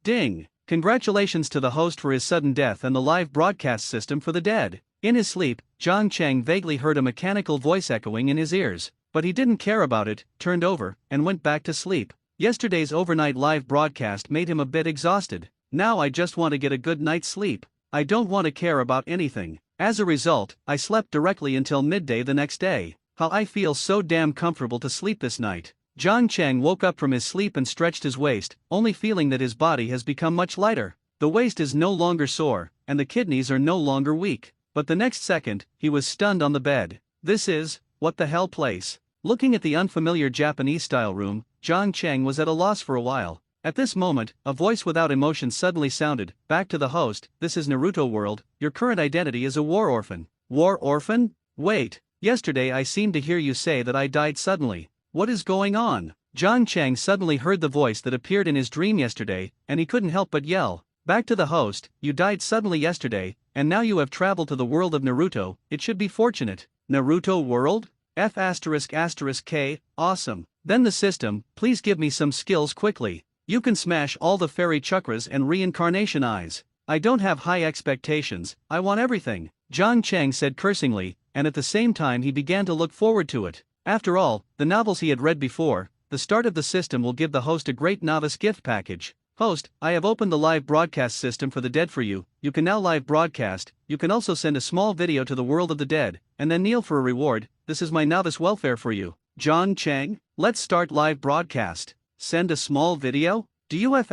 Ding! Congratulations to the host for his sudden death and the live broadcast system for the dead. In his sleep, Zhang Cheng vaguely heard a mechanical voice echoing in his ears, but he didn't care about it, turned over, and went back to sleep. Yesterday's overnight live broadcast made him a bit exhausted. Now I just want to get a good night's sleep. I don't want to care about anything. As a result, I slept directly until midday the next day. How I feel so damn comfortable to sleep this night. Zhang Cheng woke up from his sleep and stretched his waist, only feeling that his body has become much lighter. The waist is no longer sore, and the kidneys are no longer weak. But the next second, he was stunned on the bed. This is, what the hell place? Looking at the unfamiliar Japanese-style room, Zhang Cheng was at a loss for a while. At this moment, a voice without emotion suddenly sounded, back to the host, this is Naruto World, your current identity is a war orphan. War orphan? Wait, yesterday I seemed to hear you say that I died suddenly. What is going on? Zhang Cheng suddenly heard the voice that appeared in his dream yesterday, and he couldn't help but yell. Back to the host, you died suddenly yesterday, and now you have traveled to the world of Naruto, it should be fortunate. Naruto World? F***K, awesome. Then the system, please give me some skills quickly. You can smash all the fairy chakras and reincarnation eyes. I don't have high expectations, I want everything. Zhang Cheng said cursingly, and at the same time he began to look forward to it. After all, the novels he had read before, the start of the system will give the host a great novice gift package. Host, I have opened the live broadcast system for the dead for you. You can now live broadcast. You can also send a small video to the world of the dead, and then kneel for a reward. This is my novice welfare for you. Zhang Cheng, let's start live broadcast. Send a small video? Do you have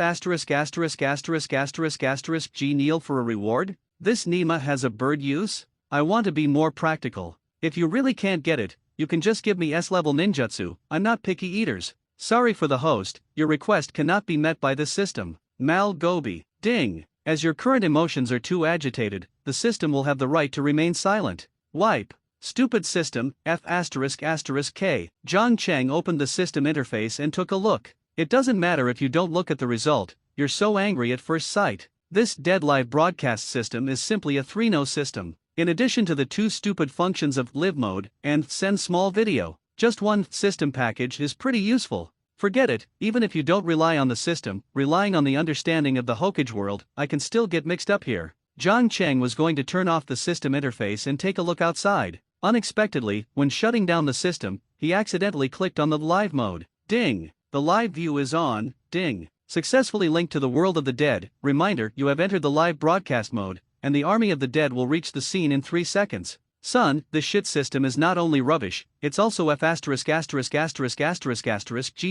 G kneel for a reward? This Nima has a bird use? I want to be more practical. If you really can't get it, you can just give me S-level ninjutsu, I'm not picky eaters. Sorry for the host, your request cannot be met by this system. Mal Gobi, ding! As your current emotions are too agitated, the system will have the right to remain silent. Wipe. Stupid system, F***K. Zhang Cheng opened the system interface and took a look. It doesn't matter if you don't look at the result, you're so angry at first sight. This dead live broadcast system is simply a 3-no system. In addition to the 2 stupid functions of live mode and send small video, just one system package is pretty useful. Forget it, even if you don't rely on the system, relying on the understanding of the Hokage world, I can still get mixed up here. Zhang Cheng was going to turn off the system interface and take a look outside. Unexpectedly, when shutting down the system, he accidentally clicked on the live mode. Ding! The live view is on, ding. Successfully linked to the world of the dead, reminder, you have entered the live broadcast mode, and the army of the dead will reach the scene in 3 seconds. Son, this shit system is not only rubbish, it's also G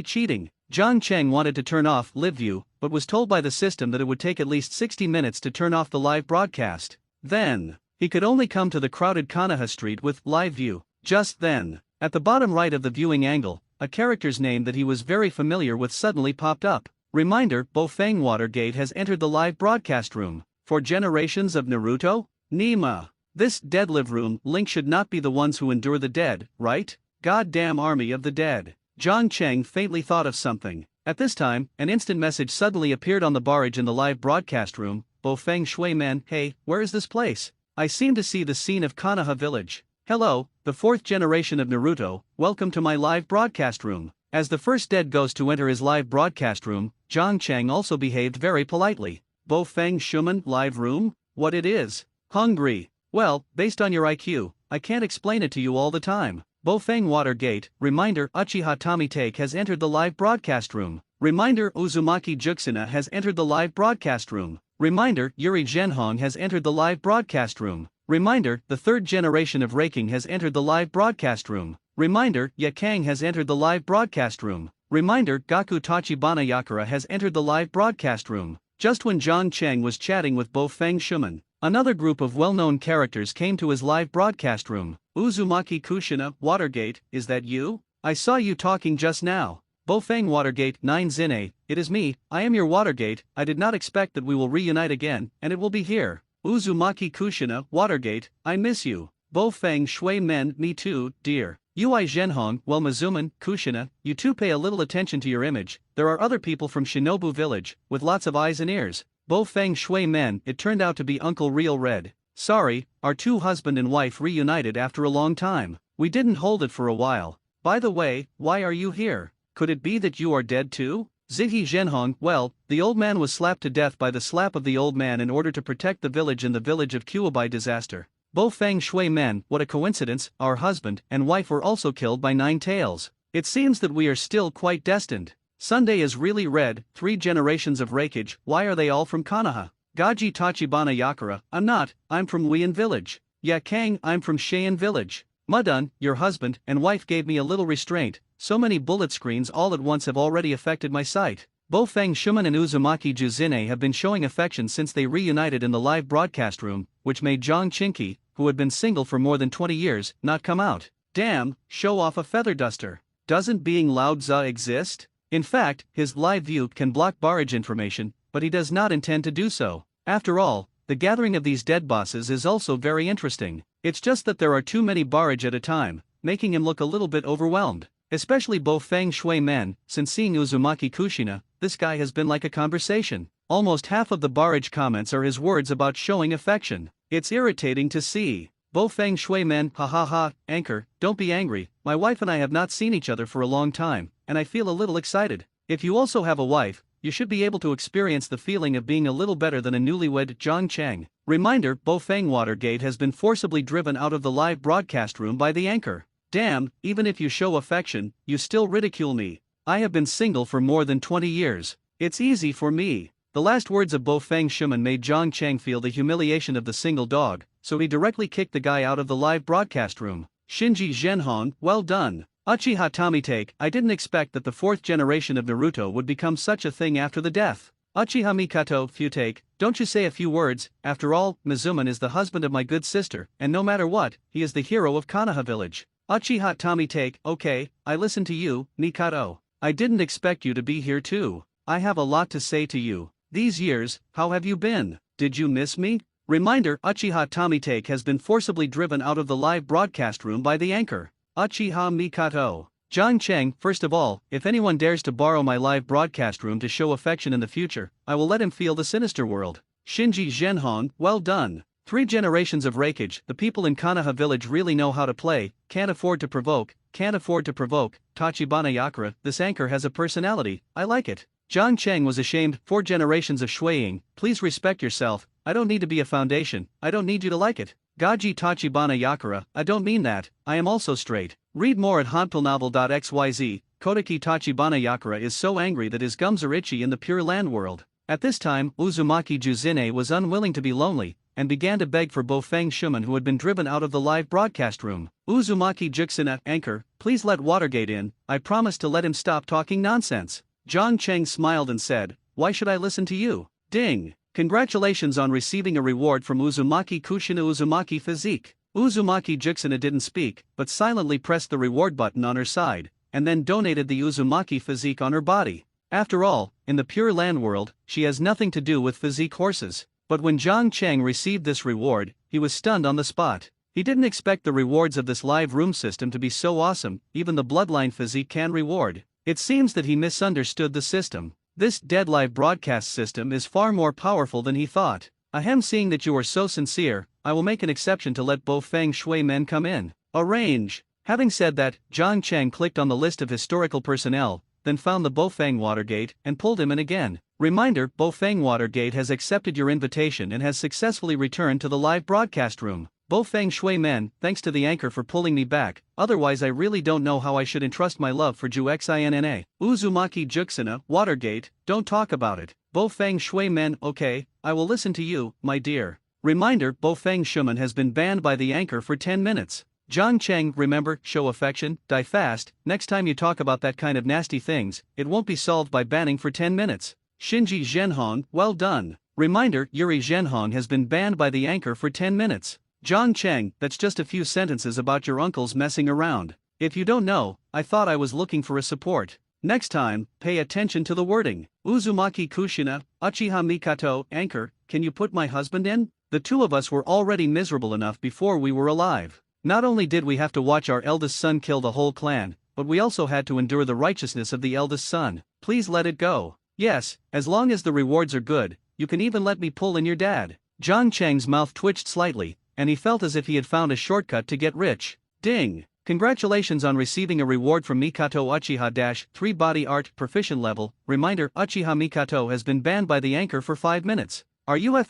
cheating. Zhang Cheng wanted to turn off live view, but was told by the system that it would take at least 60 minutes to turn off the live broadcast. Then, he could only come to the crowded Konoha Street with live view. Just then, at the bottom right of the viewing angle, a character's name that he was very familiar with suddenly popped up. Reminder, Bofeng Watergate has entered the live broadcast room. For generations of Naruto? Nima. This dead live room link should not be the ones who endure the dead, right? Goddamn army of the dead. Zhang Cheng faintly thought of something. At this time, an instant message suddenly appeared on the barrage in the live broadcast room. Bofeng Shui Men, hey, where is this place? I seem to see the scene of Konoha village. Hello, the 4th generation of Naruto, welcome to my live broadcast room. As the first dead ghost to enter his live broadcast room, Zhang Cheng also behaved very politely. Bofeng Shuman live room? What it is? Hungry. Well, based on your IQ, I can't explain it to you all the time. Bofeng Watergate, reminder, Uchiha Tomitake has entered the live broadcast room. Reminder, Uzumaki Juxina has entered the live broadcast room. Reminder, Yuri Zhenhong has entered the live broadcast room. Reminder, the 3rd generation of Raking has entered the live broadcast room. Reminder, Yakang has entered the live broadcast room. Reminder, Gaku Tachibana Yakura has entered the live broadcast room. Just when Zhang Cheng was chatting with Bofeng Shuman, another group of well-known characters came to his live broadcast room. Uzumaki Kushina, Watergate, is that you? I saw you talking just now. Bofeng Watergate, 9 Zine, it is me, I am your Watergate, I did not expect that we will reunite again, and it will be here. Uzumaki Kushina, Watergate, I miss you. Bofeng Shui Men, me too, dear. Ui Zhenhong, well Mizuman, Kushina, you too pay a little attention to your image, there are other people from Shinobu village, with lots of eyes and ears. Bofeng Shui Men, it turned out to be Uncle Real Red. Sorry, our 2 husband and wife reunited after a long time. We didn't hold it for a while. By the way, why are you here? Could it be that you are dead too? Zihi Zhenhong. Well, the old man was slapped to death by the slap of the old man in order to protect the village in the village of Kuobai disaster. Bo Feng Shui Men, what a coincidence, our husband and wife were also killed by 9 tails. It seems that we are still quite destined. Sunday is really red, 3 generations of Reikage, why are they all from Konoha? Gaji Tachibana Yakura, I'm not, I'm from Weian village. Ya Kang, I'm from Cheyenne village. Mudun, your husband and wife gave me a little restraint, so many bullet screens all at once have already affected my sight. Bo Feng Shuman and Uzumaki Juzine have been showing affection since they reunited in the live broadcast room, which made Zhang Qingqi, who had been single for more than 20 years, not come out. Damn, show off a feather duster. Doesn't being Lao Tzu exist? In fact, his live view can block barrage information, but he does not intend to do so. After all, the gathering of these dead bosses is also very interesting. It's just that there are too many barrage at a time, making him look a little bit overwhelmed. Especially Bo Feng Shui Men, since seeing Uzumaki Kushina, this guy has been like a conversation. Almost half of the barrage comments are his words about showing affection. It's irritating to see. Bo Feng Shui Men, ha ha ha, anchor, don't be angry, my wife and I have not seen each other for a long time, and I feel a little excited. If you also have a wife, you should be able to experience the feeling of being a little better than a newlywed. Zhang Cheng. Reminder, Bo Feng Watergate has been forcibly driven out of the live broadcast room by the anchor. Damn, even if you show affection, you still ridicule me. I have been single for more than 20 years. It's easy for me. The last words of Bo Feng Shuman made Zhang Cheng feel the humiliation of the single dog, so he directly kicked the guy out of the live broadcast room. Shinji Zhenhong, well done. Uchiha Tomitake, I didn't expect that the 4th generation of Naruto would become such a thing after the death. Uchiha Mikato, Futake, don't you say a few words, after all, Mizuman is the husband of my good sister, and no matter what, he is the hero of Konoha village. Uchiha Tomitake, okay, I listen to you, Mikato. I didn't expect you to be here too. I have a lot to say to you. These years, how have you been? Did you miss me? Reminder, Uchiha Tomitake has been forcibly driven out of the live broadcast room by the anchor. Uchiha Mikato. Zhang Cheng, first of all, if anyone dares to borrow my live broadcast room to show affection in the future, I will let him feel the sinister world. Shinji Zhenhong, well done. 3 generations of Reikage, the people in Konoha village really know how to play, can't afford to provoke, Tachibana Yakura, this anchor has a personality, I like it. Zhang Cheng was ashamed, 4 generations of Shuiying, please respect yourself, I don't need to be a foundation, I don't need you to like it. Gaji Tachibana Yakura, I don't mean that, I am also straight. Read more at hanpilnovel.xyz. Kodaki Tachibana Yakura is so angry that his gums are itchy in the Pure Land world. At this time, Uzumaki Juzine was unwilling to be lonely, and began to beg for Bo Feng Shuman, who had been driven out of the live broadcast room. Uzumaki Juxina, anchor, please let Watergate in, I promise to let him stop talking nonsense. Zhang Cheng smiled and said, why should I listen to you? Ding! Congratulations on receiving a reward from Uzumaki Kushina Uzumaki Physique. Uzumaki Juxina didn't speak, but silently pressed the reward button on her side, and then donated the Uzumaki Physique on her body. After all, in the Pure Land world, she has nothing to do with physique horses. But when Zhang Cheng received this reward, he was stunned on the spot. He didn't expect the rewards of this live room system to be so awesome, even the bloodline physique can reward. It seems that he misunderstood the system. This dead live broadcast system is far more powerful than he thought. Ahem, seeing that you are so sincere, I will make an exception to let Bo Feng Shui Men come in. Arrange. Having said that, Zhang Cheng clicked on the list of historical personnel, then found the Bo Feng Watergate and pulled him in again. Reminder, Bo Feng Watergate has accepted your invitation and has successfully returned to the live broadcast room. Bo Feng Shui Men, thanks to the anchor for pulling me back, otherwise I really don't know how I should entrust my love for Ju Xinna. Uzumaki Juxina, Watergate, don't talk about it. Bo Feng Shui Men, okay, I will listen to you, my dear. Reminder, Bo Feng Shuman has been banned by the anchor for 10 minutes. Zhang Cheng, remember, show affection, die fast, next time you talk about that kind of nasty things, it won't be solved by banning for 10 minutes. Shinji Zhenhong, well done. Reminder, Yuri Zhenhong has been banned by the anchor for 10 minutes. Zhang Cheng, that's just a few sentences about your uncles messing around. If you don't know, I thought I was looking for a support. Next time, pay attention to the wording. Uzumaki Kushina, Uchiha Mikato, anchor, can you put my husband in? The two of us were already miserable enough before we were alive. Not only did we have to watch our eldest son kill the whole clan, but we also had to endure the righteousness of the eldest son. Please let it go. Yes, as long as the rewards are good, you can even let me pull in your dad. Zhang Cheng's mouth twitched slightly, and he felt as if he had found a shortcut to get rich. Ding! Congratulations on receiving a reward from Mikato Uchiha. 3 body art proficient level. Reminder, Uchiha Mikato has been banned by the anchor for 5 minutes. Are you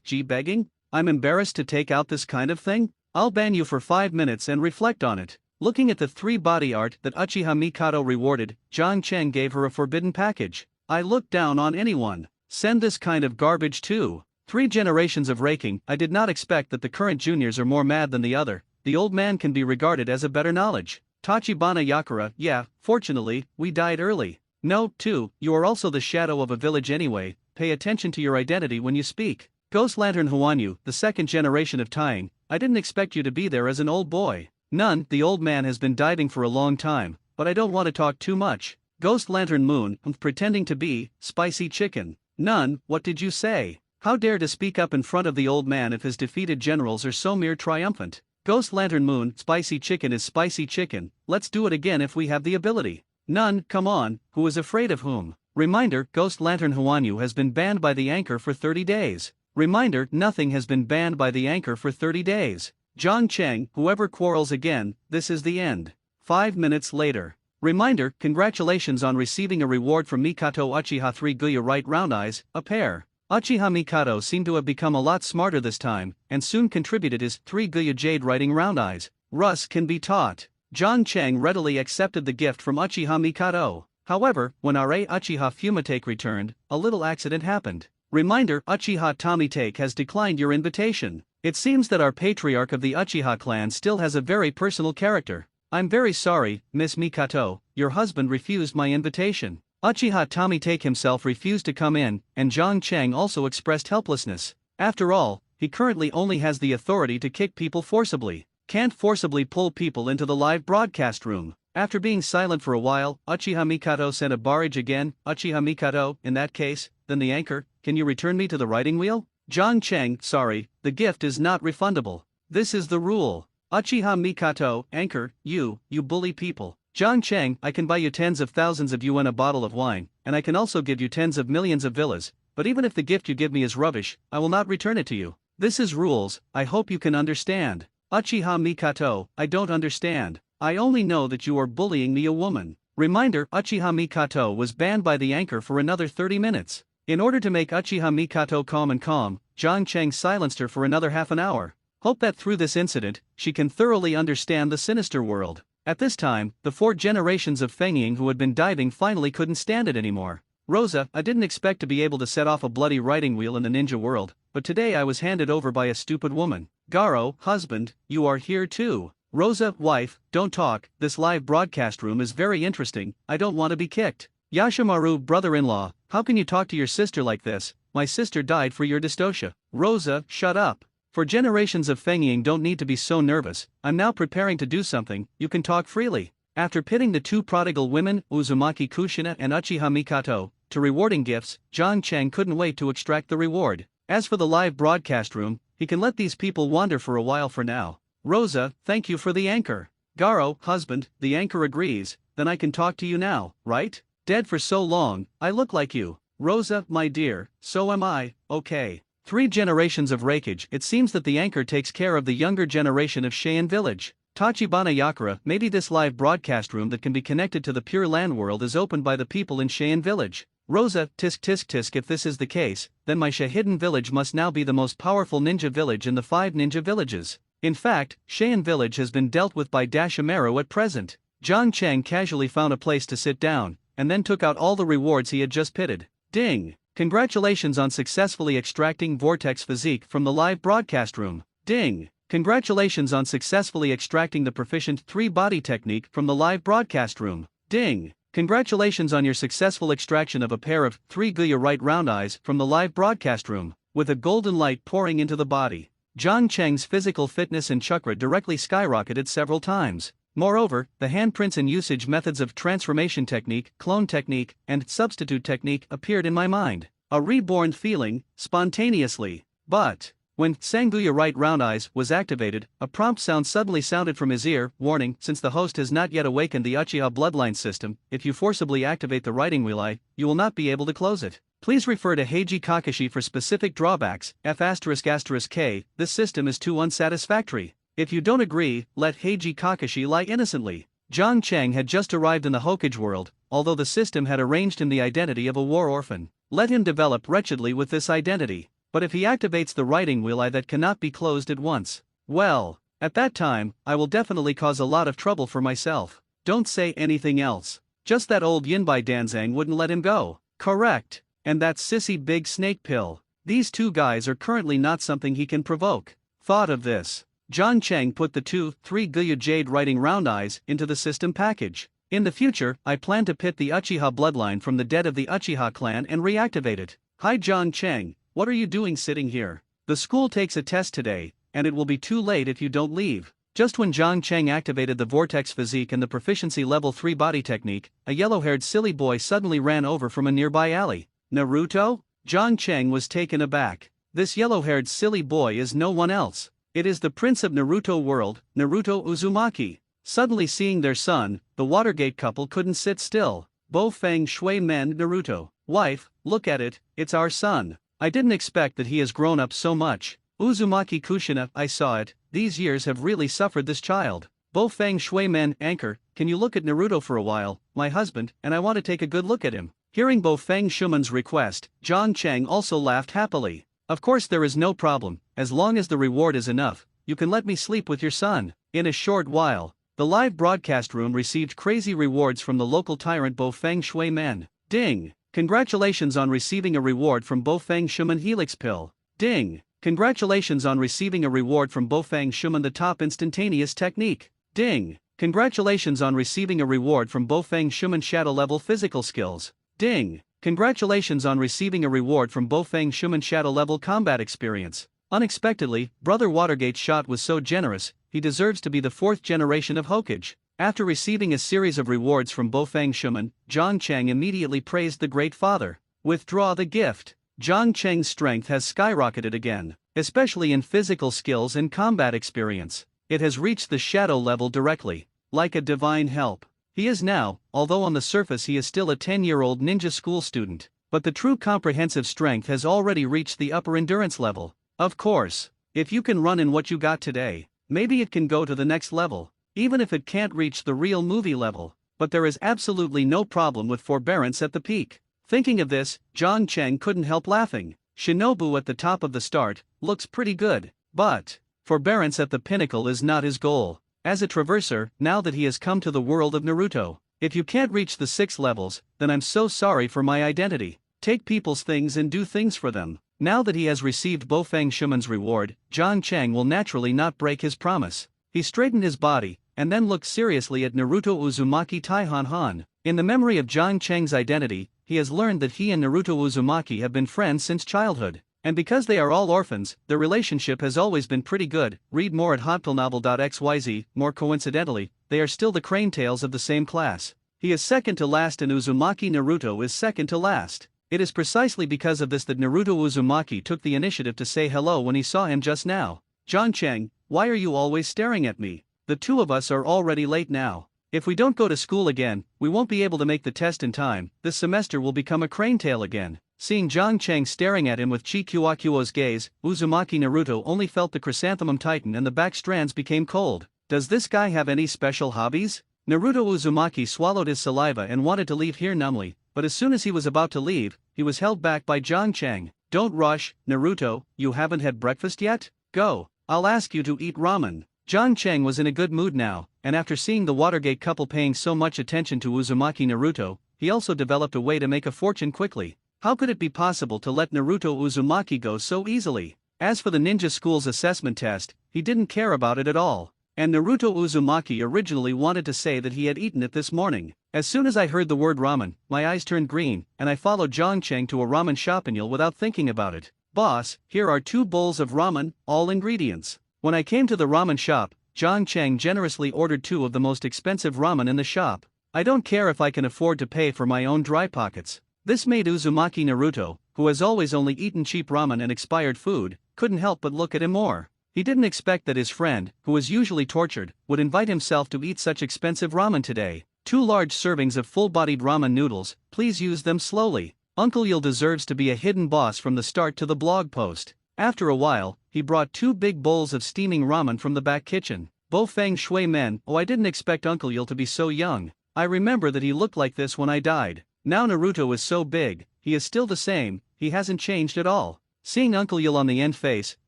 G begging? I'm embarrassed to take out this kind of thing? I'll ban you for 5 minutes and reflect on it. Looking at the 3 body art that Uchiha Mikato rewarded, Jiang Cheng gave her a forbidden package. I look down on anyone. Send this kind of garbage too. 3 generations of raking. I did not expect that the current juniors are more mad than the other. The old man can be regarded as a better knowledge. Tachibana Yakura, yeah, fortunately, we died early. No, 2, you are also the shadow of a village anyway, pay attention to your identity when you speak. Ghost Lantern Huanyu, the 2nd generation of tying, I didn't expect you to be there as an old boy. None, the old man has been diving for a long time, but I don't want to talk too much. Ghost Lantern Moon, pretending to be, spicy chicken. None, what did you say? How dare to speak up in front of the old man if his defeated generals are so mere triumphant? Ghost Lantern Moon, spicy chicken is spicy chicken, let's do it again if we have the ability. None, come on, who is afraid of whom? Reminder, Ghost Lantern Huanyu has been banned by the anchor for 30 days. Reminder, nothing has been banned by the anchor for 30 days. Jiang Cheng, whoever quarrels again, this is the end. 5 minutes later. Reminder, congratulations on receiving a reward from Mikato Uchiha 3 Guya right round eyes, a pair. Uchiha Mikato seemed to have become a lot smarter this time, and soon contributed his 3 Guya jade writing round eyes. Rus can be taught. Jiang Cheng readily accepted the gift from Uchiha Mikato. However, when R.A. Uchiha Fumitake returned, a little accident happened. Reminder, Uchiha Tomitake has declined your invitation. It seems that our patriarch of the Uchiha clan still has a very personal character. I'm very sorry, Miss Mikato, your husband refused my invitation. Uchiha Tomitake himself refused to come in, and Jiang Cheng also expressed helplessness. After all, he currently only has the authority to kick people forcibly. Can't forcibly pull people into the live broadcast room. After being silent for a while, Uchiha Mikato sent a barrage again. Uchiha Mikato, in that case, then the anchor, can you return me to the writing wheel? Jiang Cheng, sorry, the gift is not refundable. This is the rule. Uchiha Mikato, anchor, you bully people. Jiang Cheng, I can buy you tens of thousands of yuan a bottle of wine, and I can also give you tens of millions of villas, but even if the gift you give me is rubbish, I will not return it to you. This is rules, I hope you can understand. Uchiha Mikato, I don't understand. I only know that you are bullying me, a woman. Reminder, Uchiha Mikato was banned by the anchor for another 30 minutes. In order to make Uchiha Mikato calm, Jiang Cheng silenced her for another half an hour. Hope that through this incident, she can thoroughly understand the sinister world. At this time, the 4 generations of Fengying who had been diving finally couldn't stand it anymore. Rosa, I didn't expect to be able to set off a bloody writing wheel in the ninja world, but today I was handed over by a stupid woman. Garo, husband, you are here too. Rosa, wife, don't talk, this live broadcast room is very interesting, I don't want to be kicked. Yashimaru, brother-in-law, how can you talk to your sister like this? My sister died for your dystocia. Rosa, shut up. For generations of Fengying don't need to be so nervous, I'm now preparing to do something, you can talk freely. After pitting the 2 prodigal women, Uzumaki Kushina and Uchiha Mikato, to rewarding gifts, Jiang Cheng couldn't wait to extract the reward. As for the live broadcast room, he can let these people wander for a while for now. Rosa, thank you for the anchor. Garo, husband, the anchor agrees, then I can talk to you now, right? Dead for so long, I look like you. Rosa, my dear, so am I, okay. 3 generations of rakeage. It seems that the anchor takes care of the younger generation of Cheyenne Village. Tachibana Yakura, maybe this live broadcast room that can be connected to the Pure Land world is opened by the people in Cheyenne Village. Rosa, tisk tisk tisk, if this is the case, then my Shahidden village must now be the most powerful ninja village in the 5 ninja villages. In fact, Cheyenne Village has been dealt with by Dashimaru at present. Jiang Cheng casually found a place to sit down, and then took out all the rewards he had just pitted. Ding! Congratulations on successfully extracting Vortex Physique from the live broadcast room. Ding! Congratulations on successfully extracting the proficient 3 body technique from the live broadcast room. Ding! Congratulations on your successful extraction of a pair of 3 Guya right round eyes from the live broadcast room, with a golden light pouring into the body. Jiang Cheng's physical fitness and chakra directly skyrocketed several times. Moreover, the handprints and usage methods of transformation technique, clone technique, and substitute technique appeared in my mind. A reborn feeling, spontaneously. But when Sanguya right round eyes was activated, a prompt sound suddenly sounded from his ear. Warning, since the host has not yet awakened the Uchiha bloodline system, if you forcibly activate the writing wheel eye, you will not be able to close it. Please refer to Heiji Kakashi for specific drawbacks. F***K, this system is too unsatisfactory. If you don't agree, let Heiji Kakashi lie innocently. John Chang had just arrived in the Hokage world, although the system had arranged him the identity of a war orphan. Let him develop wretchedly with this identity. But if he activates the writing wheel eye that cannot be closed at once, well, at that time, I will definitely cause a lot of trouble for myself. Don't say anything else. Just that old Yinbai Danzang wouldn't let him go. Correct. And that sissy big snake pill. These two guys are currently not something he can provoke. Thought of this. John Chang put the 2-3 Guya Jade writing round eyes into the system package. In the future, I plan to pit the Uchiha bloodline from the dead of the Uchiha clan and reactivate it. Hi John Chang, what are you doing sitting here? The school takes a test today, and it will be too late if you don't leave. Just when John Chang activated the vortex physique and the proficiency level 3 body technique, a yellow-haired silly boy suddenly ran over from a nearby alley. Naruto? John Chang was taken aback. This yellow-haired silly boy is no one else. It is the prince of Naruto world, Naruto Uzumaki. Suddenly seeing their son, the Watergate couple couldn't sit still. Bo Feng Shui Men Naruto. Wife, look at it, it's our son. I didn't expect that he has grown up so much. Uzumaki Kushina, I saw it, these years have really suffered this child. Bo Feng Shui Men Anchor, can you look at Naruto for a while, my husband, and I want to take a good look at him. Hearing Bo Feng Shuman's request, John Chang also laughed happily. Of course there is no problem, as long as the reward is enough, you can let me sleep with your son. In a short while, the live broadcast room received crazy rewards from the local tyrant Bo Feng Shui Men. Ding! Congratulations on receiving a reward from Bo Feng Shuman Helix Pill. Ding! Congratulations on receiving a reward from Bo Feng Shuman the top instantaneous technique. Ding! Congratulations on receiving a reward from Bo Feng Shuman Shadow Level Physical Skills. Ding! Congratulations on receiving a reward from Bo Feng Shuman Shadow Level Combat Experience. Unexpectedly, Brother Watergate's shot was so generous, he deserves to be the 4th generation of Hokage. After receiving a series of rewards from Bo Feng Shuman, John Chang immediately praised the Great Father. Withdraw the gift. John Chang's strength has skyrocketed again, especially in physical skills and combat experience. It has reached the shadow level directly, like a divine help. He is now, although on the surface he is still a 10-year-old ninja school student, but the true comprehensive strength has already reached the upper endurance level. Of course, if you can run in what you got today, maybe it can go to the next level, even if it can't reach the real movie level, but there is absolutely no problem with forbearance at the peak. Thinking of this, John Chang couldn't help laughing. Shinobu at the top of the start looks pretty good, but forbearance at the pinnacle is not his goal. As a traverser, now that he has come to the world of Naruto, if you can't reach the 6 levels, then I'm so sorry for my identity. Take people's things and do things for them. Now that he has received Bo Feng Shuman's reward, John Chang will naturally not break his promise. He straightened his body, and then looked seriously at Naruto Uzumaki Taihan Han. In the memory of John Chang's identity, he has learned that he and Naruto Uzumaki have been friends since childhood. And because they are all orphans, their relationship has always been pretty good. Read more at hotpillnovel.xyz. More coincidentally, they are still the crane tails of the same class. He is second to last and Uzumaki Naruto is second to last. It is precisely because of this that Naruto Uzumaki took the initiative to say hello when he saw him just now. John Chang, why are you always staring at me? The two of us are already late now. If we don't go to school again, we won't be able to make the test in time. This semester will become a crane tail again. Seeing John Chang staring at him with Chikuakuo's gaze, Uzumaki Naruto only felt the chrysanthemum tighten and the back strands became cold. Does this guy have any special hobbies? Naruto Uzumaki swallowed his saliva and wanted to leave here numbly, but as soon as he was about to leave, he was held back by John Chang. Don't rush, Naruto, you haven't had breakfast yet? Go, I'll ask you to eat ramen. John Chang was in a good mood now, and after seeing the Watergate couple paying so much attention to Uzumaki Naruto, he also developed a way to make a fortune quickly. How could it be possible to let Naruto Uzumaki go so easily? As for the ninja school's assessment test, he didn't care about it at all. And Naruto Uzumaki originally wanted to say that he had eaten it this morning. As soon as I heard the word ramen, my eyes turned green, and I followed John Chang to a ramen shopingle without thinking about it. Boss, here are 2 bowls of ramen, all ingredients. When I came to the ramen shop, John Chang generously ordered 2 of the most expensive ramen in the shop. I don't care if I can afford to pay for my own dry pockets. This made Uzumaki Naruto, who has always only eaten cheap ramen and expired food, couldn't help but look at him more. He didn't expect that his friend, who was usually tortured, would invite himself to eat such expensive ramen today. 2 large servings of full-bodied ramen noodles, please use them slowly. Uncle Yul deserves to be a hidden boss from the start to the blog post. After a while, he brought 2 big bowls of steaming ramen from the back kitchen. Bo Feng Shui Men, oh, I didn't expect Uncle Yul to be so young. I remember that he looked like this when I died. Now Naruto is so big, he is still the same, he hasn't changed at all. Seeing Uncle Yul on the end face,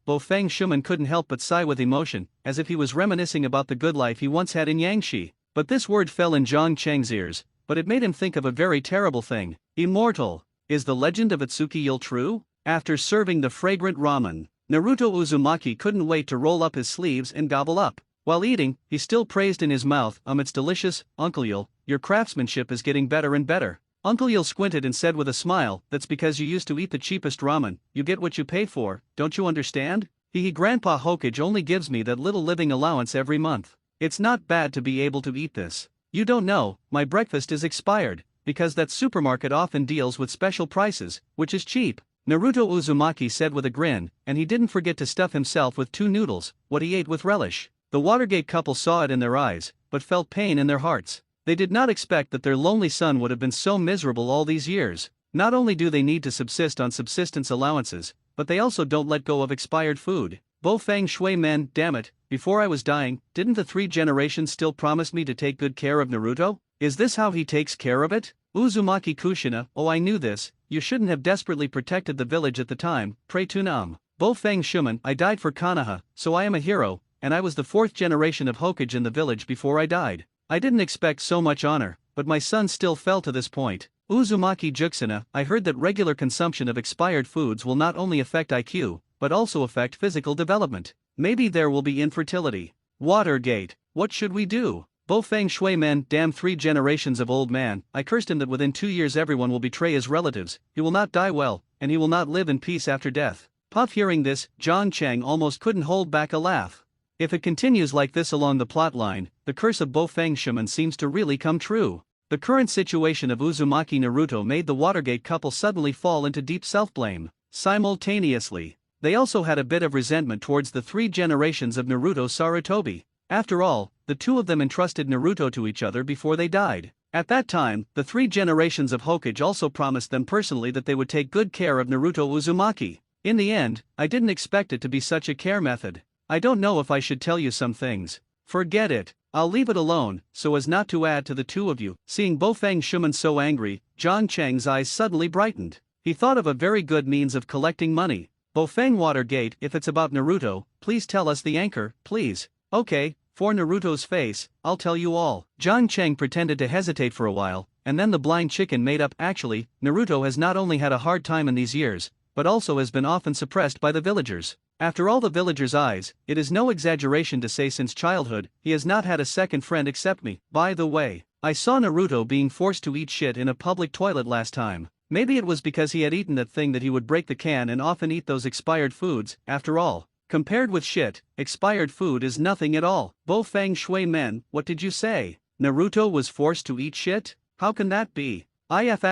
Bo Feng Shuman couldn't help but sigh with emotion, as if he was reminiscing about the good life he once had in Yangshi. But this word fell in Zhang Cheng's ears, but it made him think of a very terrible thing. Immortal. Is the legend of Itsuki Yul true? After serving the fragrant ramen, Naruto Uzumaki couldn't wait to roll up his sleeves and gobble up. While eating, he still praised in his mouth, it's delicious, Uncle Yul, your craftsmanship is getting better and better. Uncle Yul squinted and said with a smile, that's because you used to eat the cheapest ramen, you get what you pay for, don't you understand? Grandpa Hokage only gives me that little living allowance every month. It's not bad to be able to eat this. You don't know, my breakfast is expired, because that supermarket often deals with special prices, which is cheap. Naruto Uzumaki said with a grin, and he didn't forget to stuff himself with 2 noodles, what he ate with relish. The Watergate couple saw it in their eyes, but felt pain in their hearts. They did not expect that their lonely son would have been so miserable all these years. Not only do they need to subsist on subsistence allowances, but they also don't let go of expired food. Bo Feng Shui Men, damn it, before I was dying, didn't the 3 generations still promise me to take good care of Naruto? Is this how he takes care of it? Uzumaki Kushina, oh, I knew this, you shouldn't have desperately protected the village at the time, pray Tunam. Bo Feng Shuman, I died for Konoha, so I am a hero, and I was the 4th generation of Hokage in the village before I died. I didn't expect so much honor, but my son still fell to this point. Uzumaki Juxina, I heard that regular consumption of expired foods will not only affect IQ, but also affect physical development. Maybe there will be infertility. Watergate, what should we do? Bo Feng Shui Men, damn 3 generations of old man, I cursed him that within 2 years everyone will betray his relatives, he will not die well, and he will not live in peace after death. Puff hearing this, Zhang Cheng almost couldn't hold back a laugh. If it continues like this along the plotline, the curse of Bo Feng Shuman seems to really come true. The current situation of Uzumaki Naruto made the Watergate couple suddenly fall into deep self-blame. Simultaneously, they also had a bit of resentment towards the 3 generations of Naruto Sarutobi. After all, the 2 of them entrusted Naruto to each other before they died. At that time, the 3 generations of Hokage also promised them personally that they would take good care of Naruto Uzumaki. In the end, I didn't expect it to be such a care method. I don't know if I should tell you some things. Forget it, I'll leave it alone, so as not to add to the 2 of you. Seeing Bo Feng Shuman so angry, Zhang Cheng's eyes suddenly brightened. He thought of a very good means of collecting money. Bo Feng Watergate, if it's about Naruto, please tell us the anchor, please. Okay, for Naruto's face, I'll tell you all. Zhang Cheng pretended to hesitate for a while, and then the blind chicken made up. Actually, Naruto has not only had a hard time in these years, but also has been often suppressed by the villagers. After all the villagers' eyes, it is no exaggeration to say since childhood, he has not had a second friend except me. By the way, I saw Naruto being forced to eat shit in a public toilet last time. Maybe it was because he had eaten that thing that he would break the can and often eat those expired foods. After all, compared with shit, expired food is nothing at all. Bo Feng Shui Men, what did you say? Naruto was forced to eat shit? How can that be? If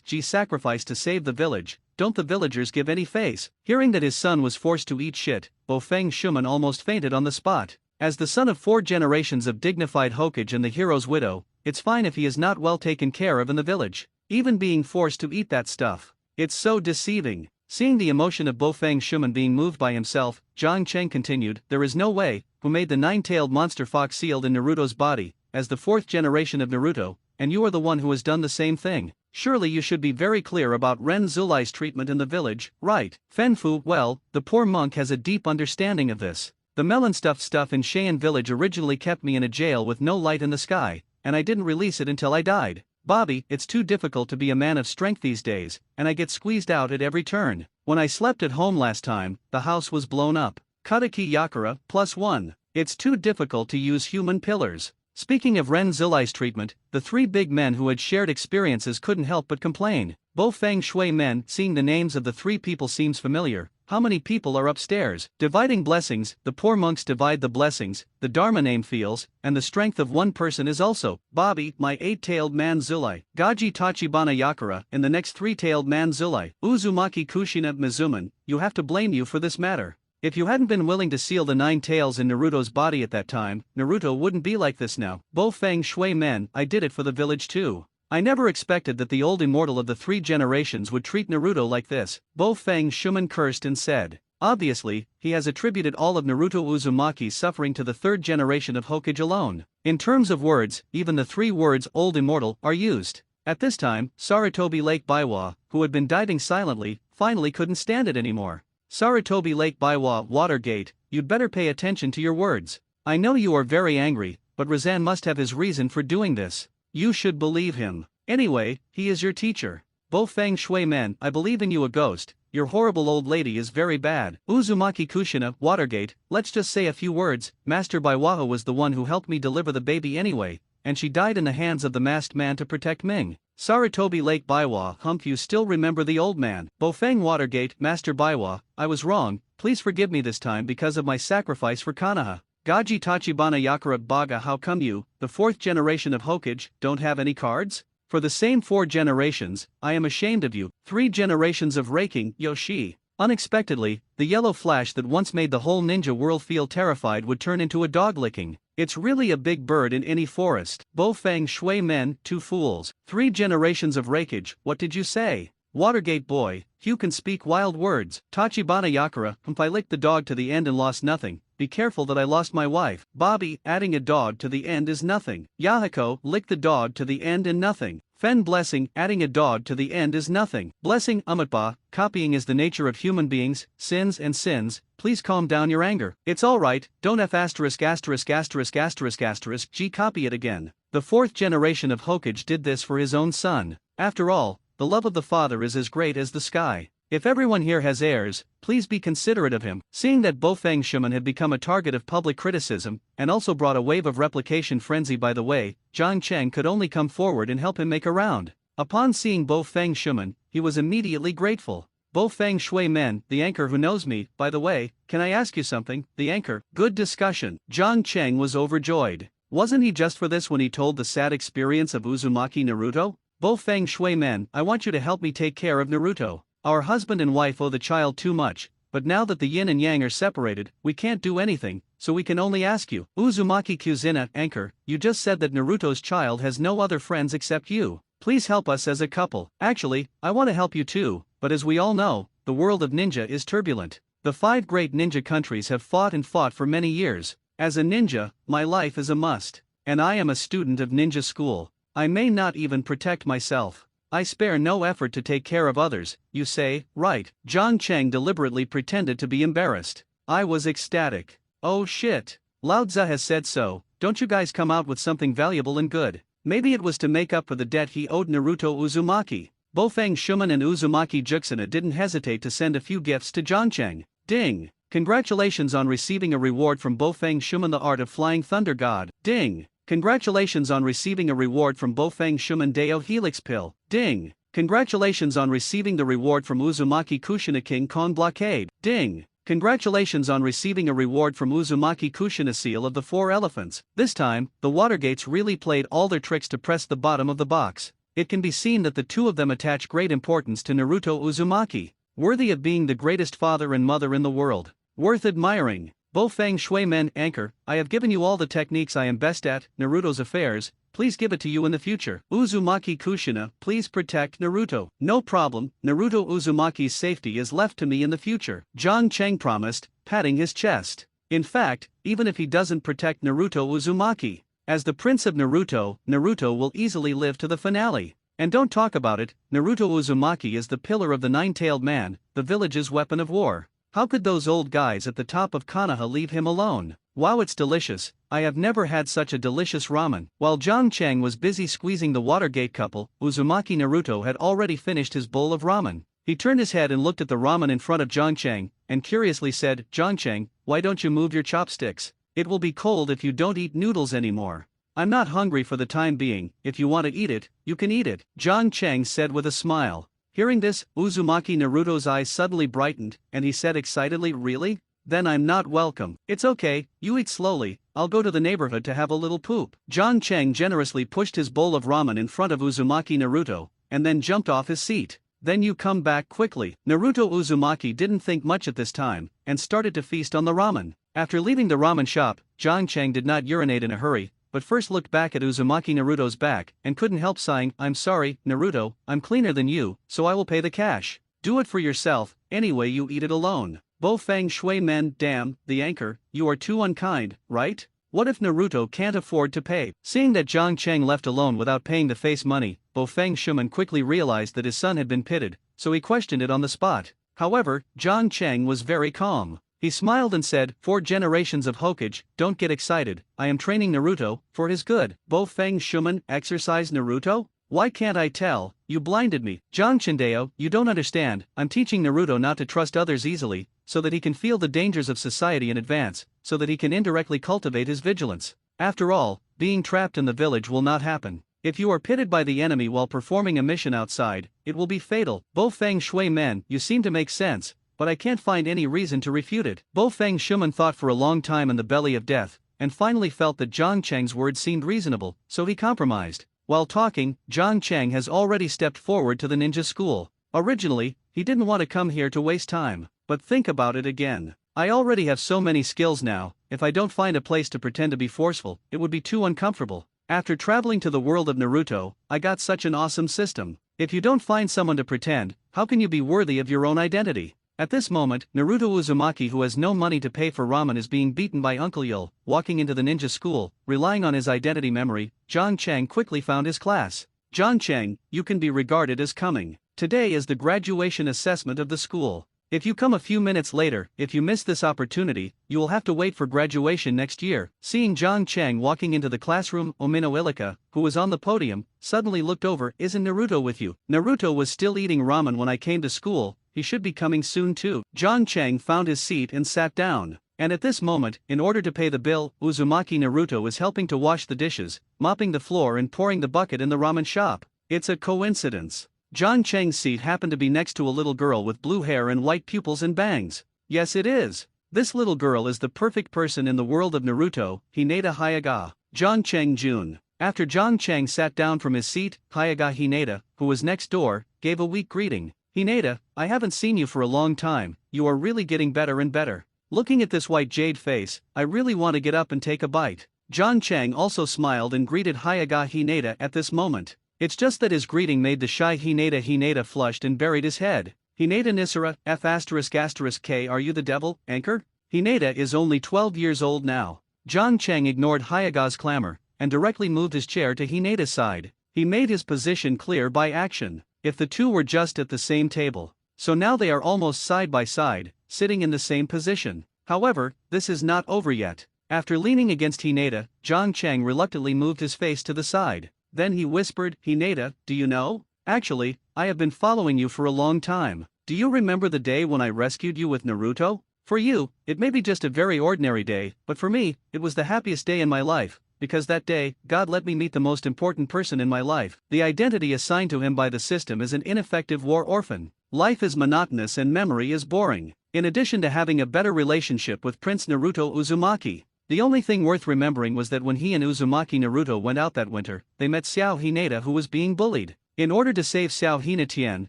G sacrificed to save the village, don't the villagers give any face? Hearing that his son was forced to eat shit, Bo Feng Shuman almost fainted on the spot. As the son of 4 generations of dignified Hokage and the hero's widow, it's fine if he is not well taken care of in the village. Even being forced to eat that stuff. It's so deceiving. Seeing the emotion of Bo Feng Shuman being moved by himself, Zhang Cheng continued, there is no way, who made the 9-tailed monster fox sealed in Naruto's body, as the 4th generation of Naruto, and you are the one who has done the same thing. Surely you should be very clear about Ren Zulai's treatment in the village, right? Fenfu, well, the poor monk has a deep understanding of this. The melon-stuffed stuff in Cheyenne village originally kept me in a jail with no light in the sky, and I didn't release it until I died. Bobby, it's too difficult to be a man of strength these days, and I get squeezed out at every turn. When I slept at home last time, the house was blown up. Kutaki Yakura, +1. It's too difficult to use human pillars. Speaking of Ren Zulai's treatment, the 3 big men who had shared experiences couldn't help but complain. Bo Feng Shui Men, seeing the names of the 3 people seems familiar. How many people are upstairs? Dividing blessings, the poor monks divide the blessings, the Dharma name feels, and the strength of one person is also, Bobby, my 8-tailed man Zulai, Gaji Tachibana Yakura, and the next 3-tailed man Zulai, Uzumaki Kushina Mizuman, you have to blame you for this matter. If you hadn't been willing to seal the 9 tails in Naruto's body at that time, Naruto wouldn't be like this now. Bo Feng Shui Men, I did it for the village too. I never expected that the old immortal of the 3 generations would treat Naruto like this, Bo Fang Shuman cursed and said. Obviously, he has attributed all of Naruto Uzumaki's suffering to the 3rd generation of Hokage alone. In terms of words, even the 3 words Old Immortal are used. At this time, Sarutobi Lake Biwa, who had been diving silently, finally couldn't stand it anymore. Sarutobi Lake Biwa, Watergate, you'd better pay attention to your words. I know you are very angry, but Razan must have his reason for doing this. You should believe him. Anyway, he is your teacher. Bo Fang Shui Men, I believe in you, a ghost. Your horrible old lady is very bad. Uzumaki Kushina, Watergate, let's just say a few words. Master Baiwaho was the one who helped me deliver the baby anyway, and she died in the hands of the masked man to protect Ming. Sarutobi Lake Baiwa, hump, you still remember the old man. Bofang Watergate, Master Baiwa, I was wrong, please forgive me this time because of my sacrifice for Konoha. Gaji Tachibana Yakura Baga, how come you, the 4th generation of Hokage, don't have any cards? For the same 4 generations, I am ashamed of you. 3 generations of raking, Yoshi. Unexpectedly, the yellow flash that once made the whole ninja world feel terrified would turn into a dog licking. It's really a big bird in any forest. Bo Fang Shui Men, 2 fools. 3 generations of rakage, what did you say? Watergate boy, you can speak wild words. Tachibana Yakura, I licked the dog to the end and lost nothing. Be careful that I lost my wife. Bobby, adding a dog to the end is nothing. Yahiko, lick the dog to the end and nothing. Fen Blessing, adding a dog to the end is nothing. Blessing Umatba, copying is the nature of human beings, sins and sins, please calm down your anger. It's alright, don't F asterisk asterisk asterisk asterisk asterisk G copy it again. The 4th generation of Hokage did this for his own son. After all, the love of the father is as great as the sky. If everyone here has heirs, please be considerate of him. Seeing that Bofang Shuman had become a target of public criticism, and also brought a wave of replication frenzy by the way, Zhang Cheng could only come forward and help him make a round. Upon seeing Bofang Shuman, he was immediately grateful. Bofang Shui Men, the anchor who knows me, by the way, can I ask you something, the anchor? Good discussion. Zhang Cheng was overjoyed. Wasn't he just for this when he told the sad experience of Uzumaki Naruto? Bofang Shui Men, I want you to help me take care of Naruto. Our husband and wife owe the child too much, but now that the yin and yang are separated, we can't do anything, so we can only ask you. Uzumaki Kuzina, anchor, you just said that Naruto's child has no other friends except you. Please help us as a couple. Actually, I want to help you too, but as we all know, the world of ninja is turbulent. The 5 great ninja countries have fought and fought for many years. As a ninja, my life is a must. And I am a student of ninja school. I may not even protect myself. I spare no effort to take care of others, you say, right? Zhang Cheng deliberately pretended to be embarrassed. I was ecstatic. Oh shit. Lao Tzu has said so, don't you guys come out with something valuable and good. Maybe it was to make up for the debt he owed Naruto Uzumaki. Bofang Shuman and Uzumaki Juxina didn't hesitate to send a few gifts to Zhang Cheng. Ding! Congratulations on receiving a reward from Bofang Shuman, the art of flying thunder god. Ding! Congratulations on receiving a reward from Bofang Shuman Deo Helix Pill. Ding! Congratulations on receiving the reward from Uzumaki Kushina King Kong Blockade. Ding! Congratulations on receiving a reward from Uzumaki Kushina Seal of the 4 Elephants. This time, the Watergates really played all their tricks to press the bottom of the box. It can be seen that the 2 of them attach great importance to Naruto Uzumaki. Worthy of being the greatest father and mother in the world. Worth admiring. Bofang Shui Men, anchor, I have given you all the techniques I am best at, Naruto's affairs, please give it to you in the future. Uzumaki Kushina, please protect Naruto. No problem, Naruto Uzumaki's safety is left to me in the future. Zhang Cheng promised, patting his chest. In fact, even if he doesn't protect Naruto Uzumaki, as the prince of Naruto, Naruto will easily live to the finale. And don't talk about it, Naruto Uzumaki is the pillar of the 9-tailed man, the village's weapon of war. How could those old guys at the top of Konoha leave him alone? Wow, it's delicious. I have never had such a delicious ramen. While Zhang Cheng was busy squeezing the Watergate couple, Uzumaki Naruto had already finished his bowl of ramen. He turned his head and looked at the ramen in front of Zhang Cheng, and curiously said, Zhang Cheng, why don't you move your chopsticks? It will be cold if you don't eat noodles anymore. I'm not hungry for the time being, if you want to eat it, you can eat it, Zhang Cheng said with a smile. Hearing this, Uzumaki Naruto's eyes suddenly brightened, and he said excitedly, really? Then I'm not welcome. It's okay, you eat slowly, I'll go to the neighborhood to have a little poop. Zhang Cheng generously pushed his bowl of ramen in front of Uzumaki Naruto, and then jumped off his seat. Then you come back quickly. Naruto Uzumaki didn't think much at this time, and started to feast on the ramen. After leaving the ramen shop, Zhang Cheng did not urinate in a hurry, but first looked back at Uzumaki Naruto's back, and couldn't help sighing, "I'm sorry, Naruto, I'm cleaner than you, so I will pay the cash." "Do it for yourself, anyway you eat it alone." Bo Feng Shui Men, damn, the anchor, you are too unkind, right? What if Naruto can't afford to pay? Seeing that Jiang Cheng left alone without paying the face money, Bo Feng Shuman quickly realized that his son had been pitted, so he questioned it on the spot. However, Jiang Cheng was very calm. He smiled and said, "4 generations of Hokage, don't get excited, I am training Naruto, for his good." Bo Feng Shuman, exercise Naruto? Why can't I tell? You blinded me. Jiang Chendeo, you don't understand, I'm teaching Naruto not to trust others easily, so that he can feel the dangers of society in advance, so that he can indirectly cultivate his vigilance. After all, being trapped in the village will not happen. If you are pitted by the enemy while performing a mission outside, it will be fatal. Bo Feng Shui Men, you seem to make sense, but I can't find any reason to refute it. Bo Feng Shuman thought for a long time in the belly of death, and finally felt that Jiang Cheng's words seemed reasonable, so he compromised. While talking, Jiang Cheng has already stepped forward to the ninja school. Originally, he didn't want to come here to waste time, but think about it again. I already have so many skills now, if I don't find a place to pretend to be forceful, it would be too uncomfortable. After traveling to the world of Naruto, I got such an awesome system. If you don't find someone to pretend, how can you be worthy of your own identity? At this moment, Naruto Uzumaki, who has no money to pay for ramen, is being beaten by Uncle Yul. Walking into the ninja school, relying on his identity memory, Jiang Cheng quickly found his class. "Jiang Cheng, you can be regarded as coming. Today is the graduation assessment of the school. If you come a few minutes later, if you miss this opportunity, you will have to wait for graduation next year." Seeing Jiang Cheng walking into the classroom, Omino Ilika, who was on the podium, suddenly looked over. "Isn't Naruto with you?" "Naruto was still eating ramen when I came to school, he should be coming soon too." Jiang Cheng found his seat and sat down. And at this moment, in order to pay the bill, Uzumaki Naruto is helping to wash the dishes, mopping the floor and pouring the bucket in the ramen shop. It's a coincidence. Jiang Cheng's seat happened to be next to a little girl with blue hair and white pupils and bangs. Yes, it is. This little girl is the perfect person in the world of Naruto, Hinata Hyuga. Jiang Cheng Jun. After Jiang Cheng sat down from his seat, Hyuga Hinata, who was next door, gave a weak greeting. "Hinata, I haven't seen you for a long time, you are really getting better and better. Looking at this white jade face, I really want to get up and take a bite." Jiang Cheng also smiled and greeted Hyuga Hinata at this moment. It's just that his greeting made the shy Hinata flushed and buried his head. "Hinata Nisara, F***K, are you the devil, anchor?" Hinata is only 12 years old now. Jiang Cheng ignored Hyuga's clamor, and directly moved his chair to Hinata's side. He made his position clear by action. If the two were just at the same table. So now they are almost side by side, sitting in the same position. However, this is not over yet. After leaning against Hinata, Jiang Cheng reluctantly moved his face to the side. Then he whispered, "Hinata, do you know? Actually, I have been following you for a long time. Do you remember the day when I rescued you with Naruto? For you, it may be just a very ordinary day, but for me, it was the happiest day in my life, because that day, God let me meet the most important person in my life." The identity assigned to him by the system is an ineffective war orphan. Life is monotonous and memory is boring. In addition to having a better relationship with Prince Naruto Uzumaki, the only thing worth remembering was that when he and Uzumaki Naruto went out that winter, they met Xiao Hinata, who was being bullied. In order to save Xiao Hinata,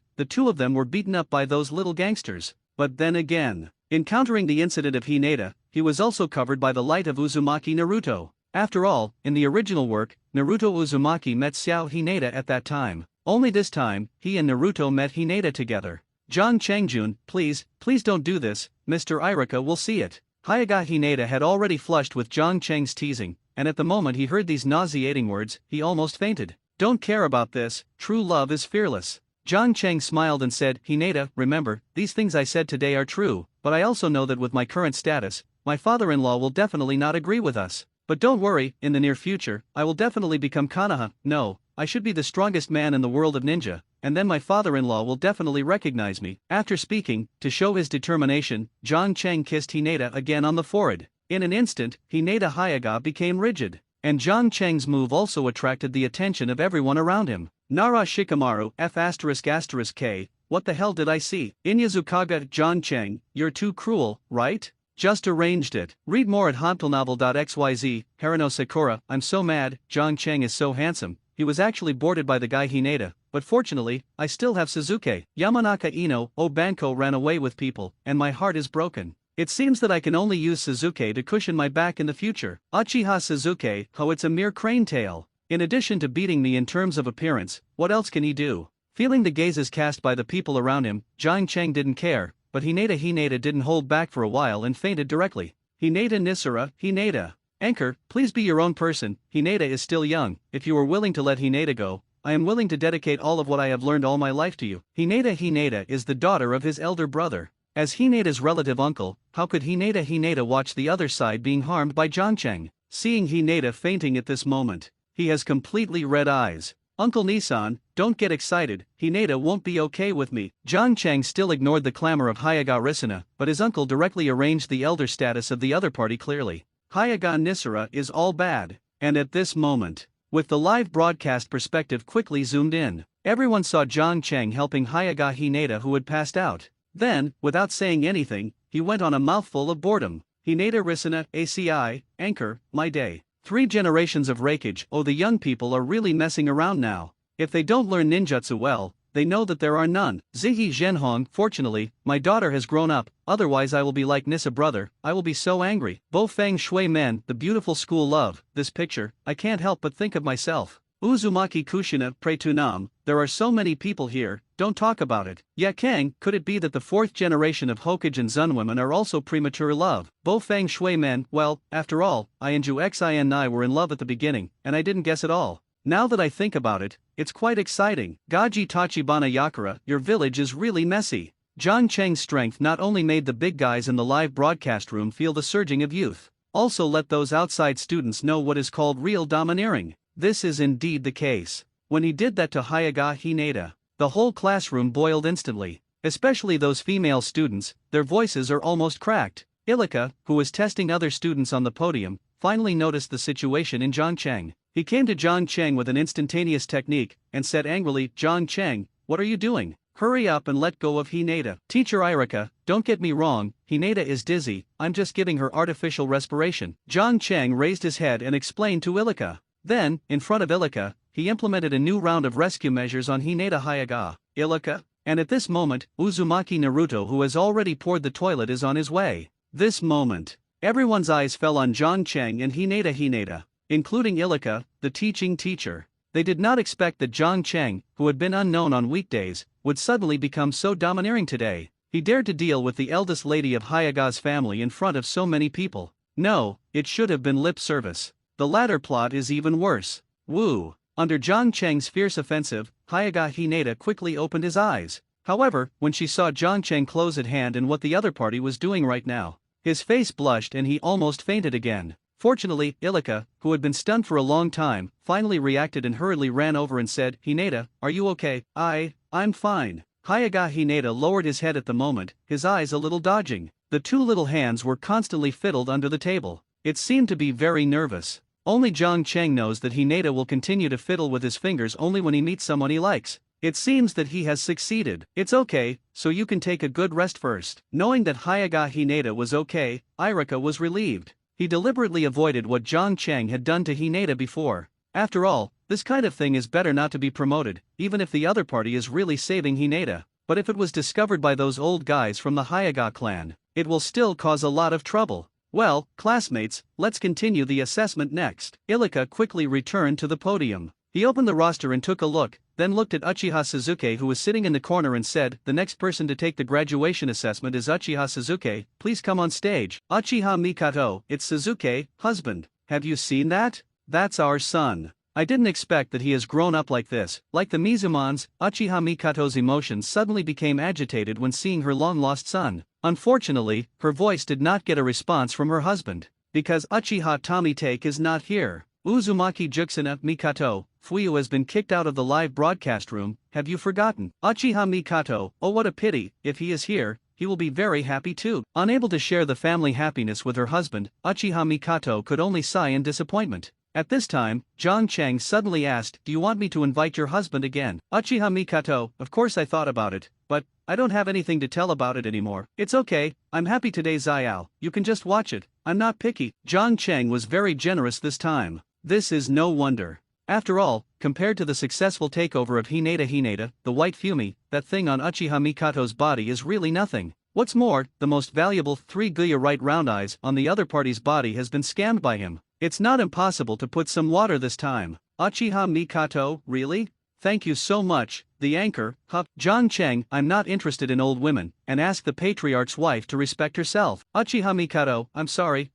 the two of them were beaten up by those little gangsters. But then again, encountering the incident of Hinata, he was also covered by the light of Uzumaki Naruto. After all, in the original work, Naruto Uzumaki met Xiao Hinata at that time. Only this time, he and Naruto met Hinata together. "Jiang Chengjun, please don't do this, Mr. Irika will see it." Hyuga Hinata had already flushed with Jiang Cheng's teasing, and at the moment he heard these nauseating words, he almost fainted. "Don't care about this, true love is fearless." Jiang Cheng smiled and said, "Hinata, remember, these things I said today are true, but I also know that with my current status, my father-in-law will definitely not agree with us. But don't worry, in the near future, I will definitely become Konoha. No, I should be the strongest man in the world of ninja, and then my father-in-law will definitely recognize me." After speaking, to show his determination, Jiang Cheng kissed Hinata again on the forehead. In an instant, Hinata Hyuga became rigid, and Jiang Cheng's move also attracted the attention of everyone around him. "Nara Shikamaru, F***K, what the hell did I see? Inyazukaga, Jiang Cheng, you're too cruel, right? Just arranged it." Read more at hantelnovel.xyz. Harano Sakura, I'm so mad, Jiang Cheng is so handsome. He was actually boarded by the guy Hinata, but fortunately, I still have Suzuki. Yamanaka Ino, Banko ran away with people, and my heart is broken. It seems that I can only use Suzuki to cushion my back in the future. Uchiha Suzuki, oh, it's a mere crane tail. In addition to beating me in terms of appearance, what else can he do? Feeling the gazes cast by the people around him, Jiang Cheng didn't care, but Hinata didn't hold back for a while and fainted directly. Hinata Nisara, Hinata. Anchor, please be your own person. Hinata is still young. If you are willing to let Hinata go, I am willing to dedicate all of what I have learned all my life to you. Hinata is the daughter of his elder brother. As Hinata's relative uncle, how could Hinata watch the other side being harmed by Jiang Cheng? Seeing Hinata fainting at this moment, he has completely red eyes. Uncle Nissan, don't get excited, Hinata won't be okay with me. Jiang Cheng still ignored the clamor of Hayaga Risana, but his uncle directly arranged the elder status of the other party clearly. Hayaga Nisara is all bad. And at this moment, with the live broadcast perspective quickly zoomed in, everyone saw Jiang Cheng helping Hayaga Hinata who had passed out. Then, without saying anything, he went on a mouthful of boredom. Hinata Risana, ACI, Anchor, my day. 3 generations of rakeage. Oh, the young people are really messing around now. If they don't learn ninjutsu well, they know that there are none. Zihi Zhenhong, fortunately, my daughter has grown up, otherwise I will be like Nissa brother, I will be so angry. Bo Feng Shui Men, the beautiful school love, this picture, I can't help but think of myself. Uzumaki Kushina, pray to Nam, there are so many people here, don't talk about it. Ya Kang, could it be that the 4th generation of Hokage and Zun women are also premature love? Bo Feng Shui Men, well, after all, I and Ju Xin Nai were in love at the beginning, and I didn't guess at all. Now that I think about it, it's quite exciting. Gaji Tachibana Yakura, your village is really messy. Jiang Cheng's strength not only made the big guys in the live broadcast room feel the surging of youth, also let those outside students know what is called real domineering. This is indeed the case. When he did that to Hayaga Hinata, the whole classroom boiled instantly, especially those female students, their voices are almost cracked. Ilika, who was testing other students on the podium, finally noticed the situation in Jiang Cheng. He came to Jiang Cheng with an instantaneous technique, and said angrily, Jiang Cheng, what are you doing? Hurry up and let go of Hinata. Teacher Irika, don't get me wrong, Hinata is dizzy, I'm just giving her artificial respiration. Jiang Cheng raised his head and explained to Ilika. Then, in front of Ilika, he implemented a new round of rescue measures on Hinata Hayaga. Ilika? And at this moment, Uzumaki Naruto, who has already poured the toilet, is on his way. This moment, everyone's eyes fell on Jiang Cheng and Hinata, including Ilika, the teaching teacher. They did not expect that Jiang Cheng, who had been unknown on weekdays, would suddenly become so domineering today. He dared to deal with the eldest lady of Hayaga's family in front of so many people. No, it should have been lip service. The latter plot is even worse. Woo! Under Jiang Cheng's fierce offensive, Hayaga Hinata quickly opened his eyes. However, when she saw Jiang Cheng close at hand and what the other party was doing right now, his face blushed and he almost fainted again. Fortunately, Ilika, who had been stunned for a long time, finally reacted and hurriedly ran over and said, Hinata, are you okay? I'm fine. Hayaga Hinata lowered his head at the moment, his eyes a little dodging. The 2 little hands were constantly fiddled under the table. It seemed to be very nervous. Only Jiang Cheng knows that Hinata will continue to fiddle with his fingers only when he meets someone he likes. It seems that he has succeeded. It's okay, so you can take a good rest first. Knowing that Hayaga Hinata was okay, Irika was relieved. He deliberately avoided what Jiang Cheng had done to Hinata before. After all, this kind of thing is better not to be promoted, even if the other party is really saving Hinata. But if it was discovered by those old guys from the Hayaga clan, it will still cause a lot of trouble. Well, classmates, let's continue the assessment next. Ilika quickly returned to the podium. He opened the roster and took a look, then looked at Uchiha Suzuki, who was sitting in the corner, and said, the next person to take the graduation assessment is Uchiha Suzuki, please come on stage. Uchiha Mikato, it's Suzuki, husband. Have you seen that? That's our son. I didn't expect that he has grown up like this. Like the Mizumans, Uchiha Mikato's emotions suddenly became agitated when seeing her long-lost son. Unfortunately, her voice did not get a response from her husband, because Uchiha Tomitake is not here. Uzumaki Juxina Mikato, Fuyu has been kicked out of the live broadcast room, have you forgotten? Uchiha Mikato, oh what a pity, if he is here, he will be very happy too. Unable to share the family happiness with her husband, Uchiha Mikato could only sigh in disappointment. At this time, Jiang Cheng suddenly asked, do you want me to invite your husband again? Uchiha Mikato, of course I thought about it, but I don't have anything to tell about it anymore. It's okay, I'm happy today Xiao, you can just watch it, I'm not picky. Jiang Cheng was very generous this time. This is no wonder. After all, compared to the successful takeover of Hinata, the white fumi, that thing on Uchiha Mikato's body is really nothing. What's more, the most valuable 3 Guya right round eyes on the other party's body has been scammed by him. It's not impossible to put some water this time. Uchiha Mikato, really? Thank you so much, the anchor, huh? John Cheng, I'm not interested in old women, and ask the patriarch's wife to respect herself. Uchiha Mikato, I'm sorry,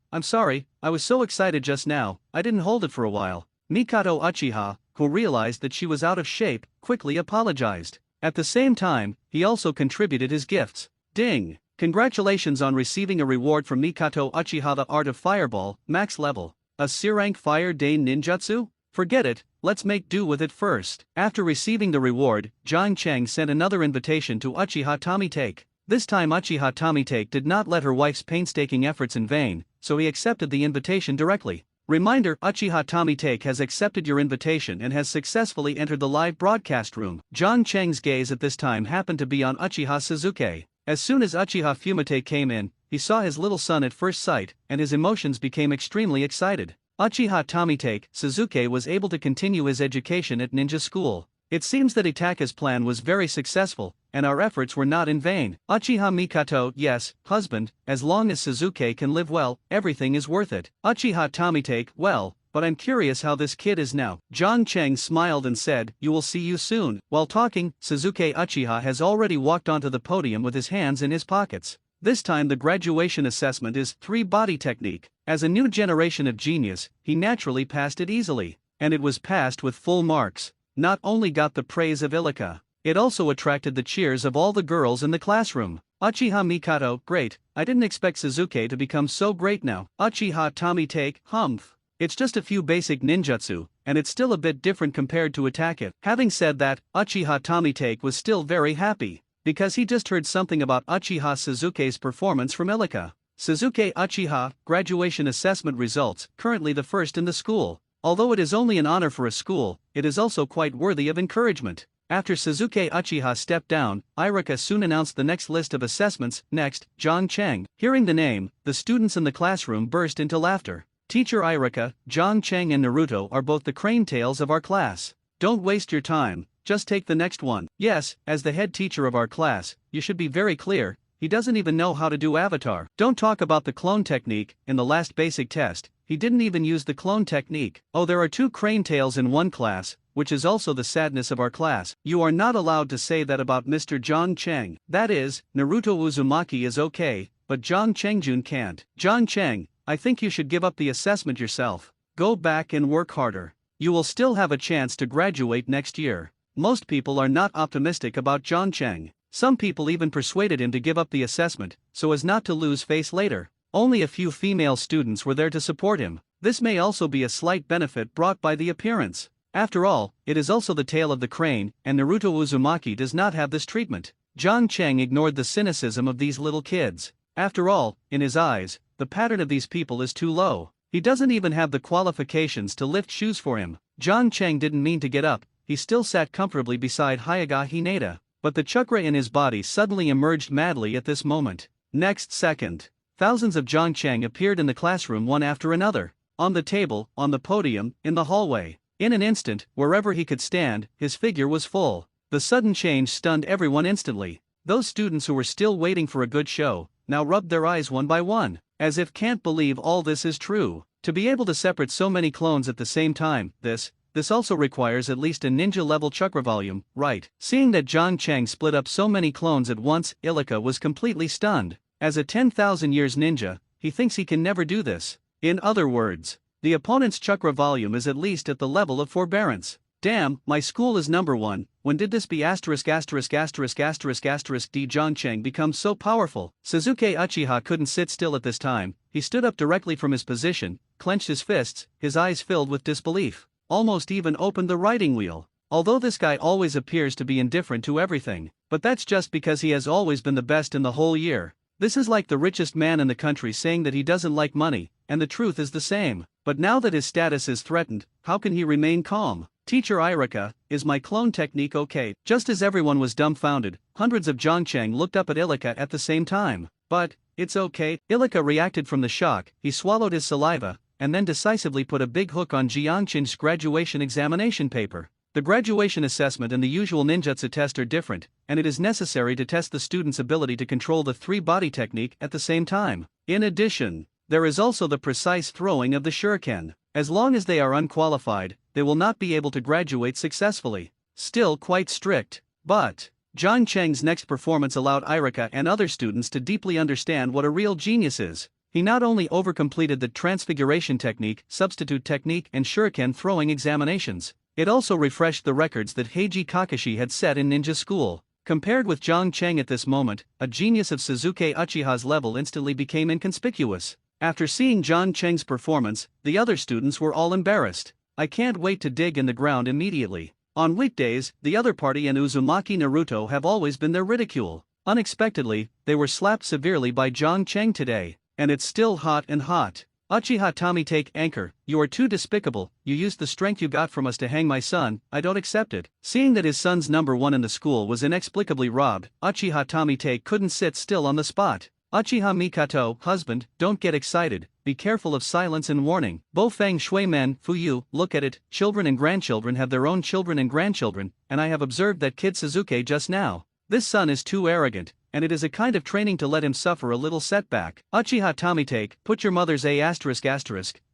I was so excited just now, I didn't hold it for a while. Mikato Uchiha, who realized that she was out of shape, quickly apologized. At the same time, he also contributed his gifts. Ding! Congratulations on receiving a reward from Mikato Uchiha, the Art of Fireball, max level. A C-rank Fire Dane Ninjutsu? Forget it, let's make do with it first. After receiving the reward, John Cheng sent another invitation to Uchiha Tomitake. This time Uchiha Tomitake did not let her wife's painstaking efforts in vain, so he accepted the invitation directly. Reminder: Uchiha Tomitake has accepted your invitation and has successfully entered the live broadcast room. John Cheng's gaze at this time happened to be on Uchiha Suzuki. As soon as Uchiha Fumite came in, he saw his little son at first sight, and his emotions became extremely excited. Uchiha Tomitake, Suzuki was able to continue his education at ninja school. It seems that Itaka's plan was very successful, and our efforts were not in vain. Uchiha Mikato, yes, husband, as long as Suzuki can live well, everything is worth it. Uchiha Tomitake, well, but I'm curious how this kid is now. John Cheng smiled and said, you will see you soon. While talking, Suzuki Uchiha has already walked onto the podium with his hands in his pockets. This time the graduation assessment is 3 body technique. As a new generation of genius, he naturally passed it easily. And it was passed with full marks. Not only got the praise of Ilika, it also attracted the cheers of all the girls in the classroom. Uchiha Mikato, great, I didn't expect Suzuki to become so great now. Uchiha Tomitake, humph. It's just a few basic ninjutsu, and it's still a bit different compared to attack it. Having said that, Uchiha Tomitake was still very happy, because he just heard something about Uchiha Suzuki's performance from Ilika. Suzuki Uchiha, graduation assessment results, currently the first in the school. Although it is only an honor for a school, it is also quite worthy of encouragement. After Suzuki Uchiha stepped down, Irika soon announced the next list of assessments. Next, John Cheng. Hearing the name, the students in the classroom burst into laughter. Teacher Irika, John Cheng and Naruto are both the crane tails of our class. Don't waste your time, just take the next one. Yes, as the head teacher of our class, you should be very clear, he doesn't even know how to do avatar. Don't talk about the clone technique. In the last basic test, he didn't even use the clone technique. Oh, there are 2 crane tails in one class, which is also the sadness of our class. You are not allowed to say that about Mr. John Cheng. That is, Naruto Uzumaki is okay, but John Chengjun can't. John Cheng, I think you should give up the assessment yourself. Go back and work harder. You will still have a chance to graduate next year. Most people are not optimistic about John Cheng. Some people even persuaded him to give up the assessment, so as not to lose face later. Only a few female students were there to support him. This may also be a slight benefit brought by the appearance. After all, it is also the tail of the crane, and Naruto Uzumaki does not have this treatment. John Cheng ignored the cynicism of these little kids. After all, in his eyes, the pattern of these people is too low. He doesn't even have the qualifications to lift shoes for him. John Cheng didn't mean to get up, he still sat comfortably beside Hyaga Hinata. But the chakra in his body suddenly emerged madly at this moment. Next second, thousands of John Cheng appeared in the classroom one after another. On the table, on the podium, in the hallway. In an instant, wherever he could stand, his figure was full. The sudden change stunned everyone instantly. Those students who were still waiting for a good show, now rubbed their eyes one by one, as if can't believe all this is true. To be able to separate so many clones at the same time, this also requires at least a ninja-level chakra volume, right? Seeing that John Cheng split up so many clones at once, Ilika was completely stunned. As a 10,000 years ninja, he thinks he can never do this. In other words, the opponent's chakra volume is at least at the level of forbearance. Damn, my school is number 1, when did this be D John Cheng become so powerful? Suzuki Uchiha couldn't sit still at this time, he stood up directly from his position, clenched his fists, his eyes filled with disbelief. Almost even opened the writing wheel. Although this guy always appears to be indifferent to everything, but that's just because he has always been the best in the whole year. This is like the richest man in the country saying that he doesn't like money, and the truth is the same. But now that his status is threatened, how can he remain calm? Teacher Irika, is my clone technique okay? Just as everyone was dumbfounded, hundreds of John Cheng looked up at Ilika at the same time. But, it's okay. Ilika reacted from the shock, he swallowed his saliva, and then decisively put a big hook on Jiang Chen's graduation examination paper. The graduation assessment and the usual ninjutsu test are different, and it is necessary to test the student's ability to control the three-body technique at the same time. In addition, there is also the precise throwing of the shuriken. As long as they are unqualified, they will not be able to graduate successfully. Still quite strict. But John Cheng's next performance allowed Irika and other students to deeply understand what a real genius is. He not only overcompleted the transfiguration technique, substitute technique, and shuriken throwing examinations, it also refreshed the records that Heiji Kakashi had set in ninja school. Compared with John Cheng at this moment, a genius of Suzuki Uchiha's level instantly became inconspicuous. After seeing John Cheng's performance, the other students were all embarrassed. I can't wait to dig in the ground immediately. On weekdays, the other party and Uzumaki Naruto have always been their ridicule. Unexpectedly, they were slapped severely by John Cheng today, and it's still hot and hot. Uchiha Tommy take anchor, you are too despicable, you used the strength you got from us to hang my son, I don't accept it. Seeing that his son's number one in the school was inexplicably robbed, Uchiha Tommy take couldn't sit still on the spot. Uchiha Mikato, husband, don't get excited, be careful of silence and warning. Bo Feng Shui Men, Fuyu, look at it, children and grandchildren have their own children and grandchildren, and I have observed that kid Suzuki just now. This son is too arrogant, and it is a kind of training to let him suffer a little setback. Uchiha Tommy take, put your mother's A****,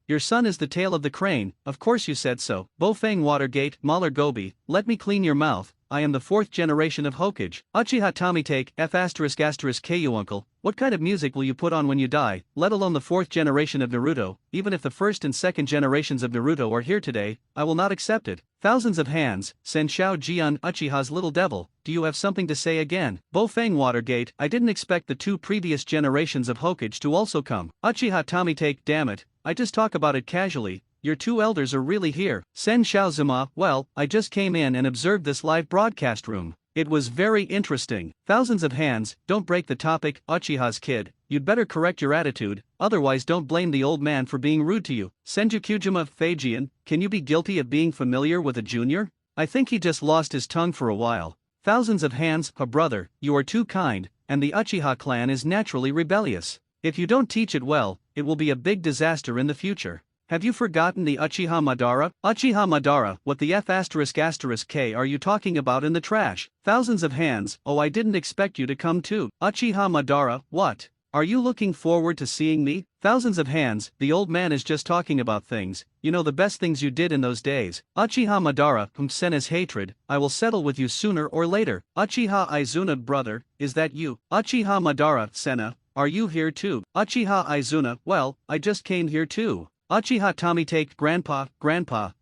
your son is the tail of the crane, of course you said so. Bo Feng Watergate, Mahler Gobi, let me clean your mouth, I am the fourth generation of Hokage. Uchiha Tommy take, F***ku uncle, what kind of music will you put on when you die, let alone the fourth generation of Naruto, even if the first and second generations of Naruto are here today, I will not accept it. Thousands of hands, Sen Shao Jian, Uchiha's little devil, do you have something to say again? Bo Feng Watergate, I didn't expect the two previous generations of Hokage to also come. Uchiha Tommy take, damn it, I just talk about it casually, your two elders are really here. Sen Shao Zuma, well, I just came in and observed this live broadcast room. It was very interesting. Thousands of hands, don't break the topic, Uchiha's kid, you'd better correct your attitude, otherwise don't blame the old man for being rude to you. Senjukujima Feijian, can you be guilty of being familiar with a junior? I think he just lost his tongue for a while. Thousands of hands, brother, you are too kind, and the Uchiha clan is naturally rebellious. If you don't teach it well, it will be a big disaster in the future. Have you forgotten the Uchiha Madara? Uchiha Madara, what the F***k are you talking about in the trash? Thousands of hands, oh I didn't expect you to come too. Uchiha Madara, what? Are you looking forward to seeing me? Thousands of hands, the old man is just talking about things, you know the best things you did in those days. Uchiha Madara, Sena's hatred, I will settle with you sooner or later. Uchiha Izuna brother, is that you? Uchiha Madara, Sena, are you here too? Uchiha Izuna, well, I just came here too. Uchiha Tommy take, grandpa,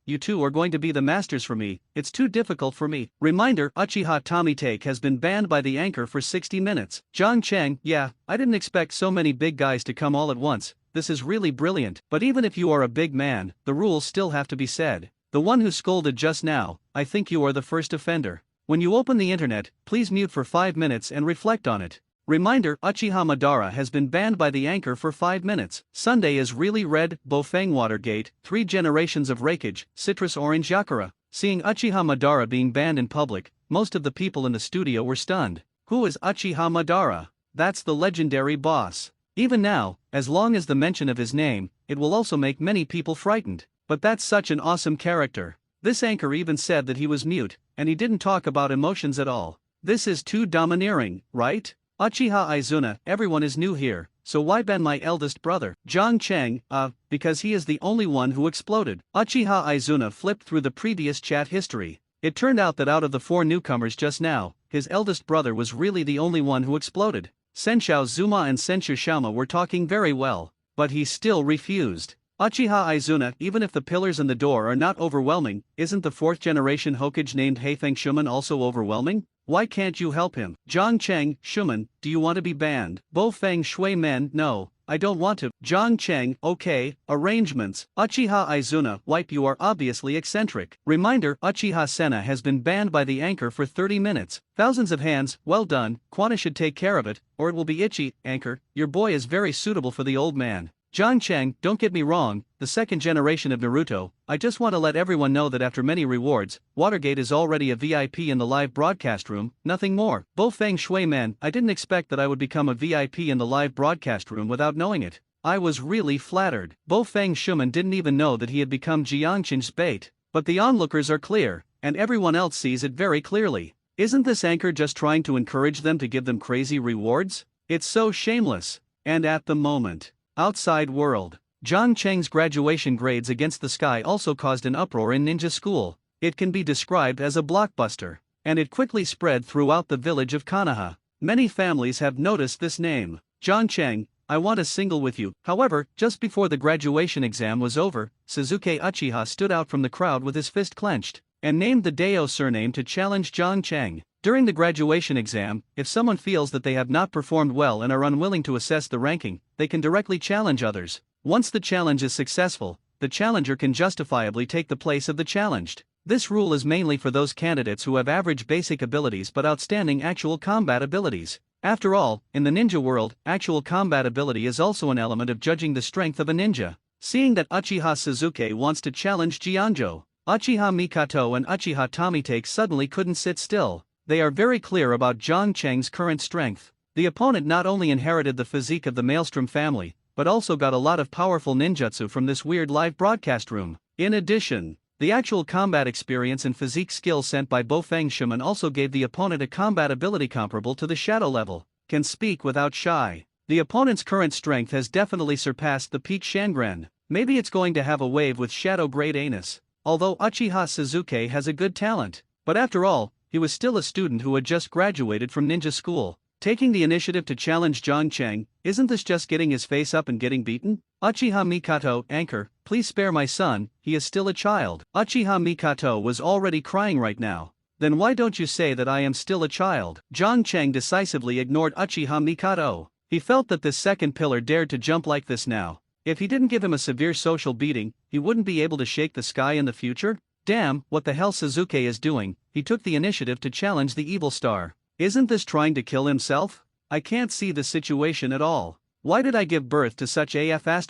you two are going to be the masters for me, it's too difficult for me. Reminder, Uchiha Tommy take has been banned by the anchor for 60 minutes. John Cheng, yeah, I didn't expect so many big guys to come all at once, this is really brilliant. But even if you are a big man, the rules still have to be said. The one who scolded just now, I think you are the first offender. When you open the internet, please mute for 5 minutes and reflect on it. Reminder, Uchiha Madara has been banned by the anchor for 5 minutes. Sunday is really red, Bo Feng Watergate, 3 generations of Raikage, Citrus Orange Yakura. Seeing Uchiha Madara being banned in public, most of the people in the studio were stunned. Who is Uchiha Madara? That's the legendary boss. Even now, as long as the mention of his name, it will also make many people frightened. But that's such an awesome character. This anchor even said that he was mute, and he didn't talk about emotions at all. This is too domineering, right? Uchiha Izuna, everyone is new here, so why ban my eldest brother? John Cheng, because he is the only one who exploded. Uchiha Izuna flipped through the previous chat history. It turned out that out of the 4 newcomers just now, his eldest brother was really the only one who exploded. Senshao Zuma and Senshu Shama were talking very well, but he still refused. Uchiha Izuna, even if the pillars and the door are not overwhelming, isn't the 4th generation Hokage named Heifeng Shuman also overwhelming? Why can't you help him? Zhang Cheng, Shuman, do you want to be banned? Bo Feng Shui Men, no, I don't want to. Zhang Cheng, okay, arrangements. Uchiha Izuna, wipe, you are obviously eccentric. Reminder, Uchiha Sena has been banned by the anchor for 30 minutes. Thousands of hands, well done, Quana should take care of it, or it will be itchy. Anchor, your boy is very suitable for the old man. John Cheng, don't get me wrong, the 2nd generation of Naruto, I just want to let everyone know that after many rewards, Watergate is already a VIP in the live broadcast room, nothing more. Bo Feng Shui Men, I didn't expect that I would become a VIP in the live broadcast room without knowing it. I was really flattered. Bo Feng Shuman didn't even know that he had become Jiangqin's bait. But the onlookers are clear, and everyone else sees it very clearly. Isn't this anchor just trying to encourage them to give them crazy rewards? It's so shameless. And at the moment, outside world, John Cheng's graduation grades against the sky also caused an uproar in ninja school. It can be described as a blockbuster, and it quickly spread throughout the village of Konoha. Many families have noticed this name. John Cheng, I want a single with you. However, just before the graduation exam was over, Suzuki Uchiha stood out from the crowd with his fist clenched, and named the Deo surname to challenge John Cheng. During the graduation exam, if someone feels that they have not performed well and are unwilling to assess the ranking, they can directly challenge others. Once the challenge is successful, the challenger can justifiably take the place of the challenged. This rule is mainly for those candidates who have average basic abilities but outstanding actual combat abilities. After all, in the ninja world, actual combat ability is also an element of judging the strength of a ninja. Seeing that Uchiha Suzuki wants to challenge Jianzhou, Uchiha Mikato and Uchiha Tomitake suddenly couldn't sit still. They are very clear about John Cheng's current strength. The opponent not only inherited the physique of the Maelstrom family, but also got a lot of powerful ninjutsu from this weird live broadcast room. In addition, the actual combat experience and physique skills sent by Bofeng Shaman also gave the opponent a combat ability comparable to the shadow level. Can speak without shy. The opponent's current strength has definitely surpassed the peak Shangren. Maybe it's going to have a wave with shadow grade anus. Although Uchiha Suzuki has a good talent, but after all, he was still a student who had just graduated from ninja school. Taking the initiative to challenge John Cheng, isn't this just getting his face up and getting beaten? Uchiha Mikato, anchor, please spare my son, he is still a child. Uchiha Mikato was already crying right now. Then why don't you say that I am still a child? John Cheng decisively ignored Uchiha Mikato. He felt that this second pillar dared to jump like this now. If he didn't give him a severe social beating, he wouldn't be able to shake the sky in the future? Damn, what the hell Suzuki is doing. He took the initiative to challenge the evil star. Isn't this trying to kill himself? I can't see the situation at all. Why did I give birth to such a G thing?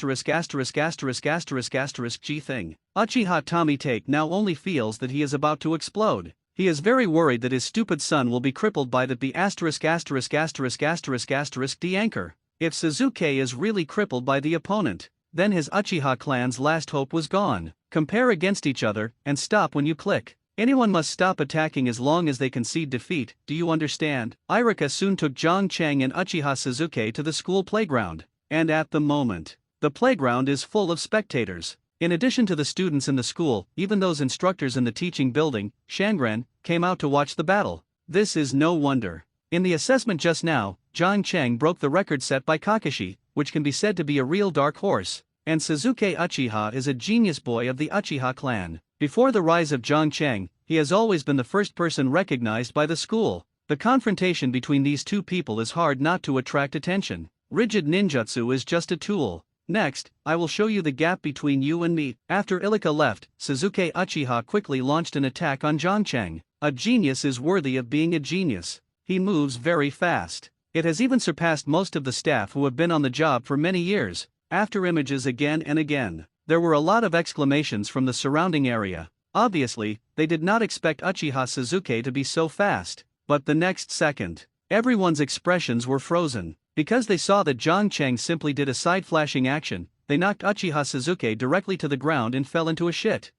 Uchiha Tomitake now only feels that he is about to explode. He is very worried that his stupid son will be crippled by the D anchor. If Suzuki is really crippled by the opponent, then his Uchiha clan's last hope was gone. Compare against each other, and stop when you click. Anyone must stop attacking as long as they concede defeat, do you understand? Irika soon took John Cheng and Uchiha Suzuki to the school playground. And at the moment, the playground is full of spectators. In addition to the students in the school, even those instructors in the teaching building, Shangren, came out to watch the battle. This is no wonder. In the assessment just now, John Cheng broke the record set by Kakashi, which can be said to be a real dark horse. And Suzuki Uchiha is a genius boy of the Uchiha clan. Before the rise of John Cheng, he has always been the first person recognized by the school. The confrontation between these two people is hard not to attract attention. Rigid ninjutsu is just a tool. Next, I will show you the gap between you and me. After Ilika left, Suzuki Uchiha quickly launched an attack on John Cheng. A genius is worthy of being a genius. He moves very fast. It has even surpassed most of the staff who have been on the job for many years. After images again and again, there were a lot of exclamations from the surrounding area. Obviously, they did not expect Uchiha Suzuki to be so fast. But the next second, everyone's expressions were frozen. Because they saw that John Cheng simply did a side-flashing action, they knocked Uchiha Suzuki directly to the ground and fell into a shit.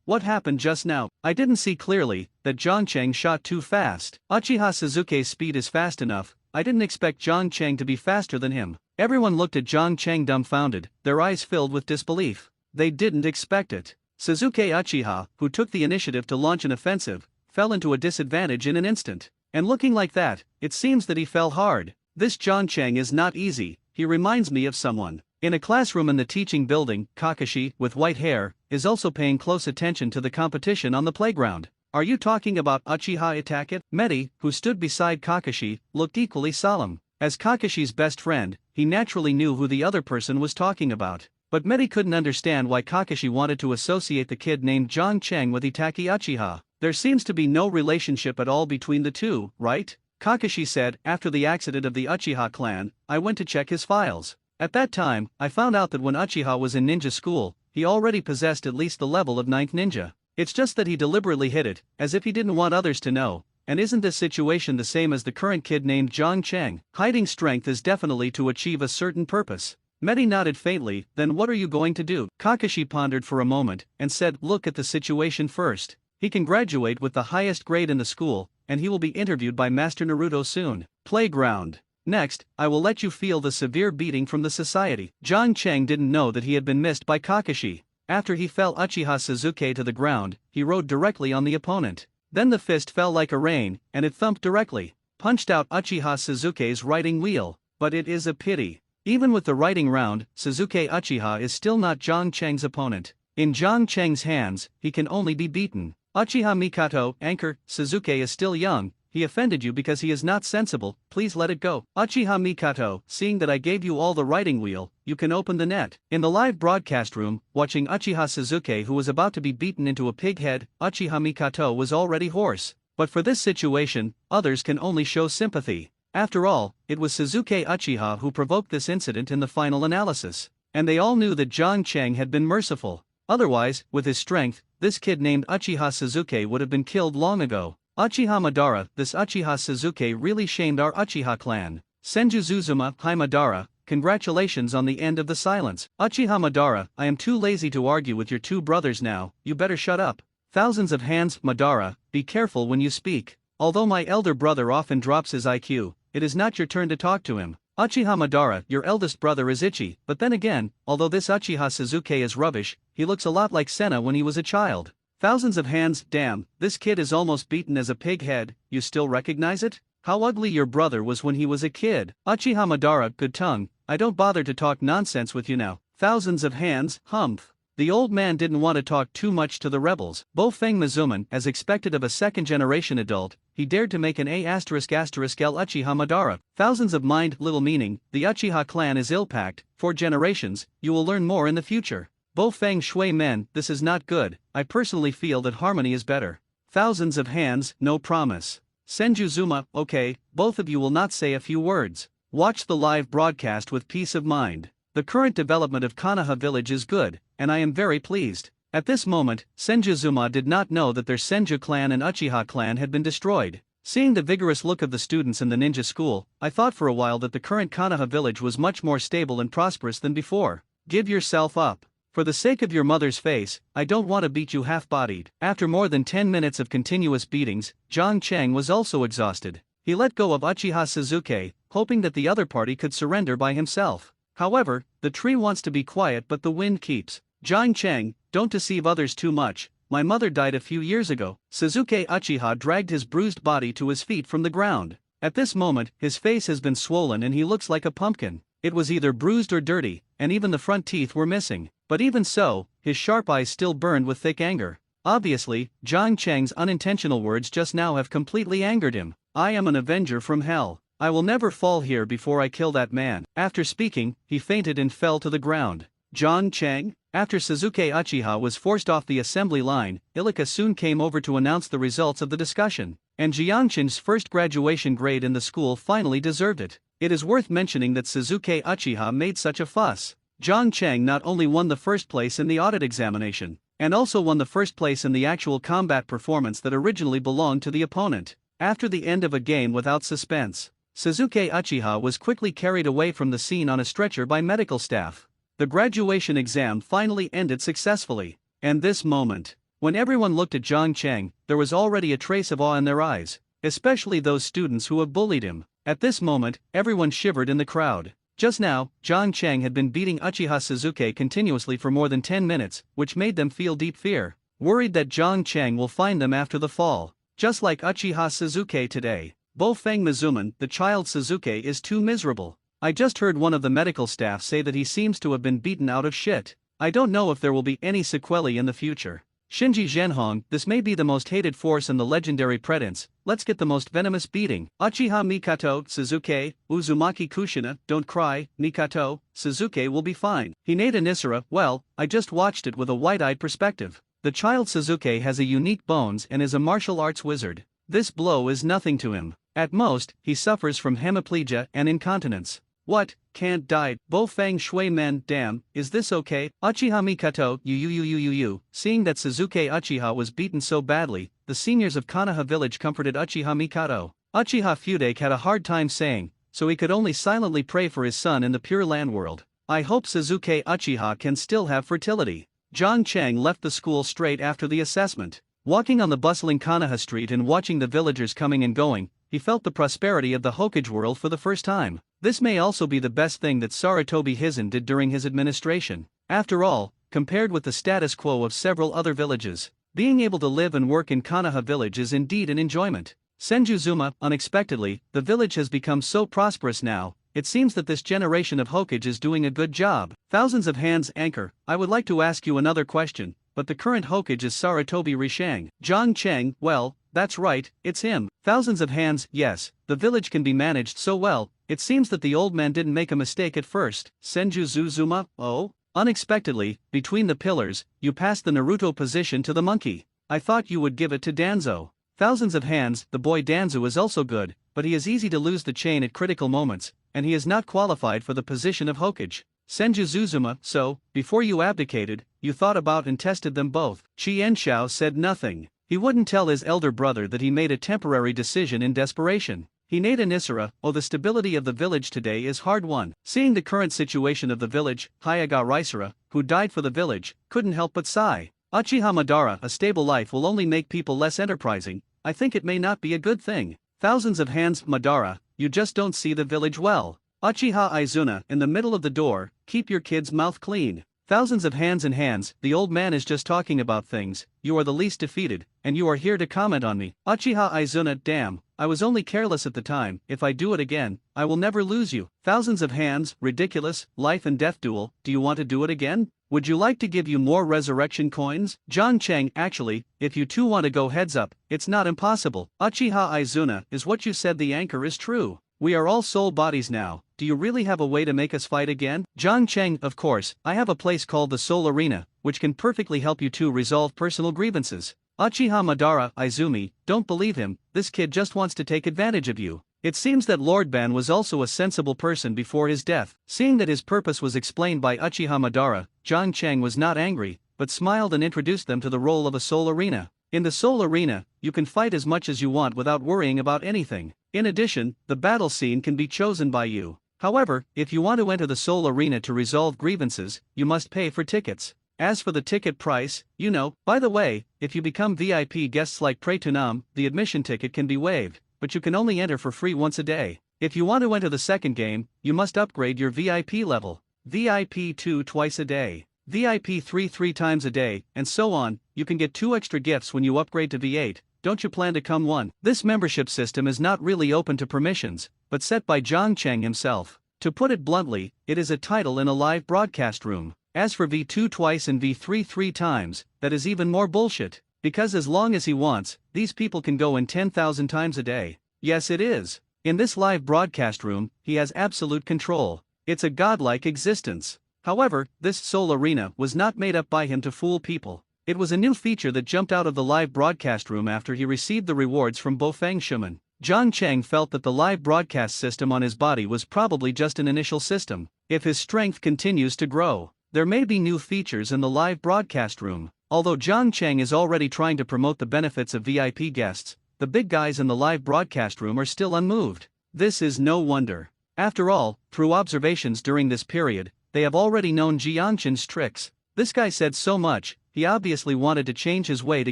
What happened just now? I didn't see clearly that John Cheng shot too fast. Uchiha Suzuki's speed is fast enough. I didn't expect John Cheng to be faster than him. Everyone looked at John Cheng dumbfounded, their eyes filled with disbelief. They didn't expect it. Suzuki Uchiha, who took the initiative to launch an offensive, fell into a disadvantage in an instant. And looking like that, it seems that he fell hard. This John Cheng is not easy, he reminds me of someone. In a classroom in the teaching building, Kakashi, with white hair, is also paying close attention to the competition on the playground. Are you talking about Uchiha Itaket? Medi, who stood beside Kakashi, looked equally solemn. As Kakashi's best friend, he naturally knew who the other person was talking about. But Medi couldn't understand why Kakashi wanted to associate the kid named John Cheng with Itaki Uchiha. There seems to be no relationship at all between the two, right? Kakashi said, after the accident of the Uchiha clan, I went to check his files. At that time, I found out that when Uchiha was in ninja school, he already possessed at least the level of 9th ninja. It's just that he deliberately hid it, as if he didn't want others to know. And isn't this situation the same as the current kid named John Cheng? Hiding strength is definitely to achieve a certain purpose. Medi nodded faintly, then what are you going to do? Kakashi pondered for a moment, and said, look at the situation first. He can graduate with the highest grade in the school, and he will be interviewed by Master Naruto soon. Playground. Next, I will let you feel the severe beating from the society. Jiang Cheng didn't know that he had been missed by Kakashi. After he fell Uchiha Sasuke to the ground, he rode directly on the opponent. Then the fist fell like a rain, and it thumped directly, punched out Uchiha Sasuke's riding wheel. But it is a pity. Even with the riding round, Sasuke Uchiha is still not Jiang Cheng's opponent. In Jiang Cheng's hands, he can only be beaten. Uchiha Mikato, anchor, Sasuke is still young. He offended you because he is not sensible, please let it go. Uchiha Mikato, seeing that I gave you all the riding wheel, you can open the net. In the live broadcast room, watching Uchiha Sasuke who was about to be beaten into a pig head, Uchiha Mikato was already hoarse. But for this situation, others can only show sympathy. After all, it was Sasuke Uchiha who provoked this incident in the final analysis. And they all knew that Jiang Cheng had been merciful. Otherwise, with his strength, this kid named Uchiha Sasuke would have been killed long ago. Uchiha Madara, this Uchiha Sasuke really shamed our Uchiha clan. Senju Uzumaki, hi Madara, congratulations on the end of the silence. Uchiha Madara, I am too lazy to argue with your two brothers now, you better shut up. Thousands of hands, Madara, be careful when you speak. Although my elder brother often drops his IQ, it is not your turn to talk to him. Uchiha Madara, your eldest brother is itchy, but then again, although this Uchiha Sasuke is rubbish, he looks a lot like Senna when he was a child. Thousands of hands, damn, this kid is almost beaten as a pig head, you still recognize it? How ugly your brother was when he was a kid. Uchiha Madara, good tongue, I don't bother to talk nonsense with you now. Thousands of hands, humph. The old man didn't want to talk too much to the rebels. Bofeng Mizuman, as expected of a second-generation adult, he dared to make an A****L Uchiha Madara. Thousands of mind, little meaning, the Uchiha clan is ill-packed, for generations, you will learn more in the future. Bofeng Shui men, this is not good, I personally feel that harmony is better. Thousands of hands, no promise. Senju Zuma, okay, both of you will not say a few words. Watch the live broadcast with peace of mind. The current development of Konoha village is good, and I am very pleased. At this moment, Senju Zuma did not know that their Senju clan and Uchiha clan had been destroyed. Seeing the vigorous look of the students in the ninja school, I thought for a while that the current Konoha village was much more stable and prosperous than before. Give yourself up. For the sake of your mother's face, I don't want to beat you half-bodied. After more than 10 minutes of continuous beatings, Jiang Cheng was also exhausted. He let go of Uchiha Sasuke, hoping that the other party could surrender by himself. However, the tree wants to be quiet but the wind keeps. Jiang Cheng, don't deceive others too much, my mother died a few years ago. Sasuke Uchiha dragged his bruised body to his feet from the ground. At this moment, his face has been swollen and he looks like a pumpkin. It was either bruised or dirty, and even the front teeth were missing. But even so, his sharp eyes still burned with thick anger. Obviously, Jiang Cheng's unintentional words just now have completely angered him. I am an avenger from hell. I will never fall here before I kill that man. After speaking, he fainted and fell to the ground. Jiang Cheng? After Sasuke Uchiha was forced off the assembly line, Ilika soon came over to announce the results of the discussion. And Jiang Cheng's first graduation grade in the school finally deserved it. It is worth mentioning that Sasuke Uchiha made such a fuss. Jiang Cheng not only won the first place in the audit examination, and also won the first place in the actual combat performance that originally belonged to the opponent. After the end of a game without suspense, Sasuke Uchiha was quickly carried away from the scene on a stretcher by medical staff. The graduation exam finally ended successfully, and this moment, when everyone looked at Jiang Cheng, there was already a trace of awe in their eyes, especially those students who have bullied him. At this moment, everyone shivered in the crowd. Just now, Jiang Cheng had been beating Uchiha Sasuke continuously for more than 10 minutes, which made them feel deep fear, worried that Jiang Cheng will find them after the fall. Just like Uchiha Sasuke today, Bofeng Mizuman, the child Sasuke is too miserable. I just heard one of the medical staff say that he seems to have been beaten out of shit. I don't know if there will be any sequelae in the future. Shinji Zhenhong, this may be the most hated force in the legendary Predence, let's get the most venomous beating. Uchiha Mikato, Sasuke, Uzumaki Kushina, don't cry, Mikato, Sasuke will be fine. Hinata Nisara, well, I just watched it with a wide-eyed perspective. The child Sasuke has a unique bones and is a martial arts wizard. This blow is nothing to him. At most, he suffers from hemiplegia and incontinence. What, can't die? Bofeng Shui men, damn, is this okay? Uchiha Mikato, you. Seeing that Sasuke Uchiha was beaten so badly, the seniors of Konoha village comforted Uchiha Mikato. Uchiha Fudake had a hard time saying, so he could only silently pray for his son in the Pure Land world. I hope Sasuke Uchiha can still have fertility. Jiang Cheng left the school straight after the assessment. Walking on the bustling Konoha street and watching the villagers coming and going, he felt the prosperity of the Hokage world for the first time. This may also be the best thing that Sarutobi Hizen did during his administration. After all, compared with the status quo of several other villages, being able to live and work in Konoha village is indeed an enjoyment. Senjuzuma, unexpectedly, the village has become so prosperous now. It seems that this generation of Hokage is doing a good job. Thousands of hands anchor. I would like to ask you another question, but the current Hokage is Sarutobi Rishang. Jiang Cheng, well, that's right, it's him. Thousands of hands, yes, the village can be managed so well. It seems that the old man didn't make a mistake at first. Senjuzuma, oh? Unexpectedly, between the pillars, you passed the Naruto position to the monkey. I thought you would give it to Danzo. Thousands of hands, the boy Danzo is also good, but he is easy to lose the chain at critical moments, and he is not qualified for the position of Hokage. Senjuzuma, so, before you abdicated, you thought about and tested them both. Qianxiao said nothing. He wouldn't tell his elder brother that he made a temporary decision in desperation. Hinata Nisara, oh, the stability of the village today is hard won. Seeing the current situation of the village, Hyaga Raisara, who died for the village, couldn't help but sigh. Uchiha Madara, a stable life will only make people less enterprising. I think it may not be a good thing. Thousands of hands, Madara, you just don't see the village well. Uchiha Izuna, in the middle of the door, keep your kid's mouth clean. Thousands of hands and hands, the old man is just talking about things, you are the least defeated, and you are here to comment on me. Uchiha Izuna, damn, I was only careless at the time, if I do it again, I will never lose you. Thousands of hands, ridiculous, life and death duel, do you want to do it again? Would you like to give you more resurrection coins? Jiang Cheng, actually, if you two want to go heads up, it's not impossible. Uchiha Izuna, is what you said the anchor is true. We are all soul bodies now, do you really have a way to make us fight again? Jiang Cheng, of course, I have a place called the Soul Arena, which can perfectly help you two resolve personal grievances. Uchiha Madara, Izumi, don't believe him, this kid just wants to take advantage of you. It seems that Lord Ban was also a sensible person before his death. Seeing that his purpose was explained by Uchiha Madara, Jiang Cheng was not angry, but smiled and introduced them to the role of a Soul Arena. In the Soul Arena, you can fight as much as you want without worrying about anything. In addition, the battle scene can be chosen by you. However, if you want to enter the Soul Arena to resolve grievances, you must pay for tickets. As for the ticket price, you know, by the way, if you become VIP guests like Praetunam, the admission ticket can be waived, but you can only enter for free once a day. If you want to enter the second game, you must upgrade your VIP level. VIP 2 twice a day. VIP 3 times a day, and so on. You can get 2 extra gifts when you upgrade to V8. Don't you plan to come one? This membership system is not really open to permissions, but set by Jiang Cheng himself. To put it bluntly, it is a title in a live broadcast room. As for V2 twice and V3 3 times, that is even more bullshit. Because as long as he wants, these people can go in 10,000 times a day. Yes, it is. In this live broadcast room, he has absolute control. It's a godlike existence. However, this Soul Arena was not made up by him to fool people. It was a new feature that jumped out of the live broadcast room after he received the rewards from Bofeng Shuman. Jiang Cheng felt that the live broadcast system on his body was probably just an initial system. If his strength continues to grow, there may be new features in the live broadcast room. Although Jiang Cheng is already trying to promote the benefits of VIP guests, the big guys in the live broadcast room are still unmoved. This is no wonder. After all, through observations during this period, they have already known Jiangchen's tricks. This guy said so much, he obviously wanted to change his way to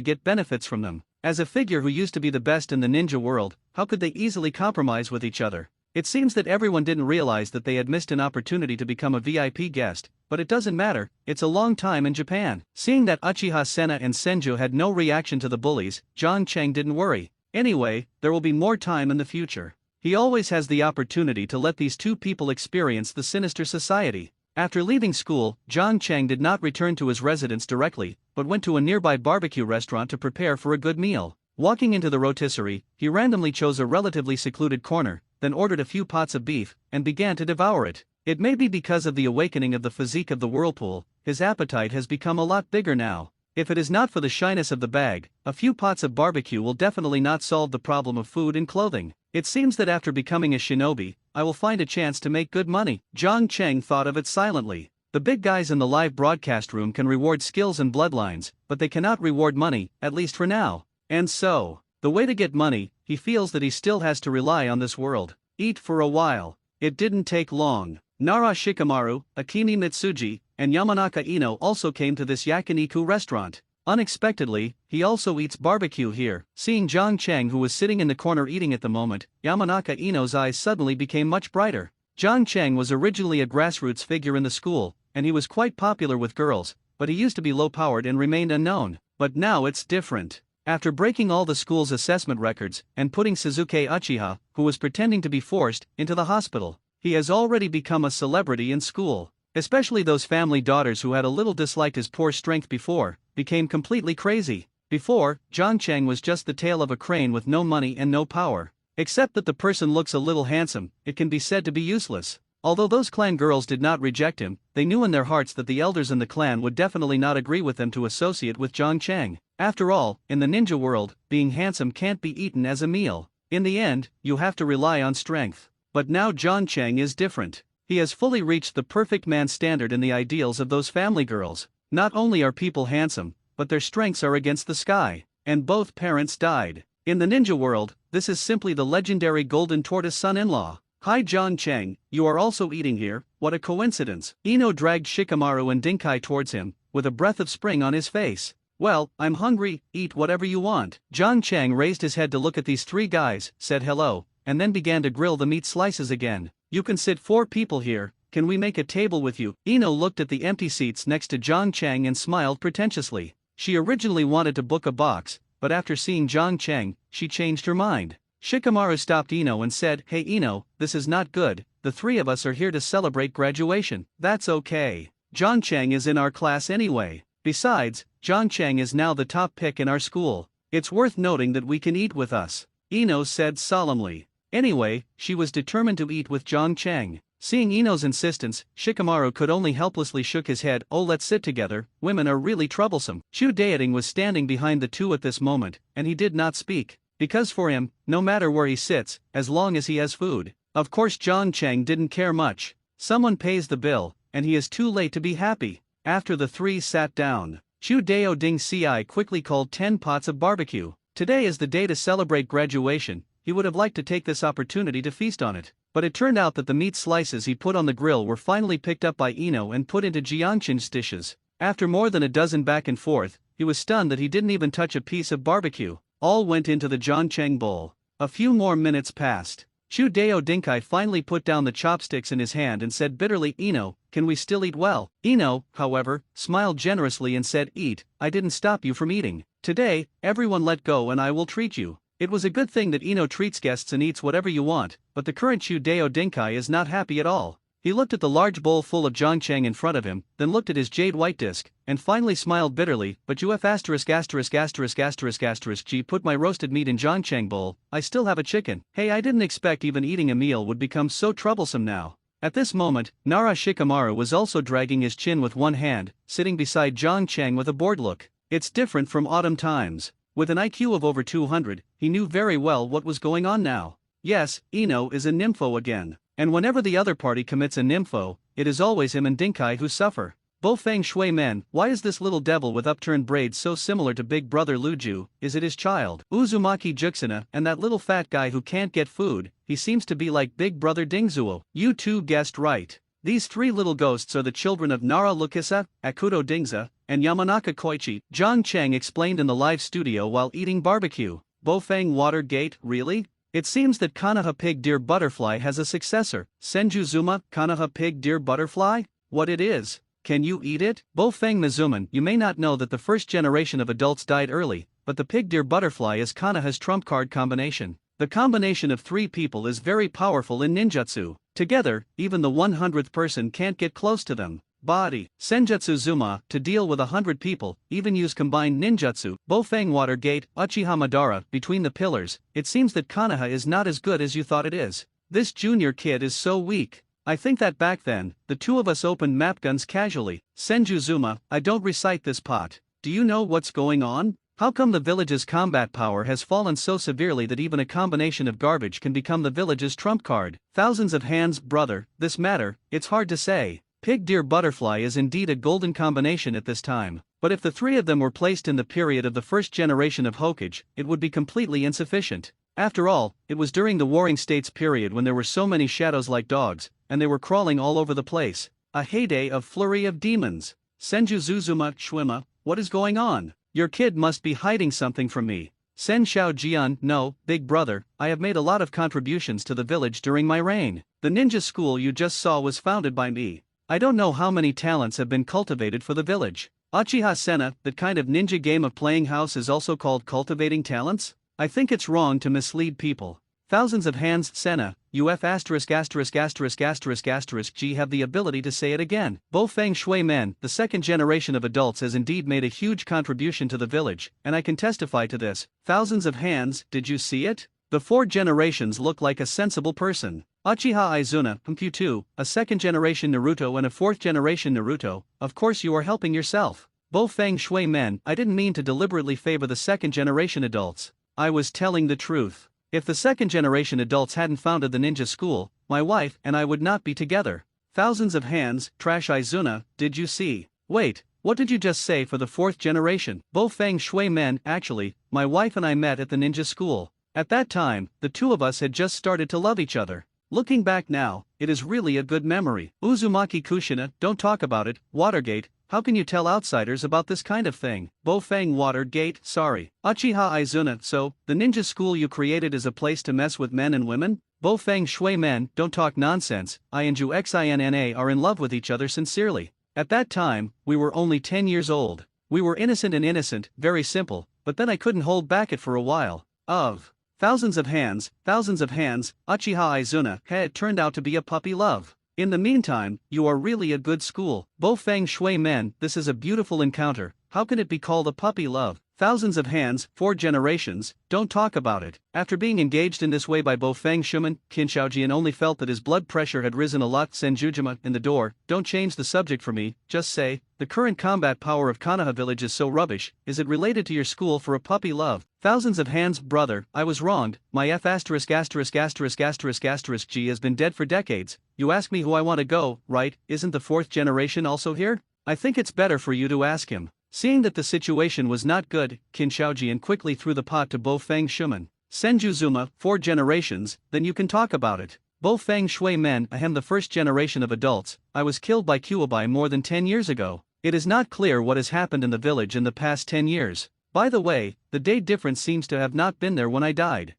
get benefits from them. As a figure who used to be the best in the ninja world, how could they easily compromise with each other? It seems that everyone didn't realize that they had missed an opportunity to become a VIP guest, but it doesn't matter, it's a long time in Japan. Seeing that Uchiha Senna and Senju had no reaction to the bullies, Jiang Cheng didn't worry. Anyway, there will be more time in the future. He always has the opportunity to let these two people experience the sinister society. After leaving school, Jiang Cheng did not return to his residence directly, but went to a nearby barbecue restaurant to prepare for a good meal. Walking into the rotisserie, he randomly chose a relatively secluded corner, then ordered a few pots of beef, and began to devour it. It may be because of the awakening of the physique of the whirlpool, his appetite has become a lot bigger now. If it is not for the shyness of the bag, a few pots of barbecue will definitely not solve the problem of food and clothing. It seems that after becoming a shinobi, I will find a chance to make good money. Jiang Cheng thought of it silently. The big guys in the live broadcast room can reward skills and bloodlines, but they cannot reward money, at least for now. And so, the way to get money, he feels that he still has to rely on this world. Eat for a while. It didn't take long. Nara Shikamaru, Akimi Mitsuji, and Yamanaka Ino also came to this yakiniku restaurant. Unexpectedly, he also eats barbecue here. Seeing John Chang, who was sitting in the corner eating at the moment, Yamanaka Ino's eyes suddenly became much brighter. John Chang was originally a grassroots figure in the school, and he was quite popular with girls, but he used to be low-powered and remained unknown. But now it's different. After breaking all the school's assessment records and putting Suzuki Uchiha, who was pretending to be forced, into the hospital, he has already become a celebrity in school. Especially those family daughters who had a little disliked his poor strength before, became completely crazy. Before, John Chang was just the tail of a crane with no money and no power. Except that the person looks a little handsome, it can be said to be useless. Although those clan girls did not reject him, they knew in their hearts that the elders in the clan would definitely not agree with them to associate with John Chang. After all, in the ninja world, being handsome can't be eaten as a meal. In the end, you have to rely on strength. But now John Chang is different. He has fully reached the perfect man standard in the ideals of those family girls. Not only are people handsome, but their strengths are against the sky. And both parents died. In the ninja world, this is simply the legendary golden tortoise son-in-law. Hi John Chang, you are also eating here, what a coincidence. Ino dragged Shikamaru and Dinkai towards him, with a breath of spring on his face. Well, I'm hungry, eat whatever you want. John Chang raised his head to look at these three guys, said hello, and then began to grill the meat slices again. You can sit 4 people here, can we make a table with you? Ino looked at the empty seats next to John Chang and smiled pretentiously. She originally wanted to book a box, but after seeing John Chang, she changed her mind. Shikamaru stopped Ino and said, Hey Ino, this is not good, the 3 of us are here to celebrate graduation. That's okay. John Chang is in our class anyway. Besides, John Chang is now the top pick in our school. It's worth noting that we can eat with us. Ino said solemnly. Anyway, she was determined to eat with John Chang. Seeing Ino's insistence, Shikamaru could only helplessly shook his head. Oh, let's sit together, women are really troublesome. Chu Daeting was standing behind the two at this moment, and he did not speak. Because for him, no matter where he sits, as long as he has food. Of course John Chang didn't care much. Someone pays the bill, and he is too late to be happy. After the 3 sat down, Chu Dao Ding Ci quickly called 10 pots of barbecue. Today is the day to celebrate graduation. He would have liked to take this opportunity to feast on it. But it turned out that the meat slices he put on the grill were finally picked up by Ino and put into Jiangqin's dishes. After more than a dozen back and forth, he was stunned that he didn't even touch a piece of barbecue. All went into the John Chang bowl. A few more minutes passed. Chu Dao Dinkai finally put down the chopsticks in his hand and said bitterly, Ino, can we still eat well? Ino, however, smiled generously and said, Eat, I didn't stop you from eating. Today, everyone let go and I will treat you. It was a good thing that Ino treats guests and eats whatever you want, but the current Chu Dao Dinkai is not happy at all. He looked at the large bowl full of John Chang in front of him, then looked at his jade white disc, and finally smiled bitterly, but you have G put my roasted meat in John Chang bowl, I still have a chicken. Hey, I didn't expect even eating a meal would become so troublesome now. At this moment, Nara Shikamaru was also dragging his chin with one hand, sitting beside John Chang with a bored look. It's different from autumn times. With an IQ of over 200, he knew very well what was going on now. Yes, Ino is a nympho again. And whenever the other party commits a nympho, it is always him and Dinkai who suffer. Bo Feng Shui Men, why is this little devil with upturned braids so similar to Big Brother Luju? Is it his child? Uzumaki Juxina, and that little fat guy who can't get food, he seems to be like Big Brother Dingzuo. You two guessed right. These 3 little ghosts are the children of Nara Lukisa, Akuto Dingza, and Yamanaka Koichi, John Chang explained in the live studio while eating barbecue. Bofang Watergate, really? It seems that Kanaha Pig Deer Butterfly has a successor, Senju Zuma, Kanaha Pig Deer Butterfly? What it is? Can you eat it? Bofang Mizuman, you may not know that the first generation of adults died early, but the Pig Deer Butterfly is Kanaha's trump card combination. The combination of 3 people is very powerful in ninjutsu. Together, even the 100th person can't get close to them. Body. Senjutsu Zuma, to deal with 100 people, even use combined ninjutsu, Bofang Watergate, Uchiha Madara, between the pillars. It seems that Kanaha is not as good as you thought it is. This junior kid is so weak. I think that back then, the 2 of us opened map guns casually. Senju Zuma, I don't recite this pot. Do you know what's going on? How come the village's combat power has fallen so severely that even a combination of garbage can become the village's trump card? Thousands of hands, brother, this matter, it's hard to say. Pig Deer Butterfly is indeed a golden combination at this time, but if the 3 of them were placed in the period of the first generation of Hokage, it would be completely insufficient. After all, it was during the Warring States period when there were so many shadows like dogs, and they were crawling all over the place. A heyday of flurry of demons. Senju Zuzuma, Shwima, what is going on? Your kid must be hiding something from me. Sen Xiao Jian, no, big brother, I have made a lot of contributions to the village during my reign. The ninja school you just saw was founded by me. I don't know how many talents have been cultivated for the village. Uchiha Senna, that kind of ninja game of playing house is also called cultivating talents? I think it's wrong to mislead people. Thousands of hands Senna, UF asterisk asterisk asterisk asterisk asterisk G have the ability to say it again. Bo Feng Shui Men, the second generation of adults, has indeed made a huge contribution to the village, and I can testify to this. Thousands of hands, did you see it? The 4 generations look like a sensible person. Uchiha Izuna, Q2, a second generation Naruto and a 4th generation Naruto, of course you are helping yourself. Bo Feng Shui Men, I didn't mean to deliberately favor the second generation adults. I was telling the truth. If the second generation adults hadn't founded the ninja school, my wife and I would not be together. Thousands of hands, Trash Izuna, did you see? Wait, what did you just say for the 4th generation? Bo Feng Shui Men, actually, my wife and I met at the ninja school. At that time, the two of us had just started to love each other. Looking back now, it is really a good memory. Uzumaki Kushina, don't talk about it. Watergate, how can you tell outsiders about this kind of thing? Bo Feng Watergate, sorry. Uchiha Izuna, so, the ninja school you created is a place to mess with men and women? Bo Feng Shui Men, don't talk nonsense. I and Ju Xinna are in love with each other sincerely. At that time, we were only 10 years old. We were innocent, very simple, but then I couldn't hold back it for a while. Thousands of hands, Uchiha Izuna, it turned out to be a puppy love. In the meantime, you are really a good school. Bo Feng Shui Men, this is a beautiful encounter, how can it be called a puppy love? Thousands of hands, 4 generations, don't talk about it. After being engaged in this way by Bo Feng Shuman, Qin Shaojian only felt that his blood pressure had risen a lot. Senjujima, in the door, don't change the subject for me, just say, the current combat power of Konoha village is so rubbish, is it related to your school for a puppy love? Thousands of hands, brother, I was wronged, my F asterisk asterisk asterisk asterisk asterisk G has been dead for decades. You ask me who I want to go, right? Isn't the 4th generation also here? I think it's better for you to ask him. Seeing that the situation was not good, Qin Shaojian quickly threw the pot to Bo Feng Shuman. Senjuzuma, 4 generations, then you can talk about it. Bo Feng Shui Men, I am the 1st generation of adults, I was killed by Kuwabai more than 10 years ago. It is not clear what has happened in the village in the past 10 years. By the way, the date difference seems to have not been there when I died.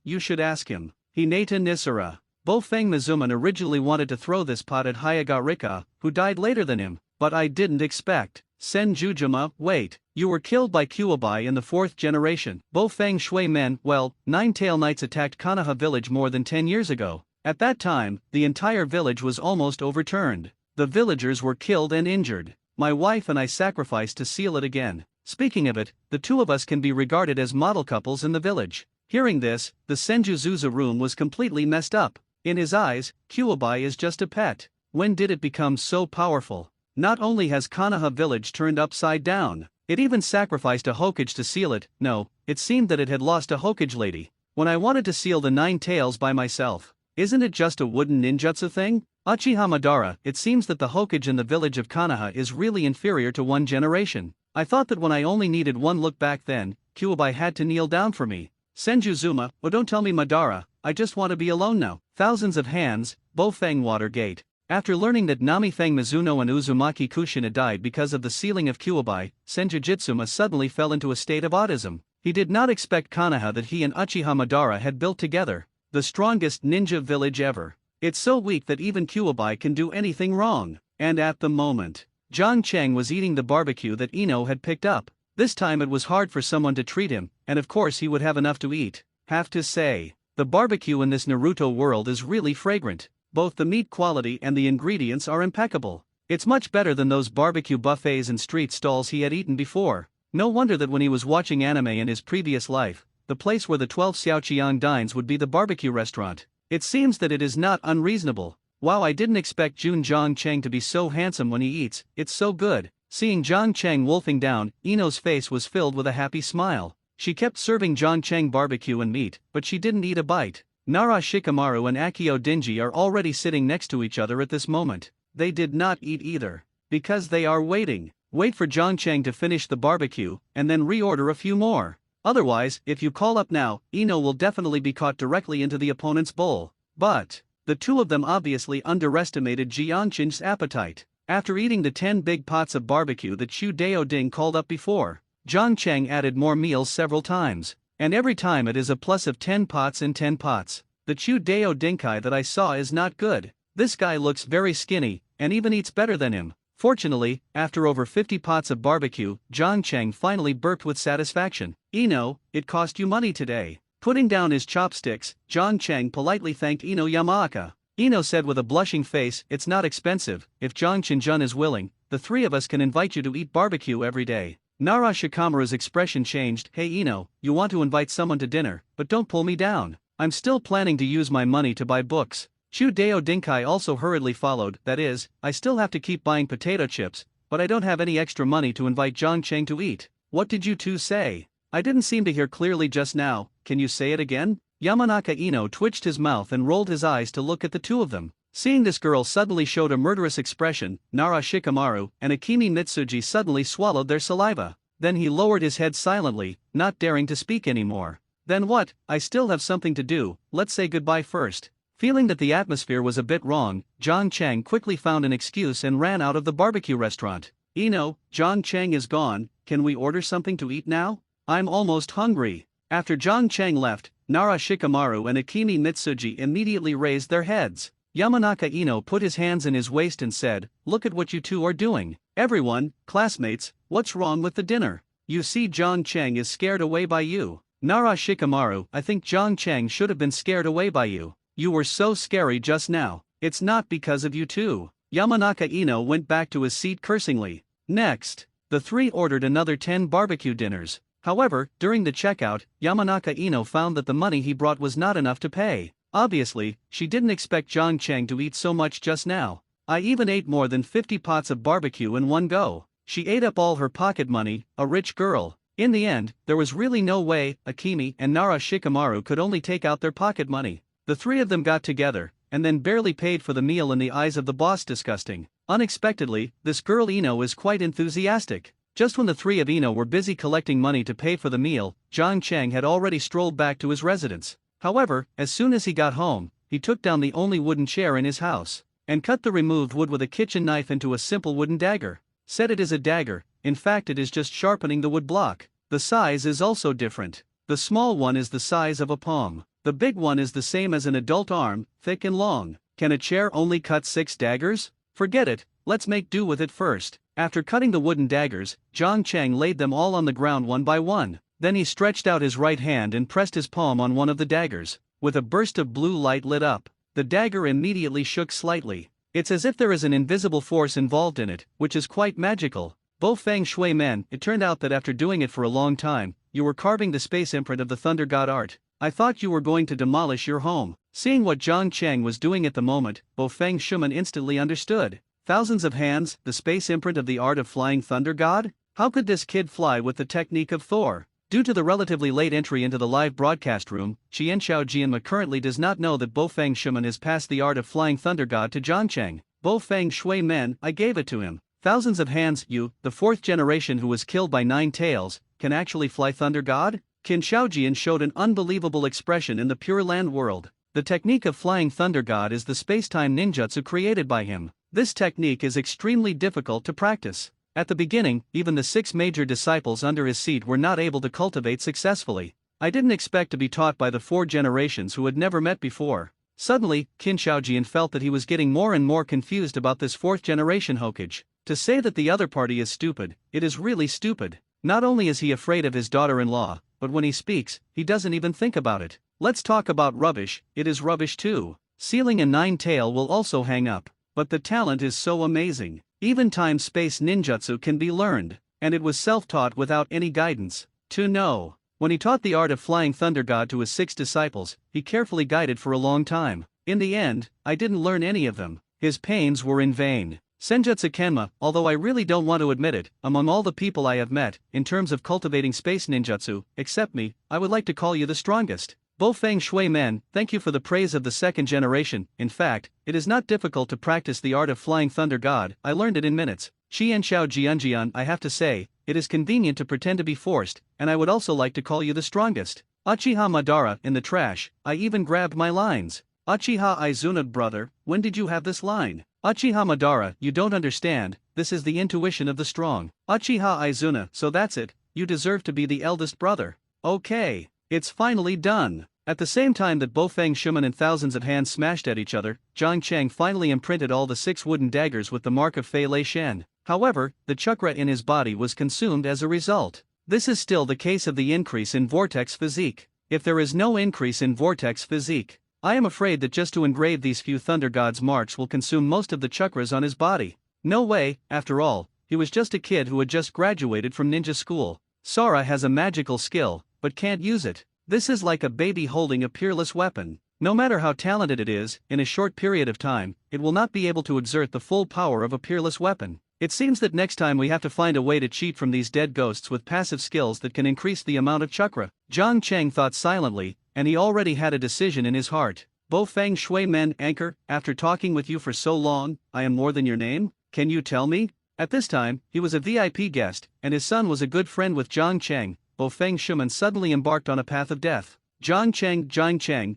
You should ask him. Hinata Nisara. Bo Feng Mizuman originally wanted to throw this pot at Hayaga Rika, who died later than him, but I didn't expect. Senjujima, wait, you were killed by Kuwabai in the 4th generation. Bo Feng Shui Men, well, 9 Tail Knights attacked Konoha village more than 10 years ago. At that time, the entire village was almost overturned. The villagers were killed and injured. My wife and I sacrificed to seal it again. Speaking of it, the two of us can be regarded as model couples in the village. Hearing this, the Senjuzuza room was completely messed up. In his eyes, Kuwabai is just a pet. When did it become so powerful? Not only has Konoha village turned upside down, it even sacrificed a Hokage to seal it. No, it seemed that it had lost a Hokage lady. When I wanted to seal the 9 tails by myself, isn't it just a wooden ninjutsu thing? Uchiha Madara, it seems that the Hokage in the village of Konoha is really inferior to 1 generation. I thought that when I only needed 1 look back then, Kuwabai had to kneel down for me. Senjuzuma, oh don't tell me Madara, I just want to be alone now. Thousands of hands, Bo Feng Watergate. After learning that Nami Feng Mizuno and Uzumaki Kushina died because of the sealing of Kuwabai, Senjujitsuma suddenly fell into a state of autism. He did not expect Konoha that he and Uchiha Madara had built together. The strongest ninja village ever. It's so weak that even Kuwabai can do anything wrong. And at the moment, Jiang Cheng was eating the barbecue that Ino had picked up. This time it was hard for someone to treat him, and of course he would have enough to eat. Have to say, the barbecue in this Naruto world is really fragrant. Both the meat quality and the ingredients are impeccable. It's much better than those barbecue buffets and street stalls he had eaten before. No wonder that when he was watching anime in his previous life, the place where the 12 Xiaoqiang dines would be the barbecue restaurant. It seems that it is not unreasonable. Wow, I didn't expect Jiang Cheng to be so handsome when he eats, it's so good. Seeing Jiang Cheng wolfing down, Ino's face was filled with a happy smile. She kept serving Jiang Cheng barbecue and meat, but she didn't eat a bite. Nara Shikamaru and Akio Dinji are already sitting next to each other at this moment. They did not eat either. Because they are waiting. Wait for Jiang Cheng to finish the barbecue, and then reorder a few more. Otherwise, if you call up now, Ino will definitely be caught directly into the opponent's bowl. But the two of them obviously underestimated Jiang Cheng's appetite. After eating the 10 big pots of barbecue that Xu Dao Ding called up before, John Chang added more meals several times. And every time it is a plus of 10 pots and 10 pots. The Chu Dao Dinkai that I saw is not good. This guy looks very skinny, and even eats better than him. Fortunately, after over 50 pots of barbecue, John Chang finally burped with satisfaction. Ino, it cost you money today. Putting down his chopsticks, John Chang politely thanked Ino Yamaka. Ino said with a blushing face, "It's not expensive. If Zhang Qinjun is willing, the three of us can invite you to eat barbecue every day." Nara Shikamaru's expression changed. "Hey Ino, you want to invite someone to dinner, but don't pull me down. I'm still planning to use my money to buy books." Chu Dao Dinkai also hurriedly followed. "That is, I still have to keep buying potato chips, but I don't have any extra money to invite Zhang Cheng to eat." "What did you two say? I didn't seem to hear clearly just now. Can you say it again?" Yamanaka Ino twitched his mouth and rolled his eyes to look at the two of them. Seeing this girl suddenly showed a murderous expression, Nara Shikamaru and Akimi Mitsuji suddenly swallowed their saliva. Then he lowered his head silently, not daring to speak anymore. "Then what? I still have something to do, let's say goodbye first." Feeling that the atmosphere was a bit wrong, John Chang quickly found an excuse and ran out of the barbecue restaurant. "Ino, Zhang Cheng is gone, can we order something to eat now? I'm almost hungry." After Zhang Cheng left, Nara Shikamaru and Akimi Mitsuji immediately raised their heads. Yamanaka Ino put his hands in his waist and said, "Look at what you two are doing. Everyone, classmates, what's wrong with the dinner? You see Zhang Cheng is scared away by you." Nara Shikamaru, "I think Zhang Cheng should have been scared away by you. You were so scary just now. It's not because of you two." Yamanaka Ino went back to his seat cursingly. Next, the three ordered another 10 barbecue dinners. However, during the checkout, Yamanaka Ino found that the money he brought was not enough to pay. Obviously, she didn't expect Zhang Cheng to eat so much just now. "I even ate more than 50 pots of barbecue in one go." She ate up all her pocket money, a rich girl. In the end, there was really no way Akimi and Nara Shikamaru could only take out their pocket money. The three of them got together, and then barely paid for the meal in the eyes of the boss. Disgusting. Unexpectedly, this girl Ino is quite enthusiastic. Just when the three of Ino were busy collecting money to pay for the meal, Zhang Cheng had already strolled back to his residence. However, as soon as he got home, he took down the only wooden chair in his house, and cut the removed wood with a kitchen knife into a simple wooden dagger. Said it is a dagger, in fact it is just sharpening the wood block. The size is also different. The small one is the size of a palm. The big one is the same as an adult arm, thick and long. Can a chair only cut 6 daggers? Forget it, let's make do with it first. After cutting the wooden daggers, Zhang Cheng laid them all on the ground one by one. Then he stretched out his right hand and pressed his palm on one of the daggers. With a burst of blue light lit up, the dagger immediately shook slightly. It's as if there is an invisible force involved in it, which is quite magical. Bo Feng Shui Men, it turned out that after doing it for a long time, you were carving the space imprint of the Thunder God art. I thought you were going to demolish your home. Seeing what Zhang Cheng was doing at the moment, Bo Feng Shuman instantly understood. Thousands of hands, the space imprint of the art of flying Thunder God? How could this kid fly with the technique of Thor? Due to the relatively late entry into the live broadcast room, Qian Xiao Jianma currently does not know that Bo Feng Shuman has passed the art of flying Thunder God to Zhang Cheng. Bo Feng Shui Men, I gave it to him. Thousands of hands, you, the 4th generation who was killed by 9 tails, can actually fly Thunder God? Qin Xiaojian showed an unbelievable expression in the Pure Land world. The technique of flying Thunder God is the space-time ninjutsu created by him. This technique is extremely difficult to practice. At the beginning, even the 6 major disciples under his seat were not able to cultivate successfully. I didn't expect to be taught by the 4 generations who had never met before. Suddenly, Qin Xiaojian felt that he was getting more and more confused about this 4th generation Hokage. To say that the other party is stupid, it is really stupid. Not only is he afraid of his daughter-in-law, but when he speaks, he doesn't even think about it. Let's talk about rubbish, it is rubbish too. Sealing a 9-tail will also hang up. But the talent is so amazing. Even time-space ninjutsu can be learned, and it was self-taught without any guidance. To know. When he taught the art of flying Thunder God to his 6 disciples, he carefully guided for a long time. In the end, I didn't learn any of them. His pains were in vain. Senjutsu Kenma, although I really don't want to admit it, among all the people I have met, in terms of cultivating space ninjutsu, except me, I would like to call you the strongest. Bo Feng Shui Men, thank you for the praise of the 2nd generation. In fact, it is not difficult to practice the art of flying Thunder God, I learned it in minutes. Qian Xiao Jianjian, I have to say, it is convenient to pretend to be forced, and I would also like to call you the strongest. Uchiha Madara, in the trash, I even grabbed my lines. Uchiha Izuna, brother, when did you have this line? Uchiha Madara, you don't understand, this is the intuition of the strong. Uchiha Izuna, so that's it, you deserve to be the eldest brother. Okay, it's finally done. At the same time that Bofeng Shuman and thousands of hands smashed at each other, Jiang Cheng finally imprinted all the 6 wooden daggers with the mark of Fei Lei Shan. However, the chakra in his body was consumed as a result. This is still the case of the increase in vortex physique. If there is no increase in vortex physique, I am afraid that just to engrave these few thunder gods' marks will consume most of the chakras on his body. No way, after all, he was just a kid who had just graduated from ninja school. Sora has a magical skill, but can't use it. This is like a baby holding a peerless weapon. No matter how talented it is, in a short period of time, it will not be able to exert the full power of a peerless weapon. It seems that next time we have to find a way to cheat from these dead ghosts with passive skills that can increase the amount of chakra. Jiang Cheng thought silently, and he already had a decision in his heart. Bofeng Shui Men, anchor, after talking with you for so long, I am more than your name? Can you tell me? At this time, he was a VIP guest, and his son was a good friend with Jiang Cheng. Bofeng Shuman suddenly embarked on a path of death. Jiang Cheng, Jiang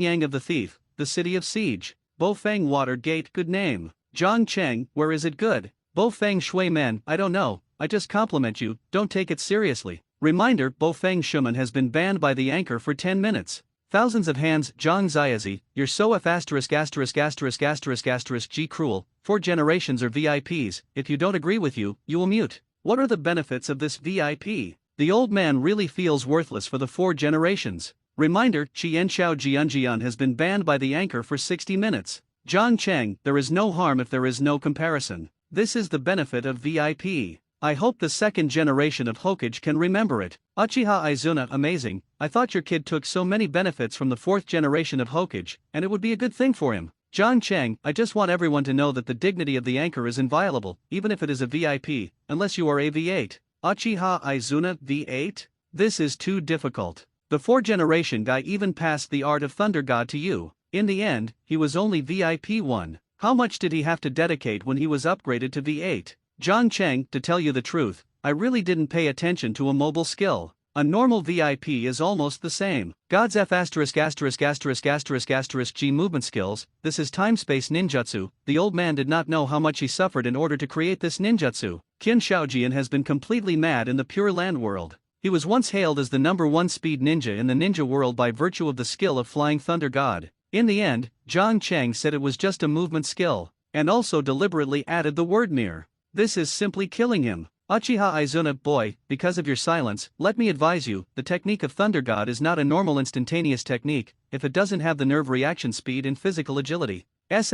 Yang of the Thief, the city of siege. Bofeng Water Gate, good name. Jiang Cheng, where is it good? Bofeng Shui Men, I don't know, I just compliment you, don't take it seriously. Reminder, Bofeng Shuman has been banned by the anchor for 10 minutes. Thousands of hands, Zhang Ziazi, you're so F*** G cruel, 4 generations are VIPs, if you don't agree with you will mute. What are the benefits of this VIP? The old man really feels worthless for the 4 generations. Reminder, Qian Xiao Jianjian has been banned by the anchor for 60 minutes. Jiang Cheng, there is no harm if there is no comparison. This is the benefit of VIP. I hope the 2nd generation of Hokage can remember it. Uchiha Izuna, amazing, I thought your kid took so many benefits from the 4th generation of Hokage, and it would be a good thing for him. Jiang Cheng, I just want everyone to know that the dignity of the anchor is inviolable, even if it is a VIP, unless you are a V8. Uchiha Izuna, V8? This is too difficult. The 4th generation guy even passed the art of Thunder God to you. In the end, he was only VIP 1. How much did he have to dedicate when he was upgraded to V8? Jiang Cheng, to tell you the truth, I really didn't pay attention to a mobile skill. A normal VIP is almost the same. God's F*** G movement skills, this is time-space ninjutsu. The old man did not know how much he suffered in order to create this ninjutsu. Qin Shaojian has been completely mad in the Pure Land world. He was once hailed as the #1 speed ninja in the ninja world by virtue of the skill of Flying Thunder God. In the end, Jiang Cheng said it was just a movement skill, and also deliberately added the word mere. This is simply killing him. Uchiha Izuna, boy, because of your silence, let me advise you, the technique of Thunder God is not a normal instantaneous technique, if it doesn't have the nerve reaction speed and physical agility. X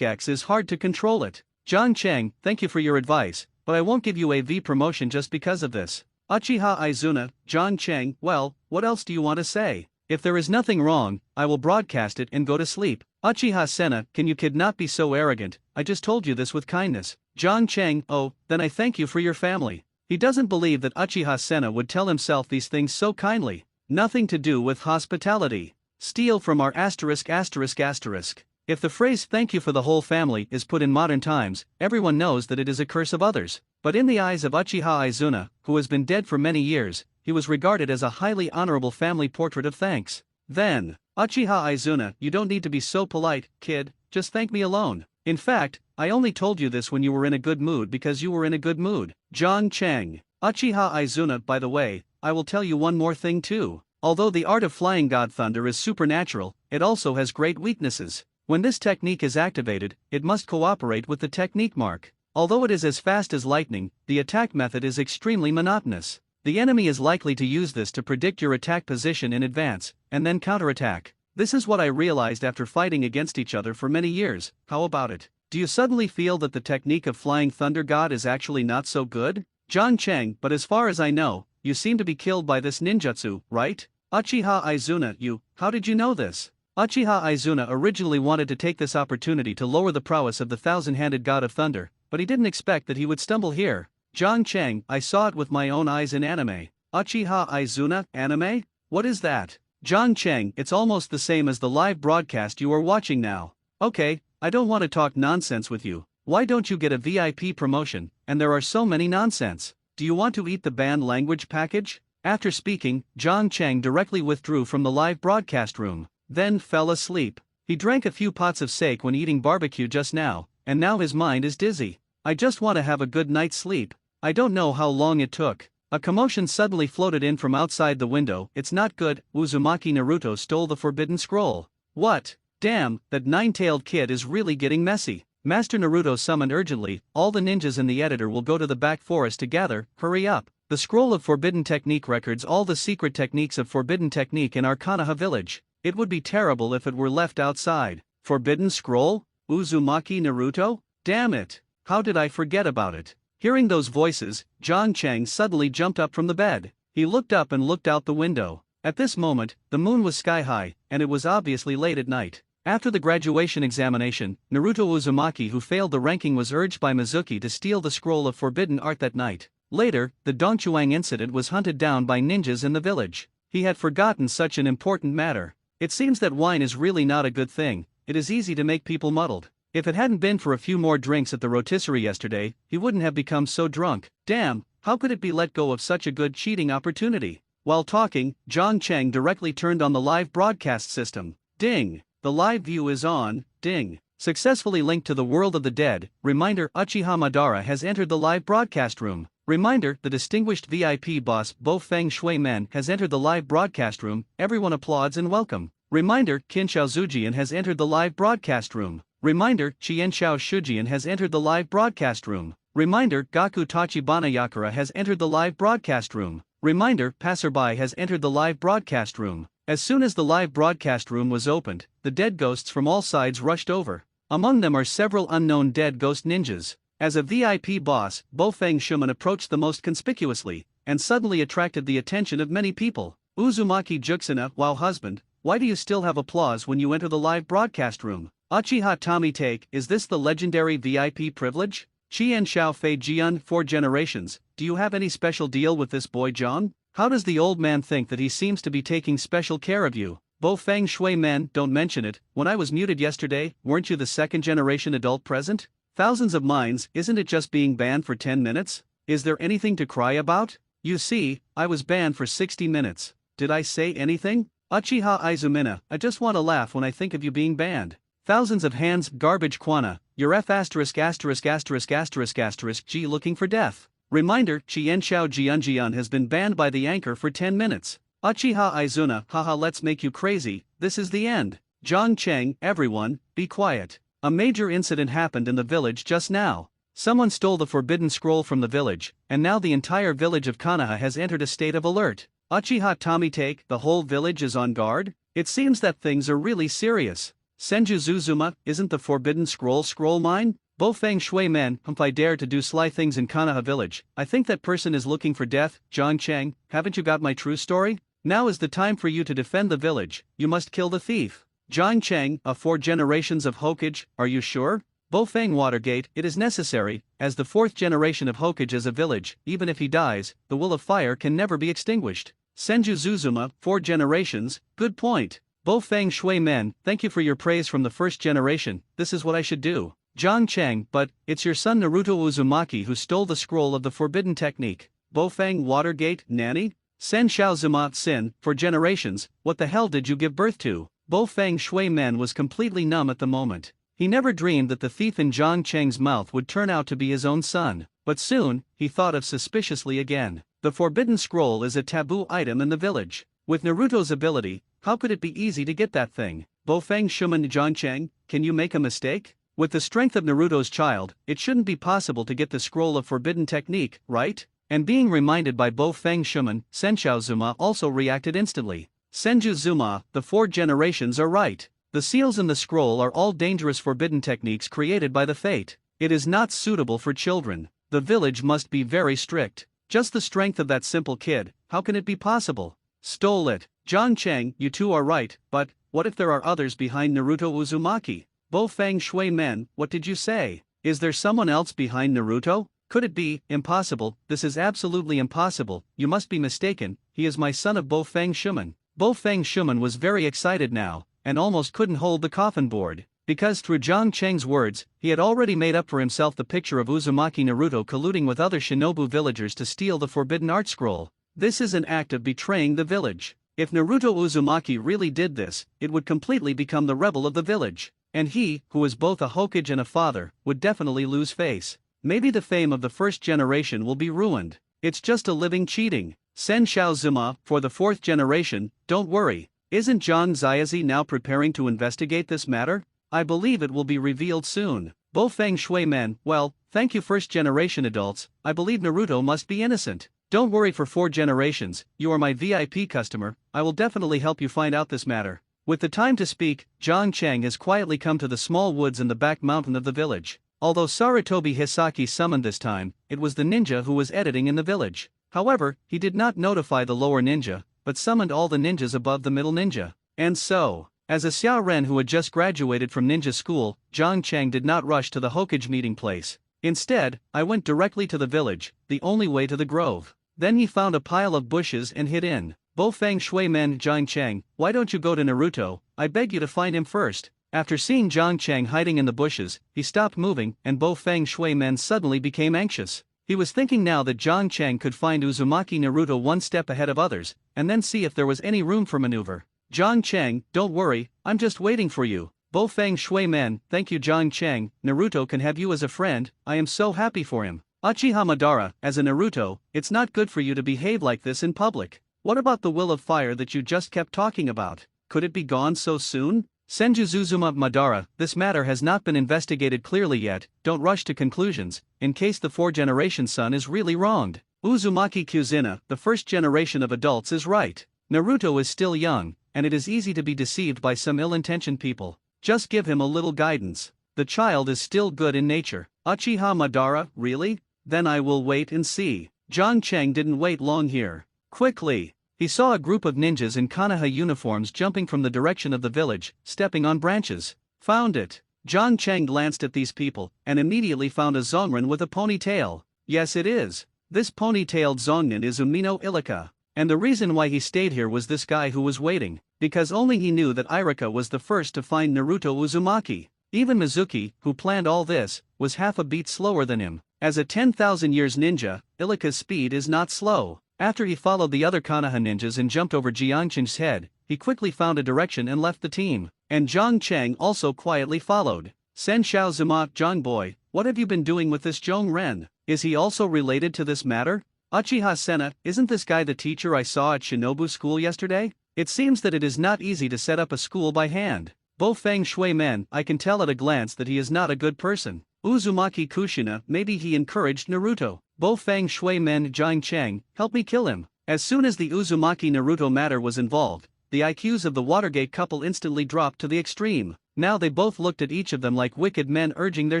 is hard to control it. Jiang Cheng, thank you for your advice, but I won't give you a V promotion just because of this. Uchiha Izuna, Jiang Cheng, well, what else do you want to say? If there is nothing wrong, I will broadcast it and go to sleep. Uchiha Senna, can you kid not be so arrogant, I just told you this with kindness. Jiang Cheng, oh, then I thank you for your family. He doesn't believe that Uchiha Senna would tell himself these things so kindly. Nothing to do with hospitality. Steal from our ******. If the phrase thank you for the whole family is put in modern times, everyone knows that it is a curse of others. But in the eyes of Uchiha Izuna, who has been dead for many years, he was regarded as a highly honorable family portrait of thanks. Then, Uchiha Izuna, you don't need to be so polite, kid, just thank me alone. In fact, I only told you this when you were in a good mood because you were in a good mood. Jiang Cheng, Uchiha Izuna, by the way, I will tell you one more thing too. Although the art of flying God Thunder is supernatural, it also has great weaknesses. When this technique is activated, it must cooperate with the technique mark. Although it is as fast as lightning, the attack method is extremely monotonous. The enemy is likely to use this to predict your attack position in advance, and then counterattack. This is what I realized after fighting against each other for many years. How about it? Do you suddenly feel that the technique of Flying Thunder God is actually not so good? Jiang Cheng, but as far as I know, you seem to be killed by this ninjutsu, right? Uchiha Izuna, how did you know this? Uchiha Izuna originally wanted to take this opportunity to lower the prowess of the thousand-handed God of Thunder, but he didn't expect that he would stumble here. Jiang Cheng, I saw it with my own eyes in anime. Uchiha Izuna, anime? What is that? Jiang Cheng, it's almost the same as the live broadcast you are watching now. Okay, I don't want to talk nonsense with you. Why don't you get a VIP promotion, and there are so many nonsense? Do you want to eat the banned language package? After speaking, Jiang Cheng directly withdrew from the live broadcast room, then fell asleep. He drank a few pots of sake when eating barbecue just now, and now his mind is dizzy. I just want to have a good night's sleep. I don't know how long it took. A commotion suddenly floated in from outside the window. It's not good, Uzumaki Naruto stole the forbidden scroll. What? Damn, that nine-tailed kid is really getting messy. Master Naruto summoned urgently, all the ninjas and the editor will go to the back forest to gather, hurry up. The scroll of forbidden technique records all the secret techniques of forbidden technique in our Konoha village. It would be terrible if it were left outside. Forbidden scroll? Uzumaki Naruto? Damn it! How did I forget about it? Hearing those voices, John Chang suddenly jumped up from the bed. He looked up and looked out the window. At this moment, the moon was sky high, and it was obviously late at night. After the graduation examination, Naruto Uzumaki, who failed the ranking, was urged by Mizuki to steal the scroll of forbidden art that night. Later, the Dongchuang incident was hunted down by ninjas in the village. He had forgotten such an important matter. It seems that wine is really not a good thing. It is easy to make people muddled. If it hadn't been for a few more drinks at the rotisserie yesterday, he wouldn't have become so drunk. Damn, how could it be let go of such a good cheating opportunity? While talking, John Chang directly turned on the live broadcast system. Ding! The live view is on. Ding! Successfully linked to the world of the dead. Reminder: Uchiha Madara has entered the live broadcast room. Reminder: the distinguished VIP boss Bo Feng Shui Men has entered the live broadcast room. Everyone applauds and welcome. Reminder: Kinshao Zujian has entered the live broadcast room. Reminder: Qianshao Shujian has entered the live broadcast room. Reminder: Gaku Tachibana Yakura has entered the live broadcast room. Reminder: Passerby has entered the live broadcast room. As soon as the live broadcast room was opened, the dead ghosts from all sides rushed over. Among them are several unknown dead ghost ninjas. As a VIP boss, Bo Feng Shuman approached the most conspicuously, and suddenly attracted the attention of many people. Uzumaki Juxina, wow husband, why do you still have applause when you enter the live broadcast room? Uchiha Tommy Take, is this the legendary VIP privilege? Qian Shao Fei Jian, 4 generations, do you have any special deal with this boy John? How does the old man think that he seems to be taking special care of you? Bo Feng Shui Men, don't mention it. When I was muted yesterday, weren't you the second generation adult present? Thousands of minds, isn't it just being banned for 10 minutes? Is there anything to cry about? You see, I was banned for 60 minutes. Did I say anything? Uchiha Izumina, I just want to laugh when I think of you being banned. Thousands of hands, garbage Kwana, your F asterisk asterisk asterisk asterisk asterisk G looking for death. Reminder: Qianshao Jianjian has been banned by the anchor for 10 minutes. Uchiha Izuna, haha, let's make you crazy, this is the end. Zhang Cheng, everyone, be quiet. A major incident happened in the village just now. Someone stole the forbidden scroll from the village, and now the entire village of Konoha has entered a state of alert. Uchiha Tommy Take, the whole village is on guard? It seems that things are really serious. Senju Zuzuma, isn't the forbidden scroll mine? Bo Feng Shui Men, if I dare to do sly things in Konoha village, I think that person is looking for death. Zhang Cheng, haven't you got my true story? Now is the time for you to defend the village, you must kill the thief. Zhang Cheng, 4 generations of Hokage, are you sure? Bo Feng Watergate, it is necessary, as the 4th generation of Hokage is a village, even if he dies, the will of fire can never be extinguished. Senju Zuzuma, 4 generations, good point. Bo Feng Shui Men, thank you for your praise from the 1st generation, this is what I should do. Zhang Cheng, but, it's your son Naruto Uzumaki who stole the scroll of the forbidden technique. Bo Feng Watergate, nanny? Sen Shao Zuma Sin, for generations, what the hell did you give birth to? Bo Feng Shui Men was completely numb at the moment. He never dreamed that the thief in Zhang Cheng's mouth would turn out to be his own son. But soon, he thought of suspiciously again. The forbidden scroll is a taboo item in the village. With Naruto's ability, how could it be easy to get that thing? Bo Feng Shuman Zhang Cheng, can you make a mistake? With the strength of Naruto's child, it shouldn't be possible to get the scroll of forbidden technique, right? And being reminded by Bo Feng Shuman, Senshao Zuma also reacted instantly. Senju Zuma, the 4 generations are right. The seals in the scroll are all dangerous forbidden techniques created by the fate. It is not suitable for children. The village must be very strict. Just the strength of that simple kid, how can it be possible? Stole it. Zhang Cheng, you two are right, but, what if there are others behind Naruto Uzumaki? Bo Feng Shui Men, what did you say? Is there someone else behind Naruto? Could it be? Impossible, this is absolutely impossible, you must be mistaken, he is my son of Bo Feng Shuman. Bo Feng Shuman was very excited now, and almost couldn't hold the coffin board, because through Zhang Cheng's words, he had already made up for himself the picture of Uzumaki Naruto colluding with other shinobu villagers to steal the forbidden art scroll. This is an act of betraying the village. If Naruto Uzumaki really did this, it would completely become the rebel of the village. And he, who is both a Hokage and a father, would definitely lose face. Maybe the fame of the 1st generation will be ruined. It's just a living cheating. Sen Shao Zuma, for the 4th generation, don't worry. Isn't John Xiaozi now preparing to investigate this matter? I believe it will be revealed soon. Bo Feng Shui Men, well, thank you 1st generation adults, I believe Naruto must be innocent. Don't worry for 4 generations, you are my VIP customer, I will definitely help you find out this matter. With the time to speak, Jiang Cheng has quietly come to the small woods in the back mountain of the village. Although Sarutobi Hisaki summoned this time, it was the ninja who was editing in the village. However, he did not notify the lower ninja, but summoned all the ninjas above the middle ninja. And so, as a Xiao Ren who had just graduated from ninja school, Jiang Cheng did not rush to the Hokage meeting place. Instead, I went directly to the village, the only way to the grove. Then he found a pile of bushes and hid in. Bo Feng Shui Men Jiang Cheng, why don't you go to Naruto? I beg you to find him first. After seeing Jiang Cheng hiding in the bushes, he stopped moving and Bo Feng Shui Men suddenly became anxious. He was thinking now that Jiang Cheng could find Uzumaki Naruto one step ahead of others, and then see if there was any room for maneuver. Jiang Cheng, don't worry, I'm just waiting for you. Bo Feng Shui Men, thank you Jiang Cheng, Naruto can have you as a friend, I am so happy for him. Uchiha Madara, as a Naruto, it's not good for you to behave like this in public. What about the will of fire that you just kept talking about? Could it be gone so soon? Senju Zuzuma Madara, this matter has not been investigated clearly yet, don't rush to conclusions, in case the 4th-generation son is really wronged. Uzumaki Kuzina, the 1st generation of adults is right. Naruto is still young, and it is easy to be deceived by some ill-intentioned people. Just give him a little guidance. The child is still good in nature. Uchiha Madara, really? Then I will wait and see. Jiang Cheng didn't wait long here. Quickly, he saw a group of ninjas in Konoha uniforms jumping from the direction of the village, stepping on branches. Found it. Jiang Cheng glanced at these people, and immediately found a Zongren with a ponytail. Yes it is. This ponytailed Zongren is Umino Ilika. And the reason why he stayed here was this guy who was waiting, because only he knew that Irika was the first to find Naruto Uzumaki. Even Mizuki, who planned all this, was half a beat slower than him. As a 10,000 years ninja, Ilika's speed is not slow. After he followed the other Konoha ninjas and jumped over Jiang Cheng's head, he quickly found a direction and left the team. And Jiang Cheng also quietly followed. Sen Shao Zuma, Jiang boy, what have you been doing with this Zhong Ren? Is he also related to this matter? Uchiha Sena, isn't this guy the teacher I saw at Shinobu School yesterday? It seems that it is not easy to set up a school by hand. Bo Feng Shui Men, I can tell at a glance that he is not a good person. Uzumaki Kushina, maybe he encouraged Naruto. Bo Feng Shui Men Jiang Cheng, help me kill him. As soon as the Uzumaki Naruto matter was involved, the IQs of the Watergate couple instantly dropped to the extreme. Now they both looked at each of them like wicked men urging their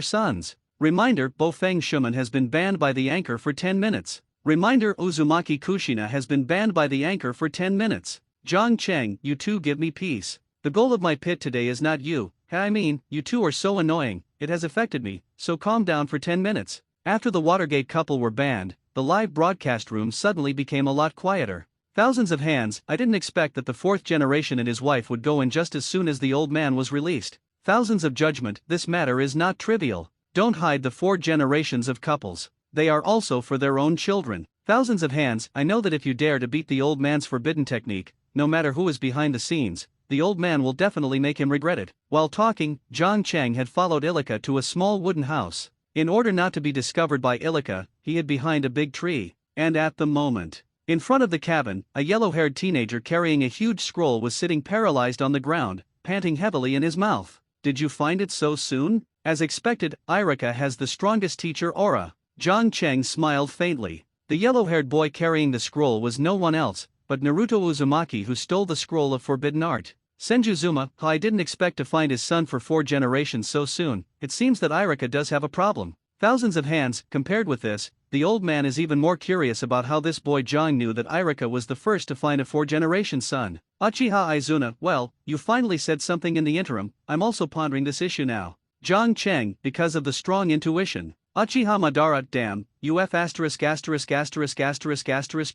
sons. Reminder, Bo Feng Shuman has been banned by the anchor for 10 minutes. Reminder, Uzumaki Kushina has been banned by the anchor for 10 minutes. Jiang Cheng, you two give me peace. The goal of my pit today is not you. I mean, you two are so annoying, it has affected me, so calm down for 10 minutes. After the Watergate couple were banned, the live broadcast room suddenly became a lot quieter. Thousands of hands, I didn't expect that the 4th generation and his wife would go in just as soon as the old man was released. Thousands of judgment, this matter is not trivial. Don't hide the 4 generations of couples. They are also for their own children. Thousands of hands, I know that if you dare to beat the old man's forbidden technique, no matter who is behind the scenes, the old man will definitely make him regret it. While talking, Jiang Cheng had followed Ilika to a small wooden house. In order not to be discovered by Ilika, he hid behind a big tree. And at the moment, in front of the cabin, a yellow-haired teenager carrying a huge scroll was sitting paralyzed on the ground, panting heavily in his mouth. Did you find it so soon? As expected, Irika has the strongest teacher aura. Jiang Cheng smiled faintly. The yellow-haired boy carrying the scroll was no one else but Naruto Uzumaki, who stole the scroll of forbidden art. Senju Zuma, I didn't expect to find his son for 4 generations so soon. It seems that Irika does have a problem. Thousands of hands, compared with this, the old man is even more curious about how this boy Jiang knew that Irika was the first to find a 4-generation son. Uchiha Izuna, well, you finally said something in the interim, I'm also pondering this issue now. Jiang Cheng, because of the strong intuition. Uchiha Madara, damn,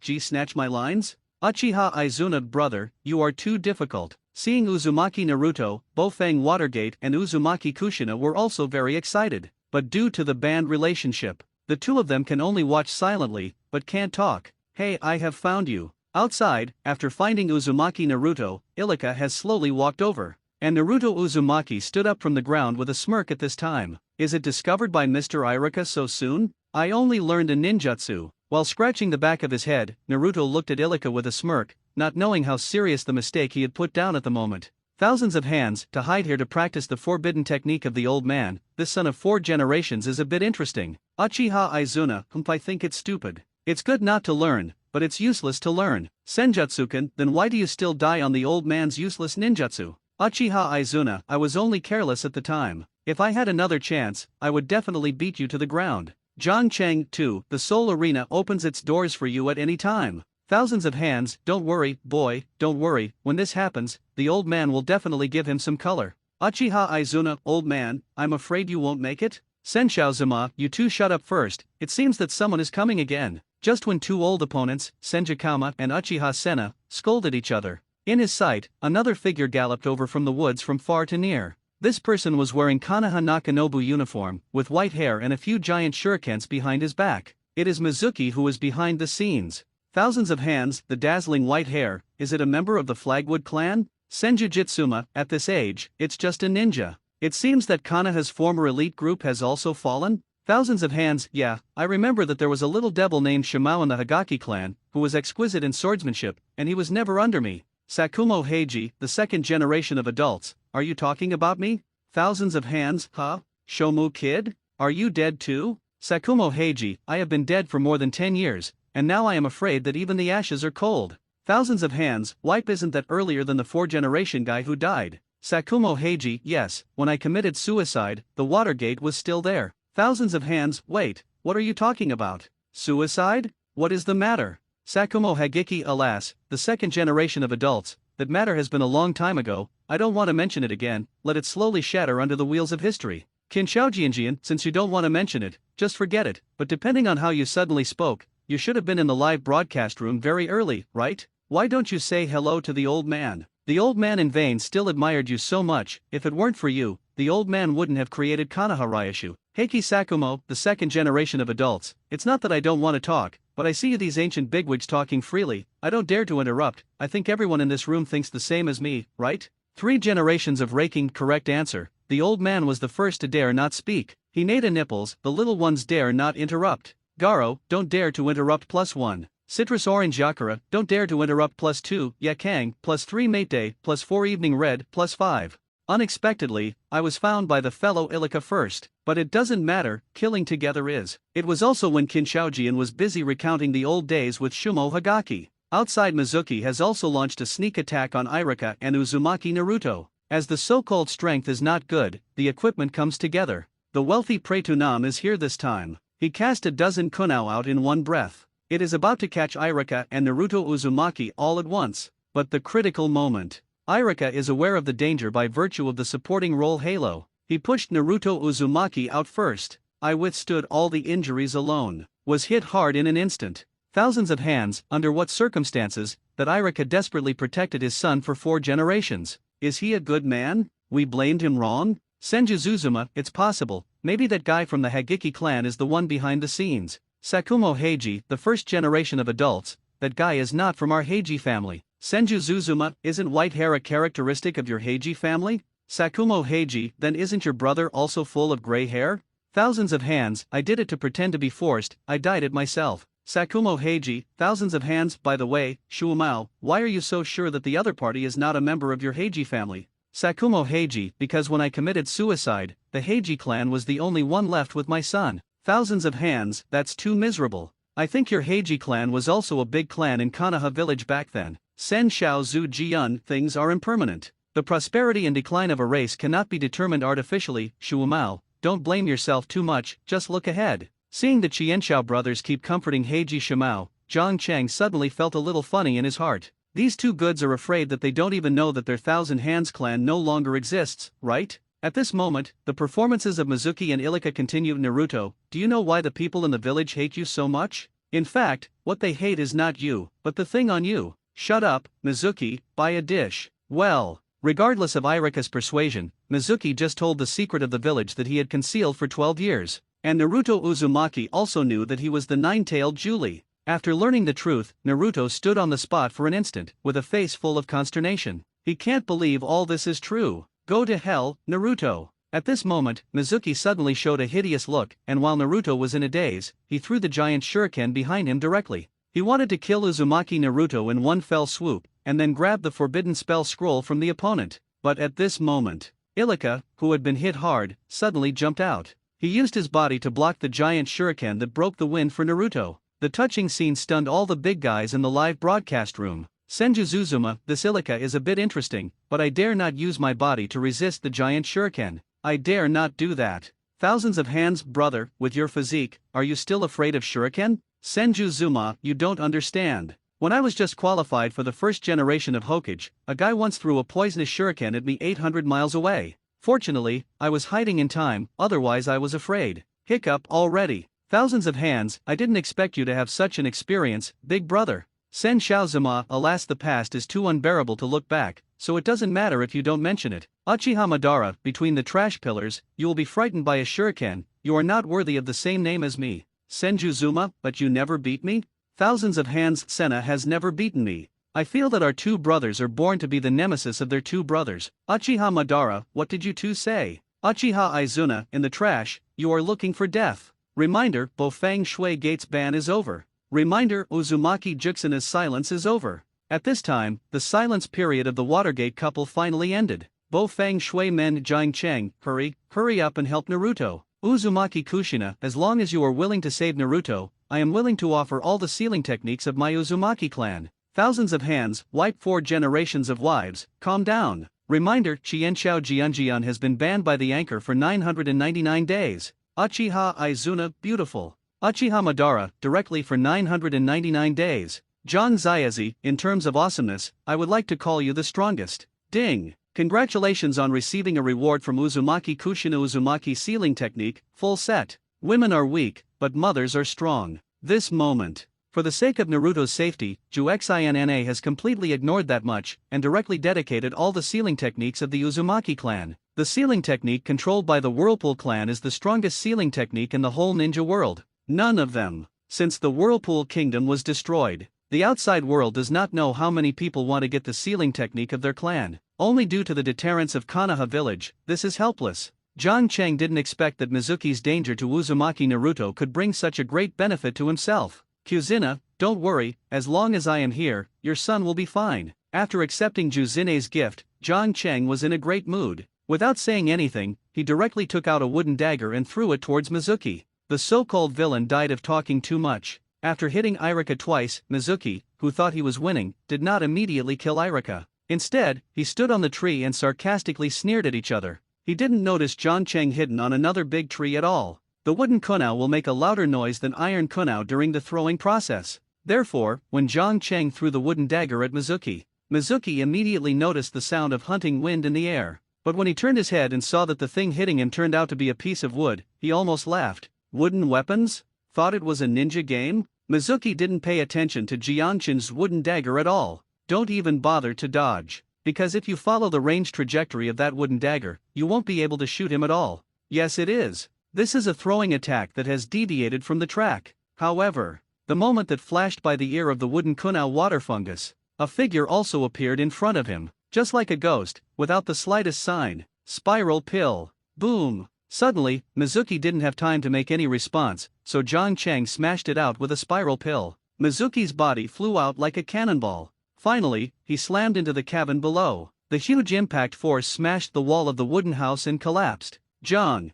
G snatch my lines? Uchiha Izuna, brother, you are too difficult. Seeing Uzumaki Naruto, Bofang Watergate and Uzumaki Kushina were also very excited, but due to the banned relationship, the two of them can only watch silently, but can't talk. Hey, I have found you. Outside, after finding Uzumaki Naruto, Ilika has slowly walked over, and Naruto Uzumaki stood up from the ground with a smirk at this time. Is it discovered by Mr. Irika so soon? I only learned a ninjutsu. While scratching the back of his head, Naruto looked at Ilika with a smirk, not knowing how serious the mistake he had put down at the moment. Thousands of hands to hide here to practice the forbidden technique of the old man. This son of 4 generations is a bit interesting. Uchiha Izuna, I think it's stupid. It's good not to learn, but it's useless to learn. Senjutsuken, then why do you still die on the old man's useless ninjutsu? Uchiha Izuna, I was only careless at the time. If I had another chance, I would definitely beat you to the ground. Zhang Cheng 2, the Soul Arena opens its doors for you at any time. Thousands of hands, don't worry, boy, don't worry, when this happens, the old man will definitely give him some color. Uchiha Izuna, old man, I'm afraid you won't make it? Senshaozuma, you two shut up first, it seems that someone is coming again. Just when 2 old opponents, Senjikama and Uchiha Senna, scolded each other. In his sight, another figure galloped over from the woods from far to near. This person was wearing Konoha Nakanobu uniform, with white hair and a few giant shurikens behind his back. It is Mizuki who is behind the scenes. Thousands of hands, the dazzling white hair, is it a member of the Flagwood clan? Senjujitsuma, at this age, it's just a ninja. It seems that Konoha's former elite group has also fallen? Thousands of hands, yeah, I remember that there was a little devil named Shimao in the Hagaki clan, who was exquisite in swordsmanship, and he was never under me. Sakumo Heiji, the 2nd generation of adults, are you talking about me? Thousands of hands, huh? Shomu kid? Are you dead too? Sakumo Heiji, I have been dead for more than 10 years, and now I am afraid that even the ashes are cold. Thousands of hands, wipe isn't that earlier than the 4th-generation guy who died? Sakumo Heiji, yes, when I committed suicide, the Watergate was still there. Thousands of hands, wait, what are you talking about? Suicide? What is the matter? Sakumo Hagiki, alas, the 2nd generation of adults, that matter has been a long time ago, I don't want to mention it again, let it slowly shatter under the wheels of history. Kinshaojianjian, since you don't want to mention it, just forget it, but depending on how you suddenly spoke, you should have been in the live broadcast room very early, right? Why don't you say hello to the old man? The old man in vain still admired you so much, if it weren't for you, the old man wouldn't have created Konoha Ryushu. Heiki Sakumo, the 2nd generation of adults, it's not that I don't want to talk, but I see you these ancient bigwigs talking freely, I don't dare to interrupt, I think everyone in this room thinks the same as me, right? 3 generations of raking correct answer, the old man was the first to dare not speak, Hinata nipples, the little ones dare not interrupt. Garo, don't dare to interrupt +1. Citrus Orange Yakura, don't dare to interrupt +2, Yakang, +3 Mate Day, +4 Evening Red, +5. Unexpectedly, I was found by the fellow Ilika first, but it doesn't matter, killing together is. It was also when Kinshaojian was busy recounting the old days with Shumo Hagaki. Outside Mizuki has also launched a sneak attack on Irika and Uzumaki Naruto. As the so-called strength is not good, the equipment comes together. The wealthy Praetunam is here this time. He cast a dozen kunao out in one breath. It is about to catch Irika and Naruto Uzumaki all at once. But the critical moment. Irika is aware of the danger by virtue of the supporting role halo. He pushed Naruto Uzumaki out first. I withstood all the injuries alone. Was hit hard in an instant. Thousands of hands, under what circumstances, that Irika desperately protected his son for 4 generations. Is he a good man? We blamed him wrong? Senjuzuzuma, it's possible, maybe that guy from the Hagiki clan is the one behind the scenes. Sakumo Heiji, the 1st generation of adults, that guy is not from our Heiji family. Senjuzuzuma, isn't white hair a characteristic of your Heiji family? Sakumo Heiji, then isn't your brother also full of gray hair? Thousands of hands, I did it to pretend to be forced, I dyed it myself. Sakumo Heiji, thousands of hands, by the way, Shuumao, why are you so sure that the other party is not a member of your Heiji family? Sakumo Heiji, because when I committed suicide, the Heiji clan was the only one left with my son. Thousands of hands, that's too miserable. I think your Heiji clan was also a big clan in Konoha village back then. Sen Shao Zu Jian, things are impermanent. The prosperity and decline of a race cannot be determined artificially, Shuumao, don't blame yourself too much, just look ahead. Seeing the Qianshao brothers keep comforting Heiji Shimao, Zhang Cheng suddenly felt a little funny in his heart. These two goods are afraid that they don't even know that their Thousand Hands clan no longer exists, right? At this moment, the performances of Mizuki and Ilika continue. Naruto, do you know why the people in the village hate you so much? In fact, what they hate is not you, but the thing on you. Shut up, Mizuki, buy a dish. Well, regardless of Irika's persuasion, Mizuki just told the secret of the village that he had concealed for 12 years. And Naruto Uzumaki also knew that he was the nine-tailed Julie. After learning the truth, Naruto stood on the spot for an instant, with a face full of consternation. He can't believe all this is true. Go to hell, Naruto. At this moment, Mizuki suddenly showed a hideous look, and while Naruto was in a daze, he threw the giant shuriken behind him directly. He wanted to kill Uzumaki Naruto in one fell swoop, and then grab the forbidden spell scroll from the opponent. But at this moment, Ilika, who had been hit hard, suddenly jumped out. He used his body to block the giant shuriken that broke the wind for Naruto. The touching scene stunned all the big guys in the live broadcast room. Senju Zuzuma, this Ilika is a bit interesting, but I dare not use my body to resist the giant shuriken. I dare not do that. Thousands of hands, brother, with your physique, are you still afraid of shuriken? Senju Zuma, you don't understand. When I was just qualified for the first generation of Hokage, a guy once threw a poisonous shuriken at me 800 miles away. Fortunately, I was hiding in time, otherwise I was afraid. Hiccup already. Thousands of hands, I didn't expect you to have such an experience, big brother. Sen Shaozuma, alas the past is too unbearable to look back, so it doesn't matter if you don't mention it. Uchiha Madara, between the trash pillars, you will be frightened by a shuriken, you are not worthy of the same name as me. Senju Zuma, but you never beat me? Thousands of hands, Senna has never beaten me. I feel that our two brothers are born to be the nemesis of their two brothers. Uchiha Madara, what did you two say? Uchiha Izuna, in the trash, you are looking for death. Reminder, Bofang Shui Gate's ban is over. Reminder, Uzumaki Juxuna's silence is over. At this time, the silence period of the Watergate couple finally ended. Bofang Shui Men Jiang Cheng, hurry up and help Naruto. Uzumaki Kushina, as long as you are willing to save Naruto, I am willing to offer all the sealing techniques of my Uzumaki clan. Thousands of hands, wipe 4 generations of wives, calm down. Reminder, Qianxiao Jianjian has been banned by the anchor for 999 days. Uchiha Izuna, beautiful. Uchiha Madara, directly for 999 days. John Zayazi, in terms of awesomeness, I would like to call you the strongest. Ding! Congratulations on receiving a reward from Uzumaki Kushina Uzumaki sealing technique, full set. Women are weak, but mothers are strong. This moment. For the sake of Naruto's safety, Juxinna has completely ignored that much, and directly dedicated all the sealing techniques of the Uzumaki clan. The sealing technique controlled by the Whirlpool clan is the strongest sealing technique in the whole ninja world. None of them. Since the Whirlpool kingdom was destroyed, the outside world does not know how many people want to get the sealing technique of their clan. Only due to the deterrence of Konoha village, this is helpless. Jiang Cheng didn't expect that Mizuki's danger to Uzumaki Naruto could bring such a great benefit to himself. Kuzina, don't worry, as long as I am here, your son will be fine. After accepting Juzine's gift, Jiang Cheng was in a great mood. Without saying anything, he directly took out a wooden dagger and threw it towards Mizuki. The so-called villain died of talking too much. After hitting Irika twice, Mizuki, who thought he was winning, did not immediately kill Irika. Instead, he stood on the tree and sarcastically sneered at each other. He didn't notice Jiang Cheng hidden on another big tree at all. The wooden kunao will make a louder noise than iron kunao during the throwing process. Therefore, when Jiang Cheng threw the wooden dagger at Mizuki, Mizuki immediately noticed the sound of hunting wind in the air. But when he turned his head and saw that the thing hitting him turned out to be a piece of wood, he almost laughed. Wooden weapons? Thought it was a ninja game? Mizuki didn't pay attention to Jiang Chen's wooden dagger at all. Don't even bother to dodge. Because if you follow the range trajectory of that wooden dagger, you won't be able to shoot him at all. Yes, it is. This is a throwing attack that has deviated from the track. However, the moment that flashed by the ear of the wooden kunao water fungus, a figure also appeared in front of him, just like a ghost, without the slightest sign. Spiral pill. Boom. Suddenly, Mizuki didn't have time to make any response, so Jiang Cheng smashed it out with a spiral pill. Mizuki's body flew out like a cannonball. Finally, he slammed into the cabin below. The huge impact force smashed the wall of the wooden house and collapsed. Jiang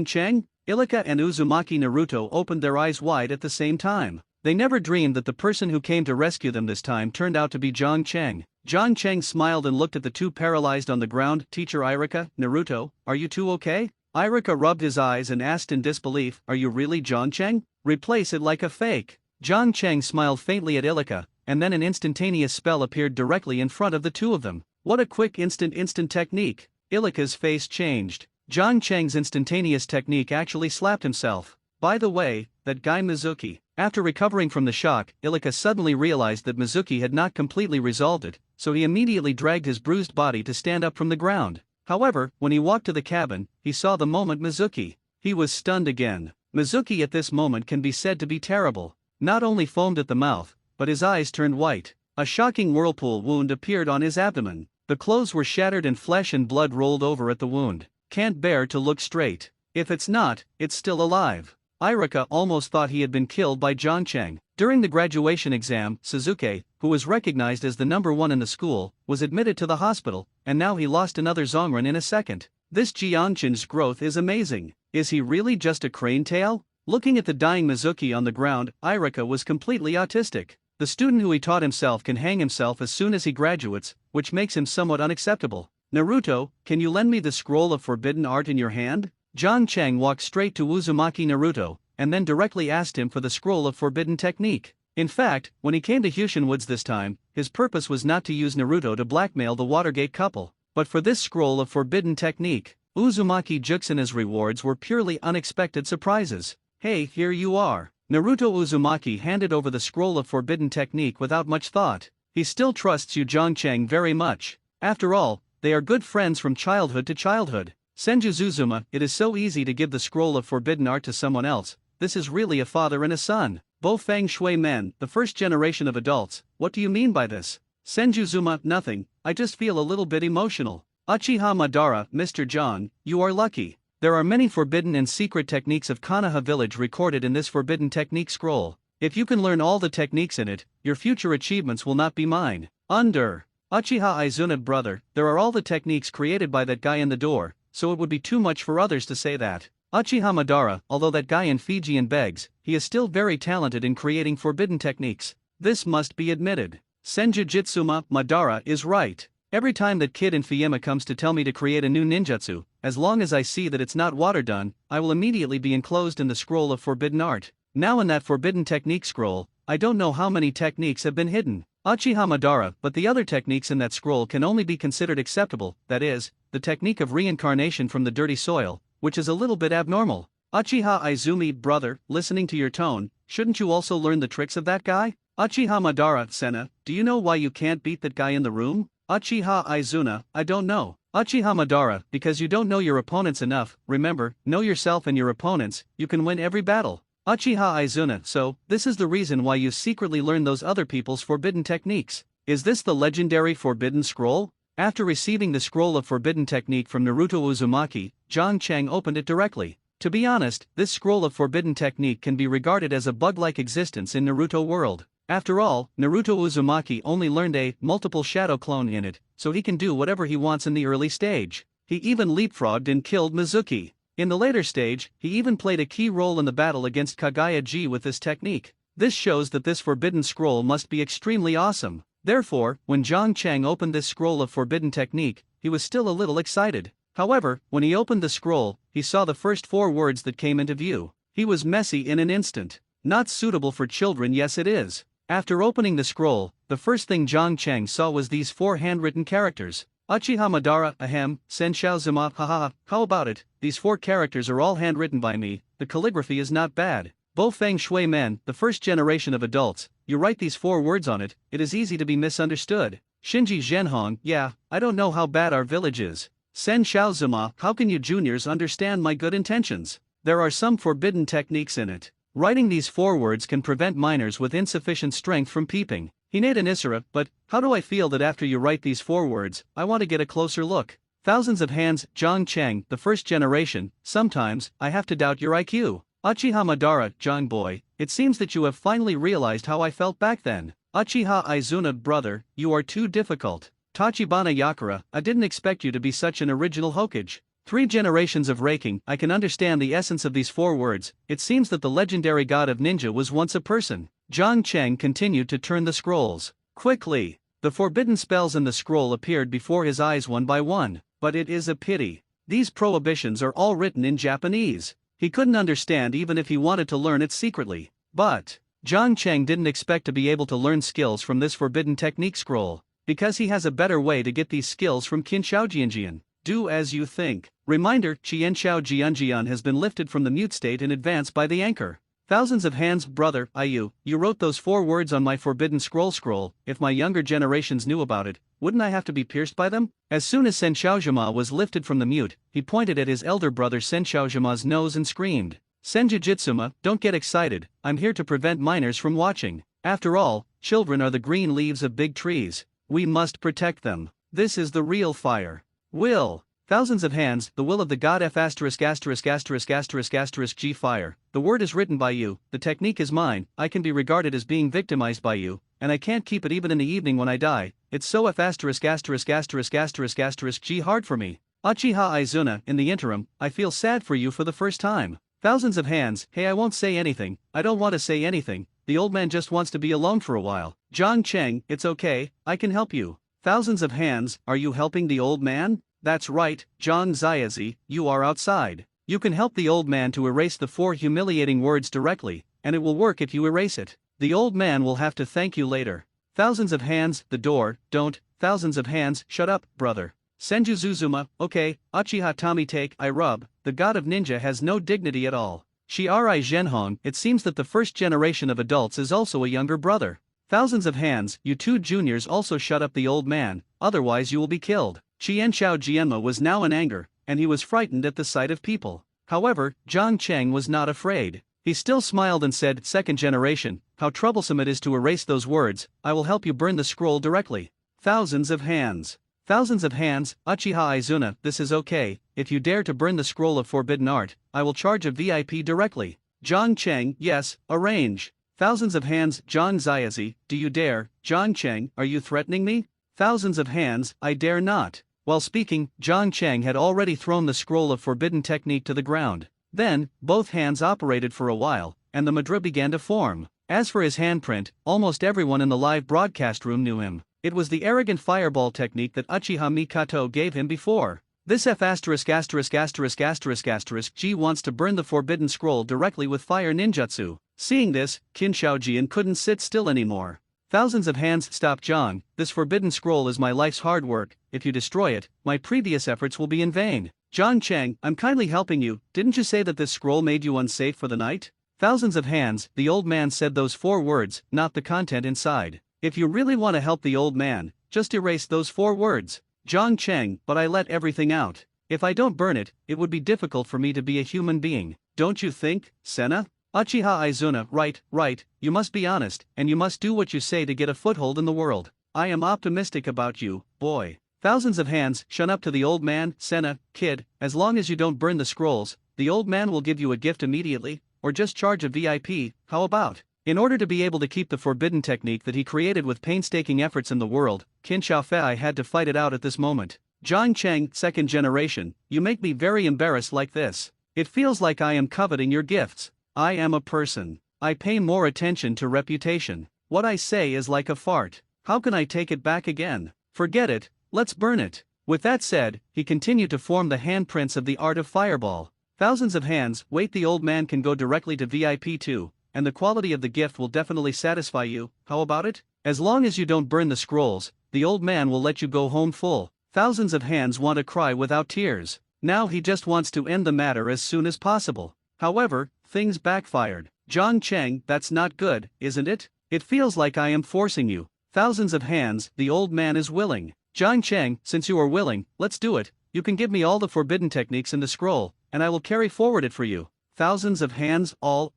Cheng, Ilika and Uzumaki Naruto opened their eyes wide at the same time. They never dreamed that the person who came to rescue them this time turned out to be Jiang Cheng. Jiang Cheng smiled and looked at the two paralyzed on the ground. Teacher Irika, Naruto, are you two okay? Irika rubbed his eyes and asked in disbelief, are you really Jiang Cheng? Replace it like a fake. Jiang Cheng smiled faintly at Ilika, and then an instantaneous spell appeared directly in front of the two of them. What a quick instant technique. Ilika's face changed. Jiang Cheng's instantaneous technique actually slapped himself. By the way, that guy Mizuki. After recovering from the shock, Ilika suddenly realized that Mizuki had not completely resolved it, so he immediately dragged his bruised body to stand up from the ground. However, when he walked to the cabin, he saw the moment Mizuki. He was stunned again. Mizuki at this moment can be said to be terrible. Not only foamed at the mouth, but his eyes turned white. A shocking whirlpool wound appeared on his abdomen. The clothes were shattered and flesh and blood rolled over at the wound. can't bear to look straight. If it's not, it's still alive. Irika almost thought he had been killed by John Cheng. During the graduation exam, Suzuki, who was recognized as the number one in the school, was admitted to the hospital, and now he lost another Zongren in a second. This Jianchen's growth is amazing. Is he really just a crane tail? Looking at the dying Mizuki on the ground, Irika was completely autistic. The student who he taught himself can hang himself as soon as he graduates, which makes him somewhat unacceptable. Naruto, can you lend me the scroll of forbidden art in your hand? John Cheng walked straight to Uzumaki Naruto, and then directly asked him for the scroll of forbidden technique. In fact, when he came to Hushin Woods this time, his purpose was not to use Naruto to blackmail the Watergate couple, but for this scroll of forbidden technique. Uzumaki Juxuna's rewards were purely unexpected surprises. Hey, here you are. Naruto Uzumaki handed over the scroll of forbidden technique without much thought. He still trusts Yu Zhongcheng very much. After all, they are good friends from childhood to childhood. Senju Zuzuma, it is so easy to give the scroll of forbidden art to someone else. This is really a father and a son. Bo Feng Shui men, the first generation of adults, what do you mean by this? Senju Zuma, nothing, I just feel a little bit emotional. Uchiha Madara, Mr. John, you are lucky. There are many forbidden and secret techniques of Konoha village recorded in this forbidden technique scroll. If you can learn all the techniques in it, your future achievements will not be mine. Under Uchiha Izuna brother, there are all the techniques created by that guy in the door, so it would be too much for others to say that. Uchiha Madara, although that guy in Fijian begs, he is still very talented in creating forbidden techniques. This must be admitted. Senju Jitsuma Madara is right. Every time that kid in Fiema comes to tell me to create a new ninjutsu, as long as I see that it's not water done, I will immediately be enclosed in the scroll of forbidden art. Now in that forbidden technique scroll, I don't know how many techniques have been hidden. Uchiha Madara, but the other techniques in that scroll can only be considered acceptable, that is, the technique of reincarnation from the dirty soil, which is a little bit abnormal. Uchiha Izumi brother, listening to your tone, shouldn't you also learn the tricks of that guy? Uchiha Madara Senna, do you know why you can't beat that guy in the room? Uchiha Izuna, I don't know. Uchiha Madara, because you don't know your opponents enough. Remember, know yourself and your opponents, you can win every battle. Uchiha Izuna, so, this is the reason why you secretly learn those other people's forbidden techniques. Is this the legendary forbidden scroll? After receiving the scroll of forbidden technique from Naruto Uzumaki, John Cheng opened it directly. To be honest, this scroll of forbidden technique can be regarded as a bug-like existence in Naruto world. After all, Naruto Uzumaki only learned a multiple shadow clone in it, so he can do whatever he wants in the early stage. He even leapfrogged and killed Mizuki. In the later stage, he even played a key role in the battle against Kagaya-ji with this technique. This shows that this forbidden scroll must be extremely awesome. Therefore, when Zhang Cheng opened this scroll of forbidden technique, he was still a little excited. However, when he opened the scroll, he saw the first 4 words that came into view. He was messy in an instant. Not suitable for children, yes it is. After opening the scroll, the first thing Zhang Cheng saw was these 4 handwritten characters. Uchiha Madara, ahem, Senshao Zuma, haha, how about it? These 4 characters are all handwritten by me, the calligraphy is not bad. Bo Feng Shui men, the first generation of adults, you write these 4 words on it, it is easy to be misunderstood. Shinji Zhenhong, yeah, I don't know how bad our village is. Sen Shaozuma, how can you juniors understand my good intentions? There are some forbidden techniques in it. Writing these 4 words can prevent minors with insufficient strength from peeping. Hinata Nisara, but, how do I feel that after you write these 4 words, I want to get a closer look. Thousands of hands, Zhang Cheng, the first generation, sometimes, I have to doubt your IQ. Uchiha Madara, Zhang boy, it seems that you have finally realized how I felt back then. Uchiha Izuna brother, you are too difficult. Tachibana Yakura, I didn't expect you to be such an original Hokage. 3 generations of raking, I can understand the essence of these 4 words, it seems that the legendary god of ninja was once a person. Zhang Cheng continued to turn the scrolls. Quickly, the forbidden spells in the scroll appeared before his eyes one by one, but it is a pity. These prohibitions are all written in Japanese. He couldn't understand even if he wanted to learn it secretly. But Zhang Cheng didn't expect to be able to learn skills from this forbidden technique scroll, because he has a better way to get these skills from Qinshao Jianjian. Do as you think. Reminder, Qianshao Jianjian has been lifted from the mute state in advance by the anchor. Thousands of hands, brother, you wrote those 4 words on my forbidden scroll. If my younger generations knew about it, wouldn't I have to be pierced by them? As soon as Sen Shaozhima was lifted from the mute, he pointed at his elder brother Sen Shaozhima's nose and screamed, Senju Jitsuma, don't get excited, I'm here to prevent minors from watching. After all, children are the green leaves of big trees. We must protect them. This is the real fire. Will. Thousands of hands, the will of the god F asterisk asterisk asterisk asterisk asterisk G fire. The word is written by you, the technique is mine, I can be regarded as being victimized by you, and I can't keep it even in the evening when I die. It's so F asterisk asterisk asterisk asterisk asterisk G hard for me. Uchiha Izuna, in the interim, I feel sad for you for the first time. Thousands of hands, hey, I won't say anything, I don't want to say anything, the old man just wants to be alone for a while. Zhang Cheng, it's okay, I can help you. Thousands of hands, are you helping the old man? That's right, Zhang Ziazi, you are outside. You can help the old man to erase the 4 humiliating words directly, and it will work if you erase it. The old man will have to thank you later. Thousands of hands, the door, don't, thousands of hands, shut up, brother. Senju Zuzuma, okay, Uchiha Tami take, I rub, the god of ninja has no dignity at all. Shirai Zhenhong, it seems that the first generation of adults is also a younger brother. Thousands of hands, you 2 juniors also shut up the old man, otherwise you will be killed. Qianshao Jianma was now in anger, and he was frightened at the sight of people. However, Zhang Cheng was not afraid. He still smiled and said, second generation, how troublesome it is to erase those words, I will help you burn the scroll directly. Thousands of hands. Thousands of hands, Uchiha Izuna, this is okay, if you dare to burn the scroll of forbidden art, I will charge a VIP directly. Zhang Cheng, yes, arrange. Thousands of hands, Zhang Ziazi, do you dare? Zhang Cheng, are you threatening me? Thousands of hands, I dare not. While speaking, Zhang Cheng had already thrown the scroll of forbidden technique to the ground. Then, both hands operated for a while, and the mudra began to form. As for his handprint, almost everyone in the live broadcast room knew him. It was the arrogant fireball technique that Uchiha Mikato gave him before. This F asterisk asterisk asterisk asterisk asterisk G wants to burn the forbidden scroll directly with fire ninjutsu. Seeing this, Qin Shaojian couldn't sit still anymore. Thousands of hands, stop Zhang, this forbidden scroll is my life's hard work, if you destroy it, my previous efforts will be in vain. Zhang Cheng, I'm kindly helping you, didn't you say that this scroll made you unsafe for the night? Thousands of hands, the old man said those 4 words, not the content inside. If you really want to help the old man, just erase those 4 words. Zhang Cheng, but I let everything out. If I don't burn it, it would be difficult for me to be a human being, don't you think, Senna? Uchiha Izuna, right, you must be honest, and you must do what you say to get a foothold in the world. I am optimistic about you, boy. Thousands of hands, shun up to the old man, Senna, kid, as long as you don't burn the scrolls, the old man will give you a gift immediately, or just charge a VIP, how about? In order to be able to keep the forbidden technique that he created with painstaking efforts in the world, Qin Shaofei had to fight it out at this moment. Zhang Cheng, second generation, you make me very embarrassed like this. It feels like I am coveting your gifts. I am a person. I pay more attention to reputation. What I say is like a fart. How can I take it back again? Forget it, let's burn it. With that said, he continued to form the handprints of the art of fireball. Thousands of hands, wait, the old man can go directly to VIP too, and the quality of the gift will definitely satisfy you, how about it? As long as you don't burn the scrolls, the old man will let you go home full. Thousands of hands want to cry without tears. Now he just wants to end the matter as soon as possible. However, things backfired. Zhang Cheng, that's not good, isn't it? It feels like I am forcing you. Thousands of hands, the old man is willing. Zhang Cheng, since you are willing, let's do it. You can give me all the forbidden techniques in the scroll, and I will carry forward it for you. Thousands of hands, all?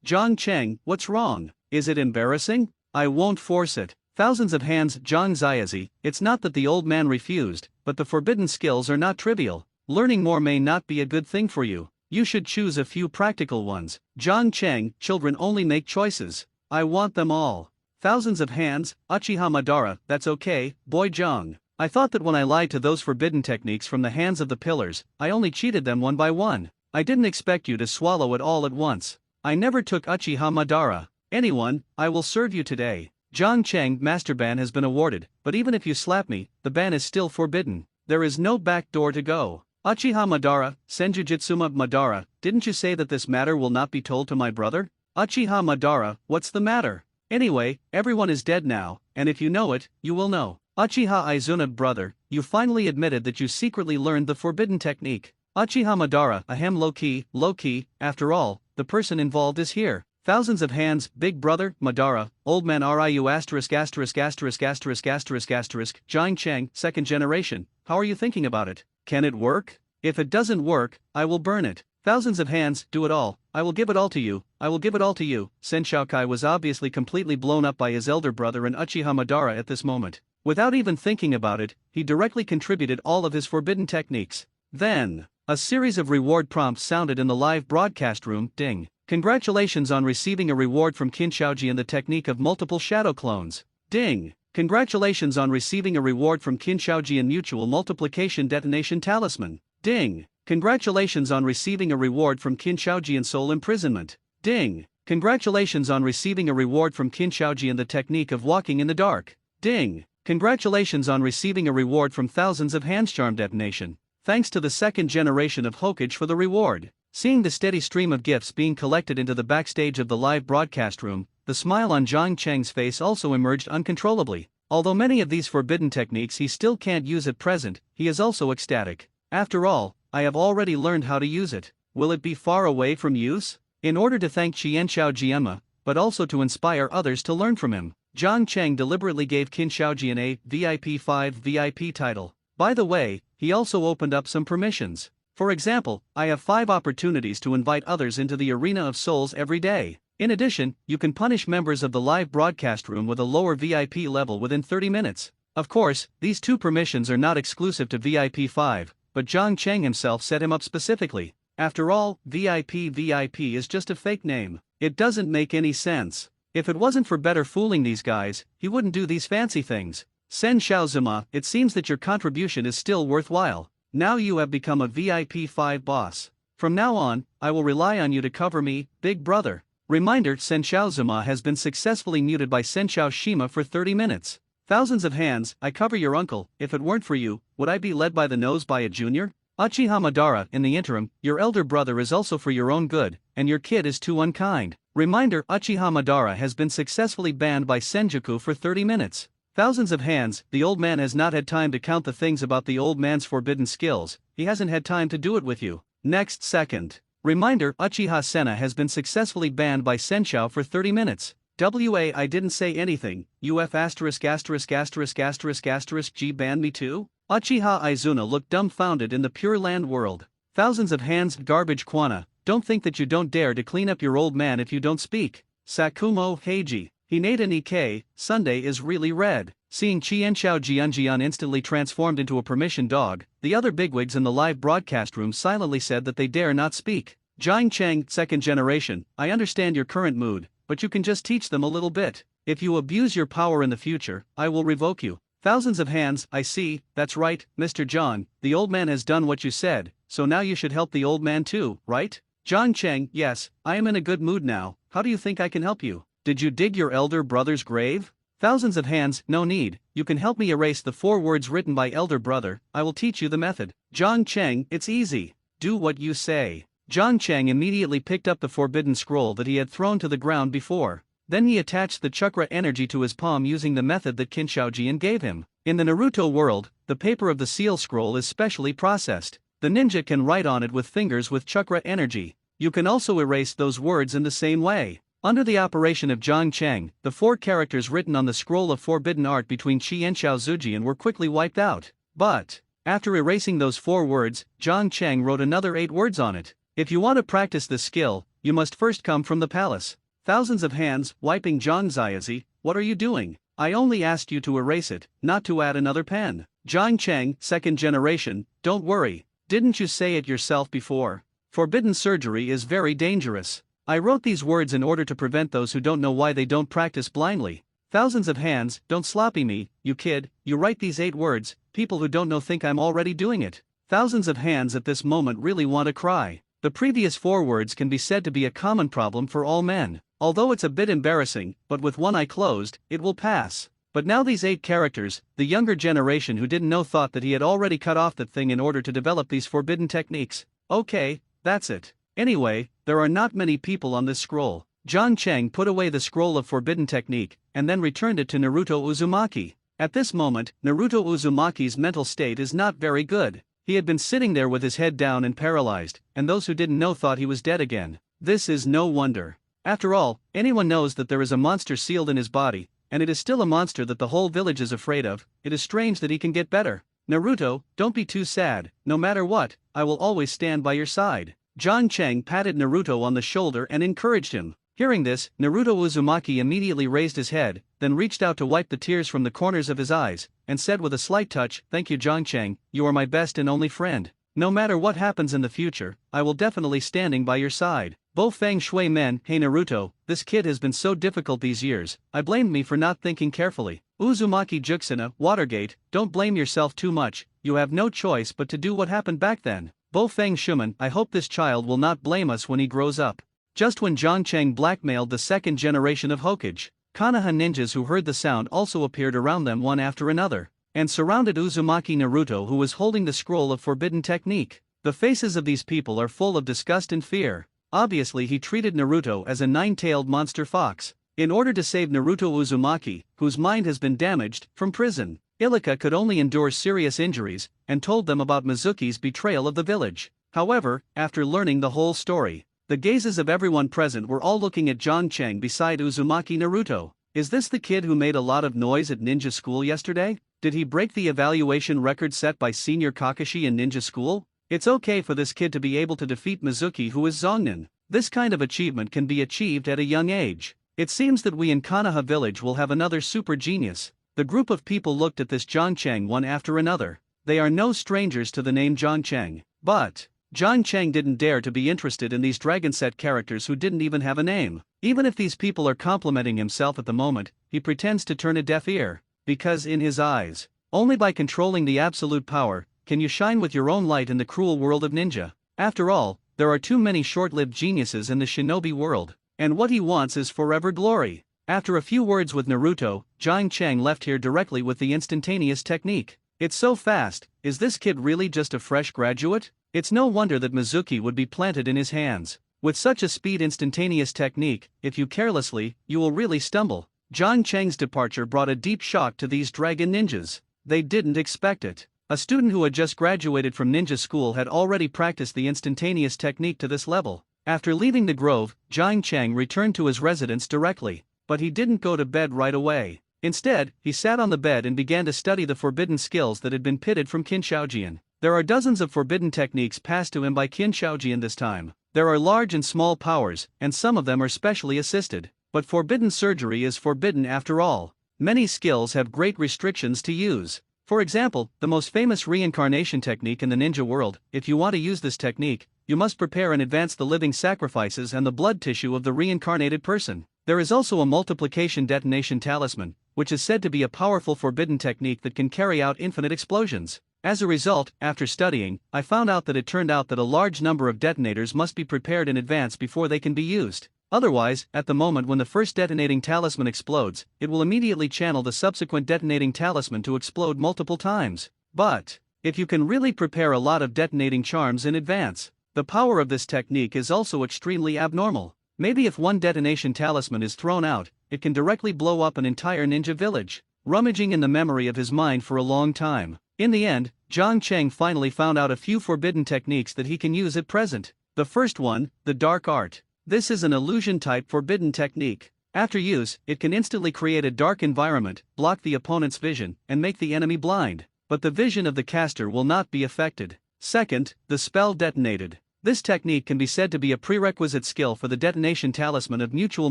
Zhang Cheng, what's wrong? Is it embarrassing? I won't force it. Thousands of hands, Zhang Ziazi, it's not that the old man refused, but the forbidden skills are not trivial. Learning more may not be a good thing for you. You should choose a few practical ones. Zhang Cheng, children only make choices. I want them all. Thousands of hands, Uchiha Madara, that's okay, boy Zhang. I thought that when I lied to those forbidden techniques from the hands of the pillars, I only cheated them one by one. I didn't expect you to swallow it all at once. I never took Uchiha Madara. Anyone, I will serve you today. Zhang Cheng, master ban has been awarded, but even if you slap me, the ban is still forbidden. There is no back door to go. Uchiha Madara, Senjujitsuma Madara, didn't you say that this matter will not be told to my brother? Uchiha Madara, what's the matter? Anyway, everyone is dead now, and if you know it, you will know. Uchiha Izuna, brother, you finally admitted that you secretly learned the forbidden technique. Uchiha Madara, ahem, low-key, after all, the person involved is here. Thousands of hands, big brother, Madara, old man Ryu asterisk asterisk asterisk asterisk asterisk asterisk, Zhang Cheng, second generation, how are you thinking about it? Can it work? If it doesn't work, I will burn it. Thousands of hands, do it all, I will give it all to you, I will give it all to you. Sen Shaokai was obviously completely blown up by his elder brother and Uchiha Madara at this moment. Without even thinking about it, he directly contributed all of his forbidden techniques. Then, a series of reward prompts sounded in the live broadcast room. Ding. Congratulations on receiving a reward from Qin Shaoji in the technique of multiple shadow clones. Ding. Congratulations on receiving a reward from Qin Shaoji in mutual multiplication detonation talisman. Ding. Congratulations on receiving a reward from Qin Shaoji in soul imprisonment. Ding. Congratulations on receiving a reward from Qin Shaoji in the technique of walking in the dark. Ding. Congratulations on receiving a reward from thousands of hands charm detonation. Thanks to the second generation of Hokage for the reward. Seeing the steady stream of gifts being collected into the backstage of the live broadcast room, the smile on Jiang Cheng's face also emerged uncontrollably. Although many of these forbidden techniques he still can't use at present, he is also ecstatic. After all, I have already learned how to use it. Will it be far away from use? In order to thank Qian Shaojiema, but also to inspire others to learn from him, Jiang Cheng deliberately gave Qin Shaoji an A VIP 5 VIP title. By the way, he also opened up some permissions. For example, I have 5 opportunities to invite others into the Arena of Souls every day. In addition, you can punish members of the live broadcast room with a lower VIP level within 30 minutes. Of course, these 2 permissions are not exclusive to VIP 5, but Jiang Cheng himself set him up specifically. After all, VIP is just a fake name. It doesn't make any sense. If it wasn't for better fooling these guys, he wouldn't do these fancy things. Sen Xiaozuma, it seems that your contribution is still worthwhile. Now you have become a VIP 5 boss. From now on, I will rely on you to cover me, big brother. Reminder: Sen Xiaozuma has been successfully muted by Sen Xiaoshima for 30 minutes. Thousands of hands, I cover your uncle. If it weren't for you, would I be led by the nose by a junior? Uchiha Madara, in the interim, your elder brother is also for your own good, and your kid is too unkind. Reminder: Uchiha Madara has been successfully banned by Senjuku for 30 minutes. Thousands of hands, the old man has not had time to count the things about the old man's forbidden skills, he hasn't had time to do it with you. Next second. Reminder: Uchiha Senna has been successfully banned by Senshao for 30 minutes. I didn't say anything, UF ****** G banned me too? Uchiha Izuna looked dumbfounded in the Pure Land world. Thousands of hands, garbage Kwana, don't think that you don't dare to clean up your old man if you don't speak. Sakumo Heiji, Hinata Nikkei, Sunday is really red. Seeing Qianshao Jianjian instantly transformed into a permission dog, the other bigwigs in the live broadcast room silently said that they dare not speak. Jiang Cheng, second generation, I understand your current mood, but you can just teach them a little bit. If you abuse your power in the future, I will revoke you. Thousands of hands, I see, that's right, Mr. John, the old man has done what you said, so now you should help the old man too, right? Jiang Cheng, yes, I am in a good mood now, how do you think I can help you? Did you dig your elder brother's grave? Thousands of hands, no need, you can help me erase the 4 words written by elder brother, I will teach you the method. Jiang Cheng, it's easy. Do what you say. Jiang Cheng immediately picked up the forbidden scroll that he had thrown to the ground before. Then he attached the chakra energy to his palm using the method that Qin Shaojian gave him. In the Naruto world, the paper of the seal scroll is specially processed. The ninja can write on it with fingers with chakra energy. You can also erase those words in the same way. Under the operation of Jiang Cheng, the 4 characters written on the scroll of forbidden art between Qi and Xiao Zujian were quickly wiped out. But, after erasing those 4 words, Jiang Cheng wrote another 8 words on it. If you want to practice this skill, you must first come from the palace. Thousands of hands, wiping Zhang Ziazi, what are you doing? I only asked you to erase it, not to add another pen. Jiang Cheng, second generation, don't worry. Didn't you say it yourself before? Forbidden surgery is very dangerous. I wrote these words in order to prevent those who don't know why they don't practice blindly. Thousands of hands, don't sloppy me, you kid, you write these 8 words, people who don't know think I'm already doing it. Thousands of hands at this moment really want to cry. The previous 4 words can be said to be a common problem for all men. Although it's a bit embarrassing, but with one eye closed, it will pass. But now these 8 characters, the younger generation who didn't know thought that he had already cut off that thing in order to develop these forbidden techniques. Okay, that's it. Anyway, there are not many people on this scroll. Jiang Cheng put away the scroll of forbidden technique, and then returned it to Naruto Uzumaki. At this moment, Naruto Uzumaki's mental state is not very good. He had been sitting there with his head down and paralyzed, and those who didn't know thought he was dead again. This is no wonder. After all, anyone knows that there is a monster sealed in his body, and it is still a monster that the whole village is afraid of. It is strange that he can get better. Naruto, don't be too sad, no matter what, I will always stand by your side. Jiang Cheng patted Naruto on the shoulder and encouraged him. Hearing this, Naruto Uzumaki immediately raised his head, then reached out to wipe the tears from the corners of his eyes, and said with a slight touch, "Thank you Jiang Cheng, you are my best and only friend. No matter what happens in the future, I will definitely standing by your side." Bo Fang Shui Men, "Hey Naruto, this kid has been so difficult these years, I blamed me for not thinking carefully." Uzumaki Juxina, Watergate, "Don't blame yourself too much, you have no choice but to do what happened back then." Bo Fang Shuman, "I hope this child will not blame us when he grows up." Just when Jiang Cheng blackmailed the second generation of Hokage, Konoha ninjas who heard the sound also appeared around them one after another, and surrounded Uzumaki Naruto who was holding the scroll of forbidden technique. The faces of these people are full of disgust and fear. Obviously he treated Naruto as a nine-tailed monster fox. In order to save Naruto Uzumaki, whose mind has been damaged, from prison, Ilika could only endure serious injuries, and told them about Mizuki's betrayal of the village. However, after learning the whole story, the gazes of everyone present were all looking at Jiang Cheng beside Uzumaki Naruto. Is this the kid who made a lot of noise at ninja school yesterday? Did he break the evaluation record set by senior Kakashi in ninja school? It's okay for this kid to be able to defeat Mizuki who is Zongnin. This kind of achievement can be achieved at a young age. It seems that we in Konoha village will have another super genius. The group of people looked at this Jiang Cheng one after another. They are no strangers to the name Jiang Cheng. But Jiang Cheng didn't dare to be interested in these Dragon Set characters who didn't even have a name. Even if these people are complimenting himself at the moment, he pretends to turn a deaf ear, because in his eyes, only by controlling the absolute power can you shine with your own light in the cruel world of ninja. After all, there are too many short-lived geniuses in the shinobi world, and what he wants is forever glory. After a few words with Naruto, Jiang Cheng left here directly with the instantaneous technique. It's so fast, is this kid really just a fresh graduate? It's no wonder that Mizuki would be planted in his hands. With such a speed instantaneous technique, if you carelessly, you will really stumble. Jiang Cheng's departure brought a deep shock to these dragon ninjas. They didn't expect it. A student who had just graduated from ninja school had already practiced the instantaneous technique to this level. After leaving the grove, Jiang Cheng returned to his residence directly, but he didn't go to bed right away. Instead, he sat on the bed and began to study the forbidden skills that had been pitted from Qin Shaojian. There are dozens of forbidden techniques passed to him by Qin Shaojian this time. There are large and small powers, and some of them are specially assisted. But forbidden surgery is forbidden after all. Many skills have great restrictions to use. For example, the most famous reincarnation technique in the ninja world, if you want to use this technique, you must prepare in advance the living sacrifices and the blood tissue of the reincarnated person. There is also a multiplication detonation talisman, which is said to be a powerful forbidden technique that can carry out infinite explosions. As a result, after studying, I found out that it turned out that a large number of detonators must be prepared in advance before they can be used. Otherwise, at the moment when the first detonating talisman explodes, it will immediately channel the subsequent detonating talisman to explode multiple times. But if you can really prepare a lot of detonating charms in advance, the power of this technique is also extremely abnormal. Maybe if one detonation talisman is thrown out, it can directly blow up an entire ninja village. Rummaging in the memory of his mind for a long time, in the end, Jiang Cheng finally found out a few forbidden techniques that he can use at present. The first one, the dark art. This is an illusion-type forbidden technique. After use, it can instantly create a dark environment, block the opponent's vision, and make the enemy blind. But the vision of the caster will not be affected. Second, the spell detonated. This technique can be said to be a prerequisite skill for the detonation talisman of mutual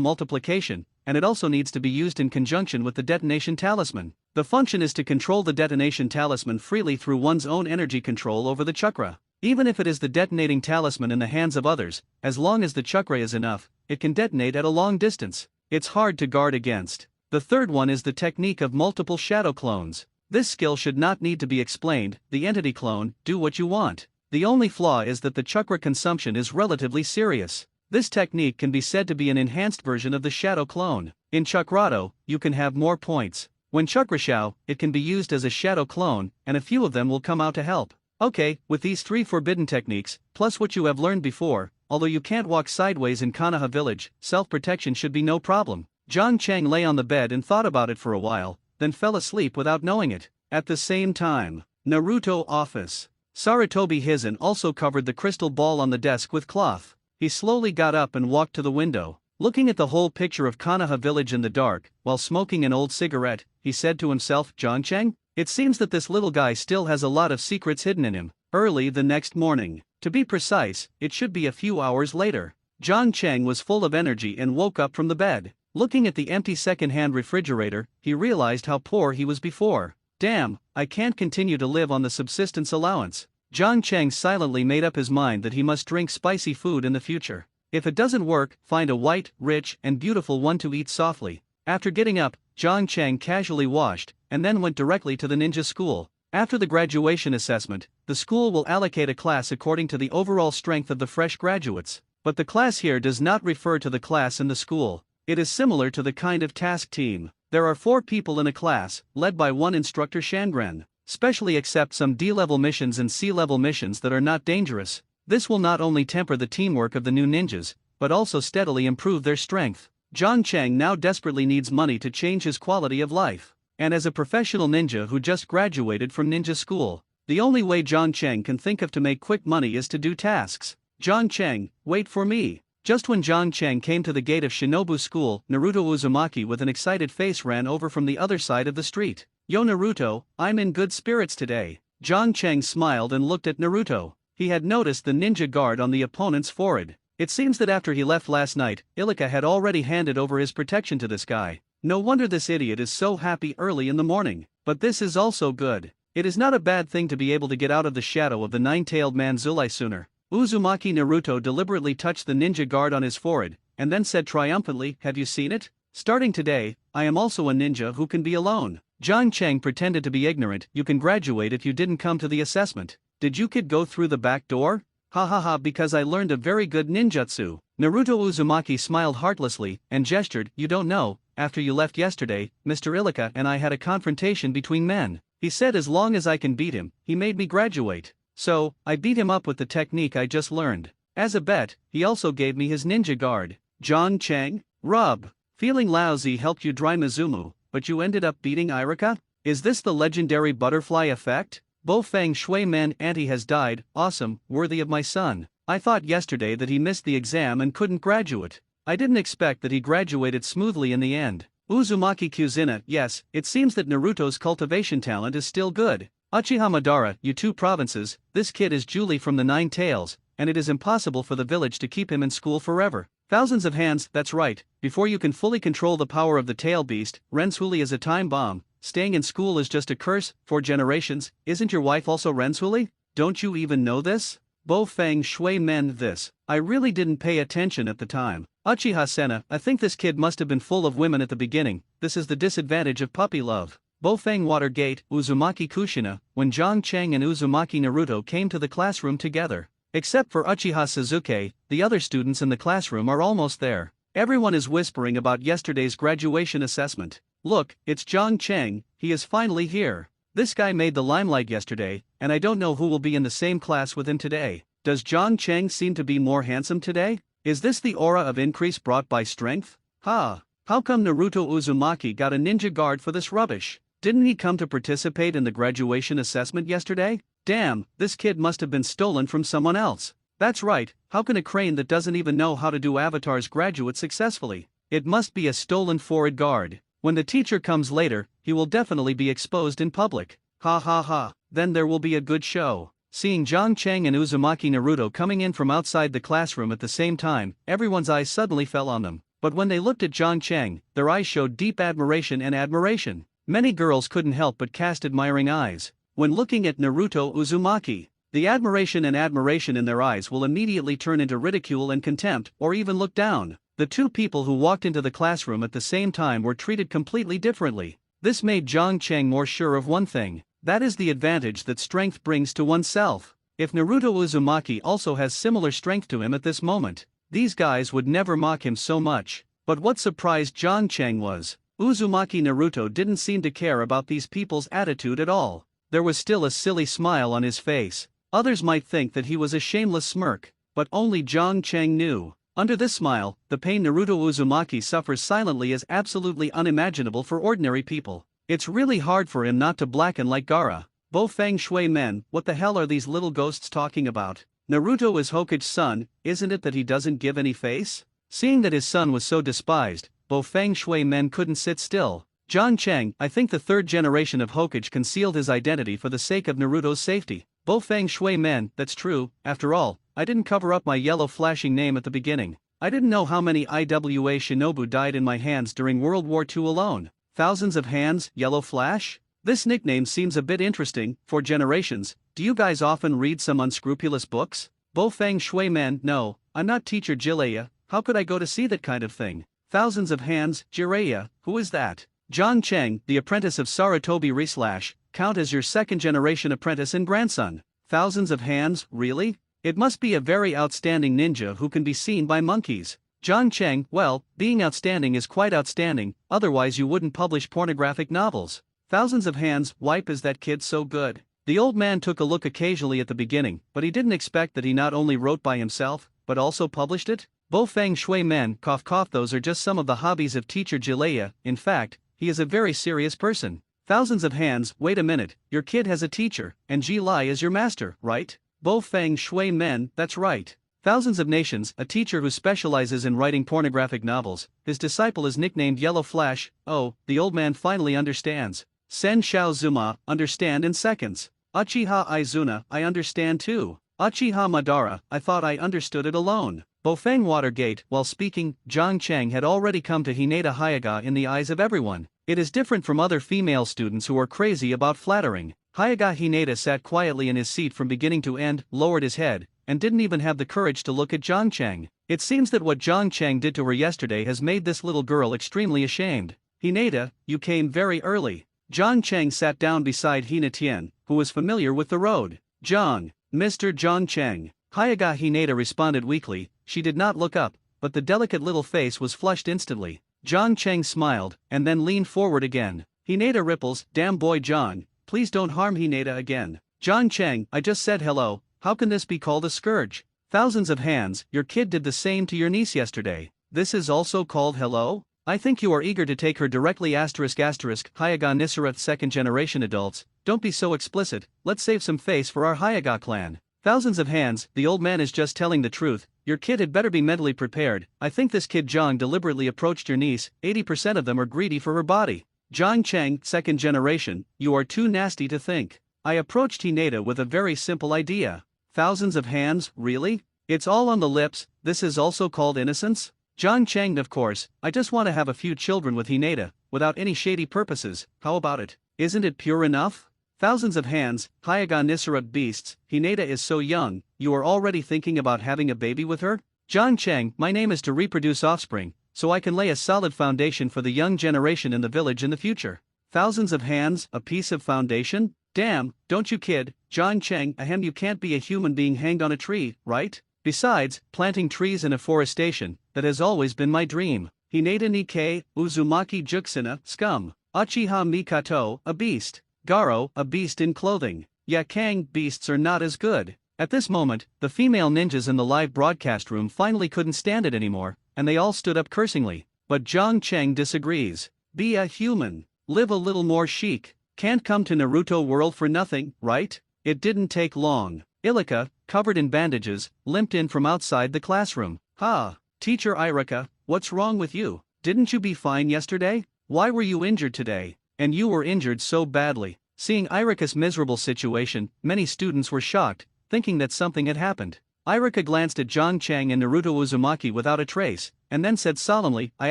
multiplication, and it also needs to be used in conjunction with the detonation talisman. The function is to control the detonation talisman freely through one's own energy control over the chakra. Even if it is the detonating talisman in the hands of others, as long as the chakra is enough, it can detonate at a long distance. It's hard to guard against. The third one is the technique of multiple shadow clones. This skill should not need to be explained. The entity clone, do what you want. The only flaw is that the chakra consumption is relatively serious. This technique can be said to be an enhanced version of the shadow clone. In Chakrado, you can have more points. When Chakrashao, it can be used as a shadow clone, and a few of them will come out to help. Okay, with these three forbidden techniques, plus what you have learned before, although you can't walk sideways in Konoha village, self-protection should be no problem. Jiang Cheng lay on the bed and thought about it for a while, then fell asleep without knowing it. At the same time, Naruto office. Sarutobi Hizen also covered the crystal ball on the desk with cloth. He slowly got up and walked to the window. Looking at the whole picture of Konoha village in the dark, while smoking an old cigarette, he said to himself, Jiang Cheng? It seems that this little guy still has a lot of secrets hidden in him. Early the next morning. To be precise, it should be a few hours later. John Chang was full of energy and woke up from the bed. Looking at the empty second-hand refrigerator, he realized how poor he was before. Damn, I can't continue to live on the subsistence allowance. John Chang silently made up his mind that he must drink spicy food in the future. If it doesn't work, find a white, rich, and beautiful one to eat softly. After getting up, John Chang casually washed, and then went directly to the ninja school. After the graduation assessment, the school will allocate a class according to the overall strength of the fresh graduates. But the class here does not refer to the class in the school. It is similar to the kind of task team. There are 4 people in a class, led by one instructor Shangren. Specially accept some D-level missions and C-level missions that are not dangerous. This will not only temper the teamwork of the new ninjas, but also steadily improve their strength. John Chang now desperately needs money to change his quality of life. And as a professional ninja who just graduated from ninja school, the only way John Chang can think of to make quick money is to do tasks. John Chang, wait for me. Just when John Chang came to the gate of Shinobu School, Naruto Uzumaki with an excited face ran over from the other side of the street. Yo Naruto, I'm in good spirits today. John Chang smiled and looked at Naruto. He had noticed the ninja guard on the opponent's forehead. It seems that after he left last night, Ilika had already handed over his protection to this guy. No wonder this idiot is so happy early in the morning. But this is also good. It is not a bad thing to be able to get out of the shadow of the nine-tailed man Zulai sooner. Uzumaki Naruto deliberately touched the ninja guard on his forehead, and then said triumphantly, have you seen it? Starting today, I am also a ninja who can be alone. John Chang pretended to be ignorant. You can graduate if you didn't come to the assessment. Did you kid go through the back door? Ha ha ha, because I learned a very good ninjutsu. Naruto Uzumaki smiled heartlessly, and gestured, you don't know, after you left yesterday, Mr. Ilika and I had a confrontation between men. He said as long as I can beat him, he made me graduate. So, I beat him up with the technique I just learned. As a bet, he also gave me his ninja guard. John Chang? Rub. Feeling lousy helped you dry Mizumu, but you ended up beating Irika? Is this the legendary butterfly effect? Bo Feng Shui Man auntie has died, awesome, worthy of my son. I thought yesterday that he missed the exam and couldn't graduate. I didn't expect that he graduated smoothly in the end. Uzumaki Kuzina, yes, it seems that Naruto's cultivation talent is still good. Uchiha Madara, you 2 provinces, this kid is Julie from the Nine Tails, and it is impossible for the village to keep him in school forever. Thousands of hands, that's right, before you can fully control the power of the tail beast, Renzhuli is a time bomb. Staying in school is just a curse, for generations. Isn't your wife also Renzhuli? Don't you even know this? Bo Feng Shui Men this. I really didn't pay attention at the time. Uchiha Sena, I think this kid must have been full of women at the beginning. This is the disadvantage of puppy love. Bo Feng Watergate, Uzumaki Kushina, when John Chang and Uzumaki Naruto came to the classroom together. Except for Uchiha Suzuki, the other students in the classroom are almost there. Everyone is whispering about yesterday's graduation assessment. Look, it's John Chang, he is finally here. This guy made the limelight yesterday, and I don't know who will be in the same class with him today. Does John Chang seem to be more handsome today? Is this the aura of increase brought by strength? Ha! How come Naruto Uzumaki got a ninja guard for this rubbish? Didn't he come to participate in the graduation assessment yesterday? Damn, this kid must have been stolen from someone else. That's right, how can a crane that doesn't even know how to do avatars graduate successfully? It must be a stolen forehead guard. When the teacher comes later, he will definitely be exposed in public. Ha ha ha, then there will be a good show. Seeing John Chang and Uzumaki Naruto coming in from outside the classroom at the same time, everyone's eyes suddenly fell on them. But when they looked at John Chang, their eyes showed deep admiration and admiration. Many girls couldn't help but cast admiring eyes. When looking at Naruto Uzumaki, the admiration in their eyes will immediately turn into ridicule and contempt, or even look down. The 2 people who walked into the classroom at the same time were treated completely differently. This made John Chang more sure of one thing. That is the advantage that strength brings to oneself. If Naruto Uzumaki also has similar strength to him at this moment, these guys would never mock him so much. But what surprised John Chang was, Uzumaki Naruto didn't seem to care about these people's attitude at all. There was still a silly smile on his face. Others might think that he was a shameless smirk, but only John Chang knew. Under this smile, the pain Naruto Uzumaki suffers silently is absolutely unimaginable for ordinary people. It's really hard for him not to blacken like Gaara. Bo Feng Shui Men, what the hell are these little ghosts talking about? Naruto is Hokage's son, isn't it that he doesn't give any face? Seeing that his son was so despised, Bo Feng Shui Men couldn't sit still. John Chang, I think the 3rd generation of Hokage concealed his identity for the sake of Naruto's safety. Bo Feng Shui Men, that's true, after all, I didn't cover up my yellow flashing name at the beginning. I didn't know how many IWA Shinobu died in my hands during World War II alone. Thousands of hands, Yellow Flash? This nickname seems a bit interesting. For generations, do you guys often read some unscrupulous books? Bo Feng Shui Men, no, I'm not teacher Jiraiya, how could I go to see that kind of thing? Thousands of hands, Jiraiya, who is that? John Cheng, the apprentice of Sarutobi Reslash, count as your second-generation apprentice and grandson. Thousands of hands, really? It must be a very outstanding ninja who can be seen by monkeys. John Cheng, well, being outstanding is quite outstanding, otherwise you wouldn't publish pornographic novels. Thousands of hands, wipe, is that kid so good? The old man took a look occasionally at the beginning, but he didn't expect that he not only wrote by himself, but also published it. Bo Feng Shui Men, cough cough, those are just some of the hobbies of teacher Jiraiya. In fact, he is a very serious person. Thousands of hands, wait a minute, your kid has a teacher, and Ji Lai is your master, right? Bo Feng Shui Men, that's right. Thousands of nations, a teacher who specializes in writing pornographic novels, his disciple is nicknamed Yellow Flash. Oh, the old man finally understands. Sen Shao Zuma, understand in seconds. Uchiha Izuna, I understand too. Uchiha Madara, I thought I understood it alone. Bofeng Watergate, while speaking, Zhang Cheng had already come to Hinata Hayaga in the eyes of everyone. It is different from other female students who are crazy about flattering. Hayaga Hinata sat quietly in his seat from beginning to end, lowered his head, and didn't even have the courage to look at Zhang Cheng. It seems that what Zhang Cheng did to her yesterday has made this little girl extremely ashamed. Hinata, you came very early. Zhang Cheng sat down beside Hina Tian, who was familiar with the road. Zhang, Mr. Zhang Cheng. Hayaga Hinata responded weakly. She did not look up, but the delicate little face was flushed instantly. Zhang Cheng smiled, and then leaned forward again. Hinata ripples, damn boy Zhang, please don't harm Hinata again. Zhang Cheng, I just said hello, how can this be called a scourge? Thousands of hands, your kid did the same to your niece yesterday. This is also called hello? I think you are eager to take her directly ****. Hayaga Nisarath second generation adults, don't be so explicit, let's save some face for our Hayaga clan. Thousands of hands, the old man is just telling the truth, your kid had better be mentally prepared. I think this kid Zhang deliberately approached your niece, 80% of them are greedy for her body. Zhang Cheng, second generation, you are too nasty to think. I approached Hinata with a very simple idea. Thousands of hands, really? It's all on the lips, this is also called innocence? Zhang Cheng, of course, I just want to have a few children with Hinata, without any shady purposes, how about it? Isn't it pure enough? Thousands of hands, Hayaga Nisarath beasts, Hinata is so young, you are already thinking about having a baby with her? Zhang Cheng, my name is to reproduce offspring, so I can lay a solid foundation for the young generation in the village in the future. Thousands of hands, a piece of foundation? Damn, don't you kid, Zhang Cheng, ahem, you can't be a human being hanged on a tree, right? Besides, planting trees in afforestation, that has always been my dream. Hinata Nikkei, Uzumaki Juxina, scum. Uchiha Mikato, a beast. Garo, a beast in clothing. Yakang, beasts are not as good. At this moment, the female ninjas in the live broadcast room finally couldn't stand it anymore, and they all stood up cursingly. But Zhang Cheng disagrees. Be a human. Live a little more chic. Can't come to Naruto world for nothing, right? It didn't take long. Ilika, covered in bandages, limped in from outside the classroom. Ha! Teacher Irika, what's wrong with you? Didn't you be fine yesterday? Why were you injured today? And you were injured so badly. Seeing Irika's miserable situation, many students were shocked, thinking that something had happened. Irika glanced at Zhang Cheng and Naruto Uzumaki without a trace, and then said solemnly, I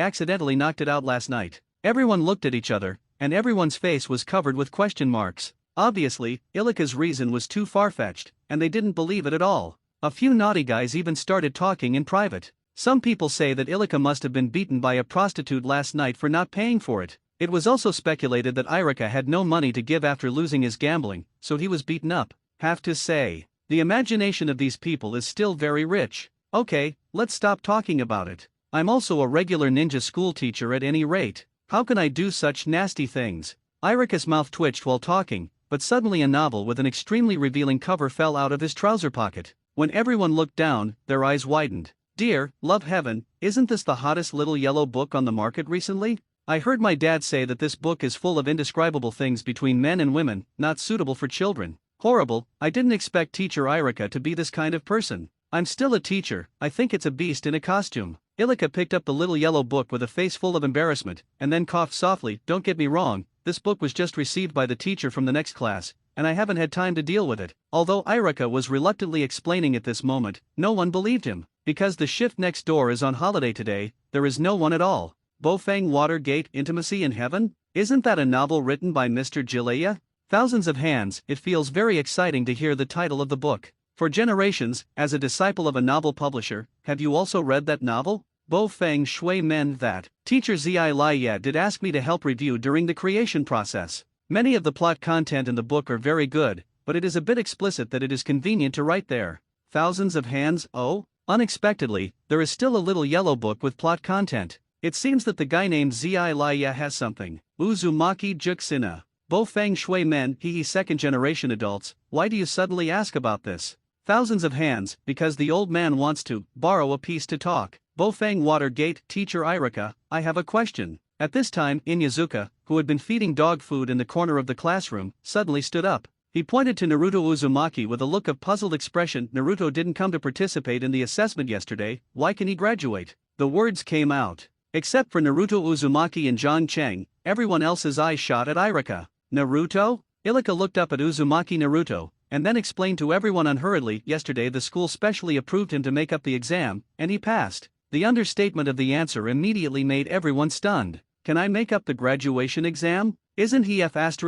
accidentally knocked it out last night. Everyone looked at each other, and everyone's face was covered with question marks. Obviously, Ilika's reason was too far-fetched, and they didn't believe it at all. A few naughty guys even started talking in private. Some people say that Ilika must have been beaten by a prostitute last night for not paying for it. It was also speculated that Irika had no money to give after losing his gambling, so he was beaten up. Have to say, the imagination of these people is still very rich. Okay, let's stop talking about it. I'm also a regular ninja school teacher at any rate. How can I do such nasty things? Irika's mouth twitched while talking, but suddenly a novel with an extremely revealing cover fell out of his trouser pocket. When everyone looked down, their eyes widened. Dear, love heaven, isn't this the hottest little yellow book on the market recently? I heard my dad say that this book is full of indescribable things between men and women, not suitable for children. Horrible, I didn't expect teacher Irika to be this kind of person. I'm still a teacher, I think it's a beast in a costume. Ilika picked up the little yellow book with a face full of embarrassment, and then coughed softly. Don't get me wrong, this book was just received by the teacher from the next class, and I haven't had time to deal with it. Although Irika was reluctantly explaining at this moment, no one believed him. because the shift next door is on holiday today, there is no one at all. Bofang Watergate Intimacy in Heaven? Isn't that a novel written by Mr. Jilaya? Thousands of hands. It feels very exciting to hear the title of the book. For generations, as a disciple of a novel publisher, have you also read that novel? Bofang Shui Men. That teacher Zi Laya did ask me to help review during the creation process. Many of the plot content in the book are very good, but it is a bit explicit that it is convenient to write there. Thousands of hands. Oh? Unexpectedly, there is still a little yellow book with plot content. It seems that the guy named Zi Laya has something. Uzumaki Juxina. Bofang Shui Men. Hehe. Second generation adults, why do you suddenly ask about this? Thousands of hands, because the old man wants to borrow a piece to talk. Bofang Watergate. Teacher Irika, I have a question. At this time, Inyazuka, who had been feeding dog food in the corner of the classroom, suddenly stood up. He pointed to Naruto Uzumaki with a look of puzzled expression. Naruto didn't come to participate in the assessment yesterday, why can he graduate? The words came out. Except for Naruto Uzumaki and John Cheng, everyone else's eyes shot at Irika. Naruto? Ilika looked up at Uzumaki Naruto, and then explained to everyone unhurriedly, yesterday the school specially approved him to make up the exam, and he passed. The understatement of the answer immediately made everyone stunned. Can I make up the graduation exam? Isn't he F************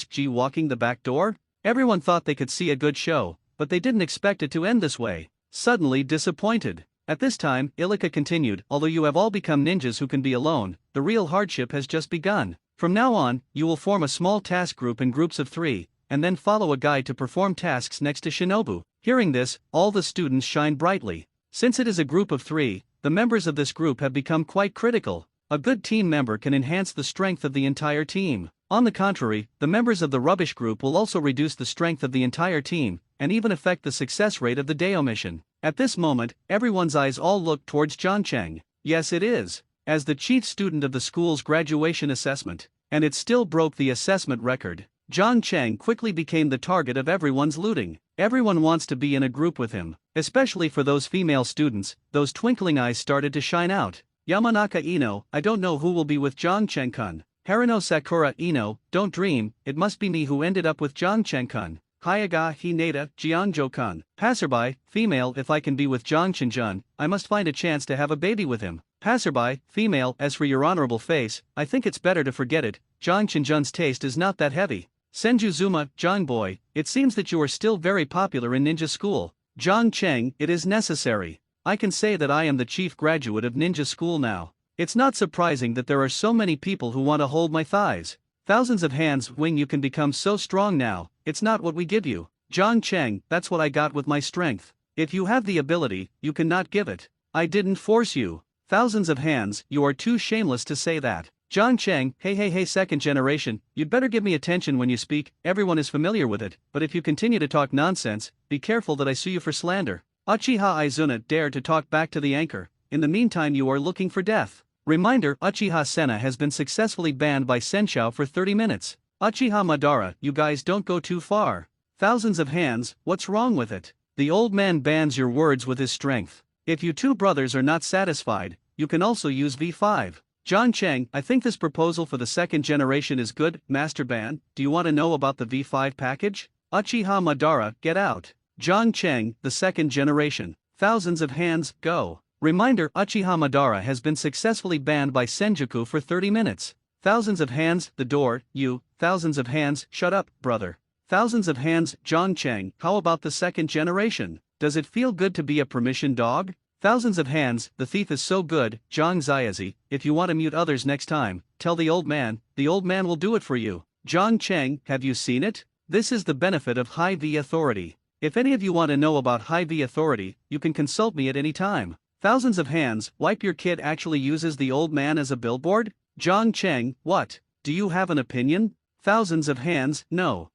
G walking the back door? Everyone thought they could see a good show, but they didn't expect it to end this way. Suddenly disappointed. At this time, Ilika continued, although you have all become ninjas who can be alone, the real hardship has just begun. From now on, you will form a small task group in groups of 3, and then follow a guide to perform tasks next to Shinobu. Hearing this, all the students shine brightly. Since it is a group of 3, the members of this group have become quite critical. A good team member can enhance the strength of the entire team. On the contrary, the members of the rubbish group will also reduce the strength of the entire team, and even affect the success rate of the Deo mission. At this moment, everyone's eyes all look towards John Cheng. Yes, it is. As the chief student of the school's graduation assessment, and it still broke the assessment record, John Cheng quickly became the target of everyone's looting. Everyone wants to be in a group with him, especially for those female students. Those twinkling eyes started to shine out. Yamanaka Ino, I don't know who will be with John Cheng-kun. Harino Sakura Ino, don't dream, it must be me who ended up with John Cheng-kun. Hayaga Hinata Jianjo-kun. Passerby, female, if I can be with John Shinjun, I must find a chance to have a baby with him. Passerby, female, as for your honorable face, I think it's better to forget it. John Shinjun's taste is not that heavy. Senju Zuma, John boy, it seems that you are still very popular in ninja school. John Cheng, it is necessary. I can say that I am the chief graduate of ninja school now. It's not surprising that there are so many people who want to hold my thighs. Thousands of hands. Wing, you can become so strong now, it's not what we give you. John Cheng, that's what I got with my strength. If you have the ability, you cannot give it. I didn't force you. Thousands of hands, you are too shameless to say that. John Cheng, hey second generation, you'd better give me attention when you speak, everyone is familiar with it, but if you continue to talk nonsense, be careful that I sue you for slander. Uchiha Izuna dared to talk back to the anchor, in the meantime you are looking for death. Reminder, Uchiha Senna has been successfully banned by Senshou for 30 minutes. Uchiha Madara, you guys don't go too far. Thousands of hands, what's wrong with it? The old man bans your words with his strength. If you two brothers are not satisfied, you can also use V5. John Cheng, I think this proposal for the second generation is good. Master Ban, do you want to know about the V5 package? Uchiha Madara, get out. John Cheng, the second generation. Thousands of hands, go. Reminder, Uchiha Madara has been successfully banned by Senjuku for 30 minutes. Thousands of hands, the door, you. Thousands of hands, shut up, brother. Thousands of hands, John Cheng, how about the second generation? Does it feel good to be a permission dog? Thousands of hands, the thief is so good. Zhang Ziazi, if you want to mute others next time, tell the old man will do it for you. John Cheng, have you seen it? This is the benefit of High V authority. If any of you want to know about High V authority, you can consult me at any time. Thousands of hands, wipe your kid actually uses the old man as a billboard? Zhang Cheng, what? Do you have an opinion? Thousands of hands, no.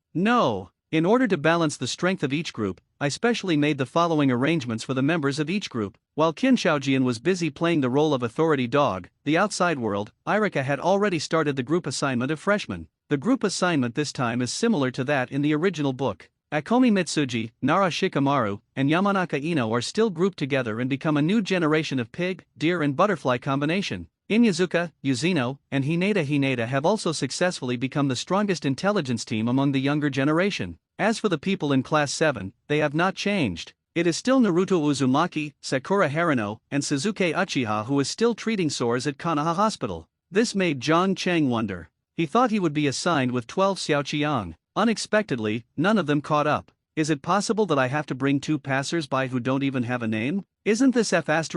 In order to balance the strength of each group, I specially made the following arrangements for the members of each group. While Qin Shaojian was busy playing the role of authority dog, the outside world, Irika had already started the group assignment of freshmen. The group assignment this time is similar to that in the original book. Akomi Mitsuji, Nara Shikamaru, and Yamanaka Ino are still grouped together and become a new generation of pig, deer and butterfly combination. Inyazuka, Yuzino, and Hinata have also successfully become the strongest intelligence team among the younger generation. As for the people in Class 7, they have not changed. It is still Naruto Uzumaki, Sakura Harano, and Suzuki Uchiha who is still treating sores at Konoha Hospital. This made John Chang wonder. He thought he would be assigned with 12 Xiaoqiang. Unexpectedly, none of them caught up. Is it possible that I have to bring 2 passers-by who don't even have a name? Isn't this F***********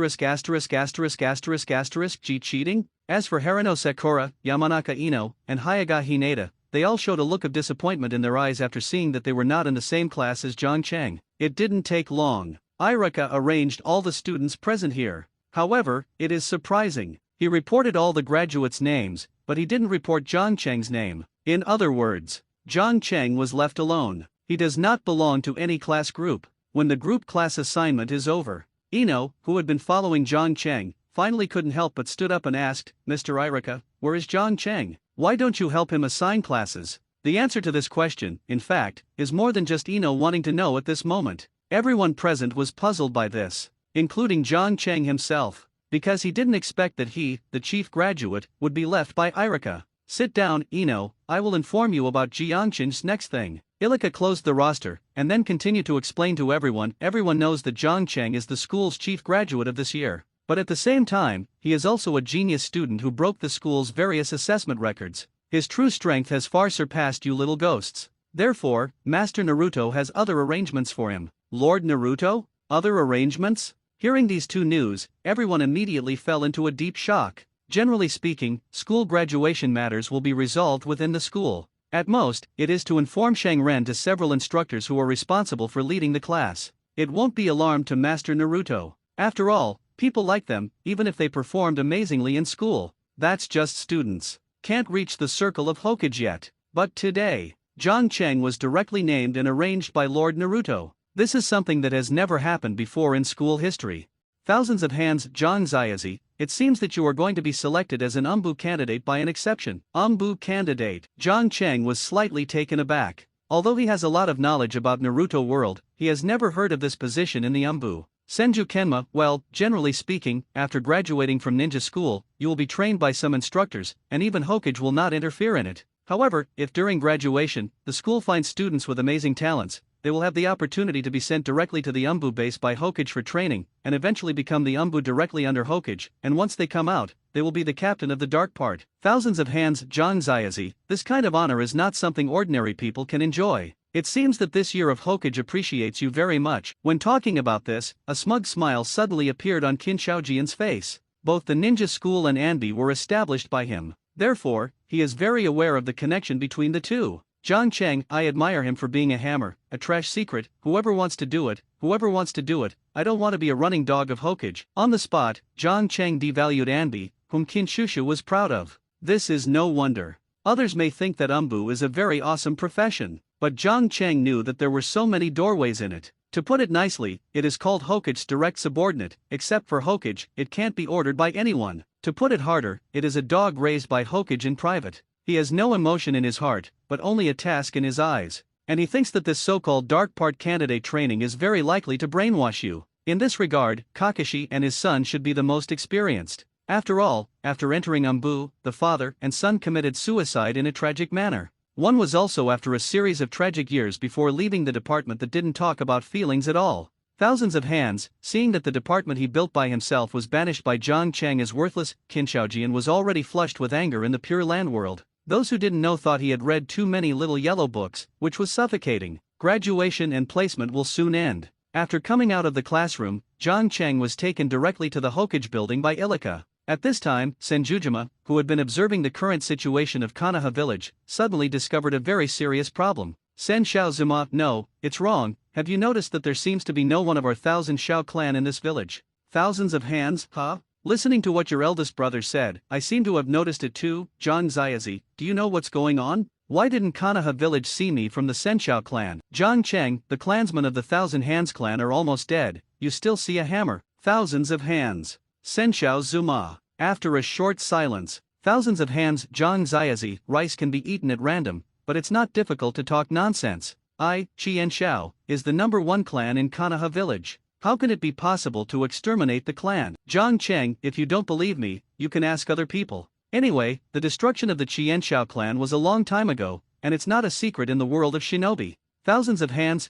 G cheating? As for Harano Sakura, Yamanaka Ino, and Hayaga Hinata, they all showed a look of disappointment in their eyes after seeing that they were not in the same class as John Chang. It didn't take long. Iraka arranged all the students present here. However, it is surprising. He reported all the graduates' names, but he didn't report John Chang's name. In other words, John Chang was left alone. He does not belong to any class group. When the group class assignment is over, Ino, who had been following John Chang, finally couldn't help but stood up and asked, "Mr. Iraka, where is John Chang? Why don't you help him assign classes?" The answer to this question, in fact, is more than just Ino wanting to know at this moment. Everyone present was puzzled by this, including John Chang himself, because he didn't expect that he, the chief graduate, would be left by Iraka. "Sit down, Ino, I will inform you about Jiangchen's next thing." Ilika closed the roster, and then continued to explain to everyone. Everyone knows that John Chang is the school's chief graduate of this year, but at the same time, he is also a genius student who broke the school's various assessment records. His true strength has far surpassed you little ghosts. Therefore, Master Naruto has other arrangements for him. Lord Naruto? Other arrangements? Hearing these 2 news, everyone immediately fell into a deep shock. Generally speaking, school graduation matters will be resolved within the school. At most, it is to inform Shang Ren to several instructors who are responsible for leading the class. It won't be alarmed to Master Naruto. After all, people like them, even if they performed amazingly in school. That's just students. Can't reach the circle of Hokage yet. But today, John Chang was directly named and arranged by Lord Naruto. This is something that has never happened before in school history. Thousands of hands. John Zayasi, it seems that you are going to be selected as an UMBU candidate by an exception. UMBU candidate. John Chang was slightly taken aback. Although he has a lot of knowledge about Naruto world, he has never heard of this position in the UMBU. Senju Kenma, well, generally speaking, after graduating from ninja school, you will be trained by some instructors, and even Hokage will not interfere in it. However, if during graduation, the school finds students with amazing talents, they will have the opportunity to be sent directly to the UMBU base by Hokage for training, and eventually become the UMBU directly under Hokage, and once they come out, they will be the captain of the dark part. Thousands of hands. John Zayasi, this kind of honor is not something ordinary people can enjoy. It seems that this year of Hokage appreciates you very much. When talking about this, a smug smile suddenly appeared on Qin Shaojian's face. Both the ninja school and Anbi were established by him. Therefore, he is very aware of the connection between the two. John Chang, I admire him for being a hammer, a trash secret. Whoever wants to do it, I don't want to be a running dog of Hokage. On the spot, John Chang devalued Anbi, whom Qin Shushu was proud of. This is no wonder. Others may think that UMBU is a very awesome profession, but John Chang knew that there were so many doorways in it. To put it nicely, it is called Hokage's direct subordinate. Except for Hokage, it can't be ordered by anyone. To put it harder, it is a dog raised by Hokage in private. He has no emotion in his heart, but only a task in his eyes. And he thinks that this so-called dark part candidate training is very likely to brainwash you. In this regard, Kakashi and his son should be the most experienced. After all, after entering UMBU, the father and son committed suicide in a tragic manner. One was also after a series of tragic years before leaving the department that didn't talk about feelings at all. Thousands of hands, seeing that the department he built by himself was banished by John Chang as worthless. Qin Shaojian was already flushed with anger in the Pure Land world. Those who didn't know thought he had read too many little yellow books, which was suffocating. Graduation and placement will soon end. After coming out of the classroom, John Chang was taken directly to the Hokage building by Ilika. At this time, Senjujima, who had been observing the current situation of Konoha village, suddenly discovered a very serious problem. Sen Shaozuma, no, it's wrong. Have you noticed that there seems to be no one of our 1,000 Shao clan in this village? Thousands of hands, huh? Listening to what your eldest brother said, I seem to have noticed it too. John Zayasi, do you know what's going on? Why didn't Konoha village see me from the Senshao clan? John Chang, the clansmen of the 1,000 Hands clan are almost dead. You still see a hammer. Thousands of hands. Senshao Zuma. After a short silence, thousands of hands. John Zayasi, rice can be eaten at random, but it's not difficult to talk nonsense. Qian Shao, is the #1 clan in Konoha village. How can it be possible to exterminate the clan? John Chang, if you don't believe me, you can ask other people. Anyway, the destruction of the Qian Shao clan was a long time ago, and it's not a secret in the world of shinobi. Thousands of hands,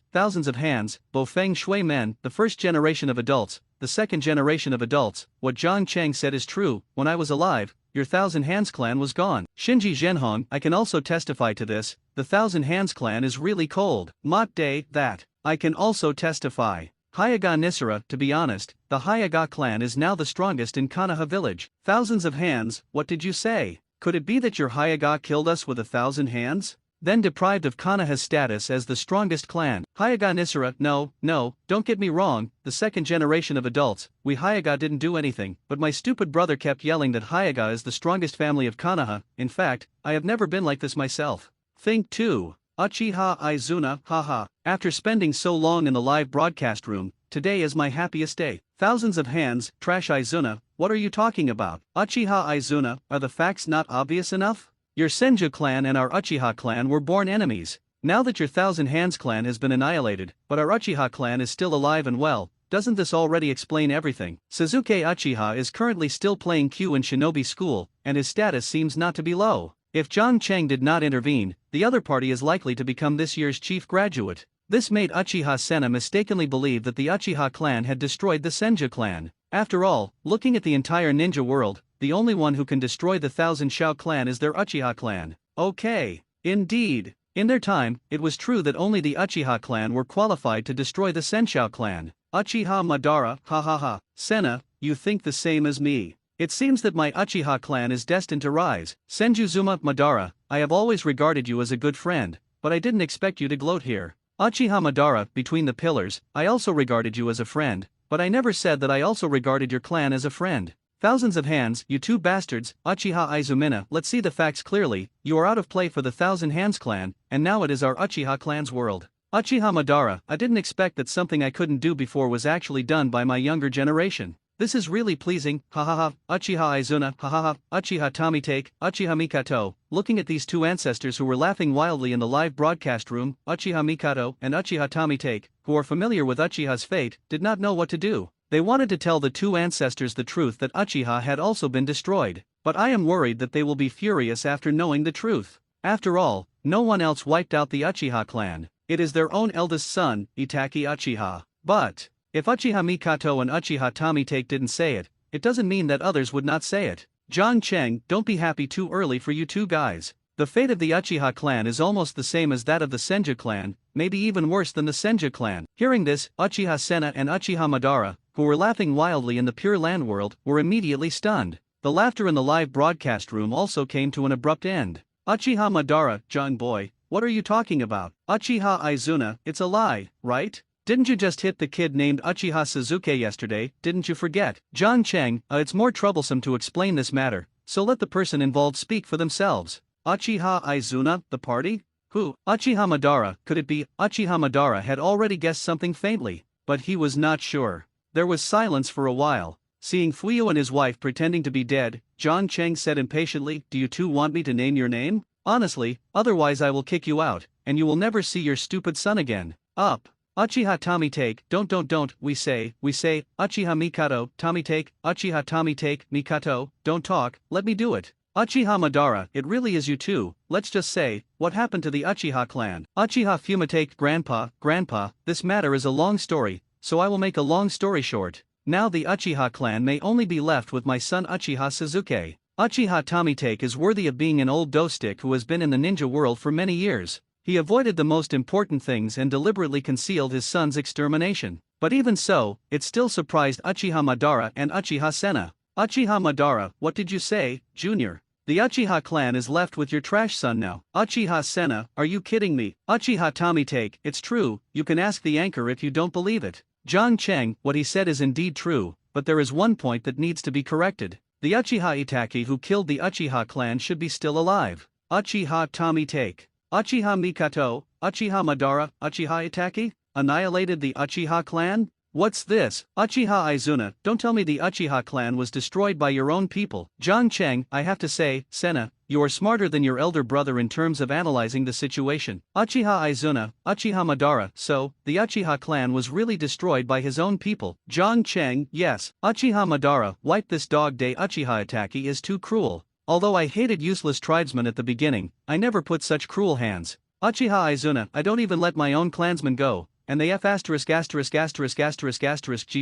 Bo Feng Shui men, the first generation of adults, the second generation of adults. What John Cheng said is true. When I was alive, your Thousand Hands clan was gone. Shinji Zhenhong, I can also testify to this. The Thousand Hands clan is really cold. Mot Day, that. I can also testify. Hayaga Nisara, to be honest, the Hayaga clan is now the strongest in Konoha village. Thousands of hands, what did you say? Could it be that your Hayaga killed us with 1,000 hands? Then deprived of Konoha's status as the strongest clan. Hayaga Nisara, no, don't get me wrong, the second generation of adults, we Hayaga didn't do anything, but my stupid brother kept yelling that Hayaga is the strongest family of Konoha. In fact, I have never been like this myself. Think too. Uchiha Izuna, haha. After spending so long in the live broadcast room, today is my happiest day. Thousands of hands, trash Izuna, what are you talking about? Uchiha Izuna, are the facts not obvious enough? Your Senju clan and our Uchiha clan were born enemies. Now that your Thousand Hands clan has been annihilated, but our Uchiha clan is still alive and well, doesn't this already explain everything? Sasuke Uchiha is currently still playing Q in Shinobi School, and his status seems not to be low. If John Cheng did not intervene, the other party is likely to become this year's chief graduate. This made Uchiha Sena mistakenly believe that the Uchiha clan had destroyed the Senju clan. After all, looking at the entire ninja world, the only one who can destroy the Thousand Shao clan is their Uchiha clan. Okay. Indeed. In their time, it was true that only the Uchiha clan were qualified to destroy the Senshao clan. Uchiha Madara, ha. Sena, you think the same as me. It seems that my Uchiha clan is destined to rise. Senjuzuma Madara, I have always regarded you as a good friend, but I didn't expect you to gloat here. Uchiha Madara, between the pillars, I also regarded you as a friend, but I never said that I also regarded your clan as a friend. Thousands of hands, you two bastards, Uchiha Izumina, let's see the facts clearly. You are out of play for the Thousand Hands clan, and now it is our Uchiha clan's world. Uchiha Madara, I didn't expect that something I couldn't do before was actually done by my younger generation. This is really pleasing, hahaha, Uchiha Izuna, hahaha, Uchiha Tamitake, Uchiha Mikato. Looking at these two ancestors who were laughing wildly in the live broadcast room, Uchiha Mikato and Uchiha Tamitake, who are familiar with Uchiha's fate, did not know what to do. They wanted to tell the two ancestors the truth that Uchiha had also been destroyed, but I am worried that they will be furious after knowing the truth. After all, no one else wiped out the Uchiha clan. It is their own eldest son, Itaki Uchiha. But if Uchiha Mikato and Uchiha Tamitake didn't say it, it doesn't mean that others would not say it. John Cheng, don't be happy too early for you two guys. The fate of the Uchiha clan is almost the same as that of the Senju clan, maybe even worse than the Senju clan. Hearing this, Uchiha Sena and Uchiha Madara, who were laughing wildly in the Pure Land world, were immediately stunned. The laughter in the live broadcast room also came to an abrupt end. Uchiha Madara, John boy, what are you talking about? Uchiha Izuna, it's a lie, right? Didn't you just hit the kid named Uchiha Sasuke yesterday, didn't you forget? John Cheng, it's more troublesome to explain this matter, so let the person involved speak for themselves. Uchiha Izuna, the party? Who? Uchiha Madara, could it be? Uchiha Madara had already guessed something faintly, but he was not sure. There was silence for a while. Seeing Fuyu and his wife pretending to be dead, John Cheng said impatiently, do you two want me to name your name? Honestly, otherwise I will kick you out, and you will never see your stupid son again. Up. Uchiha Tamitake, don't, we say, Uchiha Mikato, Tamitake, Uchiha Tamitake, Mikato, don't talk, let me do it. Uchiha Madara, it really is you two, let's just say, what happened to the Uchiha clan? Uchiha Fumitake, grandpa, this matter is a long story, so I will make a long story short. Now the Uchiha clan may only be left with my son Uchiha Sasuke. Uchiha Tamitake is worthy of being an old dough stick who has been in the ninja world for many years. He avoided the most important things and deliberately concealed his son's extermination. But even so, it still surprised Uchiha Madara and Uchiha Sena. Uchiha Madara, what did you say, Junior? The Uchiha clan is left with your trash son now. Uchiha Sena, are you kidding me? Uchiha Tamitake, it's true, you can ask the anchor if you don't believe it. John Cheng, what he said is indeed true, but there is one point that needs to be corrected. The Uchiha Itaki who killed the Uchiha clan should be still alive. Uchiha Tamitake. Uchiha Mikato, Uchiha Madara, Uchiha Itaki? Annihilated the Uchiha clan? What's this? Uchiha Izuna, don't tell me the Uchiha clan was destroyed by your own people. John Cheng, I have to say, Sena, you are smarter than your elder brother in terms of analyzing the situation. Uchiha Izuna, Uchiha Madara, so, the Uchiha clan was really destroyed by his own people. John Cheng, yes. Uchiha Madara, wipe this dog day Uchiha Itaki is too cruel. Although I hated useless tribesmen at the beginning, I never put such cruel hands. Uchiha Izuna, I don't even let my own clansmen go, and they F***G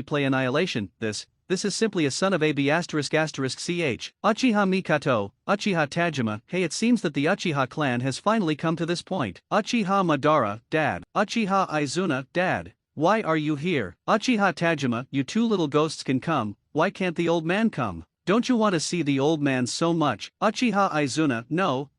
play annihilation, this is simply a son of AB****ch. Uchiha Mikato, Uchiha Tajima, hey, it seems that the Uchiha clan has finally come to this point. Uchiha Madara, Dad. Uchiha Izuna, Dad. Why are you here? Uchiha Tajima, you two little ghosts can come, why can't the old man come? Don't you want to see the old man so much? Uchiha Izuna, no,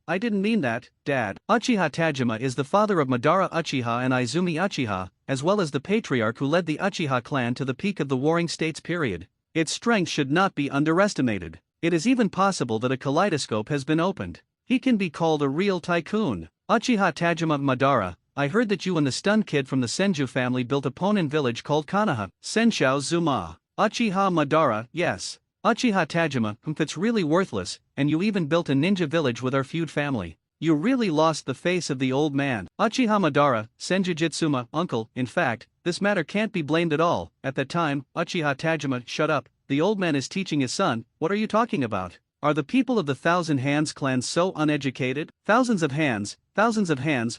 I didn't mean that, Dad. Uchiha Tajima is the father of Madara Uchiha and Izumi Uchiha, as well as the patriarch who led the Uchiha clan to the peak of the Warring States period. Its strength should not be underestimated. It is even possible that a kaleidoscope has been opened. He can be called a real tycoon. Uchiha Tajima Madara, I heard that you and the stunned kid from the Senju family built a Ponin village called Konoha. Senshou Zuma. Uchiha Madara, yes. Uchiha Tajima, it's really worthless, and you even built a ninja village with our feud family. You really lost the face of the old man. Uchiha Madara, Senju Jitsuma, uncle, in fact, this matter can't be blamed at all. At that time, Uchiha Tajima, shut up, the old man is teaching his son, what are you talking about? Are the people of the Thousand Hands clan so uneducated? Thousands of hands,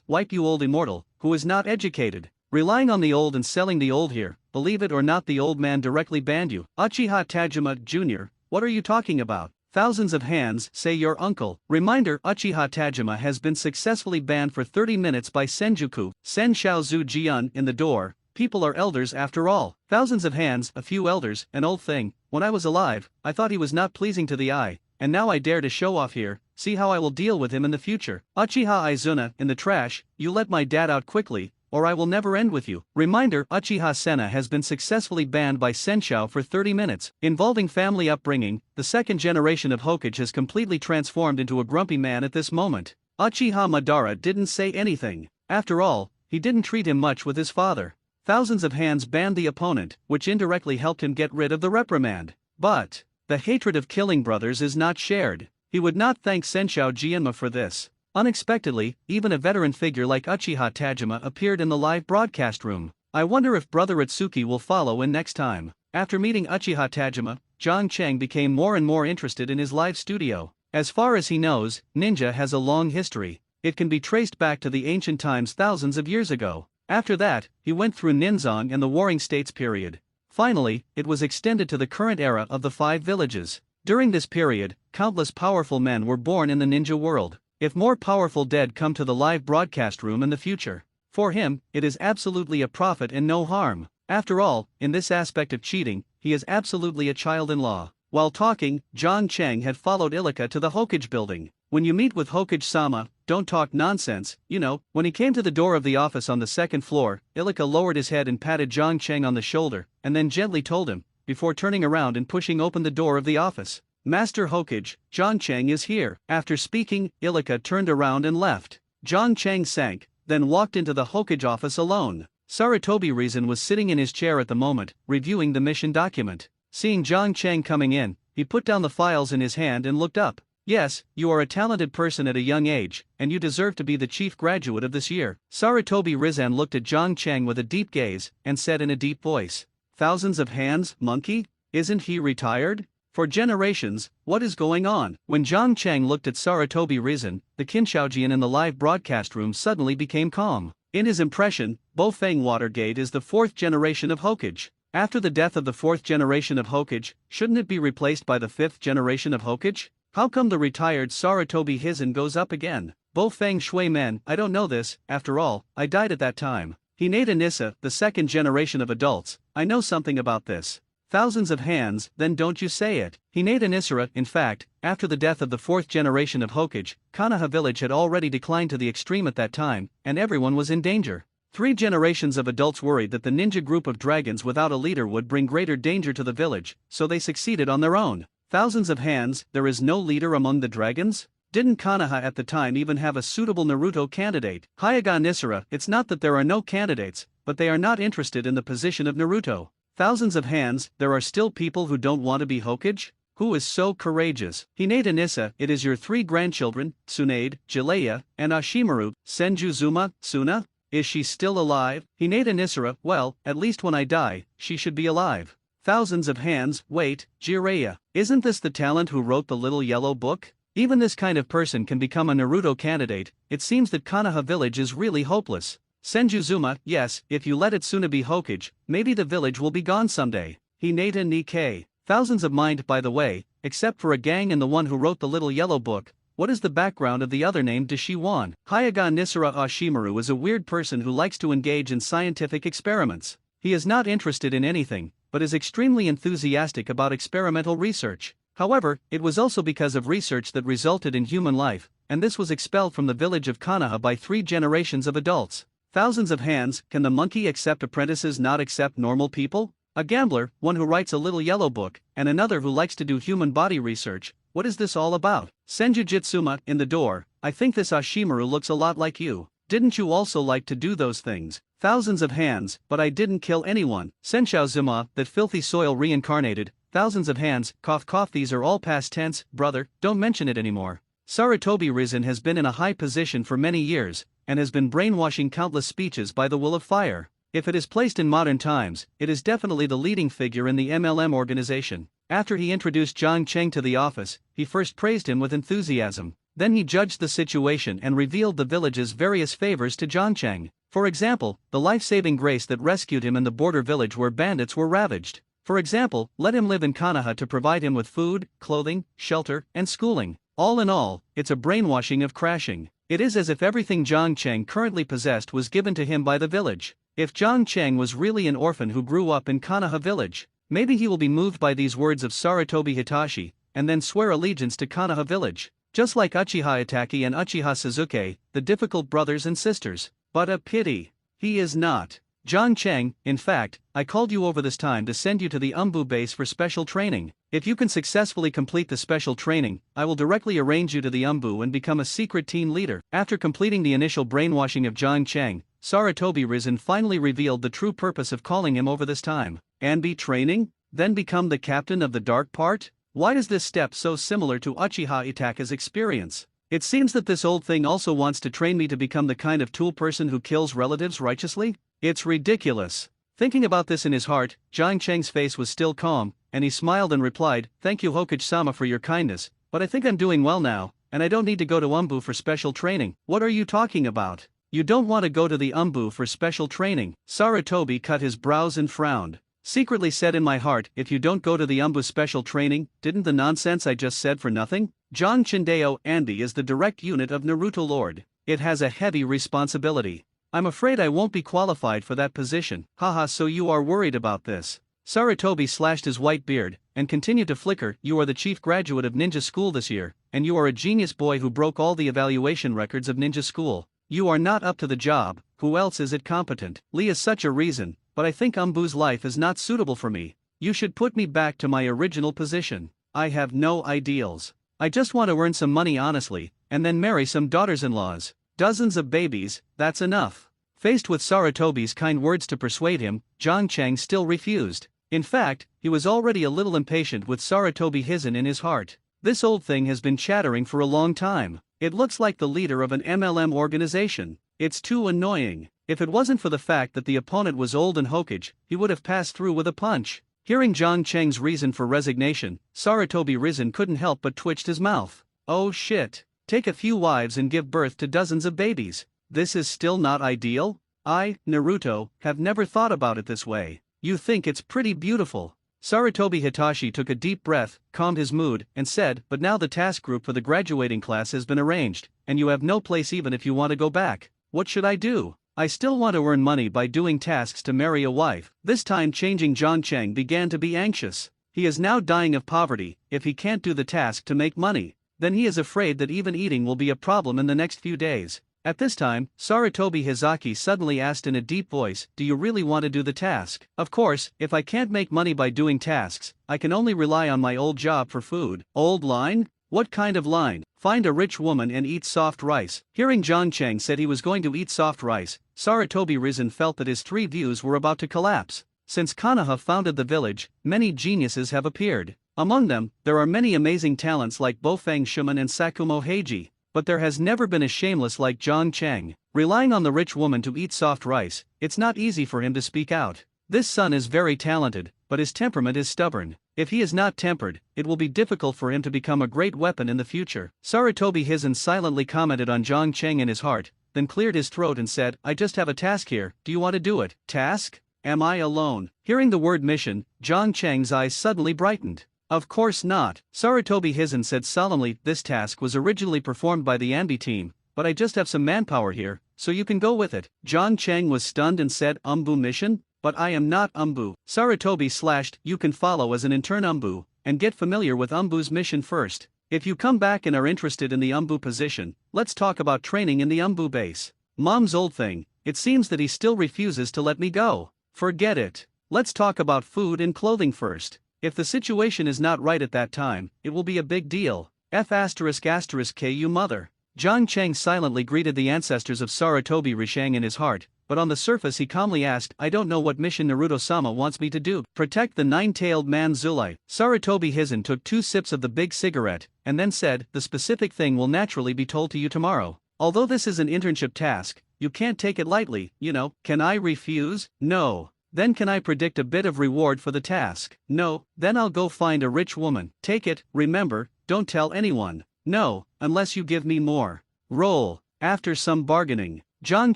wipe you old immortal, who is not educated. Relying on the old and selling the old here, believe it or not the old man directly banned you. Uchiha Tajima Jr., what are you talking about? Thousands of hands, say your uncle. Reminder, Uchiha Tajima has been successfully banned for 30 minutes by Senjuku. Sen Shaozu Jian in the door, people are elders after all. Thousands of hands, a few elders, an old thing. When I was alive, I thought he was not pleasing to the eye, and now I dare to show off here, see how I will deal with him in the future. Uchiha Izuna, in the trash, you let my dad out quickly, or I will never end with you. Reminder, Uchiha Senna has been successfully banned by Senshou for 30 minutes. Involving family upbringing, the second generation of Hokage has completely transformed into a grumpy man at this moment. Uchiha Madara didn't say anything. After all, he didn't treat him much with his father. Thousands of hands banned the opponent, which indirectly helped him get rid of the reprimand. But the hatred of killing brothers is not shared. He would not thank Senshou Jianma for this. Unexpectedly, even a veteran figure like Uchiha Tajima appeared in the live broadcast room. I wonder if Brother Itsuki will follow in next time. After meeting Uchiha Tajima, Zhang Cheng became more and more interested in his live studio. As far as he knows, ninja has a long history. It can be traced back to the ancient times thousands of years ago. After that, he went through Ninzong and the Warring States period. Finally, it was extended to the current era of the 5 villages. During this period, countless powerful men were born in the ninja world. If more powerful dead come to the live broadcast room in the future, for him, it is absolutely a profit and no harm. After all, in this aspect of cheating, he is absolutely a child-in-law. While talking, Zhang Cheng had followed Ilika to the Hokage building. When you meet with Hokage-sama, don't talk nonsense, you know. When he came to the door of the office on the 2nd floor, Ilika lowered his head and patted Zhang Cheng on the shoulder, and then gently told him, before turning around and pushing open the door of the office, Master Hokage, Zhang Cheng is here. After speaking, Ilika turned around and left. Zhang Cheng sank, then walked into the Hokage office alone. Sarutobi Reason was sitting in his chair at the moment, reviewing the mission document. Seeing Zhang Cheng coming in, he put down the files in his hand and looked up. Yes, you are a talented person at a young age, and you deserve to be the chief graduate of this year. Sarutobi Rizan looked at Zhang Cheng with a deep gaze, and said in a deep voice, Thousands of hands, monkey? Isn't he retired? For generations, what is going on? When Zhang Cheng looked at Sarutobi Rizan, the Kinshaojian in the live broadcast room suddenly became calm. In his impression, Bofeng Watergate is the 4th generation of Hokage. After the death of the 4th generation of Hokage, shouldn't it be replaced by the 5th generation of Hokage? How come the retired Sarutobi Hizen goes up again? Bofeng Shui Men, I don't know this, after all, I died at that time. Hinata Nissa, the 2nd generation of adults, I know something about this. Thousands of hands, then don't you say it. Hinata Nissara, in fact, after the death of the 4th generation of Hokage, Konoha village had already declined to the extreme at that time, and everyone was in danger. 3 generations of adults worried that the ninja group of dragons without a leader would bring greater danger to the village, so they succeeded on their own. Thousands of hands, there is no leader among the dragons? Didn't Konoha at the time even have a suitable Naruto candidate? Hyaga Nissara, it's not that there are no candidates, but they are not interested in the position of Naruto. Thousands of hands, there are still people who don't want to be Hokage? Who is so courageous? Hinata Nissa, it is your 3 grandchildren, Tsunade, Jiraiya, and Ashimaru. Senju Zuma, Suna? Is she still alive? Hinata Nissara, well, at least when I die, she should be alive. Thousands of hands, wait, Jiraiya. Isn't this the talent who wrote the little yellow book? Even this kind of person can become a Naruto candidate. It seems that Konoha village is really hopeless. Senjuzuma, yes, if you let it Tsunabe Hokage, maybe the village will be gone someday. Hinata Nikkei. Thousands of mind, by the way, except for a gang and the one who wrote the little yellow book. What is the background of the other name Deshiwan? Hyaga Nisara Ashimaru is a weird person who likes to engage in scientific experiments. He is not interested in anything, but is extremely enthusiastic about experimental research. However, it was also because of research that resulted in human life, and this was expelled from the village of Konoha by 3 generations of adults. Thousands of hands. Can the monkey accept apprentices not accept normal people? A gambler, one who writes a little yellow book, and another who likes to do human body research. What is this all about? Senjujitsuma, in the door, I think this Ashimaru looks a lot like you. Didn't you also like to do those things? Thousands of hands, but I didn't kill anyone. Senshaozuma, that filthy soil reincarnated. Thousands of hands, cough cough, these are all past tense, brother, don't mention it anymore. Sarutobi Risen has been in a high position for many years, and has been brainwashing countless speeches by the will of fire. If it is placed in modern times, it is definitely the leading figure in the MLM organization. After he introduced Jiang Cheng to the office, he first praised him with enthusiasm. Then he judged the situation and revealed the village's various favors to Jiang Cheng. For example, the life-saving grace that rescued him in the border village where bandits were ravaged. For example, let him live in Konoha to provide him with food, clothing, shelter, and schooling. All in all, it's a brainwashing of crashing. It is as if everything Jiang Cheng currently possessed was given to him by the village. If Jiang Cheng was really an orphan who grew up in Konoha village, maybe he will be moved by these words of Sarutobi Hitachi, and then swear allegiance to Konoha village. Just like Uchiha Itachi and Uchiha Suzuki, the difficult brothers and sisters. But a pity. He is not. Jiang Cheng, in fact, I called you over this time to send you to the Umbu base for special training. If you can successfully complete the special training, I will directly arrange you to the Umbu and become a secret team leader. After completing the initial brainwashing of Jiang Cheng, Sarutobi Risen finally revealed the true purpose of calling him over this time. And be training? Then become the captain of the dark part? Why is this step so similar to Uchiha Itachi's experience? It seems that this old thing also wants to train me to become the kind of tool person who kills relatives righteously? It's ridiculous. Thinking about this in his heart, Jiang Cheng's face was still calm, and he smiled and replied, "Thank you Hokage-sama for your kindness, but I think I'm doing well now, and I don't need to go to Umbu for special training." What are you talking about? You don't want to go to the Umbu for special training? Sarutobi cut his brows and frowned. Secretly said in my heart, if you don't go to the Umbu special training, didn't the nonsense I just said for nothing? John Chindeo Andy is the direct unit of Naruto Lord. It has a heavy responsibility. I'm afraid I won't be qualified for that position. Haha, so you are worried about this. Sarutobi slashed his white beard, and continued to flicker. You are the chief graduate of ninja school this year, and you are a genius boy who broke all the evaluation records of ninja school. You are not up to the job, who else is it competent? Lee is such a reason, but I think Umbu's life is not suitable for me. You should put me back to my original position. I have no ideals. I just want to earn some money honestly, and then marry some daughters-in-laws. Dozens of babies, that's enough. Faced with Sarutobi's kind words to persuade him, Jiang Cheng still refused. In fact, he was already a little impatient with Sarutobi Hizen in his heart. This old thing has been chattering for a long time. It looks like the leader of an MLM organization. It's too annoying. If it wasn't for the fact that the opponent was old and Hokage, he would have passed through with a punch. Hearing Jiang Cheng's reason for resignation, Sarutobi Risen couldn't help but twitched his mouth. Oh shit. Take a few wives and give birth to dozens of babies. This is still not ideal? I, Naruto, have never thought about it this way. You think it's pretty beautiful. Sarutobi Hitachi took a deep breath, calmed his mood, and said, but now the task group for the graduating class has been arranged, and you have no place even if you want to go back. What should I do? I still want to earn money by doing tasks to marry a wife. This time changing Jiang Cheng began to be anxious. He is now dying of poverty. If he can't do the task to make money, then he is afraid that even eating will be a problem in the next few days. At this time, Sarutobi Hizaki suddenly asked in a deep voice, do you really want to do the task? Of course, if I can't make money by doing tasks, I can only rely on my old job for food. Old line? What kind of line? Find a rich woman and eat soft rice. Hearing Jiang Cheng said he was going to eat soft rice, Sarutobi Risen felt that his 3 views were about to collapse. Since Konoha founded the village, many geniuses have appeared. Among them, there are many amazing talents like Bofang Shuman and Sakumo Heiji. But there has never been a shameless like Jiang Cheng. Relying on the rich woman to eat soft rice, it's not easy for him to speak out. This son is very talented, but his temperament is stubborn. If he is not tempered, it will be difficult for him to become a great weapon in the future. Sarutobi Hizen silently commented on Jiang Cheng in his heart, then cleared his throat and said, I just have a task here, do you want to do it? Task? Am I alone? Hearing the word mission, Jiang Cheng's eyes suddenly brightened. Of course not, Sarutobi Hizen said solemnly, this task was originally performed by the Anbi team, but I just have some manpower here, so you can go with it. Jiang Cheng was stunned and said, Umbu mission? But I am not Umbu. Sarutobi / you can follow as an intern Umbu, and get familiar with Umbu's mission first. If you come back and are interested in the Umbu position, let's talk about training in the Umbu base. Mom's old thing, it seems that he still refuses to let me go. Forget it. Let's talk about food and clothing first. If the situation is not right at that time, it will be a big deal. F***ku mother. Jiang Cheng silently greeted the ancestors of Sarutobi Rishang in his heart, but on the surface he calmly asked, I don't know what mission Naruto-sama wants me to do. Protect the nine-tailed man Zulai. Sarutobi Hizen took 2 sips of the big cigarette, and then said, the specific thing will naturally be told to you tomorrow. Although this is an internship task, you can't take it lightly, you know. Can I refuse? No. Then can I predict a bit of reward for the task? No. Then I'll go find a rich woman. Take it, remember, don't tell anyone. No, unless you give me more. Roll. After some bargaining, Jiang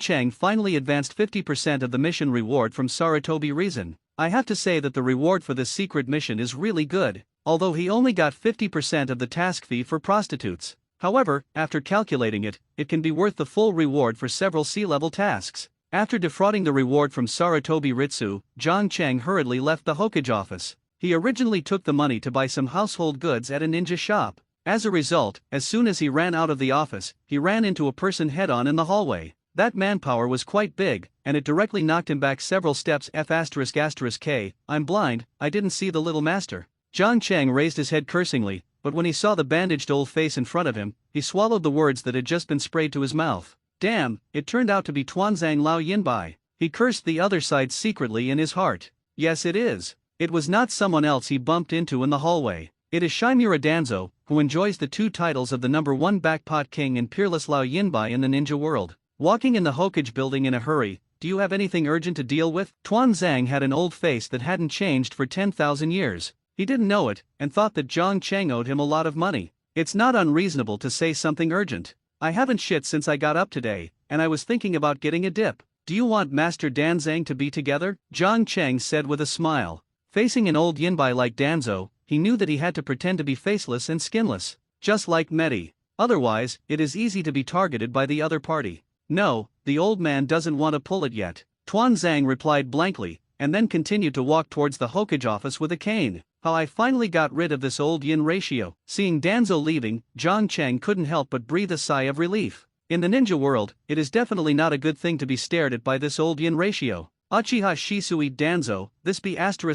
Cheng finally advanced 50% of the mission reward from Sarutobi Rizen. I have to say that the reward for this secret mission is really good, although he only got 50% of the task fee for prostitutes. However, after calculating it, it can be worth the full reward for several C-level tasks. After defrauding the reward from Sarutobi Ritsu, Jiang Cheng hurriedly left the Hokage office. He originally took the money to buy some household goods at a ninja shop. As a result, as soon as he ran out of the office, he ran into a person head-on in the hallway. That manpower was quite big, and it directly knocked him back several steps. F***k, I'm blind, I didn't see the little master. Jiang Cheng raised his head cursingly, but when he saw the bandaged old face in front of him, he swallowed the words that had just been sprayed to his mouth. Damn, it turned out to be Tuanzang Lao Yinbai. He cursed the other side secretly in his heart. Yes it is. It was not someone else he bumped into in the hallway. It is Shimura Danzo, who enjoys the 2 titles of the #1 Backpot King and Peerless Lao Yinbai in the ninja world. Walking in the Hokage building in a hurry, do you have anything urgent to deal with? Tuanzang had an old face that hadn't changed for 10,000 years. He didn't know it, and thought that Jiang Cheng owed him a lot of money. It's not unreasonable to say something urgent. I haven't shit since I got up today, and I was thinking about getting a dip. Do you want Master Danzang to be together? Jiang Cheng said with a smile. Facing an old Yinbai like Danzo, he knew that he had to pretend to be faceless and skinless, just like Medi. Otherwise, it is easy to be targeted by the other party. No, the old man doesn't want to pull it yet. Tuanzang replied blankly, and then continued to walk towards the Hokage office with a cane. How I finally got rid of this old yin ratio. Seeing Danzo leaving, Jiang Cheng couldn't help but breathe a sigh of relief. In the ninja world, it is definitely not a good thing to be stared at by this old yin ratio. Uchiha Shisui Danzo, this be ****************.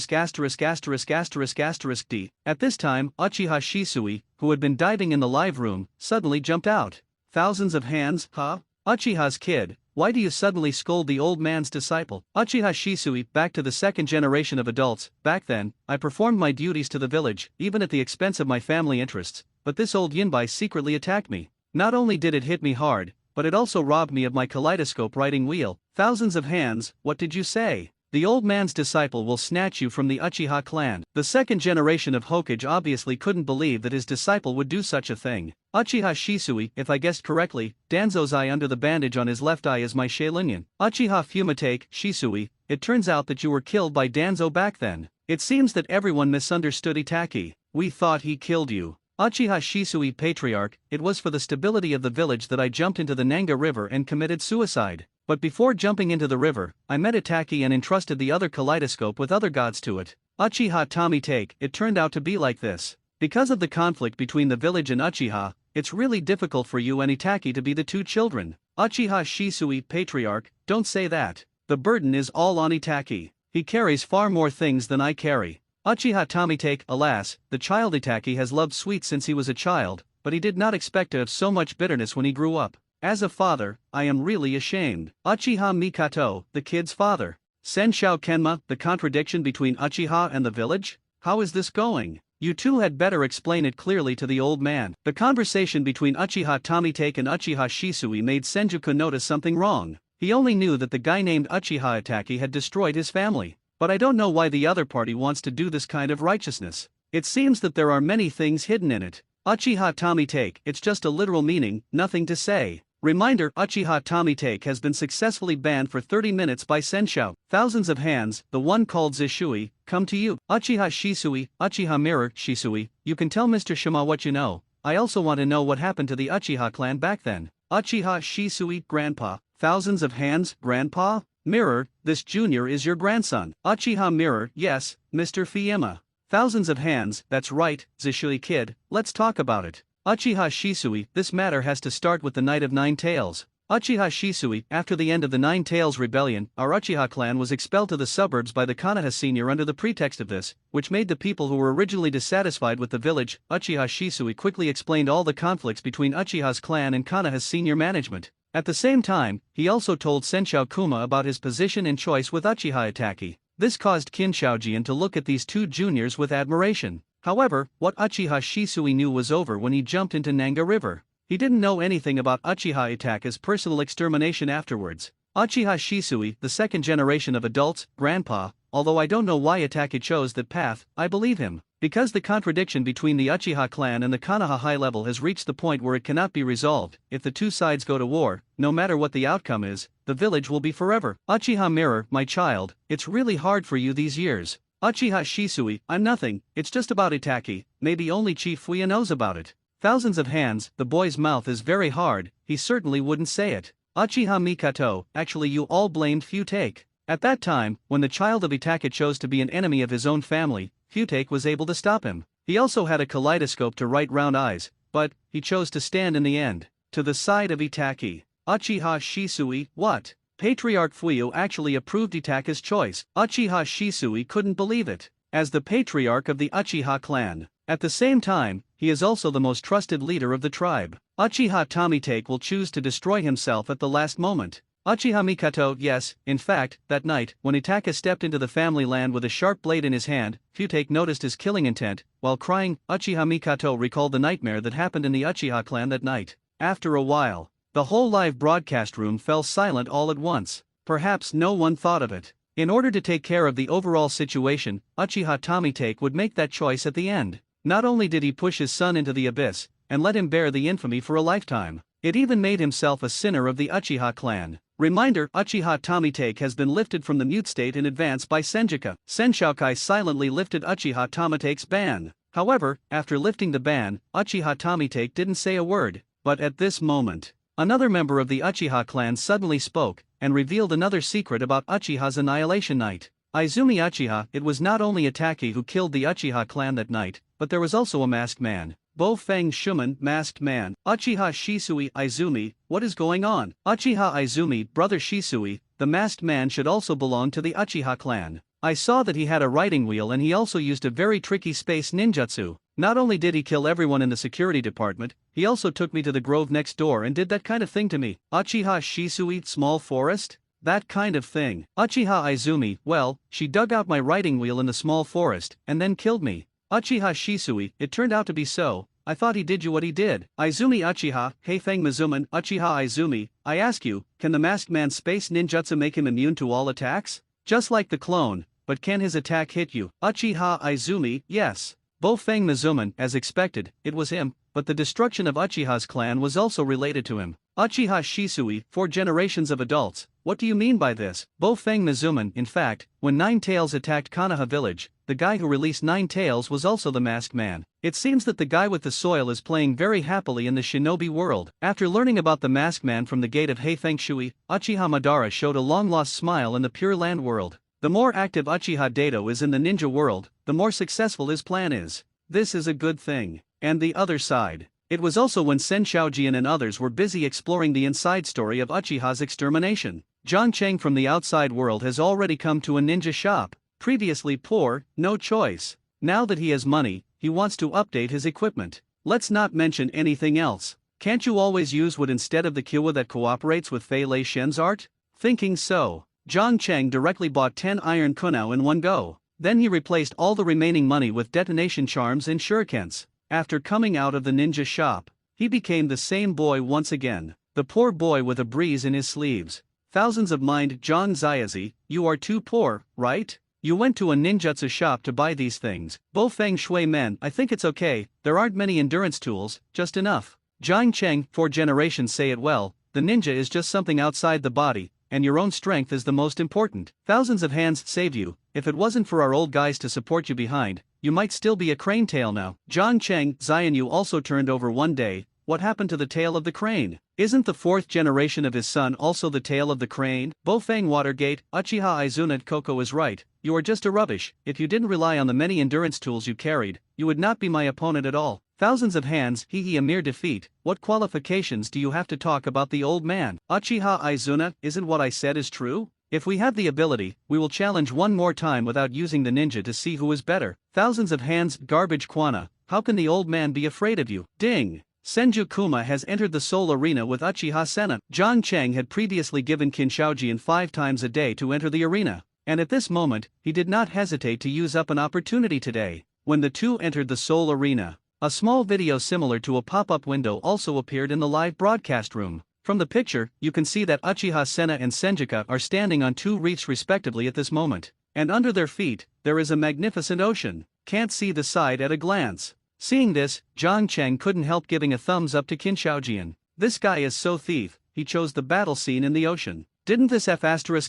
At this time, Uchiha Shisui, who had been diving in the live room, suddenly jumped out. Thousands of hands, huh? Uchiha's kid, why do you suddenly scold the old man's disciple? Uchiha Shisui, back to the 2nd generation of adults. Back then, I performed my duties to the village, even at the expense of my family interests, but this old Yinbai secretly attacked me. Not only did it hit me hard, but it also robbed me of my kaleidoscope writing wheel. Thousands of hands, what did you say? The old man's disciple will snatch you from the Uchiha clan. The 2nd generation of Hokage obviously couldn't believe that his disciple would do such a thing. Uchiha Shisui, if I guessed correctly, Danzo's eye under the bandage on his left eye is my Shaolinian. Uchiha Fumitake, Shisui, it turns out that you were killed by Danzo back then. It seems that everyone misunderstood Itaki. We thought he killed you. Uchiha Shisui Patriarch, it was for the stability of the village that I jumped into the Nanga River and committed suicide. But before jumping into the river, I met Itaki and entrusted the other kaleidoscope with other gods to it. Uchiha Tommy Take, it turned out to be like this. Because of the conflict between the village and Uchiha, it's really difficult for you and Itaki to be the 2 children. Uchiha Shisui Patriarch, don't say that. The burden is all on Itaki. He carries far more things than I carry. Uchiha Tomitake, alas, the child Itaki has loved sweets since he was a child, but he did not expect to have so much bitterness when he grew up. As a father, I am really ashamed. Uchiha Mikato, the kid's father. Senshou Kenma, the contradiction between Uchiha and the village? How is this going? You two had better explain it clearly to the old man. The conversation between Uchiha Tomitake and Uchiha Shisui made Senjuku notice something wrong. He only knew that the guy named Uchiha Itaki had destroyed his family. but I don't know why the other party wants to do this kind of righteousness. It seems that there are many things hidden in it. Uchiha Tommy Take, it's just a literal meaning, nothing to say. Reminder, Uchiha Tommy Take has been successfully banned for 30 minutes by Senshou. Thousands of hands, the one called Zishui, come to you. Uchiha Shisui, Uchiha Mirror, Shisui, you can tell Mr. Shima what you know. I also want to know what happened to the Uchiha clan back then. Uchiha Shisui, Grandpa, thousands of hands, Grandpa? Mirror, this junior is your grandson. Uchiha Mirror, yes, Mr. Fiema. Thousands of hands, that's right, Zishui kid, let's talk about it. Uchiha Shisui, this matter has to start with the Night of Nine Tails. Uchiha Shisui, after the end of the Nine Tails rebellion, our Uchiha clan was expelled to the suburbs by the Konoha senior under the pretext of this, which made the people who were originally dissatisfied with the village. Uchiha Shisui quickly explained all the conflicts between Uchiha's clan and Konoha's senior management. At the same time, he also told Senshou Kuma about his position and choice with Uchiha Itaki. This caused Kin Shaojian to look at these two juniors with admiration. However, what Uchiha Shisui knew was over when he jumped into Nanga River. He didn't know anything about Uchiha Itaka's personal extermination afterwards. Uchiha Shisui, the second generation of adults, Grandpa, although I don't know why Itaki chose that path, I believe him. Because the contradiction between the Uchiha clan and the Konoha high level has reached the point where it cannot be resolved. If the two sides go to war, no matter what the outcome is, the village will be forever. Uchiha Mirror, my child, it's really hard for you these years. Uchiha Shisui, I'm nothing, it's just about Itaki, maybe only Chief Fuya knows about it. Thousands of hands, the boy's mouth is very hard, he certainly wouldn't say it. Uchiha Mikato, actually you all blamed Futake. At that time, when the child of Itaka chose to be an enemy of his own family, Futake was able to stop him. He also had a kaleidoscope to write round eyes, but he chose to stand in the end, to the side of Itaki. Uchiha Shisui, what? Patriarch Fuyu actually approved Itaka's choice. Uchiha Shisui couldn't believe it. As the patriarch of the Uchiha clan, at the same time, he is also the most trusted leader of the tribe. Uchiha Tommy Take will choose to destroy himself at the last moment. Uchiha Mikato, yes, in fact, that night, when Itaka stepped into the family land with a sharp blade in his hand, Futake noticed his killing intent. While crying, Uchiha Mikato recalled the nightmare that happened in the Uchiha clan that night. After a while, the whole live broadcast room fell silent all at once. Perhaps no one thought of it. In order to take care of the overall situation, Uchiha Tommy Take would make that choice at the end. Not only did he push his son into the abyss, and let him bear the infamy for a lifetime, it even made himself a sinner of the Uchiha clan. Reminder, Uchiha Tommy Take has been lifted from the mute state in advance by Senjika. Senshoukai silently lifted Uchiha Tommy Take's ban. However, after lifting the ban, Uchiha Tommy Take didn't say a word, but at this moment, another member of the Uchiha clan suddenly spoke, and revealed another secret about Uchiha's annihilation night. Izumi Uchiha, it was not only Itaki who killed the Uchiha clan that night, but there was also a masked man. Bo Feng Shuman, masked man. Uchiha Shisui Izumi, what is going on? Uchiha Izumi, brother Shisui, the masked man should also belong to the Uchiha clan. I saw that he had a writing wheel and he also used a very tricky space ninjutsu. Not only did he kill everyone in the security department, he also took me to the grove next door and did that kind of thing to me. Uchiha Shisui, small forest? That kind of thing. Uchiha Izumi, well, she dug out my writing wheel in the small forest, and then killed me. Uchiha Shisui, it turned out to be so, I thought he did you what he did. Izumi Uchiha, Heifeng Mizuman, Uchiha Izumi, I ask you, can the masked man's space ninjutsu make him immune to all attacks? Just like the clone, but can his attack hit you? Uchiha Izumi, yes. Bo Feng Mizuman, as expected, it was him, but the destruction of Uchiha's clan was also related to him. Uchiha Shisui, 4 generations of adults, what do you mean by this? Bo Feng Mizuman, in fact, when Nine Tails attacked Konoha village, the guy who released Nine Tails was also the masked man. It seems that the guy with the soil is playing very happily in the shinobi world. After learning about the masked man from the gate of Heifeng Shui, Uchiha Madara showed a long-lost smile in the Pure Land world. The more active Uchiha Dato is in the ninja world, the more successful his plan is. This is a good thing. And the other side. It was also when Sen Shaojian and others were busy exploring the inside story of Uchiha's extermination. Zhang Cheng from the outside world has already come to a ninja shop. Previously poor, no choice. Now that he has money, he wants to update his equipment. Let's not mention anything else. Can't you always use wood instead of the Kyowa that cooperates with Fei Lei Shen's art? Thinking so, Zhang Cheng directly bought 10 iron kunao in one go. Then he replaced all the remaining money with detonation charms and shurikens. After coming out of the ninja shop, he became the same boy once again. The poor boy with a breeze in his sleeves. Thousands of mind Zhang Ziazi, you are too poor, right? You went to a ninjutsu shop to buy these things. Bo Feng Shui Men, I think it's okay, there aren't many endurance tools, just enough. Jiang Cheng, 4 generations say it well, the ninja is just something outside the body, and your own strength is the most important. Thousands of hands save you. If it wasn't for our old guys to support you behind, you might still be a crane tail now. Jiang Cheng, Zion Yu also turned over one day. What happened to the tail of the crane? Isn't the 4th generation of his son also the tail of the crane? Bofeng Watergate, Uchiha Izuna Koko is right, you are just a rubbish. If you didn't rely on the many endurance tools you carried, you would not be my opponent at all. Thousands of hands, a mere defeat. What qualifications do you have to talk about the old man? Uchiha Izuna, isn't what I said is true? If we have the ability, we will challenge one more time without using the ninja to see who is better. Thousands of hands, garbage Kwana, how can the old man be afraid of you? Ding! Senju Kuma has entered the Soul Arena with Uchiha Senna. Jiang Cheng had previously given Qin Shaojian 5 times a day to enter the arena, and at this moment, he did not hesitate to use up an opportunity today. When the two entered the Soul Arena, a small video similar to a pop-up window also appeared in the live broadcast room. From the picture, you can see that Uchiha Senna and Senjuka are standing on 2 reefs respectively at this moment, and under their feet, there is a magnificent ocean. Can't see the side at a glance. Seeing this, Jiang Cheng couldn't help giving a thumbs up to Qin Shaojian. This guy is so thief, he chose the battle scene in the ocean. Didn't this G-force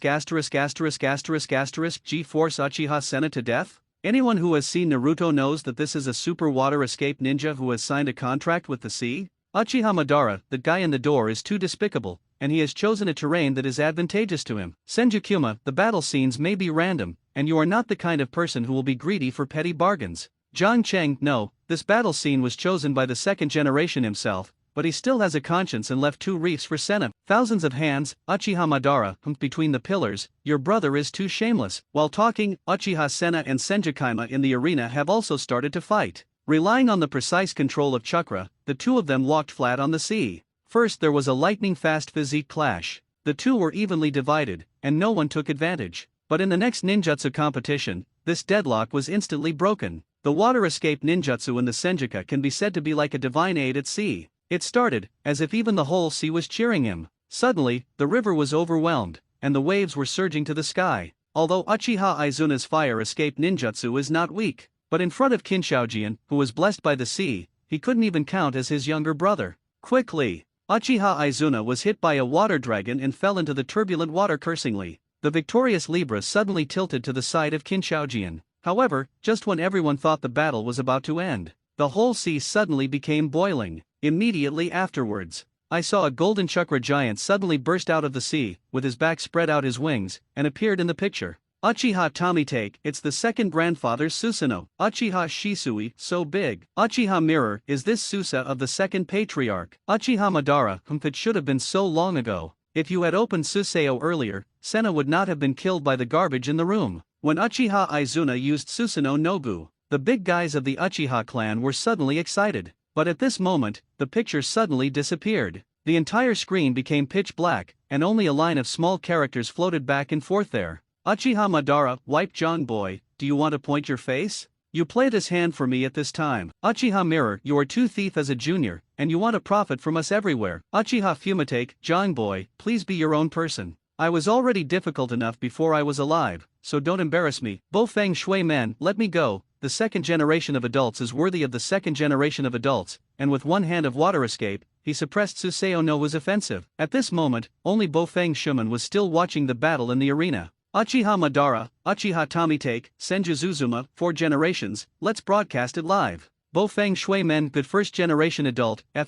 Uchiha Senna to death? Anyone who has seen Naruto knows that this is a super water escape ninja who has signed a contract with the sea. Uchiha Madara, the guy in the door, is too despicable, and he has chosen a terrain that is advantageous to him. Senju Kuma, the battle scenes may be random, and you are not the kind of person who will be greedy for petty bargains. Jiang Cheng, no, this battle scene was chosen by the 2nd generation himself, but he still has a conscience and left 2 reefs for Senna. Thousands of hands, Uchiha Madara, humped between the pillars, your brother is too shameless. While talking, Uchiha Senna and Senjukaima in the arena have also started to fight. Relying on the precise control of chakra, the two of them walked flat on the sea. First there was a lightning-fast physique clash. The two were evenly divided, and no one took advantage. But in the next ninjutsu competition, this deadlock was instantly broken. The water escape ninjutsu in the Senjuka can be said to be like a divine aid at sea. It started, as if even the whole sea was cheering him. Suddenly, the river was overwhelmed, and the waves were surging to the sky. Although Uchiha Izuna's fire escape ninjutsu is not weak, but in front of Qin Shaojian, who was blessed by the sea, he couldn't even count as his younger brother. Quickly, Uchiha Izuna was hit by a water dragon and fell into the turbulent water cursingly. The victorious Libra suddenly tilted to the side of Qin Shaojian. However, just when everyone thought the battle was about to end, the whole sea suddenly became boiling. Immediately afterwards, I saw a golden chakra giant suddenly burst out of the sea, with his back spread out his wings, and appeared in the picture. Uchiha Tomitake, it's the 2nd grandfather's Susanoo. Uchiha Shisui, so big. Uchiha Mirror, is this Susa of the 2nd patriarch? Uchiha Madara, it should have been so long ago. If you had opened Susayo earlier, Senna would not have been killed by the garbage in the room. When Uchiha Izuna used Susanoo Nobu, the big guys of the Uchiha clan were suddenly excited. But at this moment, the picture suddenly disappeared. The entire screen became pitch black, and only a line of small characters floated back and forth there. Uchiha Madara, wipe John boy, do you want to point your face? You play this hand for me at this time. Uchiha Mirror, you are too thief as a junior, and you want to profit from us everywhere. Uchiha Fumitake, John boy, please be your own person. I was already difficult enough before I was alive, so don't embarrass me. Bo Feng Shui Men, let me go. The 2nd generation of adults is worthy of the 2nd generation of adults, and with one hand of water escape, he suppressed Susayo Nobu's offensive. At this moment, only Bo Feng Shuman was still watching the battle in the arena. Uchiha Madara, Uchiha Tomitake, Senju Zuzuma, 4 generations, let's broadcast it live. Bo Feng Shui Men, good 1st generation adult, G-Trough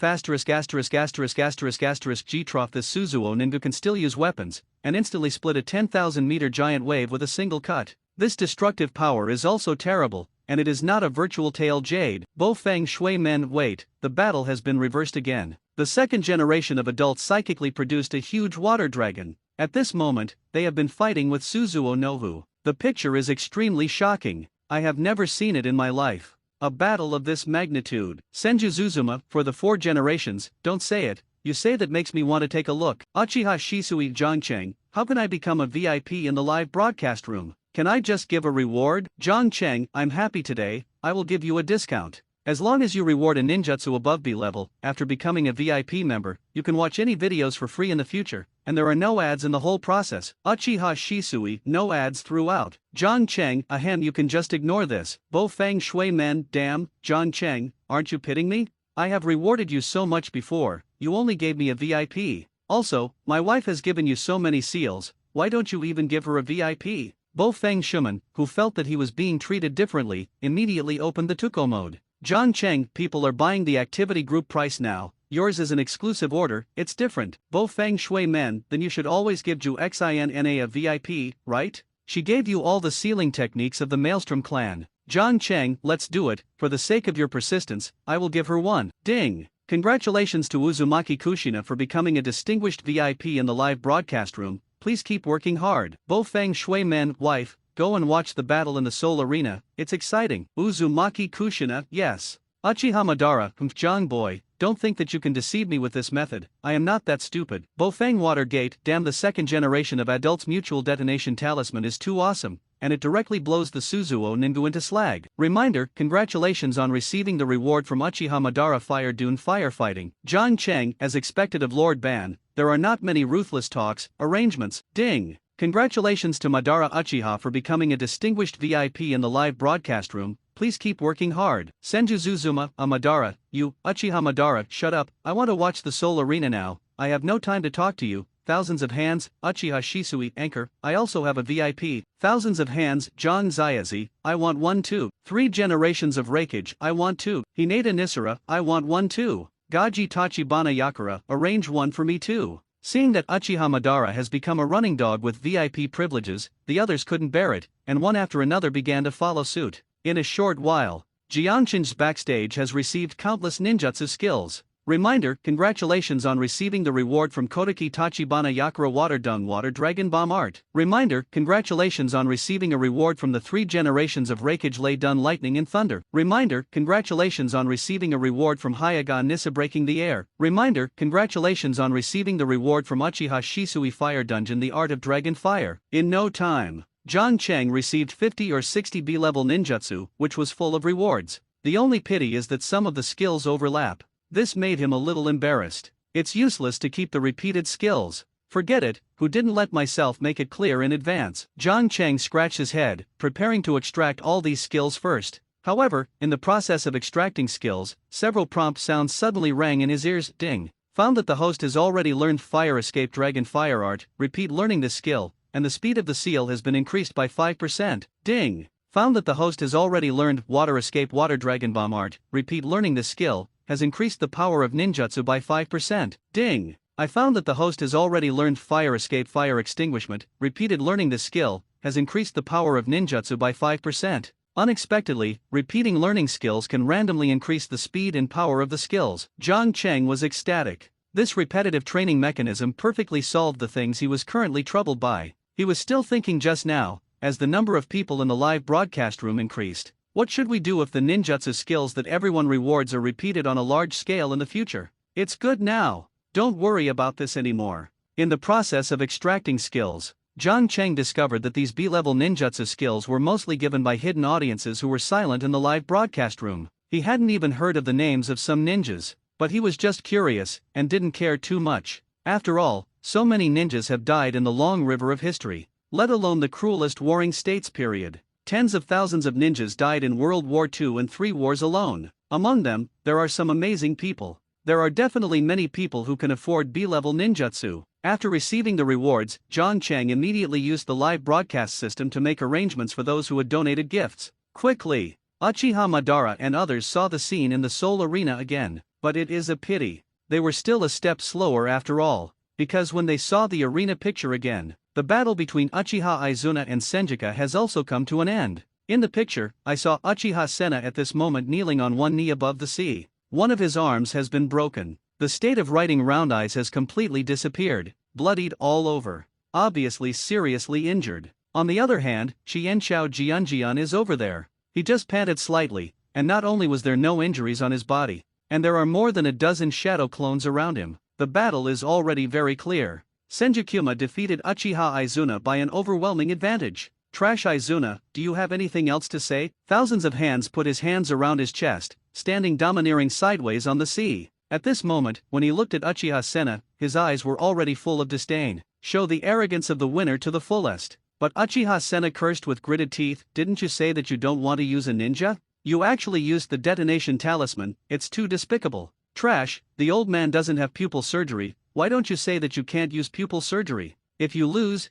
this Suzuo Ningu can still use weapons, and instantly split a 10,000 meter giant wave with a single cut. This destructive power is also terrible, and it is not a virtual tail jade. Bo Feng Shui Men, wait, the battle has been reversed again. The 2nd generation of adults psychically produced a huge water dragon. At this moment, they have been fighting with Suzuo Nobu. The picture is extremely shocking. I have never seen it in my life. A battle of this magnitude. Senju Zuzuma, for the 4 generations, don't say it, you say that makes me want to take a look. Uchiha Shisui Zhangcheng, how can I become a VIP in the live broadcast room? Can I just give a reward? Zhangcheng, I'm happy today, I will give you a discount. As long as you reward a ninjutsu above B level, after becoming a VIP member, you can watch any videos for free in the future, and there are no ads in the whole process. Uchiha Shisui, no ads throughout. John Cheng, ahem, you can just ignore this. Bo Fang Shui Men, damn, John Cheng, aren't you pitying me? I have rewarded you so much before, you only gave me a VIP. Also, my wife has given you so many seals, why don't you even give her a VIP? Bo Feng Shuman, who felt that he was being treated differently, immediately opened the Tuko mode. John Cheng, people are buying the activity group price now, yours is an exclusive order, it's different. Bo Feng Shui Men, then you should always give Ju Xinna a VIP, right? She gave you all the sealing techniques of the Maelstrom clan. John Cheng, let's do it, for the sake of your persistence, I will give her one. Ding! Congratulations to Uzumaki Kushina for becoming a distinguished VIP in the live broadcast room, please keep working hard. Bo Feng Shui Men, wife, go and watch the battle in the Seoul Arena, it's exciting. Uzumaki Kushina, yes. Uchiha Madara, John boy, don't think that you can deceive me with this method, I am not that stupid. Bo Feng Watergate, damn, the second generation of adults mutual detonation talisman is too awesome, and it directly blows the Suzuo Ningu into slag. Reminder, congratulations on receiving the reward from Uchiha Madara Fire Dune Firefighting. John Cheng, as expected of Lord Ban, there are not many ruthless talks, arrangements, ding. Congratulations to Madara Uchiha for becoming a distinguished VIP in the live broadcast room, please keep working hard. Senju Zuzuma, a Madara, you, Uchiha Madara, shut up, I want to watch the Seoul Arena now, I have no time to talk to you. Thousands of hands, Uchiha Shisui, anchor, I also have a VIP. Thousands of hands, John Zayazi, I want one too. 3 generations of Reikage, I want two. Hinata Nisara, I want one too. Gaji Tachibana Yakura, arrange one for me too. Seeing that Uchiha Madara has become a running dog with VIP privileges, the others couldn't bear it, and one after another began to follow suit. In a short while, Jianshin's backstage has received countless ninjutsu skills. Reminder, congratulations on receiving the reward from Kodaki Tachibana Yakura Water Dung Water Dragon Bomb Art. Reminder, congratulations on receiving a reward from the 3 generations of Reikage Lei Dun Lightning and Thunder. Reminder, congratulations on receiving a reward from Hyaga Nissa Breaking the Air. Reminder, congratulations on receiving the reward from Uchiha Shisui Fire Dungeon The Art of Dragon Fire. In no time, John Cheng received 50 or 60 B-level ninjutsu, which was full of rewards. The only pity is that some of the skills overlap. This made him a little embarrassed. It's useless to keep the repeated skills. Forget it, who didn't let myself make it clear in advance. John Cheng scratched his head, preparing to extract all these skills first. However, in the process of extracting skills, several prompt sounds suddenly rang in his ears. Ding. Found that the host has already learned Fire Escape Dragon Fire Art, repeat learning this skill, and the speed of the seal has been increased by 5%. Ding. Found that the host has already learned Water Escape Water Dragon Bomb Art, repeat learning this skill, has increased the power of ninjutsu by 5%. Ding! I found that the host has already learned Fire Escape Fire Extinguishment, repeated learning this skill, has increased the power of ninjutsu by 5%. Unexpectedly, repeating learning skills can randomly increase the speed and power of the skills. John Cheng was ecstatic. This repetitive training mechanism perfectly solved the things he was currently troubled by. He was still thinking just now, as the number of people in the live broadcast room increased. What should we do if the ninjutsu skills that everyone rewards are repeated on a large scale in the future? It's good now. Don't worry about this anymore. In the process of extracting skills, John Cheng discovered that these B-level ninjutsu skills were mostly given by hidden audiences who were silent in the live broadcast room. He hadn't even heard of the names of some ninjas, but he was just curious, and didn't care too much. After all, so many ninjas have died in the long river of history, let alone the cruelest warring states period. Tens of thousands of ninjas died in World War II and 3 wars alone. Among them, there are some amazing people. There are definitely many people who can afford B-level ninjutsu. After receiving the rewards, John Cheng immediately used the live broadcast system to make arrangements for those who had donated gifts. Quickly, Uchiha Madara and others saw the scene in the Seoul Arena again, but it is a pity. They were still a step slower after all, because when they saw the arena picture again, the battle between Uchiha Izuna and Senjika has also come to an end. In the picture, I saw Uchiha Senna at this moment kneeling on one knee above the sea. One of his arms has been broken. The state of writing round eyes has completely disappeared, bloodied all over. Obviously seriously injured. On the other hand, Qianqiao Jianjian is over there. He just panted slightly, and not only was there no injuries on his body, and there are more than a dozen shadow clones around him, the battle is already very clear. Senjikuma defeated Uchiha Izuna by an overwhelming advantage. Trash Izuna, do you have anything else to say? Thousands of hands put his hands around his chest, standing domineering sideways on the sea. At this moment, when he looked at Uchiha Senna, his eyes were already full of disdain. Show the arrogance of the winner to the fullest. But Uchiha Senna cursed with gritted teeth, didn't you say that you don't want to use a ninja? You actually used the detonation talisman, it's too despicable. Trash, the old man doesn't have pupil surgery, why don't you say that you can't use pupil surgery? If you lose,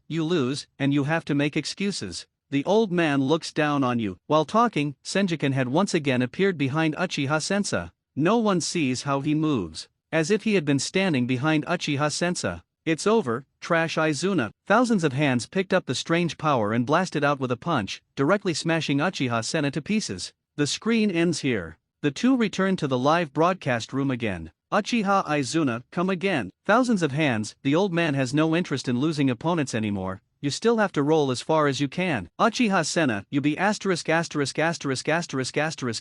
and you have to make excuses. The old man looks down on you. While talking, Senjiken had once again appeared behind Uchiha Sensa. No one sees how he moves. As if he had been standing behind Uchiha Sensa. It's over, Trash Izuna. Thousands of hands picked up the strange power and blasted out with a punch, directly smashing Uchiha Senna to pieces. The screen ends here. The two return to the live broadcast room again. Uchiha Izuna, come again. Thousands of hands, the old man has no interest in losing opponents anymore. You still have to roll as far as you can. Uchiha Senna, you be **********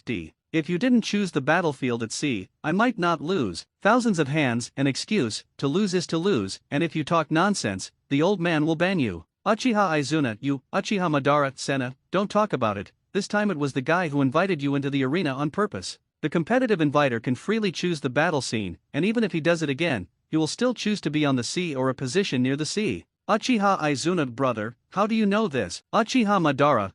D. If you didn't choose the battlefield at sea, I might not lose. Thousands of hands, an excuse, to lose is to lose, and if you talk nonsense, the old man will ban you. Uchiha Izuna, you, Uchiha Madara, Senna, don't talk about it, this time it was the guy who invited you into the arena on purpose. The competitive inviter can freely choose the battle scene, and even if he does it again, he will still choose to be on the sea or a position near the sea. Uchiha Izuna, brother, how do you know this? Uchiha Madara,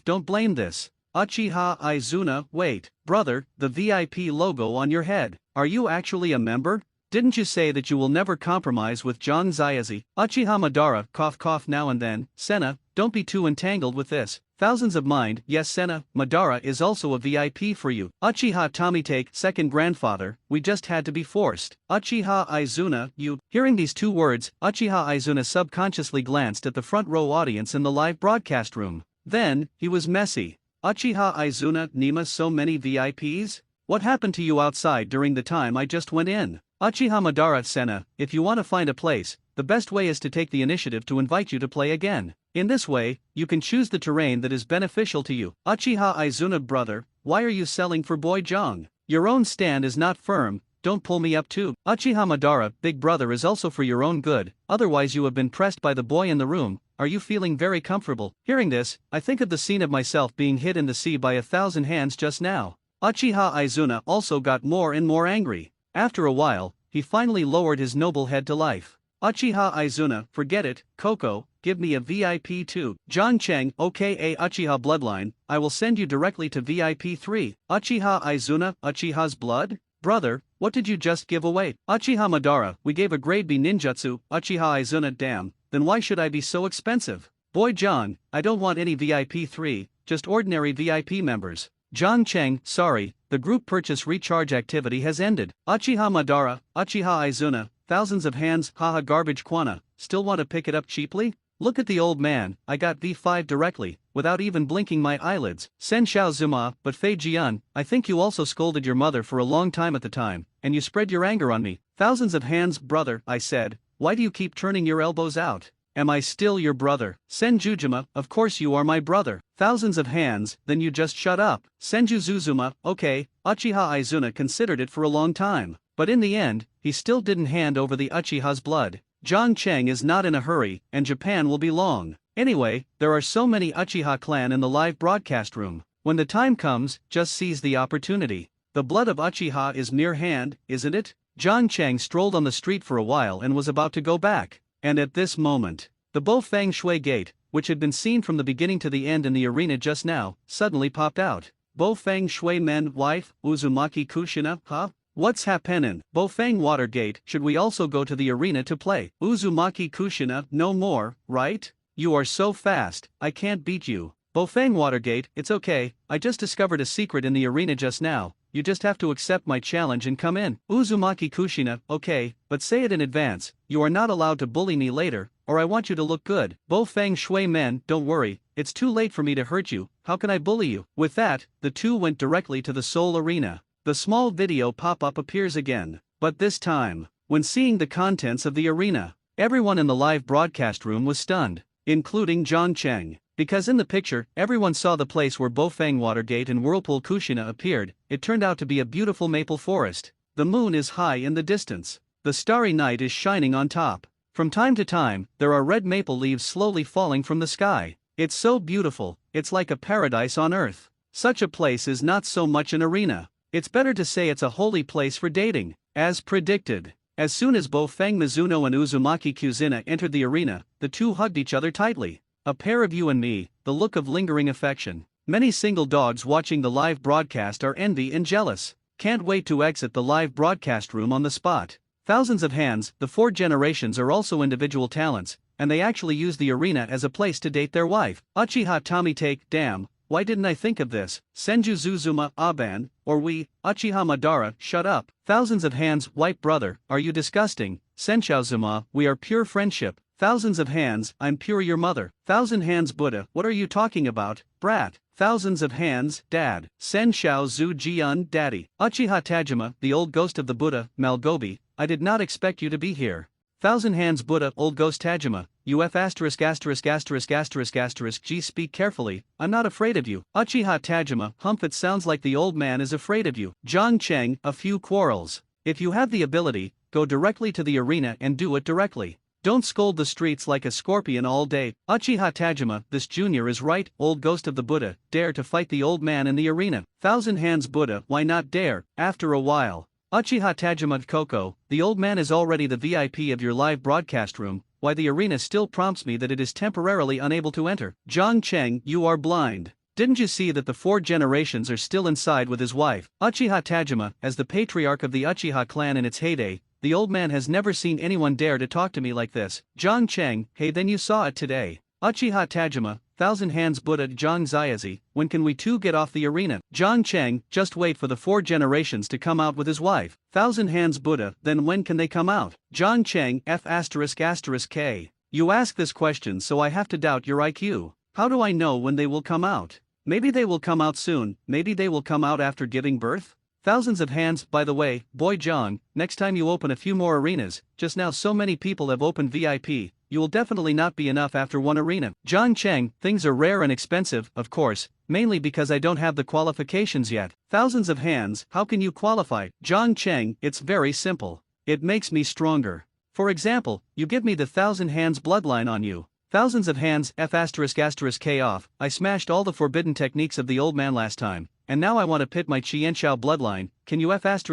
don't blame this. Uchiha Izuna, wait, brother, the VIP logo on your head. Are you actually a member? Didn't you say that you will never compromise with John Zayase? Uchiha Madara, now and then. Senna, don't be too entangled with this. Thousands of mind, yes Senna, Madara is also a VIP for you. Uchiha Tomite, second grandfather, we just had to be forced. Uchiha Izuna, you. Hearing these two words, Uchiha Izuna subconsciously glanced at the front row audience in the live broadcast room. Then, he was messy. Uchiha Izuna, Nima, so many VIPs? What happened to you outside during the time I just went in? Uchiha Madara, Senna, if you want to find a place, the best way is to take the initiative to invite you to play again. In this way, you can choose the terrain that is beneficial to you. Uchiha Izuna, brother, why are you selling for Boy Jong? Your own stand is not firm, don't pull me up too. Uchiha Madara, big brother is also for your own good, otherwise you have been pressed by the boy in the room. Are you feeling very comfortable? Hearing this, I think of the scene of myself being hit in the sea by 1,000 hands just now. Uchiha Izuna also got more and more angry. After a while, he finally lowered his noble head to life. Uchiha Izuna, forget it, Coco, give me a VIP too. John Cheng, aka Uchiha Bloodline, I will send you directly to VIP 3. Uchiha Izuna, Uchiha's blood? Brother, what did you just give away? Uchiha Madara, we gave a grade B ninjutsu. Uchiha Izuna, damn, then why should I be so expensive? Boy John, I don't want any VIP 3, just ordinary VIP members. John Cheng, sorry, the group purchase recharge activity has ended. Uchiha Madara, Uchiha Izuna, thousands of hands, haha garbage Kwana, still want to pick it up cheaply? Look at the old man, I got V5 directly, without even blinking my eyelids. Sen Xiao Zuma, but Fei Jian, I think you also scolded your mother for a long time at the time, and you spread your anger on me. Thousands of hands, brother, I said, why do you keep turning your elbows out? Am I still your brother? Senjujima, of course you are my brother. Thousands of hands, then you just shut up. Senju Zuzuma, okay, Uchiha Izuna considered it for a long time. But in the end, he still didn't hand over the Uchiha's blood. John Cheng is not in a hurry, and Japan will be long. Anyway, there are so many Uchiha clan in the live broadcast room. When the time comes, just seize the opportunity. The blood of Uchiha is near hand, isn't it? John Cheng strolled on the street for a while and was about to go back. And at this moment, the Bo Fang Shui gate, which had been seen from the beginning to the end in the arena just now, suddenly popped out. Bo Fang Shui men, wife, Uzumaki Kushina, huh? What's happening? Bo Fang Water Gate, should we also go to the arena to play? Uzumaki Kushina, no more, right? You are so fast, I can't beat you. Bo Fang Watergate, it's okay, I just discovered a secret in the arena just now. You just have to accept my challenge and come in. Uzumaki Kushina, okay, but say it in advance, you are not allowed to bully me later, or I want you to look good. Bo Fang Shui men, don't worry, it's too late for me to hurt you, how can I bully you? With that, the two went directly to the Seoul arena. The small video pop-up appears again, but this time, when seeing the contents of the arena, everyone in the live broadcast room was stunned, including John Cheng. Because in the picture, everyone saw the place where Bo Fang Watergate and Whirlpool Kushina appeared, it turned out to be a beautiful maple forest. The moon is high in the distance. The starry night is shining on top. From time to time, there are red maple leaves slowly falling from the sky. It's so beautiful, it's like a paradise on earth. Such a place is not so much an arena. It's better to say it's a holy place for dating. As predicted, as soon as both Fang Mizuno and Uzumaki Kuzina entered the arena, the two hugged each other tightly. A pair of you and me, the look of lingering affection. Many single dogs watching the live broadcast are envy and jealous. Can't wait to exit the live broadcast room on the spot. Thousands of hands, the four generations are also individual talents, and they actually use the arena as a place to date their wife. Uchiha Tommy take, damn, why didn't I think of this? Senju Zuzuma, Aban, or we, Uchiha Madara, shut up. Thousands of hands, white brother, are you disgusting? Senshaozuma, we are pure friendship. Thousands of hands, I'm pure your mother. Thousand hands Buddha, what are you talking about, brat? Thousands of hands, dad. Sen Shao Zu Jian, daddy. Uchiha Tajima, the old ghost of the Buddha, Malgobi, I did not expect you to be here. Thousand hands Buddha, old ghost Tajima, UF ********* G speak carefully, I'm not afraid of you. Uchiha Tajima, humph it sounds like the old man is afraid of you. Zhang Cheng, a few quarrels. If you have the ability, go directly to the arena and do it directly. Don't scold the streets like a scorpion all day. Uchiha Tajima, this junior is right, old ghost of the Buddha, dare to fight the old man in the arena. Thousand hands Buddha, why not dare, after a while. Uchiha Tajima Koko, the old man is already the VIP of your live broadcast room, why the arena still prompts me that it is temporarily unable to enter. Zhang Cheng, you are blind. Didn't you see that the four generations are still inside with his wife? Uchiha Tajima, as the patriarch of the Uchiha clan in its heyday, the old man has never seen anyone dare to talk to me like this. Zhang Cheng, hey then you saw it today. Uchiha Tajima, thousand hands Buddha Zhang Ziazi, when can we two get off the arena? Zhang Cheng, just wait for the four generations to come out with his wife. Thousand hands Buddha, then when can they come out? Zhang Cheng F***K. You ask this question so I have to doubt your IQ. How do I know when they will come out? Maybe they will come out soon, maybe they will come out after giving birth? Thousands of hands, by the way, boy Zhang, next time you open a few more arenas, just now so many people have opened VIP, you will definitely not be enough after one arena. Zhang Cheng, things are rare and expensive, of course, mainly because I don't have the qualifications yet. Thousands of hands, how can you qualify? Zhang Cheng, it's very simple. It makes me stronger. For example, you give me the thousand hands bloodline on you. Thousands of hands F***K off, I smashed all the forbidden techniques of the old man last time, and now I want to pit my Qianshao bloodline, can you F***G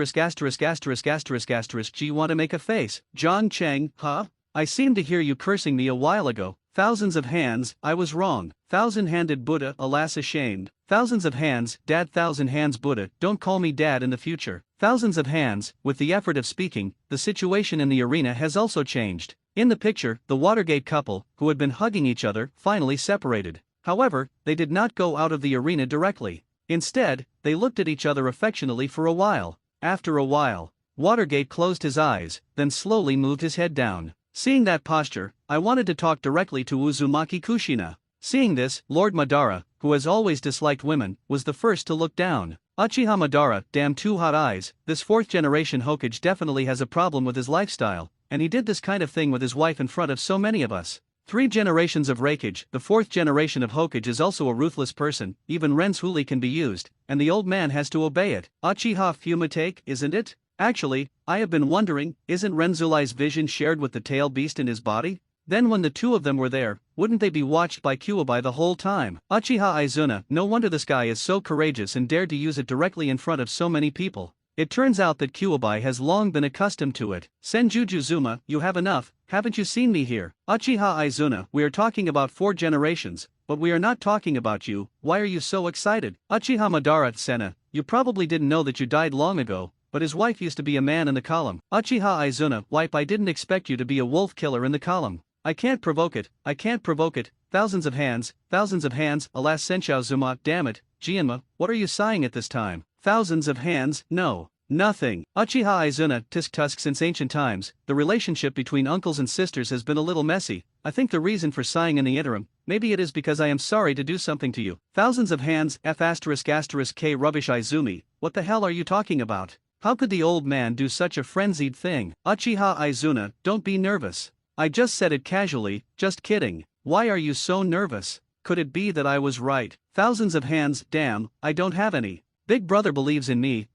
want to make a face? Zhang Cheng, huh? I seem to hear you cursing me a while ago. Thousands of hands, I was wrong. Thousand-handed Buddha, alas ashamed. Thousands of hands, dad thousand hands Buddha, don't call me dad in the future. Thousands of hands, with the effort of speaking, the situation in the arena has also changed. In the picture, the Watergate couple, who had been hugging each other, finally separated. However, they did not go out of the arena directly. Instead, they looked at each other affectionately for a while. After a while, Watergate closed his eyes, then slowly moved his head down. Seeing that posture, I wanted to talk directly to Uzumaki Kushina. Seeing this, Lord Madara, who has always disliked women, was the first to look down. Uchiha Madara, damn two hot eyes, this fourth generation Hokage definitely has a problem with his lifestyle, and he did this kind of thing with his wife in front of so many of us. 3 generations of Raikage, the 4th generation of Hokage is also a ruthless person, even Renzhuli can be used, and the old man has to obey it. Uchiha Fumitake, isn't it? Actually, I have been wondering, isn't Renzuli's vision shared with the tail beast in his body? Then when the two of them were there, wouldn't they be watched by Kyuubi the whole time? Uchiha Izuna, no wonder this guy is so courageous and dared to use it directly in front of so many people. It turns out that Kyuubi has long been accustomed to it. Senjuju Zuma, you have enough, haven't you seen me here? Uchiha Izuna, we are talking about 4 generations, but we are not talking about you, why are you so excited? Uchiha Madara Sena, you probably didn't know that you died long ago, but his wife used to be a man in the column. Uchiha Izuna, wipe, I didn't expect you to be a wolf killer in the column. I can't provoke it, I can't provoke it, thousands of hands, alas Senshao Zuma, damn it, Jianma, what are you sighing at this time? Thousands of hands, no, nothing. Uchiha Izuna, tisk tusk, since ancient times, the relationship between uncles and sisters has been a little messy. I think the reason for sighing in the interim, maybe it is because I am sorry to do something to you. Thousands of hands, F***K rubbish Izumi, what the hell are you talking about? How could the old man do such a frenzied thing? Uchiha Izuna, don't be nervous. I just said it casually, just kidding. Why are you so nervous? Could it be that I was right? Thousands of hands, damn, I don't have any. Big brother believes in me,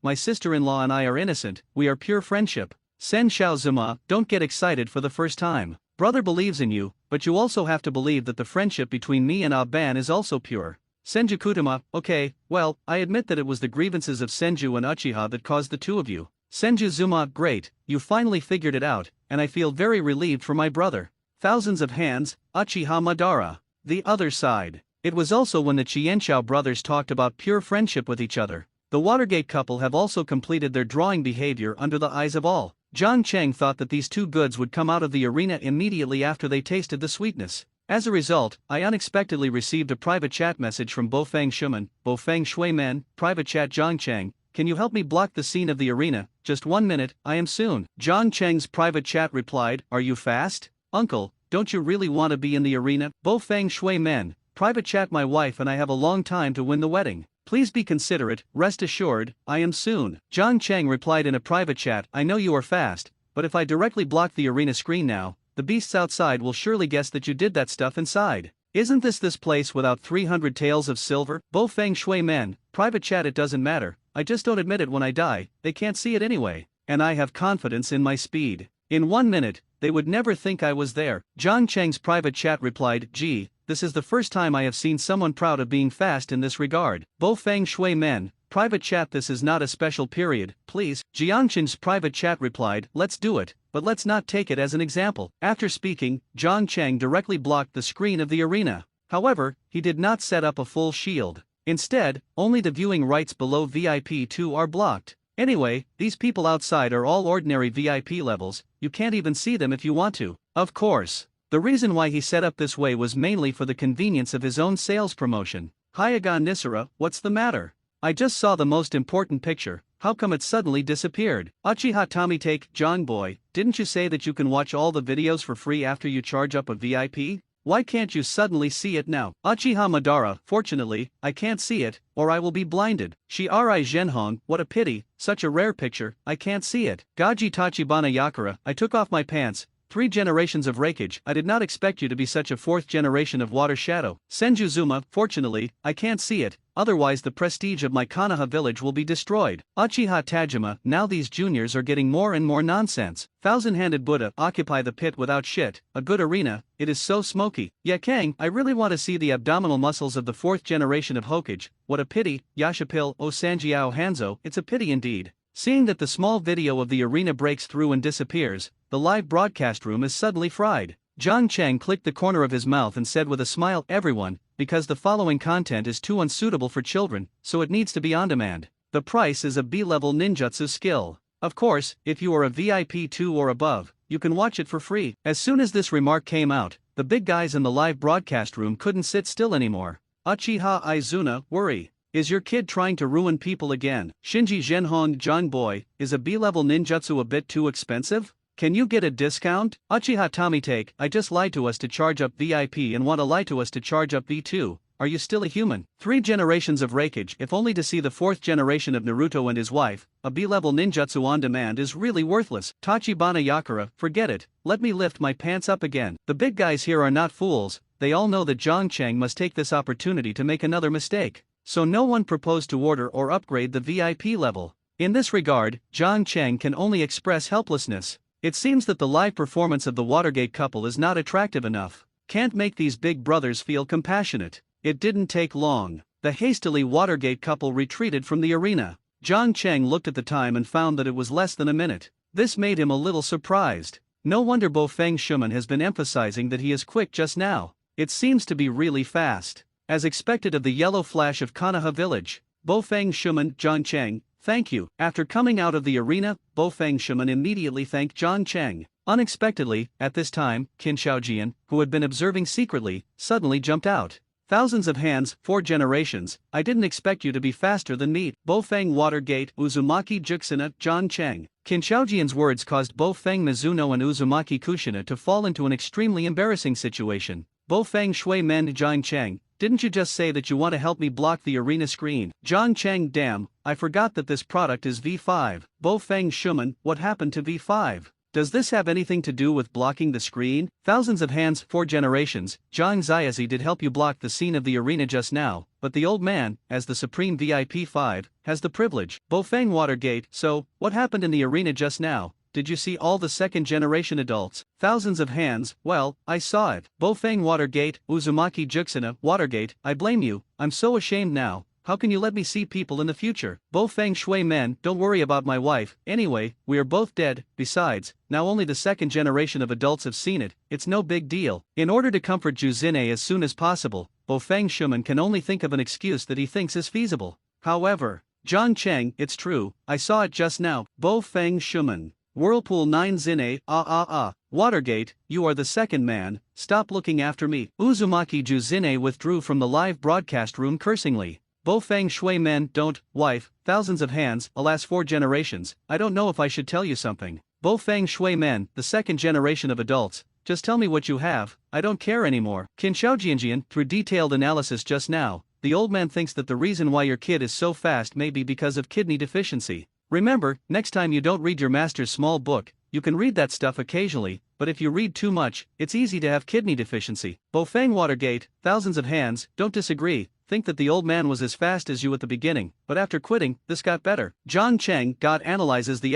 my sister-in-law and I are innocent, we are pure friendship. Sen Shao Zuma, don't get excited for the first time. Brother believes in you, but you also have to believe that the friendship between me and Ban is also pure. Senju Kutama, okay, well, I admit that it was the grievances of Senju and Uchiha that caused the two of you. Senju Zuma, great, you finally figured it out, and I feel very relieved for my brother. Thousands of hands, Uchiha Madara. The other side. It was also when the Chienshao brothers talked about pure friendship with each other. The Watergate couple have also completed their drawing behavior under the eyes of all. John Cheng thought that these two goods would come out of the arena immediately after they tasted the sweetness. As a result, I unexpectedly received a private chat message from Bofeng Shuman, Bofeng Shui Men, private chat John Cheng, can you help me block the scene of the arena, just 1 minute, I am soon. John Cheng's private chat replied, are you fast? Uncle, don't you really want to be in the arena? Bofeng Shui Men, private chat my wife and I have a long time to win the wedding. Please be considerate, rest assured, I am soon. John Cheng replied in a private chat, I know you are fast, but if I directly block the arena screen now, the beasts outside will surely guess that you did that stuff inside. Isn't this place without 300 taels of silver? Bofeng Shui Men, private chat it doesn't matter, I just don't admit it when I die, they can't see it anyway. And I have confidence in my speed. In 1 minute, they would never think I was there. John Cheng's private chat replied, gee, this is the first time I have seen someone proud of being fast in this regard. Bofeng Shui Men, private chat this is not a special period, please. Jiangchen's private chat replied, let's do it, but let's not take it as an example. After speaking, John Cheng directly blocked the screen of the arena. However, he did not set up a full shield. Instead, only the viewing rights below VIP 2 are blocked. Anyway, these people outside are all ordinary VIP levels, you can't even see them if you want to. Of course. The reason why he set up this way was mainly for the convenience of his own sales promotion. Hyaga Nisara, what's the matter? I just saw the most important picture, how come it suddenly disappeared? Uchiha Tomitake, John boy, didn't you say that you can watch all the videos for free after you charge up a VIP? Why can't you suddenly see it now? Uchiha Madara, fortunately, I can't see it, or I will be blinded. Shirai Zhenhong, what a pity, such a rare picture, I can't see it. Gaji Tachibana Yakura, I took off my pants. 3 generations of Reikage, I did not expect you to be such a 4th generation of Water Shadow. Senju Zuma, fortunately, I can't see it, otherwise the prestige of my Konoha village will be destroyed. Uchiha Tajima, now these juniors are getting more and more nonsense. Thousand-handed Buddha, occupy the pit without shit, a good arena, it is so smoky. Yakang, I really want to see the abdominal muscles of the 4th generation of Hokage, what a pity. Yashapil, O Sanjiao Hanzo, it's a pity indeed. Seeing that the small video of the arena breaks through and disappears, the live broadcast room is suddenly fried. John Cheng clicked the corner of his mouth and said with a smile, everyone, because the following content is too unsuitable for children, so it needs to be on demand. The price is a B-level ninjutsu skill. Of course, if you are a VIP 2 or above, you can watch it for free. As soon as this remark came out, the big guys in the live broadcast room couldn't sit still anymore. Uchiha Izuna, worry. Is your kid trying to ruin people again? Shinji Zhenhong, John boy, is a B-level ninjutsu a bit too expensive? Can you get a discount? Uchiha Tomitake, I just lied to us to charge up VIP and want to lie to us to charge up V2. Are you still a human? 3 generations of Reikage, if only to see the 4th generation of Naruto and his wife, a B-level ninjutsu on demand is really worthless. Tachibana Yakura, forget it, let me lift my pants up again. The big guys here are not fools, they all know that Zhang Cheng must take this opportunity to make another mistake. So no one proposed to order or upgrade the VIP level. In this regard, Zhang Cheng can only express helplessness. It seems that the live performance of the Watergate couple is not attractive enough. Can't make these big brothers feel compassionate. It didn't take long. The hastily Watergate couple retreated from the arena. Zhang Cheng looked at the time and found that it was less than a minute. This made him a little surprised. No wonder Bofeng Shuman has been emphasizing that he is quick just now. It seems to be really fast. As expected of the yellow flash of Konoha village, Bofeng Shuman, John Cheng, thank you. After coming out of the arena, Bofeng Shuman immediately thanked John Cheng. Unexpectedly, at this time, Qin Shaojian, who had been observing secretly, suddenly jumped out. Thousands of hands, 4 generations, I didn't expect you to be faster than me. Bofeng Watergate, Uzumaki Juxina, John Cheng. Qin Shaojian's words caused Bofeng Mizuno and Uzumaki Kushina to fall into an extremely embarrassing situation. Bofeng Shui Men, John Cheng, didn't you just say that you want to help me block the arena screen? John Cheng, damn, I forgot that this product is V5. Bofeng Shuman, what happened to V5? Does this have anything to do with blocking the screen? Thousands of hands, 4 generations, Zhang Ziazi did help you block the scene of the arena just now, but the old man, as the supreme VIP 5, has the privilege. Bofeng Watergate, so, what happened in the arena just now? did you see all the second-generation adults? Thousands of hands. Well, I saw it. Bofang Watergate, Uzumaki Juxina, Watergate, I blame you, I'm so ashamed now. How can you let me see people in the future? Bo Feng Shui men, don't worry about my wife, anyway, we are both dead, besides, now only the second generation of adults have seen it, it's no big deal. In order to comfort Ju Xine as soon as possible, Bo Feng Shuman can only think of an excuse that he thinks is feasible. However, John Cheng, it's true, I saw it just now, Bo Feng Shuman. Whirlpool 9 Xine, Watergate, you are the second man, stop looking after me. Uzumaki Ju Xine withdrew from the live broadcast room cursingly. Bo Feng Shui men, don't, wife, thousands of hands, alas 4 generations, I don't know if I should tell you something. Bo Feng Shui men, the second generation of adults, just tell me what you have, I don't care anymore. Qin Shaojianjian, through detailed analysis just now, the old man thinks that the reason why your kid is so fast may be because of kidney deficiency. Remember, next time you don't read your master's small book, you can read that stuff occasionally, but if you read too much, it's easy to have kidney deficiency. Bo Feng Watergate, thousands of hands, don't disagree. Think that the old man was as fast as you at the beginning, but after quitting, this got better. John Cheng, God analyzes the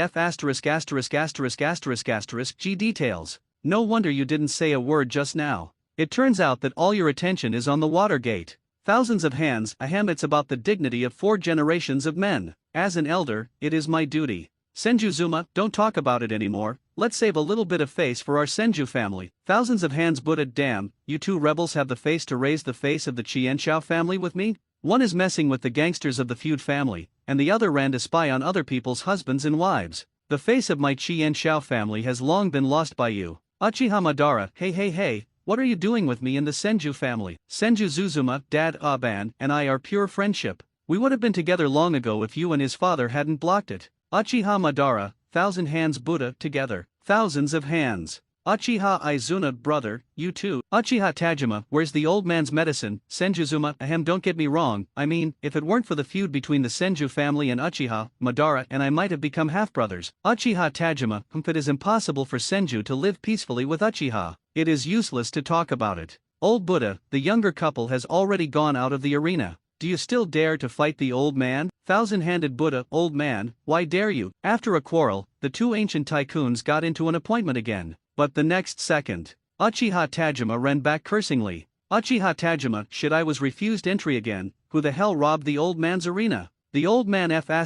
G details. No wonder you didn't say a word just now. It turns out that all your attention is on the Watergate. Thousands of hands, ahem, it's about the dignity of 4 generations of men. As an elder, it is my duty. Senju Zuma, don't talk about it anymore, let's save a little bit of face for our Senju family. Thousands of hands Buddha, damn, you 2 rebels have the face to raise the face of the Qianshao family with me? One is messing with the gangsters of the feud family, and the other ran to spy on other people's husbands and wives. The face of my Qianshao family has long been lost by you. Uchiha Madara, hey, what are you doing with me in the Senju family? Senju Zuzuma, Dad, Aban, and I are pure friendship. We would have been together long ago if you and his father hadn't blocked it. Uchiha Madara, 1,000 hands Buddha, together, thousands of hands. Uchiha Izuna, brother, you too. Uchiha Tajima, where's the old man's medicine? Senju Zuma, ahem, don't get me wrong, I mean, if it weren't for the feud between the Senju family and Uchiha, Madara and I might have become half-brothers. Uchiha Tajima, it is impossible for Senju to live peacefully with Uchiha. It is useless to talk about it. Old Buddha, the younger couple has already gone out of the arena. Do you still dare to fight the old man? 1,000-handed Buddha, old man, why dare you? After a quarrel, the 2 ancient tycoons got into an appointment again. But the next second, Uchiha Tajima ran back cursingly. Uchiha Tajima, shit, I was refused entry again, who the hell robbed the old man's arena? The old man at his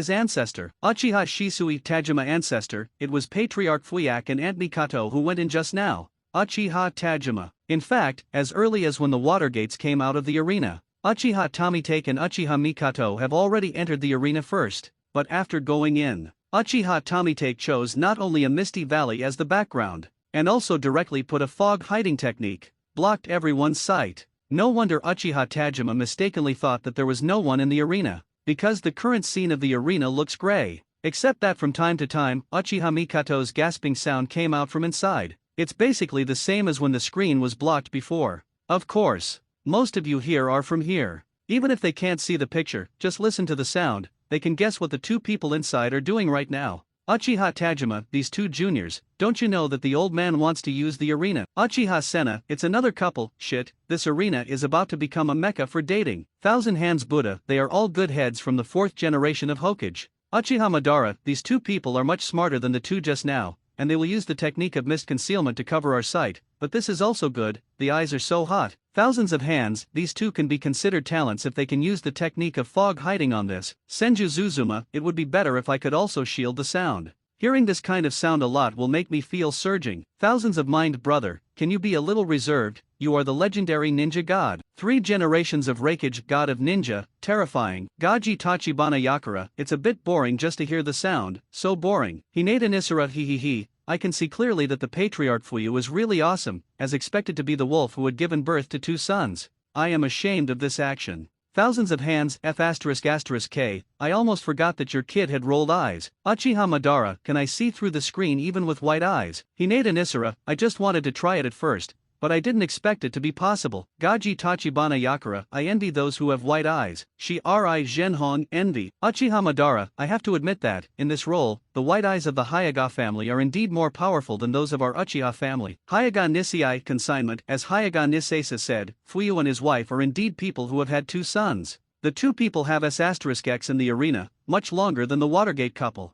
ancestor. Uchiha Shisui Tajima ancestor, it was Patriarch Fuyak and Aunt Mikato who went in just now. Uchiha Tajima. In fact, as early as when the Watergates came out of the arena, Uchiha Tomitake and Uchiha Mikato have already entered the arena first, but after going in, Uchiha Tomitake chose not only a misty valley as the background, and also directly put a fog hiding technique, blocked everyone's sight. No wonder Uchiha Tajima mistakenly thought that there was no one in the arena, because the current scene of the arena looks gray, except that from time to time, Uchiha Mikato's gasping sound came out from inside. It's basically the same as when the screen was blocked before. Of course, most of you here are from here. Even if they can't see the picture, just listen to the sound, they can guess what the 2 people inside are doing right now. Uchiha Tajima, these 2 juniors, don't you know that the old man wants to use the arena? Uchiha Senna, it's another couple, shit, this arena is about to become a mecca for dating. 1,000 hands Buddha, they are all good heads from the 4th generation of Hokage. Uchiha Madara, these 2 people are much smarter than the 2 just now, and they will use the technique of mist concealment to cover our sight, but this is also good, the eyes are so hot. Thousands of hands, these 2 can be considered talents if they can use the technique of fog hiding on this. Senju Zuzuma, it would be better if I could also shield the sound. Hearing this kind of sound a lot will make me feel surging. Thousands of mind brother, can you be a little reserved? You are the legendary ninja god. 3 generations of Reikage, god of ninja, terrifying. Gaji Tachibana Yakura, it's a bit boring just to hear the sound, so boring. Hinata Nisara he. I can see clearly that the Patriarch Fuyu is really awesome, as expected to be the wolf who had given birth to 2 sons. I am ashamed of this action. Thousands of hands F***K, I almost forgot that your kid had rolled eyes. Uchiha Madara, can I see through the screen even with white eyes? Hinata Nisara, I just wanted to try it at first, but I didn't expect it to be possible. Gaji Tachibana Yakura, I envy those who have white eyes. Shiri Zhenhong, envy. Uchiha Madara, I have to admit that, in this role, the white eyes of the Hyaga family are indeed more powerful than those of our Uchiha family. Hyaga Nisei consignment, as Hyaga Nisesa said, Fuyu and his wife are indeed people who have had 2 sons. The 2 people have S**X in the arena, much longer than the Watergate couple.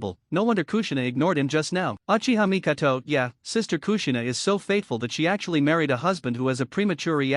unbelievable, no wonder Kushina ignored him just now. Uchiha Mikoto, yeah, Sister Kushina is so faithful that she actually married a husband who has a premature n.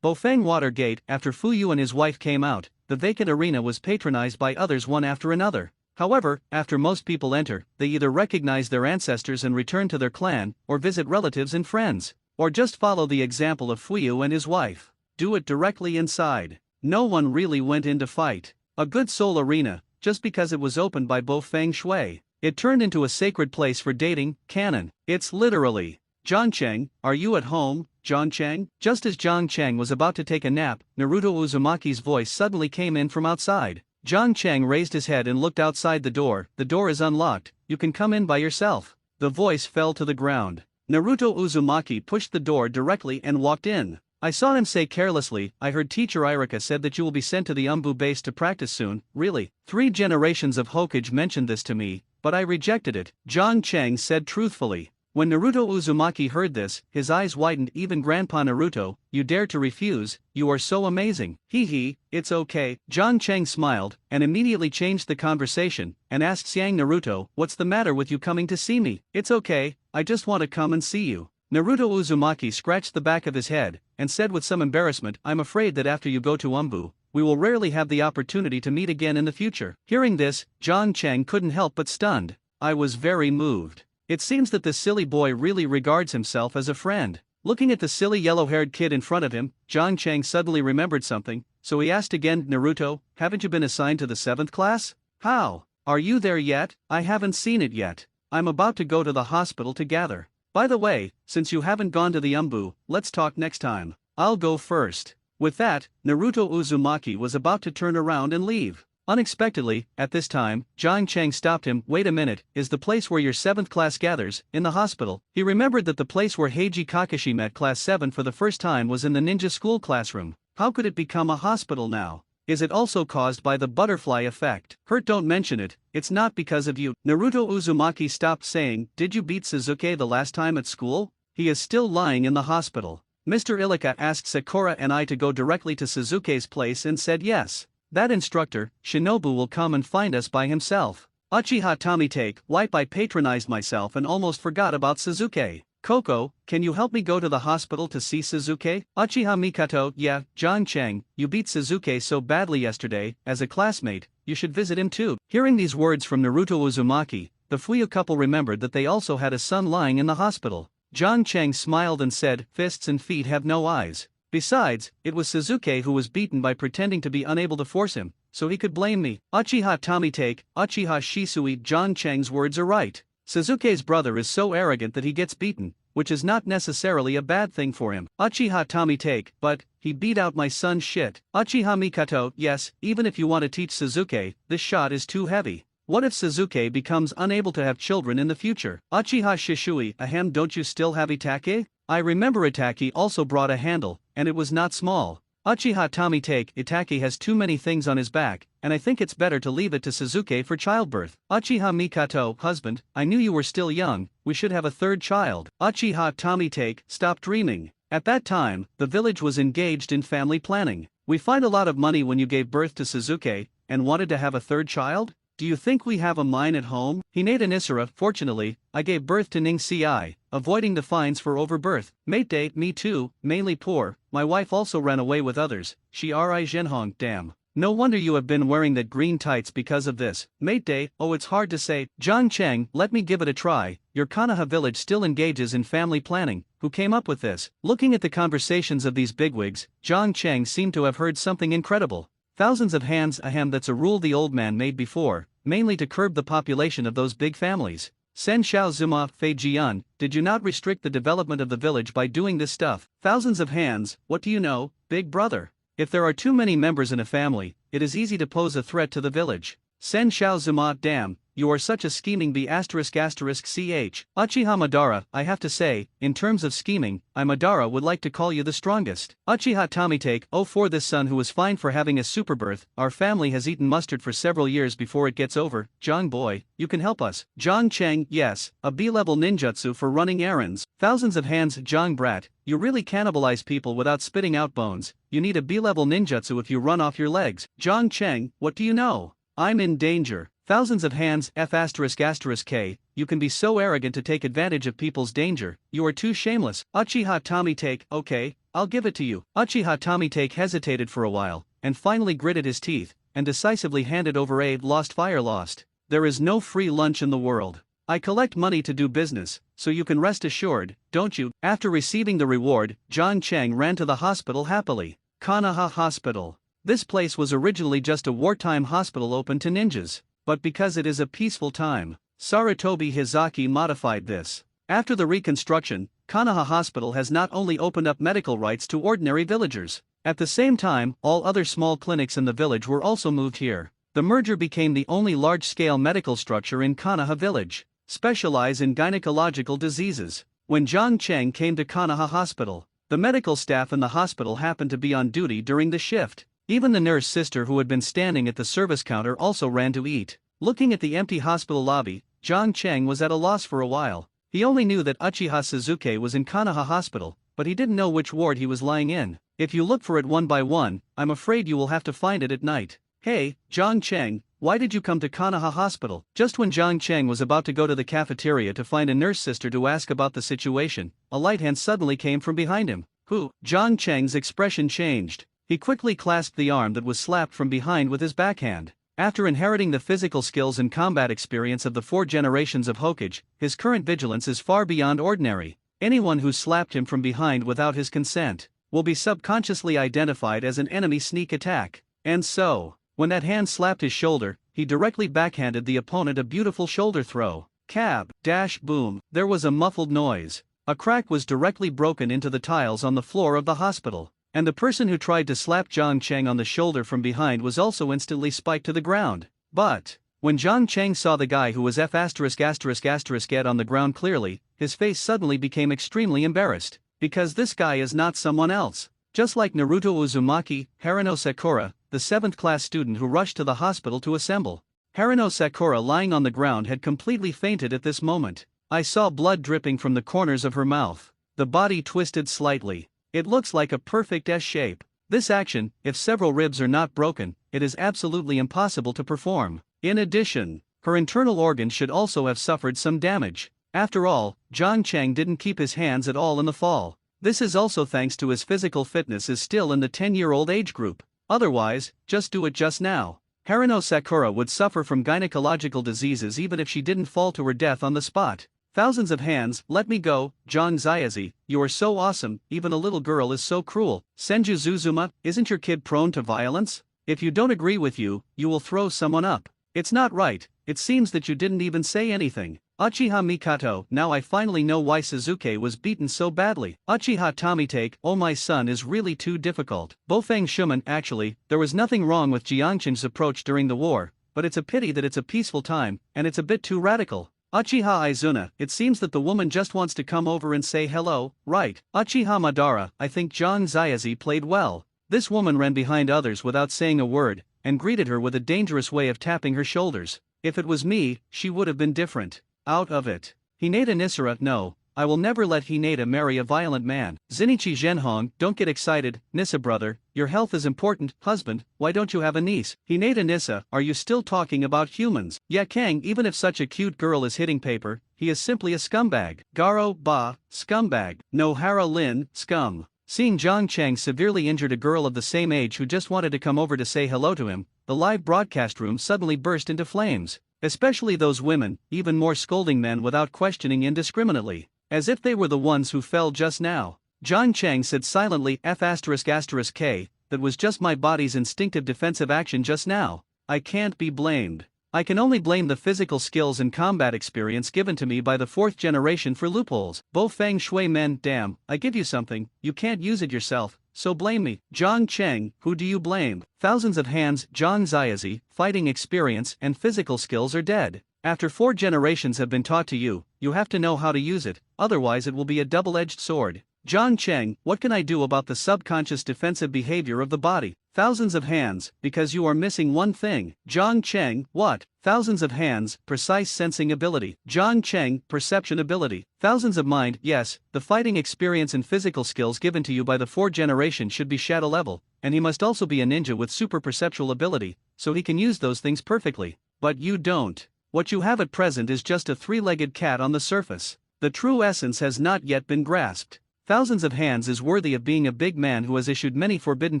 Bofeng Water Gate. After Fuyu and his wife came out, the vacant arena was patronized by others one after another. However, after most people enter, they either recognize their ancestors and return to their clan, or visit relatives and friends, or just follow the example of Fuyu and his wife. Do it directly inside. No one really went in to fight. A good soul arena, just because it was opened by Bo Feng Shui. It turned into a sacred place for dating, canon. It's literally. John Cheng, are you at home, John Cheng? Just as John Cheng was about to take a nap, Naruto Uzumaki's voice suddenly came in from outside. John Cheng raised his head and looked outside the door. The door is unlocked, you can come in by yourself. The voice fell to the ground. Naruto Uzumaki pushed the door directly and walked in. I saw him say carelessly, I heard Teacher Irika said that you will be sent to the Umbu base to practice soon. Really? 3 generations of Hokage mentioned this to me, but I rejected it, John Cheng said truthfully. When Naruto Uzumaki heard this, his eyes widened. Even Grandpa Naruto, you dare to refuse, you are so amazing. Hee hee, it's okay. John Cheng smiled, and immediately changed the conversation, and asked Xiang Naruto, what's the matter with you coming to see me? It's okay, I just want to come and see you. Naruto Uzumaki scratched the back of his head, and said with some embarrassment, I'm afraid that after you go to Umbu, we will rarely have the opportunity to meet again in the future. Hearing this, John Cheng couldn't help but stunned. I was very moved. It seems that this silly boy really regards himself as a friend. Looking at the silly yellow-haired kid in front of him, John Cheng suddenly remembered something, so he asked again, Naruto, haven't you been assigned to the 7th class? How? Are you there yet? I haven't seen it yet. I'm about to go to the hospital to gather. By the way, since you haven't gone to the Umbu, let's talk next time. I'll go first. With that, Naruto Uzumaki was about to turn around and leave. Unexpectedly, at this time, John Cheng stopped him. Wait a minute, is the place where your 7th class gathers, in the hospital? He remembered that the place where Heiji Kakashi met class 7 for the first time was in the ninja school classroom. How could it become a hospital now? Is it also caused by the butterfly effect? Hurt, don't mention it, it's not because of you. Naruto Uzumaki stopped saying, did you beat Suzuki the last time at school? He is still lying in the hospital. Mr. Ilika asked Sakura and I to go directly to Suzuki's place and said yes. That instructor, Shinobu, will come and find us by himself. Uchiha Tomite, wipe, I patronized myself and almost forgot about Suzuki. Koko, can you help me go to the hospital to see Suzuki? Uchiha Mikoto, yeah, John Cheng, you beat Suzuki so badly yesterday, as a classmate, you should visit him too. Hearing these words from Naruto Uzumaki, the Fuyu couple remembered that they also had a son lying in the hospital. John Cheng smiled and said, fists and feet have no eyes. Besides, it was Suzuki who was beaten by pretending to be unable to force him, so he could blame me. Uchiha Tomite, Uchiha Shisui, John Cheng's words are right. Suzuki's brother is so arrogant that he gets beaten, which is not necessarily a bad thing for him. Uchiha Tomite, but he beat out my son's shit. Uchiha Mikoto, yes, even if you want to teach Suzuki, this shot is too heavy. What if Suzuki becomes unable to have children in the future? Uchiha Shisui, ahem, don't you still have Itake? I remember Itake also brought a handle, and it was not small. Uchiha Tomite, Itake has too many things on his back, and I think it's better to leave it to Suzuki for childbirth. Uchiha Mikoto, husband, I knew you were still young, we should have a 3rd child. Uchiha Tomite, stop dreaming. At that time, the village was engaged in family planning. We find a lot of money when you gave birth to Suzuki, and wanted to have a 3rd child? do you think we have a mine at home? Hinata Nisara, fortunately, I gave birth to Ning Ci, avoiding the fines for overbirth. Mate day, me too, mainly poor, my wife also ran away with others, she ri Zhenhong, damn. No wonder you have been wearing that green tights because of this. Mate day, oh it's hard to say. Zhang Cheng, let me give it a try. Your Konoha village still engages in family planning. Who came up with this? Looking at the conversations of these bigwigs, Zhang Cheng seemed to have heard something incredible. Thousands of hands, ahem, that's a rule the old man made before, mainly to curb the population of those big families. Sen Xiao Zuma, Fei Jian, did you not restrict the development of the village by doing this stuff? Thousands of hands, what do you know, big brother? If there are too many members in a family, it is easy to pose a threat to the village. Sen Xiao Zuma, damn, you are such a scheming ch. Uchiha Madara, I have to say, in terms of scheming, Madara would like to call you the strongest. Uchiha Tomitake, oh for this son who was fined for having a superbirth, our family has eaten mustard for several years before it gets over. Zhang boy, you can help us. Zhang Cheng, yes, a B-level ninjutsu for running errands. Thousands of hands. Zhang brat, you really cannibalize people without spitting out bones, you need a B-level ninjutsu if you run off your legs. Zhang Cheng, what do you know? I'm in danger. Thousands of hands. F***K, you can be so arrogant to take advantage of people's danger, you are too shameless. Uchiha Tomitake, okay, I'll give it to you. Uchiha Tomitake hesitated for a while, and finally gritted his teeth, and decisively handed over aid. Lost fire lost. There is no free lunch in the world. I collect money to do business, so you can rest assured, don't you? After receiving the reward, Zhang Cheng ran to the hospital happily. Konoha Hospital. This place was originally just a wartime hospital open to ninjas, but because it is a peaceful time, Sarutobi Hizaki modified this. After the reconstruction, Konoha Hospital has not only opened up medical rights to ordinary villagers, at the same time, all other small clinics in the village were also moved here. The merger became the only large-scale medical structure in Konoha village, specialize in gynecological diseases. When Zhang Cheng came to Konoha Hospital, the medical staff in the hospital happened to be on duty during the shift. Even the nurse sister who had been standing at the service counter also ran to eat. Looking at the empty hospital lobby, Zhang Cheng was at a loss for a while. He only knew that Uchiha Suzuki was in Konoha Hospital, but he didn't know which ward he was lying in. If you look for it one by one, I'm afraid you will have to find it at night. Hey, Zhang Cheng, why did you come to Konoha Hospital? Just when Zhang Cheng was about to go to the cafeteria to find a nurse sister to ask about the situation, a light hand suddenly came from behind him. Who? Zhang Cheng's expression changed. He quickly clasped the arm that was slapped from behind with his backhand. After inheriting the physical skills and combat experience of the 4 generations of Hokage, his current vigilance is far beyond ordinary. Anyone who slapped him from behind without his consent will be subconsciously identified as an enemy sneak attack. And so, when that hand slapped his shoulder, he directly backhanded the opponent a beautiful shoulder throw. Cab, dash, boom, there was a muffled noise. A crack was directly broken into the tiles on the floor of the hospital. And the person who tried to slap Zhang Cheng on the shoulder from behind was also instantly spiked to the ground. But, when Zhang Cheng saw the guy who was get on the ground clearly, his face suddenly became extremely embarrassed. Because this guy is not someone else. Just like Naruto Uzumaki, Haruno Sakura, the 7th class student who rushed to the hospital to assemble. Haruno Sakura lying on the ground had completely fainted at this moment. I saw blood dripping from the corners of her mouth. The body twisted slightly. It looks like a perfect S shape. This action, if several ribs are not broken, it is absolutely impossible to perform. In addition, her internal organs should also have suffered some damage. After all, Zhang Cheng didn't keep his hands at all in the fall. This is also thanks to his physical fitness is still in the 10-year-old age group. Otherwise, just do it just now. Haruno Sakura would suffer from gynecological diseases even if she didn't fall to her death on the spot. Thousands of hands. Let me go, Zhang Ziazi, you are so awesome, even a little girl is so cruel. Senju Zuzuma, isn't your kid prone to violence? If you don't agree with you, you will throw someone up. It's not right, it seems that you didn't even say anything. Uchiha Mikato, now I finally know why Suzuki was beaten so badly. Uchiha Tomitake, oh my son is really too difficult. Bofeng Shuman, actually, there was nothing wrong with Jiangqing's approach during the war, but it's a pity that it's a peaceful time, and it's a bit too radical. Uchiha Izuna, it seems that the woman just wants to come over and say hello, right? Uchiha Madara, I think Zhang Ziazi played well. This woman ran behind others without saying a word, and greeted her with a dangerous way of tapping her shoulders. If it was me, she would have been different. Out of it. Hinata Nisara, no, I will never let Hinata marry a violent man. Zenichi Zhenhong, don't get excited, Nissa brother, your health is important. Husband, why don't you have a niece? Hinata Nissa, are you still talking about humans? Yeah Kang, even if such a cute girl is hitting paper, he is simply a scumbag. Garo, ba, scumbag. Nohara Lin, scum. Seeing Zhang Cheng severely injured a girl of the same age who just wanted to come over to say hello to him, the live broadcast room suddenly burst into flames. Especially those women, even more scolding men without questioning indiscriminately. As if they were the ones who fell just now. Zhang Cheng said silently F***K, that was just my body's instinctive defensive action just now. I can't be blamed. I can only blame the physical skills and combat experience given to me by the fourth generation for loopholes. Bo Feng Shui men, damn, I give you something, you can't use it yourself, so blame me. Zhang Cheng, who do you blame? Thousands of hands, Zhang Ziazi, fighting experience and physical skills are dead. After 4 generations have been taught to you, you have to know how to use it, otherwise it will be a double-edged sword. Zhang Cheng, what can I do about the subconscious defensive behavior of the body? Thousands of hands, because you are missing one thing. Zhang Cheng, what? Thousands of hands, precise sensing ability. Zhang Cheng, perception ability. Thousands of mind, yes, the fighting experience and physical skills given to you by the 4th generation should be shadow level, and he must also be a ninja with super perceptual ability, so he can use those things perfectly. But you don't. What you have at present is just a 3-legged cat on the surface. The true essence has not yet been grasped. Thousands of hands is worthy of being a big man who has issued many forbidden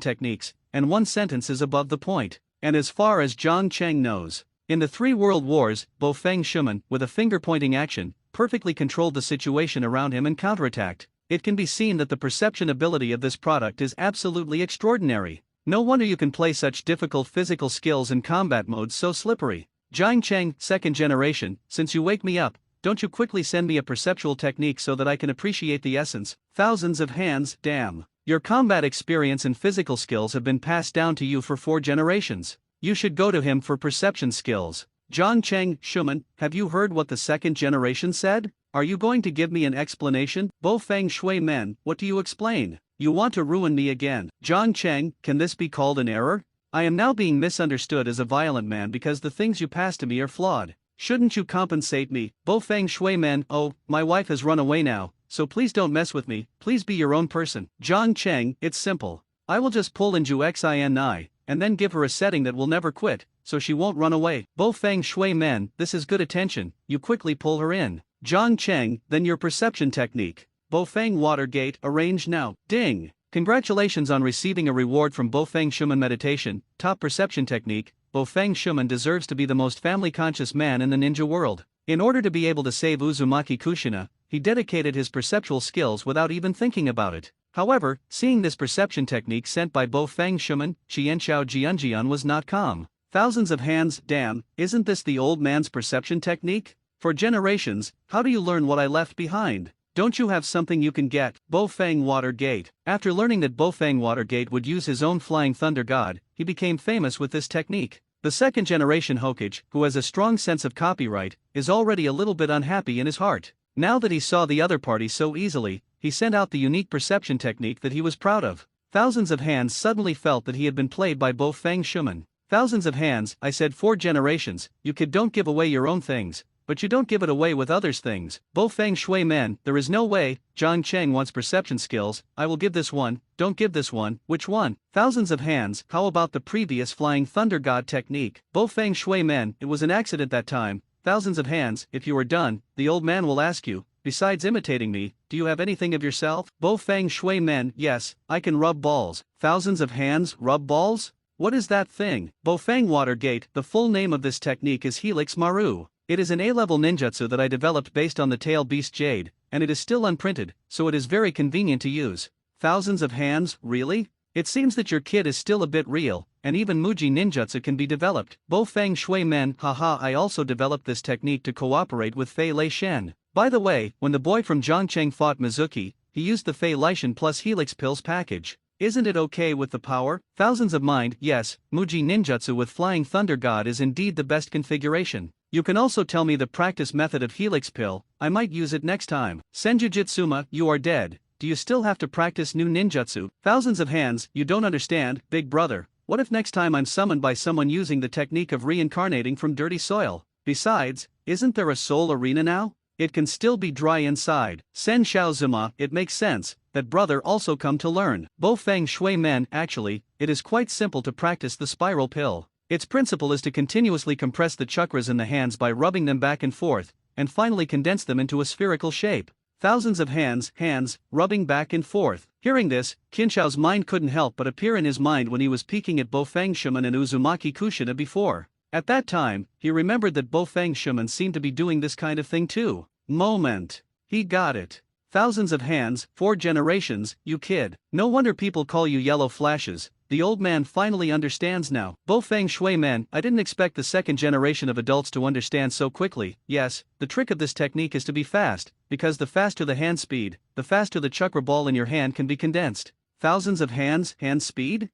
techniques, and one sentence is above the point. And as far as Zhang Cheng knows, in the 3 world wars, Bo Feng Shuman, with a finger-pointing action, perfectly controlled the situation around him and counterattacked. It can be seen that the perception ability of this product is absolutely extraordinary. No wonder you can play such difficult physical skills and combat modes so slippery. Zhang Cheng, 2nd generation, since you wake me up, don't you quickly send me a perceptual technique so that I can appreciate the essence? Thousands of hands, damn. Your combat experience and physical skills have been passed down to you for 4 generations. You should go to him for perception skills. Zhang Cheng, Shuman, have you heard what the 2nd generation said? Are you going to give me an explanation? Bo Feng Shui men, what do you explain? You want to ruin me again. Zhang Cheng, can this be called an error? I am now being misunderstood as a violent man because the things you pass to me are flawed. Shouldn't you compensate me? Bo Feng Shui men, oh, my wife has run away now, so please don't mess with me, please be your own person. Zhang Cheng, it's simple. I will just pull Inju Xin, and then give her a setting that will never quit, so she won't run away. Bo Feng Shui men, this is good attention, you quickly pull her in. Zhang Cheng, then your perception technique. Bo Feng Watergate, arrange now. Ding! Congratulations on receiving a reward from Bo Feng Shuman Meditation, top perception technique. Bo Feng Shuman deserves to be the most family-conscious man in the ninja world. In order to be able to save Uzumaki Kushina, he dedicated his perceptual skills without even thinking about it. However, seeing this perception technique sent by Bo Feng Shuman, Qianshao Jianjian was not calm. Thousands of hands, damn, isn't this the old man's perception technique? For generations, how do you learn what I left behind? Don't you have something you can get? Bo Feng Watergate. After learning that Bo Feng Watergate would use his own flying thunder god, he became famous with this technique. The 2nd generation Hokage, who has a strong sense of copyright, is already a little bit unhappy in his heart. Now that he saw the other party so easily, he sent out the unique perception technique that he was proud of. Thousands of hands suddenly felt that he had been played by Bo Feng Shuman. Thousands of hands, I said 4 generations, you kid don't give away your own things. But you don't give it away with others' things. Bo Feng Shui men, there is no way. Zhang Cheng wants perception skills, I will give this one, don't give this one. Which one? Thousands of hands, how about the previous flying thunder god technique? Bo Feng Shui men, it was an accident that time. Thousands of hands, if you are done, the old man will ask you, besides imitating me, do you have anything of yourself? Bo Feng Shui men, yes, I can rub balls. Thousands of hands, rub balls? What is that thing? Bo Feng Watergate, the full name of this technique is Helix Maru. It is an A-level ninjutsu that I developed based on the Tail Beast Jade, and it is still unprinted, so it is very convenient to use. Thousands of hands, really? It seems that your kid is still a bit real, and even Muji ninjutsu can be developed. Bo Feng Shui men, haha, I also developed this technique to cooperate with Fei Lei Shen. By the way, when the boy from Zhangcheng fought Mizuki, he used the Fei Lei Shen plus Helix pills package. Isn't it okay with the power? Thousands of mind, yes, Muji ninjutsu with Flying Thunder God is indeed the best configuration. You can also tell me the practice method of Helix pill, I might use it next time. Senjujitsuma, you are dead. Do you still have to practice new ninjutsu? Thousands of hands, you don't understand, big brother. What if next time I'm summoned by someone using the technique of reincarnating from dirty soil? Besides, isn't there a soul arena now? it can still be dry inside. Sen Xiao Zuma, it makes sense that brother also come to learn. Bo Feng Shui Men, actually, it is quite simple to practice the spiral pill. Its principle is to continuously compress the chakras in the hands by rubbing them back and forth, and finally condense them into a spherical shape. Thousands of hands, rubbing back and forth. Hearing this, Qinshao's mind couldn't help but appear in his mind when he was peeking at Bo Feng Shuman and Uzumaki Kushina before. At that time, he remembered that Bo Feng Shuman seemed to be doing this kind of thing too. Moment. He got it. Thousands of hands, 4 generations, you kid. No wonder people call you Yellow Flashes. The old man finally understands now. Bo Feng Shui Men, I didn't expect the second generation of adults to understand so quickly. Yes, the trick of this technique is to be fast, because the faster the hand speed, the faster the chakra ball in your hand can be condensed. Thousands of hands, hand speed?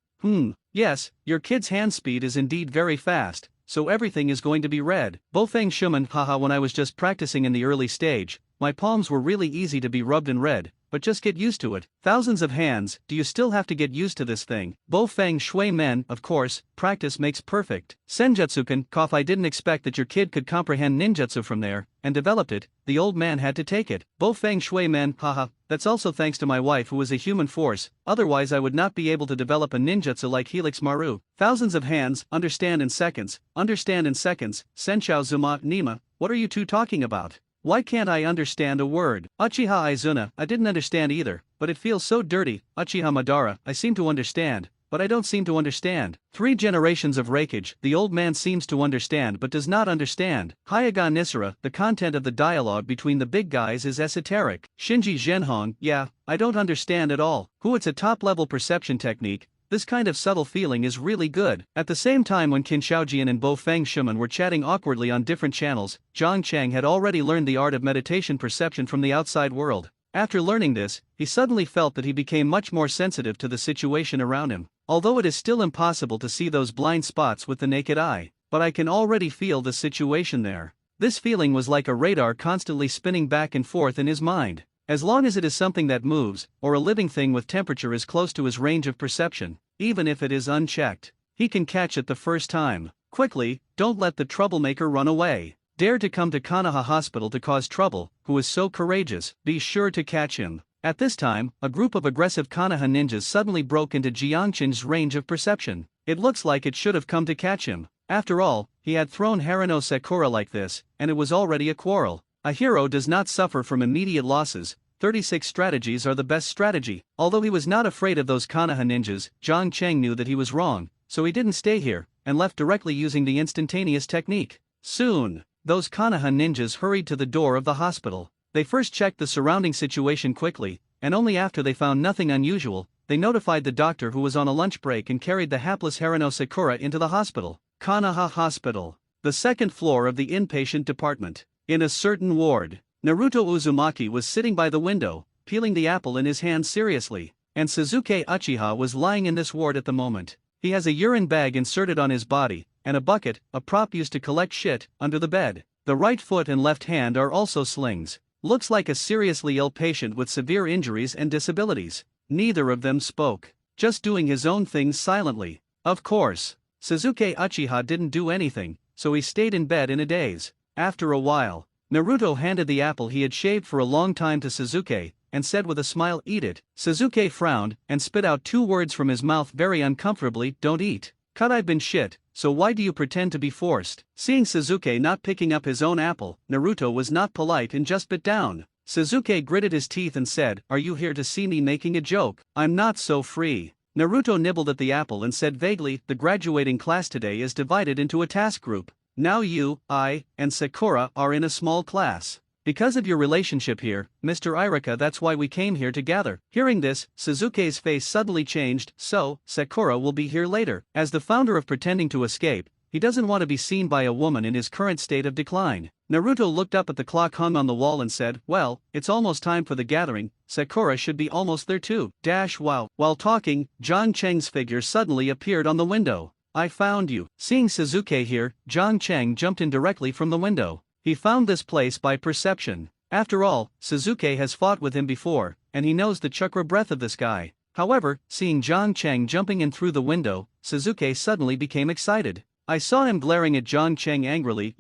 Yes, your kid's hand speed is indeed very fast, so everything is going to be red. Bo Feng Shuman, haha, when I was just practicing in the early stage, my palms were really easy to be rubbed and red, but just get used to it. Thousands of hands, do you still have to get used to this thing? Bo Feng Shui Men, of course, practice makes perfect. Senjutsukan, cough, I didn't expect that your kid could comprehend ninjutsu from there, and developed it, the old man had to take it. Bo Feng Shui Men, haha, that's also thanks to my wife who is a human force, otherwise I would not be able to develop a ninjutsu like Helix Maru. Thousands of hands, understand in seconds, Senshao Zuma, Nima, what are you two talking about? Why can't I understand a word? Uchiha Izuna, I didn't understand either, but it feels so dirty. Uchiha Madara, I seem to understand, but I don't seem to understand. 3 generations of Reikage, the old man seems to understand but does not understand. Hyaga Nisara, the content of the dialogue between the big guys is esoteric. Shinji Zhenhong, yeah, I don't understand at all. Who, it's a top-level perception technique. This kind of subtle feeling is really good. At the same time when Qin Shaojian and Bo Feng Shuman were chatting awkwardly on different channels, Zhang Cheng had already learned the art of meditation perception from the outside world. After learning this, he suddenly felt that he became much more sensitive to the situation around him. Although it is still impossible to see those blind spots with the naked eye, but I can already feel the situation there. This feeling was like a radar constantly spinning back and forth in his mind. As long as it is something that moves, or a living thing with temperature is close to his range of perception, even if it is unchecked, he can catch it the first time. Quickly, don't let the troublemaker run away. Dare to come to Konoha Hospital to cause trouble, who is so courageous, be sure to catch him. At this time, a group of aggressive Konoha ninjas suddenly broke into Jiangqin's range of perception. It looks like it should have come to catch him. After all, he had thrown Harano Sakura like this, and it was already a quarrel. A hero does not suffer from immediate losses. 36 strategies are the best strategy. Although he was not afraid of those Konoha ninjas, Zhang Cheng knew that he was wrong, so he didn't stay here, and left directly using the instantaneous technique. Soon, those Konoha ninjas hurried to the door of the hospital. They first checked the surrounding situation quickly, and only after they found nothing unusual, they notified the doctor who was on a lunch break and carried the hapless Harano Sakura into the hospital. Konoha Hospital. The second floor of the inpatient department. In a certain ward, Naruto Uzumaki was sitting by the window, peeling the apple in his hand seriously, and Suzuki Uchiha was lying in this ward at the moment. He has a urine bag inserted on his body, and a bucket, a prop used to collect shit, under the bed. The right foot and left hand are also slings. Looks like a seriously ill patient with severe injuries and disabilities. Neither of them spoke, just doing his own things silently. Of course, Suzuki Uchiha didn't do anything, so he stayed in bed in a daze. After a while, Naruto handed the apple he had shaved for a long time to Suzuki, and said with a smile, "Eat it." Suzuki frowned, and spit out 2 words from his mouth very uncomfortably, "Don't eat." "Cut, I've been shit, so why do you pretend to be forced?" Seeing Suzuki not picking up his own apple, Naruto was not polite and just bit down. Suzuki gritted his teeth and said, "Are you here to see me making a joke? I'm not so free." Naruto nibbled at the apple and said vaguely, "The graduating class today is divided into a task group. Now you, I, and Sakura are in a small class. Because of your relationship here, Mr. Irika, that's why we came here to gather." Hearing this, Suzuki's face suddenly changed. "So, Sakura will be here later." As the founder of pretending to escape, he doesn't want to be seen by a woman in his current state of decline. Naruto looked up at the clock hung on the wall and said, "Well, it's almost time for the gathering. Sakura should be almost there too." Wow. While talking, Zhang Cheng's figure suddenly appeared on the window. "I found you." Seeing Suzuki here, Zhang Cheng jumped in directly from the window. He found this place by perception. After all, Suzuki has fought with him before, and he knows the chakra breath of this guy. However, seeing Zhang Cheng jumping in through the window, Suzuki suddenly became excited. I saw him glaring at Zhang Cheng angrily.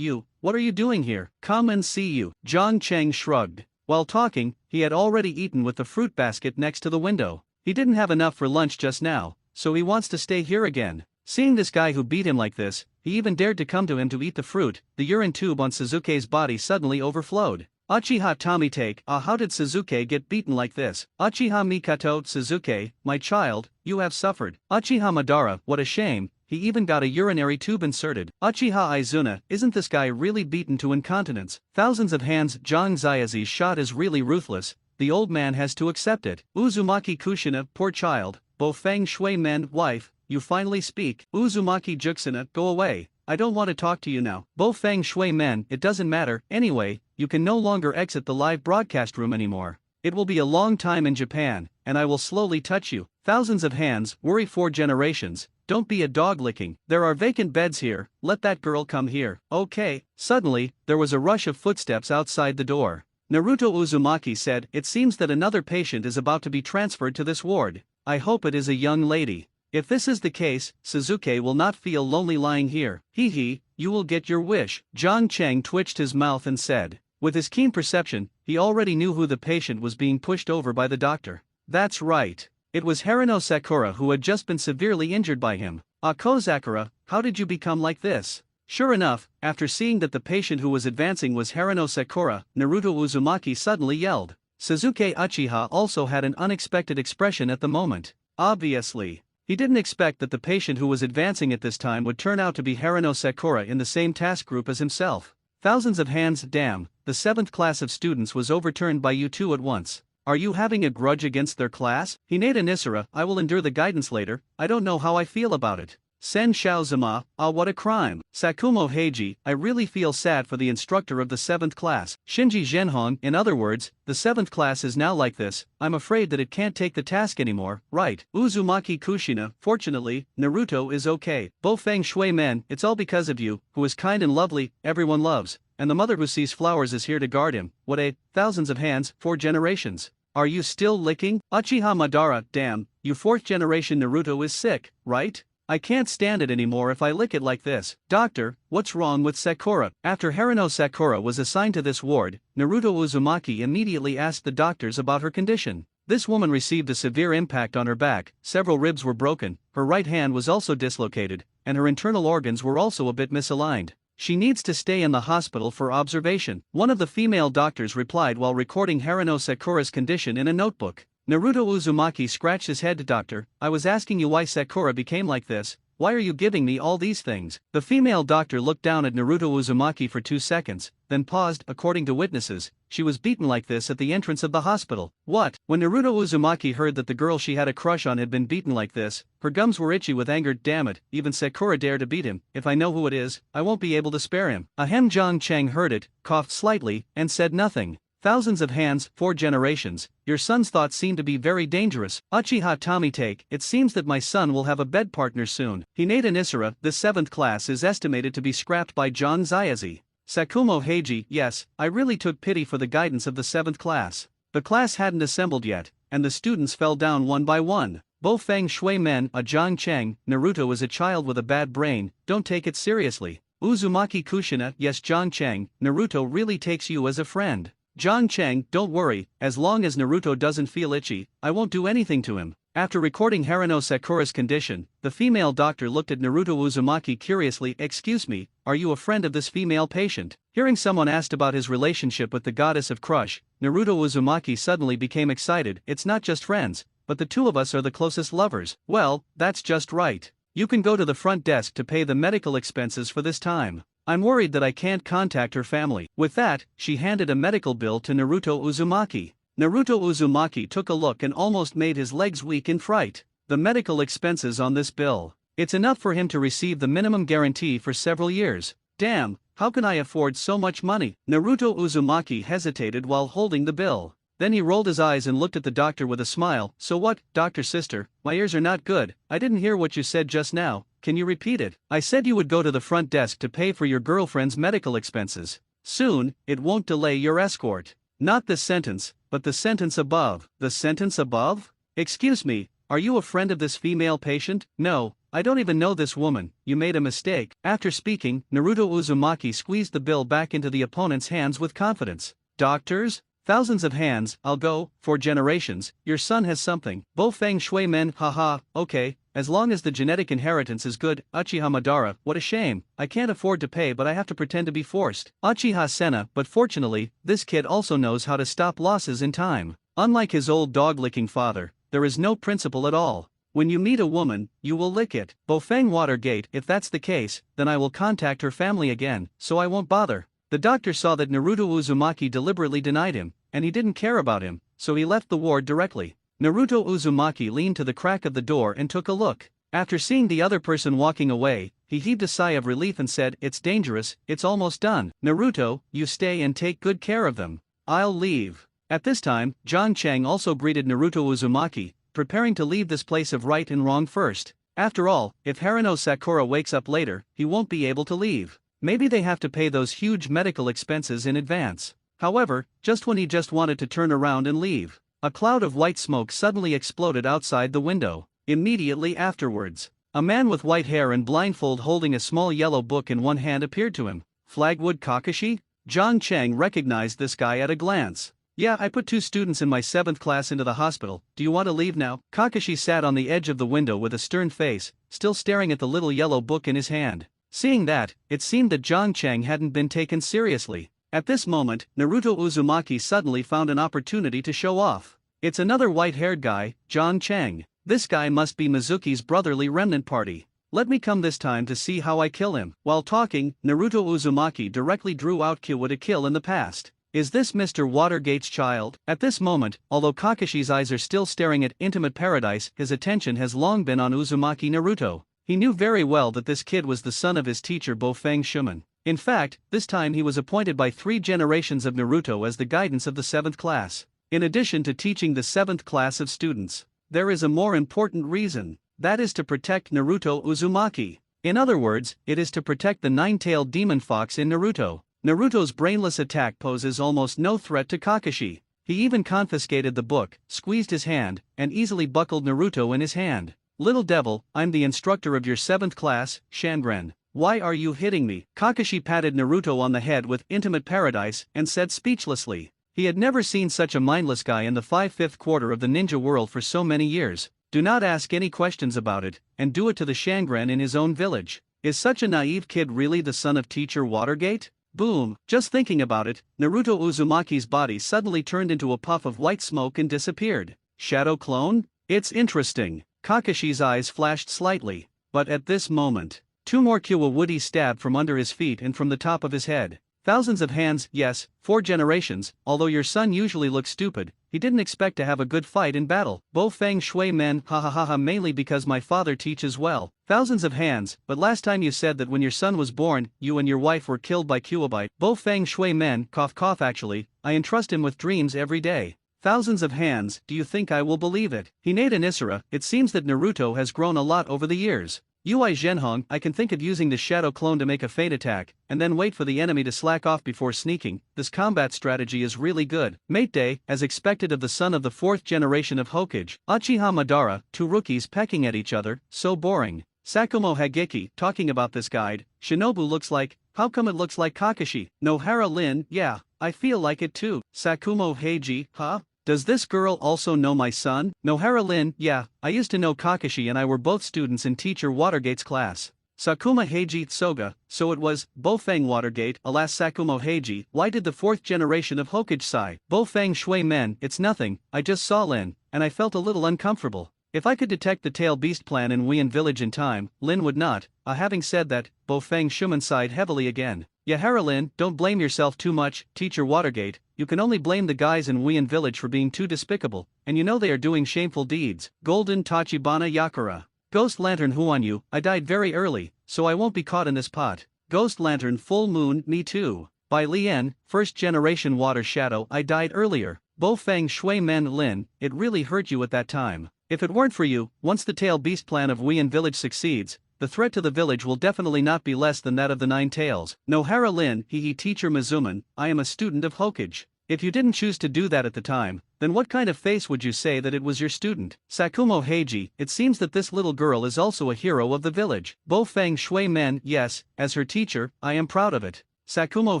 what are you doing here? Come and see you. Jiang Cheng shrugged. While talking, he had already eaten with the fruit basket next to the window. He didn't have enough for lunch just now, so he wants to stay here again. Seeing this guy who beat him like this, he even dared to come to him to eat the fruit. The urine tube on Suzuki's body suddenly overflowed. Uchiha Tomitake, how did Suzuki get beaten like this? Uchiha Mikoto, Suzuki, my child, you have suffered. Uchiha Madara, what a shame, he even got a urinary tube inserted. Uchiha Izuna, isn't this guy really beaten to incontinence? Thousands of hands. Zhang Ziazi's shot is really ruthless, the old man has to accept it. Uzumaki Kushina, poor child, Bo Feng Shui men, wife, you finally speak. Uzumaki Juxina, go away, I don't want to talk to you now. Bo Feng Shui men, it doesn't matter, anyway, you can no longer exit the live broadcast room anymore. It will be a long time in Japan, and I will slowly touch you. Thousands of hands, worry 4 generations, don't be a dog licking. There are vacant beds here, let that girl come here. Okay. Suddenly, there was a rush of footsteps outside the door. Naruto Uzumaki said, it seems that another patient is about to be transferred to this ward. I hope it is a young lady. If this is the case, Suzuki will not feel lonely lying here. Hee hee, you will get your wish. Jiang Cheng twitched his mouth and said. With his keen perception, he already knew who the patient was being pushed over by the doctor. That's right. It was Harino Sakura who had just been severely injured by him. Kozakura, how did you become like this? Sure enough, after seeing that the patient who was advancing was Harino Sakura, Naruto Uzumaki suddenly yelled. Suzuki Uchiha also had an unexpected expression at the moment. Obviously, he didn't expect that the patient who was advancing at this time would turn out to be Harino Sakura in the same task group as himself. Thousands of hands. Damn, the 7th class of students was overturned by you two at once. Are you having a grudge against their class? Hinata Nisara, I will endure the guidance later, I don't know how I feel about it. Sen Shaozuma, what a crime. Sakumo Heiji, I really feel sad for the instructor of the 7th class. Shinji Zhenhong, in other words, the 7th class is now like this, I'm afraid that it can't take the task anymore, right? Uzumaki Kushina, fortunately, Naruto is okay. Bo Feng Shui men, it's all because of you, who is kind and lovely, everyone loves, and the mother who sees flowers is here to guard him. What a, thousands of hands, 4 generations. Are you still licking? Uchiha Madara, damn, you 4th generation Naruto is sick, right? I can't stand it anymore if I lick it like this. Doctor, what's wrong with Sakura? After Harino Sakura was assigned to this ward, Naruto Uzumaki immediately asked the doctors about her condition. This woman received a severe impact on her back, several ribs were broken, her right hand was also dislocated, and her internal organs were also a bit misaligned. She needs to stay in the hospital for observation. One of the female doctors replied while recording Harino Sakura's condition in a notebook. Naruto Uzumaki scratched his head. Doctor, I was asking you why Sakura became like this, why are you giving me all these things? The female doctor looked down at Naruto Uzumaki for 2 seconds, then paused. According to witnesses, she was beaten like this at the entrance of the hospital. What? When Naruto Uzumaki heard that the girl she had a crush on had been beaten like this, her gums were itchy with anger. Damn it, even Sakura dared to beat him. If I know who it is, I won't be able to spare him. Ahem. Jiang Cheng heard it, coughed slightly, and said nothing. Thousands of hands, 4 generations, your son's thoughts seem to be very dangerous. Uchiha Tomitake, it seems that my son will have a bed partner soon. Hinata Nisara, this 7th class is estimated to be scrapped by Zhang Ziazi. Sakumo Heiji, yes, I really took pity for the guidance of the 7th class. The class hadn't assembled yet, and the students fell down one by one. Bo Feng Shui men, Jiang Cheng, Naruto is a child with a bad brain, don't take it seriously. Uzumaki Kushina, yes Jiang Cheng, Naruto really takes you as a friend. Jiang Cheng, don't worry, as long as Naruto doesn't feel itchy, I won't do anything to him. After recording Harino Sakura's condition, the female doctor looked at Naruto Uzumaki curiously. Excuse me, are you a friend of this female patient? Hearing someone asked about his relationship with the goddess of crush, Naruto Uzumaki suddenly became excited. It's not just friends, but the two of us are the closest lovers. Well, that's just right. You can go to the front desk to pay the medical expenses for this time. I'm worried that I can't contact her family. With that, she handed a medical bill to Naruto Uzumaki. Naruto Uzumaki took a look and almost made his legs weak in fright. The medical expenses on this bill. It's enough for him to receive the minimum guarantee for several years. Damn, how can I afford so much money? Naruto Uzumaki hesitated while holding the bill. Then he rolled his eyes and looked at the doctor with a smile. So what, doctor sister, my ears are not good, I didn't hear what you said just now, can you repeat it? I said you would go to the front desk to pay for your girlfriend's medical expenses. Soon, it won't delay your escort. Not this sentence, but the sentence above. The sentence above? Excuse me, Are you a friend of this female patient? No, I don't even know this woman, you made a mistake. After speaking, Naruto Uzumaki squeezed the bill back into the opponent's hands with confidence. Doctors? Thousands of hands, I'll go, for generations, your son has something. Bo Feng Shui Men, haha, okay, as long as the genetic inheritance is good, Uchiha Madara, what a shame, I can't afford to pay but I have to pretend to be forced. Uchiha Senna, but fortunately, this kid also knows how to stop losses in time. Unlike his old dog-licking father, there is no principle at all. When you meet a woman, you will lick it. Bofeng Watergate, if that's the case, then I will contact her family again, so I won't bother. The doctor saw that Naruto Uzumaki deliberately denied him, and he didn't care about him, so he left the ward directly. Naruto Uzumaki leaned to the crack of the door and took a look. After seeing the other person walking away, he heaved a sigh of relief and said, "It's dangerous, it's almost done. Naruto, you stay and take good care of them. I'll leave." At this time, John Chang also greeted Naruto Uzumaki, preparing to leave this place of right and wrong first. After all, if Haruno Sakura wakes up later, he won't be able to leave. Maybe they have to pay those huge medical expenses in advance. However, just when he just wanted to turn around and leave, a cloud of white smoke suddenly exploded outside the window. Immediately afterwards, a man with white hair and blindfold holding a small yellow book in one hand appeared to him. Flagwood Kakashi? John Chang recognized this guy at a glance. Yeah, I put 2 students in my 7th class into the hospital, do you want to leave now? Kakashi sat on the edge of the window with a stern face, still staring at the little yellow book in his hand. Seeing that, it seemed that John Chang hadn't been taken seriously. At this moment, Naruto Uzumaki suddenly found an opportunity to show off. It's another white-haired guy, John Chang. This guy must be Mizuki's brotherly remnant party. Let me come this time to see how I kill him. While talking, Naruto Uzumaki directly drew out Kyowa to kill in the past. Is this Mr. Watergate's child? At this moment, although Kakashi's eyes are still staring at Intimate Paradise, his attention has long been on Uzumaki Naruto. He knew very well that this kid was the son of his teacher Bofeng Shuman. In fact, this time he was appointed by 3 generations of Naruto as the guidance of the 7th class. In addition to teaching the 7th class of students, there is a more important reason, that is to protect Naruto Uzumaki. In other words, it is to protect the 9-tailed demon fox in Naruto. Naruto's brainless attack poses almost no threat to Kakashi. He even confiscated the book, squeezed his hand, and easily buckled Naruto in his hand. Little devil, I'm the instructor of your 7th class, Shandren. Why are you hitting me? Kakashi patted Naruto on the head with Intimate Paradise and said speechlessly. He had never seen such a mindless guy in the 5/5 quarter of the ninja world for so many years. Do not ask any questions about it, and do it to the Shangren in his own village. Is such a naive kid really the son of teacher Watergate? Boom! Just thinking about it, Naruto Uzumaki's body suddenly turned into a puff of white smoke and disappeared. Shadow clone? It's interesting. Kakashi's eyes flashed slightly, but at this moment, 2 more Kyowa woody stabbed from under his feet and from the top of his head. Thousands of hands, yes, 4 generations, although your son usually looks stupid, he didn't expect to have a good fight in battle. Bo Feng Shui Men, hahaha, mainly because my father teaches well. Thousands of hands, but last time you said that when your son was born, you and your wife were killed by Kyuwabite. Bo Feng Shui Men, cough cough actually, I entrust him with dreams every day. Thousands of hands, do you think I will believe it? Hinata Nisara, it seems that Naruto has grown a lot over the years. Ui Zhenhong, I can think of using the shadow clone to make a feint attack, and then wait for the enemy to slack off before sneaking. This combat strategy is really good. Mate Day, as expected of the son of the 4th generation of Hokage. Uchiha Madara, 2 rookies pecking at each other, so boring. Sakumo Hageki, talking about this guide, Shinobu looks like, how come it looks like Kakashi? Nohara Lin, yeah, I feel like it too. Sakumo Heiji, huh? Does this girl also know my son? Nohara Lin, yeah, I used to know Kakashi and I were both students in teacher Watergate's class. Sakuma Heiji Soga, so it was, Bofeng Watergate, alas Sakumo Heiji, why did the 4th generation of Hokage sigh? Bofeng Shui Men, it's nothing, I just saw Lin, and I felt a little uncomfortable. If I could detect the tail beast plan in Wien village in time, Lin would not. Having said that, Bofeng Shuman sighed heavily again. Yahara Lin, don't blame yourself too much, teacher Watergate, you can only blame the guys in Wien village for being too despicable, and you know they are doing shameful deeds. Golden Tachibana Yakura. Ghost Lantern Huanyu, I died very early, so I won't be caught in this pot. Ghost Lantern Full Moon, me too. By Lien, 1st generation Water Shadow, I died earlier. Bofeng Shui Men Lin, it really hurt you at that time. If it weren't for you, once the tail beast plan of Wien village succeeds, the threat to the village will definitely not be less than that of the 9 tails. Nohara Lin, teacher Mizuman, I am a student of Hokage. If you didn't choose to do that at the time, then what kind of face would you say that it was your student? Sakumo Heiji, it seems that this little girl is also a hero of the village. Bo Feng Shui Men, yes, as her teacher, I am proud of it. Sakumo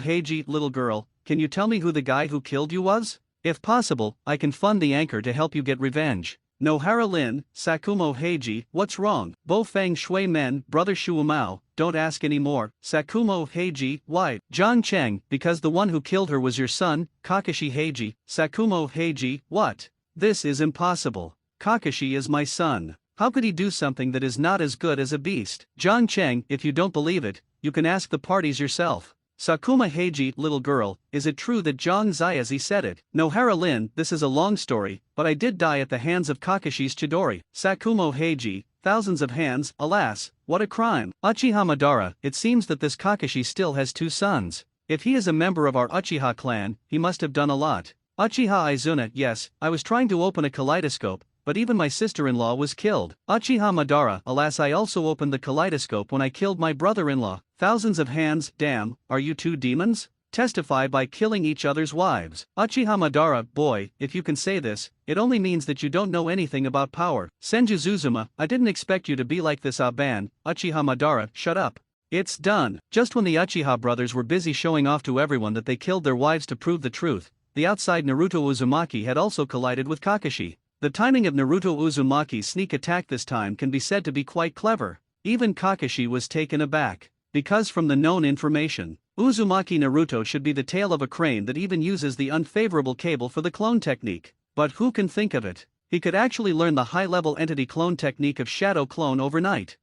Heiji, little girl, can you tell me who the guy who killed you was? If possible, I can fund the anchor to help you get revenge. Nohara Lin, Sakumo Heiji, what's wrong? Bo Feng Shui Men, brother Shuumao, don't ask any more. Sakumo Heiji, why? John Cheng, because the one who killed her was your son, Kakashi Heiji. Sakumo Heiji, what? This is impossible. Kakashi is my son. How could he do something that is not as good as a beast? John Cheng, if you don't believe it, you can ask the parties yourself. Sakuma Heiji, little girl, is it true that Zhang Ziazi said it? Nohara Lin, this is a long story, but I did die at the hands of Kakashi's Chidori. Sakumo Heiji, thousands of hands, alas, what a crime. Uchiha Madara, it seems that this Kakashi still has 2 sons. If he is a member of our Uchiha clan, he must have done a lot. Uchiha Izuna, yes, I was trying to open a kaleidoscope, but even my sister-in-law was killed. Uchiha Madara, alas, I also opened the kaleidoscope when I killed my brother-in-law. Thousands of hands, damn, are you 2 demons? Testify by killing each other's wives. Uchiha Madara, boy, if you can say this, it only means that you don't know anything about power. Senju Zuzuma, I didn't expect you to be like this, Aban. Uchiha Madara, shut up. It's done. Just when the Uchiha brothers were busy showing off to everyone that they killed their wives to prove the truth, the outside Naruto Uzumaki had also collided with Kakashi. The timing of Naruto Uzumaki's sneak attack this time can be said to be quite clever. Even Kakashi was taken aback. Because from the known information, Uzumaki Naruto should be the tail of a crane that even uses the unfavorable cable for the clone technique. But who can think of it? He could actually learn the high-level entity clone technique of shadow clone overnight.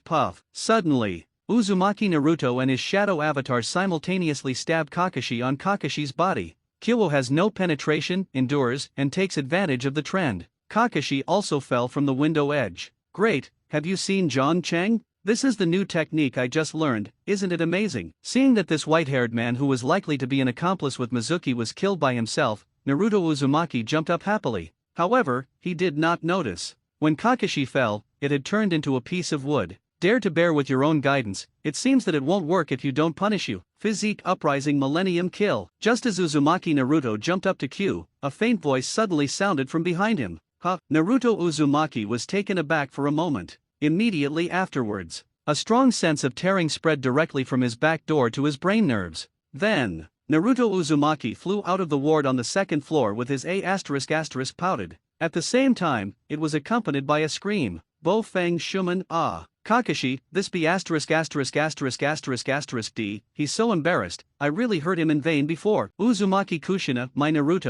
Puff. Suddenly, Uzumaki Naruto and his shadow avatar simultaneously stab Kakashi on Kakashi's body. Kyo has no penetration, endures, and takes advantage of the trend. Kakashi also fell from the window edge. Great, have you seen John Cheng? This is the new technique I just learned, isn't it amazing? Seeing that this white-haired man who was likely to be an accomplice with Mizuki was killed by himself, Naruto Uzumaki jumped up happily. However, he did not notice. When Kakashi fell, it had turned into a piece of wood. Dare to bear with your own guidance, it seems that it won't work if you don't punish you. Physique Uprising Millennium Kill. Just as Uzumaki Naruto jumped up to Q, a faint voice suddenly sounded from behind him. Naruto Uzumaki was taken aback for a moment. Immediately afterwards, a strong sense of tearing spread directly from his back door to his brain nerves. Then, Naruto Uzumaki flew out of the ward on the 2nd floor with his A** pouted. At the same time, it was accompanied by a scream. Bo Feng Shuman, ah. Kakashi, this be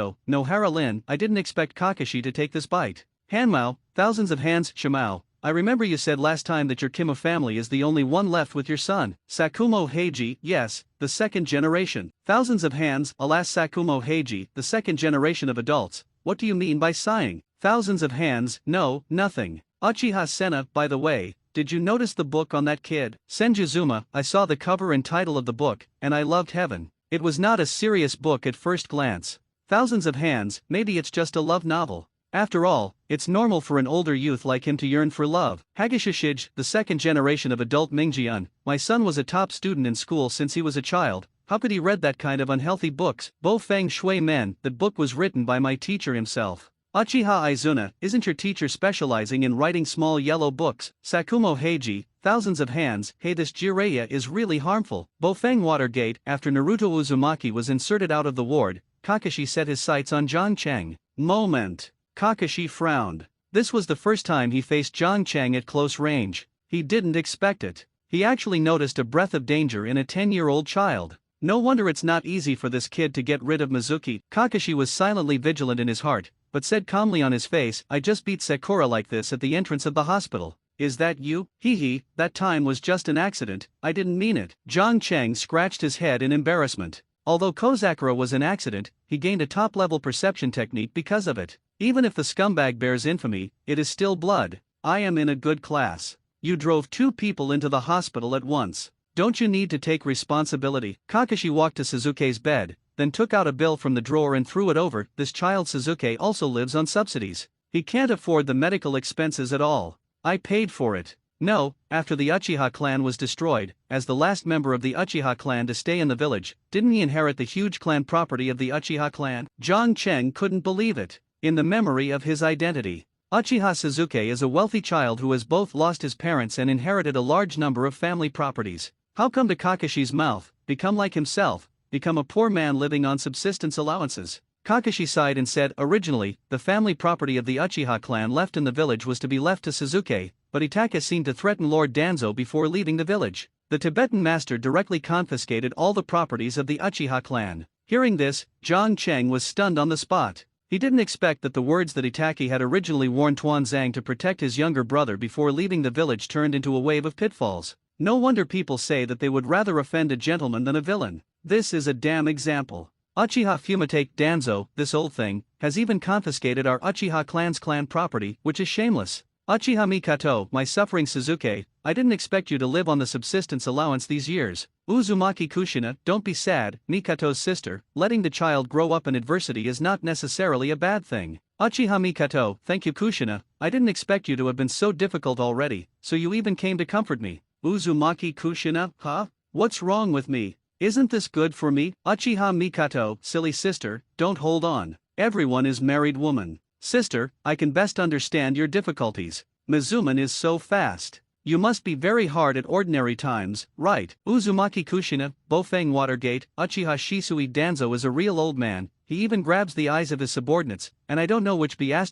******************************************************************************************************************************************************************************************************************************̈̈̈ Nohara Lin, I didn't expect Kakashi to take this bite. Hanmao, thousands of hands. Shimao, I remember you said last time that your Kimo family is the only one left with your son. Sakumo Heiji, yes, the 2nd generation. Thousands of hands. Alas, Sakumo Heiji, the 2nd generation of adults. What do you mean by sighing? Thousands of hands. No, nothing. Uchiha Senna, by the way, did you notice the book on that kid? Senjuzuma, I saw the cover and title of the book, and I loved heaven. It was not a serious book at first glance. Thousands of hands, maybe it's just a love novel. After all, it's normal for an older youth like him to yearn for love. Hagishishij, the 2nd generation of adult Mingjian, my son was a top student in school since he was a child. How could he read that kind of unhealthy books? Bo Feng Shui Men, that book was written by my teacher himself. Uchiha Izuna, isn't your teacher specializing in writing small yellow books? Sakumo Heiji, thousands of hands. Hey, this Jiraiya is really harmful. Bo Feng Watergate, after Naruto Uzumaki was inserted out of the ward, Kakashi set his sights on Zhang Cheng. Moment. Kakashi frowned. This was the first time he faced Zhang Cheng at close range. He didn't expect it. He actually noticed a breath of danger in a 10-year-old child. No wonder it's not easy for this kid to get rid of Mizuki. Kakashi was silently vigilant in his heart, but said calmly on his face, I just beat Sakura like this at the entrance of the hospital. Is that you? Hee, that time was just an accident, I didn't mean it. Zhang Cheng scratched his head in embarrassment. Although Kozakura was an accident, he gained a top-level perception technique because of it. Even if the scumbag bears infamy, it is still blood. I am in a good class. You drove 2 people into the hospital at once. Don't you need to take responsibility? Kakashi walked to Suzuki's bed, then took out a bill from the drawer and threw it over. This child Suzuki also lives on subsidies. He can't afford the medical expenses at all. I paid for it. No, after the Uchiha clan was destroyed, as the last member of the Uchiha clan to stay in the village, didn't he inherit the huge clan property of the Uchiha clan? Jiang Cheng couldn't believe it. In the memory of his identity, Uchiha Sasuke is a wealthy child who has both lost his parents and inherited a large number of family properties. How come to Kakashi's mouth, become like himself, become a poor man living on subsistence allowances? Kakashi sighed and said, originally, the family property of the Uchiha clan left in the village was to be left to Sasuke, but Itachi seemed to threaten Lord Danzo before leaving the village. The Tibetan master directly confiscated all the properties of the Uchiha clan. Hearing this, Jiang Cheng was stunned on the spot. He didn't expect that the words that Itachi had originally warned Tuanzang to protect his younger brother before leaving the village turned into a wave of pitfalls. No wonder people say that they would rather offend a gentleman than a villain. This is a damn example. Uchiha Fumitake Danzo, this old thing, has even confiscated our Uchiha clan's clan property, which is shameless. Uchiha Mikato, my suffering Sasuke, I didn't expect you to live on the subsistence allowance these years. Uzumaki Kushina, don't be sad, Mikato's sister, letting the child grow up in adversity is not necessarily a bad thing. Uchiha Mikato, thank you Kushina, I didn't expect you to have been so difficult already, so you even came to comfort me. Uzumaki Kushina, huh? What's wrong with me? Isn't this good for me? Uchiha Mikato, silly sister, don't hold on. Everyone is married woman. Sister, I can best understand your difficulties. Mizuman is so fast. You must be very hard at ordinary times, right? Uzumaki Kushina, Bofeng Watergate, Uchiha Shisui Danzo is a real old man, he even grabs the eyes of his subordinates, and I don't know which B************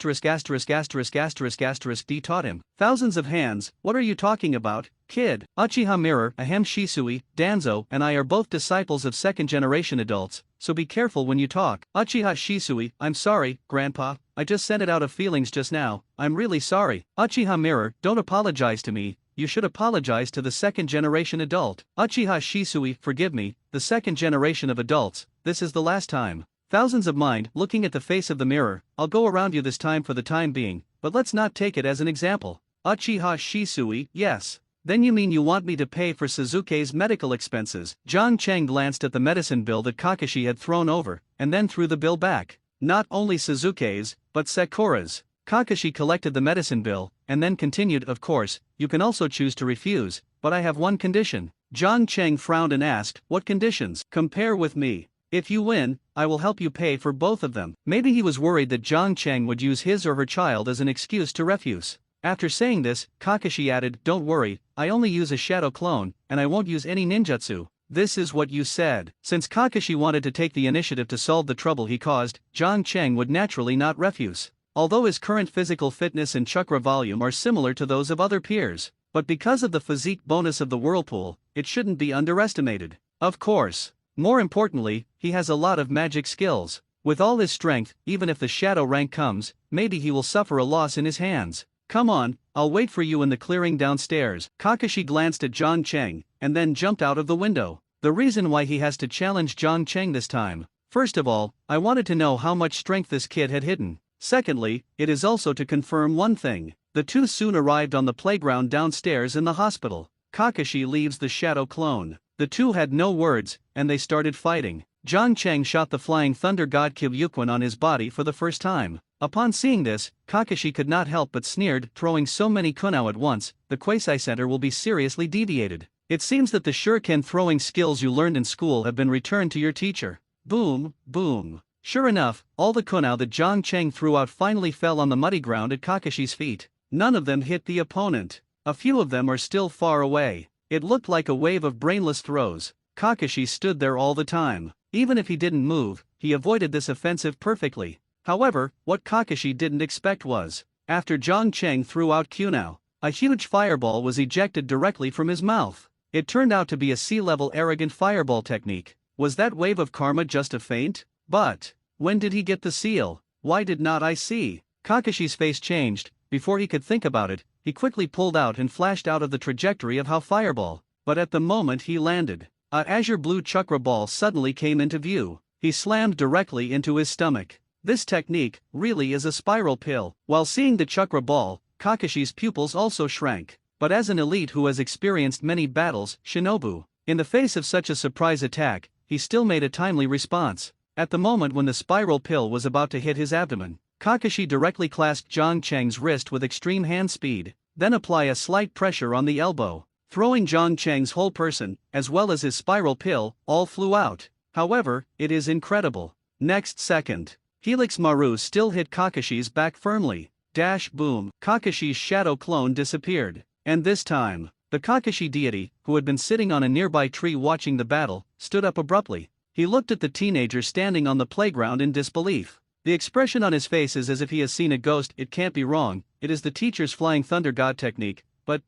D taught him. Thousands of hands, what are you talking about, kid? Uchiha Mirror, Ahem Shisui, Danzo and I are both disciples of second-generation adults, so be careful when you talk. Uchiha Shisui, I'm sorry, Grandpa, I just sent it out of feelings just now, I'm really sorry. Uchiha Mirror, don't apologize to me, you should apologize to the second-generation adult. Uchiha Shisui, forgive me, the second generation of adults, this is the last time. Thousands of mind, looking at the face of the mirror, I'll go around you this time for the time being, but let's not take it as an example. Uchiha Shisui, yes. Then you mean you want me to pay for Sasuke's medical expenses? Jiang Cheng glanced at the medicine bill that Kakashi had thrown over, and then threw the bill back. Not only Sasuke's, but Sakura's. Kakashi collected the medicine bill, and then continued, of course, you can also choose to refuse, but I have one condition. Jiang Cheng frowned and asked, what conditions? Compare with me. If you win, I will help you pay for both of them. Maybe he was worried that Jiang Cheng would use his or her child as an excuse to refuse. After saying this, Kakashi added, don't worry, I only use a shadow clone, and I won't use any ninjutsu. This is what you said. Since Kakashi wanted to take the initiative to solve the trouble he caused, Jiang Cheng would naturally not refuse. Although his current physical fitness and chakra volume are similar to those of other peers, but because of the physique bonus of the whirlpool, it shouldn't be underestimated. Of course. More importantly, he has a lot of magic skills. With all his strength, even if the shadow rank comes, maybe he will suffer a loss in his hands. Come on, I'll wait for you in the clearing downstairs. Kakashi glanced at Jiang Cheng, and then jumped out of the window. The reason why he has to challenge Jiang Cheng this time. First of all, I wanted to know how much strength this kid had hidden. Secondly, it is also to confirm one thing. The two soon arrived on the playground downstairs in the hospital. Kakashi leaves the shadow clone. The two had no words, and they started fighting. Jiang Cheng shot the flying thunder god Kyuhyukwon on his body for the first time. Upon seeing this, Kakashi could not help but sneered, throwing so many kunao at once, the Quasi Center will be seriously deviated. It seems that the shuriken throwing skills you learned in school have been returned to your teacher. Boom, boom. Sure enough, all the kunao that Jiang Cheng threw out finally fell on the muddy ground at Kakashi's feet. None of them hit the opponent. A few of them are still far away. It looked like a wave of brainless throws. Kakashi stood there all the time. Even if he didn't move, he avoided this offensive perfectly. However, what Kakashi didn't expect was, after Jiang Cheng threw out kunao, a huge fireball was ejected directly from his mouth. It turned out to be a sea-level arrogant fireball technique. Was that wave of karma just a feint? But when did he get the seal? Why did not I see? Kakashi's face changed. Before he could think about it, he quickly pulled out and flashed out of the trajectory of how fireball. But at the moment he landed, a azure blue chakra ball suddenly came into view. He slammed directly into his stomach. This technique really is a spiral pill. While seeing the chakra ball, Kakashi's pupils also shrank. But as an elite who has experienced many battles, Shinobu, in the face of such a surprise attack, he still made a timely response. At the moment when the spiral pill was about to hit his abdomen, Kakashi directly clasped Jiang Cheng's wrist with extreme hand speed. then apply a slight pressure on the elbow. Throwing Zhang Cheng's whole person, as well as his spiral pill, all flew out. However, it is incredible. Next second, Helix Maru still hit Kakashi's back firmly. Dash boom, Kakashi's shadow clone disappeared. And this time, the Kakashi deity, who had been sitting on a nearby tree watching the battle, stood up abruptly. He looked at the teenager standing on the playground in disbelief. The expression on his face is as if he has seen a ghost. It can't be wrong, it is the teacher's Flying Thunder God technique. But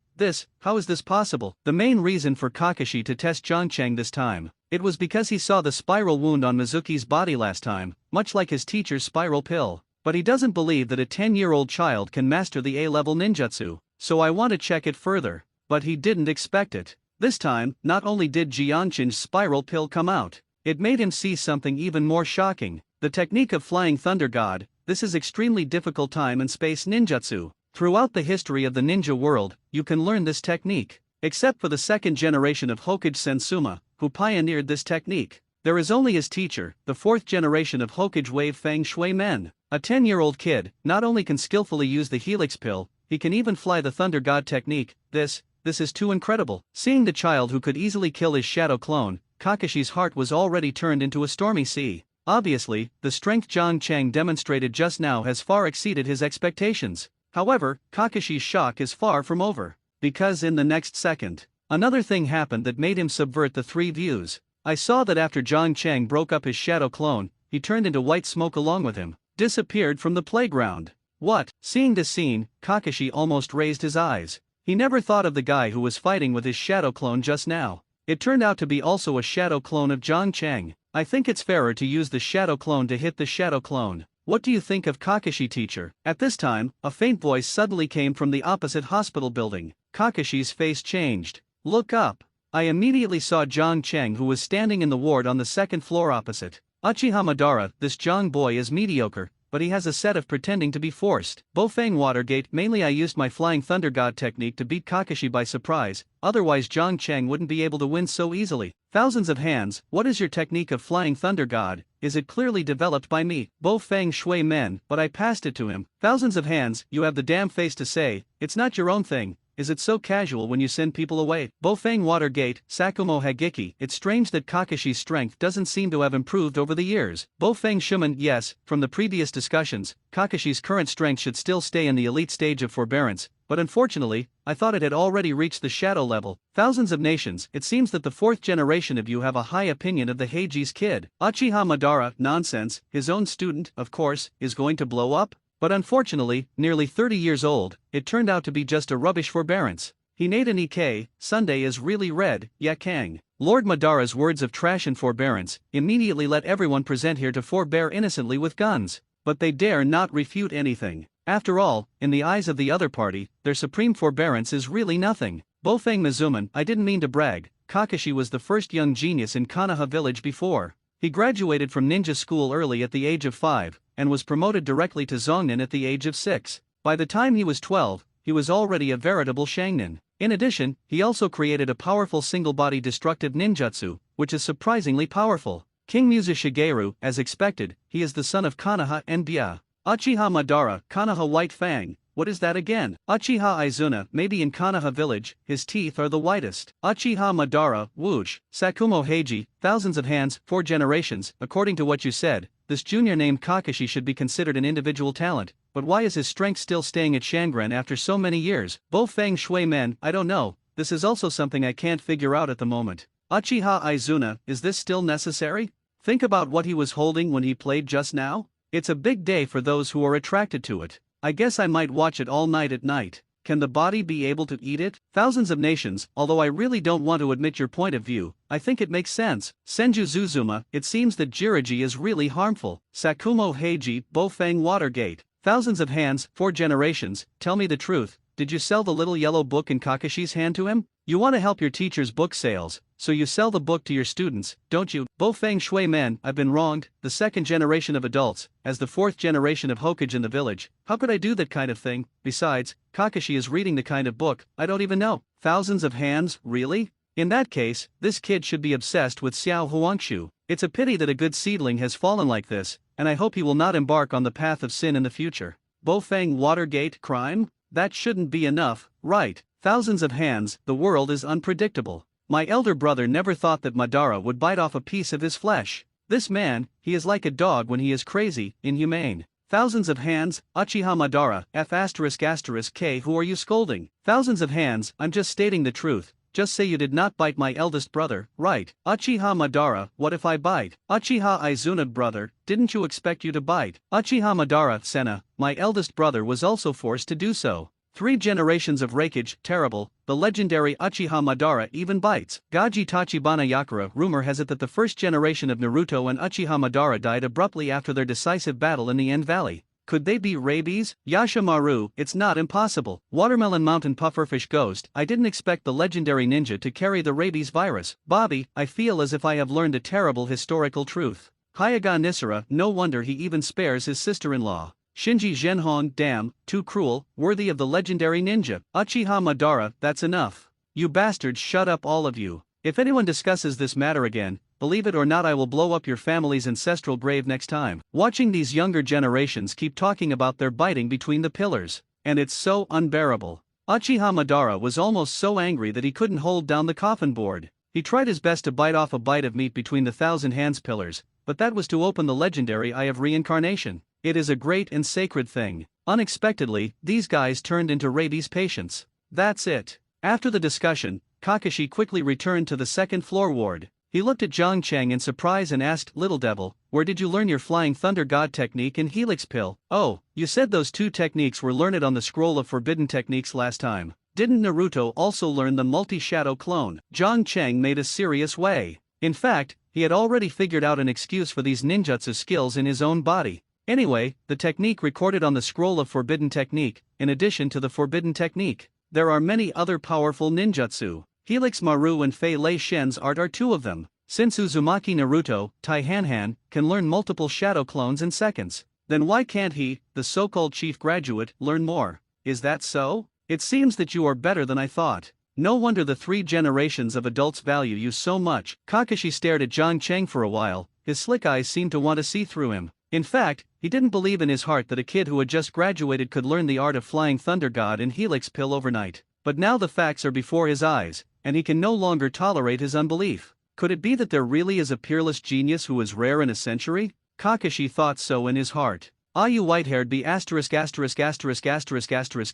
how is this possible? The main reason for Kakashi to test Zhang Cheng this time, it was because he saw the spiral wound on Mizuki's body last time, much like his teacher's spiral pill. But he doesn't believe that a 10-year-old child can master the A-level ninjutsu, so I want to check it further. But he didn't expect it. This time, not only did Jianchen's spiral pill come out, it made him see something even more shocking. The technique of Flying Thunder God. This is extremely difficult time and space ninjutsu. Throughout the history of the ninja world, you can learn this technique. Except for the second generation of Hokage Sensuma, who pioneered this technique. There is only his teacher, the fourth generation of Hokage Wave Feng Shui Men. A 10-year-old kid not only can skillfully use the Helix Pill, he can even fly the Thunder God technique. This is too incredible. Seeing the child who could easily kill his shadow clone, Kakashi's heart was already turned into a stormy sea. Obviously, the strength Zhang Cheng demonstrated just now has far exceeded his expectations. However, Kakashi's shock is far from over. Because in the next second, another thing happened that made him subvert the three views. I saw that after Zhang Cheng broke up his shadow clone, he turned into white smoke along with him, disappeared from the playground. What? Seeing this scene, Kakashi almost raised his eyes. He never thought of the guy who was fighting with his shadow clone just now. It turned out to be also a shadow clone of Zhang Cheng. I think it's fairer to use the shadow clone to hit the shadow clone. What do you think of Kakashi, teacher? At this time, a faint voice suddenly came from the opposite hospital building. Kakashi's face changed. Look up. I immediately saw Zhang Cheng, who was standing in the ward on the second floor opposite. Uchiha Madara, this Zhang boy is mediocre, but he has a set of pretending to be forced. Bofang Watergate. Mainly I used my Flying Thunder God technique to beat Kakashi by surprise, otherwise Zhang Cheng wouldn't be able to win so easily. Thousands of hands. What is your technique of Flying Thunder God? Is it clearly developed by me, Bo Feng Shui Men, but I passed it to him? Thousands of hands. You have the damn face to say, it's not your own thing. Is it so casual when you send people away? Bofang Watergate, Sakumo Hagiki. It's strange that Kakashi's strength doesn't seem to have improved over the years. Bofang Shuman. Yes, from the previous discussions, Kakashi's current strength should still stay in the elite stage of forbearance, but unfortunately, I thought it had already reached the shadow level. Thousands of nations. It seems that the fourth generation of you have a high opinion of the Heiji's kid. Uchiha Madara. Nonsense, his own student, of course, is going to blow up? But unfortunately, nearly 30 years old, it turned out to be just a rubbish forbearance. Hinata Nikkei, Sunday is really red, Yakang. Lord Madara's words of trash and forbearance immediately let everyone present here to forbear innocently with guns. But they dare not refute anything. After all, in the eyes of the other party, their supreme forbearance is really nothing. Bofang Mizuman. I didn't mean to brag, Kakashi was the first young genius in Konoha village before. He graduated from ninja school early at the age of 5, and was promoted directly to Zongnin at the age of 6. By the time he was 12, he was already a veritable Shangnin. In addition, he also created a powerful single-body destructive ninjutsu, which is surprisingly powerful. King Musa Shigeru. As expected, he is the son of Konoha and Bia. Uchiha Madara. Konoha White Fang. What is that again? Uchiha Izuna. Maybe in Konoha village, his teeth are the whitest. Uchiha Madara. Whoosh. Sakumo Heiji. Thousands of hands, 4 generations. According to what you said, this junior named Kakashi should be considered an individual talent, but why is his strength still staying at Shangren after so many years? Bo Feng Shui Men. I don't know, this is also something I can't figure out at the moment. Uchiha Izuna. Is this still necessary? Think about what he was holding when he played just now. It's a big day for those who are attracted to it. I guess I might watch it all night at night. Can the body be able to eat it? Thousands of nations. Although I really don't want to admit your point of view, I think it makes sense. Senju Zuzuma. It seems that Jiraiya is really harmful. Sakumo Heiji. Bofang Watergate. Thousands of hands, 4 generations. Tell me the truth, did you sell the little yellow book in Kakashi's hand to him? You want to help your teacher's book sales, so you sell the book to your students, don't you? Bofang Shui Men. I've been wronged, the second generation of adults, as the fourth generation of Hokage in the village. How could I do that kind of thing? Besides, Kakashi is reading the kind of book I don't even know. Thousands of hands, really? In that case, this kid should be obsessed with Xiao Huangshu. It's a pity that a good seedling has fallen like this, and I hope he will not embark on the path of sin in the future. Bofang Watergate. Crime? that shouldn't be enough, right? Thousands of hands, the world is unpredictable. My elder brother never thought that Madara would bite off a piece of his flesh. This man, he is like a dog when he is crazy, inhumane. Thousands of hands, Uchiha Madara, F***K, who are you scolding? Thousands of hands, I'm just stating the truth. Just say you did not bite my eldest brother, right? Uchiha Madara, what if I bite? Uchiha Izuna brother, didn't you expect you to bite? Uchiha Madara Senna, my eldest brother was also forced to do so. 3 generations of raikage, terrible, the legendary Uchiha Madara even bites. Gaji Tachibana Yakura, rumor has it that the first generation of Naruto and Uchiha Madara died abruptly after their decisive battle in the End Valley. Could they be rabies? Yashimaru, it's not impossible. Watermelon Mountain Pufferfish Ghost, I didn't expect the legendary ninja to carry the rabies virus. Bobby, I feel as if I have learned a terrible historical truth. Hyaga Nisara, no wonder he even spares his sister-in-law. Shinji Zhenhong, damn, too cruel, worthy of the legendary ninja. Uchiha Madara, that's enough. You bastards, shut up all of you. If anyone discusses this matter again, believe it or not, I will blow up your family's ancestral grave next time. Watching these younger generations keep talking about their biting between the pillars, and it's so unbearable. Uchiha Madara was almost so angry that he couldn't hold down the coffin board. He tried his best to bite off a bite of meat between the 1,000 hands pillars, but that was to open the legendary eye of reincarnation. It is a great and sacred thing. Unexpectedly, these guys turned into rabies patients. That's it. After the discussion, Kakashi quickly returned to the second floor ward. He looked at Zhang Cheng in surprise and asked, Little Devil, where did you learn your Flying Thunder God technique and Helix Pill? Oh, you said those 2 techniques were learned on the Scroll of Forbidden Techniques last time. Didn't Naruto also learn the multi-shadow clone? Zhang Cheng made a serious way. In fact, he had already figured out an excuse for these ninjutsu skills in his own body. Anyway, the technique recorded on the Scroll of Forbidden Technique, in addition to the Forbidden Technique, there are many other powerful ninjutsu. Helix Maru and Fei Lei Shen's art are 2 of them. Since Uzumaki Naruto, Tai Hanhan, can learn multiple shadow clones in seconds, then why can't he, the so-called chief graduate, learn more? Is that so? It seems that you are better than I thought. No wonder the 3 generations of adults value you so much. Kakashi stared at Zhang Cheng for a while, his slick eyes seemed to want to see through him. In fact, he didn't believe in his heart that a kid who had just graduated could learn the art of Flying Thunder God and Helix Pill overnight. But now the facts are before his eyes, and he can no longer tolerate his unbelief. Could it be that there really is a peerless genius who is rare in a century? Kakashi thought so in his heart. Ah, you white-haired B*****************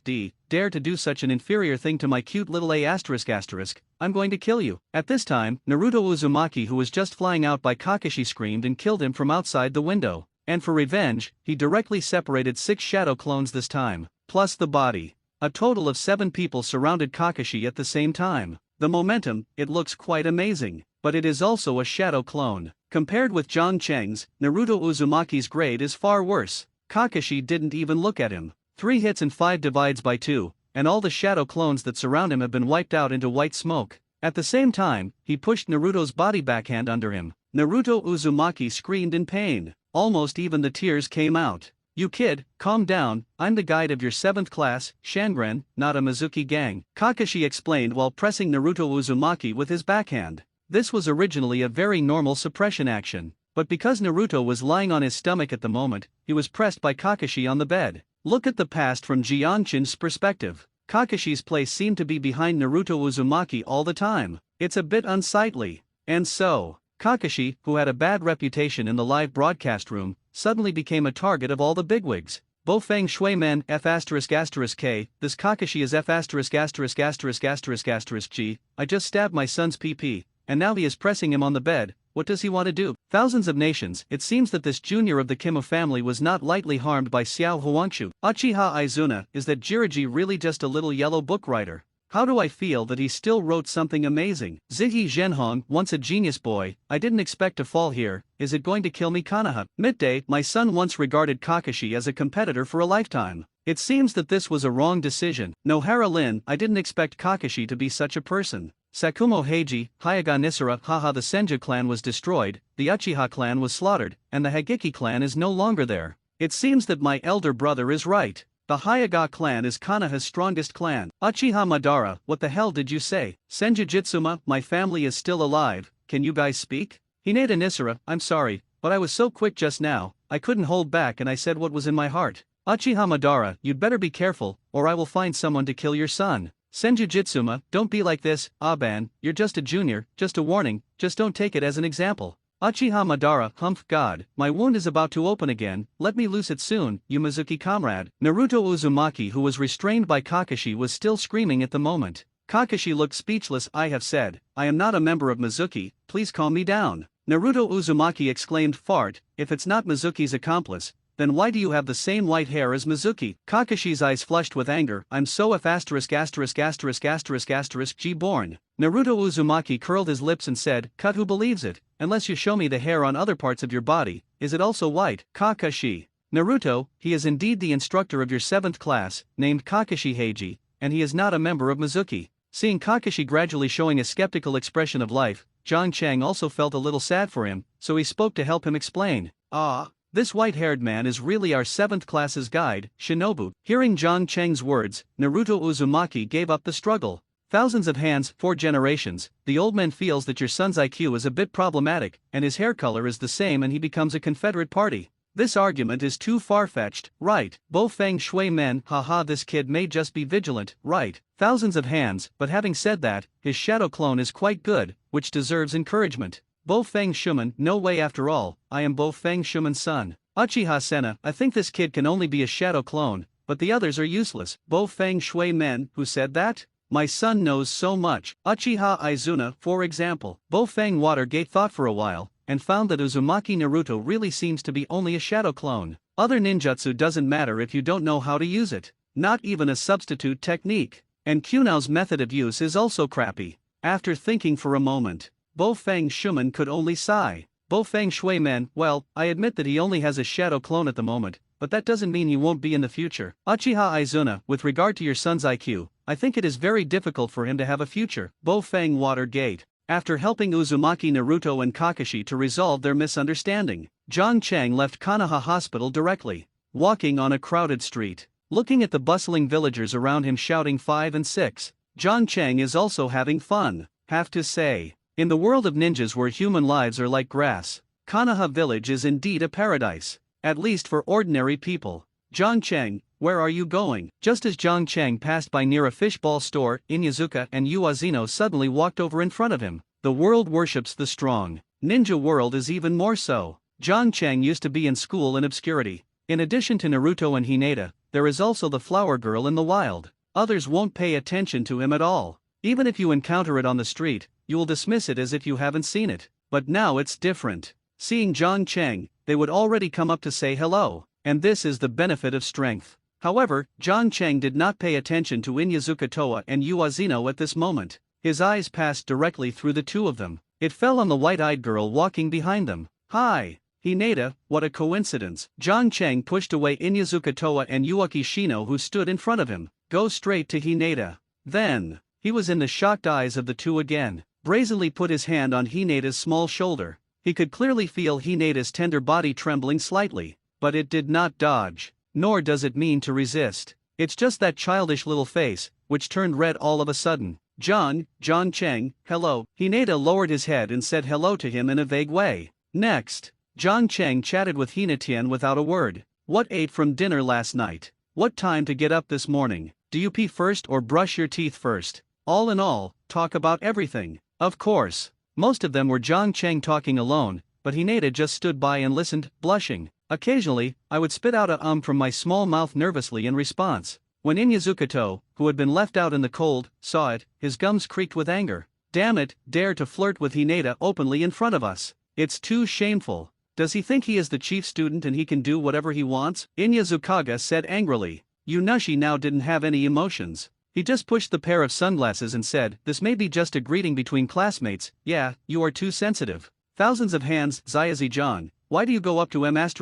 D, dare to do such an inferior thing to my cute little A*******, I'm going to kill you. At this time, Naruto Uzumaki, who was just flying out by Kakashi, screamed and killed him from outside the window. And for revenge, he directly separated 6 shadow clones this time, plus the body. A total of 7 people surrounded Kakashi at the same time. The momentum, it looks quite amazing, but it is also a shadow clone. Compared with Zhang Cheng's, Naruto Uzumaki's grade is far worse. Kakashi didn't even look at him. 3 hits and 5 divides by 2, and all the shadow clones that surround him have been wiped out into white smoke. At the same time, he pushed Naruto's body backhand under him. Naruto Uzumaki screamed in pain. Almost even the tears came out. You kid, calm down, I'm the guide of your 7th class, Shangren, not a Mizuki gang, Kakashi explained while pressing Naruto Uzumaki with his backhand. This was originally a very normal suppression action, but because Naruto was lying on his stomach at the moment, he was pressed by Kakashi on the bed. Look at the past from Jianchin's perspective. Kakashi's place seemed to be behind Naruto Uzumaki all the time. It's a bit unsightly. And so, Kakashi, who had a bad reputation in the live broadcast room, suddenly became a target of all the bigwigs. Bo Feng Shui Men F***K, this Kakashi is F***G, I just stabbed my son's PP, and now he is pressing him on the bed, what does he want to do? Thousands of nations, it seems that this junior of the Kimo family was not lightly harmed by Xiao Huangshu. Uchiha Izuna, is that Jiraiya really just a little yellow book writer? How do I feel that he still wrote something amazing? Zihi Zhenhong, once a genius boy, I didn't expect to fall here, is it going to kill me Konoha? Midday, my son once regarded Kakashi as a competitor for a lifetime. It seems that this was a wrong decision. Nohara Lin, I didn't expect Kakashi to be such a person. Sakumo Heiji, Hyaga Nisara, haha, the Senju clan was destroyed, the Uchiha clan was slaughtered, and the Hagiki clan is no longer there. It seems that my elder brother is right. The Hyaga clan is Konoha's strongest clan. Uchiha Madara, what the hell did you say? Senju Jitsuma, my family is still alive, can you guys speak? Hinata Nisara, I'm sorry, but I was so quick just now, I couldn't hold back and I said what was in my heart. Uchiha Madara, you'd better be careful, or I will find someone to kill your son. Senju Jitsuma, don't be like this, Aban, you're just a junior, just a warning, just don't take it as an example. Uchiha Madara, humph god, my wound is about to open again, let me loose it soon, you Mizuki comrade. Naruto Uzumaki, who was restrained by Kakashi, was still screaming at the moment. Kakashi looked speechless. I have said, I am not a member of Mizuki, please calm me down. Naruto Uzumaki exclaimed, fart, if it's not Mizuki's accomplice, then why do you have the same white hair as Mizuki? Kakashi's eyes flushed with anger. I'm so F**********************. Reborn. Naruto Uzumaki curled his lips and said, cut, who believes it, unless you show me the hair on other parts of your body, is it also white? Kakashi. Naruto, he is indeed the instructor of your 7th class, named Kakashi Heiji, and he is not a member of Mizuki. Seeing Kakashi gradually showing a skeptical expression of life, Zhang Chang also felt a little sad for him, so he spoke to help him explain. This white-haired man is really our 7th class's guide, Shinobu. Hearing Zhang Cheng's words, Naruto Uzumaki gave up the struggle. Thousands of hands, 4 generations, the old man feels that your son's IQ is a bit problematic, and his hair color is the same, and he becomes a Confederate party. This argument is too far-fetched, right? Bo Feng Shui men, haha, this kid may just be vigilant, right? Thousands of hands, but having said that, his shadow clone is quite good, which deserves encouragement. Bo Feng Shuman, no way after all, I am Bo Feng Shuman's son. Uchiha Senna, I think this kid can only be a shadow clone, but the others are useless. Bo Feng Shui men, who said that? My son knows so much. Uchiha Izuna, for example. Bo Feng Watergate thought for a while, and found that Uzumaki Naruto really seems to be only a shadow clone. Other ninjutsu doesn't matter if you don't know how to use it. Not even a substitute technique. And Kunao's method of use is also crappy. After thinking for a moment, Bo Feng Shuman could only sigh. Bo Feng Shui men, well, I admit that he only has a shadow clone at the moment, but that doesn't mean he won't be in the future. Uchiha Izuna, with regard to your son's IQ, I think it is very difficult for him to have a future. Bo Feng Watergate. After helping Uzumaki Naruto and Kakashi to resolve their misunderstanding, Zhang Cheng left Konoha Hospital directly. Walking on a crowded street, looking at the bustling villagers around him shouting 5 and 6, Zhang Cheng is also having fun. Have to say, in the world of ninjas where human lives are like grass, Konoha village is indeed a paradise, at least for ordinary people. Zhang Cheng, where are you going? Just as Zhang Cheng passed by near a fishball store, Inyazuka and Uazino suddenly walked over in front of him. The world worships the strong. Ninja world is even more so. Zhang Cheng used to be in school in obscurity. In addition to Naruto and Hinata, there is also the flower girl in the wild. Others won't pay attention to him at all. Even if you encounter it on the street, you will dismiss it as if you haven't seen it. But now it's different. Seeing Zhang Cheng, they would already come up to say hello. And this is the benefit of strength. However, Zhang Cheng did not pay attention to Inyazuka Toa and Uazino at this moment. His eyes passed directly through the two of them. It fell on the white-eyed girl walking behind them. Hi, Hinata, what a coincidence. Zhang Cheng pushed away Inyazuka Toa and Yuaki Shino who stood in front of him. Go straight to Hinata. Then, he was in the shocked eyes of the two again. Brazenly put his hand on Hinata's small shoulder. He could clearly feel Hinata's tender body trembling slightly, but it did not dodge, nor does it mean to resist. It's just that childish little face, which turned red all of a sudden. Zhang Cheng, hello. Hinata lowered his head and said hello to him in a vague way. Next, Zhang Cheng chatted with Hinatian without a word. What ate from dinner last night? What time to get up this morning? Do you pee first or brush your teeth first? All in all, talk about everything. Of course, most of them were Zhang Cheng talking alone, but Hinata just stood by and listened, blushing. Occasionally, I would spit out a from my small mouth nervously in response. When Inyazuka To, who had been left out in the cold, saw it, his gums creaked with anger. Damn it, dare to flirt with Hinata openly in front of us. It's too shameful. Does he think he is the chief student and he can do whatever he wants? Inyazukaga said angrily. Yunushi now didn't have any emotions. He just pushed the pair of sunglasses and said, this may be just a greeting between classmates, yeah, you are too sensitive. Thousands of hands, Zayazi-John, why do you go up to M*******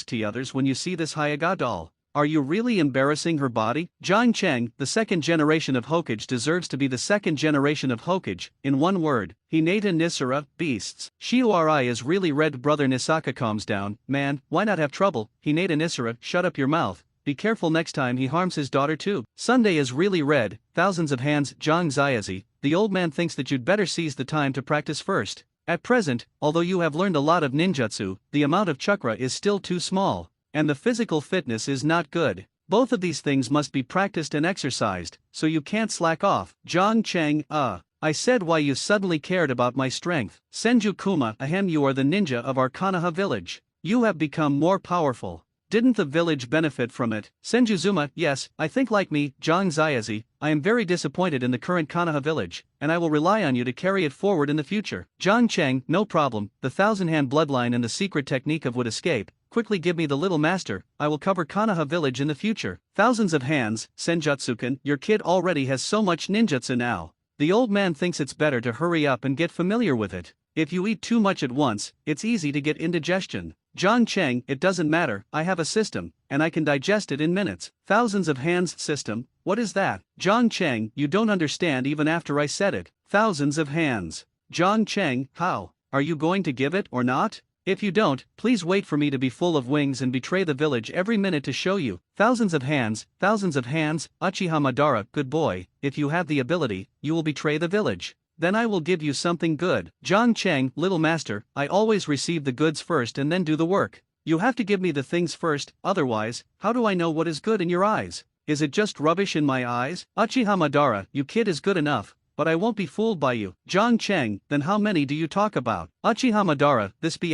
T others when you see this Hayaga doll? Are you really embarrassing her body? Zhang Cheng, the second generation of Hokage deserves to be the second generation of Hokage, in one word, Hinata Nisara, beasts. Shiori is really red. Brother Nisaka calms down, man, why not have trouble? Hinata Nisara, shut up your mouth. Be careful next time he harms his daughter too. Sunday is really red, thousands of hands. Zhang Zayazi, the old man thinks that you'd better seize the time to practice first. At present, although you have learned a lot of ninjutsu, the amount of chakra is still too small. and the physical fitness is not good. Both of these things must be practiced and exercised, so you can't slack off. John Cheng, I said why you suddenly cared about my strength. Senju Kuma, ahem, you are the ninja of our Konoha village. You have become more powerful. Didn't the village benefit from it? Senjuzuma, yes, I think like me, John Zayezi, I am very disappointed in the current Konoha village, and I will rely on you to carry it forward in the future. John Cheng, no problem, the thousand-hand bloodline and the secret technique of would escape. Quickly give me the little master, I will cover Konoha village in the future. Thousands of hands, Senjutsuken, your kid already has so much ninjutsu now. The old man thinks it's better to hurry up and get familiar with it. If you eat too much at once, it's easy to get indigestion. John Cheng, it doesn't matter, I have a system, and I can digest it in minutes. Thousands of hands system, what is that? John Cheng, you don't understand even after I said it. Thousands of hands. John Cheng, how? Are you going to give it or not? If you don't, please wait for me to be full of wings and betray the village every minute to show you. Thousands of hands, Uchiha Madara, good boy, if you have the ability, you will betray the village. Then I will give you something good. John Cheng, little master, I always receive the goods first and then do the work. You have to give me the things first, otherwise, how do I know what is good in your eyes? Is it just rubbish in my eyes? Uchiha Madara, you kid is good enough, but I won't be fooled by you. John Cheng, then how many do you talk about? Uchiha Madara, this be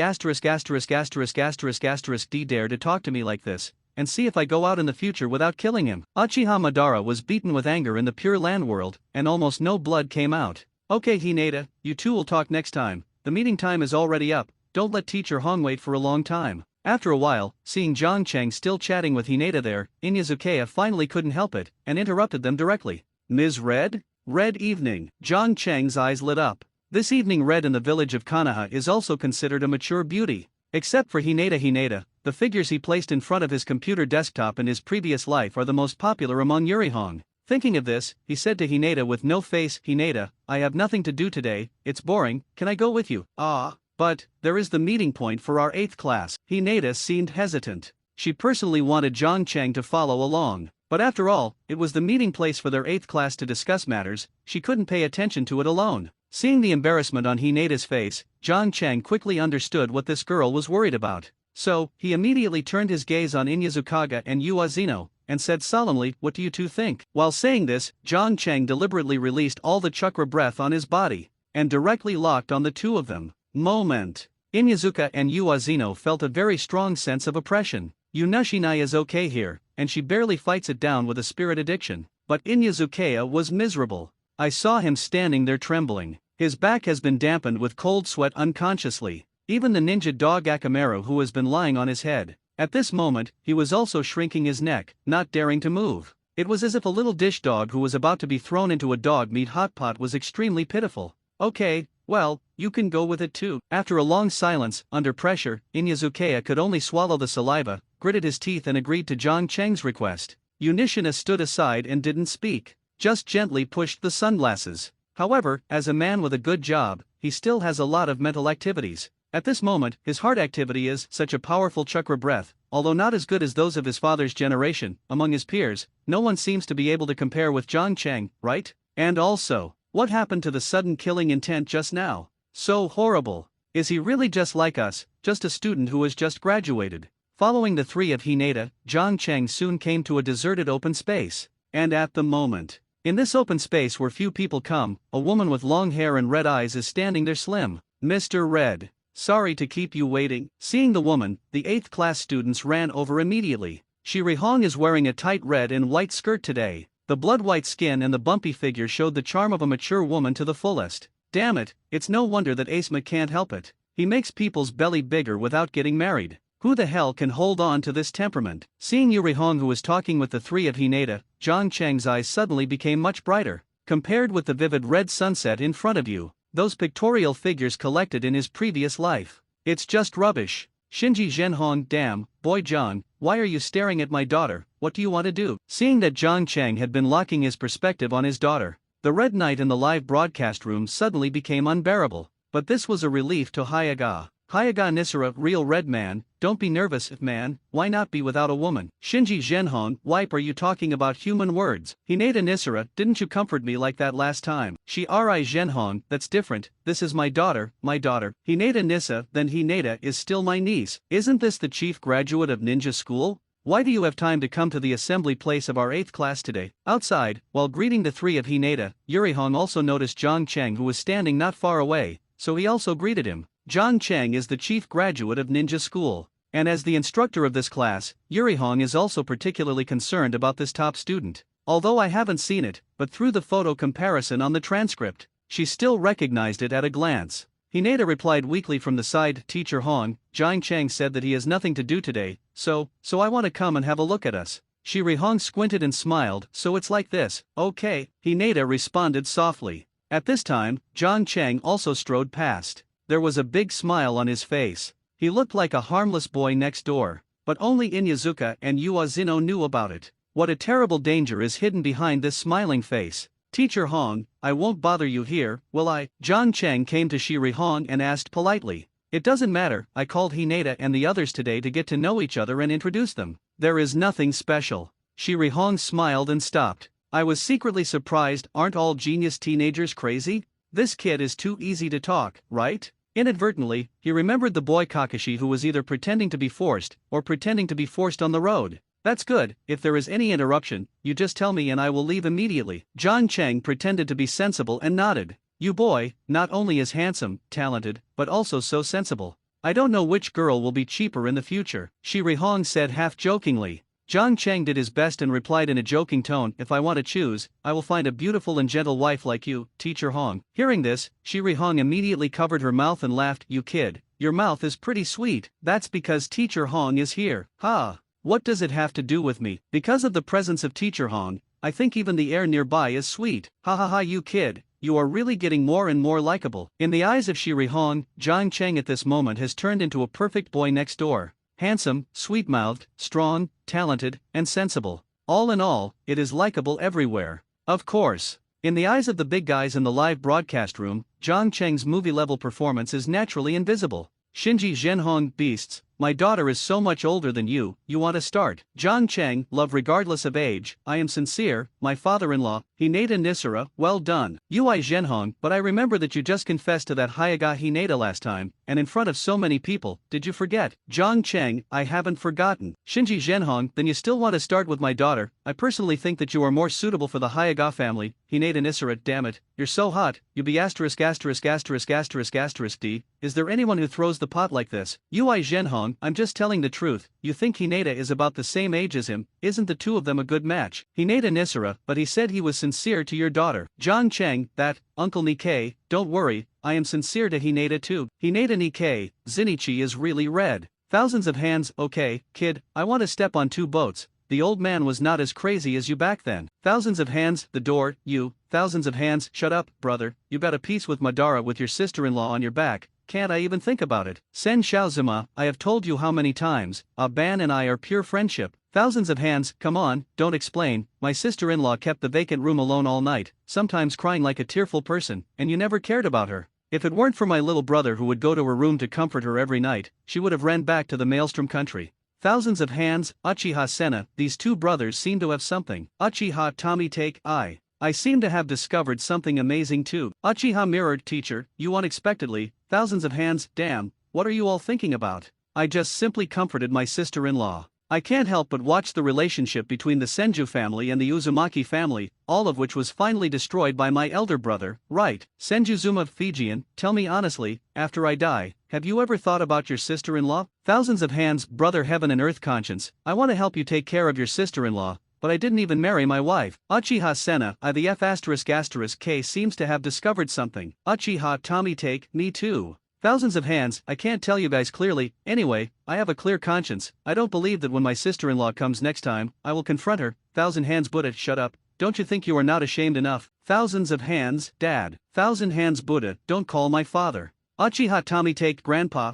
D dare to talk to me like this, and see if I go out in the future without killing him. Uchiha Madara was beaten with anger in the Pure Land world, and almost no blood came out. Okay Hinata, you two will talk next time, the meeting time is already up, don't let teacher Hong wait for a long time. After a while, seeing John Cheng still chatting with Hinata there, Inyazukeya finally couldn't help it, and interrupted them directly. Ms. Red? Red evening. John Cheng's eyes lit up. This evening Red in the village of Konoha is also considered a mature beauty. Except for Hinata, the figures he placed in front of his computer desktop in his previous life are the most popular among Yurihong. Thinking of this, he said to Hinata with no face, Hinata, I have nothing to do today, it's boring, can I go with you? But, there is the meeting point for our 8th class. Hinata seemed hesitant. She personally wanted John Cheng to follow along. But after all, it was the meeting place for their 8th class to discuss matters, she couldn't pay attention to it alone. Seeing the embarrassment on Hinata's face, John Cheng quickly understood what this girl was worried about. So, he immediately turned his gaze on Inyazukaga and Uazino, and said solemnly, what do you two think? While saying this, John Cheng deliberately released all the chakra breath on his body, and directly locked on the two of them. Moment. Inyazuka and Uazino felt a very strong sense of oppression. Yunashinai is okay here, and she barely fights it down with a spirit addiction. But Inyazukeya was miserable. I saw him standing there trembling. His back has been dampened with cold sweat unconsciously. Even the ninja dog Akamaru who has been lying on his head. At this moment, he was also shrinking his neck, not daring to move. It was as if a little dish dog who was about to be thrown into a dog meat hot pot was extremely pitiful. Okay, well, you can go with it too. After a long silence, under pressure, Inyazukeya could only swallow the saliva, gritted his teeth and agreed to John Cheng's request. Unishina stood aside and didn't speak, just gently pushed the sunglasses. However, as a man with a good job, he still has a lot of mental activities. At this moment, his heart activity is such a powerful chakra breath, although not as good as those of his father's generation. Among his peers, no one seems to be able to compare with John Cheng, right? And also, what happened to the sudden killing intent just now? So horrible. Is he really just like us, just a student who has just graduated? Following the three of Hinata, John Cheng soon came to a deserted open space. And at the moment, in this open space where few people come, a woman with long hair and red eyes is standing there slim. Mr. Red. Sorry to keep you waiting. Seeing the woman, the 8th class students ran over immediately. Shiri Hong is wearing a tight red and white skirt today. The blood-white skin and the bumpy figure showed the charm of a mature woman to the fullest. Damn it, it's no wonder that Asma can't help it. He makes people's belly bigger without getting married. Who the hell can hold on to this temperament? Seeing Yuri Hong who was talking with the three of Hinata, John Cheng's eyes suddenly became much brighter. Compared with the vivid red sunset in front of you, those pictorial figures collected in his previous life. It's just rubbish. Shinji Zhenhong, damn, boy John, why are you staring at my daughter, what do you want to do? Seeing that John Cheng had been locking his perspective on his daughter, the red night in the live broadcast room suddenly became unbearable. But this was a relief to Hayaga. Hayaga Nisara, real red man, don't be nervous, man, why not be without a woman? Shinji Zhenhong, wipe, are you talking about human words? Hinata Nisara, didn't you comfort me like that last time? Shiri Zhenhong, that's different, this is my daughter. Hinata Nissa, then Hinata is still my niece. Isn't this the chief graduate of ninja school? Why do you have time to come to the assembly place of our 8th class today? Outside, while greeting the three of Hinata, Yurihong also noticed Zhang Cheng, who was standing not far away, so he also greeted him. Zhang Cheng is the chief graduate of ninja school, and as the instructor of this class, Yurihong is also particularly concerned about this top student. Although I haven't seen it, but through the photo comparison on the transcript, she still recognized it at a glance. Hinata replied weakly from the side. Teacher Hong, Zhang Cheng said that he has nothing to do today, so I want to come and have a look at us. Shiri Hong squinted and smiled. So it's like this, okay, Hinata responded softly. At this time, Zhang Cheng also strode past. There was a big smile on his face. He looked like a harmless boy next door, but only Inyazuka and Yuazino knew about it. What a terrible danger is hidden behind this smiling face. Teacher Hong, I won't bother you here, will I? Zhang Cheng came to Shiri Hong and asked politely. It doesn't matter, I called Hinata and the others today to get to know each other and introduce them. There is nothing special. Shiri Hong smiled and stopped. I was secretly surprised. Aren't all genius teenagers crazy? This kid is too easy to talk, right? Inadvertently, he remembered the boy Kakashi who was either pretending to be forced or pretending to be forced on the road. That's good, if there is any interruption, you just tell me and I will leave immediately. Zhang Cheng pretended to be sensible and nodded. You boy, not only is handsome, talented, but also so sensible. I don't know which girl will be cheaper in the future, Shiri Hong said half-jokingly. Zhang Cheng did his best and replied in a joking tone, if I want to choose, I will find a beautiful and gentle wife like you, Teacher Hong. Hearing this, Shiri Hong immediately covered her mouth and laughed. You kid, your mouth is pretty sweet. That's because Teacher Hong is here. Ha! What does it have to do with me? Because of the presence of Teacher Hong, I think even the air nearby is sweet. Ha ha ha, you kid, you are really getting more and more likable. In the eyes of Shiri Hong, Zhang Cheng at this moment has turned into a perfect boy next door. Handsome, sweet-mouthed, strong, talented, and sensible. All in all, it is likable everywhere. Of course. In the eyes of the big guys in the live broadcast room, Zhang Cheng's movie-level performance is naturally invisible. Shinji Zhenhong, beasts, my daughter is so much older than you want to start. Zhang Cheng, love regardless of age, I am sincere, my father-in-law, Hinata Nisara, well done. Ui Zhenhong, but I remember that you just confessed to that Hyaga Hinata last time, and in front of so many people, did you forget? Zhang Cheng, I haven't forgotten. Shinji Zhenhong, then you still want to start with my daughter? I personally think that you are more suitable for the Hyaga family, Hinata Nisara, damn it, you're so hot, you be asterisk asterisk asterisk asterisk asterisk D, is there anyone who throws the pot like this? Ui Zhenhong, I'm just telling the truth, you think Hinata is about the same age as him, isn't the two of them a good match? Hinata Nisara, but he said he was sincere to your daughter. Zhang Cheng, that, Uncle Nikkei, don't worry, I am sincere to Hinata too. Hinata Nikkei, Zinichi is really red. Thousands of hands, okay, kid, I want to step on 2 boats. The old man was not as crazy as you back then. Thousands of hands, the door, you, thousands of hands, shut up, brother, you got a piece with Madara with your sister-in-law on your back. Can't I even think about it? Sen Shaozuma, I have told you how many times, Ban and I are pure friendship. Thousands of hands, come on, don't explain, my sister-in-law kept the vacant room alone all night, sometimes crying like a tearful person, and you never cared about her. If it weren't for my little brother who would go to her room to comfort her every night, she would have ran back to the Maelstrom country. Thousands of hands, Uchiha Senna, these 2 brothers seem to have something. Uchiha Tommy take, I seem to have discovered something amazing too. Uchiha mirrored, teacher, you unexpectedly, thousands of hands, damn, what are you all thinking about? I just simply comforted my sister-in-law. I can't help but watch the relationship between the Senju family and the Uzumaki family, all of which was finally destroyed by my elder brother, right? Senjuzuma Fijian, tell me honestly, after I die, have you ever thought about your sister-in-law? Thousands of hands, brother heaven and earth conscience, I want to help you take care of your sister-in-law, but I didn't even marry my wife. Uchiha Senna, the F asterisk asterisk K seems to have discovered something. Uchiha Tommy take, me too. Thousands of hands, I can't tell you guys clearly, anyway, I have a clear conscience, I don't believe that when my sister-in-law comes next time, I will confront her. Thousand hands Buddha, shut up, don't you think you are not ashamed enough? Thousands of hands, dad. Thousand hands Buddha, don't call my father. Uchiha Tommy take, grandpa,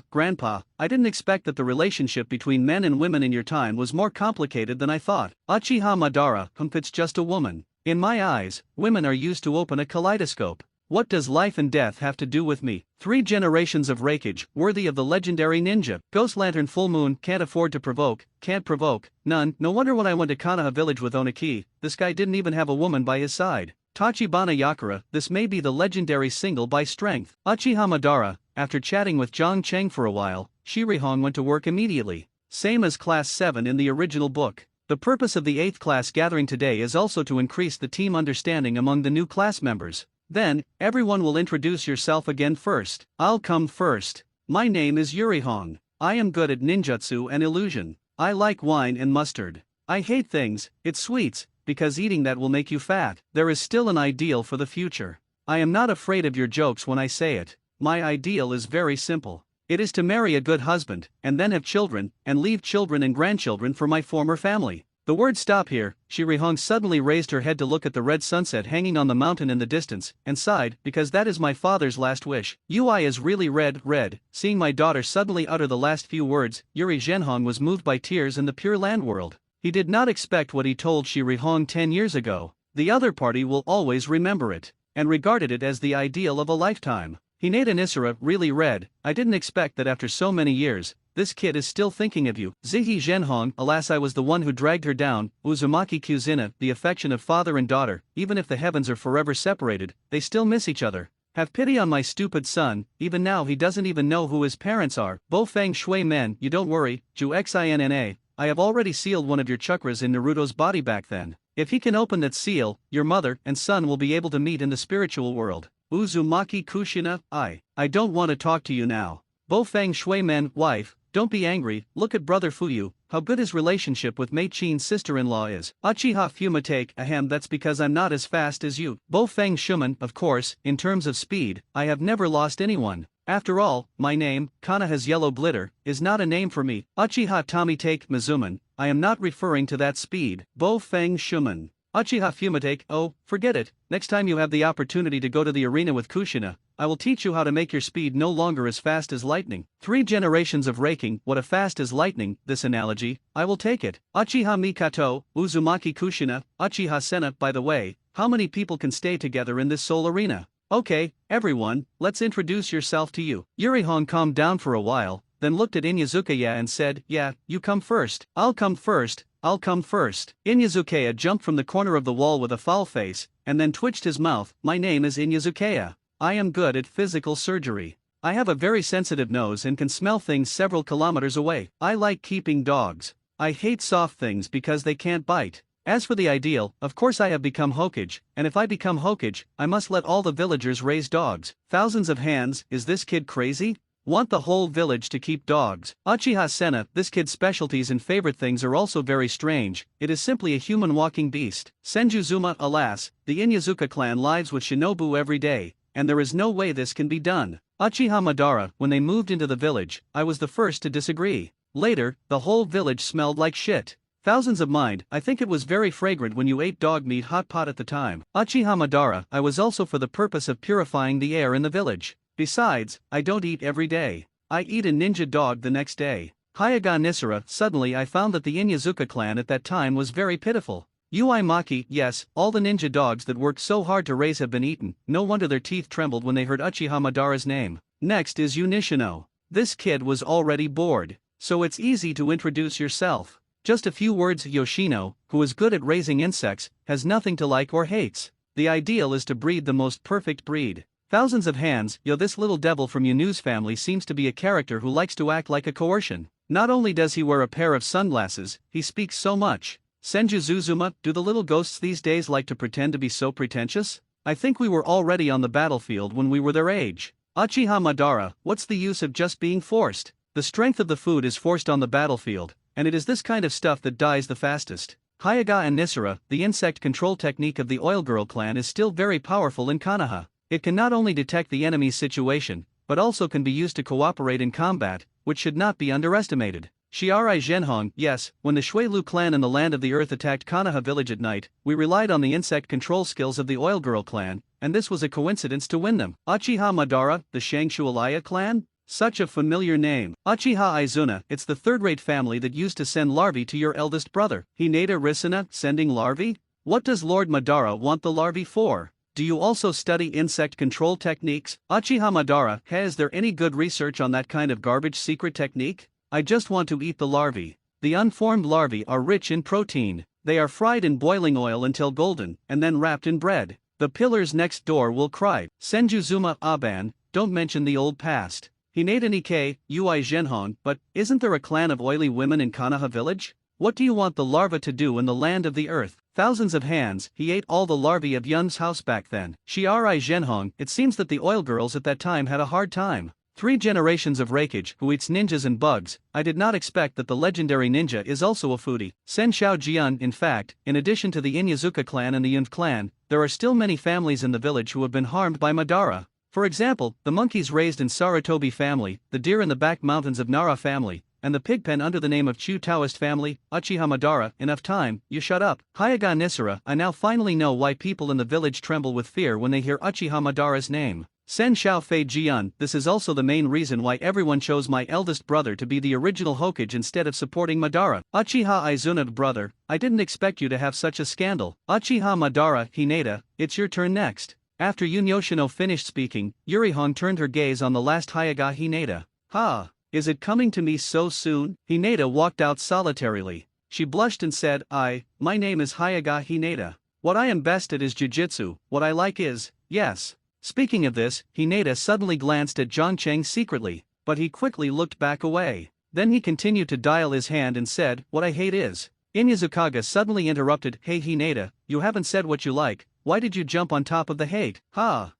I didn't expect that the relationship between men and women in your time was more complicated than I thought. Uchiha Madara, it's just a woman. In my eyes, women are used to open a kaleidoscope. What does life and death have to do with me? 3 generations of rakeage, worthy of the legendary ninja. Ghost Lantern Full Moon, can't afford to provoke, can't provoke, none. No wonder when I went to Konoha village with Oniki, this guy didn't even have a woman by his side. Tachibana Yakura, this may be the legendary single by strength. Uchiha Madara, after chatting with Zhang Cheng for a while, Shirihong went to work immediately. Same as Class 7 in the original book. The purpose of the 8th class gathering today is also to increase the team understanding among the new class members. Then, everyone will introduce yourself again first. I'll come first. My name is Yurihong. I am good at ninjutsu and illusion. I like wine and mustard. I hate things, it's sweets, because eating that will make you fat. There is still an ideal for the future. I am not afraid of your jokes when I say it. My ideal is very simple. It is to marry a good husband, and then have children, and leave children and grandchildren for my former family. The word stop here. Shirihong suddenly raised her head to look at the red sunset hanging on the mountain in the distance, and sighed, because that is my father's last wish. Ui is really red. Seeing my daughter suddenly utter the last few words, Yuri Zhenhong was moved by tears in the Pure Land world. He did not expect what he told Shirihong 10 years ago. The other party will always remember it, and regarded it as the ideal of a lifetime. Hinata Nisara, really red. I didn't expect that after so many years, this kid is still thinking of you. Zihi Zhenhong, alas, I was the one who dragged her down. Uzumaki Kuzina, the affection of father and daughter, even if the heavens are forever separated, they still miss each other. Have pity on my stupid son, even now he doesn't even know who his parents are. Bo Feng Shui Men, you don't worry, Ju Xinna. I have already sealed one of your chakras in Naruto's body back then. If he can open that seal, your mother and son will be able to meet in the spiritual world. Uzumaki Kushina, I don't want to talk to you now. Bo Feng Shui Men, wife, don't be angry, look at brother Fuyu, how good his relationship with Mei Qin's sister-in-law is. Uchiha Fumatake, ahem, that's because I'm not as fast as you. Bo Feng Shuman, of course, in terms of speed, I have never lost anyone. After all, my name, Konoha's Yellow Glitter, is not a name for me. Uchiha Tomitake Mizuman, I am not referring to that speed. Bo Feng Shuman. Uchiha Fumatake, oh, forget it, next time you have the opportunity to go to the arena with Kushina, I will teach you how to make your speed no longer as fast as lightning. 3 generations of raking, what a fast as lightning, this analogy, I will take it. Uchiha Mikato, Uzumaki Kushina, Uchiha Senna, by the way, how many people can stay together in this soul arena? Okay, everyone, let's introduce yourself to you. Yurihong calmed down for a while, then looked at Inazukaya and said, yeah, you come first. I'll come first. Inazukaya jumped from the corner of the wall with a foul face, and then twitched his mouth. My name is Inazukaya. I am good at physical surgery. I have a very sensitive nose and can smell things several kilometers away. I like keeping dogs. I hate soft things because they can't bite. As for the ideal, of course I have become Hokage, and if I become Hokage, I must let all the villagers raise dogs. Thousands of hands, is this kid crazy? Want the whole village to keep dogs. Uchiha Senna, this kid's specialties and favorite things are also very strange, it is simply a human walking beast. Senjuzuma, alas, the Inyazuka clan lives with shinobu every day, and there is no way this can be done. Uchiha Madara, when they moved into the village, I was the first to disagree. Later, the whole village smelled like shit. Thousands of mind, I think it was very fragrant when you ate dog meat hot pot at the time. Uchiha Madara, I was also for the purpose of purifying the air in the village. Besides, I don't eat every day. I eat a ninja dog the next day. Hayaga Nisara, suddenly I found that the Inyazuka clan at that time was very pitiful. Ui Maki, yes, all the ninja dogs that worked so hard to raise have been eaten, no wonder their teeth trembled when they heard Uchiha Madara's name. Next is Unishino. This kid was already bored, so it's easy to introduce yourself. Just a few words. Yoshino, who is good at raising insects, has nothing to like or hates. The ideal is to breed the most perfect breed. Thousands of hands. Yo, this little devil from Yunu's family seems to be a character who likes to act like a coercion. Not only does he wear a pair of sunglasses, he speaks so much. Senju Zuzuma, do the little ghosts these days like to pretend to be so pretentious? I think we were already on the battlefield when we were their age. Uchiha Madara, what's the use of just being forced? The strength of the food is forced on the battlefield, and it is this kind of stuff that dies the fastest. Hayaga and Nisara, the insect control technique of the Oil Girl clan is still very powerful in Konoha. It can not only detect the enemy's situation, but also can be used to cooperate in combat, which should not be underestimated. Shiarai Zhenhong, yes, when the Shuilu clan in the Land of the Earth attacked Konoha village at night, we relied on the insect control skills of the Oil Girl clan, and this was a coincidence to win them. Uchiha Madara, the Shangshualaya clan? Such a familiar name. Uchiha Izuna, it's the third-rate family that used to send larvae to your eldest brother. Hinata Risana, sending larvae? What does Lord Madara want the larvae for? Do you also study insect control techniques? Uchiha Madara, is there any good research on that kind of garbage secret technique? I just want to eat the larvae. The unformed larvae are rich in protein. They are fried in boiling oil until golden, and then wrapped in bread. The pillars next door will cry. Senjuzuma Aban, don't mention the old past. Hinata Nikkei, Ui Zhenhong, but isn't there a clan of oily women in Konoha village? What do you want the larva to do in the land of the earth? Thousands of hands, he ate all the larvae of Yun's house back then. Shirai Zhenhong, it seems that the oil girls at that time had a hard time. 3 generations of Raikage who eats ninjas and bugs. I did not expect that the legendary ninja is also a foodie. Sen Shao Jian, in fact, in addition to the Inyazuka clan and the Yun clan, there are still many families in the village who have been harmed by Madara. For example, the monkeys raised in Sarutobi family, the deer in the back mountains of Nara family, and the pigpen under the name of Chu Taoist family. Uchiha Madara, enough time, you shut up. Hyaga Nisara, I now finally know why people in the village tremble with fear when they hear Uchiha Madara's name. Sen Shao Fei Jian, this is also the main reason why everyone chose my eldest brother to be the original Hokage instead of supporting Madara. Uchiha Izuna brother, I didn't expect you to have such a scandal. Uchiha Madara, Hinata, it's your turn next. After Yun Yoshino finished speaking, Yurihong turned her gaze on the last Hyaga Hinata. Ha! Is it coming to me so soon? Hinata walked out solitarily. She blushed and said, my name is Hyaga Hinata. What I am best at is jujitsu, what I like is, yes. Speaking of this, Hinata suddenly glanced at Zhang Cheng secretly, but he quickly looked back away. Then he continued to dial his hand and said, what I hate is. Inyazukaga suddenly interrupted, hey Hinata, you haven't said what you like, why did you jump on top of the hate? Ha!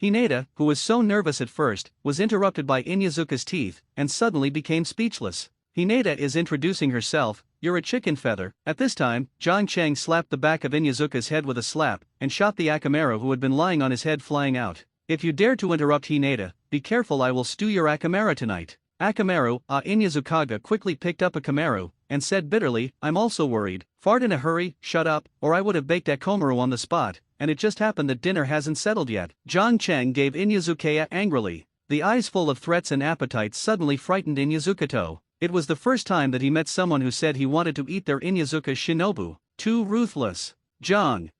Hinata, who was so nervous at first, was interrupted by Inyazuka's teeth, and suddenly became speechless. Hinata is introducing herself, you're a chicken feather. At this time, Zhang Cheng slapped the back of Inyazuka's head with a slap, and shot the Akamaru who had been lying on his head flying out. If you dare to interrupt Hinata, be careful, I will stew your Akamaru tonight. Akamaru, Inyazukaga quickly picked up Akamaru, and said bitterly, I'm also worried. Fart in a hurry, shut up, or I would have baked Akamaru on the spot, and it just happened that dinner hasn't settled yet. Zhang Cheng gave Inyazuka angrily. The eyes full of threats and appetite suddenly frightened Inyazukato. It was the first time that he met someone who said he wanted to eat their Inyazuka shinobu. Too ruthless. Mr.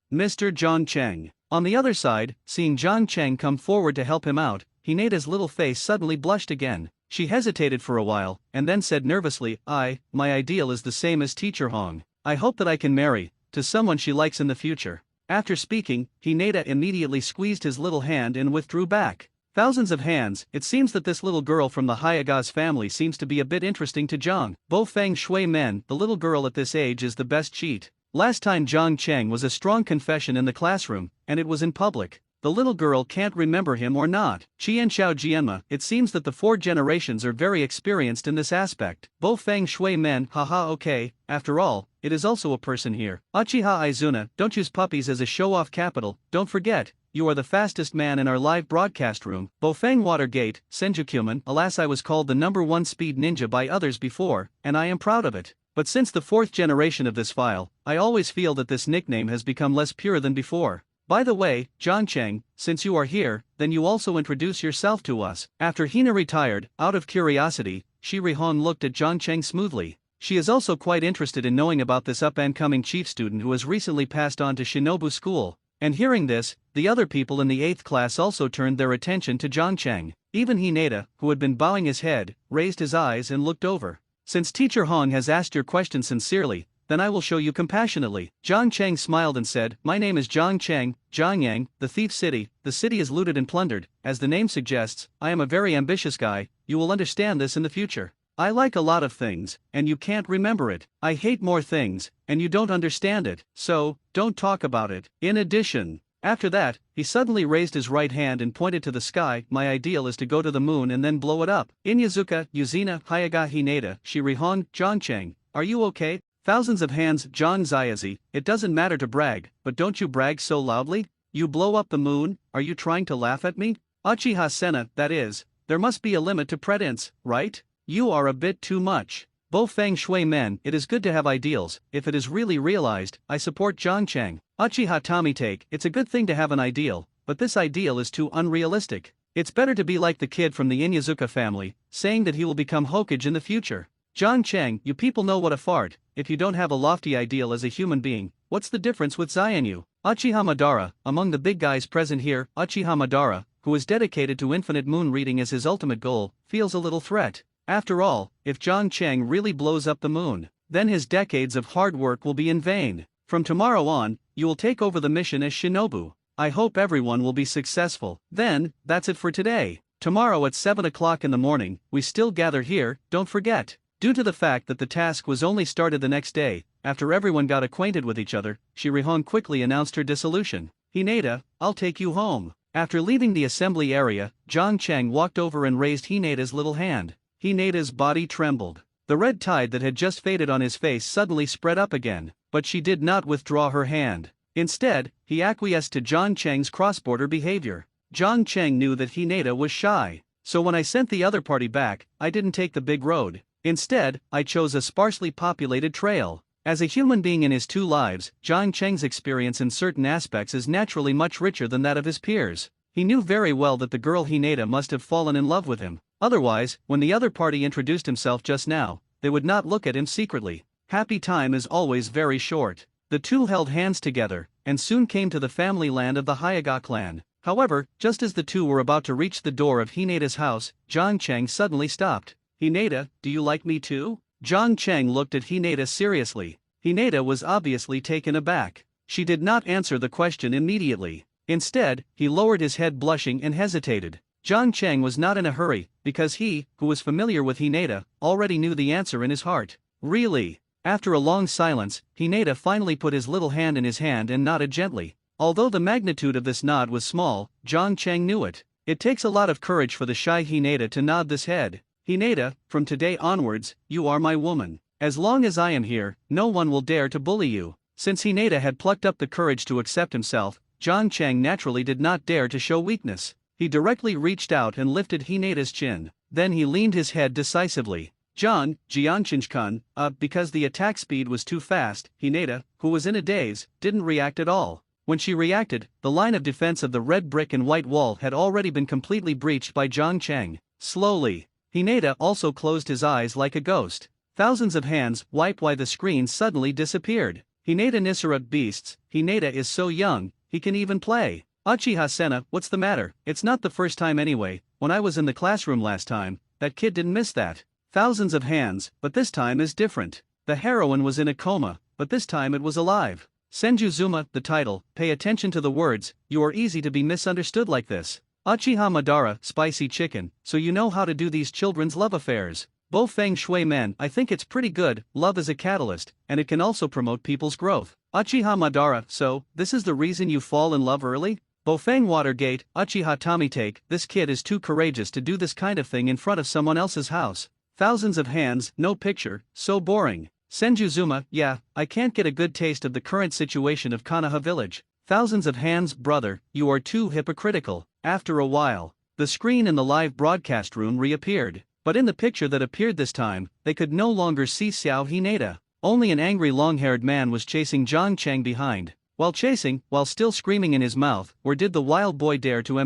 Zhang Cheng. On the other side, seeing Zhang Cheng come forward to help him out, Hinata's little face suddenly blushed again. She hesitated for a while, and then said nervously, my ideal is the same as Teacher Hong. I hope that I can marry to someone she likes in the future. After speaking, Hinata immediately squeezed his little hand and withdrew back. Thousands of hands, it seems that this little girl from the Hyaga's family seems to be a bit interesting to Zhang. Bo Feng Shui Men, the little girl at this age is the best cheat. Last time Zhang Cheng was a strong confession in the classroom, and it was in public. The little girl can't remember him or not. Qian Xiao Jianma, it seems that the 4 generations are very experienced in this aspect. Bo Feng Shui Men, haha okay, after all, it is also a person here. Uchiha Izuna, don't use puppies as a show-off capital, don't forget, you are the fastest man in our live broadcast room. Bo Feng Watergate, Senjukuman, alas I was called the #1 speed ninja by others before, and I am proud of it. But since the 4th generation of this file, I always feel that this nickname has become less pure than before. By the way, Zhang Cheng, since you are here, then you also introduce yourself to us. After Hina retired, out of curiosity, Shi Rihong looked at Zhang Cheng smoothly. She is also quite interested in knowing about this up-and-coming chief student who has recently passed on to Shinobu School. And hearing this, the other people in the 8th class also turned their attention to Zhang Cheng. Even Hinata, who had been bowing his head, raised his eyes and looked over. Since Teacher Hong has asked your question sincerely, then I will show you compassionately. Zhang Cheng smiled and said, my name is Zhang Cheng, Zhangyang, the thief city. The city is looted and plundered. As the name suggests, I am a very ambitious guy. You will understand this in the future. I like a lot of things, and you can't remember it. I hate more things, and you don't understand it, so, don't talk about it. In addition, after that, he suddenly raised his right hand and pointed to the sky. My ideal is to go to the moon and then blow it up. Inyazuka, Yuzina, Hyaga Hinata, Shirihong, Zhangcheng, are you okay? Thousands of hands. Zhang Ziazi, it doesn't matter to brag, but don't you brag so loudly? You blow up the moon, are you trying to laugh at me? Uchiha Sena, that is, there must be a limit to pretense, right? You are a bit too much. Bo Feng Shui Men, it is good to have ideals. If it is really realized, I support Zhang Cheng. Uchiha Tomitake, it's a good thing to have an ideal, but this ideal is too unrealistic. It's better to be like the kid from the Inyazuka family, saying that he will become Hokage in the future. John Chang, you people know what a fart, if you don't have a lofty ideal as a human being, what's the difference with Xianyu? Uchiha Madara, among the big guys present here, Uchiha Madara, who is dedicated to infinite moon reading as his ultimate goal, feels a little threat. After all, if John Chang really blows up the moon, then his decades of hard work will be in vain. From tomorrow on, you will take over the mission as Shinobu. I hope everyone will be successful. Then, that's it for today. Tomorrow at 7 o'clock in the morning, we still gather here, don't forget. Due to the fact that the task was only started the next day, after everyone got acquainted with each other, Shirihon quickly announced her dissolution. Hinata, I'll take you home. After leaving the assembly area, John Chang walked over and raised Hinata's little hand. Hinata's body trembled. The red tide that had just faded on his face suddenly spread up again, but she did not withdraw her hand. Instead, he acquiesced to John Chang's cross-border behavior. John Chang knew that Hinata was shy, so when I sent the other party back, I didn't take the big road. Instead, I chose a sparsely populated trail. As a human being in his two lives, John Chang's experience in certain aspects is naturally much richer than that of his peers. He knew very well that the girl Hinata must have fallen in love with him. Otherwise, when the other party introduced himself just now, they would not look at him secretly. Happy time is always very short. The two held hands together, and soon came to the family land of the Hyuga clan. However, just as the two were about to reach the door of Hinata's house, John Chang suddenly stopped. Hinata, do you like me too? John Chang looked at Hinata seriously. Hinata was obviously taken aback. She did not answer the question immediately. Instead, he lowered his head blushing and hesitated. John Chang was not in a hurry, because he, who was familiar with Hinata, already knew the answer in his heart. Really? After a long silence, Hinata finally put his little hand in his hand and nodded gently. Although the magnitude of this nod was small, John Chang knew it. It takes a lot of courage for the shy Hinata to nod this head. Hinata, from today onwards, you are my woman. As long as I am here, no one will dare to bully you. Since Hinata had plucked up the courage to accept himself, John Chang naturally did not dare to show weakness. He directly reached out and lifted Hinata's chin. Then he leaned his head decisively. Jianshin-kun, because the attack speed was too fast, Hinata, who was in a daze, didn't react at all. When she reacted, the line of defense of the red brick and white wall had already been completely breached by John Chang. Slowly, Hinata also closed his eyes like a ghost. Thousands of hands wiped while the screen suddenly disappeared. Hinata Nisara beasts, Hinata is so young, he can even play. Uchiha Senna, what's the matter? It's not the first time anyway. When I was in the classroom last time, that kid didn't miss that. Thousands of hands, but this time is different. The heroine was in a coma, but this time it was alive. Senjuzuma, the title, pay attention to the words, you are easy to be misunderstood like this. Uchiha Madara, spicy chicken, so you know how to do these children's love affairs. Bo Feng Shui Men, I think it's pretty good, love is a catalyst, and it can also promote people's growth. Uchiha Madara, so, this is the reason you fall in love early? Bo Feng Watergate, Uchiha Tomitake, this kid is too courageous to do this kind of thing in front of someone else's house. Thousands of hands, no picture, so boring. Senjuzuma, yeah, I can't get a good taste of the current situation of Konoha village. Thousands of hands, brother, you are too hypocritical. After a while, the screen in the live broadcast room reappeared, but in the picture that appeared this time, they could no longer see Xiao Hinata. Only an angry long-haired man was chasing John Chang behind. While chasing, while still screaming in his mouth, or did the wild boy dare to ******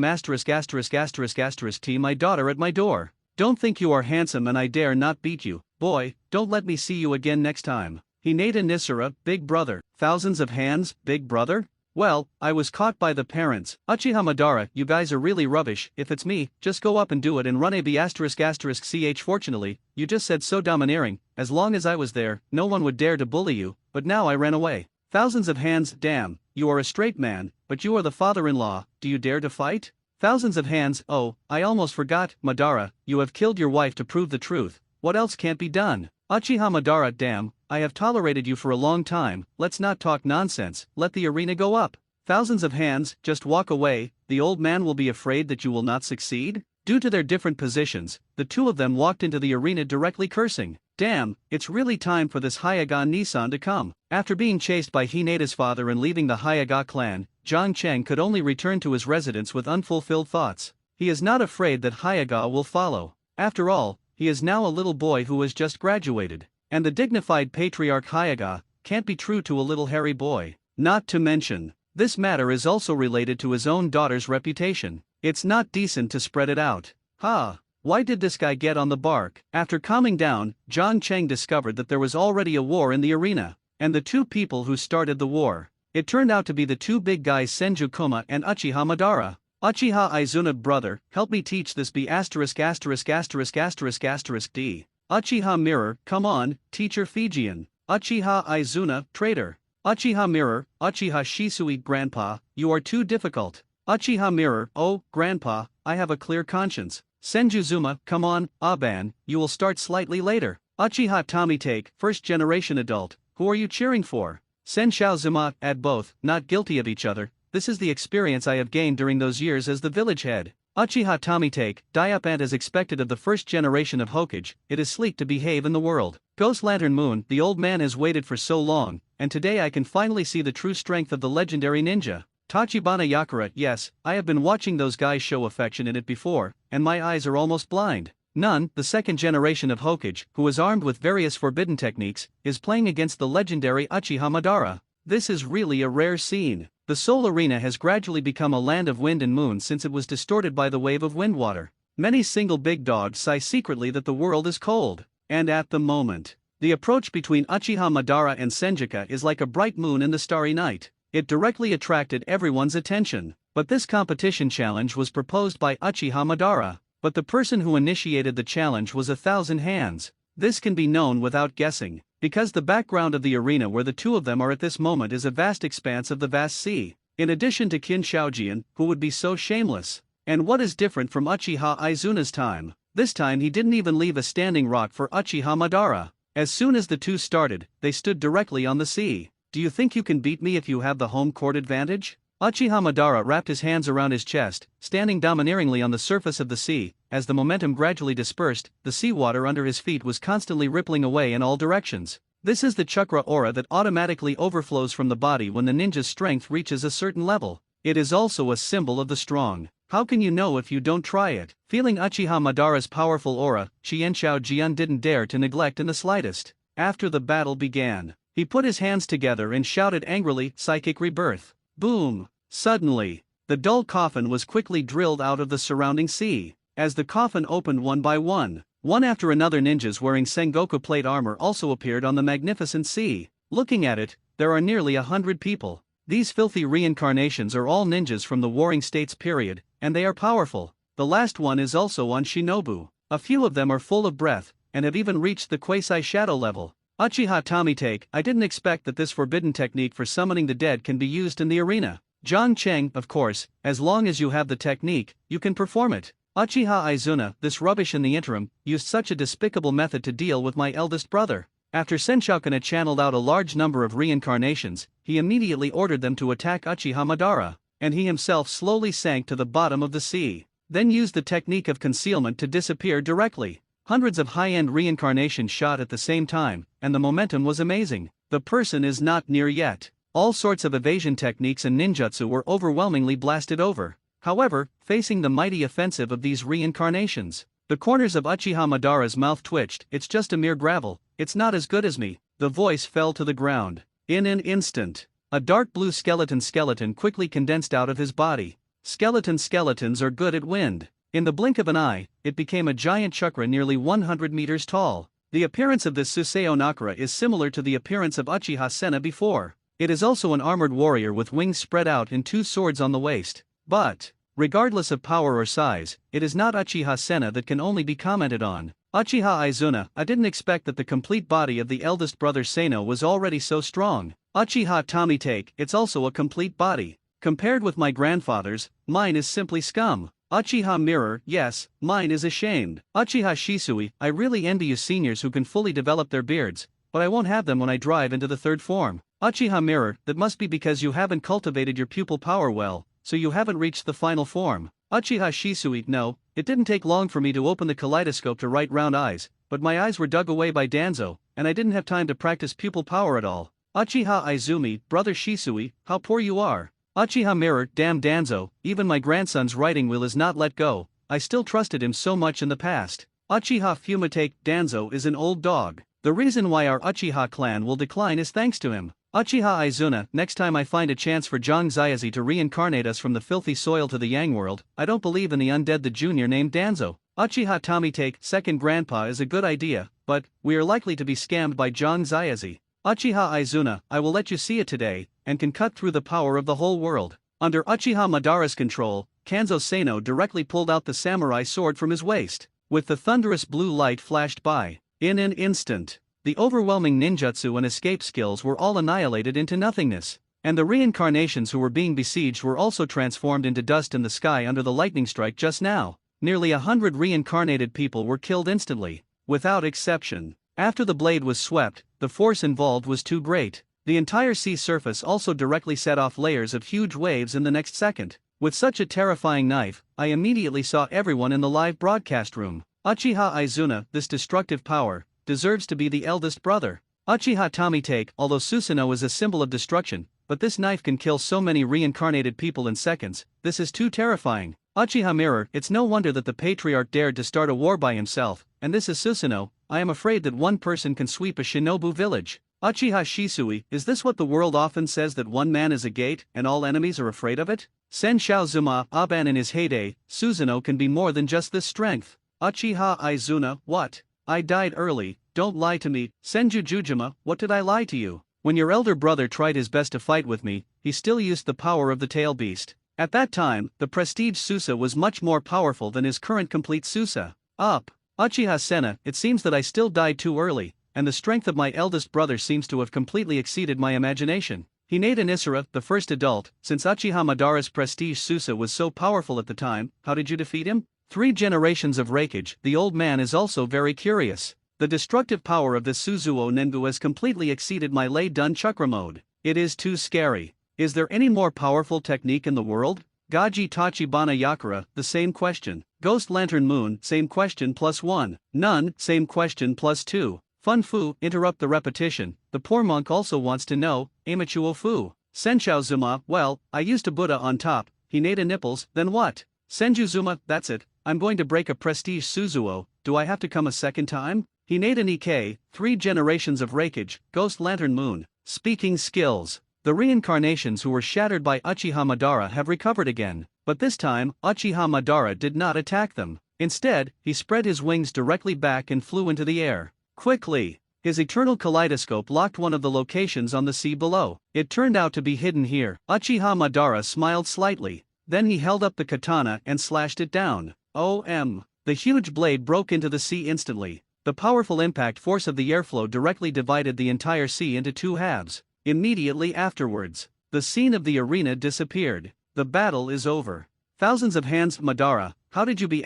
my daughter at my door? Don't think you are handsome and I dare not beat you, boy, don't let me see you again next time. Hinata Nisara, big brother, thousands of hands, big brother? Well, I was caught by the parents. Uchiha Madara, you guys are really rubbish. If it's me, just go up and do it and run ****ch. Fortunately, you just said so domineering. As long as I was there, no one would dare to bully you, but now I ran away. Thousands of hands, damn, you are a straight man, but you are the father-in-law, do you dare to fight? Thousands of hands, oh, I almost forgot, Madara, you have killed your wife to prove the truth, what else can't be done? Uchiha Madara, damn, I have tolerated you for a long time, let's not talk nonsense, let the arena go up. Thousands of hands, just walk away, the old man will be afraid that you will not succeed? Due to their different positions, the two of them walked into the arena directly cursing. Damn, it's really time for this Hyuga Nissan to come. After being chased by Hinata's father and leaving the Hyuga clan, John Chang could only return to his residence with unfulfilled thoughts. He is not afraid that Hyuga will follow. After all, he is now a little boy who has just graduated. And the dignified patriarch Hyuga can't be true to a little hairy boy. Not to mention, this matter is also related to his own daughter's reputation. It's not decent to spread it out. Ha! Why did this guy get on the bark? After calming down, John Cheng discovered that there was already a war in the arena, and the two people who started the war. It turned out to be the two big guys Senju Kuma and Uchiha Madara. Uchiha Izuna, brother, help me teach this B asterisk asterisk asterisk asterisk asterisk D. Uchiha Mirror, come on, teacher Fijian. Uchiha Izuna, traitor. Uchiha Mirror, Uchiha Shisui, grandpa, you are too difficult. Uchiha Mirror, oh, grandpa, I have a clear conscience. Senju Zuma, come on, Aban, you will start slightly later. Uchiha Tomitake, first generation adult, who are you cheering for? Senshao Zuma, add both, not guilty of each other, this is the experience I have gained during those years as the village head. Uchiha Tomitake, die up and as expected of the first generation of Hokage, it is sleek to behave in the world. Ghost Lantern Moon, the old man has waited for so long, and today I can finally see the true strength of the legendary ninja. Tachibana Yakura, yes, I have been watching those guys show affection in it before, and my eyes are almost blind. Nun, the second generation of Hokage, who is armed with various forbidden techniques, is playing against the legendary Uchiha Madara. This is really a rare scene. The Soul Arena has gradually become a land of wind and moon since it was distorted by the wave of wind water. Many single big dogs sigh secretly that the world is cold. And at the moment, the approach between Uchiha Madara and Senjuka is like a bright moon in the starry night. It directly attracted everyone's attention. But this competition challenge was proposed by Uchiha Madara. But the person who initiated the challenge was 1,000 hands. This can be known without guessing, because the background of the arena where the two of them are at this moment is a vast expanse of the vast sea. In addition to Qin Shaojian, who would be so shameless. And what is different from Uchiha Izuna's time? This time he didn't even leave a standing rock for Uchiha Madara. As soon as the two started, they stood directly on the sea. Do you think you can beat me if you have the home court advantage? Uchiha Madara wrapped his hands around his chest, standing domineeringly on the surface of the sea. As the momentum gradually dispersed, the seawater under his feet was constantly rippling away in all directions. This is the chakra aura that automatically overflows from the body when the ninja's strength reaches a certain level. It is also a symbol of the strong. How can you know if you don't try it? Feeling Uchiha Madara's powerful aura, Qianshao Jian didn't dare to neglect in the slightest. After the battle began, he put his hands together and shouted angrily, "Psychic rebirth!" Boom! Suddenly, the dull coffin was quickly drilled out of the surrounding sea. As the coffin opened one by one after another, ninjas wearing Sengoku plate armor also appeared on the magnificent sea. Looking at it, there are nearly 100 people. These filthy reincarnations are all ninjas from the Warring States period, and they are powerful. The last one is also on Shinobu. A few of them are full of breath, and have even reached the quasi-shadow level. Uchiha Tomitake, I didn't expect that this forbidden technique for summoning the dead can be used in the arena. John Cheng, of course, as long as you have the technique, you can perform it. Uchiha Izuna, this rubbish in the interim, used such a despicable method to deal with my eldest brother. After Senshoukana channeled out a large number of reincarnations, he immediately ordered them to attack Uchiha Madara, and he himself slowly sank to the bottom of the sea, then used the technique of concealment to disappear directly. Hundreds of high-end reincarnations shot at the same time, and the momentum was amazing. The person is not near yet. All sorts of evasion techniques and ninjutsu were overwhelmingly blasted over. However, facing the mighty offensive of these reincarnations, the corners of Uchiha Madara's mouth twitched. It's just a mere gravel, it's not as good as me. The voice fell to the ground. In an instant, a dark blue skeleton quickly condensed out of his body. Skeletons are good at wind. In the blink of an eye, it became a giant chakra nearly 100 meters tall. The appearance of this Suseo Nakara is similar to the appearance of Uchiha Senna before. It is also an armored warrior with wings spread out and two swords on the waist. But, regardless of power or size, it is not Uchiha Senna that can only be commented on. Uchiha Izuna, I didn't expect that the complete body of the eldest brother Sano was already so strong. Uchiha Tomitake, it's also a complete body. Compared with my grandfather's, mine is simply scum. Uchiha Mirror, yes, mine is ashamed. Uchiha Shisui, I really envy you seniors who can fully develop their beards, but I won't have them when I drive into the third form. Uchiha Mirror, that must be because you haven't cultivated your pupil power well, so you haven't reached the final form. Uchiha Shisui, no, it didn't take long for me to open the kaleidoscope to write round eyes, but my eyes were dug away by Danzo, and I didn't have time to practice pupil power at all. Uchiha Izumi, brother Shisui, how poor you are. Uchiha Mirror, damn Danzo, even my grandson's writing wheel is not let go, I still trusted him so much in the past. Uchiha Fumitake, Danzo is an old dog. The reason why our Uchiha clan will decline is thanks to him. Uchiha Izuna, next time I find a chance for Zhang Ziazi to reincarnate us from the filthy soil to the Yang world, I don't believe in the undead the junior named Danzo. Uchiha Tomitake, second grandpa is a good idea, but we are likely to be scammed by Zhang Ziazi. Uchiha Izuna, I will let you see it today, and can cut through the power of the whole world. Under Uchiha Madara's control, Kanzo Sano directly pulled out the samurai sword from his waist. With the thunderous blue light flashed by, in an instant, the overwhelming ninjutsu and escape skills were all annihilated into nothingness, and the reincarnations who were being besieged were also transformed into dust in the sky under the lightning strike just now. Nearly 100 reincarnated people were killed instantly, without exception. After the blade was swept, the force involved was too great. The entire sea surface also directly set off layers of huge waves in the next second. With such a terrifying knife, I immediately saw everyone in the live broadcast room. Uchiha Izuna, this destructive power, deserves to be the eldest brother. Uchiha Tomitake, although Susanoo is a symbol of destruction, but this knife can kill so many reincarnated people in seconds, this is too terrifying. Uchiha Mirror, it's no wonder that the patriarch dared to start a war by himself, and this is Susanoo. I am afraid that one person can sweep a shinobu village. Uchiha Shisui, is this what the world often says, that one man is a gate, and all enemies are afraid of it? Sen Shao Zuma, Aban in his heyday, Susanoo can be more than just this strength. Uchiha Izuna, what? I died early, don't lie to me. Senju Jujima, what did I lie to you? When your elder brother tried his best to fight with me, he still used the power of the tail beast. At that time, the prestige Susa was much more powerful than his current complete Susa. Up. Uchiha Senna, it seems that I still died too early, and the strength of my eldest brother seems to have completely exceeded my imagination. Hinata Nisara, the first adult, since Uchiha Madara's prestige Susa was so powerful at the time, how did you defeat him? 3 generations of Reikage. The old man is also very curious. The destructive power of this Suzuo Nengu has completely exceeded my lay-done chakra mode. It is too scary. Is there any more powerful technique in the world? Gaji Tachibana Yakura, the same question. Ghost Lantern Moon, same question +1. None, same question +2. Fun Fu, interrupt the repetition, the poor monk also wants to know. Amachuo Fu. Senshao Zuma, well, I used a Buddha on top. Hinata Nipples, then what? Senju Zuma, that's it, I'm going to break a prestige Suzuo, do I have to come a second time? Hinata Nikkei, 3 generations of Reikage, Ghost Lantern Moon. Speaking skills. The reincarnations who were shattered by Uchiha Madara have recovered again, but this time, Uchiha Madara did not attack them. Instead, he spread his wings directly back and flew into the air. Quickly, his eternal kaleidoscope locked one of the locations on the sea below. It turned out to be hidden here. Uchiha Madara smiled slightly, then he held up the katana and slashed it down. The huge blade broke into the sea instantly. The powerful impact force of the airflow directly divided the entire sea into 2 halves. Immediately afterwards, the scene of the arena disappeared. The battle is over. Thousands of hands. Madara, how did you be do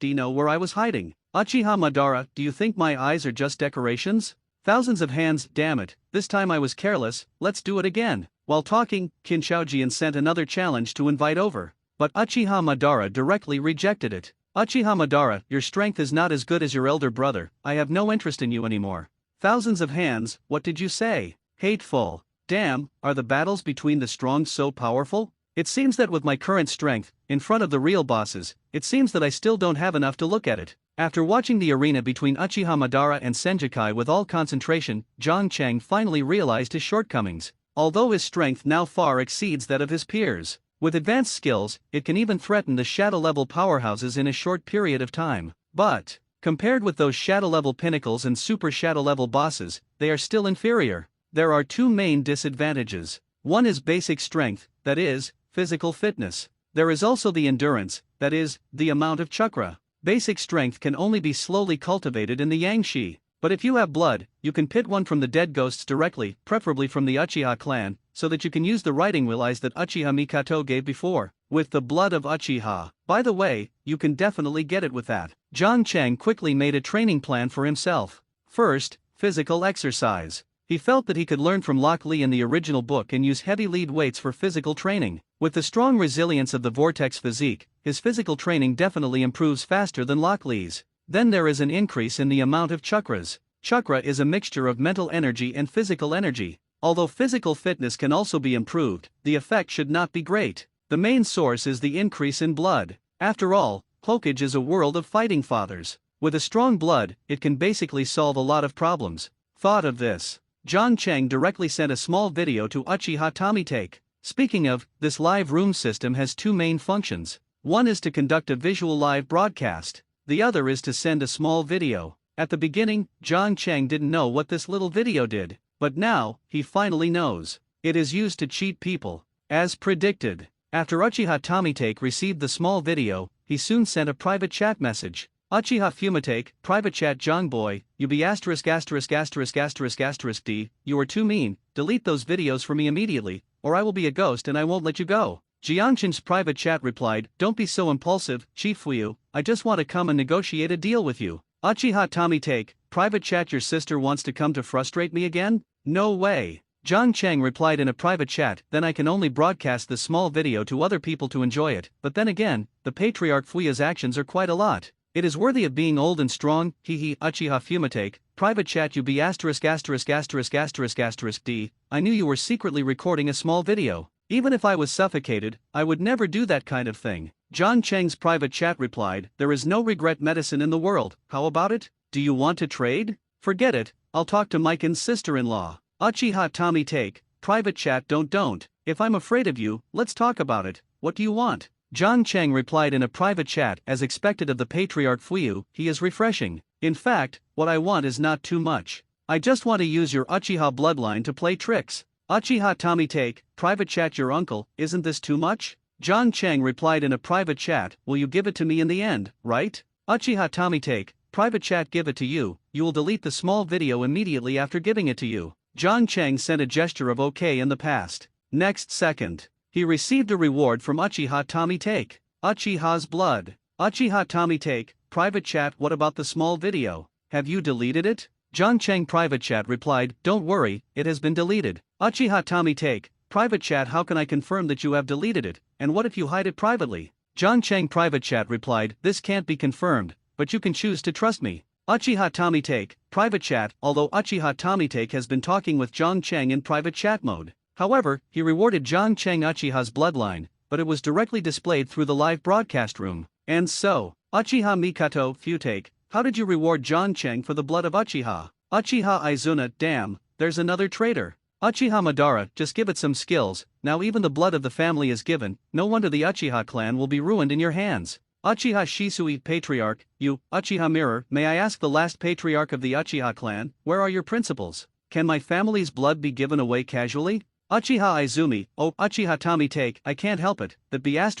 you know where I was hiding? Uchiha Madara, do you think my eyes are just decorations? Thousands of hands. Damn it, this time I was careless, let's do it again. While talking, Kinshaojian sent another challenge to invite over, but Uchiha Madara directly rejected it. Uchiha Madara, your strength is not as good as your elder brother, I have no interest in you anymore. Thousands of hands, what did you say? Hateful. Damn, are the battles between the strong so powerful? It seems that with my current strength, in front of the real bosses, it seems that I still don't have enough to look at it. After watching the arena between Uchiha Madara and Senjukai with all concentration, Zhang Cheng finally realized his shortcomings. Although his strength now far exceeds that of his peers, with advanced skills, it can even threaten the shadow-level powerhouses in a short period of time. But, compared with those shadow-level pinnacles and super shadow-level bosses, they are still inferior. There are 2 main disadvantages. One is basic strength, that is, physical fitness. There is also the endurance, that is, the amount of chakra. Basic strength can only be slowly cultivated in the Yangshi. But if you have blood, you can pit one from the dead ghosts directly, preferably from the Uchiha clan, so that you can use the riding wheel eyes that Uchiha Mikato gave before. With the blood of Uchiha. By the way, you can definitely get it with that. Zhang Cheng quickly made a training plan for himself. First, physical exercise. He felt that he could learn from Locke Lee in the original book and use heavy lead weights for physical training. With the strong resilience of the Vortex physique, his physical training definitely improves faster than Locke Lee's. Then there is an increase in the amount of chakras. Chakra is a mixture of mental energy and physical energy. Although physical fitness can also be improved, the effect should not be great. The main source is the increase in blood. After all, Hokage is a world of fighting fathers. With a strong blood, it can basically solve a lot of problems. Thought of this. John Chang directly sent a small video to Uchiha Tomitake. Speaking of, this live room system has two main functions. One is to conduct a visual live broadcast, the other is to send a small video. At the beginning, John Chang didn't know what this little video did, but now, he finally knows. It is used to cheat people. As predicted, after Uchiha Tomitake received the small video, he soon sent a private chat message. Uchiha Fumitake, private chat John boy, you be ************** D, you are too mean, delete those videos for me immediately, or I will be a ghost and I won't let you go. Jianchen's private chat replied, don't be so impulsive, Chief Fuyu, I just want to come and negotiate a deal with you. Uchiha Tomitake, private chat your sister wants to come to frustrate me again? No way. John Chang replied in a private chat, then I can only broadcast this small video to other people to enjoy it, but then again, the patriarch Fuyu's actions are quite a lot. It is worthy of being old and strong, Uchiha Fumitake, private chat you be *********** D, I knew you were secretly recording a small video. Even if I was suffocated, I would never do that kind of thing. John Chang's private chat replied, there is no regret medicine in the world, how about it? Do you want to trade? Forget it, I'll talk to Miken's sister-in-law. Uchiha Tomitake, private chat don't, if I'm afraid of you, let's talk about it, what do you want? John Chang replied in a private chat as expected of the patriarch Fuyu, he is refreshing. In fact, what I want is not too much. I just want to use your Uchiha bloodline to play tricks. Uchiha Tomitake, private chat your uncle, isn't this too much? John Chang replied in a private chat, will you give it to me in the end, right? Uchiha Tomitake, private chat give it to you, you will delete the small video immediately after giving it to you. John Chang sent a gesture of okay in the past. Next second, he received a reward from Uchiha Tomitake. Uchiha's blood. Uchiha Tomitake, private chat what about the small video? Have you deleted it? John Chang private chat replied, don't worry, it has been deleted. Uchiha Tomitake, private chat how can I confirm that you have deleted it, and what if you hide it privately? John Chang private chat replied, this can't be confirmed, but you can choose to trust me. Uchiha Tomitake, private chat although Uchiha Tomitake has been talking with John Chang in private chat mode. However, he rewarded John Chang Uchiha's bloodline, but it was directly displayed through the live broadcast room. And so, Uchiha Mikoto Futake, how did you reward John Chang for the blood of Uchiha? Uchiha Izuna, damn, there's another traitor. Uchiha Madara, just give it some skills, now even the blood of the family is given, no wonder the Uchiha clan will be ruined in your hands. Uchiha Shisui Patriarch, you, Uchiha Mirror, may I ask the last patriarch of the Uchiha clan, where are your principles? Can my family's blood be given away casually? Uchiha Izumi, oh, Uchiha Tomitake, I can't help it, that B ********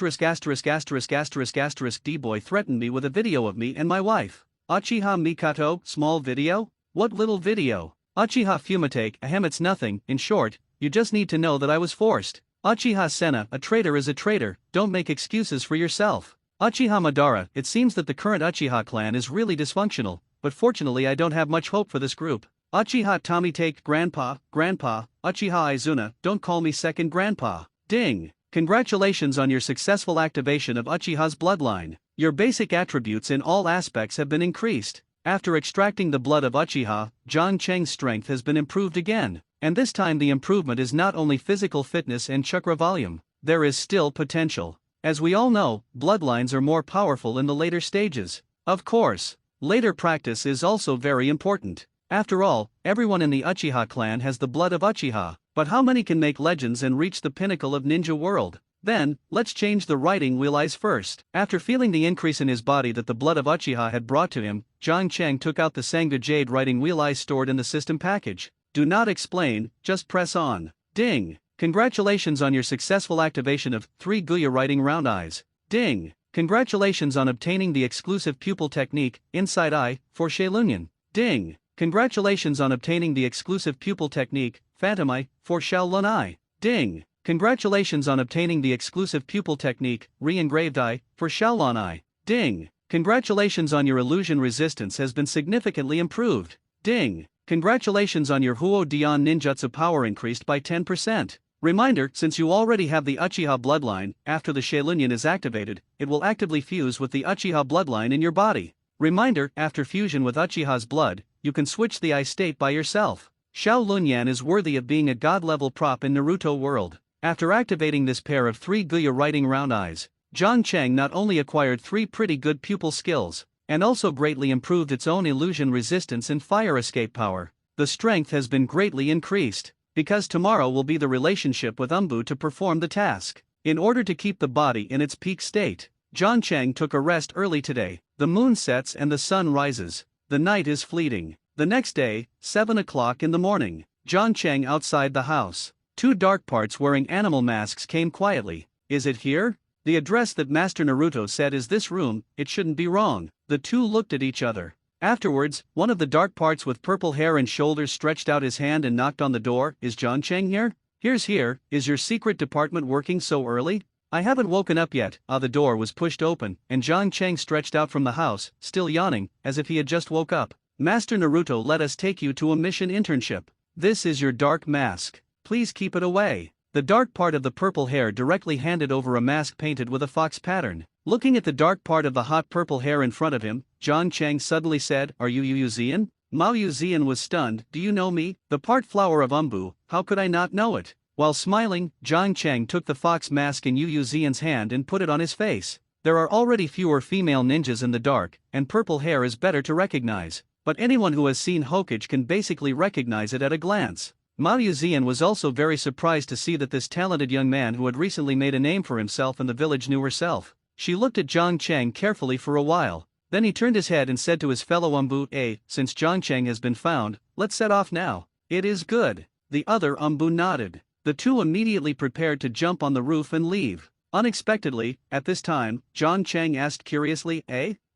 D-boy threatened me with a video of me and my wife. Uchiha Mikoto, small video? What little video? Uchiha Fumitake, ahem it's nothing, in short, you just need to know that I was forced. Uchiha Senna, a traitor is a traitor, don't make excuses for yourself. Uchiha Madara, it seems that the current Uchiha clan is really dysfunctional, but fortunately I don't have much hope for this group. Uchiha Tomitake, Grandpa, Uchiha Izuna, don't call me second grandpa. Ding! Congratulations on your successful activation of Uchiha's bloodline. Your basic attributes in all aspects have been increased. After extracting the blood of Uchiha, John Chang's strength has been improved again, and this time the improvement is not only physical fitness and chakra volume, there is still potential. As we all know, bloodlines are more powerful in the later stages. Of course, later practice is also very important. After all, everyone in the Uchiha clan has the blood of Uchiha, but how many can make legends and reach the pinnacle of ninja world? Then, let's change the writing wheel eyes first. After feeling the increase in his body that the blood of Uchiha had brought to him, John Chang took out the Sangha Jade writing wheel eyes stored in the system package. Do not explain, just press on. Ding! Congratulations on your successful activation of 3 Guya writing round eyes. Ding! Congratulations on obtaining the exclusive pupil technique, Inside Eye, for Shaolunyan. Ding! Congratulations on obtaining the exclusive pupil technique, Phantom Eye, for Shaolun Eye. Ding! Congratulations on obtaining the exclusive pupil technique, Re-engraved Eye, for Shaolun Eye. Ding! Congratulations on your illusion resistance has been significantly improved. Ding! Congratulations on your Huo Dian ninjutsu power increased by 10%. Reminder, since you already have the Uchiha bloodline, after the Shaolunyan is activated, it will actively fuse with the Uchiha bloodline in your body. Reminder, after fusion with Uchiha's blood, you can switch the eye state by yourself. Shaolunyan is worthy of being a god-level prop in Naruto world. After activating this pair of 3 Guya writing round eyes, John Chang not only acquired 3 pretty good pupil skills, and also greatly improved its own illusion resistance and fire escape power. the strength has been greatly increased, because tomorrow will be the relationship with Umbu to perform the task. In order to keep the body in its peak state, John Chang took a rest early today. The moon sets and the sun rises. The night is fleeting. The next day, 7 o'clock in the morning, John Chang outside the house. Two dark parts wearing animal masks came quietly. Is it here? The address that Master Naruto said is this room, it shouldn't be wrong. The two looked at each other. Afterwards, one of the dark parts with purple hair and shoulders stretched out his hand and knocked on the door. Is John Chang here? Here's here. Is your secret department working so early? I haven't woken up yet. The door was pushed open, and John Chang stretched out from the house, still yawning, as if he had just woke up. Master Naruto, let us take you to a mission internship. This is your dark mask. Please keep it away. The dark part of the purple hair directly handed over a mask painted with a fox pattern. Looking at the dark part of the hot purple hair in front of him, John Chang suddenly said, "Are you Yu Zian?" Mao Yu Zian was stunned. "Do you know me? The part flower of Umbu, how could I not know it?" While smiling, John Chang took the fox mask in Yu Zian's hand and put it on his face. There are already fewer female ninjas in the dark, and purple hair is better to recognize, but anyone who has seen Hokage can basically recognize it at a glance. Mao Yu Zian was also very surprised to see that this talented young man who had recently made a name for himself in the village knew herself. She looked at John Chang carefully for a while. Then he turned his head and said to his fellow Umbu, since John Chang has been found, let's set off now. It is good. The other Umbu nodded. The two immediately prepared to jump on the roof and leave. Unexpectedly, at this time, John Chang asked curiously,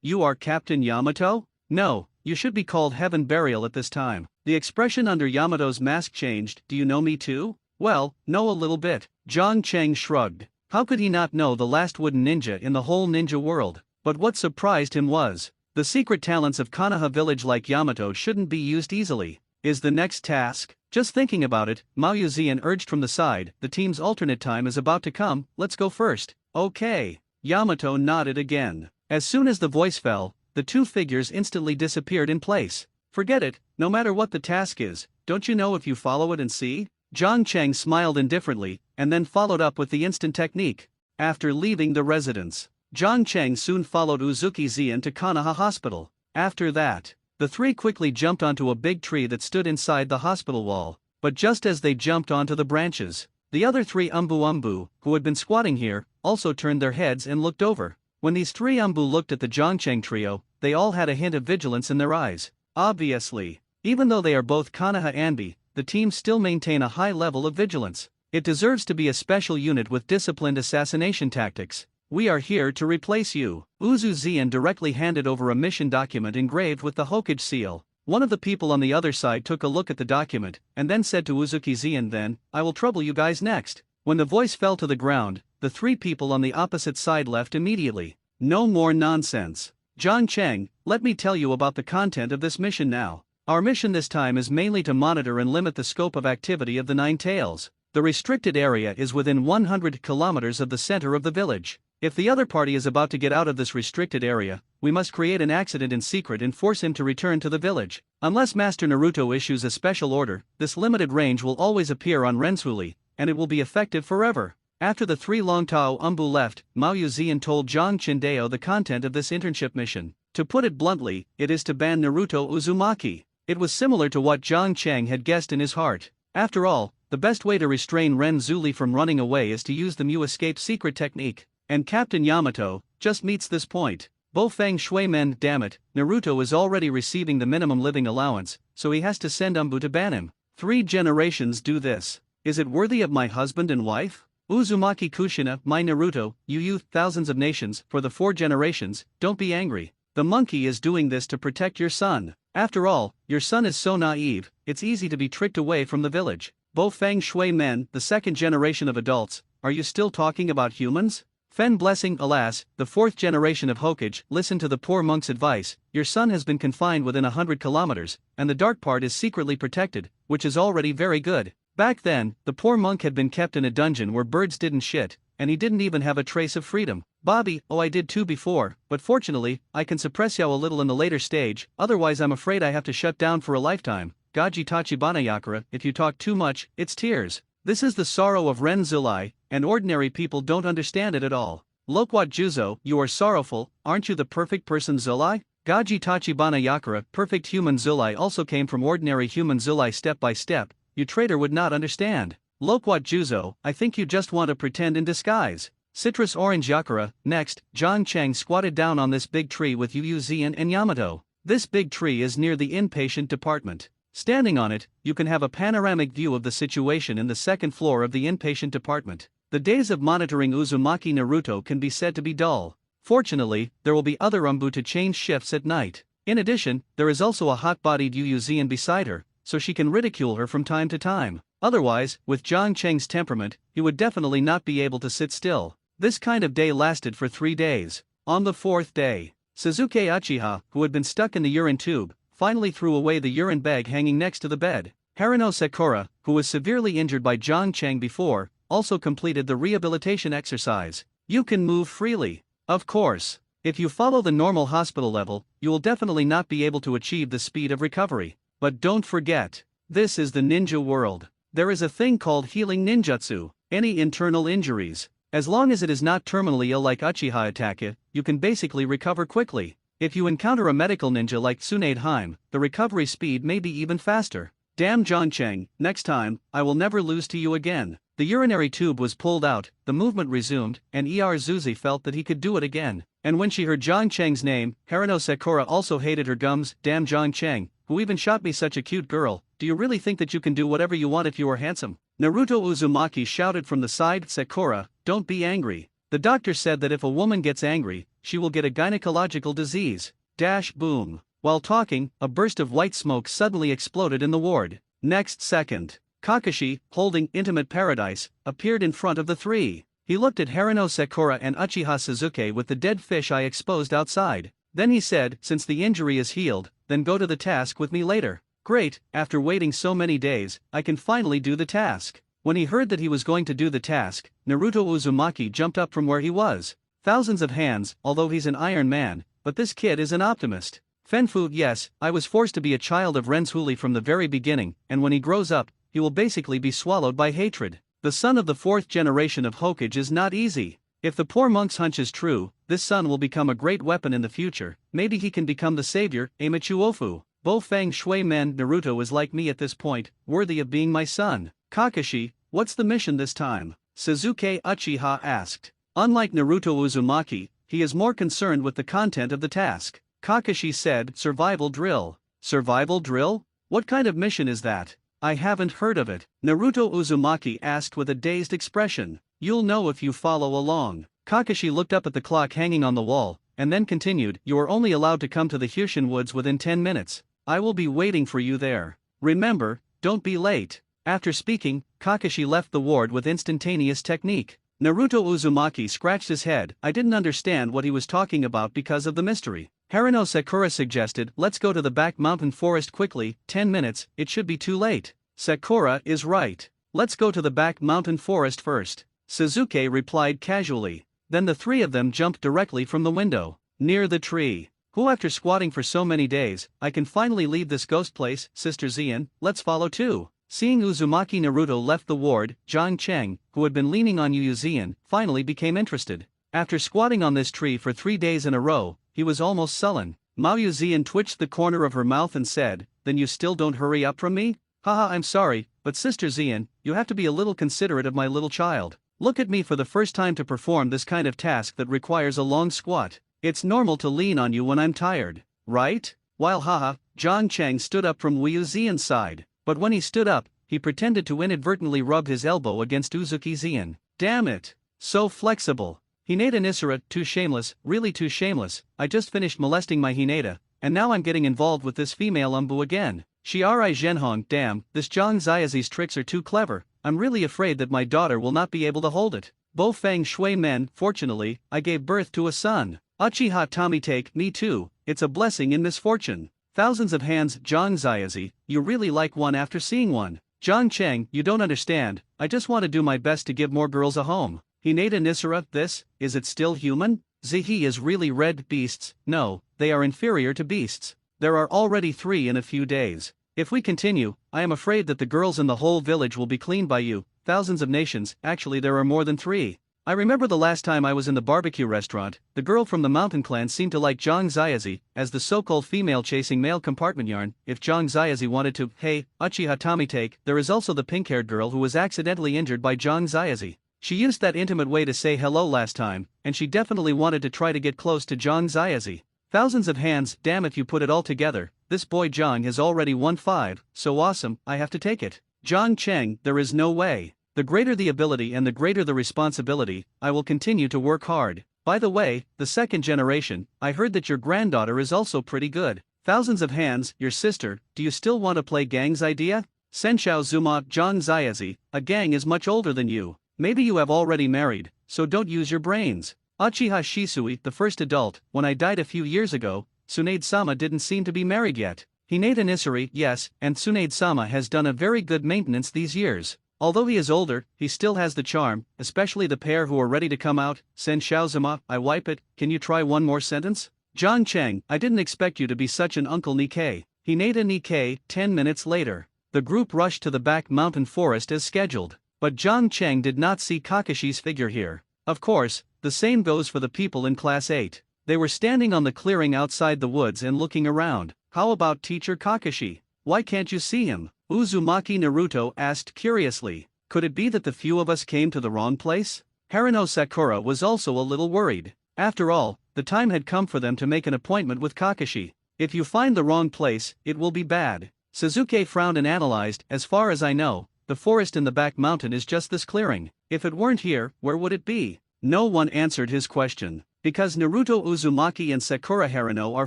You are Captain Yamato? No, you should be called Heaven Burial at this time. The expression under Yamato's mask changed. Do you know me too? Well, know a little bit. John Chang shrugged. How could he not know the last wooden ninja in the whole ninja world? But what surprised him was, the secret talents of Konoha village like Yamato shouldn't be used easily. Is the next task? Just thinking about it, Mao Yu Zian urged from the side, the team's alternate time is about to come, let's go first. Okay. Yamato nodded again. As soon as the voice fell, the two figures instantly disappeared in place. Forget it, no matter what the task is, don't you know if you follow it and see? John Chang smiled indifferently, and then followed up with the instant technique. After leaving the residence, John Chang soon followed Uzumaki Zian to Konoha Hospital. After that, the three quickly jumped onto a big tree that stood inside the hospital wall, but just as they jumped onto the branches, the other three Umbu, who had been squatting here, also turned their heads and looked over. When these three Umbu looked at the John Chang trio, they all had a hint of vigilance in their eyes. Obviously, even though they are both Konoha Anbi, the teams still maintain a high level of vigilance. It deserves to be a special unit with disciplined assassination tactics. We are here to replace you. Uzu Zian directly handed over a mission document engraved with the Hokage seal. One of the people on the other side took a look at the document, and then said to Uzumaki Zian, then, I will trouble you guys next. When the voice fell to the ground, the three people on the opposite side left immediately. No more nonsense. John Chang, let me tell you about the content of this mission now. Our mission this time is mainly to monitor and limit the scope of activity of the Nine Tails. The restricted area is within 100 kilometers of the center of the village. If the other party is about to get out of this restricted area, we must create an accident in secret and force him to return to the village. Unless Master Naruto issues a special order, this limited range will always appear on Rensuli, and it will be effective forever. After the three Longtao Umbu left, Mao Yu Zian told John Chindeo the content of this internship mission. To put it bluntly, it is to ban Naruto Uzumaki. It was similar to what John Chang had guessed in his heart. After all, the best way to restrain Renzuli from running away is to use the Mu escape secret technique. And Captain Yamato just meets this point. Bo Feng Shui men, damn it, Naruto is already receiving the minimum living allowance, so he has to send Umbu to ban him. 3 generations do this. Is it worthy of my husband and wife? Uzumaki Kushina, my Naruto, you youth, thousands of nations, for the 4 generations, don't be angry. The monkey is doing this to protect your son. After all, your son is so naive, it's easy to be tricked away from the village. Bo Feng Shui men, the 2nd generation of adults, are you still talking about humans? Fen Blessing, alas, the 4th generation of Hokage, listen to the poor monk's advice. Your son has been confined within 100 kilometers, and the dark part is secretly protected, which is already very good. Back then, the poor monk had been kept in a dungeon where birds didn't shit, and he didn't even have a trace of freedom. Bobby, I did too before, but fortunately, I can suppress you a little in the later stage, otherwise I'm afraid I have to shut down for a lifetime. Gaji Tachibana Yakura, if you talk too much, it's tears. This is the sorrow of Renzuli, and ordinary people don't understand it at all. Loquat Juzo, you are sorrowful, aren't you the perfect person Zulai? Gaji Tachibana Yakura, perfect human Zulai also came from ordinary human Zulai step by step, you traitor would not understand. Loquat Juzo, I think you just want to pretend in disguise. Citrus Orange Yakura, next, John Chang squatted down on this big tree with Yu Zian and Yamato. This big tree is near the inpatient department. Standing on it, you can have a panoramic view of the situation in the second floor of the inpatient department. The days of monitoring Uzumaki Naruto can be said to be dull. Fortunately, there will be other umbu to change shifts at night. In addition, there is also a hot-bodied Yu Zian beside her, so she can ridicule her from time to time. Otherwise, with John Cheng's temperament, he would definitely not be able to sit still. This kind of day lasted for 3 days. On the 4th day, Suzuki Uchiha, who had been stuck in the urine tube, finally threw away the urine bag hanging next to the bed. Harino Sakura, who was severely injured by John Cheng before, also completed the rehabilitation exercise. You can move freely. Of course, if you follow the normal hospital level, you will definitely not be able to achieve the speed of recovery. But don't forget, this is the ninja world. There is a thing called healing ninjutsu. Any internal injuries, as long as it is not terminally ill like Uchiha attack it, you can basically recover quickly. If you encounter a medical ninja like Tsunade Haim, the recovery speed may be even faster. Damn John Cheng, next time, I will never lose to you again. The urinary tube was pulled out, the movement resumed, and Zuzi felt that he could do it again. And when she heard John Cheng's name, Harino Sakura also hated her gums. Damn John Cheng, who even shot me such a cute girl, do you really think that you can do whatever you want if you are handsome? Naruto Uzumaki shouted from the side. Sakura, don't be angry. The doctor said that if a woman gets angry, she will get a gynecological disease. Dash boom. While talking, a burst of white smoke suddenly exploded in the ward. Next second, Kakashi, holding Intimate Paradise, appeared in front of the three. He looked at Harino Sakura and Uchiha Suzuki with the dead fish eye exposed outside. Then he said, since the injury is healed, then go to the task with me later. Great, after waiting so many days, I can finally do the task. When he heard that he was going to do the task, Naruto Uzumaki jumped up from where he was. Thousands of hands, although he's an Iron Man, but this kid is an optimist. Fenfu, yes, I was forced to be a child of Renzhuli from the very beginning, and when he grows up, he will basically be swallowed by hatred. The son of the 4th generation of Hokage is not easy. If the poor monk's hunch is true, this son will become a great weapon in the future. Maybe he can become the savior, Amachuofu. Bo Fang Shui Men. Naruto is like me at this point, worthy of being my son. Kakashi, what's the mission this time? Suzuki Uchiha asked. Unlike Naruto Uzumaki, he is more concerned with the content of the task. Kakashi said, survival drill. Survival drill? What kind of mission is that? I haven't heard of it. Naruto Uzumaki asked with a dazed expression. You'll know if you follow along. Kakashi looked up at the clock hanging on the wall, and then continued, you are only allowed to come to the Hyushin Woods within 10 minutes. I will be waiting for you there. Remember, don't be late. After speaking, Kakashi left the ward with instantaneous technique. Naruto Uzumaki scratched his head. I didn't understand what he was talking about because of the mystery. Harino Sakura suggested, let's go to the back mountain forest quickly, 10 minutes, it should be too late. Sakura is right. Let's go to the back mountain forest first. Suzuki replied casually. Then the three of them jumped directly from the window. Near the tree. Who after squatting for so many days, I can finally leave this ghost place, Sister Zian, let's follow too. Seeing Uzumaki Naruto left the ward, John Cheng, who had been leaning on Yu Zian, finally became interested. After squatting on this tree for 3 days in a row, he was almost sullen. Mao Yu Zian twitched the corner of her mouth and said, then you still don't hurry up from me? Haha, I'm sorry, but Sister Zian, you have to be a little considerate of my little child. Look at me for the first time to perform this kind of task that requires a long squat. It's normal to lean on you when I'm tired, right? While haha, John Cheng stood up from Yu Zian's side, but when he stood up, he pretended to inadvertently rub his elbow against Uzuki Zian. Damn it! So flexible. Hinata Nisara, too shameless, really too shameless. I just finished molesting my Hinata, and now I'm getting involved with this female umbu again. Shirai Zhenhong, damn, this Zhang Ziazi's tricks are too clever. I'm really afraid that my daughter will not be able to hold it. Bo Fang Shui Men, fortunately, I gave birth to a son. Uchiha Tommy take, me too, it's a blessing in misfortune. Thousands of hands. Zhang Ziazi, you really like one after seeing one. Zhang Cheng, you don't understand, I just want to do my best to give more girls a home. Hinata Nisara, this, is it still human? Zihi is really red beasts, no, they are inferior to beasts. There are already 3 in a few days. If we continue, I am afraid that the girls in the whole village will be cleaned by you. Thousands of nations, actually there are more than 3. I remember the last time I was in the barbecue restaurant, the girl from the mountain clan seemed to like Zhang Ziazi, as the so-called female chasing male compartment yarn. If Zhang Ziazi wanted to, hey, Uchiha Tommy take, there is also the pink-haired girl who was accidentally injured by Zhang Ziazi. She used that intimate way to say hello last time, and she definitely wanted to try to get close to Zhang Ziazi. Thousands of hands, damn if you put it all together, this boy Zhang has already won 5, so awesome, I have to take it. Zhang Cheng, there is no way. The greater the ability and the greater the responsibility, I will continue to work hard. By the way, the second generation, I heard that your granddaughter is also pretty good. Thousands of hands, your sister, do you still want to play gang's idea? Senshao Zuma Zhang Ziazi, a gang is much older than you. Maybe you have already married, so don't use your brains. Uchiha Shisui, the first adult, when I died a few years ago, Tsunade-sama didn't seem to be married yet. Hinade Nisari, yes, and Tsunade-sama has done a very good maintenance these years. Although he is older, he still has the charm, especially the pair who are ready to come out. Sen Shaozuma, I wipe it, can you try one more sentence? Zhang Cheng, I didn't expect you to be such an Uncle Nikkei. Hinata Nikkei, 10 minutes later. The group rushed to the back mountain forest as scheduled. But Zhang Cheng did not see Kakashi's figure here. Of course, the same goes for the people in Class 8. They were standing on the clearing outside the woods and looking around. How about Teacher Kakashi? Why can't you see him? Uzumaki Naruto asked curiously. Could it be that the few of us came to the wrong place? Harino Sakura was also a little worried. After all, the time had come for them to make an appointment with Kakashi. If you find the wrong place, it will be bad. Suzuki frowned and analyzed. As far as I know, the forest in the back mountain is just this clearing. If it weren't here, where would it be? No one answered his question. Because Naruto Uzumaki and Sakura Harino are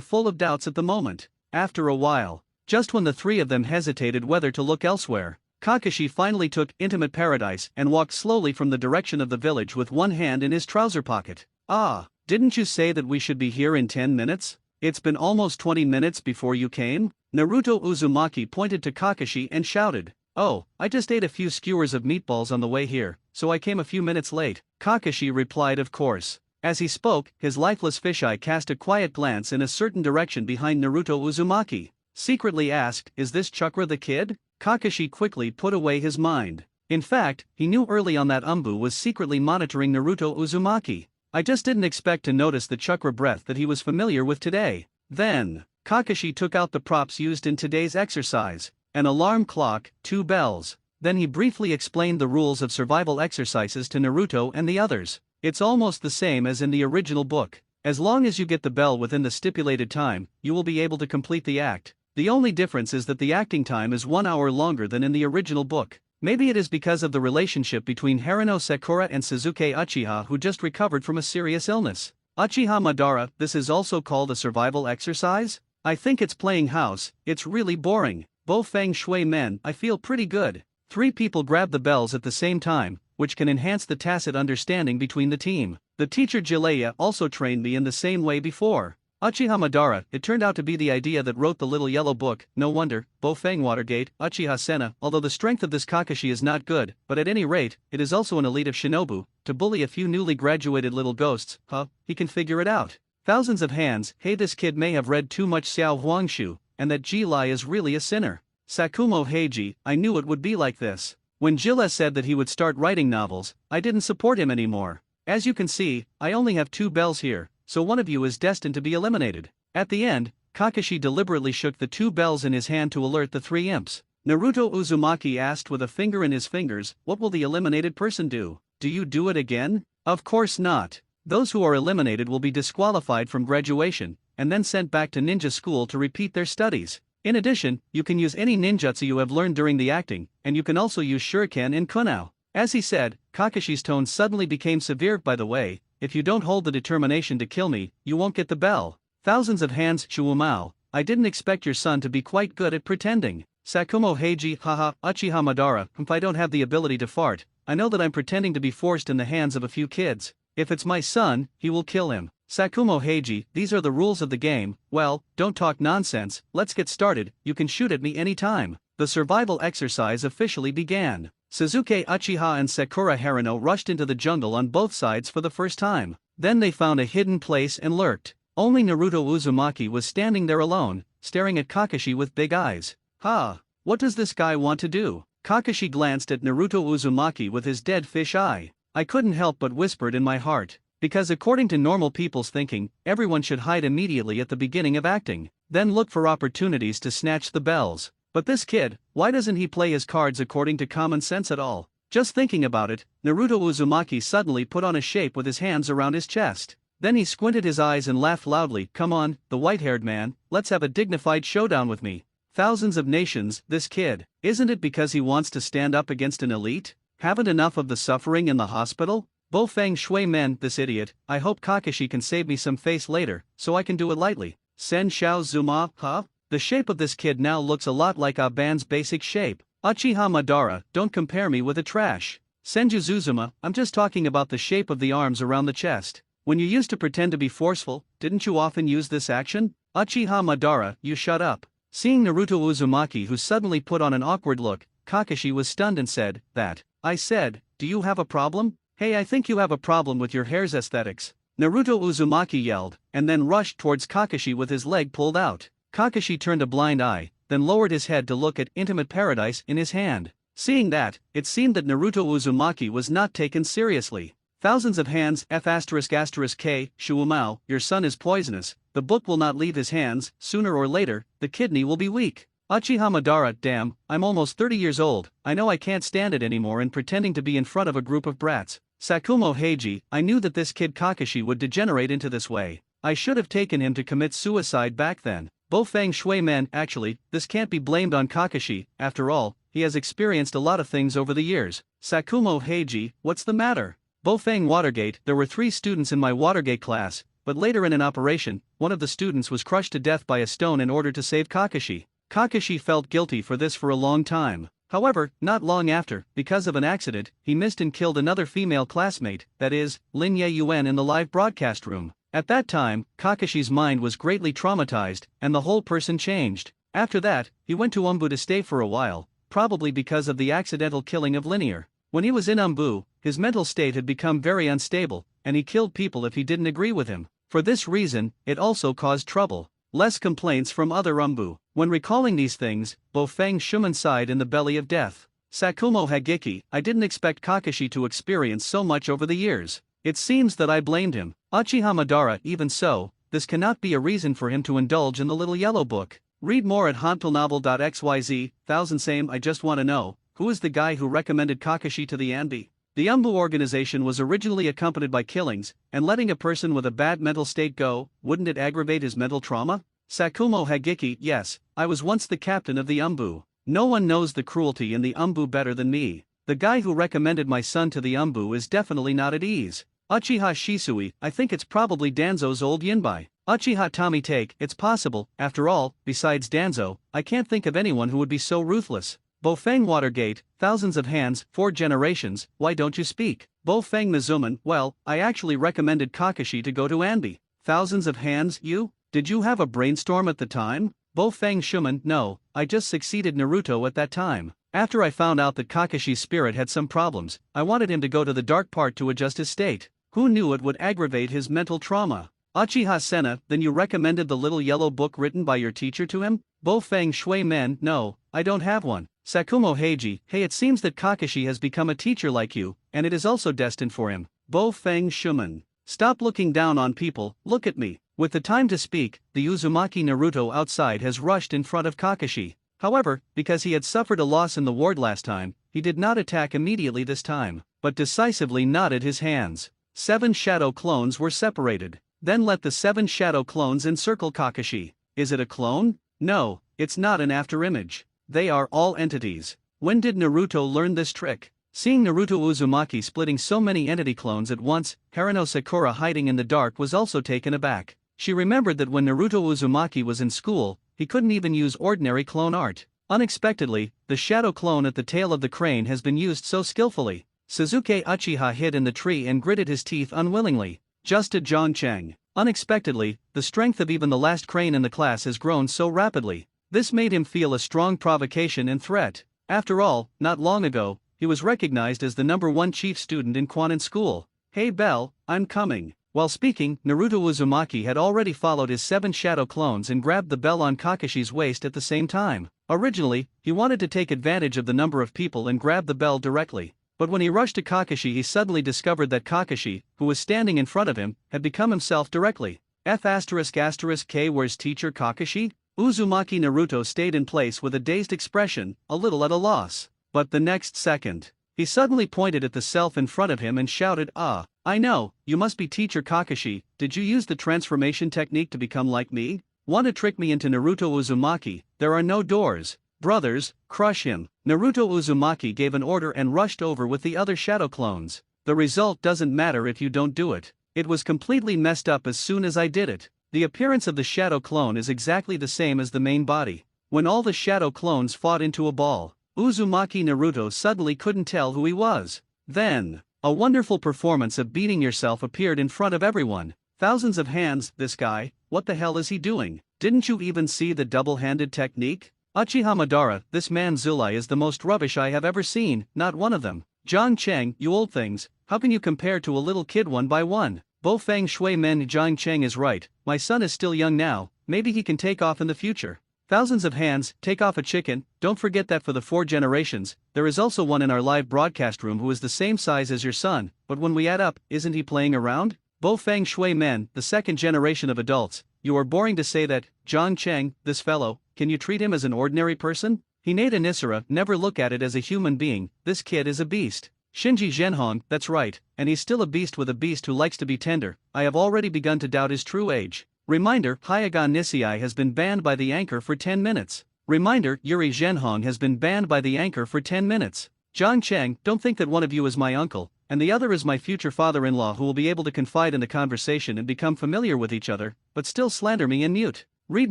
full of doubts at the moment. After a while, just when the three of them hesitated whether to look elsewhere, Kakashi finally took Intimate Paradise and walked slowly from the direction of the village with one hand in his trouser pocket. Ah, didn't you say that we should be here in 10 minutes? It's been almost 20 minutes before you came? Naruto Uzumaki pointed to Kakashi and shouted. Oh, I just ate a few skewers of meatballs on the way here, so I came a few minutes late. Kakashi replied of course. As he spoke, his lifeless fisheye cast a quiet glance in a certain direction behind Naruto Uzumaki. Secretly asked, is this Chakra the kid? Kakashi quickly put away his mind. In fact, he knew early on that Umbu was secretly monitoring Naruto Uzumaki. I just didn't expect to notice the Chakra breath that he was familiar with today. Then, Kakashi took out the props used in today's exercise. An alarm clock, 2 bells. Then he briefly explained the rules of survival exercises to Naruto and the others. It's almost the same as in the original book. As long as you get the bell within the stipulated time, you will be able to complete the act. The only difference is that the acting time is 1 hour longer than in the original book. Maybe it is because of the relationship between Harino Sakura and Suzuki Uchiha, who just recovered from a serious illness. Uchiha Madara, this is also called a survival exercise? I think it's playing house, it's really boring. Bo Feng Shui men, I feel pretty good. 3 people grab the bells at the same time, which can enhance the tacit understanding between the team. The teacher Jileya also trained me in the same way before. Uchiha Madara, it turned out to be the idea that wrote the little yellow book. No wonder. Bo Feng Watergate, Uchiha Senna, although the strength of this Kakashi is not good, but at any rate, it is also an elite of shinobu. To bully a few newly graduated little ghosts, he can figure it out. Thousands of hands, hey, this kid may have read too much Xiao Huangshu, and that Ji Lai is really a sinner. Sakumo Heiji, I knew it would be like this. When Jilla said that he would start writing novels, I didn't support him anymore. As you can see, I only have 2 bells here, so one of you is destined to be eliminated. At the end, Kakashi deliberately shook the 2 bells in his hand to alert the 3 imps. Naruto Uzumaki asked with a finger in his fingers, what will the eliminated person do? Do you do it again? Of course not. Those who are eliminated will be disqualified from graduation, and then sent back to ninja school to repeat their studies. In addition, you can use any ninjutsu you have learned during the acting, and you can also use shuriken in kunao. As he said, Kakashi's tone suddenly became severe. By the way, if you don't hold the determination to kill me, you won't get the bell. Thousands of hands. Shuumao, I didn't expect your son to be quite good at pretending. Sakumo Heiji, haha, Uchiha Madara, if I don't have the ability to fart, I know that I'm pretending to be forced in the hands of a few kids. If it's my son, he will kill him. Sakumo Heiji, these are the rules of the game. Well, don't talk nonsense, let's get started, you can shoot at me anytime. The survival exercise officially began. Suzuki Uchiha and Sakura Harino rushed into the jungle on both sides for the first time. Then they found a hidden place and lurked. Only Naruto Uzumaki was standing there alone, staring at Kakashi with big eyes. What does this guy want to do? Kakashi glanced at Naruto Uzumaki with his dead fish eye. I couldn't help but whispered in my heart. Because according to normal people's thinking, everyone should hide immediately at the beginning of acting, then look for opportunities to snatch the bells. But this kid, why doesn't he play his cards according to common sense at all? Just thinking about it, Naruto Uzumaki suddenly put on a shape with his hands around his chest. Then he squinted his eyes and laughed loudly. Come on, the white-haired man, let's have a dignified showdown with me. Thousands of nations, this kid, isn't it because he wants to stand up against an elite? Haven't enough of the suffering in the hospital? Bo Feng Shui men, this idiot, I hope Kakashi can save me some face later, so I can do it lightly. Sen Shao Zuma, huh? The shape of this kid now looks a lot like Aban's basic shape. Uchiha Madara, don't compare me with a trash. Senju Zuzuma, I'm just talking about the shape of the arms around the chest. When you used to pretend to be forceful, didn't you often use this action? Uchiha Madara, you shut up. Seeing Naruto Uzumaki who suddenly put on an awkward look, Kakashi was stunned and said, that, I said, do you have a problem? Hey, I think you have a problem with your hair's aesthetics. Naruto Uzumaki yelled, and then rushed towards Kakashi with his leg pulled out. Kakashi turned a blind eye, then lowered his head to look at Intimate Paradise in his hand. Seeing that, it seemed that Naruto Uzumaki was not taken seriously. Thousands of hands, F****K, Shuumao, your son is poisonous, the book will not leave his hands, sooner or later, the kidney will be weak. Uchiha Madara, damn, I'm almost 30 years old, I know I can't stand it anymore and pretending to be in front of a group of brats. Sakumo Heiji, I knew that this kid Kakashi would degenerate into this way. I should have taken him to commit suicide back then. Bo Feng Shui men, actually, this can't be blamed on Kakashi, after all, he has experienced a lot of things over the years. Sakumo Heiji, what's the matter? Bo Feng Watergate, there were 3 students in my Watergate class, but later in an operation, one of the students was crushed to death by a stone in order to save Kakashi. Kakashi felt guilty for this for a long time. However, not long after, because of an accident, he missed and killed another female classmate, that is, Lin Ye Yuen in the live broadcast room. At that time, Kakashi's mind was greatly traumatized, and the whole person changed. After that, he went to Umbu to stay for a while, probably because of the accidental killing of Linear. When he was in Umbu, his mental state had become very unstable, and he killed people if he didn't agree with him. For this reason, it also caused trouble. Less complaints from other Umbu. When recalling these things, Bo Feng Shuman sighed in the belly of death. Sakumo Hagiki, I didn't expect Kakashi to experience so much over the years. It seems that I blamed him. Uchiha Madara, even so, this cannot be a reason for him to indulge in the little yellow book. Read more at hantelnovel.xyz. Same. I just want to know, who is the guy who recommended Kakashi to the Anbi? The Umbu organization was originally accompanied by killings, and letting a person with a bad mental state go, wouldn't it aggravate his mental trauma? Sakumo Hagiki, yes, I was once the captain of the Umbu. No one knows the cruelty in the Umbu better than me. The guy who recommended my son to the Umbu is definitely not at ease. Uchiha Shisui, I think it's probably Danzo's old Yinbai. Uchiha Tommy Take, it's possible, after all, besides Danzo, I can't think of anyone who would be so ruthless. Bo Feng Watergate, thousands of hands, 4 generations, why don't you speak? Bo Feng Mizuman, well, I actually recommended Kakashi to go to Anbi. Thousands of hands, you? Did you have a brainstorm at the time? Bo Feng Shuman, no, I just succeeded Naruto at that time. After I found out that Kakashi's spirit had some problems, I wanted him to go to the dark part to adjust his state. Who knew it would aggravate his mental trauma? Uchiha Senna, then you recommended the little yellow book written by your teacher to him? Bo Feng Shui men, no, I don't have one. Sakumo Heiji, hey, it seems that Kakashi has become a teacher like you, and it is also destined for him. Bo Feng Shuman, stop looking down on people, look at me. With the time to speak, the Uzumaki Naruto outside has rushed in front of Kakashi. However, because he had suffered a loss in the ward last time, he did not attack immediately this time, but decisively knotted his hands. 7 shadow clones were separated. Then let the 7 shadow clones encircle Kakashi. Is it a clone? No, it's not an afterimage. They are all entities. When did Naruto learn this trick? Seeing Naruto Uzumaki splitting so many entity clones at once, Harano Sakura hiding in the dark was also taken aback. She remembered that when Naruto Uzumaki was in school, he couldn't even use ordinary clone art. Unexpectedly, the shadow clone at the tail of the crane has been used so skillfully. Suzuki Uchiha hid in the tree and gritted his teeth unwillingly. Just a Zhang Cheng. Unexpectedly, the strength of even the last crane in the class has grown so rapidly. This made him feel a strong provocation and threat. After all, not long ago, he was recognized as the #1 chief student in Quanin School. Hey Belle, I'm coming. While speaking, Naruto Uzumaki had already followed his 7 shadow clones and grabbed the bell on Kakashi's waist at the same time. Originally, he wanted to take advantage of the number of people and grab the bell directly. But when he rushed to Kakashi, he suddenly discovered that Kakashi, who was standing in front of him, had become himself directly. F***K where's teacher Kakashi? Uzumaki Naruto stayed in place with a dazed expression, a little at a loss. But the next second, he suddenly pointed at the self in front of him and shouted, "Ah, I know, you must be teacher Kakashi. Did you use the transformation technique to become like me? Want to trick me into Naruto Uzumaki? There are no doors. Brothers, crush him." Naruto Uzumaki gave an order and rushed over with the other shadow clones. The result doesn't matter if you don't do it. It was completely messed up as soon as I did it. The appearance of the shadow clone is exactly the same as the main body. When all the shadow clones fought into a ball, Uzumaki Naruto suddenly couldn't tell who he was. Then, a wonderful performance of beating yourself appeared in front of everyone. Thousands of hands. This guy, what the hell is he doing? Didn't you even see the double-handed technique? Uchiha Madara, this man Zulai is the most rubbish I have ever seen, not one of them. Jiang Cheng, you old things, how can you compare to a little kid one by one? Bo Feng Shui Men. Jiang Cheng is right, my son is still young now, maybe he can take off in the future. Thousands of hands, take off a chicken, don't forget that for the 4 generations, there is also one in our live broadcast room who is the same size as your son, but when we add up, isn't he playing around? Bo Feng Shui Men, the 2nd generation of adults, you are boring to say that. Jiang Cheng, this fellow, can you treat him as an ordinary person? Hinata Nisara, never look at it as a human being, this kid is a beast. Shinji Zhenhong, that's right, and he's still a beast with a beast who likes to be tender. I have already begun to doubt his true age. Reminder, Hyaga Nisei has been banned by the anchor for 10 minutes. Reminder, Yuri Zhenhong has been banned by the anchor for 10 minutes. Jiang Cheng, don't think that one of you is my uncle, and the other is my future father-in-law who will be able to confide in the conversation and become familiar with each other, but still slander me and mute. Read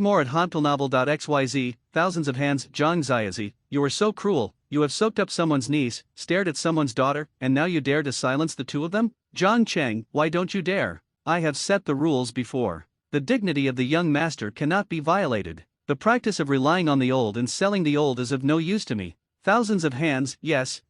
more at hantelnovel.xyz. Thousands of hands. Zhang Ziazi, you are so cruel, you have soaked up someone's niece, stared at someone's daughter, and now you dare to silence the 2 of them? Jiang Cheng, why don't you dare? I have set the rules before. The dignity of the young master cannot be violated. The practice of relying on the old and selling the old is of no use to me. Thousands of hands. Yes,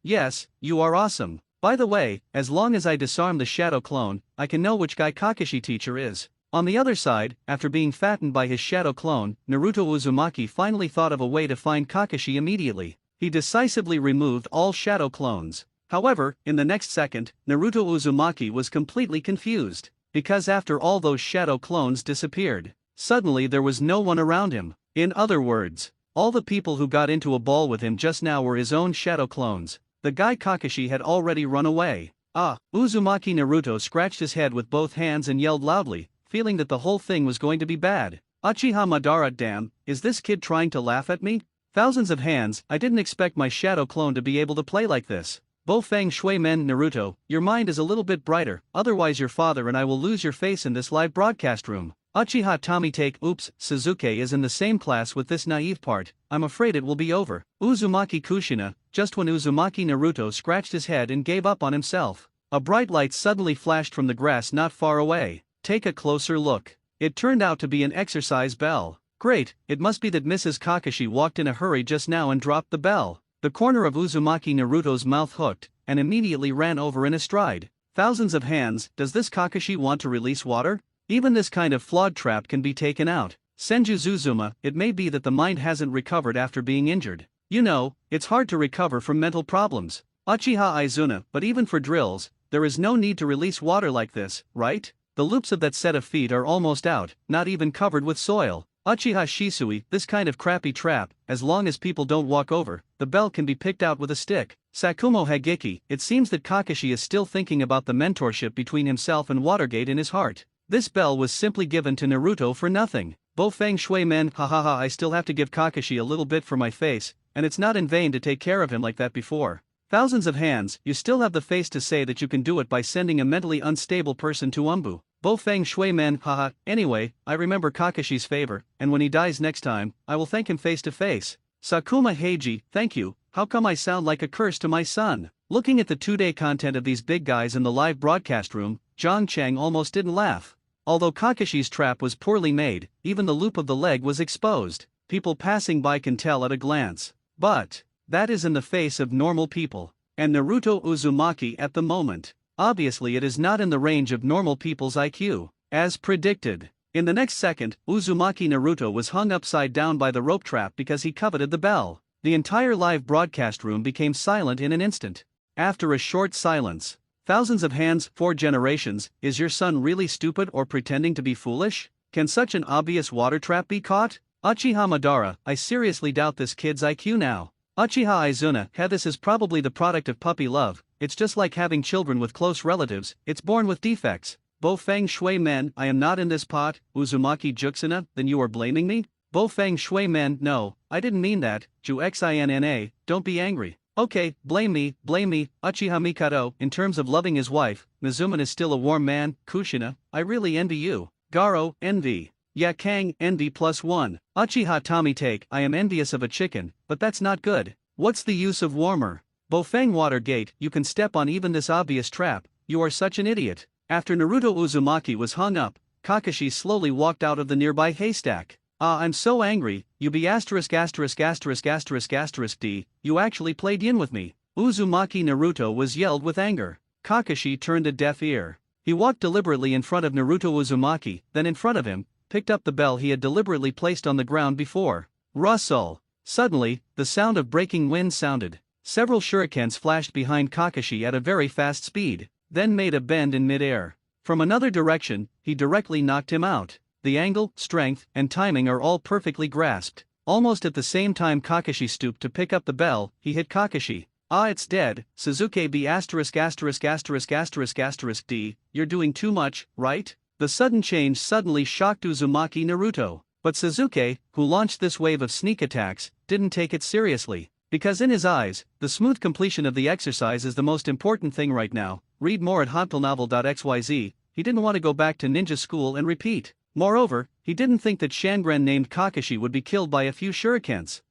you are awesome. By the way, as long as I disarm the shadow clone, I can know which guy Kakashi teacher is. On the other side, after being fattened by his shadow clone, Naruto Uzumaki finally thought of a way to find Kakashi immediately. He decisively removed all shadow clones. However, in the next second, Naruto Uzumaki was completely confused, because after all those shadow clones disappeared, suddenly there was no one around him. In other words, all the people who got into a ball with him just now were his own shadow clones. The guy Kakashi had already run away. Uzumaki Naruto scratched his head with both hands and yelled loudly, feeling that the whole thing was going to be bad. Uchiha Madara, damn, is this kid trying to laugh at me? Thousands of hands, I didn't expect my shadow clone to be able to play like this. Bo Feng Shui Men. Naruto, your mind is a little bit brighter, otherwise your father and I will lose your face in this live broadcast room. Uchiha Tommy take, oops, Suzuki is in the same class with this naive part, I'm afraid it will be over. Uzumaki Kushina, just when Uzumaki Naruto scratched his head and gave up on himself, a bright light suddenly flashed from the grass not far away. Take a closer look. It turned out to be an exercise bell. Great, it must be that Mrs. Kakashi walked in a hurry just now and dropped the bell. The corner of Uzumaki Naruto's mouth hooked, and immediately ran over in a stride. Thousands of hands, does this Kakashi want to release water? Even this kind of flawed trap can be taken out. Senju Zuzuma, it may be that the mind hasn't recovered after being injured. You know, it's hard to recover from mental problems. Uchiha Izuna, but even for drills, there is no need to release water like this, right? The loops of that set of feet are almost out, not even covered with soil. Uchiha Shisui, this kind of crappy trap, as long as people don't walk over, the bell can be picked out with a stick. Sakumo Hageki, it seems that Kakashi is still thinking about the mentorship between himself and Watergate in his heart. This bell was simply given to Naruto for nothing. Bo Feng Shui Men, hahaha, I still have to give Kakashi a little bit for my face, and it's not in vain to take care of him like that before. Thousands of hands, you still have the face to say that you can do it by sending a mentally unstable person to Umbu. Bo Feng Shui Men, haha, anyway, I remember Kakashi's favor, and when he dies next time, I will thank him face to face. Sakuma Heiji, thank you, how come I sound like a curse to my son? Looking at the 2-day content of these big guys in the live broadcast room, Jiang Cheng almost didn't laugh. Although Kakashi's trap was poorly made, even the loop of the leg was exposed. People passing by can tell at a glance. But that is in the face of normal people. And Naruto Uzumaki at the moment. Obviously it is not in the range of normal people's IQ. As predicted, in the next second, Uzumaki Naruto was hung upside down by the rope trap because he coveted the bell. The entire live broadcast room became silent in an instant. After a short silence. Thousands of hands, 4 generations, is your son really stupid or pretending to be foolish? Can such an obvious water trap be caught? Uchiha Madara, I seriously doubt this kid's IQ now. Uchiha Izuna, this is probably the product of puppy love, it's just like having children with close relatives, it's born with defects. Bo Feng Shui Men, I am not in this pot, Uzumaki Juxina, then you are blaming me? Bo Feng Shui Men, no, I didn't mean that, Ju Xinna, don't be angry. Okay, blame me, Uchiha Mikato, in terms of loving his wife, Mizuman is still a warm man, Kushina, I really envy you. Garo, envy. Ya Kang, envy +1. Uchiha Tommy take, I am envious of a chicken, but that's not good. What's the use of warmer? Bofeng Watergate, you can step on even this obvious trap, you are such an idiot. After Naruto Uzumaki was hung up, Kakashi slowly walked out of the nearby haystack. I'm so angry, you be *********D, you actually played yin with me. Uzumaki Naruto was yelled with anger. Kakashi turned a deaf ear. He walked deliberately in front of Naruto Uzumaki, then in front of him, picked up the bell he had deliberately placed on the ground before. Rustle. Suddenly, the sound of breaking wind sounded. Several shurikens flashed behind Kakashi at a very fast speed, then made a bend in mid-air. From another direction, he directly knocked him out. The angle, strength, and timing are all perfectly grasped. Almost at the same time Kakashi stooped to pick up the bell, he hit Kakashi. It's dead, Suzuki B*************D, you're doing too much, right? The sudden change suddenly shocked Uzumaki Naruto. But Suzuki, who launched this wave of sneak attacks, didn't take it seriously. Because in his eyes, the smooth completion of the exercise is the most important thing right now. Read more at hotplnovel.xyz, he didn't want to go back to ninja school and repeat. Moreover, he didn't think that Shangren named Kakashi would be killed by a few shurikens.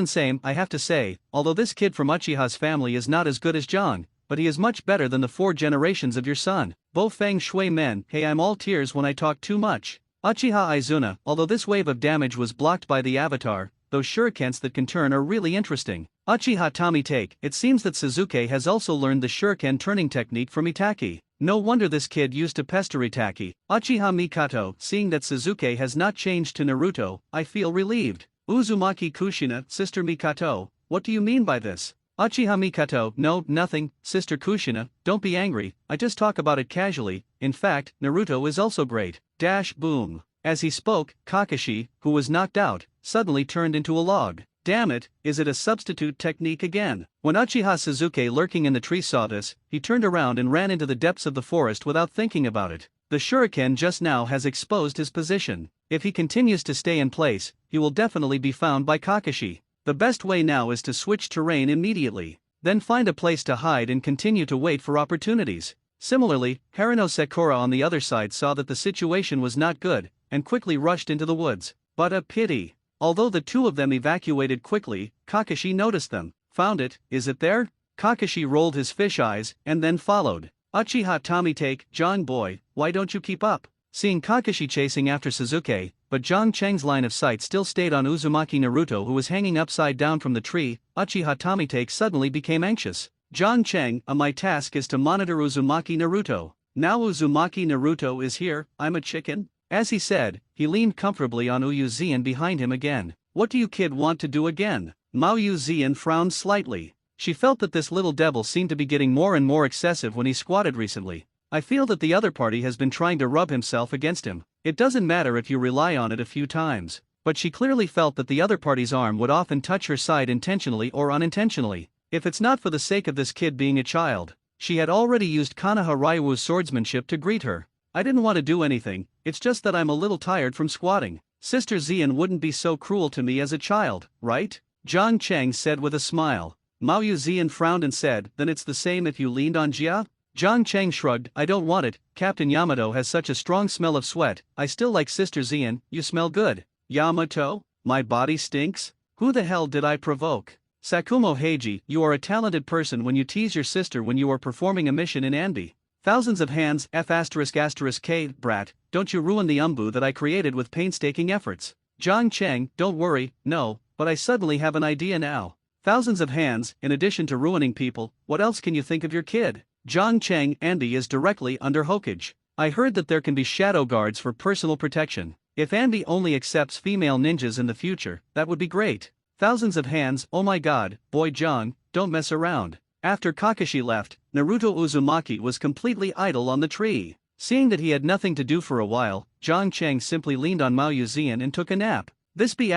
Same, I have to say, although this kid from Uchiha's family is not as good as Jong, but he is much better than the 4 generations of your son. Bo Feng Shui Men, hey, I'm all tears when I talk too much. Uchiha Izuna, although this wave of damage was blocked by the avatar, those shurikens that can turn are really interesting. Uchiha Tommy take, it seems that Suzuki has also learned the shuriken turning technique from Itaki. No wonder this kid used to pester Itaki. Uchiha Mikato, seeing that Suzuki has not changed to Naruto, I feel relieved. Uzumaki Kushina, Sister Mikato, what do you mean by this? Uchiha Mikato, no, nothing, Sister Kushina, don't be angry, I just talk about it casually, in fact, Naruto is also great. Boom. As he spoke, Kakashi, who was knocked out, suddenly turned into a log. Damn it, is it a substitute technique again? When Uchiha Suzuki lurking in the tree saw this, he turned around and ran into the depths of the forest without thinking about it. The shuriken just now has exposed his position. If he continues to stay in place, he will definitely be found by Kakashi. The best way now is to switch terrain immediately. Then find a place to hide and continue to wait for opportunities. Similarly, Harino Sakura on the other side saw that the situation was not good, and quickly rushed into the woods. But a pity. Although the two of them evacuated quickly, Kakashi noticed them. Found it, is it there? Kakashi rolled his fish eyes, and then followed. Uchiha Tommy take, John boy, why don't you keep up? Seeing Kakashi chasing after Suzuki, but Zhang Cheng's line of sight still stayed on Uzumaki Naruto who was hanging upside down from the tree, Uchiha Tommy take suddenly became anxious. Zhang Cheng, my task is to monitor Uzumaki Naruto. Now Uzumaki Naruto is here, I'm a chicken? As he said, he leaned comfortably on Uyu Zian behind him again. What do you kid want to do again? Mao Yu Zian frowned slightly. She felt that this little devil seemed to be getting more and more excessive when he squatted recently. I feel that the other party has been trying to rub himself against him. It doesn't matter if you rely on it a few times. But she clearly felt that the other party's arm would often touch her side intentionally or unintentionally. If it's not for the sake of this kid being a child. She had already used Kanoha Ryuu's swordsmanship to greet her. I didn't want to do anything, it's just that I'm a little tired from squatting. Sister Zian wouldn't be so cruel to me as a child, right? Zhang Cheng said with a smile. Mao Yu Zian frowned and said, then it's the same if you leaned on Jia? Zhang Cheng shrugged, I don't want it, Captain Yamato has such a strong smell of sweat, I still like Sister Zian, you smell good. Yamato? My body stinks? Who the hell did I provoke? Sakumo Heiji, you are a talented person when you tease your sister when you are performing a mission in Anbi. Thousands of hands, F***K, brat, don't you ruin the umbu that I created with painstaking efforts. Zhang Cheng, don't worry, no, but I suddenly have an idea now. Thousands of hands, in addition to ruining people, what else can you think of your kid? Zhang Cheng, Anbi is directly under Hokage. I heard that there can be shadow guards for personal protection. If Anbi only accepts female ninjas in the future, that would be great. Thousands of hands, oh my god, boy Zhang, don't mess around. After Kakashi left, Naruto Uzumaki was completely idle on the tree. Seeing that he had nothing to do for a while, Zhang Cheng simply leaned on Mao Yuzian and took a nap. This be D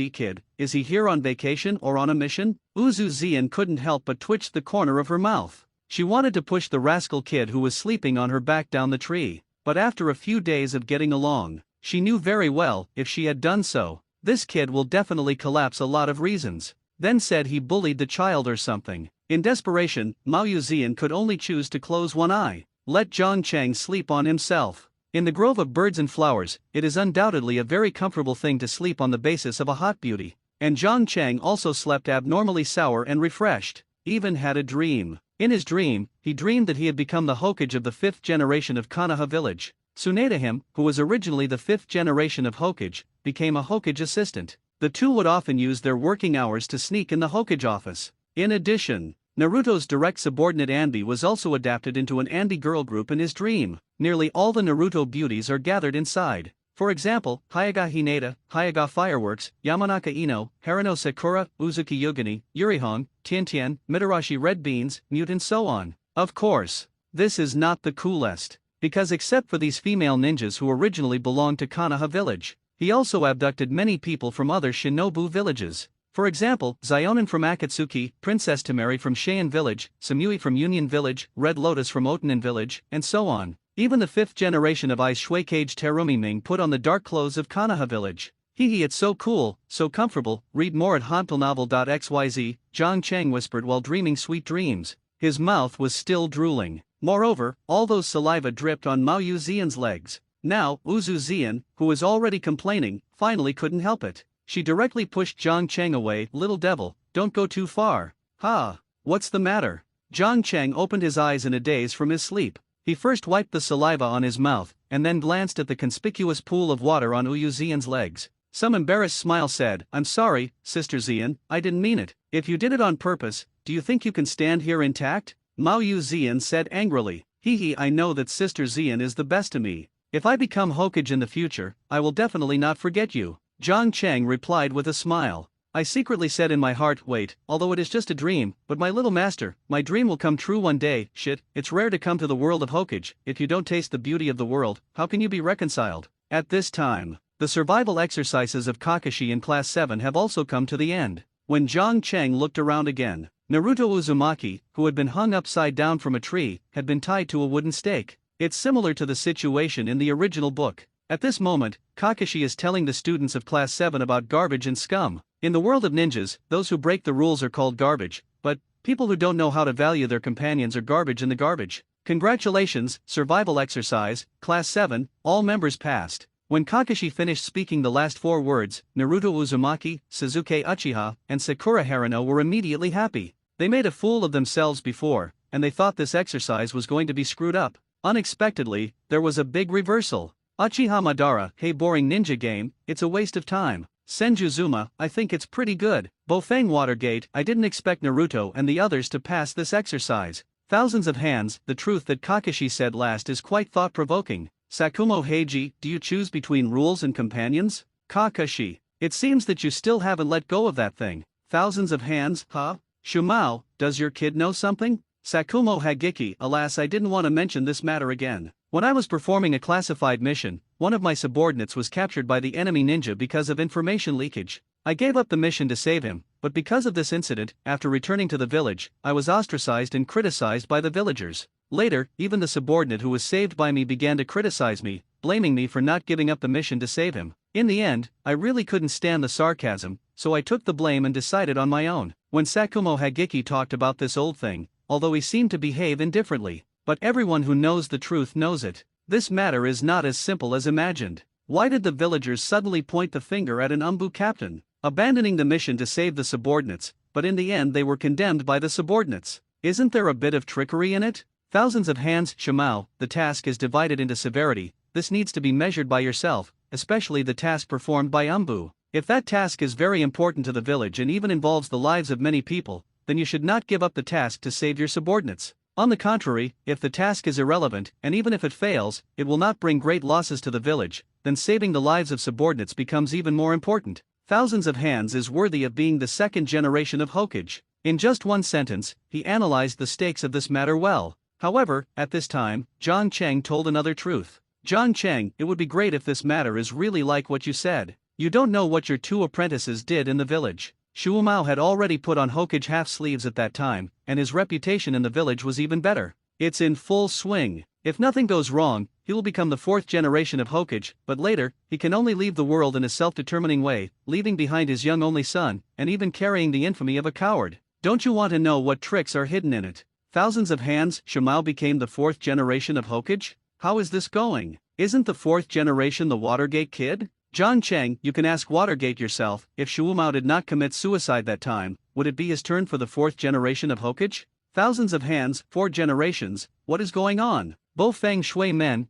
kid, is he here on vacation or on a mission? Uzu Zian couldn't help but twitch the corner of her mouth. She wanted to push the rascal kid who was sleeping on her back down the tree, but after a few days of getting along, she knew very well, if she had done so, this kid will definitely collapse a lot of reasons. Then said he bullied the child or something. In desperation, Mao Yuzian could only choose to close one eye. Let Zhang Cheng sleep on himself. In the grove of birds and flowers, it is undoubtedly a very comfortable thing to sleep on the basis of a hot beauty. And Zhang Cheng also slept abnormally sour and refreshed, even had a dream. In his dream, he dreamed that he had become the Hokage of the 5th generation of Konoha village. Tsunade him, who was originally the 5th generation of Hokage, became a Hokage assistant. The two would often use their working hours to sneak in the Hokage office. In addition, Naruto's direct subordinate Anbi was also adapted into an Anbi girl group in his dream. Nearly all the Naruto beauties are gathered inside. For example, Hyuga Hinata, Hyuga Fireworks, Yamanaka Ino, Harano Sakura, Uzuki Yugani, Yurihong, Tiantian, Mitarashi Red Beans, Mute and so on. Of course, this is not the coolest, because except for these female ninjas who originally belonged to Konoha village, he also abducted many people from other shinobu villages. For example, Zionin from Akatsuki, Princess Temari from Cheyenne village, Samui from Union village, Red Lotus from Otanin village, and so on. Even the 5th generation of Ice Shueikage Terumi Ming put on the dark clothes of Konoha village. Hee it's so cool, so comfortable. Read more at hanpilnovel.xyz, Zhang Cheng whispered while dreaming sweet dreams. His mouth was still drooling. Moreover, all those saliva dripped on Mao Yuzian's legs. Now, Uzu Zian, who was already complaining, finally couldn't help it. She directly pushed Zhang Cheng away. Little devil, don't go too far. Ha! What's the matter? Zhang Cheng opened his eyes in a daze from his sleep. He first wiped the saliva on his mouth, and then glanced at the conspicuous pool of water on Uzu Zian's legs. Some embarrassed smile said, I'm sorry, Sister Zian, I didn't mean it. If you did it on purpose, do you think you can stand here intact? Mao Yuzian said angrily. I know that Sister Zian is the best to me. If I become Hokage in the future, I will definitely not forget you. Zhang Cheng replied with a smile. I secretly said in my heart, wait, although it is just a dream, but my little master, my dream will come true one day. Shit, it's rare to come to the world of Hokage. If you don't taste the beauty of the world, how can you be reconciled? At this time, the survival exercises of Kakashi in Class 7 have also come to the end. When Zhang Cheng looked around again, Naruto Uzumaki, who had been hung upside down from a tree, had been tied to a wooden stake. It's similar to the situation in the original book. At this moment, Kakashi is telling the students of Class 7 about garbage and scum. In the world of ninjas, those who break the rules are called garbage, but people who don't know how to value their companions are garbage in the garbage. Congratulations, survival exercise, Class 7, all members passed. When Kakashi finished speaking the last 4 words, Naruto Uzumaki, Sasuke Uchiha, and Sakura Harano were immediately happy. They made a fool of themselves before, and they thought this exercise was going to be screwed up. Unexpectedly, there was a big reversal. Uchiha Madara, hey boring ninja game, it's a waste of time. Senjuzuma, I think it's pretty good. Bofang Watergate, I didn't expect Naruto and the others to pass this exercise. Thousands of hands, the truth that Kakashi said last is quite thought-provoking. Sakumo Heiji, do you choose between rules and companions? Kakashi, it seems that you still haven't let go of that thing. Thousands of hands, huh? Shumao, does your kid know something? Sakumo Hagiki, alas I didn't want to mention this matter again. When I was performing a classified mission, one of my subordinates was captured by the enemy ninja because of information leakage. I gave up the mission to save him, but because of this incident, after returning to the village, I was ostracized and criticized by the villagers. Later, even the subordinate who was saved by me began to criticize me, blaming me for not giving up the mission to save him. In the end, I really couldn't stand the sarcasm, so I took the blame and decided on my own. When Sakumo Hagiki talked about this old thing, although he seemed to behave indifferently, but everyone who knows the truth knows it. This matter is not as simple as imagined. Why did the villagers suddenly point the finger at an Umbu captain, abandoning the mission to save the subordinates, but in the end they were condemned by the subordinates? Isn't there a bit of trickery in it? Thousands of hands, Shimao, the task is divided into severity. This needs to be measured by yourself, especially the task performed by Umbu. If that task is very important to the village and even involves the lives of many people, then you should not give up the task to save your subordinates. On the contrary, if the task is irrelevant, and even if it fails, it will not bring great losses to the village, then saving the lives of subordinates becomes even more important. Thousands of hands is worthy of being the second generation of Hokage. In just one sentence, he analyzed the stakes of this matter well. However, at this time, Jiang Cheng told another truth. Jiang Cheng, it would be great if this matter is really like what you said. You don't know what your two apprentices did in the village. Shu Mao had already put on Hokage half-sleeves at that time, and his reputation in the village was even better. It's in full swing. If nothing goes wrong, he will become the fourth generation of Hokage, but later, he can only leave the world in a self-determining way, leaving behind his young only son, and even carrying the infamy of a coward. Don't you want to know what tricks are hidden in it? Thousands of hands, Shu Mao became the fourth generation of Hokage? How is this going? Isn't the fourth generation the Watergate kid? Jiang Cheng, you can ask Watergate yourself, if Shu Mao did not commit suicide that time, would it be his turn for the fourth generation of Hokage? Thousands of hands, 4 generations, what is going on? Bo Feng Shui Men,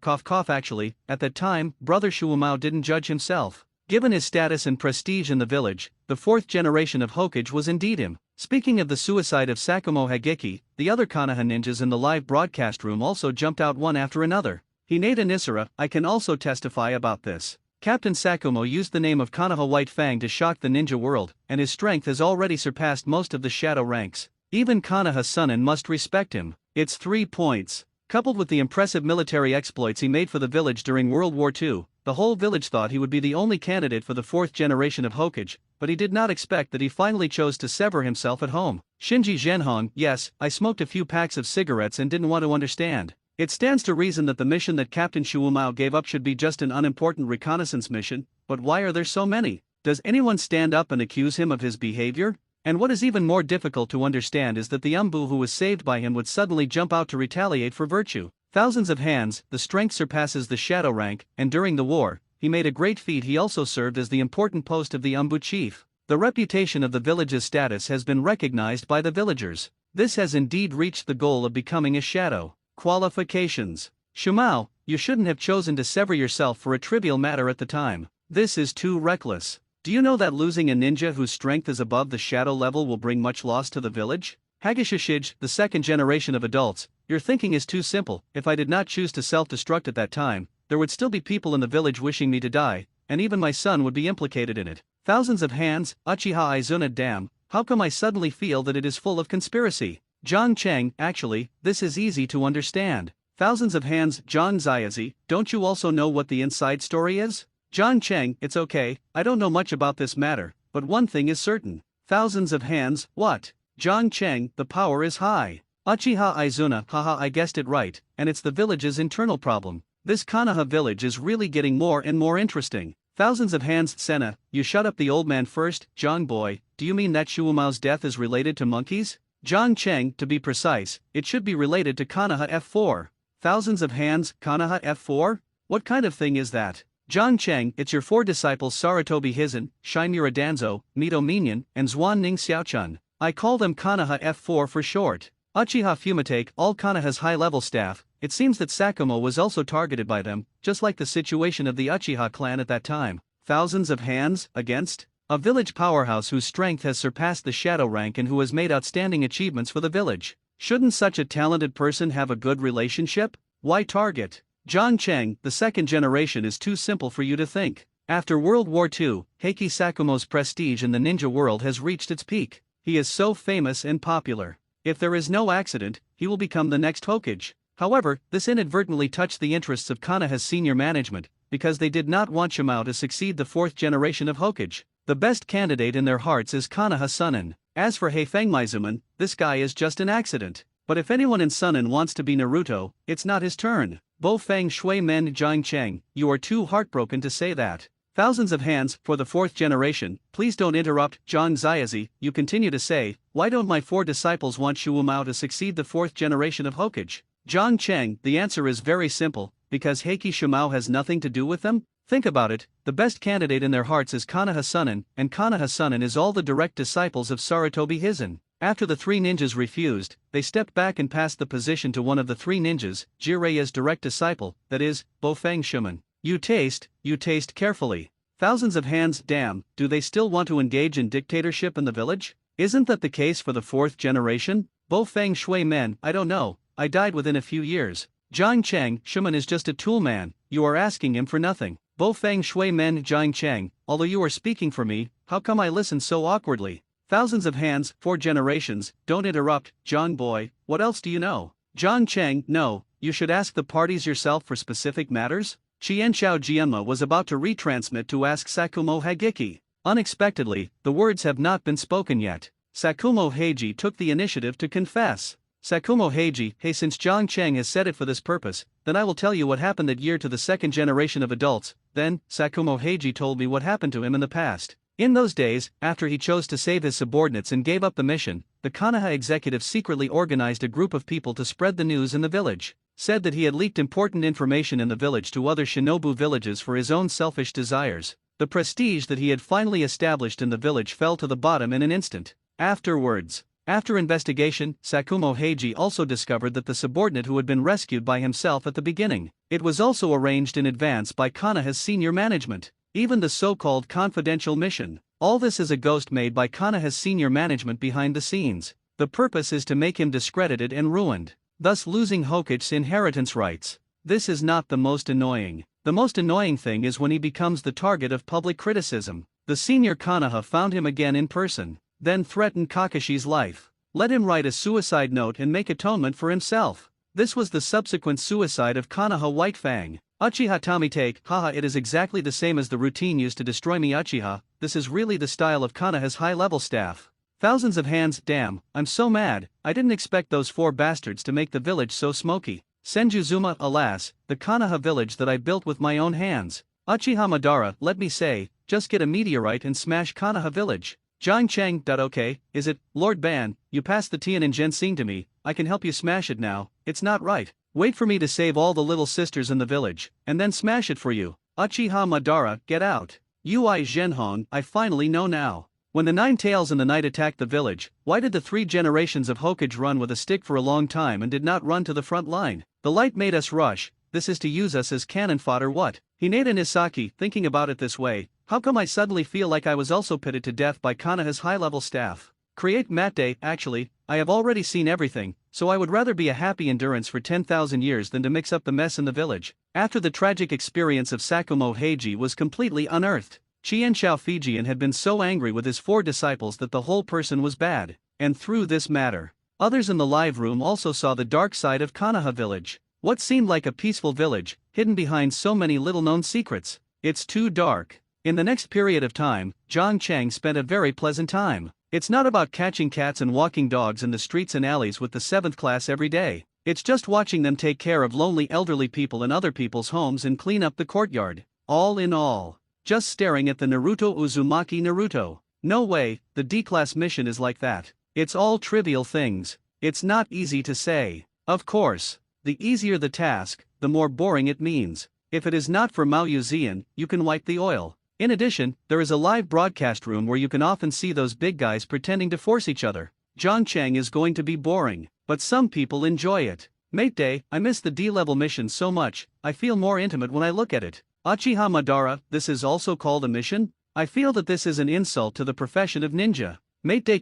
actually, at that time, brother Shu Mao didn't judge himself. Given his status and prestige in the village, the fourth generation of Hokage was indeed him. Speaking of the suicide of Sakumo Hageki, the other Konoha ninjas in the live broadcast room also jumped out one after another. Hinata Nisara, I can also testify about this. Captain Sakumo used the name of Konoha White Fang to shock the ninja world, and his strength has already surpassed most of the shadow ranks. Even Konoha Sunin must respect him. It's 3 points. Coupled with the impressive military exploits he made for the village during World War II, the whole village thought he would be the only candidate for the fourth generation of Hokage, but he did not expect that he finally chose to sever himself at home. Shinji Zhenhong, yes, I smoked a few packs of cigarettes and didn't want to understand. It stands to reason that the mission that Captain Shu Mao gave up should be just an unimportant reconnaissance mission, but why are there so many? Does anyone stand up and accuse him of his behavior? And what is even more difficult to understand is that the Umbu who was saved by him would suddenly jump out to retaliate for virtue. Thousands of hands, the strength surpasses the shadow rank, and during the war, he made a great feat. He also served as the important post of the Umbu chief. The reputation of the village's status has been recognized by the villagers. This has indeed reached the goal of becoming a shadow. Qualifications. Shu Mao, you shouldn't have chosen to sever yourself for a trivial matter at the time. This is too reckless. Do you know that losing a ninja whose strength is above the shadow level will bring much loss to the village? Hagashishij, the second generation of adults, your thinking is too simple. If I did not choose to self-destruct at that time, there would still be people in the village wishing me to die, and even my son would be implicated in it. Thousands of hands, Uchiha Izuna, damn, how come I suddenly feel that it is full of conspiracy? Jiang Cheng, actually, this is easy to understand. Thousands of hands, Jiang Ziazi, don't you also know what the inside story is? Jiang Cheng, it's okay, I don't know much about this matter, but one thing is certain. Thousands of hands, what? Jiang Cheng, the power is high. Uchiha Izuna, haha, I guessed it right, and it's the village's internal problem. This Konoha village is really getting more and more interesting. Thousands of hands, Senna, you shut up the old man first. Jiang boy, do you mean that Shu Mao's death is related to monkeys? Jiang Cheng, to be precise, it should be related to Konoha F4. Thousands of hands, Konoha F4? What kind of thing is that? Jiang Cheng, it's your 4 disciples Sarutobi Hizen, Shinmura Danzo, Mito Minyan, and Zhuan Ning Xiaochun. I call them Konoha F4 for short. Uchiha Fumitake, all Konoha's high-level staff. It seems that Sakumo was also targeted by them, just like the situation of the Uchiha clan at that time. Thousands of hands, against? A village powerhouse whose strength has surpassed the shadow rank and who has made outstanding achievements for the village. Shouldn't such a talented person have a good relationship? Why target? Jiang Cheng, the second generation is too simple for you to think. After World War II, Heiki Sakumo's prestige in the ninja world has reached its peak. He is so famous and popular. If there is no accident, he will become the next Hokage. However, this inadvertently touched the interests of Konoha's senior management, because they did not want Shu Mao to succeed the fourth generation of Hokage. The best candidate in their hearts is Konoha Sunin. As for Heifeng Maizuman, this guy is just an accident. But if anyone in Sunin wants to be Naruto, it's not his turn. Bo Feng Shui Men Jiang Cheng, you are too heartbroken to say that. Thousands of hands, for the fourth generation, please don't interrupt. Jiang Ziazi, you continue to say, why don't my 4 disciples want Shu Mao to succeed the fourth generation of Hokage? Jiang Cheng, the answer is very simple, because Heiki Shu Mao has nothing to do with them? Think about it, the best candidate in their hearts is Konoha Sunin, and Konoha Sunin is all the direct disciples of Sarutobi Hizen. After the 3 ninjas refused, they stepped back and passed the position to one of the 3 ninjas, Jireya's direct disciple, that is, Bo Feng Shuman. You taste carefully. Thousands of hands, damn, do they still want to engage in dictatorship in the village? Isn't that the case for the 4th generation? Bo Feng Shui Men, I don't know, I died within a few years. Jiang Cheng, Shuman is just a tool man, you are asking him for nothing. Bo Feng Shui Men Jiang Cheng, although you are speaking for me, how come I listen so awkwardly? Thousands of hands, 4 generations. Don't interrupt, John boy, what else do you know? John Chang, no, you should ask the parties yourself for specific matters? Qianxiao Jianma was about to retransmit to ask Sakumo Hagiki. Unexpectedly, the words have not been spoken yet. Sakumo Heiji took the initiative to confess. Sakumo Heiji, hey, since John Chang has said it for this purpose, then I will tell you what happened that year to the second generation of adults. Then, Sakumo Heiji told me what happened to him in the past. In those days, after he chose to save his subordinates and gave up the mission, the Konoha executive secretly organized a group of people to spread the news in the village. Said that he had leaked important information in the village to other shinobu villages for his own selfish desires. The prestige that he had finally established in the village fell to the bottom in an instant. After investigation, Sakumo Heiji also discovered that the subordinate who had been rescued by himself at the beginning, it was also arranged in advance by Konoha's senior management. Even the so-called confidential mission. All this is a ghost made by Konoha's senior management behind the scenes. The purpose is to make him discredited and ruined, thus losing Hokichi's inheritance rights. This is not the most annoying. The most annoying thing is when he becomes the target of public criticism. The senior Konoha found him again in person, then threatened Kakashi's life. Let him write a suicide note and make atonement for himself. This was the subsequent suicide of Konoha Whitefang. Uchiha Tomite, haha, it is exactly the same as the routine used to destroy me Uchiha. This is really the style of Konoha's high-level staff. Thousands of hands, damn, I'm so mad, I didn't expect those 4 bastards to make the village so smoky. Senjuzuma, alas, the Konoha village that I built with my own hands. Uchiha Madara, let me say, just get a meteorite and smash Konoha village. Jiang Chang. Okay, is it, Lord Ban, you passed the Tianin Gensing to me, I can help you smash it now, it's not right. Wait for me to save all the little sisters in the village, and then smash it for you. Uchiha Madara, get out. Ui Zhenhong, I finally know now. When the 9 tails in the night attacked the village, why did the 3 generations of Hokage run with a stick for a long time and did not run to the front line? The light made us rush, this is to use us as cannon fodder what? Hinata Nisaki, thinking about it this way, how come I suddenly feel like I was also pitted to death by Konoha's high-level staff? Create Mate, actually, I have already seen everything, so I would rather be a happy endurance for 10,000 years than to mix up the mess in the village. After the tragic experience of Sakumo Heiji was completely unearthed, Qianxiao Fijian had been so angry with his 4 disciples that the whole person was bad, and through this matter, others in the live room also saw the dark side of Konoha village. What seemed like a peaceful village, hidden behind so many little-known secrets. It's too dark. In the next period of time, Zhang Chang spent a very pleasant time. It's not about catching cats and walking dogs in the streets and alleys with the 7th class every day. It's just watching them take care of lonely elderly people in other people's homes and clean up the courtyard. All in all, just staring at the Naruto Uzumaki Naruto. No way, the D-class mission is like that. It's all trivial things. It's not easy to say. Of course, the easier the task, the more boring it means. If it is not for Mao Yuzian, you can wipe the oil. In addition, there is a live broadcast room where you can often see those big guys pretending to force each other. Zhang Chang is going to be boring, but some people enjoy it. Mate Day, I miss the D-level mission so much, I feel more intimate when I look at it. Uchiha Madara, this is also called a mission? I feel that this is an insult to the profession of ninja. Mate Day: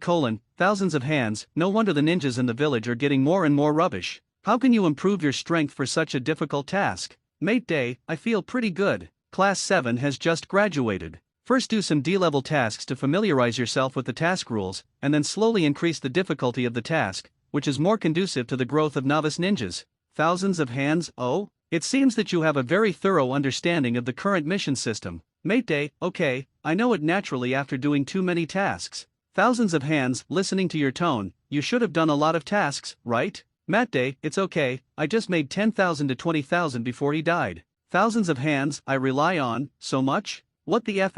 thousands of hands, no wonder the ninjas in the village are getting more and more rubbish. How can you improve your strength for such a difficult task? Mate Day, I feel pretty good. Class 7 has just graduated. First do some D-level tasks to familiarize yourself with the task rules, and then slowly increase the difficulty of the task, which is more conducive to the growth of novice ninjas. Thousands of hands, oh? It seems that you have a very thorough understanding of the current mission system. Mate Day, okay, I know it naturally after doing too many tasks. Thousands of hands, listening to your tone, you should have done a lot of tasks, right? Mate Day, it's okay, I just made 10,000 to 20,000 before he died. Thousands of hands, I rely on, so much? What the F***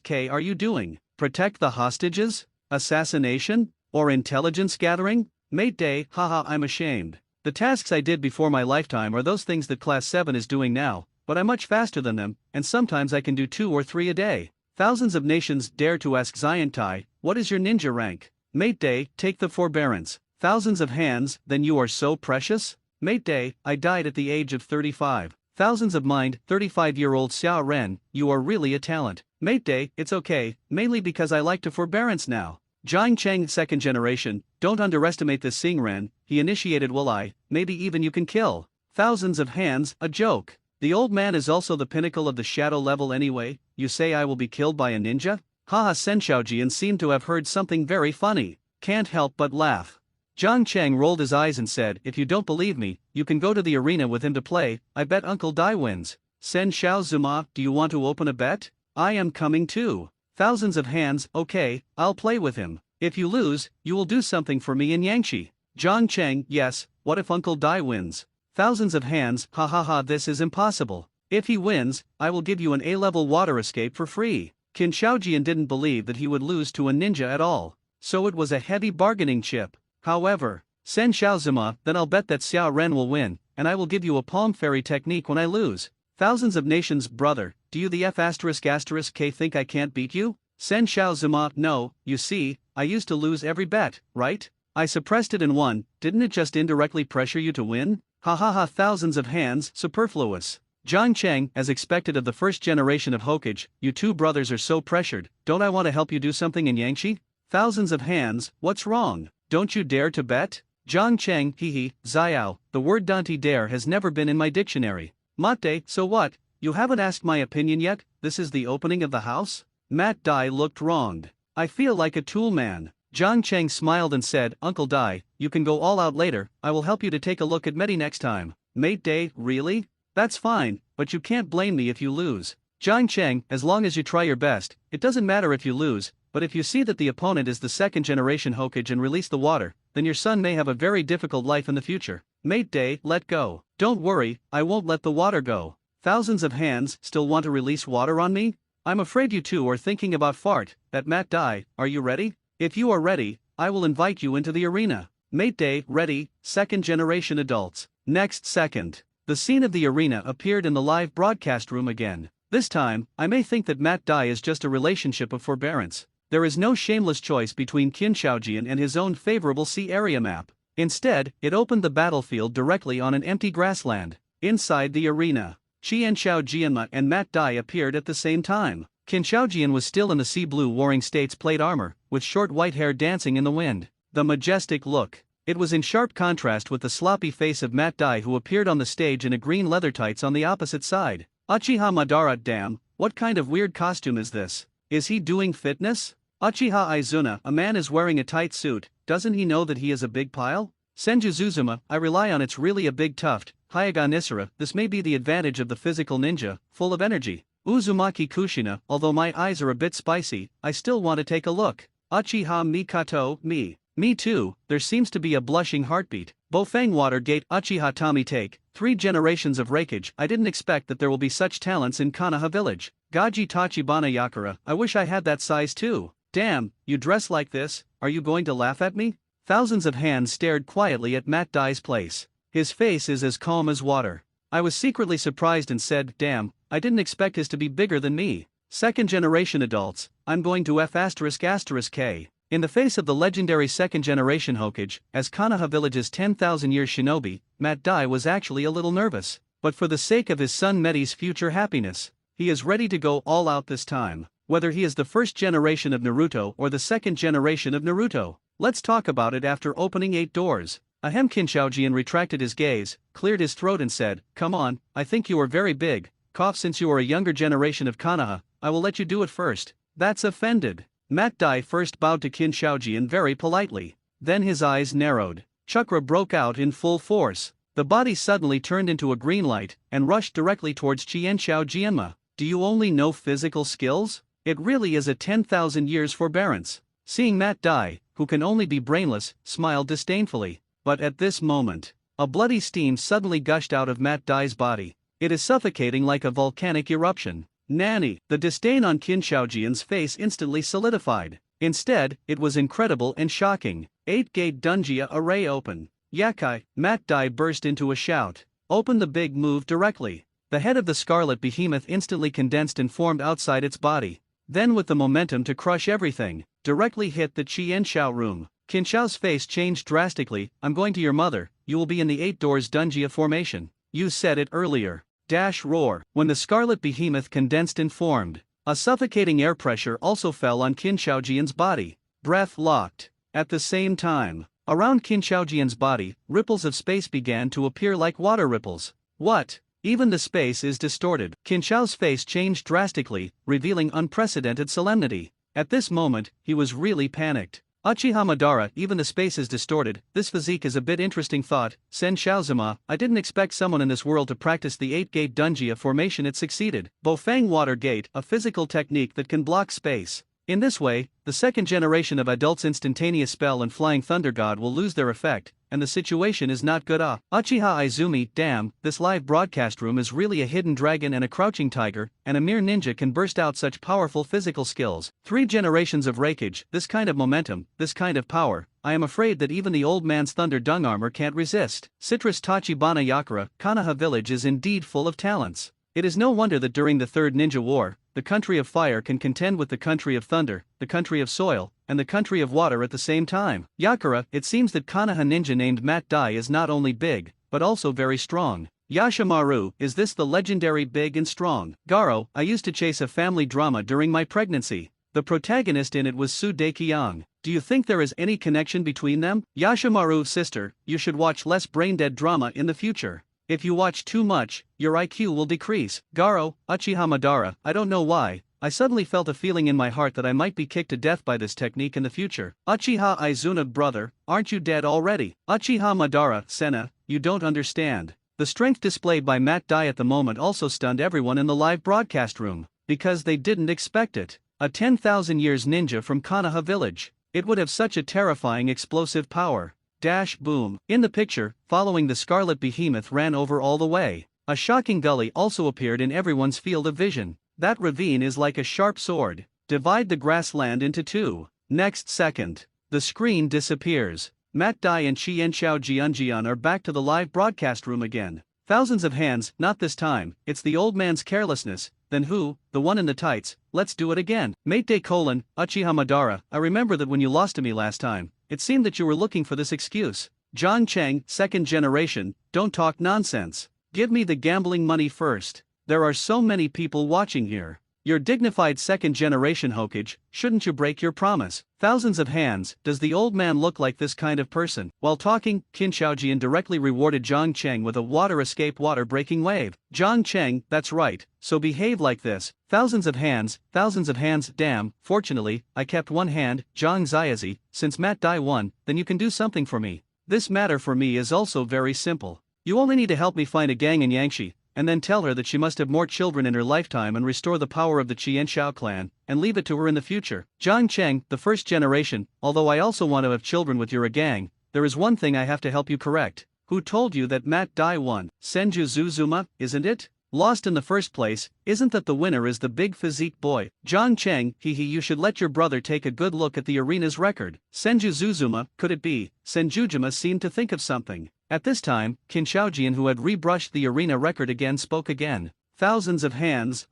K are you doing? Protect the hostages? Assassination? Or intelligence gathering? Mate Day, haha, I'm ashamed. The tasks I did before my lifetime are those things that Class 7 is doing now, but I'm much faster than them, and sometimes I can do 2 or 3 a day. Thousands of nations dare to ask Xiantai, what is your ninja rank? Mate Day, take the forbearance. Thousands of hands, then you are so precious? Mate Day, I died at the age of 35. Thousands of mind, 35-year-old Xiao Ren, you are really a talent. Mate Day, it's okay, mainly because I like to forbearance now. Jiang Cheng, 2nd generation, don't underestimate this Xing Ren, he initiated will I, maybe even you can kill. Thousands of hands, a joke. The old man is also the pinnacle of the shadow level anyway, you say I will be killed by a ninja? Haha, Sen Xiaojian seemed to have heard something very funny. Can't help but laugh. Jiang Cheng rolled his eyes and said, if you don't believe me, you can go to the arena with him to play. I bet Uncle Dai wins. Sen Xiaozuma, do you want to open a bet? I am coming too. Thousands of hands. Okay, I'll play with him. If you lose, you will do something for me in Yangshi. Jiang Cheng, yes, what if Uncle Dai wins? Thousands of hands. Ha ha ha, this is impossible. If he wins, I will give you an A-level water escape for free. Qin Shaojian didn't believe that he would lose to a ninja at all, so it was a heavy bargaining chip. However, Sen Xiaozuma, then I'll bet that Xiao Ren will win, and I will give you a palm fairy technique when I lose. Thousands of nations, brother, do you the F***K think I can't beat you? Sen Xiaozuma, no, you see, I used to lose every bet, right? I suppressed it and won, didn't it just indirectly pressure you to win? Ha ha ha, thousands of hands, superfluous. Jiang Cheng, as expected of the first generation of Hokage, you two brothers are so pressured, don't I want to help you do something in Yangshi? Thousands of hands, what's wrong? Don't you dare to bet? Jiang Cheng, hehe, Xiao, the word Dante dare has never been in my dictionary. Mate, so what? You haven't asked my opinion yet? This is the opening of the house? Matt Dai looked wronged. I feel like a tool man. Jiang Cheng smiled and said, Uncle Dai, you can go all out later, I will help you to take a look at Medi next time. Mate Day, really? That's fine, but you can't blame me if you lose. Jiang Cheng, as long as you try your best, it doesn't matter if you lose, but if you see that the opponent is the second generation Hokage and release the water, then your son may have a very difficult life in the future. Mate Day, let go. Don't worry, I won't let the water go. Thousands of hands still want to release water on me? I'm afraid you two are thinking about fart. That Matt Dai, are you ready? If you are ready, I will invite you into the arena. Mate Day, ready, second generation adults. Next second. The scene of the arena appeared in the live broadcast room again. This time, I may think that Matt Dai is just a relationship of forbearance. There is no shameless choice between Qin Shaojian and his own favorable sea area map. Instead, it opened the battlefield directly on an empty grassland. Inside the arena, Qin Shaojian and Matt Dai appeared at the same time. Qin Shaojian was still in the sea blue Warring States plate armor, with short white hair dancing in the wind. The majestic look. It was in sharp contrast with the sloppy face of Matt Dai, who appeared on the stage in a green leather tights on the opposite side. Uchiha Madara, damn, what kind of weird costume is this? Is he doing fitness? Uchiha Izuna, a man is wearing a tight suit, doesn't he know that he is a big pile? Senju Zuzuma, I rely on it's really a big tuft. Hyaga Nisara, this may be the advantage of the physical ninja, full of energy. Uzumaki Kushina, although my eyes are a bit spicy, I still want to take a look. Uchiha Mikato, me. Me too, there seems to be a blushing heartbeat. Bofang Watergate, Uchiha Tommy take, 3 generations of Raikage. I didn't expect that there will be such talents in Konoha village. Gaji Tachibana Yakura, I wish I had that size too. Damn, you dress like this, are you going to laugh at me? Thousands of hands stared quietly at Matt Dai's place. His face is as calm as water. I was secretly surprised and said, damn, I didn't expect his to be bigger than me. Second generation adults, I'm going to F***K. In the face of the legendary second generation Hokage, as Konoha village's 10,000 years shinobi, Matt Dai was actually a little nervous. But for the sake of his son Medi's future happiness, he is ready to go all out this time. Whether he is the first generation of Naruto or the second generation of Naruto, let's talk about it after opening 8 doors. Ahem. Qin Shaojian retracted his gaze, cleared his throat and said, come on, I think you are very big. Cough, since you are a younger generation of Konoha, I will let you do it first. That's offended. Matt Dai first bowed to Qin Shaojian very politely. Then his eyes narrowed. Chakra broke out in full force. The body suddenly turned into a green light and rushed directly towards Qin Shaojianma. Do you only know physical skills? It really is a 10,000 years forbearance. Seeing Matt Dai, who can only be brainless, smiled disdainfully. But at this moment, a bloody steam suddenly gushed out of Matt Dai's body. It is suffocating like a volcanic eruption. Nanny, the disdain on Qin Shaojian's face instantly solidified. Instead, it was incredible and shocking. 8-gate Dunjia array open. Yakai, Matt Dai burst into a shout. Open the big move directly. The head of the scarlet behemoth instantly condensed and formed outside its body. Then with the momentum to crush everything, directly hit the Qin Shao room. Qin Shao's face changed drastically. I'm going to your mother, you will be in the 8 doors Dunjia formation. You said it earlier. Dash roar. When the scarlet behemoth condensed and formed, a suffocating air pressure also fell on Qin Shaojian's body. Breath locked. At the same time, around Qin Shaojian's body, ripples of space began to appear like water ripples. What? Even the space is distorted. Qin Shao's face changed drastically, revealing unprecedented solemnity. At this moment, he was really panicked. Uchiha Madara, even the space is distorted, this physique is a bit interesting thought, Sen Shaozuma, I didn't expect someone in this world to practice the 8-gate Dunjia formation. It succeeded. Bofang Water Gate, a physical technique that can block space. In this way, the second generation of adults' instantaneous spell and flying thunder god will lose their effect, and the situation is not good. Uchiha Izumi, damn, this live broadcast room is really a hidden dragon and a crouching tiger, and a mere ninja can burst out such powerful physical skills. 3 generations of Raikage, this kind of momentum, this kind of power, I am afraid that even the old man's thunder dung armor can't resist. Citrus Tachibana Yakura, Konoha village is indeed full of talents. It is no wonder that during the Third Ninja War, the country of fire can contend with the country of thunder, the country of soil, and the country of water at the same time. Yakura, it seems that Konoha ninja named Matt Dai is not only big, but also very strong. Yashimaru, is this the legendary big and strong? Garo, I used to chase a family drama during my pregnancy. The protagonist in it was Su Daikiyang. Do you think there is any connection between them? Yashimaru, sister, you should watch less brain-dead drama in the future. If you watch too much, your IQ will decrease. Garo, Uchiha Madara, I don't know why, I suddenly felt a feeling in my heart that I might be kicked to death by this technique in the future. Uchiha Izuna, brother, aren't you dead already? Uchiha Madara, Senna, you don't understand. The strength displayed by Matt Dai at the moment also stunned everyone in the live broadcast room, because they didn't expect it. A 10,000 years ninja from Konoha village. It would have such a terrifying explosive power. Dash boom. In the picture, following the scarlet behemoth ran over all the way. A shocking gully also appeared in everyone's field of vision. That ravine is like a sharp sword. Divide the grassland into 2. Next second, the screen disappears. Matt Dai and Chien Xiao Jianjian are back to the live broadcast room again. Thousands of hands, not this time, it's the old man's carelessness. Then who? The one in the tights. Let's do it again. Mate de Uchiha Madara, I remember that when you lost to me last time, it seemed that you were looking for this excuse. John Cheng, second generation, don't talk nonsense. Give me the gambling money first. There are so many people watching here. You're dignified second generation Hokage, shouldn't you break your promise? Thousands of hands, does the old man look like this kind of person? While talking, Qin Shaojian directly rewarded Zhang Cheng with a water escape water breaking wave. Zhang Cheng, that's right, so behave like this. Thousands of hands, damn, fortunately, I kept one hand, Zhang Ziazi, since Matt Dai won, then you can do something for me. This matter for me is also very simple. You only need to help me find a gang in Yangshi, and then tell her that she must have more children in her lifetime and restore the power of the Qian Shao clan, and leave it to her in the future. Zhang Cheng, the first generation, although I also want to have children with your gang, there is one thing I have to help you correct. Who told you that Matt Dai won? Senju Zuzuma, isn't it? Lost in the first place, isn't that the winner is the big physique boy? Zhang Cheng, you should let your brother take a good look at the arena's record. Senju Zuzuma, could it be? Senjujima seemed to think of something. At this time, Qin Shaojian, who had rebrushed the arena record again, spoke again. Thousands of hands,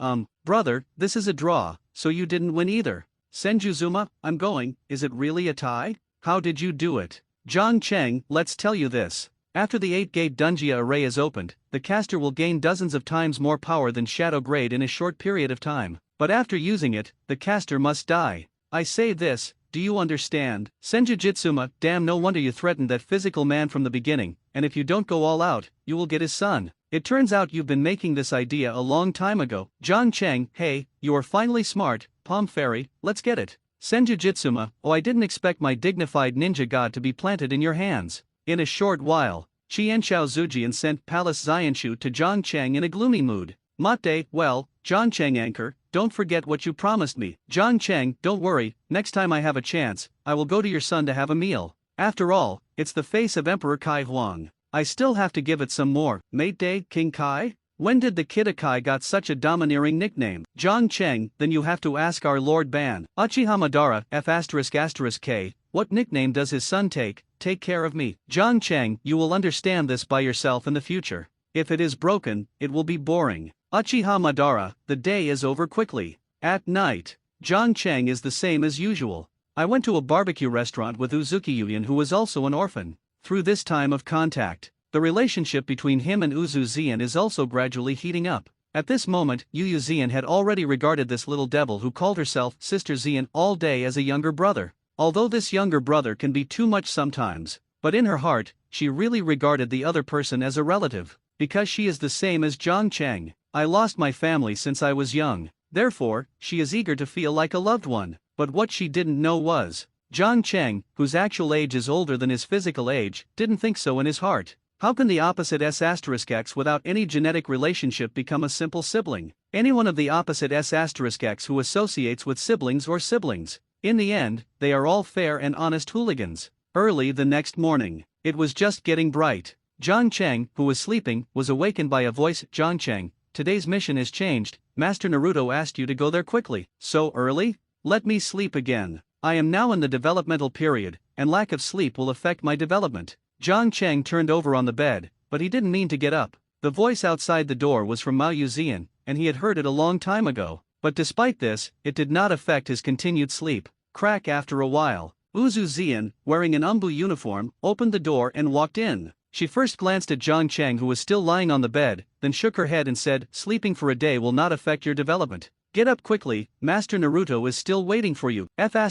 brother, this is a draw, so you didn't win either. Senjuzuma, I'm going, is it really a tie? How did you do it? Zhang Cheng, let's tell you this. After the 8-gate Dunjia array is opened, the caster will gain dozens of times more power than Shadow Grade in a short period of time. But after using it, the caster must die. I say this, do you understand? Senjujitsuma, damn, no wonder you threatened that physical man from the beginning, and if you don't go all out, you will get his son. It turns out you've been making this idea a long time ago. Zhang Cheng, hey, you are finally smart, Palm Fairy, let's get it. Senjujitsuma, oh, I didn't expect my dignified ninja god to be planted in your hands. In a short while, Qian Shao Zujian sent Palace Xianshu to Zhang Cheng in a gloomy mood. Mate, well, Zhang Cheng anchor, don't forget what you promised me. Zhang Cheng, don't worry, next time I have a chance, I will go to your son to have a meal. After all, it's the face of Emperor Kai Huang. I still have to give it some more. Mate Day, King Kai? When did the Kidakai got such a domineering nickname? Zhang Cheng, then you have to ask our Lord Ban. Uchiha Madara, F***K, what nickname does his son take? Take care of me. Zhang Cheng, you will understand this by yourself in the future. If it is broken, it will be boring. Uchiha Madara, the day is over quickly. At night, Zhang Cheng is the same as usual. I went to a barbecue restaurant with Uzuki Yuyan, who was also an orphan. Through this time of contact, the relationship between him and Uzu Zian is also gradually heating up. At this moment, Yu Zian had already regarded this little devil who called herself Sister Zian all day as a younger brother. Although this younger brother can be too much sometimes, but in her heart, she really regarded the other person as a relative, because she is the same as Zhang Cheng. I lost my family since I was young, therefore, she is eager to feel like a loved one. but what she didn't know was, John Cheng, whose actual age is older than his physical age, didn't think so in his heart. How can the opposite S*X without any genetic relationship become a simple sibling? Anyone of the opposite S*X who associates with siblings or siblings. In the end, they are all fair and honest hooligans. Early the next morning, it was just getting bright. John Cheng, who was sleeping, was awakened by a voice. John Cheng, today's mission has changed. Master Naruto asked you to go there quickly. So early? Let me sleep again. I am now in the developmental period, and lack of sleep will affect my development. John Cheng turned over on the bed, but he didn't mean to get up. The voice outside the door was from Mao Yuzian, and he had heard it a long time ago. But despite this, it did not affect his continued sleep. Crack after a while, Uzu, wearing an umbu uniform, opened the door and walked in. She first glanced at John Cheng, who was still lying on the bed, then shook her head and said, sleeping for a day will not affect your development. Get up quickly, Master Naruto is still waiting for you. Gee,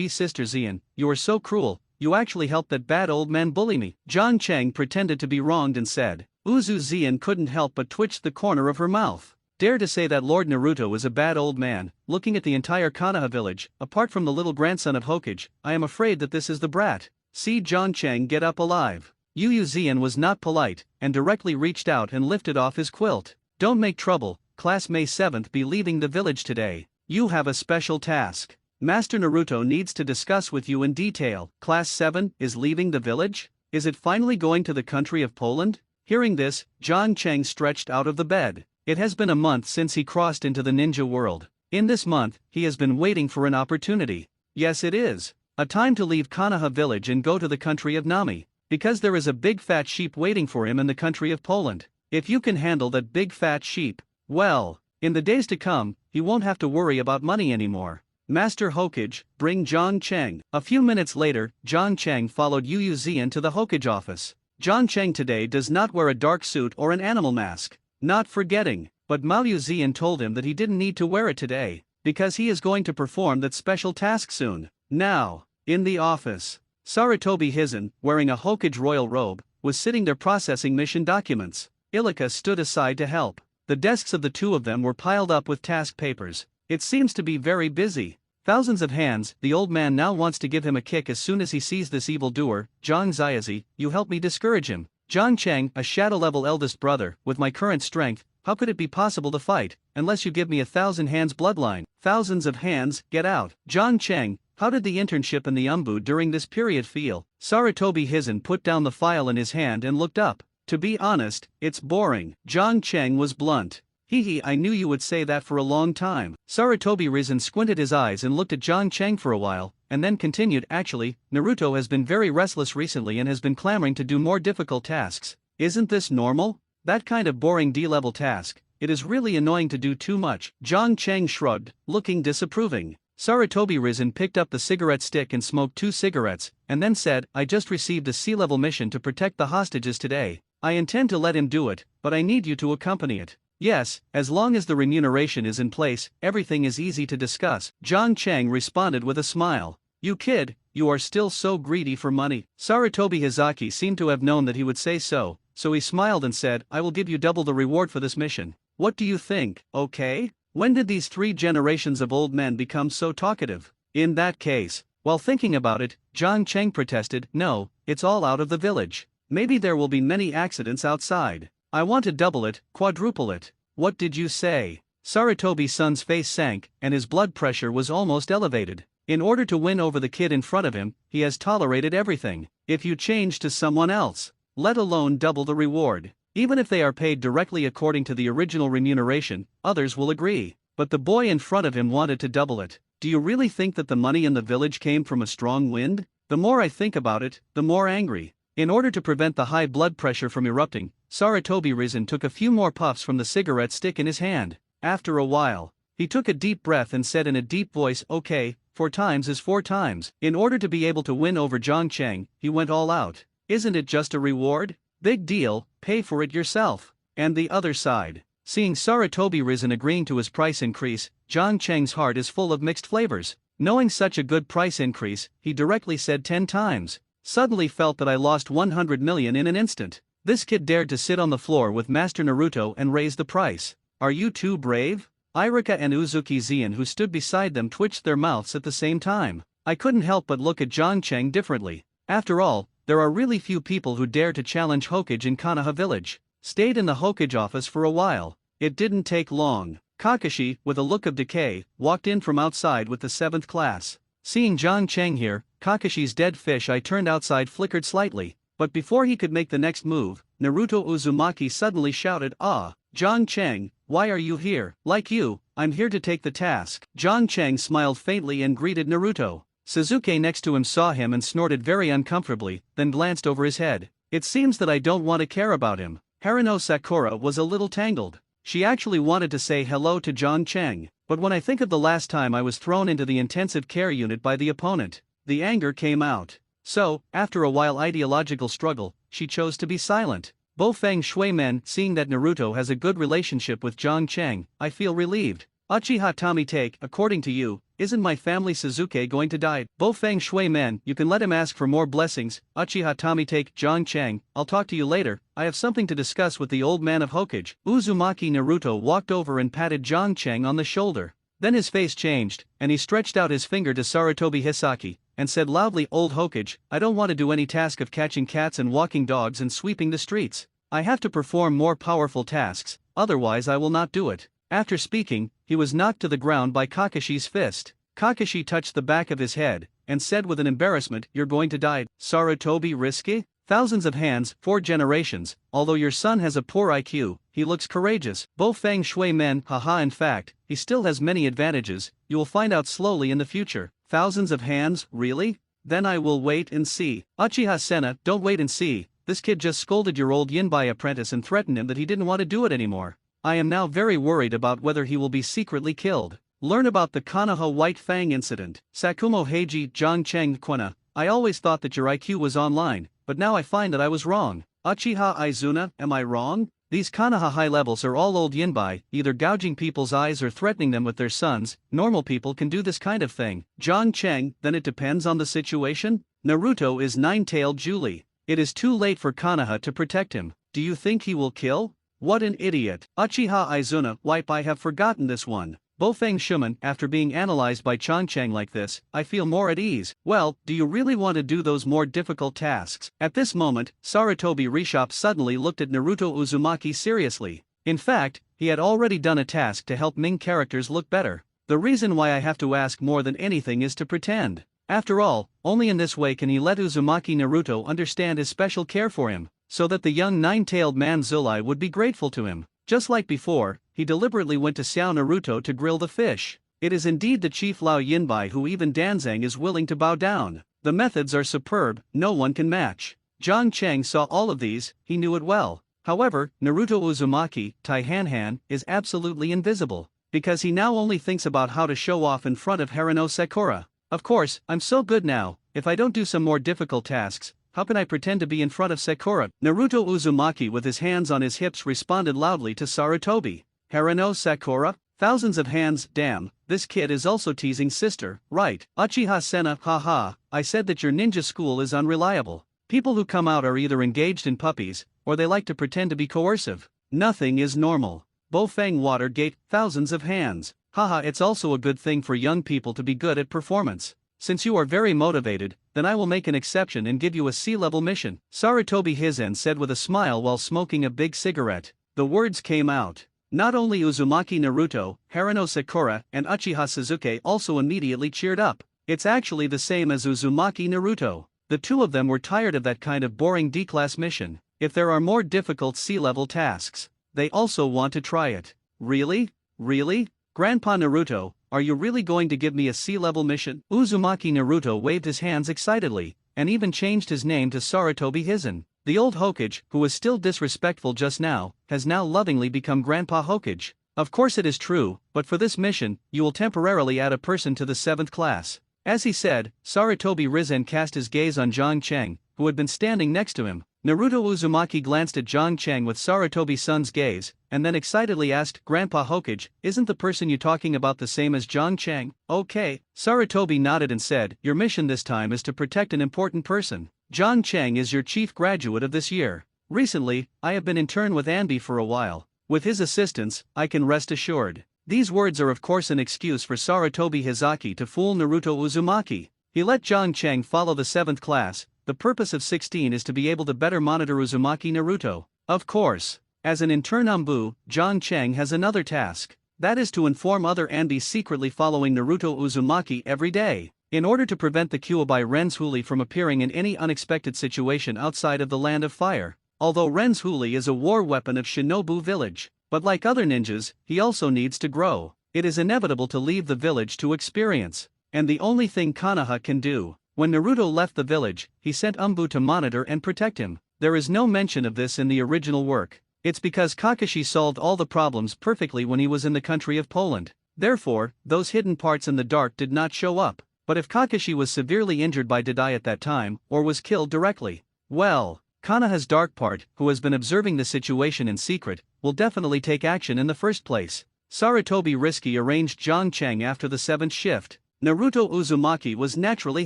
Sister Zian, you are so cruel. You actually helped that bad old man bully me. John Cheng pretended to be wronged and said. Uzu couldn't help but twitch the corner of her mouth. Dare to say that Lord Naruto is a bad old man, looking at the entire Konoha village, apart from the little grandson of Hokage, I am afraid that this is the brat. See John Cheng get up alive. Uzu was not polite, and directly reached out and lifted off his quilt. Don't make trouble, class May 7th be leaving the village today. You have a special task. Master Naruto needs to discuss with you in detail. Class 7 is leaving the village? Is it finally going to the country of Poland? Hearing this, John Cheng stretched out of the bed. It has been a month since he crossed into the ninja world. In this month, he has been waiting for an opportunity. Yes, it is a time to leave Konoha village and go to the country of Nami, because there is a big fat sheep waiting for him in the country of Poland. If you can handle that big fat sheep, well, in the days to come, he won't have to worry about money anymore. Master Hokage, bring John Cheng. A few minutes later, John Cheng followed Uzu to the Hokage office. John Cheng today does not wear a dark suit or an animal mask. Not forgetting, but Mao Yuzian told him that he didn't need to wear it today, because he is going to perform that special task soon. Now, in the office, Sarutobi Hizen, wearing a Hokage royal robe, was sitting there processing mission documents. Ilika stood aside to help. The desks of the two of them were piled up with task papers. It seems to be very busy. Thousands of hands. The old man now wants to give him a kick as soon as he sees this evildoer. Zhang Ziazi, you help me discourage him. John Cheng, a shadow-level eldest brother, with my current strength, how could it be possible to fight, unless you give me 1,000 hands bloodline? Thousands of hands, get out. John Cheng, how did the internship in the Umbu during this period feel? Sarutobi Hizen put down the file in his hand and looked up. To be honest, it's boring. John Cheng was blunt. I knew you would say that for a long time. Sarutobi Risen squinted his eyes and looked at John Cheng for a while, and then continued, actually, Naruto has been very restless recently and has been clamoring to do more difficult tasks. Isn't this normal? That kind of boring D-level task, it is really annoying to do too much. John Cheng shrugged, looking disapproving. Sarutobi Risen picked up the cigarette stick and smoked 2 cigarettes, and then said, I just received a C-level mission to protect the hostages today. I intend to let him do it, but I need you to accompany it. Yes, as long as the remuneration is in place, everything is easy to discuss. John Cheng responded with a smile. You kid, you are still so greedy for money. Sarutobi Hizaki seemed to have known that he would say so he smiled and said, I will give you double the reward for this mission. What do you think, okay? When did these 3 generations of old men become so talkative? In that case, while thinking about it, John Cheng protested, no, it's all out of the village. Maybe there will be many accidents outside. I want to double it, quadruple it. What did you say? Sarutobi-san's face sank, and his blood pressure was almost elevated. In order to win over the kid in front of him, he has tolerated everything. If you change to someone else, let alone double the reward, even if they are paid directly according to the original remuneration, others will agree. But the boy in front of him wanted to double it. Do you really think that the money in the village came from a strong wind? The more I think about it, the more angry. In order to prevent the high blood pressure from erupting, Sarutobi Risen took a few more puffs from the cigarette stick in his hand. After a while, he took a deep breath and said in a deep voice, okay, 4 times is 4 times. In order to be able to win over John Cheng, he went all out. Isn't it just a reward? Big deal, pay for it yourself. And the other side. Seeing Sarutobi Risen agreeing to his price increase, John Cheng's heart is full of mixed flavors. Knowing such a good price increase, he directly said 10 times. Suddenly felt that I lost 100 million in an instant. This kid dared to sit on the floor with Master Naruto and raise the price. Are you too brave? Irika and Uzuki Zian who stood beside them twitched their mouths at the same time. I couldn't help but look at John Cheng differently. After all, there are really few people who dare to challenge Hokage in Konoha village. Stayed in the Hokage office for a while. It didn't take long. Kakashi, with a look of decay, walked in from outside with the 7th class. Seeing John Cheng here, Kakashi's dead fish eye turned outside flickered slightly, but before he could make the next move, Naruto Uzumaki suddenly shouted, "Ah, John Cheng, why are you here? Like you, I'm here to take the task." John Cheng smiled faintly and greeted Naruto. Sasuke next to him saw him and snorted very uncomfortably, then glanced over his head. It seems that I don't want to care about him. Harino Sakura was a little tangled. She actually wanted to say hello to John Cheng, but when I think of the last time I was thrown into the intensive care unit by the opponent, the anger came out. So, after a while ideological struggle, she chose to be silent. Bo Feng Shui Men, seeing that Naruto has a good relationship with John Cheng, I feel relieved. Uchiha Tami Take, according to you, isn't my family Sasuke going to die? Bo Feng Shui Men, you can let him ask for more blessings. Uchiha Tami Take, John Cheng, I'll talk to you later, I have something to discuss with the old man of Hokage. Uzumaki Naruto walked over and patted John Cheng on the shoulder. Then his face changed, and he stretched out his finger to Sarutobi Hisaki, and said loudly, "Old Hokage, I don't want to do any task of catching cats and walking dogs and sweeping the streets. I have to perform more powerful tasks, otherwise I will not do it." After speaking, he was knocked to the ground by Kakashi's fist. Kakashi touched the back of his head, and said with an embarrassment, "You're going to die, Sarutobi Risky? Thousands of hands, 4 generations, although your son has a poor IQ, he looks courageous." Bo Feng Shui Men, haha, in fact, he still has many advantages, you will find out slowly in the future. Thousands of hands, really? Then I will wait and see. Uchiha Senna, don't wait and see, this kid just scolded your old Yinbai apprentice and threatened him that he didn't want to do it anymore. I am now very worried about whether he will be secretly killed. Learn about the Konoha White Fang incident. Sakumo Heiji John Cheng Kwena, I always thought that your IQ was online, but now I find that I was wrong. Uchiha Izuna, am I wrong? These Konoha high levels are all old Yinbai, either gouging people's eyes or threatening them with their sons. Normal people can do this kind of thing. John Cheng, then it depends on the situation? Naruto is nine-tailed Julie. It is too late for Konoha to protect him. Do you think he will kill? What an idiot. Uchiha Izuna, wipe, I have forgotten this one. Bo Feng Shuman, after being analyzed by John Cheng like this, I feel more at ease. Well, do you really want to do those more difficult tasks? At this moment, Sarutobi Rishop suddenly looked at Naruto Uzumaki seriously. In fact, he had already done a task to help Ming characters look better. The reason why I have to ask more than anything is to pretend. After all, only in this way can he let Uzumaki Naruto understand his special care for him, so that the young nine-tailed man Zulai would be grateful to him. Just like before, he deliberately went to Xiao Naruto to grill the fish. It is indeed the chief Lao Yinbai who even Danzang is willing to bow down. The methods are superb, no one can match. John Cheng saw all of these, he knew it well. However, Naruto Uzumaki, Tai Hanhan, is absolutely invisible, because he now only thinks about how to show off in front of Harino Sakura. Of course, I'm so good now, if I don't do some more difficult tasks, how can I pretend to be in front of Sakura? Naruto Uzumaki with his hands on his hips responded loudly to Sarutobi. Harino Sakura? Thousands of hands, damn, this kid is also teasing sister, right? Uchiha Senna, haha, I said that your ninja school is unreliable. People who come out are either engaged in puppies, or they like to pretend to be coercive. Nothing is normal. Bo Feng Watergate, thousands of hands. Haha, it's also a good thing for young people to be good at performance. Since you are very motivated, then I will make an exception and give you a sea-level mission. Sarutobi Hizen said with a smile while smoking a big cigarette. The words came out. Not only Uzumaki Naruto, Harino Sakura, and Uchiha Sasuke also immediately cheered up. It's actually the same as Uzumaki Naruto. The two of them were tired of that kind of boring D-class mission. If there are more difficult sea-level tasks, they also want to try it. Really? Really? Grandpa Naruto, are you really going to give me a sea-level mission? Uzumaki Naruto waved his hands excitedly, and even changed his name to Sarutobi Hizen. The old Hokage, who was still disrespectful just now, has now lovingly become Grandpa Hokage. Of course it is true, but for this mission, you will temporarily add a person to the 7th class. As he said, Sarutobi Rizen cast his gaze on John Cheng, who had been standing next to him. Naruto Uzumaki glanced at John Cheng with Sarutobi-san's gaze, and then excitedly asked, Grandpa Hokage, isn't the person you talking about the same as John Cheng? Okay. Sarutobi nodded and said, your mission this time is to protect an important person. John Cheng is your chief graduate of this year. Recently, I have been intern with Anbi for a while. With his assistance, I can rest assured. These words are of course an excuse for Sarutobi Hizaki to fool Naruto Uzumaki. He let Jiang Cheng follow the 7th class. The purpose of 16 is to be able to better monitor Uzumaki Naruto. Of course, as an intern Ambu, Jiang Cheng has another task. That is to inform other and be secretly following Naruto Uzumaki every day, in order to prevent the Kyuubi Renzhuli from appearing in any unexpected situation outside of the Land of Fire. Although Renzhuli is a war weapon of Shinobu Village, but like other ninjas, he also needs to grow. It is inevitable to leave the village to experience, and the only thing Konoha can do. When Naruto left the village, he sent Umbu to monitor and protect him. There is no mention of this in the original work. It's because Kakashi solved all the problems perfectly when he was in the country of Poland. Therefore, those hidden parts in the dark did not show up. But if Kakashi was severely injured by Didai at that time, or was killed directly, well, Konoha's dark part, who has been observing the situation in secret, will definitely take action in the first place. Sarutobi Risky arranged Jiang Cheng after the 7th shift. Naruto Uzumaki was naturally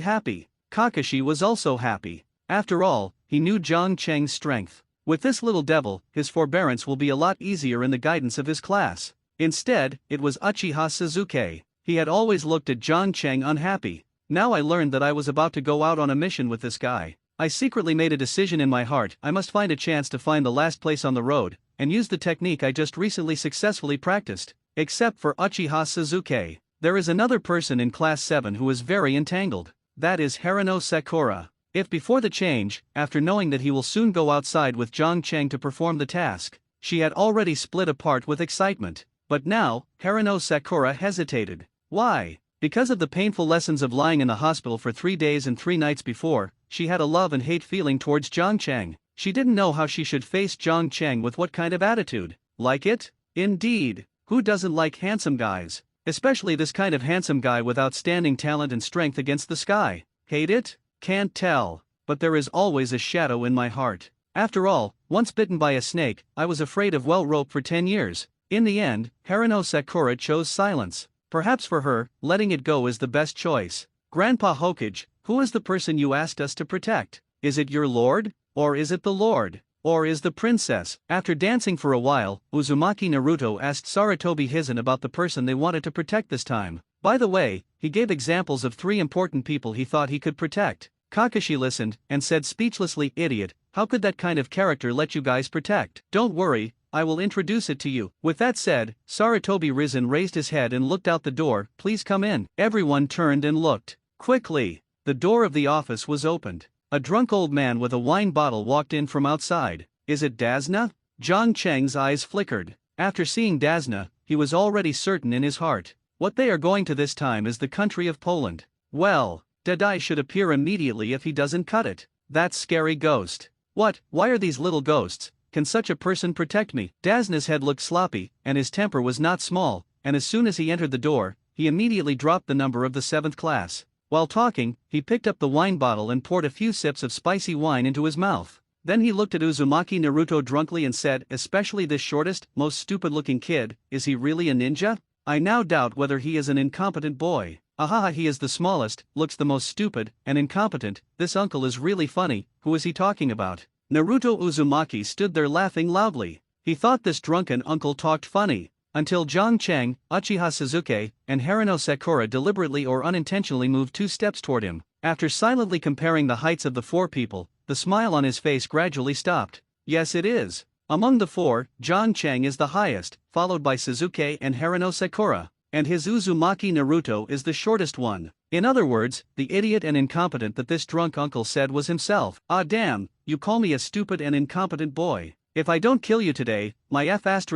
happy. Kakashi was also happy. After all, he knew Jiang Cheng's strength. With this little devil, his forbearance will be a lot easier in the guidance of his class. Instead, it was Uchiha Sasuke. He had always looked at Jiang Cheng unhappy. Now I learned that I was about to go out on a mission with this guy. I secretly made a decision in my heart. I must find a chance to find the last place on the road, and use the technique I just recently successfully practiced. Except for Uchiha Sasuke, there is another person in Class 7 who is very entangled. That is Haruno Sakura. If before the change, after knowing that he will soon go outside with Jiang Cheng to perform the task, she had already split apart with excitement. But now, Haruno Sakura hesitated. Why? Because of the painful lessons of lying in the hospital for 3 days and 3 nights before, she had a love and hate feeling towards Jiang Cheng. She didn't know how she should face Jiang Cheng with what kind of attitude. Like it? Indeed. Who doesn't like handsome guys? Especially this kind of handsome guy with outstanding talent and strength against the sky. Hate it? Can't tell. But there is always a shadow in my heart. After all, once bitten by a snake, I was afraid of rope for 10 years. In the end, Haruno Sakura chose silence. Perhaps for her, letting it go is the best choice. Grandpa Hokage, who is the person you asked us to protect? Is it your lord? Or is it the lord? Or is the princess? After dancing for a while, Uzumaki Naruto asked Sarutobi Hizen about the person they wanted to protect this time. By the way, he gave examples of 3 important people he thought he could protect. Kakashi listened, and said speechlessly, "Idiot, how could that kind of character let you guys protect? Don't worry, I will introduce it to you." With that said, Sarutobi Risen raised his head and looked out the door. "Please come in." Everyone turned and looked. Quickly, the door of the office was opened. A drunk old man with a wine bottle walked in from outside. "Is it Dazna?" Jiang Cheng's eyes flickered. After seeing Dazna, he was already certain in his heart. What they are going to this time is the country of Poland. Well, Dazna should appear immediately if he doesn't cut it. That scary ghost. What? Why are these little ghosts? Can such a person protect me? Dazna's head looked sloppy, and his temper was not small, and as soon as he entered the door, he immediately dropped the number of the 7th class. While talking, he picked up the wine bottle and poured a few sips of spicy wine into his mouth. Then he looked at Uzumaki Naruto drunkenly and said, "Especially this shortest, most stupid-looking kid, is he really a ninja? I now doubt whether he is an incompetent boy. Ahaha, he is the smallest, looks the most stupid, and incompetent. This uncle is really funny. Who is he talking about?" Naruto Uzumaki stood there laughing loudly. He thought this drunken uncle talked funny, until Jiang Cheng, Uchiha Sasuke, and Haruno Sakura deliberately or unintentionally moved 2 steps toward him. After silently comparing the heights of the 4 people, the smile on his face gradually stopped. Yes, it is. Among the 4, Jiang Cheng is the highest, followed by Sasuke and Haruno Sakura, and his Uzumaki Naruto is the shortest one. In other words, the idiot and incompetent that this drunk uncle said was himself. "Ah damn, you call me a stupid and incompetent boy. If I don't kill you today, my F*************G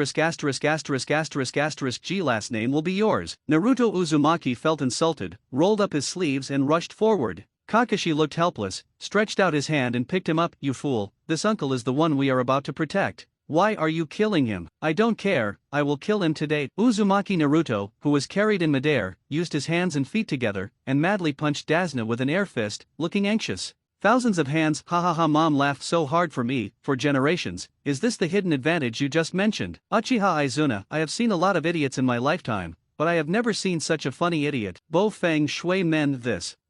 last name will be yours." Naruto Uzumaki felt insulted, rolled up his sleeves and rushed forward. Kakashi looked helpless, stretched out his hand and picked him up. "You fool, this uncle is the one we are about to protect. Why are you killing him?" "I don't care, I will kill him today." Uzumaki Naruto, who was carried in midair, used his hands and feet together, and madly punched Dazna with an air fist, looking anxious. "Thousands of hands, ha ha ha, mom laughed so hard for me, for generations. Is this the hidden advantage you just mentioned?" Uchiha Izuna, I have seen a lot of idiots in my lifetime, but I have never seen such a funny idiot. Bo Feng Shui men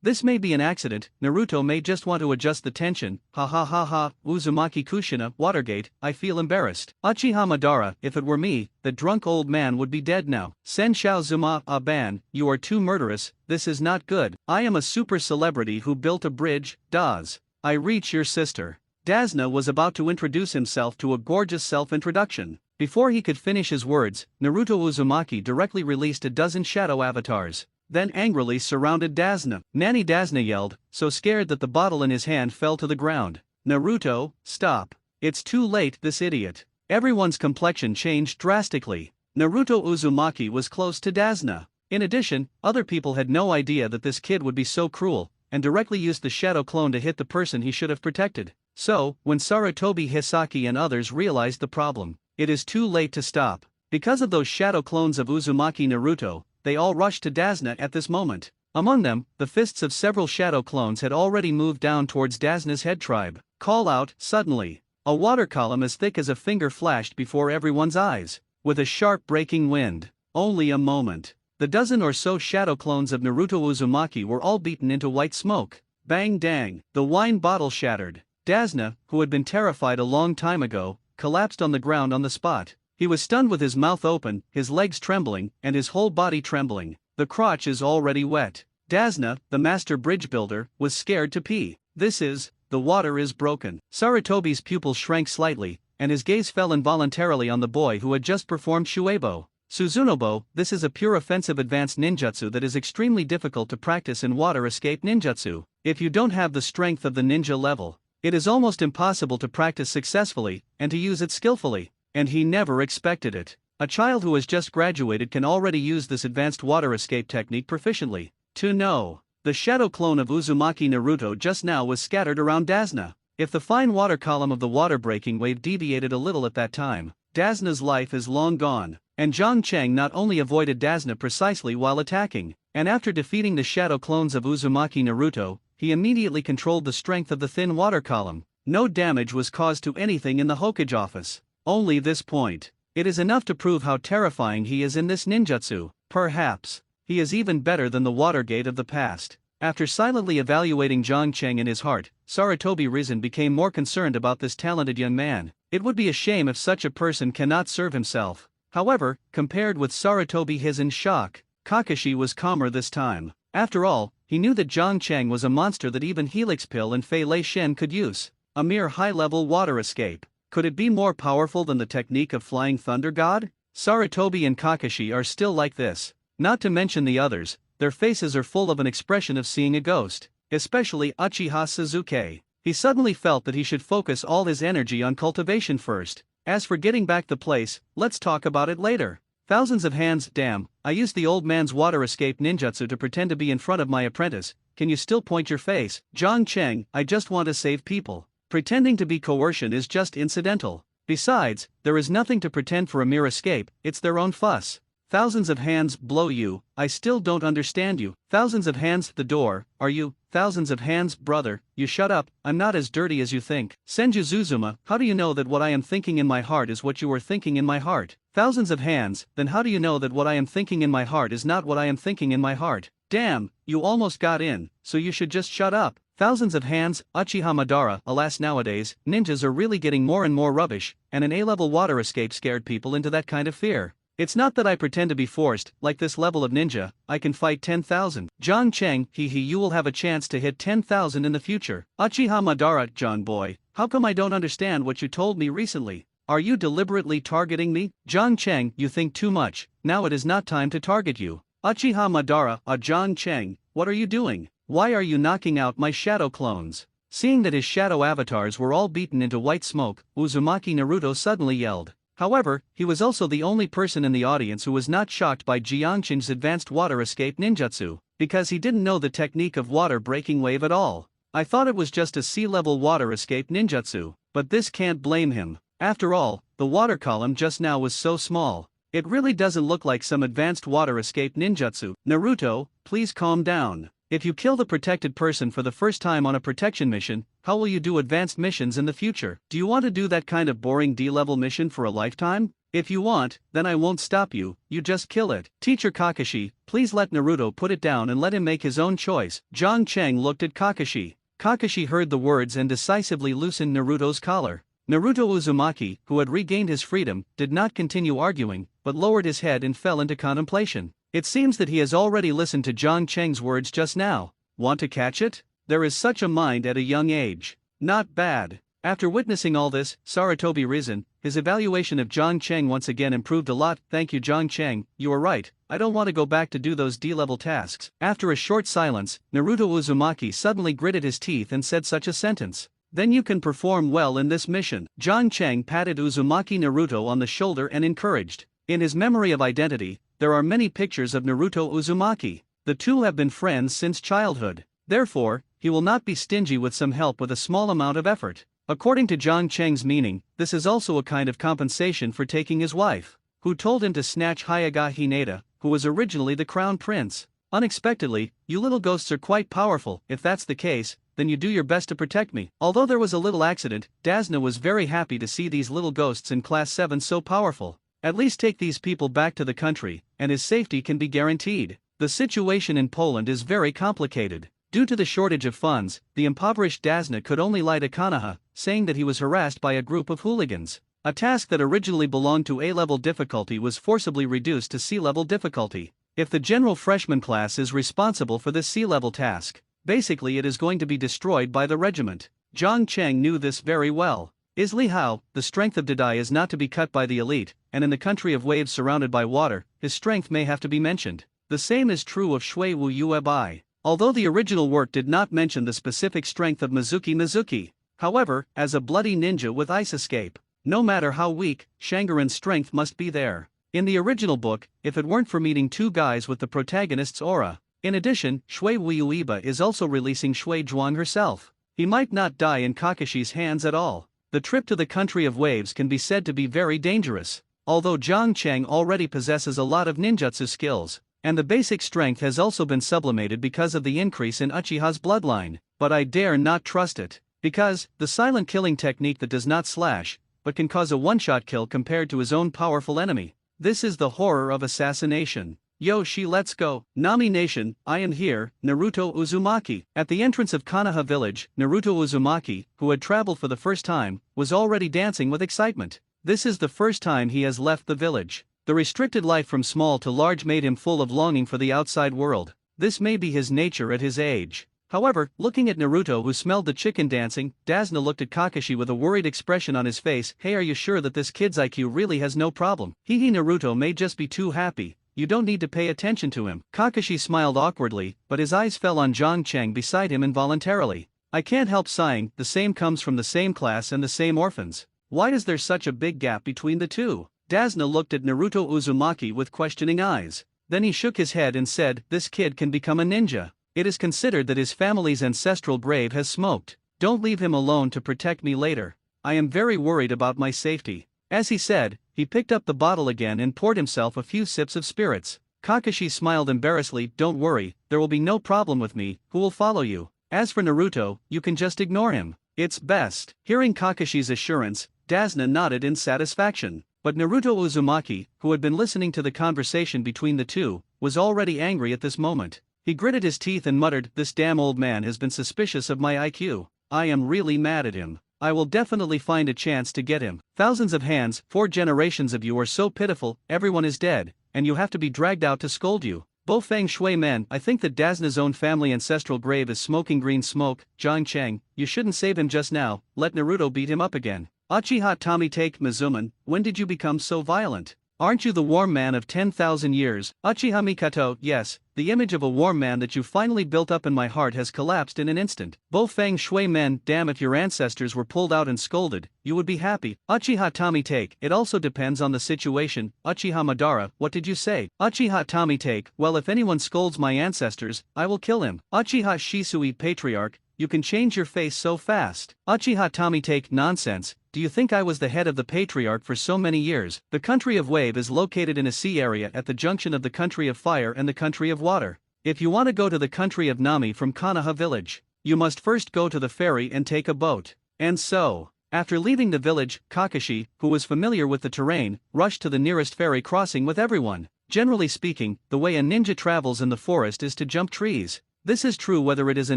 This may be an accident, Naruto may just want to adjust the tension, ha ha ha ha, Uzumaki Kushina, Watergate, I feel embarrassed. Uchiha Madara, if it were me, the drunk old man would be dead now. Sen Shao Zuma, Ban, you are too murderous, this is not good. I am a super celebrity who built a bridge, Daz. I reach your sister. Dazna was about to introduce himself to a gorgeous self-introduction. Before he could finish his words, Naruto Uzumaki directly released a dozen shadow avatars, then angrily surrounded Dazna. Nanny Dazna yelled, so scared that the bottle in his hand fell to the ground. Naruto, stop. It's too late, this idiot. Everyone's complexion changed drastically. Naruto Uzumaki was close to Dazna. In addition, other people had no idea that this kid would be so cruel, and directly used the shadow clone to hit the person he should have protected. So, when Sarutobi Hisaki and others realized the problem, it is too late to stop. Because of those shadow clones of Uzumaki Naruto, they all rushed to Dazna at this moment. Among them, the fists of several shadow clones had already moved down towards Dazna's head tribe. Call out, suddenly. A water column as thick as a finger flashed before everyone's eyes, with a sharp breaking wind. Only a moment. The dozen or so shadow clones of Naruto Uzumaki were all beaten into white smoke. Bang dang, the wine bottle shattered. Dazna, who had been terrified a long time ago, collapsed on the ground on the spot. He was stunned with his mouth open, his legs trembling, and his whole body trembling. The crotch is already wet. Dazna, the master bridge builder, was scared to pee. The water is broken. Sarutobi's pupils shrank slightly, and his gaze fell involuntarily on the boy who had just performed Shueibo. Suzunobo, this is a pure offensive advanced ninjutsu that is extremely difficult to practice in water escape ninjutsu. If you don't have the strength of the ninja level, it is almost impossible to practice successfully, and to use it skillfully. And he never expected it. A child who has just graduated can already use this advanced water escape technique proficiently. The shadow clone of Uzumaki Naruto just now was scattered around Dazna. If the fine water column of the water breaking wave deviated a little at that time, Dazna's life is long gone. And Zhang Cheng not only avoided Dazna precisely while attacking, and after defeating the shadow clones of Uzumaki Naruto, he immediately controlled the strength of the thin water column. No damage was caused to anything in the Hokage office. Only this point. It is enough to prove how terrifying he is in this ninjutsu. Perhaps he is even better than the Watergate of the past. After silently evaluating Zhang Cheng in his heart, Sarutobi Risen became more concerned about this talented young man. It would be a shame if such a person cannot serve himself. However, compared with Sarutobi Hisen's shock, Kakashi was calmer this time. After all, he knew that Zhang Cheng was a monster that even Helix Pill and Fei Lei Shen could use. A mere high-level water escape. Could it be more powerful than the technique of Flying Thunder God? Sarutobi and Kakashi are still like this. Not to mention the others, their faces are full of an expression of seeing a ghost. Especially Uchiha Sasuke. He suddenly felt that he should focus all his energy on cultivation first. As for getting back the place, let's talk about it later. Thousands of hands, damn, I used the old man's water escape ninjutsu to pretend to be in front of my apprentice. Can you still point your face? Zhang Cheng, I just want to save people. Pretending to be coercion is just incidental. Besides, there is nothing to pretend for a mere escape, it's their own fuss. Thousands of hands, blow you, I still don't understand you. Thousands of hands, the door, are you? Thousands of hands, brother, you shut up, I'm not as dirty as you think. Senju Zuzuma, how do you know that what I am thinking in my heart is what you are thinking in my heart? Thousands of hands, then how do you know that what I am thinking in my heart is not what I am thinking in my heart? Damn, you almost got in, so you should just shut up. Thousands of hands, Uchiha Madara. Alas, nowadays, ninjas are really getting more and more rubbish, and an A-level water escape scared people into that kind of fear. It's not that I pretend to be forced, like this level of ninja, I can fight 10,000. Zhang Cheng, you will have a chance to hit 10,000 in the future. Uchiha Madara, John boy, how come I don't understand what you told me recently? Are you deliberately targeting me? Zhang Cheng, you think too much, now it is not time to target you. Uchiha Madara, Zhang Cheng, what are you doing? Why are you knocking out my shadow clones? Seeing that his shadow avatars were all beaten into white smoke, Uzumaki Naruto suddenly yelled. However, he was also the only person in the audience who was not shocked by Jiangqing's advanced water escape ninjutsu, because he didn't know the technique of water breaking wave at all. I thought it was just a sea-level water escape ninjutsu, but this can't blame him. After all, the water column just now was so small. It really doesn't look like some advanced water escape ninjutsu. Naruto, please calm down. If you kill the protected person for the first time on a protection mission, how will you do advanced missions in the future? Do you want to do that kind of boring D-level mission for a lifetime? If you want, then I won't stop you, you just kill it. Teacher Kakashi, please let Naruto put it down and let him make his own choice. Jiang Cheng looked at Kakashi. Kakashi heard the words and decisively loosened Naruto's collar. Naruto Uzumaki, who had regained his freedom, did not continue arguing, but lowered his head and fell into contemplation. It seems that he has already listened to Jiang Cheng's words just now. Want to catch it? There is such a mind at a young age. Not bad. After witnessing all this, Sarutobi reasoned, his evaluation of Jiang Cheng once again improved a lot. Thank you, Jiang Cheng, you are right, I don't want to go back to do those D-level tasks. After a short silence, Naruto Uzumaki suddenly gritted his teeth and said such a sentence. Then you can perform well in this mission. Jiang Cheng patted Uzumaki Naruto on the shoulder and encouraged. In his memory of identity, there are many pictures of Naruto Uzumaki. The two have been friends since childhood. Therefore, he will not be stingy with some help with a small amount of effort. According to Jiang Cheng's meaning, this is also a kind of compensation for taking his wife, who told him to snatch Hyuga Hinata, who was originally the crown prince. Unexpectedly, you little ghosts are quite powerful. If that's the case, then you do your best to protect me. Although there was a little accident, Dasna was very happy to see these little ghosts in Class 7 so powerful. At least take these people back to the country, and his safety can be guaranteed. The situation in Poland is very complicated. Due to the shortage of funds, the impoverished Dasna could only lie to Konoha, saying that he was harassed by a group of hooligans. A task that originally belonged to A-level difficulty was forcibly reduced to C-level difficulty. If the general freshman class is responsible for this C-level task, basically it is going to be destroyed by the regiment. Jiang Cheng knew this very well. Isli Hao, the strength of Didai is not to be cut by the elite, and in the country of waves surrounded by water, his strength may have to be mentioned. The same is true of Shui Wu Yuebai. Although the original work did not mention the specific strength of Mizuki, however, as a bloody ninja with ice escape, no matter how weak, Shangaran's strength must be there. In the original book, if it weren't for meeting two guys with the protagonist's aura. In addition, Shui Wuiba is also releasing Shui Zhuang herself. He might not die in Kakashi's hands at all. The trip to the country of waves can be said to be very dangerous. Although Jiang Cheng already possesses a lot of ninjutsu skills, and the basic strength has also been sublimated because of the increase in Uchiha's bloodline, but I dare not trust it. Because, the silent killing technique that does not slash, but can cause a one-shot kill compared to his own powerful enemy. This is the horror of assassination. Yo-shi, let's go. Nami Nation, I am here, Naruto Uzumaki. At the entrance of Konoha village, Naruto Uzumaki, who had traveled for the first time, was already dancing with excitement. This is the first time he has left the village. The restricted life from small to large made him full of longing for the outside world. This may be his nature at his age. However, looking at Naruto who smelled the chicken dancing, Dasna looked at Kakashi with a worried expression on his face. Hey, are you sure that this kid's IQ really has no problem? Hehe, Naruto may just be too happy. You don't need to pay attention to him. Kakashi smiled awkwardly, but his eyes fell on Jiang Cheng beside him involuntarily. I can't help sighing, the same comes from the same class and the same orphans. Why is there such a big gap between the two? Dasna looked at Naruto Uzumaki with questioning eyes. Then he shook his head and said, this kid can become a ninja. It is considered that his family's ancestral grave has smoked. Don't leave him alone to protect me later. I am very worried about my safety. As he said, he picked up the bottle again and poured himself a few sips of spirits. Kakashi smiled embarrassedly. Don't worry, there will be no problem with me, who will follow you. As for Naruto, you can just ignore him. It's best. Hearing Kakashi's assurance, Dasna nodded in satisfaction. But Naruto Uzumaki, who had been listening to the conversation between the two, was already angry at this moment. He gritted his teeth and muttered, this damn old man has been suspicious of my IQ. I am really mad at him. I will definitely find a chance to get him. Thousands of hands, 4 generations of you are so pitiful, everyone is dead, and you have to be dragged out to scold you. Bofeng Shui Men, I think that Dasna's own family ancestral grave is smoking green smoke. Jiang Cheng, you shouldn't save him just now, let Naruto beat him up again. Uchiha Tommy Take Mizuman, when did you become so violent? Aren't you the warm man of 10,000 years? Uchiha Mikato, yes, the image of a warm man that you finally built up in my heart has collapsed in an instant. Bofeng Shui Men, damn, if your ancestors were pulled out and scolded, you would be happy. Uchiha Tommy Take, it also depends on the situation. Uchiha Madara, what did you say? Uchiha Tommy Take, well, if anyone scolds my ancestors, I will kill him. Uchiha Shisui Patriarch, you can change your face so fast. Uchiha Tommy Take, nonsense. Do you think I was the head of the Patriarch for so many years? The country of Wave is located in a sea area at the junction of the country of Fire and the country of Water. If you want to go to the country of Nami from Konoha village, you must first go to the ferry and take a boat. And so, After leaving the village, Kakashi, who was familiar with the terrain, rushed to the nearest ferry crossing with everyone. Generally speaking, the way a ninja travels in the forest is to jump trees. This is true whether it is a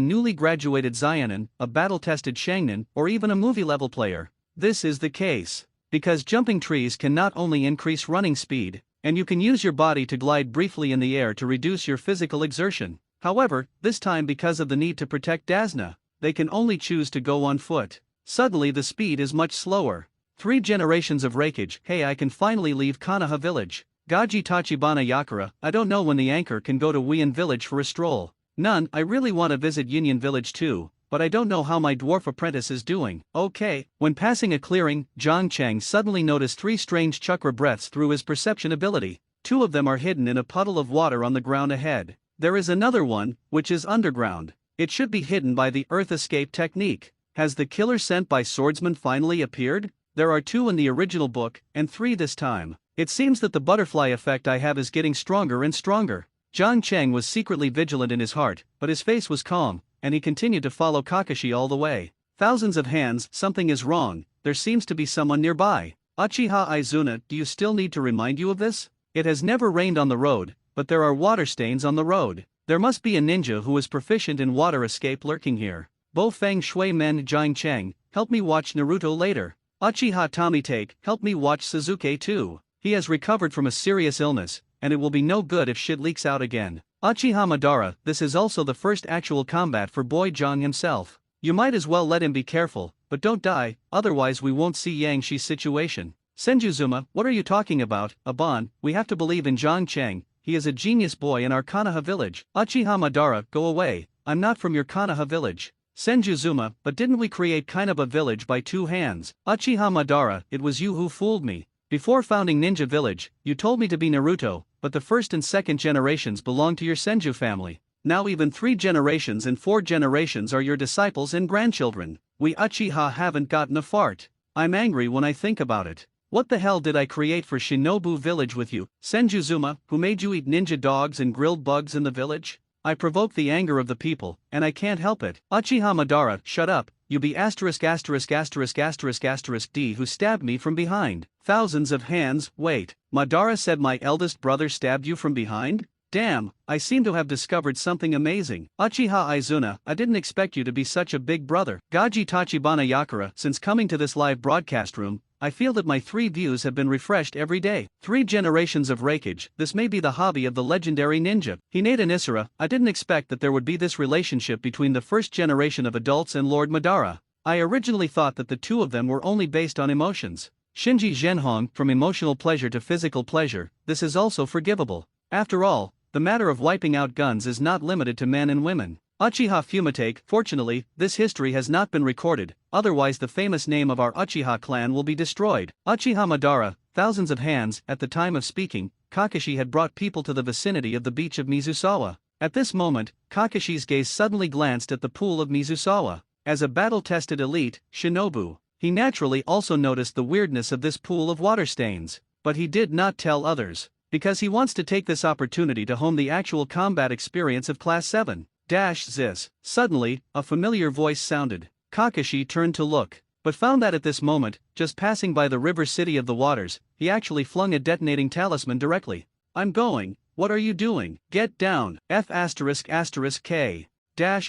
newly graduated Zainin, a battle-tested Sharingan, or even a movie-level player. This is the case because jumping trees can not only increase running speed, and you can use your body to glide briefly in the air to reduce your physical exertion. However, this time because of the need to protect Dasna, they can only choose to go on foot. Suddenly the speed is much slower. 3 generations of Reikage. Hey, I can finally leave Konoha village. Gaji Tachibana Yakura, I don't know when the anchor can go to Wien village for a stroll. None, I really want to visit Union village too, but I don't know how my dwarf apprentice is doing. Okay. When passing a clearing, Zhang Cheng suddenly noticed 3 strange chakra breaths through his perception ability. 2 of them are hidden in a puddle of water on the ground ahead. There is another one, which is underground. It should be hidden by the earth escape technique. Has the killer sent by swordsman finally appeared? There are 2 in the original book, and 3 this time. It seems that the butterfly effect I have is getting stronger and stronger. Zhang Cheng was secretly vigilant in his heart, but his face was calm, and he continued to follow Kakashi all the way. Thousands of hands, something is wrong, there seems to be someone nearby. Uchiha Izuna, do you still need to remind you of this? It has never rained on the road, but there are water stains on the road. There must be a ninja who is proficient in water escape lurking here. Bo Feng Shui Men Zhang Cheng, help me watch Naruto later. Uchiha Tomitake, help me watch Sasuke too. He has recovered from a serious illness, and it will be no good if shit leaks out again. Uchiha Madara, this is also the first actual combat for Boy Zhang himself. You might as well let him be careful, but don't die, otherwise we won't see Yang Shi's situation. Senjuzuma, what are you talking about, Aban? We have to believe in Zhang Cheng, he is a genius boy in our Konoha village. Uchiha Madara, go away, I'm not from your Konoha village. Senjuzuma, but didn't we create kind of a village by 2 hands? Uchiha Madara, it was you who fooled me. Before founding Ninja Village, you told me to be Naruto, but the first and second generations belong to your Senju family. Now even 3 generations and 4 generations are your disciples and grandchildren. We Uchiha haven't gotten a fart. I'm angry when I think about it. What the hell did I create for Shinobu Village with you, Senjuzuma, who made you eat ninja dogs and grilled bugs in the village? I provoked the anger of the people, and I can't help it. Uchiha Madara, shut up, you be asterisk asterisk asterisk asterisk asterisk D who stabbed me from behind. Thousands of hands, wait, Madara said my eldest brother stabbed you from behind? Damn, I seem to have discovered something amazing. Uchiha Izuna, I didn't expect you to be such a big brother. Gaji Tachibana Yakura, since coming to this live broadcast room, I feel that my 3 views have been refreshed every day. 3 generations of Reikage, this may be the hobby of the legendary ninja. Hinata Nisara, I didn't expect that there would be this relationship between the first generation of adults and Lord Madara. I originally thought that the 2 of them were only based on emotions. Shinji Zhenhong, from emotional pleasure to physical pleasure, this is also forgivable. After all, the matter of wiping out guns is not limited to men and women. Uchiha Fumitake, fortunately, this history has not been recorded, otherwise the famous name of our Uchiha clan will be destroyed. Uchiha Madara, thousands of hands. At the time of speaking, Kakashi had brought people to the vicinity of the beach of Mizusawa. At this moment, Kakashi's gaze suddenly glanced at the pool of Mizusawa. As a battle-tested elite, Shinobu, he naturally also noticed the weirdness of this pool of water stains, but he did not tell others, because he wants to take this opportunity to hone the actual combat experience of Class 7. Zis. Suddenly, a familiar voice sounded. Kakashi turned to look, but found that at this moment, just passing by the river city of the waters, he actually flung a detonating talisman directly. I'm going, what are you doing? Get down, F asterisk asterisk K.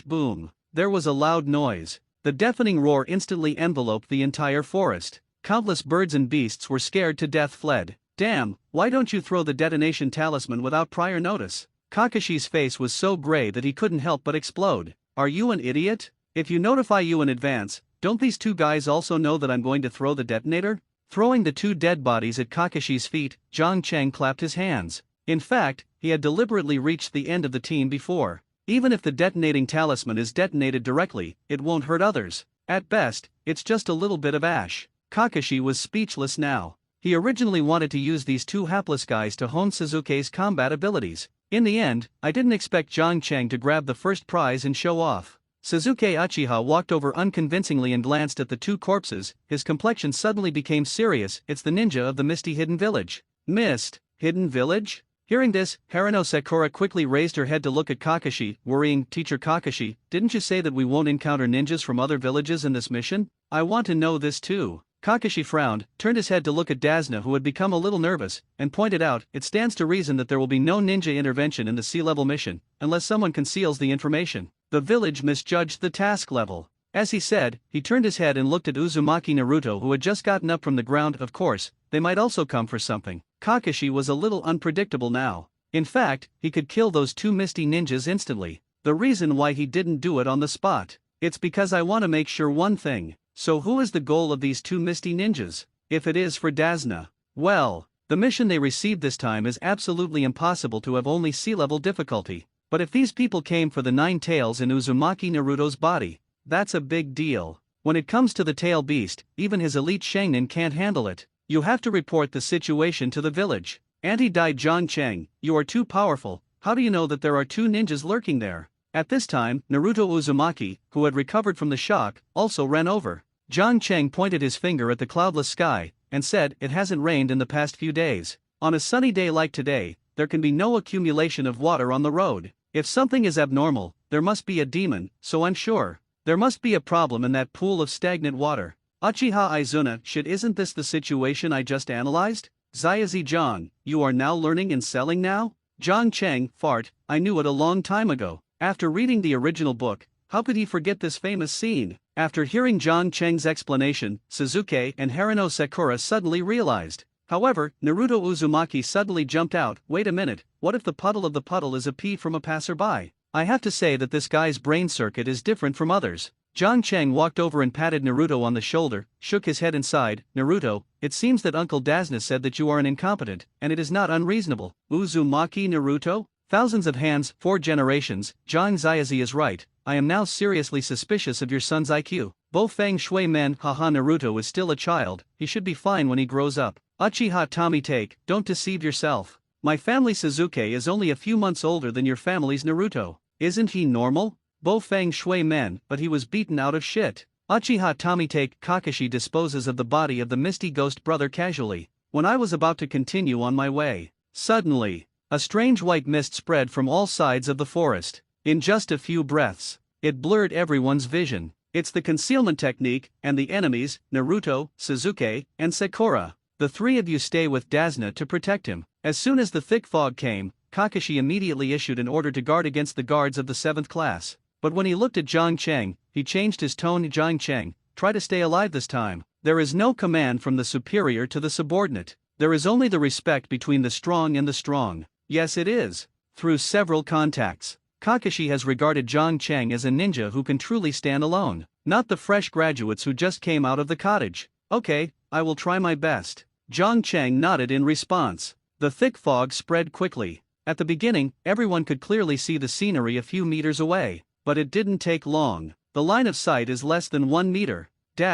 Boom. There was a loud noise. The deafening roar instantly enveloped the entire forest. Countless birds and beasts were scared to death fled. Damn, why don't you throw the detonation talisman without prior notice? Kakashi's face was so gray that he couldn't help but explode. Are you an idiot? If you notify you in advance, don't these 2 guys also know that I'm going to throw the detonator? Throwing the 2 dead bodies at Kakashi's feet, Zhang Cheng clapped his hands. In fact, he had deliberately reached the end of the team before. Even if the detonating talisman is detonated directly, it won't hurt others. At best, it's just a little bit of ash. Kakashi was speechless now. He originally wanted to use these 2 hapless guys to hone Sasuke's combat abilities. In the end, I didn't expect Zhang Cheng to grab the first prize and show off. Sasuke Uchiha walked over unconvincingly and glanced at the 2 corpses. His complexion suddenly became serious. It's the ninja of the Misty Hidden Village. Mist? Hidden Village? Hearing this, Harano Sakura quickly raised her head to look at Kakashi, worrying. Teacher Kakashi, didn't you say that we won't encounter ninjas from other villages in this mission? I want to know this too. Kakashi frowned, turned his head to look at Dazna, who had become a little nervous, and pointed out, it stands to reason that there will be no ninja intervention in the sea-level mission, unless someone conceals the information. The village misjudged the task level. As he said, he turned his head and looked at Uzumaki Naruto, who had just gotten up from the ground. Of course, they might also come for something. Kakashi was a little unpredictable now. In fact, he could kill those two misty ninjas instantly. The reason why he didn't do it on the spot. It's because I want to make sure one thing. So who is the goal of these two misty ninjas? If it is for Dazna, well, the mission they received this time is absolutely impossible to have only sea-level difficulty. But if these people came for the 9 tails in Uzumaki Naruto's body, that's a big deal. When it comes to the tail beast, even his elite sharingan can't handle it. You have to report the situation to the village. Anti-died John Cheng, you are too powerful. How do you know that there are 2 ninjas lurking there? At this time, Naruto Uzumaki, who had recovered from the shock, also ran over. John Cheng pointed his finger at the cloudless sky, and said, it hasn't rained in the past few days. On a sunny day like today, there can be no accumulation of water on the road. If something is abnormal, there must be a demon, so I'm sure. There must be a problem in that pool of stagnant water. Uchiha Izuna, shit, isn't this the situation I just analyzed? Zayazi John, you are now learning and selling now? John Cheng, fart, I knew it a long time ago. After reading the original book, how could he forget this famous scene? After hearing John Cheng's explanation, Suzuki and Harino Sakura suddenly realized. However, Naruto Uzumaki suddenly jumped out, wait a minute, what if the puddle of the puddle is a pee from a passerby? I have to say that this guy's brain circuit is different from others. John Cheng walked over and patted Naruto on the shoulder, shook his head and sighed, Naruto, it seems that Uncle Dazna said that you are an incompetent, and it is not unreasonable. Uzumaki Naruto? Thousands of hands, 4 generations, John Zayazi is right, I am now seriously suspicious of your son's IQ. Bo Feng Shui men, haha Naruto is still a child, he should be fine when he grows up. Uchiha Tommy take, don't deceive yourself. My family Suzuki is only a few months older than your family's Naruto. Isn't he normal? Bo Feng Shui men, but he was beaten out of shit. Uchiha Tommy take, Kakashi disposes of the body of the misty ghost brother casually. When I was about to continue on my way, suddenly, a strange white mist spread from all sides of the forest. In just a few breaths, it blurred everyone's vision. It's the concealment technique, and the enemies, Naruto, Suzuki, and Sakura. The 3 of you stay with Dazna to protect him. As soon as the thick fog came, Kakashi immediately issued an order to guard against the guards of the 7th class. But when he looked at Zhang Cheng, he changed his tone. Zhang Cheng, try to stay alive this time. There is no command from the superior to the subordinate. There is only the respect between the strong and the strong. Yes, it is. Through several contacts, Kakashi has regarded Zhang Cheng as a ninja who can truly stand alone, not the fresh graduates who just came out of the cottage. Okay, I will try my best. Zhang Cheng nodded in response. The thick fog spread quickly. At the beginning, everyone could clearly see the scenery a few meters away, but it didn't take long. The line of sight is less than 1 meter.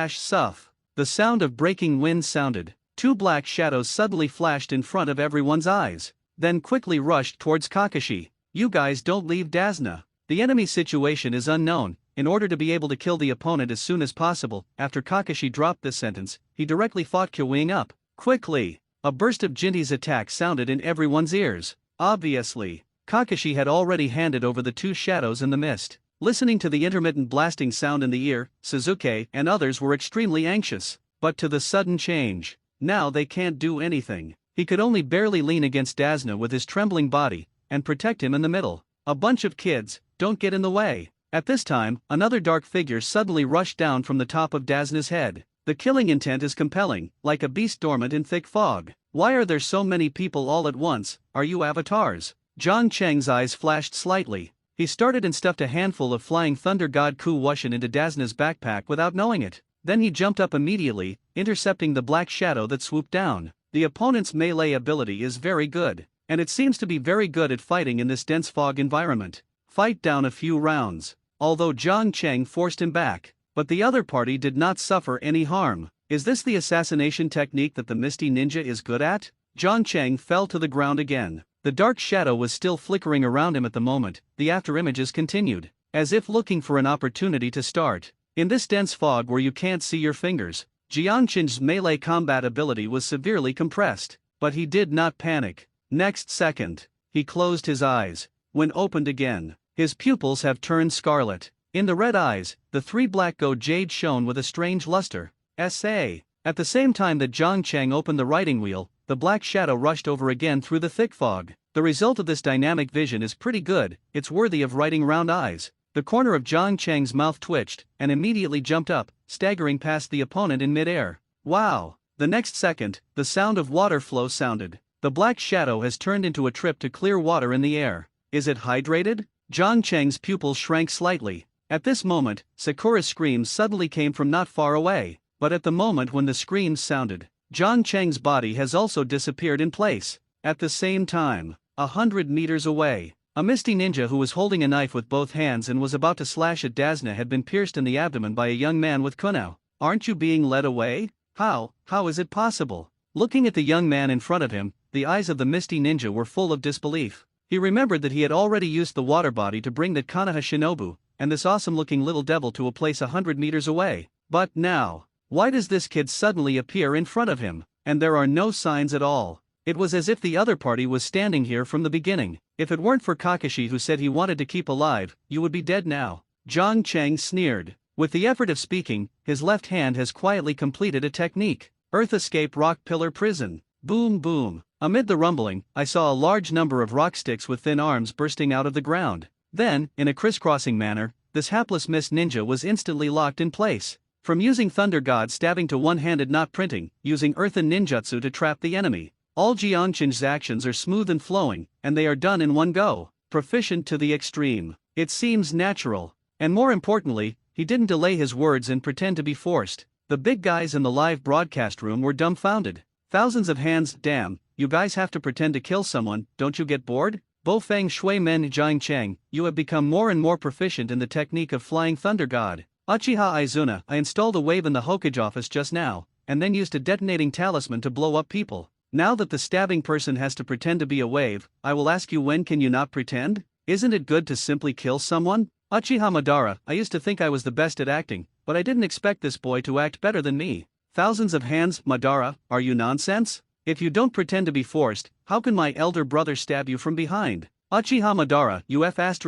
Suff. The sound of breaking wind sounded. 2 black shadows suddenly flashed in front of everyone's eyes, then quickly rushed towards Kakashi. You guys don't leave Dazna. The enemy's situation is unknown. In order to be able to kill the opponent as soon as possible, after Kakashi dropped this sentence, he directly fought Kyuing up. Quickly, a burst of Jinti's attack sounded in everyone's ears. Obviously, Kakashi had already handed over the 2 shadows in the mist. Listening to the intermittent blasting sound in the ear, Suzuki and others were extremely anxious. But to the sudden change, now they can't do anything. He could only barely lean against Dazna with his trembling body, and protect him in the middle. A bunch of kids, don't get in the way. At this time, another dark figure suddenly rushed down from the top of Dazna's head. The killing intent is compelling, like a beast dormant in thick fog. Why are there so many people all at once? Are you avatars? Zhang Cheng's eyes flashed slightly. He started and stuffed a handful of flying thunder god Ku Wushin into Dazna's backpack without knowing it. Then he jumped up immediately, intercepting the black shadow that swooped down. The opponent's melee ability is very good, and it seems to be very good at fighting in this dense fog environment. Fight down a few rounds. Although Zhang Cheng forced him back, but the other party did not suffer any harm. Is this the assassination technique that the Misty Ninja is good at? Zhang Cheng fell to the ground again. The dark shadow was still flickering around him at the moment. The afterimages continued, as if looking for an opportunity to start. In this dense fog where you can't see your fingers, Jiang Chen's melee combat ability was severely compressed, but he did not panic. Next second, he closed his eyes. When opened again, his pupils have turned scarlet. In the red eyes, the three black gold jades shone with a strange luster. S.A. At the same time that Jiang Cheng opened the writing wheel, the black shadow rushed over again through the thick fog. The result of this dynamic vision is pretty good, it's worthy of writing round eyes. The corner of Jiang Cheng's mouth twitched, and immediately jumped up, staggering past the opponent in midair. Wow! The next second, the sound of water flow sounded. The black shadow has turned into a trip to clear water in the air. Is it hydrated? Jiang Cheng's pupils shrank slightly. At this moment, Sakura's screams suddenly came from not far away. But at the moment when the screams sounded, Jiang Cheng's body has also disappeared in place. At the same time, 100 meters away, a misty ninja who was holding a knife with both hands and was about to slash at Dazna had been pierced in the abdomen by a young man with kunao. Aren't you being led away? How is it possible? Looking at the young man in front of him, the eyes of the misty ninja were full of disbelief. He remembered that he had already used the water body to bring that Konoha Shinobu, and this awesome-looking little devil to a place 100 meters away. But now, why does this kid suddenly appear in front of him? And there are no signs at all. It was as if the other party was standing here from the beginning. If it weren't for Kakashi who said he wanted to keep alive, you would be dead now. Jiang Cheng sneered. With the effort of speaking, his left hand has quietly completed a technique. Earth escape rock pillar prison. Boom boom. Amid the rumbling, I saw a large number of rock sticks with thin arms bursting out of the ground. Then, in a crisscrossing manner, this hapless mist ninja was instantly locked in place. From using Thunder God stabbing to one-handed knot printing, using earthen ninjutsu to trap the enemy. All Jiang Cheng's actions are smooth and flowing, and they are done in one go. Proficient to the extreme. It seems natural. And more importantly, he didn't delay his words and pretend to be forced. The big guys in the live broadcast room were dumbfounded. Thousands of hands, damn, you guys have to pretend to kill someone, don't you get bored? Bofeng Shui Men Jiang Cheng, you have become more and more proficient in the technique of flying Thunder God. Uchiha Izuna, I installed a wave in the Hokage office just now, and then used a detonating talisman to blow up people. Now that the stabbing person has to pretend to be a wave, I will ask you, when can you not pretend? Isn't it good to simply kill someone? Uchiha Madara, I used to think I was the best at acting, but I didn't expect this boy to act better than me. Thousands of hands, Madara, are you nonsense? If you don't pretend to be forced, how can my elder brother stab you from behind? Uchiha Madara, you F ********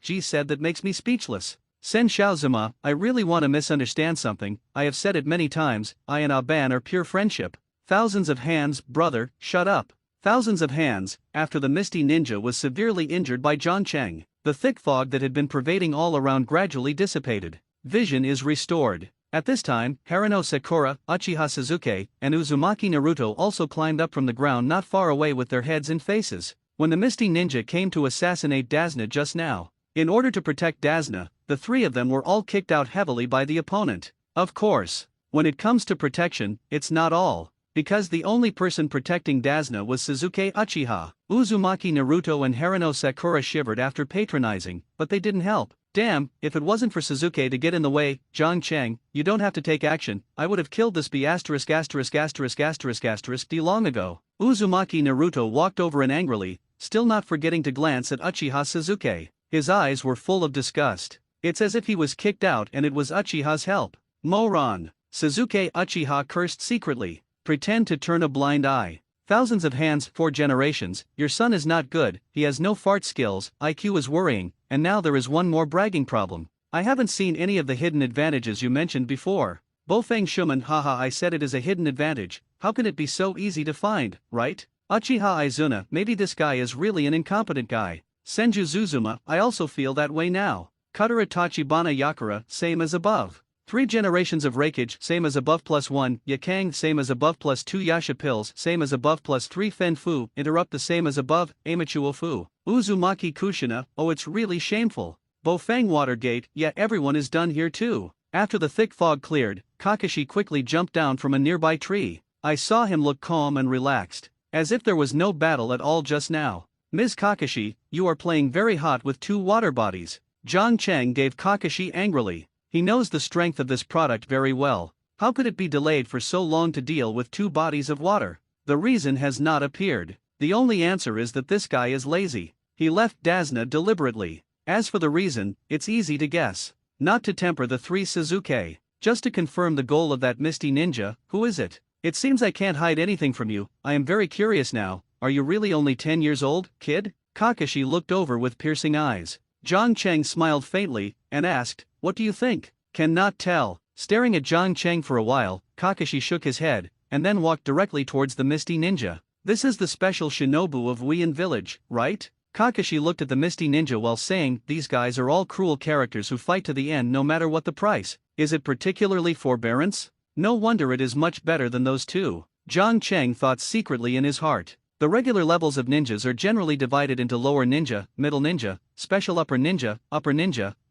G said that makes me speechless. Sen Shaozuma, I really want to misunderstand something, I have said it many times, I and Aban are pure friendship. Thousands of hands, brother, shut up. Thousands of hands, after the misty ninja was severely injured by Jiang Cheng, the thick fog that had been pervading all around gradually dissipated. Vision is restored. At this time, Harano Sakura, Uchiha Sasuke, and Uzumaki Naruto also climbed up from the ground not far away with their heads and faces. When the misty ninja came to assassinate Dazna just now, in order to protect Dazna, the three of them were all kicked out heavily by the opponent. Of course, when it comes to protection, it's not all, because the only person protecting Dazna was Sasuke Uchiha. Uzumaki Naruto and Harano Sakura shivered after patronizing, but they didn't help. Damn, if it wasn't for Sasuke to get in the way, Jiang Cheng, you don't have to take action, I would have killed this B********** D long ago. Uzumaki Naruto walked over and angrily, still not forgetting to glance at Uchiha Sasuke. His eyes were full of disgust. It's as if he was kicked out and it was Uchiha's help. Moron. Sasuke Uchiha cursed secretly. Pretend to turn a blind eye. Thousands of hands, 4 generations, your son is not good, he has no fart skills, IQ is worrying, and now there is one more bragging problem. I haven't seen any of the hidden advantages you mentioned before. Bofeng Shuman, haha, I said it is a hidden advantage, how can it be so easy to find, right? Uchiha Izuna, maybe this guy is really an incompetent guy. Senju Zuzuma, I also feel that way now. Kutara Tachibana Yakura, same as above. 3 generations of Reikage, same as above +1, Yakang, same as above +2, Yasha pills, same as above +3, Fen Fu, interrupt the same as above, Amachuo Fu. Uzumaki Kushina, oh it's really shameful. Bofeng Watergate, yeah everyone is done here too. After the thick fog cleared, Kakashi quickly jumped down from a nearby tree. I saw him look calm and relaxed, as if there was no battle at all just now. Ms. Kakashi, you are playing very hot with 2 water bodies. Jiang Cheng gave Kakashi angrily. He knows the strength of this product very well. How could it be delayed for so long to deal with 2 bodies of water? The reason has not appeared. The only answer is that this guy is lazy. He left Dazna deliberately. As for the reason, it's easy to guess. Not to temper the 3 Sasuke. Just to confirm the goal of that misty ninja, who is it? It seems I can't hide anything from you, I am very curious now. Are you really only 10 years old, kid? Kakashi looked over with piercing eyes. Jiang Cheng smiled faintly, and asked, "What do you think?" "Cannot tell." Staring at Jiang Cheng for a while, Kakashi shook his head, and then walked directly towards the Misty Ninja. "This is the special shinobu of Weian Village, right?" Kakashi looked at the Misty Ninja while saying, "These guys are all cruel characters who fight to the end no matter what the price. Is it particularly forbearance? No wonder it is much better than those two." Jiang Cheng thought secretly in his heart. The regular levels of ninjas are generally divided into lower ninja, middle ninja, special upper ninja,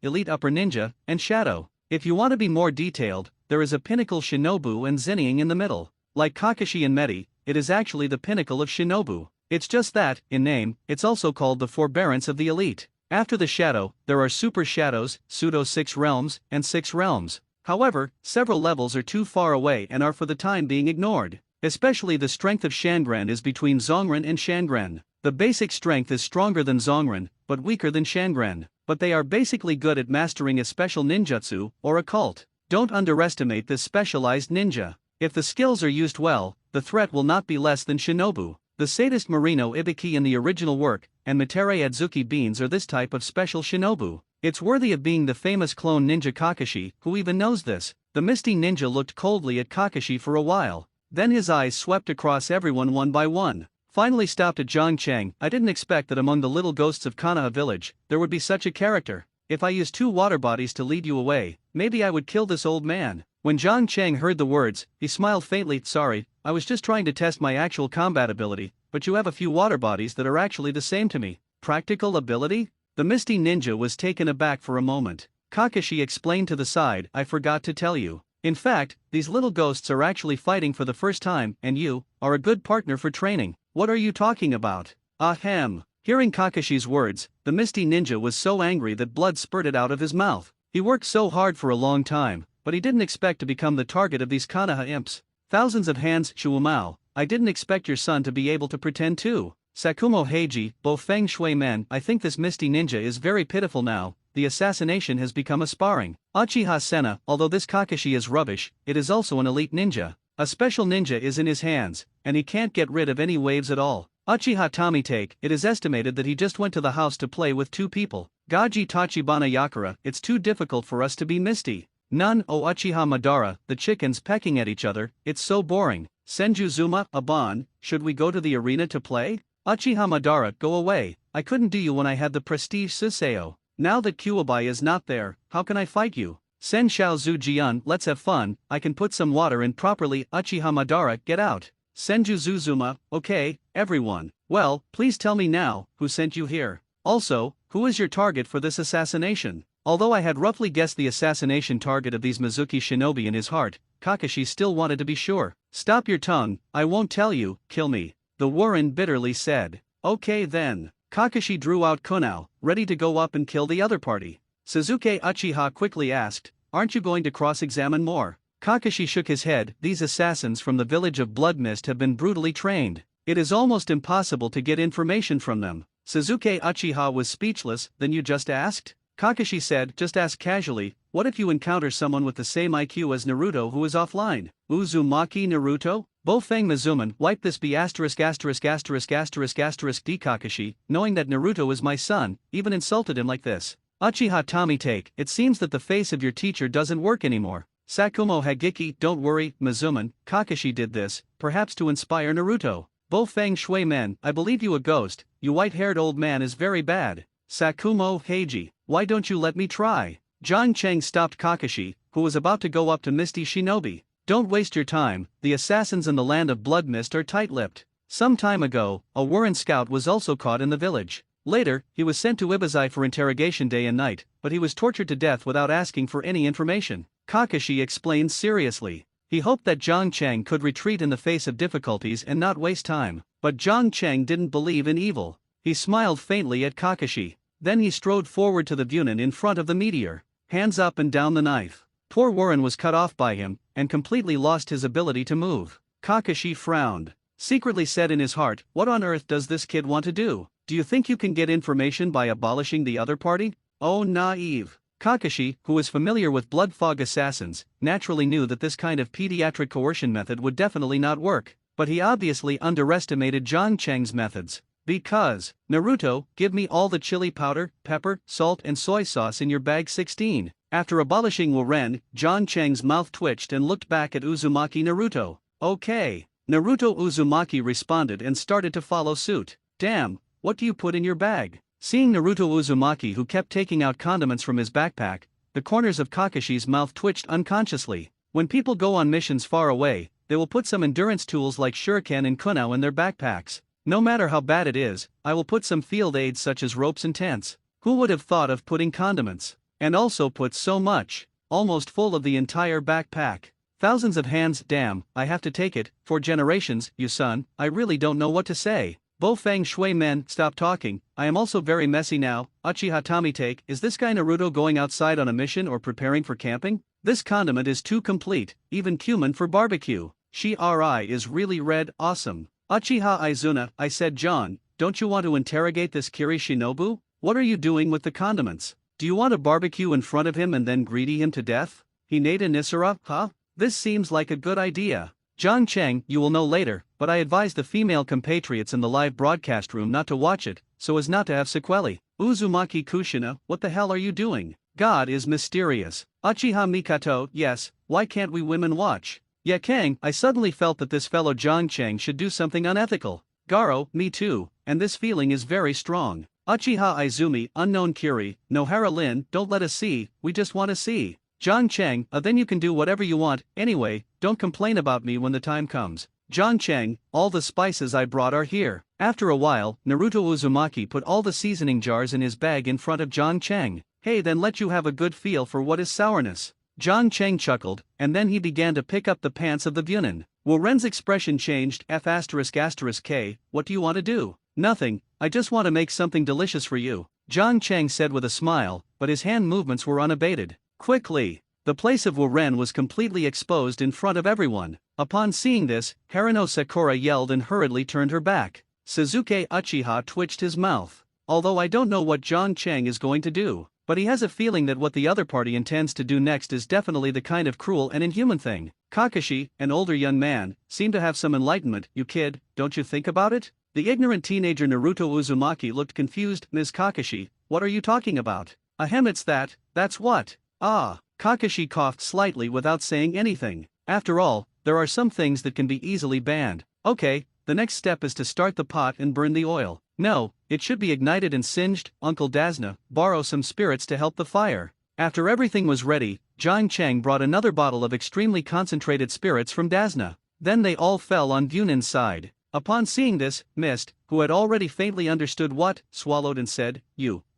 elite upper ninja, and shadow. If you want to be more detailed, there is a pinnacle shinobu and zinning in the middle. Like Kakashi and Meti, it is actually the pinnacle of shinobu. It's just that, in name, it's also called the forbearance of the elite. After the shadow, there are super shadows, pseudo 6 realms, and 6 realms. However, several levels are too far away and are for the time being ignored. Especially the strength of Shangren is between Zongren and Shangren. The basic strength is stronger than Zongren, but weaker than Shangren. But they are basically good at mastering a special ninjutsu, or occult. Don't underestimate this specialized ninja. If the skills are used well, the threat will not be less than shinobu. The sadist Marino Ibiki in the original work, and Mitere Adzuki Beans are this type of special shinobu. It's worthy of being the famous clone ninja Kakashi, who even knows this. The Misty Ninja looked coldly at Kakashi for a while. Then his eyes swept across everyone one by one. Finally stopped at Jiang Cheng. "I didn't expect that among the little ghosts of Konoha village, there would be such a character. If I used 2 water bodies to lead you away, maybe I would kill this old man." When Jiang Cheng heard the words, he smiled faintly. "Sorry, I was just trying to test my actual combat ability, but you have a few water bodies that are actually the same to me." "Practical ability?" The Misty Ninja was taken aback for a moment. Kakashi explained to the side, "I forgot to tell you. In fact, these little ghosts are actually fighting for the first time, and you are a good partner for training." "What are you talking about?" "Ahem." Hearing Kakashi's words, the Misty Ninja was so angry that blood spurted out of his mouth. He worked so hard for a long time, but he didn't expect to become the target of these Konoha imps. "Thousands of hands, Shuumao. I didn't expect your son to be able to pretend too." Sakumo Heiji, Bo Feng Shui Men. "I think this Misty Ninja is very pitiful now. The assassination has become a sparring." Uchiha Senna, although this Kakashi is rubbish, it is also an elite ninja. A special ninja is in his hands, and he can't get rid of any waves at all. Uchiha Tomitake, it is estimated that he just went to the house to play with 2 people. Gaji Tachibana Yakura, it's too difficult for us to be Misty. None. Oh Uchiha Madara, the chickens pecking at each other, it's so boring. Senju Zuma, Aban, should we go to the arena to play? Uchiha Madara, go away, I couldn't do you when I had the prestige Suiseo. Now that Kuwabai is not there, how can I fight you? Sen Shao Zu Jian, let's have fun, I can put some water in properly. Uchiha Madara, get out. Senju Zuzuma, okay, everyone. Well, please tell me now, who sent you here? Also, who is your target for this assassination? Although I had roughly guessed the assassination target of these Mizuki shinobi in his heart, Kakashi still wanted to be sure. Stop your tongue, I won't tell you, kill me. The Warren bitterly said. Okay then. Kakashi drew out kunao, ready to go up and kill the other party. Suzuki Uchiha quickly asked, aren't you going to cross-examine more? Kakashi shook his head. These assassins from the village of Blood Mist have been brutally trained. It is almost impossible to get information from them. Suzuki Uchiha was speechless. Then you just asked? Kakashi said, just ask casually, what if you encounter someone with the same IQ as Naruto who is offline? Uzumaki Naruto? Bofeng Mizuman, wipe this B asterisk asterisk asterisk asterisk asterisk D. Kakashi, knowing that Naruto is my son, even insulted him like this. Uchiha Tomitake, it seems that the face of your teacher doesn't work anymore. Sakumo Hagiki, don't worry, Mizuman, Kakashi did this, perhaps to inspire Naruto. Bofeng Shui Men, I believe you a ghost, you white-haired old man is very bad. Sakumo Heiji, why don't you let me try? Jiang Cheng stopped Kakashi, who was about to go up to Misty Shinobi. Don't waste your time, the assassins in the land of Blood Mist are tight-lipped. Some time ago, a Warren scout was also caught in the village. Later, he was sent to Ibuzai for interrogation day and night, but he was tortured to death without asking for any information. Kakashi explained seriously. He hoped that Jiang Cheng could retreat in the face of difficulties and not waste time, but Jiang Cheng didn't believe in evil. He smiled faintly at Kakashi. Then he strode forward to the Bunin in front of the meteor, hands up and down the knife. Poor Warren was cut off by him, and completely lost his ability to move. Kakashi frowned, secretly said in his heart, what on earth does this kid want to do? Do you think you can get information by abolishing the other party? Oh naive. Kakashi, who was familiar with blood fog assassins, naturally knew that this kind of pediatric coercion method would definitely not work, but he obviously underestimated Jiang Cheng's methods. Because, Naruto, give me all the chili powder, pepper, salt and soy sauce in your bag 16. After abolishing Wuren, John Cheng's mouth twitched and looked back at Uzumaki Naruto. Okay. Naruto Uzumaki responded and started to follow suit. Damn, what do you put in your bag? Seeing Naruto Uzumaki, who kept taking out condiments from his backpack, the corners of Kakashi's mouth twitched unconsciously. When people go on missions far away, they will put some endurance tools like shuriken and kunao in their backpacks. No matter how bad it is, I will put some field aids such as ropes and tents. Who would have thought of putting condiments? And also put so much, almost full of the entire backpack. Thousands of hands. Damn, I have to take it. For generations, you son, I really don't know what to say. Bo Fang Shui men, stop talking, I am also very messy now. Uchiha Tomite, is this guy Naruto going outside on a mission or preparing for camping? This condiment is too complete, even cumin for barbecue. Shiri is really red, awesome. Uchiha Izuna, I said John, don't you want to interrogate this Kiri Shinobu? What are you doing with the condiments? Do you want to barbecue in front of him and then greedy him to death? Hinata Nisara, huh? This seems like a good idea. John Cheng, you will know later, but I advise the female compatriots in the live broadcast room not to watch it, so as not to have sequelae. Uzumaki Kushina, what the hell are you doing? God is mysterious. Uchiha Mikato, yes, why can't we women watch? Yeah Kang, I suddenly felt that this fellow John Cheng should do something unethical. Garo, me too, and this feeling is very strong. Uchiha Izumi, unknown Kiri, Nohara Lin, don't let us see, we just want to see. John Cheng, then you can do whatever you want, anyway, don't complain about me when the time comes. John Cheng, all the spices I brought are here. After a while, Naruto Uzumaki put all the seasoning jars in his bag in front of John Cheng. Hey, then let you have a good feel for what is sourness. John Cheng chuckled, and then he began to pick up the pants of the Bunin. Wuren's expression changed. F***K, what do you want to do? Nothing, I just want to make something delicious for you, John Cheng said with a smile, but his hand movements were unabated. Quickly, the place of Wuren was completely exposed in front of everyone. Upon seeing this, Harano Sakura yelled and hurriedly turned her back. Suzuki Uchiha twitched his mouth. Although I don't know what John Cheng is going to do, but he has a feeling that what the other party intends to do next is definitely the kind of cruel and inhuman thing. Kakashi, an older young man, seemed to have some enlightenment. You kid, don't you think about it? The ignorant teenager Naruto Uzumaki looked confused. Ms. Kakashi, what are you talking about? Ahem, it's that's what. Ah, Kakashi coughed slightly without saying anything. After all, there are some things that can be easily banned. Okay, the next step is to start the pot and burn the oil. No, it should be ignited and singed. Uncle Dazna, borrow some spirits to help the fire. After everything was ready, John Cheng brought another bottle of extremely concentrated spirits from Dazna. Then they all fell on Bunin's side. Upon seeing this, Mist, who had already faintly understood what, swallowed and said,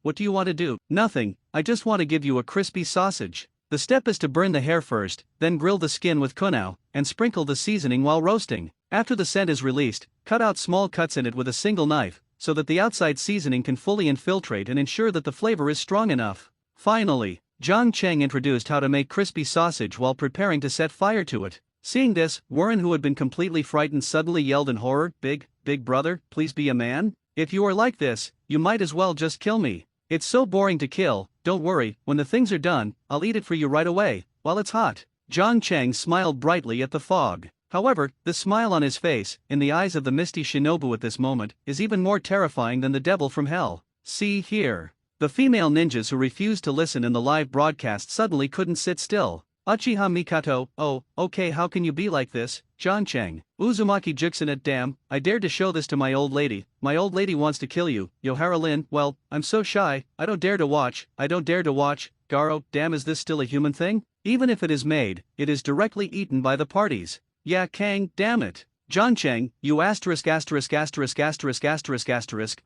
what do you want to do? Nothing, I just want to give you a crispy sausage. The step is to burn the hair first, then grill the skin with kunao, and sprinkle the seasoning while roasting. After the scent is released, cut out small cuts in it with a single knife, so that the outside seasoning can fully infiltrate and ensure that the flavor is strong enough. Finally, John Cheng introduced how to make crispy sausage while preparing to set fire to it. Seeing this, Warren, who had been completely frightened, suddenly yelled in horror, Big brother, please be a man? If you are like this, you might as well just kill me. It's so boring to kill. Don't worry, when the things are done, I'll eat it for you right away, while it's hot. John Cheng smiled brightly at the fog. However, the smile on his face, in the eyes of the misty shinobu at this moment, is even more terrifying than the devil from hell. See here. The female ninjas who refused to listen in the live broadcast suddenly couldn't sit still. Uchiha Mikato, oh, okay, how can you be like this, John Cheng? Uzumaki Juxinat, damn, I dared to show this to my old lady wants to kill you, Yohara Lin, well, I'm so shy, I don't dare to watch, Garo, damn, is this still a human thing? Even if it is made, it is directly eaten by the parties. Yeah Kang, damn it. John Cheng, you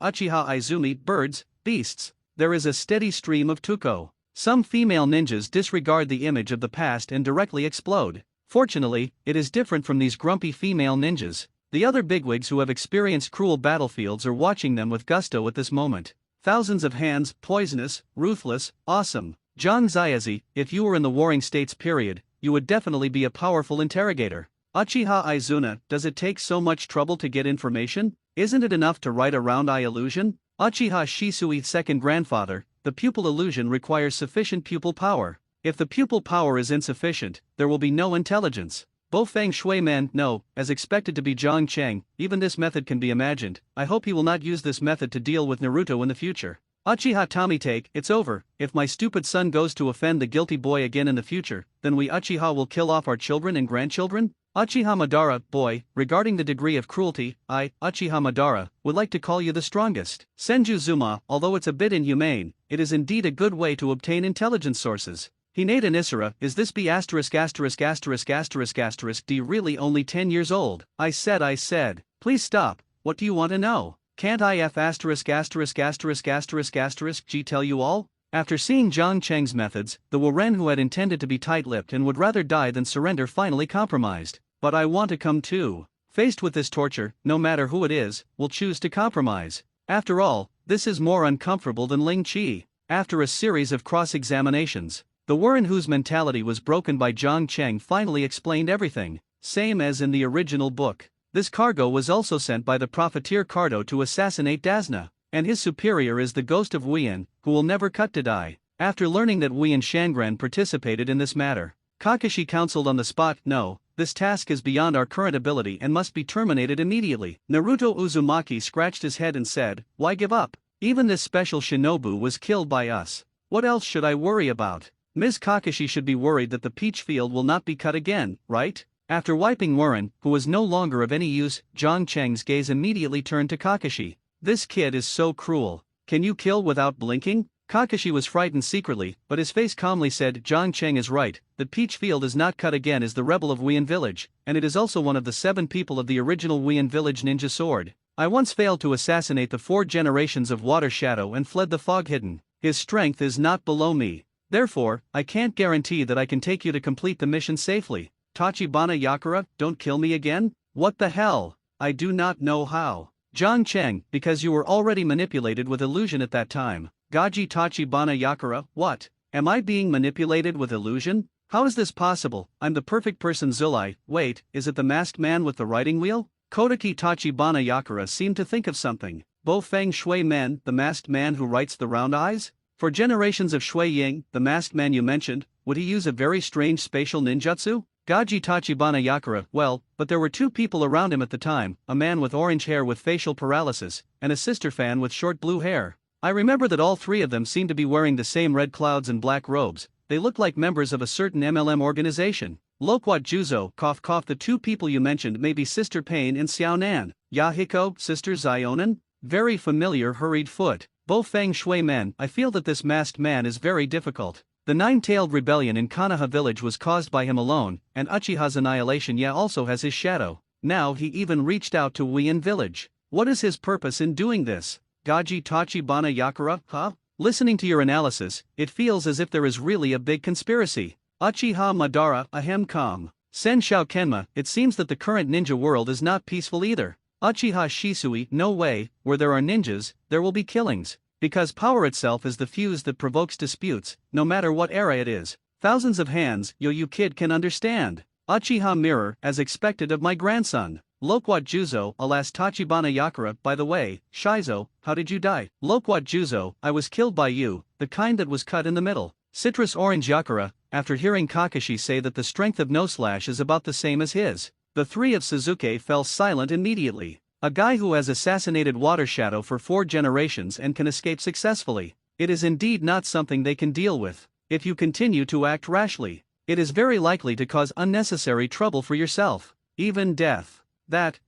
Uchiha Izumi, birds, beasts. There is a steady stream of tuko. Some female ninjas disregard the image of the past and directly explode. Fortunately, it is different from these grumpy female ninjas. The other bigwigs who have experienced cruel battlefields are watching them with gusto at this moment. Thousands of hands, poisonous, ruthless, awesome. John Zayazi, if you were in the Warring States period, you would definitely be a powerful interrogator. Uchiha Izuna, does it take so much trouble to get information? Isn't it enough to write a round eye illusion? Uchiha Shisui, second grandfather, the pupil illusion requires sufficient pupil power. If the pupil power is insufficient, there will be no intelligence. Bo Feng Shui man, no, as expected to be Zhang Cheng, even this method can be imagined. I hope he will not use this method to deal with Naruto in the future. Uchiha Tommy take, it's over. If my stupid son goes to offend the guilty boy again in the future, then we Uchiha will kill off our children and grandchildren? Uchiha Madara, boy, regarding the degree of cruelty, I, Uchiha Madara, would like to call you the strongest. Senju Zuma, although it's a bit inhumane, it is indeed a good way to obtain intelligence sources. Hinata Nisara, is this B asterisk asterisk asterisk asterisk asterisk D really only 10 years old? I said, please stop, what do you want to know? Can't I F asterisk asterisk asterisk asterisk asterisk G tell you all? After seeing Zhang Cheng's methods, the Waren who had intended to be tight-lipped and would rather die than surrender finally compromised. But I want to come too. Faced with this torture, no matter who it is, will choose to compromise. After all, this is more uncomfortable than Ling Qi. After a series of cross-examinations, the Waren whose mentality was broken by Zhang Cheng finally explained everything, same as in the original book. This cargo was also sent by the profiteer Cardo to assassinate Dazna, and his superior is the ghost of Wien, who will never cut to die. After learning that Wien Shangran participated in this matter, Kakashi counseled on the spot, no, this task is beyond our current ability and must be terminated immediately. Naruto Uzumaki scratched his head and said, why give up? Even this special shinobu was killed by us. What else should I worry about? Ms. Kakashi should be worried that the peach field will not be cut again, right? After wiping Waren, who was no longer of any use, Zhang Cheng's gaze immediately turned to Kakashi. This kid is so cruel. Can you kill without blinking? Kakashi was frightened secretly, but his face calmly said, Zhang Cheng is right, the peach field is not cut again is the rebel of Wien Village, and it is also one of the 7 people of the original Wien Village ninja sword. I once failed to assassinate the 4 generations of Water Shadow and fled the fog hidden. His strength is not below me. Therefore, I can't guarantee that I can take you to complete the mission safely. Tachibana Yakura, don't kill me again? What the hell? I do not know how. Zhang Cheng, because you were already manipulated with illusion at that time. Gaji Tachibana Yakura, what? Am I being manipulated with illusion? How is this possible? I'm the perfect person Zulai. Wait, is it the masked man with the riding wheel? Kodaki Tachibana Yakura seemed to think of something. Bo Feng Shui Men, the masked man who writes the round eyes? For generations of Shui Ying, the masked man you mentioned, would he use a very strange spatial ninjutsu? Gaji Tachibana Yakura, well, but there were 2 people around him at the time, a man with orange hair with facial paralysis, and a sister fan with short blue hair. I remember that all 3 of them seemed to be wearing the same red clouds and black robes. They looked like members of a certain MLM organization. Loquat Juzo, cough cough, the 2 people you mentioned may be Sister Pain and Xiao Nan. Yahiko, Sister Zionan? Very familiar hurried foot. Bo Feng Shui Men, I feel that this masked man is very difficult. The 9-tailed rebellion in Konoha village was caused by him alone, and Uchiha's annihilation also has his shadow. Now he even reached out to Wien village. What is his purpose in doing this? Gaji Tachibana Yakura, huh? Listening to your analysis, it feels as if there is really a big conspiracy. Uchiha Madara, ahem com. Sen Shao Kenma, it seems that the current ninja world is not peaceful either. Uchiha Shisui, no way, where there are ninjas, there will be killings. Because power itself is the fuse that provokes disputes, no matter what era it is. Thousands of hands, you kid can understand. Uchiha Mirror, as expected of my grandson. Loquat Juzo, alas Tachibana Yakura, by the way, Shizo, how did you die? Loquat Juzo, I was killed by you, the kind that was cut in the middle. Citrus Orange Yakura, after hearing Kakashi say that the strength of No Slash is about the same as his, the 3 of Suzuki fell silent immediately. A guy who has assassinated Water Shadow for 4 generations and can escape successfully. It is indeed not something they can deal with. If you continue to act rashly, it is very likely to cause unnecessary trouble for yourself, even death.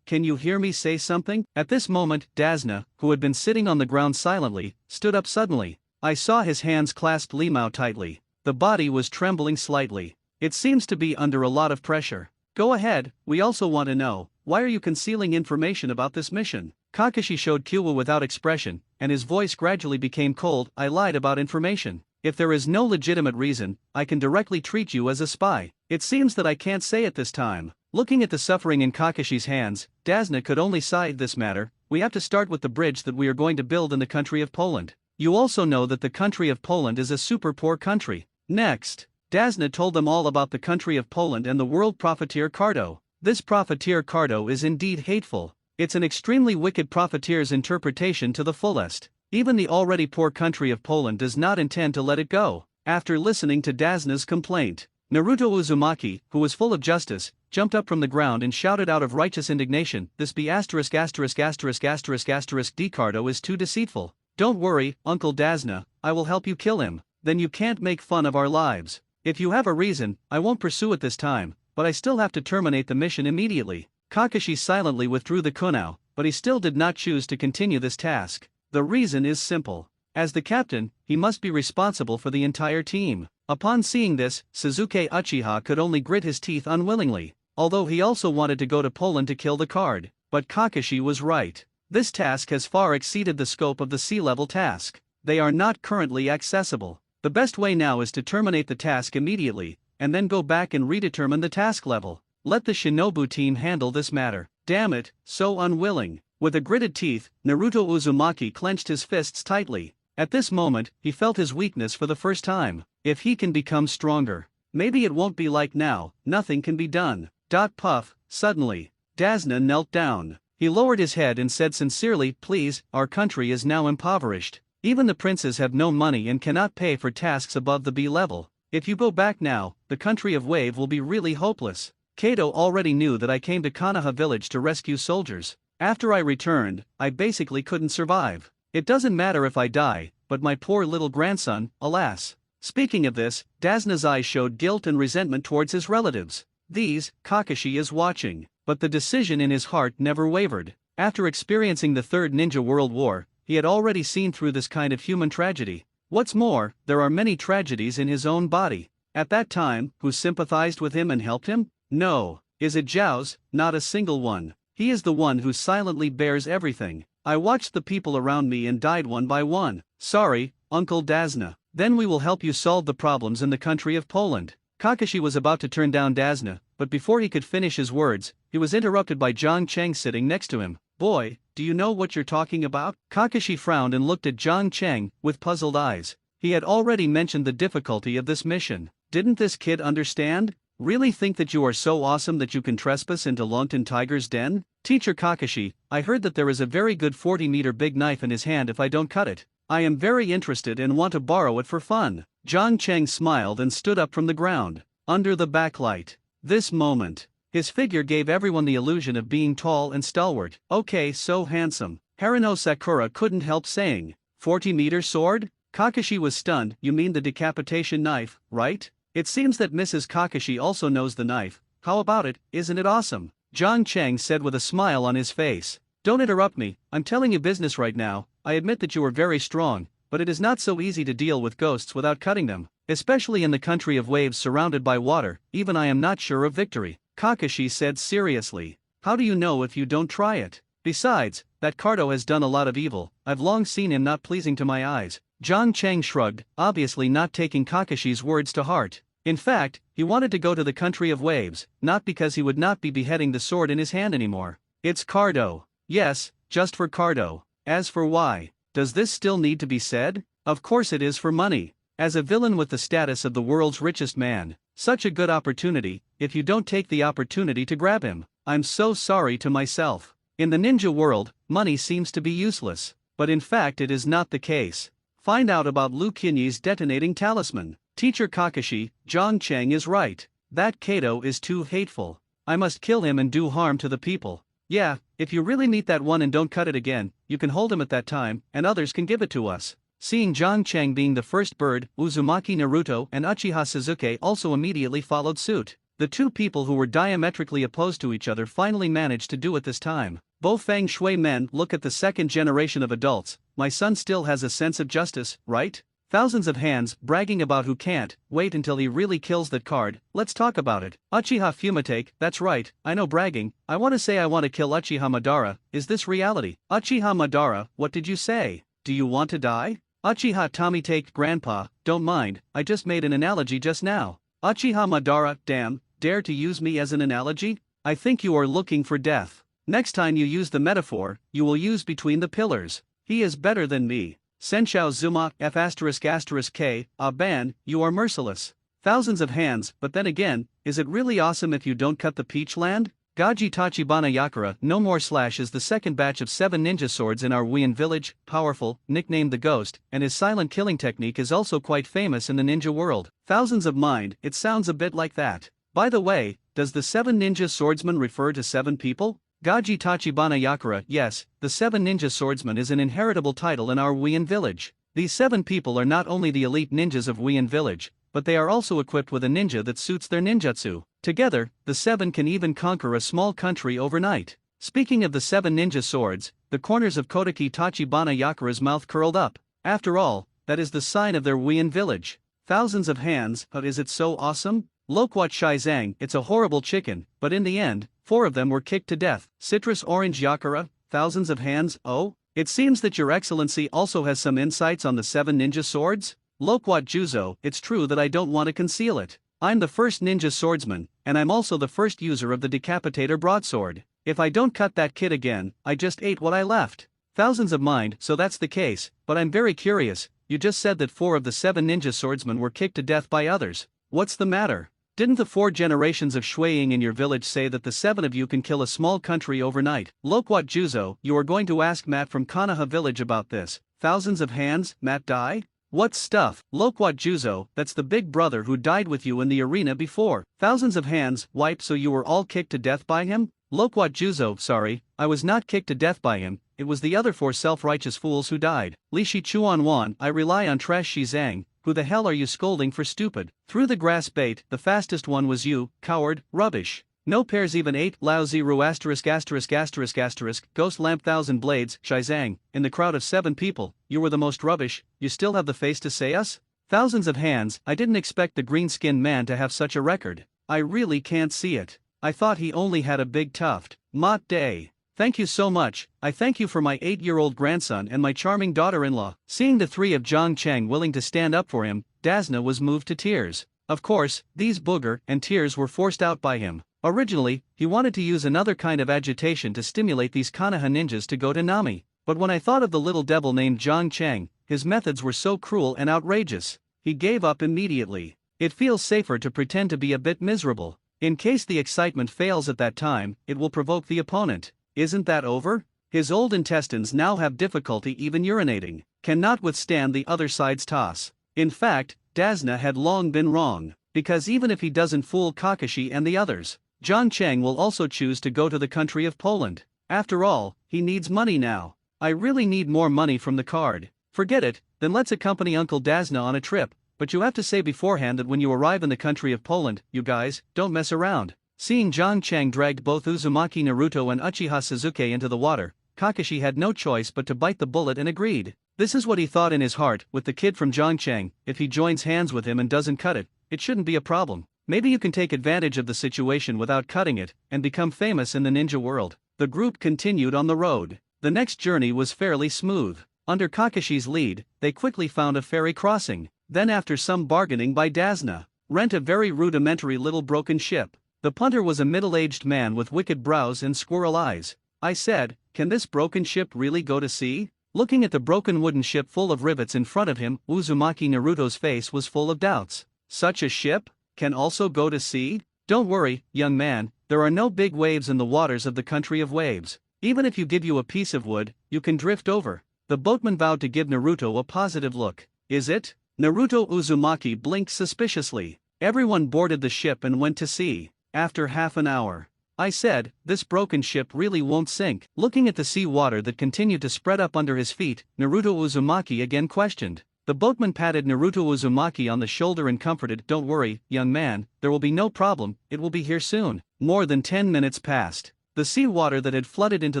Can you hear me say something? At this moment, Dazna, who had been sitting on the ground silently, stood up suddenly. I saw his hands clasped Limao tightly. The body was trembling slightly. It seems to be under a lot of pressure. Go ahead, we also want to know. Why are you concealing information about this mission? Kakashi showed Kyowa without expression, and his voice gradually became cold. I lied about information. If there is no legitimate reason, I can directly treat you as a spy. It seems that I can't say it this time. Looking at the suffering in Kakashi's hands, Dazna could only sigh at this matter. We have to start with the bridge that we are going to build in the country of Poland. You also know that the country of Poland is a super poor country. Next, Dazna told them all about the country of Poland and the world profiteer Cardo. This profiteer Cardo is indeed hateful. It's an extremely wicked profiteer's interpretation to the fullest. Even the already poor country of Poland does not intend to let it go. After listening to Dazna's complaint, Naruto Uzumaki, who was full of justice, jumped up from the ground and shouted out of righteous indignation, "This be asterisk asterisk asterisk asterisk asterisk Cardo is too deceitful. Don't worry, Uncle Dazna, I will help you kill him, then you can't make fun of our lives. If you have a reason, I won't pursue it this time, but I still have to terminate the mission immediately." Kakashi silently withdrew the kunao, but he still did not choose to continue this task. The reason is simple. As the captain, he must be responsible for the entire team. Upon seeing this, Suzuki Uchiha could only grit his teeth unwillingly, although he also wanted to go to Poland to kill the card. But Kakashi was right. This task has far exceeded the scope of the sea-level task. They are not currently accessible. The best way now is to terminate the task immediately, and then go back and redetermine the task level. Let the Shinobu team handle this matter. Damn it, so unwilling. With a gritted teeth, Naruto Uzumaki clenched his fists tightly. At this moment, he felt his weakness for the first time. If he can become stronger, maybe it won't be like now, nothing can be done. Puff, suddenly, Dazna knelt down. He lowered his head and said sincerely, "Please, our country is now impoverished. Even the princes have no money and cannot pay for tasks above the B level. If you go back now, the country of Wave will be really hopeless. Kato already knew that I came to Konoha village to rescue soldiers. After I returned, I basically couldn't survive. It doesn't matter if I die, but my poor little grandson, alas." Speaking of this, Dazna's eyes showed guilt and resentment towards his relatives. Kakashi is watching, but the decision in his heart never wavered. After experiencing the Third Ninja World War, he had already seen through this kind of human tragedy. What's more, there are many tragedies in his own body. At that time, who sympathized with him and helped him? No. Is it Zhao's? Not a single one. He is the one who silently bears everything. I watched the people around me and died one by one. Sorry, Uncle Dazna. Then we will help you solve the problems in the country of Poland. Kakashi was about to turn down Dazna, but before he could finish his words, he was interrupted by Zhang Cheng sitting next to him. "Boy, do you know what you're talking about?" Kakashi frowned and looked at Zhang Cheng with puzzled eyes. He had already mentioned the difficulty of this mission. Didn't this kid understand? Really think that you are so awesome that you can trespass into Longton Tiger's den? Teacher Kakashi, I heard that there is a very good 40-meter big knife in his hand if I don't cut it. I am very interested and want to borrow it for fun. Zhang Cheng smiled and stood up from the ground. Under the backlight. This moment, his figure gave everyone the illusion of being tall and stalwart. Okay, so handsome. Haruno Sakura couldn't help saying. 40-meter sword? Kakashi was stunned. You mean the decapitation knife, right? It seems that Mrs. Kakashi also knows the knife. How about it, isn't it awesome? Zhang Cheng said with a smile on his face. Don't interrupt me, I'm telling you business right now. I admit that you are very strong, but it is not so easy to deal with ghosts without cutting them. Especially in the country of waves surrounded by water, even I am not sure of victory. Kakashi said seriously. How do you know if you don't try it? Besides, that Cardo has done a lot of evil, I've long seen him not pleasing to my eyes. Zhang Cheng shrugged, obviously not taking Kakashi's words to heart. In fact, he wanted to go to the country of waves, not because he would not be beheading the sword in his hand anymore. It's Cardo. Yes, just for Cardo. As for why, does this still need to be said? Of course it is for money. As a villain with the status of the world's richest man, such a good opportunity, if you don't take the opportunity to grab him. I'm so sorry to myself. In the ninja world, money seems to be useless, but in fact it is not the case. Find out about Lu Qinyi's detonating talisman. Teacher Kakashi, Zhang Cheng is right. That Kato is too hateful. I must kill him and do harm to the people. Yeah, if you really meet that one and don't cut it again, you can hold him at that time, and others can give it to us. Seeing Zhang Cheng being the first bird, Uzumaki Naruto and Uchiha Suzuki also immediately followed suit. The two people who were diametrically opposed to each other finally managed to do it this time. Bo Feng Shui men, look at the second generation of adults. My son still has a sense of justice, right? Thousands of hands bragging about who can't wait until he really kills that card. Let's talk about it. Uchiha Fumitake, that's right, I know bragging. I want to say I want to kill Uchiha Madara. Is this reality? Uchiha Madara, what did you say? Do you want to die? Uchiha Tomitake, grandpa, don't mind, I just made an analogy just now. Uchiha Madara, damn, dare to use me as an analogy? I think you are looking for death. Next time you use the metaphor, you will use between the pillars. He is better than me. Senshao Zuma F***K, ban, you are merciless. Thousands of hands, but then again, is it really awesome if you don't cut the peach land? Gaji Tachibana Yakura, no more slash is the second batch of 7 ninja swords in our Wien village, powerful, nicknamed the Ghost, and his silent killing technique is also quite famous in the ninja world. Thousands of mind, it sounds a bit like that. By the way, does the 7 ninja swordsmen refer to 7 people? Gaji Tachibana Yakura. Yes, the 7 ninja swordsmen is an inheritable title in our Weian village. These 7 people are not only the elite ninjas of Weian village, but they are also equipped with a ninja that suits their ninjutsu. Together, the 7 can even conquer a small country overnight. Speaking of the 7 ninja swords, the corners of Kodaki Tachibana Yakura's mouth curled up. After all, that is the sign of their Weian village. Thousands of hands, but is it so awesome? Loquat Shizang, it's a horrible chicken, but in the end, 4 of them were kicked to death. Citrus Orange Yakura, thousands of hands. Oh, it seems that your excellency also has some insights on the 7 ninja swords? Loquat Juzo, it's true that I don't want to conceal it. I'm the first ninja swordsman, and I'm also the first user of the decapitator broadsword. If I don't cut that kid again, I just ate what I left. Thousands of mind, so that's the case, but I'm very curious, you just said that 4 of the 7 ninja swordsmen were kicked to death by others. What's the matter? Didn't the 4 generations of Shuiying in your village say that the 7 of you can kill a small country overnight? Loquat Juzo, you are going to ask Matt from Konoha village about this. Thousands of hands, Matt die? What stuff? Loquat Juzo, that's the big brother who died with you in the arena before. Thousands of hands, wipe, so you were all kicked to death by him? Loquat Juzo, sorry, I was not kicked to death by him, it was the other 4 self-righteous fools who died. Lishi Chuanwan, I rely on Trash Shizang. Who the hell are you scolding for stupid? Through the grass bait, the fastest one was you, coward, rubbish. No pairs even 8, Lao Ziru ******, Ghost Lamp Thousand Blades, Shizang, in the crowd of 7 people, you were the most rubbish, you still have the face to say us? Thousands of hands, I didn't expect the green-skinned man to have such a record. I really can't see it. I thought he only had a big tuft. Mott Day. Thank you so much, I thank you for my 8-year-old grandson and my charming daughter-in-law. Seeing the 3 of Zhang Cheng willing to stand up for him, Dasna was moved to tears. Of course, these booger and tears were forced out by him. Originally, he wanted to use another kind of agitation to stimulate these Konoha ninjas to go to Nami, but when I thought of the little devil named Zhang Cheng, his methods were so cruel and outrageous. He gave up immediately. It feels safer to pretend to be a bit miserable. In case the excitement fails at that time, it will provoke the opponent. Isn't that over? His old intestines now have difficulty even urinating, cannot withstand the other side's toss. In fact, Dasna had long been wrong, because even if he doesn't fool Kakashi and the others, Zhang Cheng will also choose to go to the country of Poland. After all, he needs money now. I really need more money from the card. Forget it, then let's accompany Uncle Dasna on a trip, but you have to say beforehand that when you arrive in the country of Poland, you guys, don't mess around. Seeing Zhang Cheng dragged both Uzumaki Naruto and Uchiha Sasuke into the water, Kakashi had no choice but to bite the bullet and agreed. This is what he thought in his heart, with the kid from Zhang Cheng, if he joins hands with him and doesn't cut it, it shouldn't be a problem. Maybe you can take advantage of the situation without cutting it, and become famous in the ninja world. The group continued on the road. The next journey was fairly smooth. Under Kakashi's lead, they quickly found a ferry crossing. Then after some bargaining by Dasna, rent a very rudimentary little broken ship. The punter was a middle-aged man with wicked brows and squirrel eyes. I said, can this broken ship really go to sea? Looking at the broken wooden ship full of rivets in front of him, Uzumaki Naruto's face was full of doubts. Such a ship can also go to sea? Don't worry, young man, there are no big waves in the waters of the country of waves. Even if you give you a piece of wood, you can drift over. The boatman vowed to give Naruto a positive look. Is it? Naruto Uzumaki blinked suspiciously. Everyone boarded the ship and went to sea. After half an hour, I said, this broken ship really won't sink. Looking at the sea water that continued to spread up under his feet, Naruto Uzumaki again questioned. The boatman patted Naruto Uzumaki on the shoulder and comforted, don't worry, young man, there will be no problem, it will be here soon. More than 10 minutes passed. The sea water that had flooded into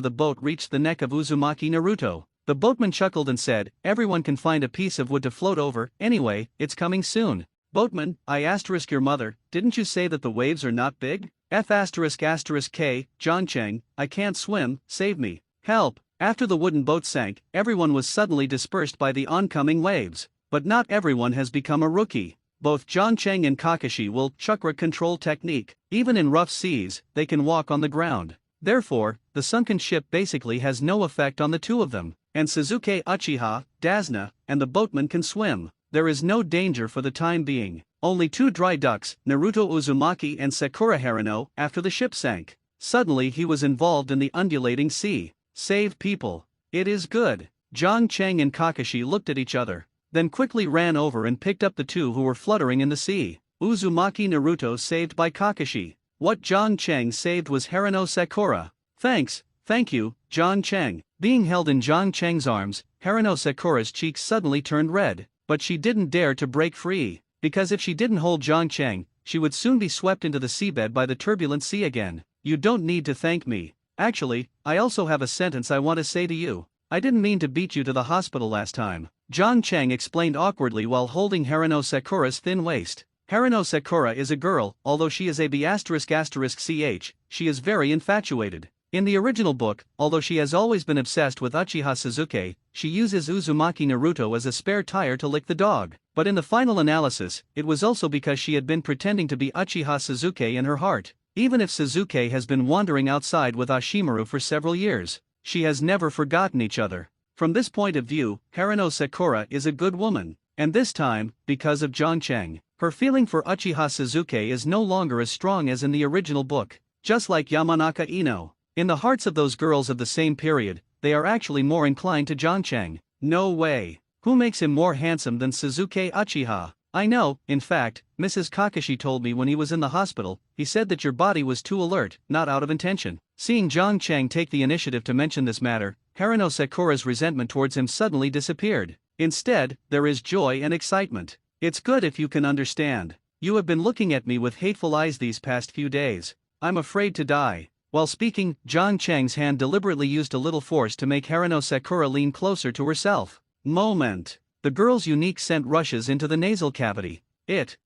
the boat reached the neck of Uzumaki Naruto. The boatman chuckled and said, everyone can find a piece of wood to float over, anyway, it's coming soon. Boatman, I asterisk your mother, didn't you say that the waves are not big? F asterisk asterisk K, Zhang Cheng, I can't swim, save me, help. After the wooden boat sank, everyone was suddenly dispersed by the oncoming waves. But not everyone has become a rookie. Both Zhang Cheng and Kakashi will chakra control technique. Even in rough seas, they can walk on the ground. Therefore, the sunken ship basically has no effect on the two of them. And Sasuke Uchiha, Dasna, and the boatman can swim. There is no danger for the time being. Only 2 dry ducks, Naruto Uzumaki and Sakura Haruno, after the ship sank. Suddenly he was involved in the undulating sea. Save people. It is good. Zhang Cheng and Kakashi looked at each other, then quickly ran over and picked up the 2 who were fluttering in the sea. Uzumaki Naruto saved by Kakashi. What John Chang saved was Harano Sakura. Thank you, John Chang. Being held in John Chang's arms, Harano Sakura's cheeks suddenly turned red, but she didn't dare to break free, because if she didn't hold John Chang, she would soon be swept into the seabed by the turbulent sea again. You don't need to thank me. Actually, I also have a sentence I want to say to you. I didn't mean to beat you to the hospital last time, John Chang explained awkwardly while holding Harano Sakura's thin waist. Harano Sakura is a girl, although she is a B***ch, she is very infatuated. In the original book, although she has always been obsessed with Uchiha Sasuke, she uses Uzumaki Naruto as a spare tire to lick the dog. But in the final analysis, it was also because she had been pretending to be Uchiha Sasuke in her heart. Even if Sasuke has been wandering outside with Ashimaru for several years, she has never forgotten each other. From this point of view, Harano Sakura is a good woman. And this time, because of John Chang, her feeling for Uchiha Sasuke is no longer as strong as in the original book. Just like Yamanaka Ino. In the hearts of those girls of the same period, they are actually more inclined to John Chang. No way. Who makes him more handsome than Sasuke Uchiha? I know, in fact, Mrs. Kakashi told me when he was in the hospital, he said that your body was too alert, not out of intention. Seeing John Chang take the initiative to mention this matter, Harano Sakura's resentment towards him suddenly disappeared. Instead, there is joy and excitement. It's good if you can understand. You have been looking at me with hateful eyes these past few days. I'm afraid to die. While speaking, John Chang's hand deliberately used a little force to make Harano Sakura lean closer to herself. Moment. The girl's unique scent rushes into the nasal cavity.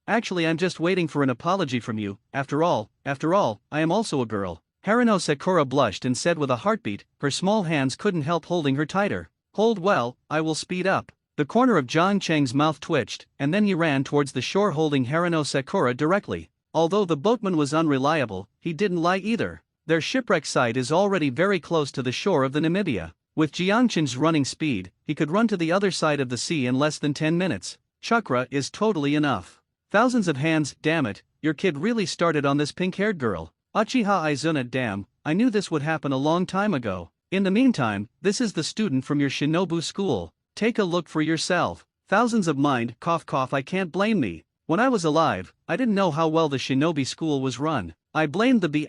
Actually, I'm just waiting for an apology from you. After all, I am also a girl. Harano Sakura blushed and said with a heartbeat, her small hands couldn't help holding her tighter. Hold well, I will speed up. The corner of John Chang's mouth twitched, and then he ran towards the shore holding Harano Sakura directly. Although the boatman was unreliable, he didn't lie either. Their shipwreck site is already very close to the shore of the Namibia. With Jiangchen's running speed, he could run to the other side of the sea in less than 10 minutes. Chakra is totally enough. Thousands of hands, damn it, your kid really started on this pink-haired girl. Uchiha Izuna, damn, I knew this would happen a long time ago. In the meantime, this is the student from your Shinobu school. Take a look for yourself. Thousands of mind, cough cough, I can't blame me. When I was alive, I didn't know how well the shinobi school was run. I blamed the D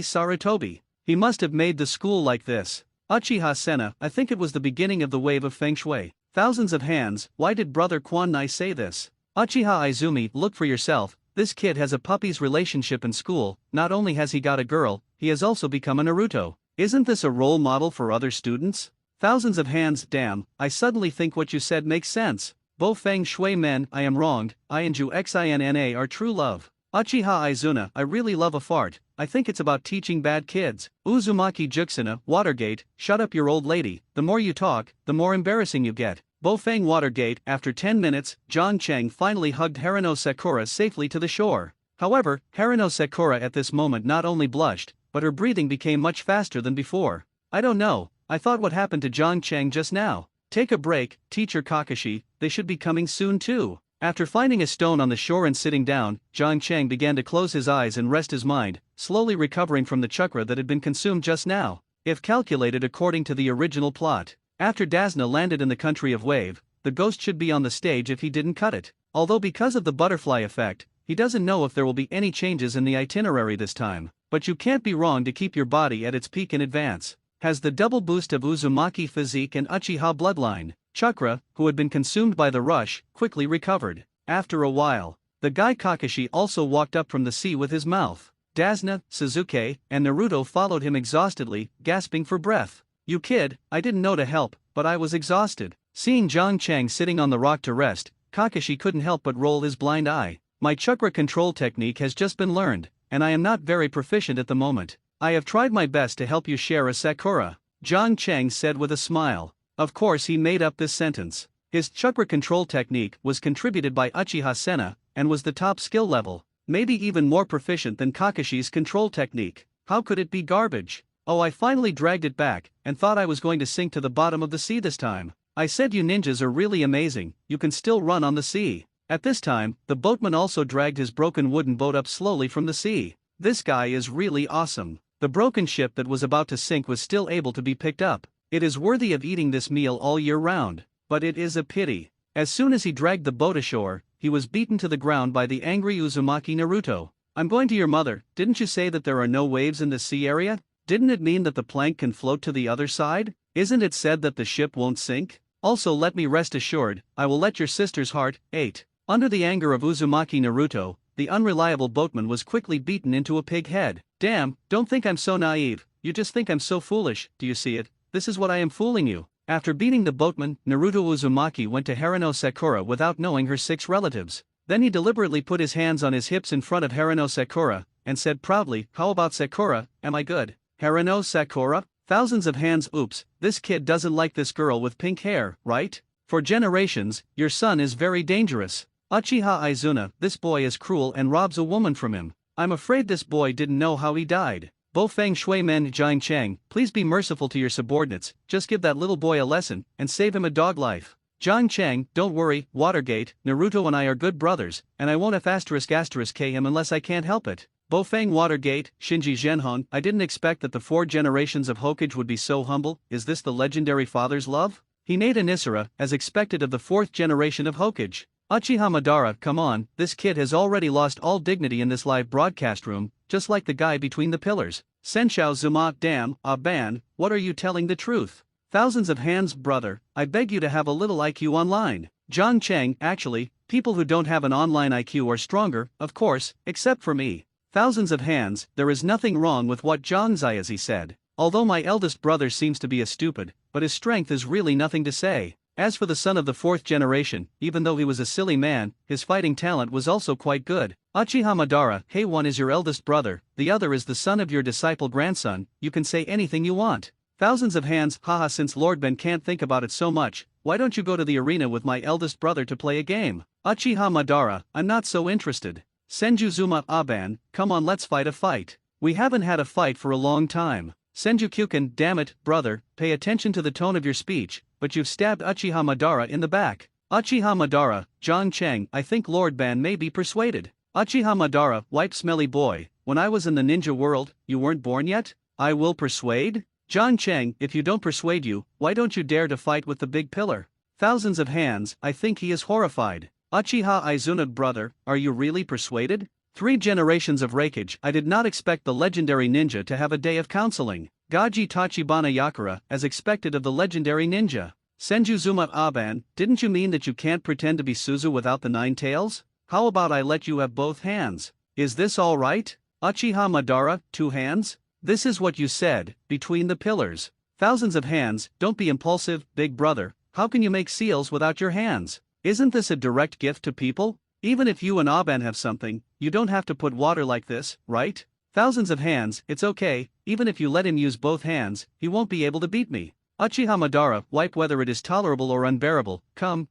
Sarutobi. He must have made the school like this. Uchiha Senna, I think it was the beginning of the wave of Feng Shui. Thousands of hands, why did Brother Kwanai say this? Uchiha Izumi, look for yourself, this kid has a puppy's relationship in school, not only has he got a girl, he has also become a Naruto. Isn't this a role model for other students? Thousands of hands, damn, I suddenly think what you said makes sense. Bo Feng Shui men, I am wronged, Inju Xinna are true love. Uchiha Izuna, I really love a fart, I think it's about teaching bad kids. Uzumaki Juxina, Watergate, shut up your old lady, the more you talk, the more embarrassing you get. Bo Feng Watergate, after 10 minutes, John Chang finally hugged Harano Sakura safely to the shore. However, Harano Sakura at this moment not only blushed, but her breathing became much faster than before. I don't know, I thought what happened to John Chang just now. Take a break, Teacher Kakashi, they should be coming soon too. After finding a stone on the shore and sitting down, John Chang began to close his eyes and rest his mind, slowly recovering from the chakra that had been consumed just now. If calculated according to the original plot, after Dasna landed in the country of Wave, the ghost should be on the stage if he didn't cut it. Although because of the butterfly effect, he doesn't know if there will be any changes in the itinerary this time. But you can't be wrong to keep your body at its peak in advance. Has the double boost of Uzumaki physique and Uchiha bloodline. Chakra, who had been consumed by the rush, quickly recovered. After a while, the guy Kakashi also walked up from the sea with his mouth. Dasna, Sasuke, and Naruto followed him exhaustedly, gasping for breath. You kid, I didn't know to help, but I was exhausted. Seeing John Chang sitting on the rock to rest, Kakashi couldn't help but roll his blind eye. My chakra control technique has just been learned, and I am not very proficient at the moment. I have tried my best to help you share a Sakura, John Chang said with a smile. Of course he made up this sentence. His chakra control technique was contributed by Uchiha Senna, and was the top skill level, maybe even more proficient than Kakashi's control technique. How could it be garbage? Oh, I finally dragged it back, and thought I was going to sink to the bottom of the sea this time. I said you ninjas are really amazing, you can still run on the sea. At this time, the boatman also dragged his broken wooden boat up slowly from the sea. This guy is really awesome. The broken ship that was about to sink was still able to be picked up. It is worthy of eating this meal all year round, but it is a pity. As soon as he dragged the boat ashore, he was beaten to the ground by the angry Uzumaki Naruto. I'm going to your mother. Didn't you say that there are no waves in the sea area? Didn't it mean that the plank can float to the other side? Isn't it said that the ship won't sink? Also, let me rest assured, I will let your sister's heart. 8. Under the anger of Uzumaki Naruto, the unreliable boatman was quickly beaten into a pig head. Damn, don't think I'm so naive, you just think I'm so foolish. Do you see it? This is what I am fooling you. After beating the boatman, Naruto Uzumaki went to Harano Sakura without knowing her 6 relatives. Then he deliberately put his hands on his hips in front of Harano Sakura, and said proudly, "How about Sakura, am I good?" Harano Sakura? Thousands of hands. Oops, this kid doesn't like this girl with pink hair, right? For generations, your son is very dangerous. Uchiha Izuna, this boy is cruel and robs a woman from him. I'm afraid this boy didn't know how he died. Bo Feng Shui Men Jiang Chang, please be merciful to your subordinates, just give that little boy a lesson, and save him a dog life. Jiang Chang, don't worry, Watergate, Naruto and I are good brothers, and I won't F***K him unless I can't help it. Bo Feng Watergate, Shinji Zhenhong, I didn't expect that the 4 generations of Hokage would be so humble. Is this the legendary father's love? Hinata Nisara, as expected of the 4th generation of Hokage. Uchiha Madara, come on, this kid has already lost all dignity in this live broadcast room, just like the guy between the pillars. Senshou Zuma, damn, ban, what are you telling the truth? Thousands of hands. Brother, I beg you to have a little IQ online. Jiang Chang, actually, people who don't have an online IQ are stronger, of course, except for me. Thousands of hands. There is nothing wrong with what Zhang Ziazi said. Although my eldest brother seems to be a stupid, but his strength is really nothing to say. As for the son of the 4th generation, even though he was a silly man, his fighting talent was also quite good. Uchiha Madara, hey, one is your eldest brother, the other is the son of your disciple grandson, you can say anything you want. Thousands of hands. Haha, since Lord Ben can't think about it so much, why don't you go to the arena with my eldest brother to play a game? Uchiha Madara, I'm not so interested. Senju Zuma, ban, come on, let's fight a fight. We haven't had a fight for a long time. Senju Kyuken, damn it, brother, pay attention to the tone of your speech, but you've stabbed Uchiha Madara in the back. Uchiha Madara, Jiang Chang, I think Lord Ban may be persuaded. Uchiha Madara, wipe smelly boy, when I was in the ninja world, you weren't born yet? I will persuade? Jiang Chang, if you don't persuade you, why don't you dare to fight with the big pillar? Thousands of hands. I think he is horrified. Uchiha Izuna, brother, are you really persuaded? 3 generations of Raikage. I did not expect the legendary ninja to have a day of counseling. Gaji Tachibana Yakura, as expected of the legendary ninja. Senju Zuma, ban, didn't you mean that you can't pretend to be Suzu without the 9 tails? How about I let you have both hands? Is this alright? Uchiha Madara, 2 hands? This is what you said, between the pillars. Thousands of hands. Don't be impulsive, big brother, how can you make seals without your hands? Isn't this a direct gift to people? Even if you and Aban have something, you don't have to put water like this, right? Thousands of hands. It's okay, even if you let him use both hands, he won't be able to beat me. Uchiha Madara, wipe whether it is tolerable or unbearable. Come,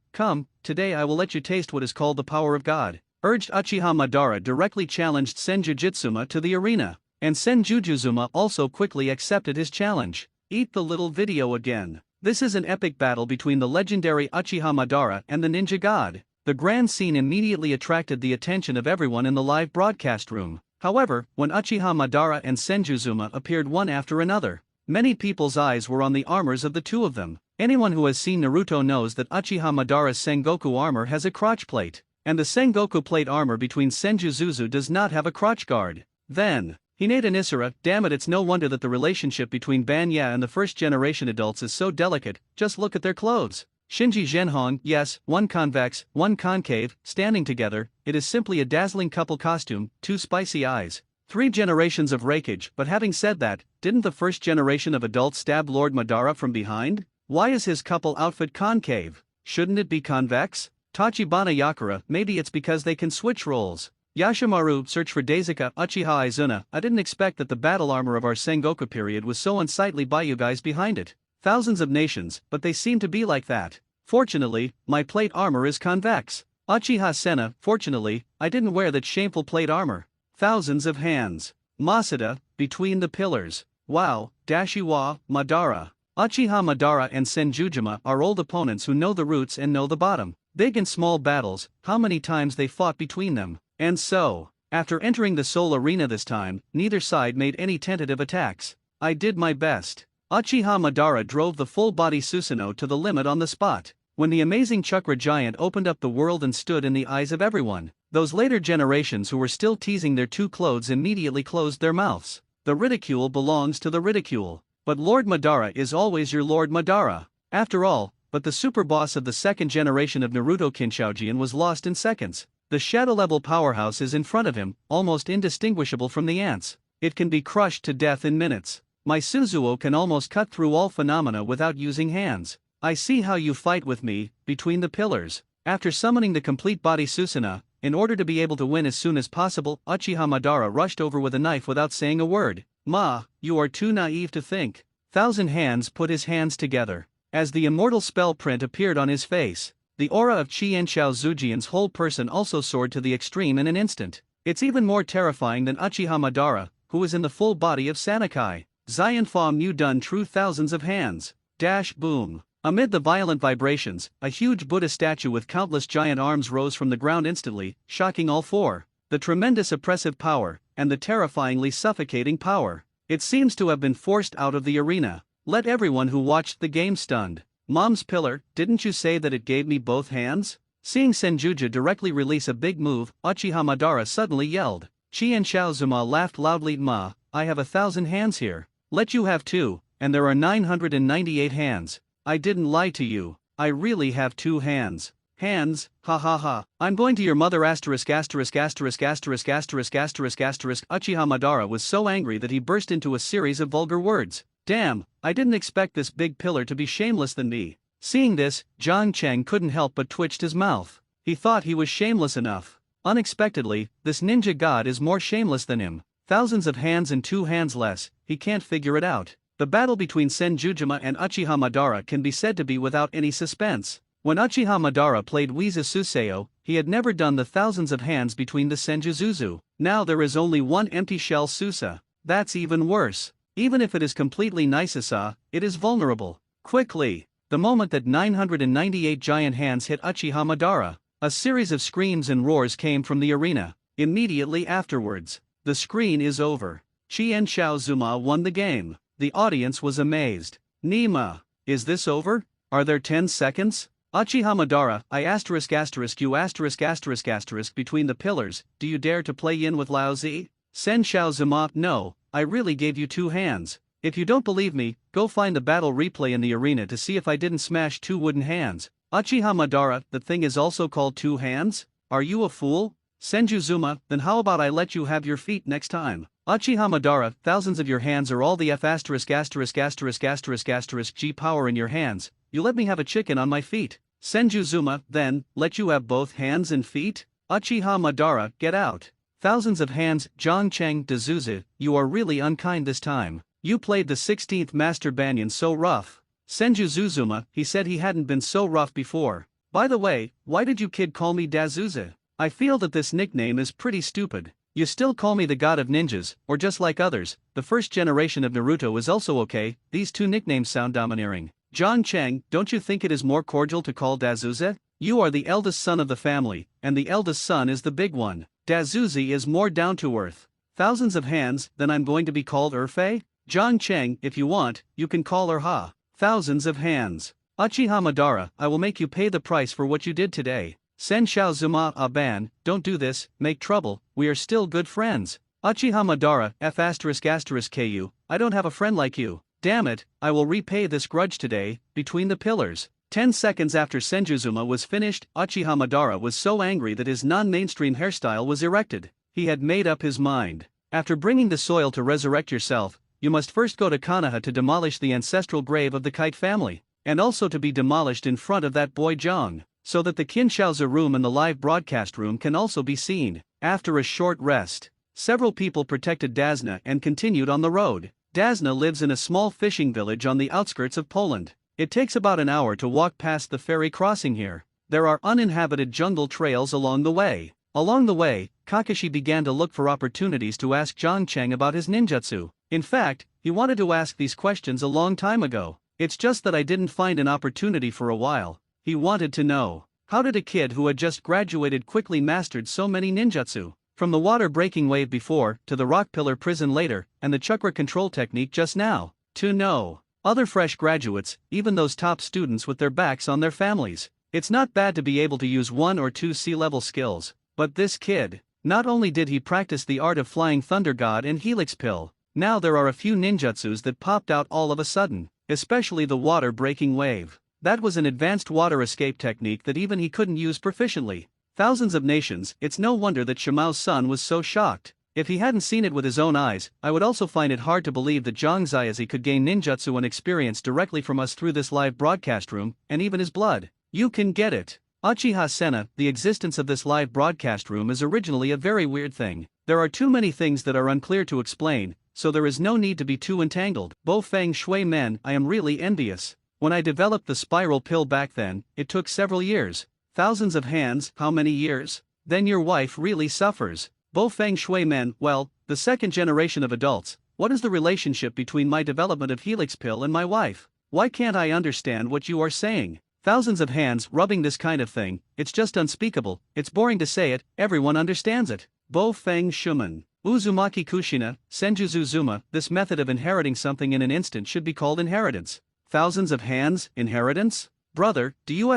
today I will let you taste what is called the power of God. Urged Uchiha Madara directly challenged Senju Jitsuma to the arena. And Senjujuzuma also quickly accepted his challenge. Eat the little video again. This is an epic battle between the legendary Uchiha Madara and the ninja god. The grand scene immediately attracted the attention of everyone in the live broadcast room. However, when Uchiha Madara and Senjuzuma appeared one after another, many people's eyes were on the armors of the two of them. Anyone who has seen Naruto knows that Uchiha Madara's Sengoku armor has a crotch plate, and the Sengoku plate armor between Senjuzuzu does not have a crotch guard. Then, Hinata Nisara, damn it, it's no wonder that the relationship between Banya and the 1st generation adults is so delicate, just look at their clothes. Shinji Zhenhong, yes, one convex, one concave, standing together, it is simply a dazzling couple costume, 2 spicy eyes. 3 generations of Raikage. But having said that, didn't the 1st generation of adults stab Lord Madara from behind? Why is his couple outfit concave? Shouldn't it be convex? Tachibana Yakura, maybe it's because they can switch roles. Yashimaru, search for Daisuke. Uchiha Izuna, I didn't expect that the battle armor of our Sengoku period was so unsightly by you guys behind it. Thousands of nations, but they seem to be like that. Fortunately, my plate armor is convex. Uchiha Senna, fortunately, I didn't wear that shameful plate armor. Thousands of hands. Masada, between the pillars. Wow, Dashiwa, Madara. Uchiha Madara and Senjujima are old opponents who know the roots and know the bottom. Big and small battles, how many times they fought between them. And so, after entering the Soul Arena this time, neither side made any tentative attacks. I did my best. Uchiha Madara drove the full-body Susanoo to the limit on the spot. when the amazing chakra giant opened up the world and stood in the eyes of everyone. Those later generations who were still teasing their two clothes immediately closed their mouths. The ridicule belongs to the ridicule. But Lord Madara is always your Lord Madara. After all, but the super boss of the second generation of Naruto Kinshoujian was lost in seconds. The shadow-level powerhouse is in front of him, almost indistinguishable from the ants. It can be crushed to death in minutes. My Suzuo can almost cut through all phenomena without using hands. I see how you fight with me, between the pillars. After summoning the complete body Susanoo, in order to be able to win as soon as possible, Uchiha Madara rushed over with a knife without saying a word. Ma, you are too naive to think. Thousand Hands put his hands together. As the immortal spell print appeared on his face, the aura of Qianshao Zujian's whole person also soared to the extreme in an instant. It's even more terrifying than Uchiha Madara, who is in the full body of Sanakai. Zion Fa Mu Dun True Thousands of Hands. Dash boom. Amid the violent vibrations, a huge Buddha statue with countless giant arms rose from the ground instantly, shocking all four. The tremendous oppressive power, and the terrifyingly suffocating power. It seems to have been forced out of the arena. Let everyone who watched the game stunned. Mom's pillar, didn't you say that it gave me both hands? Seeing Senjuja directly release a big move, Uchiha Madara suddenly yelled. Qianshao Zuma laughed loudly. Ma, I have 1,000 hands here. Let you have 2, and there are 998 hands. I didn't lie to you. I really have 2 hands. Hands, ha ha ha. I'm going to your mother asterisk asterisk asterisk asterisk asterisk asterisk asterisk. Uchiha Madara was so angry that he burst into a series of vulgar words. Damn, I didn't expect this big pillar to be shameless than me. Seeing this, Jiang Cheng couldn't help but twitched his mouth. He thought he was shameless enough. Unexpectedly, this ninja god is more shameless than him. Thousands of hands and 2 hands less, he can't figure it out. The battle between Senjujima and Uchiha Madara can be said to be without any suspense. When Uchiha Madara played Wiza Suseo, he had never done the thousands of hands between the Senjuzuzu. Now there is only one empty shell Susa. That's even worse. Even if it is completely Nisasa, it is vulnerable. Quickly! The moment that 998 giant hands hit Uchiha Madara, a series of screams and roars came from the arena. Immediately afterwards, the screen is over. Qianshao Zuma won the game. The audience was amazed. Nima, is this over? Are there 10 seconds? Uchiha Madara, I asterisk asterisk you asterisk asterisk asterisk between the pillars, do you dare to play in with Lao Zi? Senshao Zuma, no, I really gave you 2 hands. If you don't believe me, go find the battle replay in the arena to see if I didn't smash 2 wooden hands. Uchiha Madara, the thing is also called 2 hands? Are you a fool? Senju Zuma, then how about I let you have your feet next time? Uchiha Madara, thousands of your hands are all the F asterisk asterisk asterisk asterisk asterisk G power in your hands, you let me have a chicken on my feet. Senju Zuma, then, let you have both hands and feet? Uchiha Madara, get out. Thousands of hands, Jiang Cheng Dazuzi, you are really unkind this time. You played the 16th Master Banyan so rough. Senju Zuzuma, he said he hadn't been so rough before. By the way, why did you kid call me Dazuzi? I feel that this nickname is pretty stupid. You still call me the god of ninjas, or just like others, the first generation of Naruto is also okay. These 2 nicknames sound domineering. Jiang Cheng, don't you think it is more cordial to call Dazuzi? You are the eldest son of the family, and the eldest son is the big one. Dazuzi is more down to earth. Thousands of hands, then I'm going to be called Urfei? Jiang Cheng, if you want, you can call her Ha. Thousands of hands. Uchiha Madara, I will make you pay the price for what you did today. Senshao Zuma, Aban, don't do this, make trouble, we are still good friends. Uchiha Madara, F asterisk asterisk KU, I don't have a friend like you. Damn it, I will repay this grudge today, between the pillars. 10 seconds after Senjuzuma was finished, Uchiha Madara was so angry that his non-mainstream hairstyle was erected. He had made up his mind. After bringing the soil to resurrect yourself, you must first go to Konoha to demolish the ancestral grave of the Kite family, and also to be demolished in front of that boy Zhang, so that the Kinshaoza room and the live broadcast room can also be seen. After a short rest, several people protected Dasna and continued on the road. Dasna lives in a small fishing village on the outskirts of Poland. It takes about an hour to walk past the ferry crossing here. There are uninhabited jungle trails along the way. Along the way, Kakashi began to look for opportunities to ask Jiang Cheng about his ninjutsu. In fact, he wanted to ask these questions a long time ago. It's just that I didn't find an opportunity for a while. He wanted to know, how did a kid who had just graduated quickly mastered so many ninjutsu? From the water-breaking wave before, to the rock pillar prison later, and the chakra control technique just now. To know. Other fresh graduates, even those top students with their backs on their families. It's not bad to be able to use 1 or 2 C-level skills, but this kid, not only did he practice the art of flying Thunder God and Helix Pill, now there are a few ninjutsus that popped out all of a sudden, especially the water-breaking wave. That was an advanced water escape technique that even he couldn't use proficiently. Thousands of nations, it's no wonder that Shimau's son was so shocked. If he hadn't seen it with his own eyes, I would also find it hard to believe that Zhang Ziazi could gain ninjutsu and experience directly from us through this live broadcast room, and even his blood. You can get it. Uchiha Senna, the existence of this live broadcast room is originally a very weird thing. There are too many things that are unclear to explain, so there is no need to be too entangled. Bo Feng Shui Men, I am really envious. When I developed the spiral pill back then, it took several years. Thousands of hands, how many years? Then your wife really suffers. Bo Feng Shui Men, well, the second generation of adults, what is the relationship between my development of Helix Pill and my wife? Why can't I understand what you are saying? Thousands of hands rubbing this kind of thing, it's just unspeakable, it's boring to say it, everyone understands it. Bo Feng Shuman. Uzumaki Kushina, Senjutsu Zuma, this method of inheriting something in an instant should be called inheritance. Thousands of hands, inheritance? Brother, do you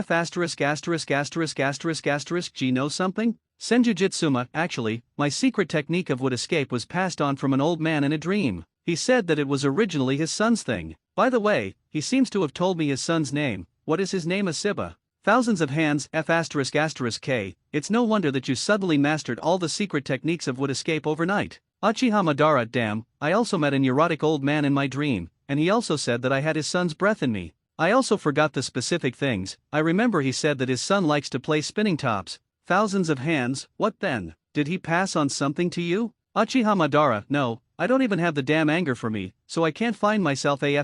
G know something? Senjujitsuma, actually, my secret technique of wood escape was passed on from an old man in a dream. He said that it was originally his son's thing. By the way, he seems to have told me his son's name. What is his name? Asiba. Thousands of hands, F***K, it's no wonder that you suddenly mastered all the secret techniques of wood escape overnight. Uchiha Madara, damn, I also met a neurotic old man in my dream, and he also said that I had his son's breath in me. I also forgot the specific things. I remember he said that his son likes to play spinning tops. Thousands of hands, what then? Did he pass on something to you? Uchiha Madara, no, I don't even have the damn anger for me, so I can't find myself G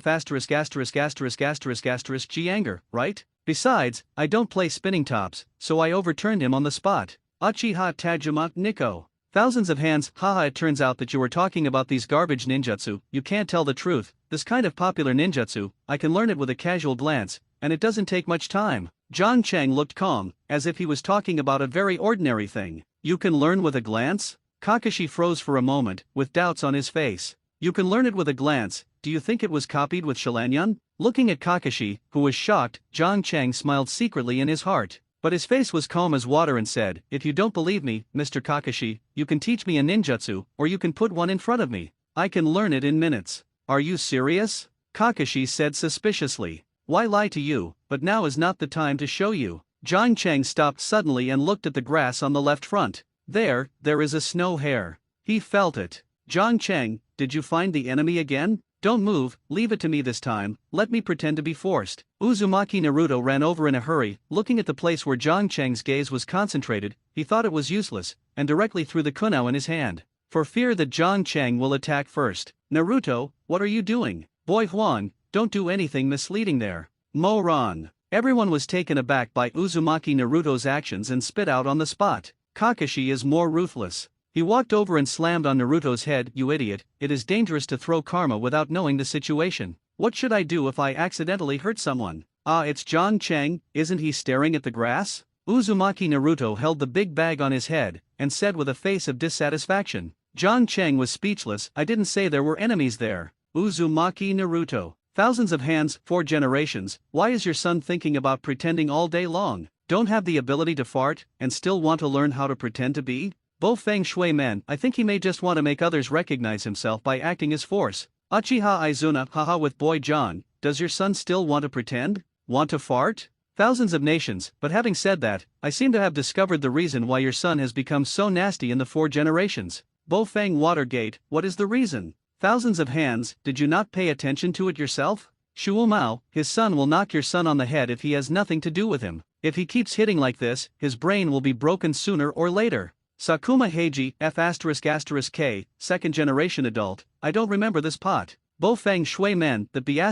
anger, right? Besides, I don't play spinning tops, so I overturned him on the spot. Uchiha Tajima, Nikko. Thousands of hands, haha, it turns out that you were talking about these garbage ninjutsu, you can't tell the truth, this kind of popular ninjutsu, I can learn it with a casual glance, and it doesn't take much time. Zhang Cheng looked calm, as if he was talking about a very ordinary thing. You can learn with a glance? Kakashi froze for a moment, with doubts on his face. You can learn it with a glance, do you think it was copied with Sharingan? Looking at Kakashi, who was shocked, Zhang Cheng smiled secretly in his heart. But his face was calm as water and said, if you don't believe me, Mr. Kakashi, you can teach me a ninjutsu, or you can put one in front of me. I can learn it in minutes. Are you serious? Kakashi said suspiciously. Why lie to you, but now is not the time to show you. Zhang Cheng stopped suddenly and looked at the grass on the left front. There is a snow hare. He felt it. Zhang Cheng, did you find the enemy again? Don't move, leave it to me this time, let me pretend to be forced. Uzumaki Naruto ran over in a hurry, looking at the place where Zhang Cheng's gaze was concentrated, he thought it was useless, and directly threw the kunao in his hand. For fear that Zhang Cheng will attack first. Naruto, what are you doing? Boy Huang, don't do anything misleading there. Moron. Everyone was taken aback by Uzumaki Naruto's actions and spit out on the spot. Kakashi is more ruthless. He walked over and slammed on Naruto's head. You idiot, it is dangerous to throw karma without knowing the situation. What should I do if I accidentally hurt someone? Ah, it's Zhang Cheng, isn't he staring at the grass? Uzumaki Naruto held the big bag on his head, and said with a face of dissatisfaction. Zhang Cheng was speechless. I didn't say there were enemies there. Uzumaki Naruto. Thousands of hands, 4 generations, why is your son thinking about pretending all day long? Don't have the ability to fart, and still want to learn how to pretend to be? Bo Feng Shui Men, I think he may just want to make others recognize himself by acting as force. Uchiha Izuna, haha with Boy John, does your son still want to pretend? Want to fart? Thousands of nations, but having said that, I seem to have discovered the reason why your son has become so nasty in the 4 generations. Bo Feng Watergate, what is the reason? Thousands of hands, did you not pay attention to it yourself? Shuo Mao, his son will knock your son on the head if he has nothing to do with him. If he keeps hitting like this, his brain will be broken sooner or later. Sakuma Heiji, F***K, second generation adult, I don't remember this pot. Bo Feng Shui Men, that B***D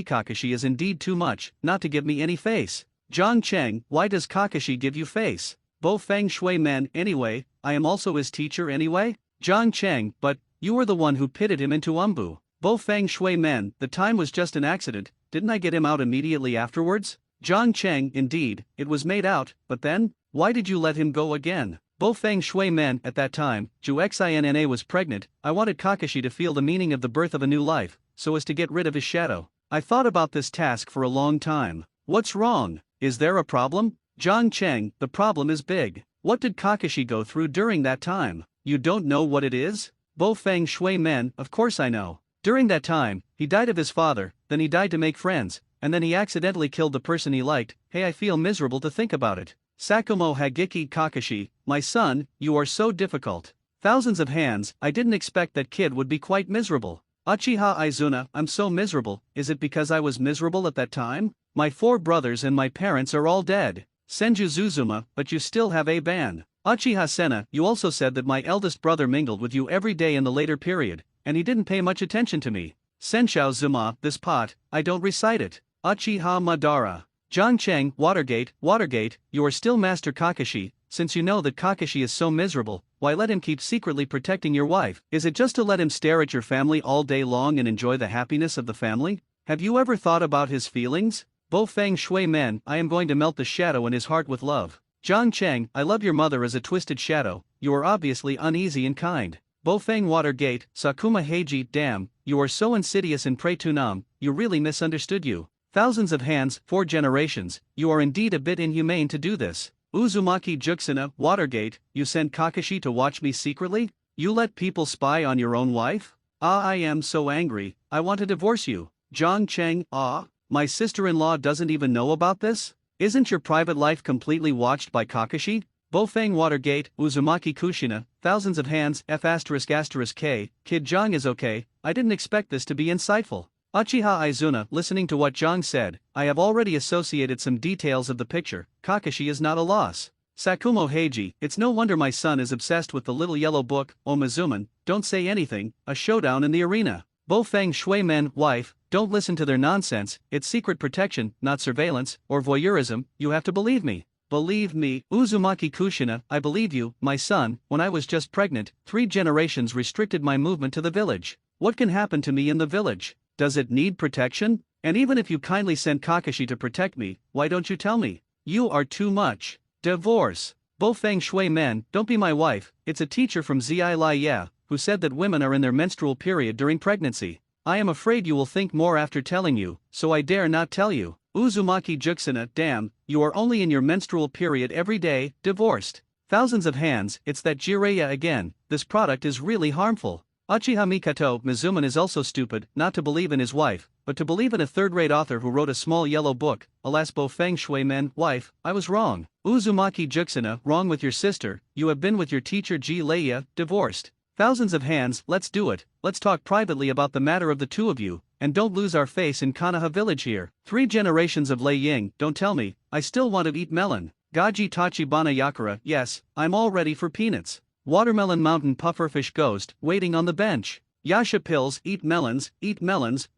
Kakashi is indeed too much, not to give me any face. Zhang Cheng, why does Kakashi give you face? Bo Feng Shui Men, anyway, I am also his teacher anyway? Zhang Cheng, but, you were the one who pitted him into Umbu. Bo Feng Shui Men, the time was just an accident, didn't I get him out immediately afterwards? Zhang Cheng, indeed, it was made out, but then? Why did you let him go again? Bo Feng Shui Men, at that time, Ju Xinna was pregnant, I wanted Kakashi to feel the meaning of the birth of a new life, so as to get rid of his shadow. I thought about this task for a long time. What's wrong? Is there a problem? Zhang Cheng, the problem is big. What did Kakashi go through during that time? You don't know what it is? Bo Feng Shui Men, of course I know. During that time, he died of his father, then he died to make friends, and then he accidentally killed the person he liked. Hey, I feel miserable to think about it. Sakumo Hagiki Kakashi, my son, you are so difficult. Thousands of hands, I didn't expect that kid would be quite miserable. Uchiha Izuna, I'm so miserable, is it because I was miserable at that time? My 4 brothers and my parents are all dead. Senju Zuzuma, but you still have a ban. Uchiha Sena, you also said that my eldest brother mingled with you every day in the later period, and he didn't pay much attention to me. Senshou Zuma, this pot, I don't recite it. Uchiha Madara. Zhang Cheng, Watergate, you are still Master Kakashi. Since you know that Kakashi is so miserable, why let him keep secretly protecting your wife? Is it just to let him stare at your family all day long and enjoy the happiness of the family? Have you ever thought about his feelings? Bo Feng Shui Men, I am going to melt the shadow in his heart with love. Zhang Cheng, I love your mother as a twisted shadow, you are obviously uneasy and kind. Bo Feng Watergate, Sakuma Heiji, damn, you are so insidious and pray to Nam, you really misunderstood you. Thousands of hands, 4 generations, you are indeed a bit inhumane to do this. Uzumaki Juxina, Watergate, you sent Kakashi to watch me secretly? You let people spy on your own wife? Ah, I am so angry, I want to divorce you. Zhang Cheng, ah, my sister-in-law doesn't even know about this? Isn't your private life completely watched by Kakashi? Bofeng Watergate, Uzumaki Kushina, thousands of hands, F***K, Kid Zhang is okay, I didn't expect this to be insightful. Uchiha Izuna, listening to what Zhang said, I have already associated some details of the picture, Kakashi is not a loss. Sakumo Heiji, it's no wonder my son is obsessed with the little yellow book. Omizuman, don't say anything, a showdown in the arena. Bofeng Shui Men, wife, don't listen to their nonsense, it's secret protection, not surveillance, or voyeurism, you have to believe me. Believe me, Uzumaki Kushina, I believe you, my son, when I was just pregnant, 3 generations restricted my movement to the village. What can happen to me in the village? Does it need protection? And even if you kindly sent Kakashi to protect me, why don't you tell me? You are too much. Divorce. Bofeng Shui Men, don't be my wife, it's a teacher from Zi Lai Ye, who said that women are in their menstrual period during pregnancy. I am afraid you will think more after telling you, so I dare not tell you. Uzumaki Juxina, damn, you are only in your menstrual period every day, divorced. Thousands of hands, it's that Jiraiya again, this product is really harmful. Uchiha Mikoto, Mizuman is also stupid, not to believe in his wife, but to believe in a third-rate author who wrote a small yellow book. Alas, Bofeng Shui Men, wife, I was wrong. Uzumaki Juxina, wrong with your sister, you have been with your teacher Ji Leia, divorced. Thousands of hands, let's do it, let's talk privately about the matter of the two of you, and don't lose our face in Konoha village here. 3 generations of Lei Ying, don't tell me, I still want to eat melon. Gaji Tachibana Yakura, yes, I'm all ready for peanuts. Watermelon Mountain Pufferfish Ghost, waiting on the bench. Yasha Pills, eat melons,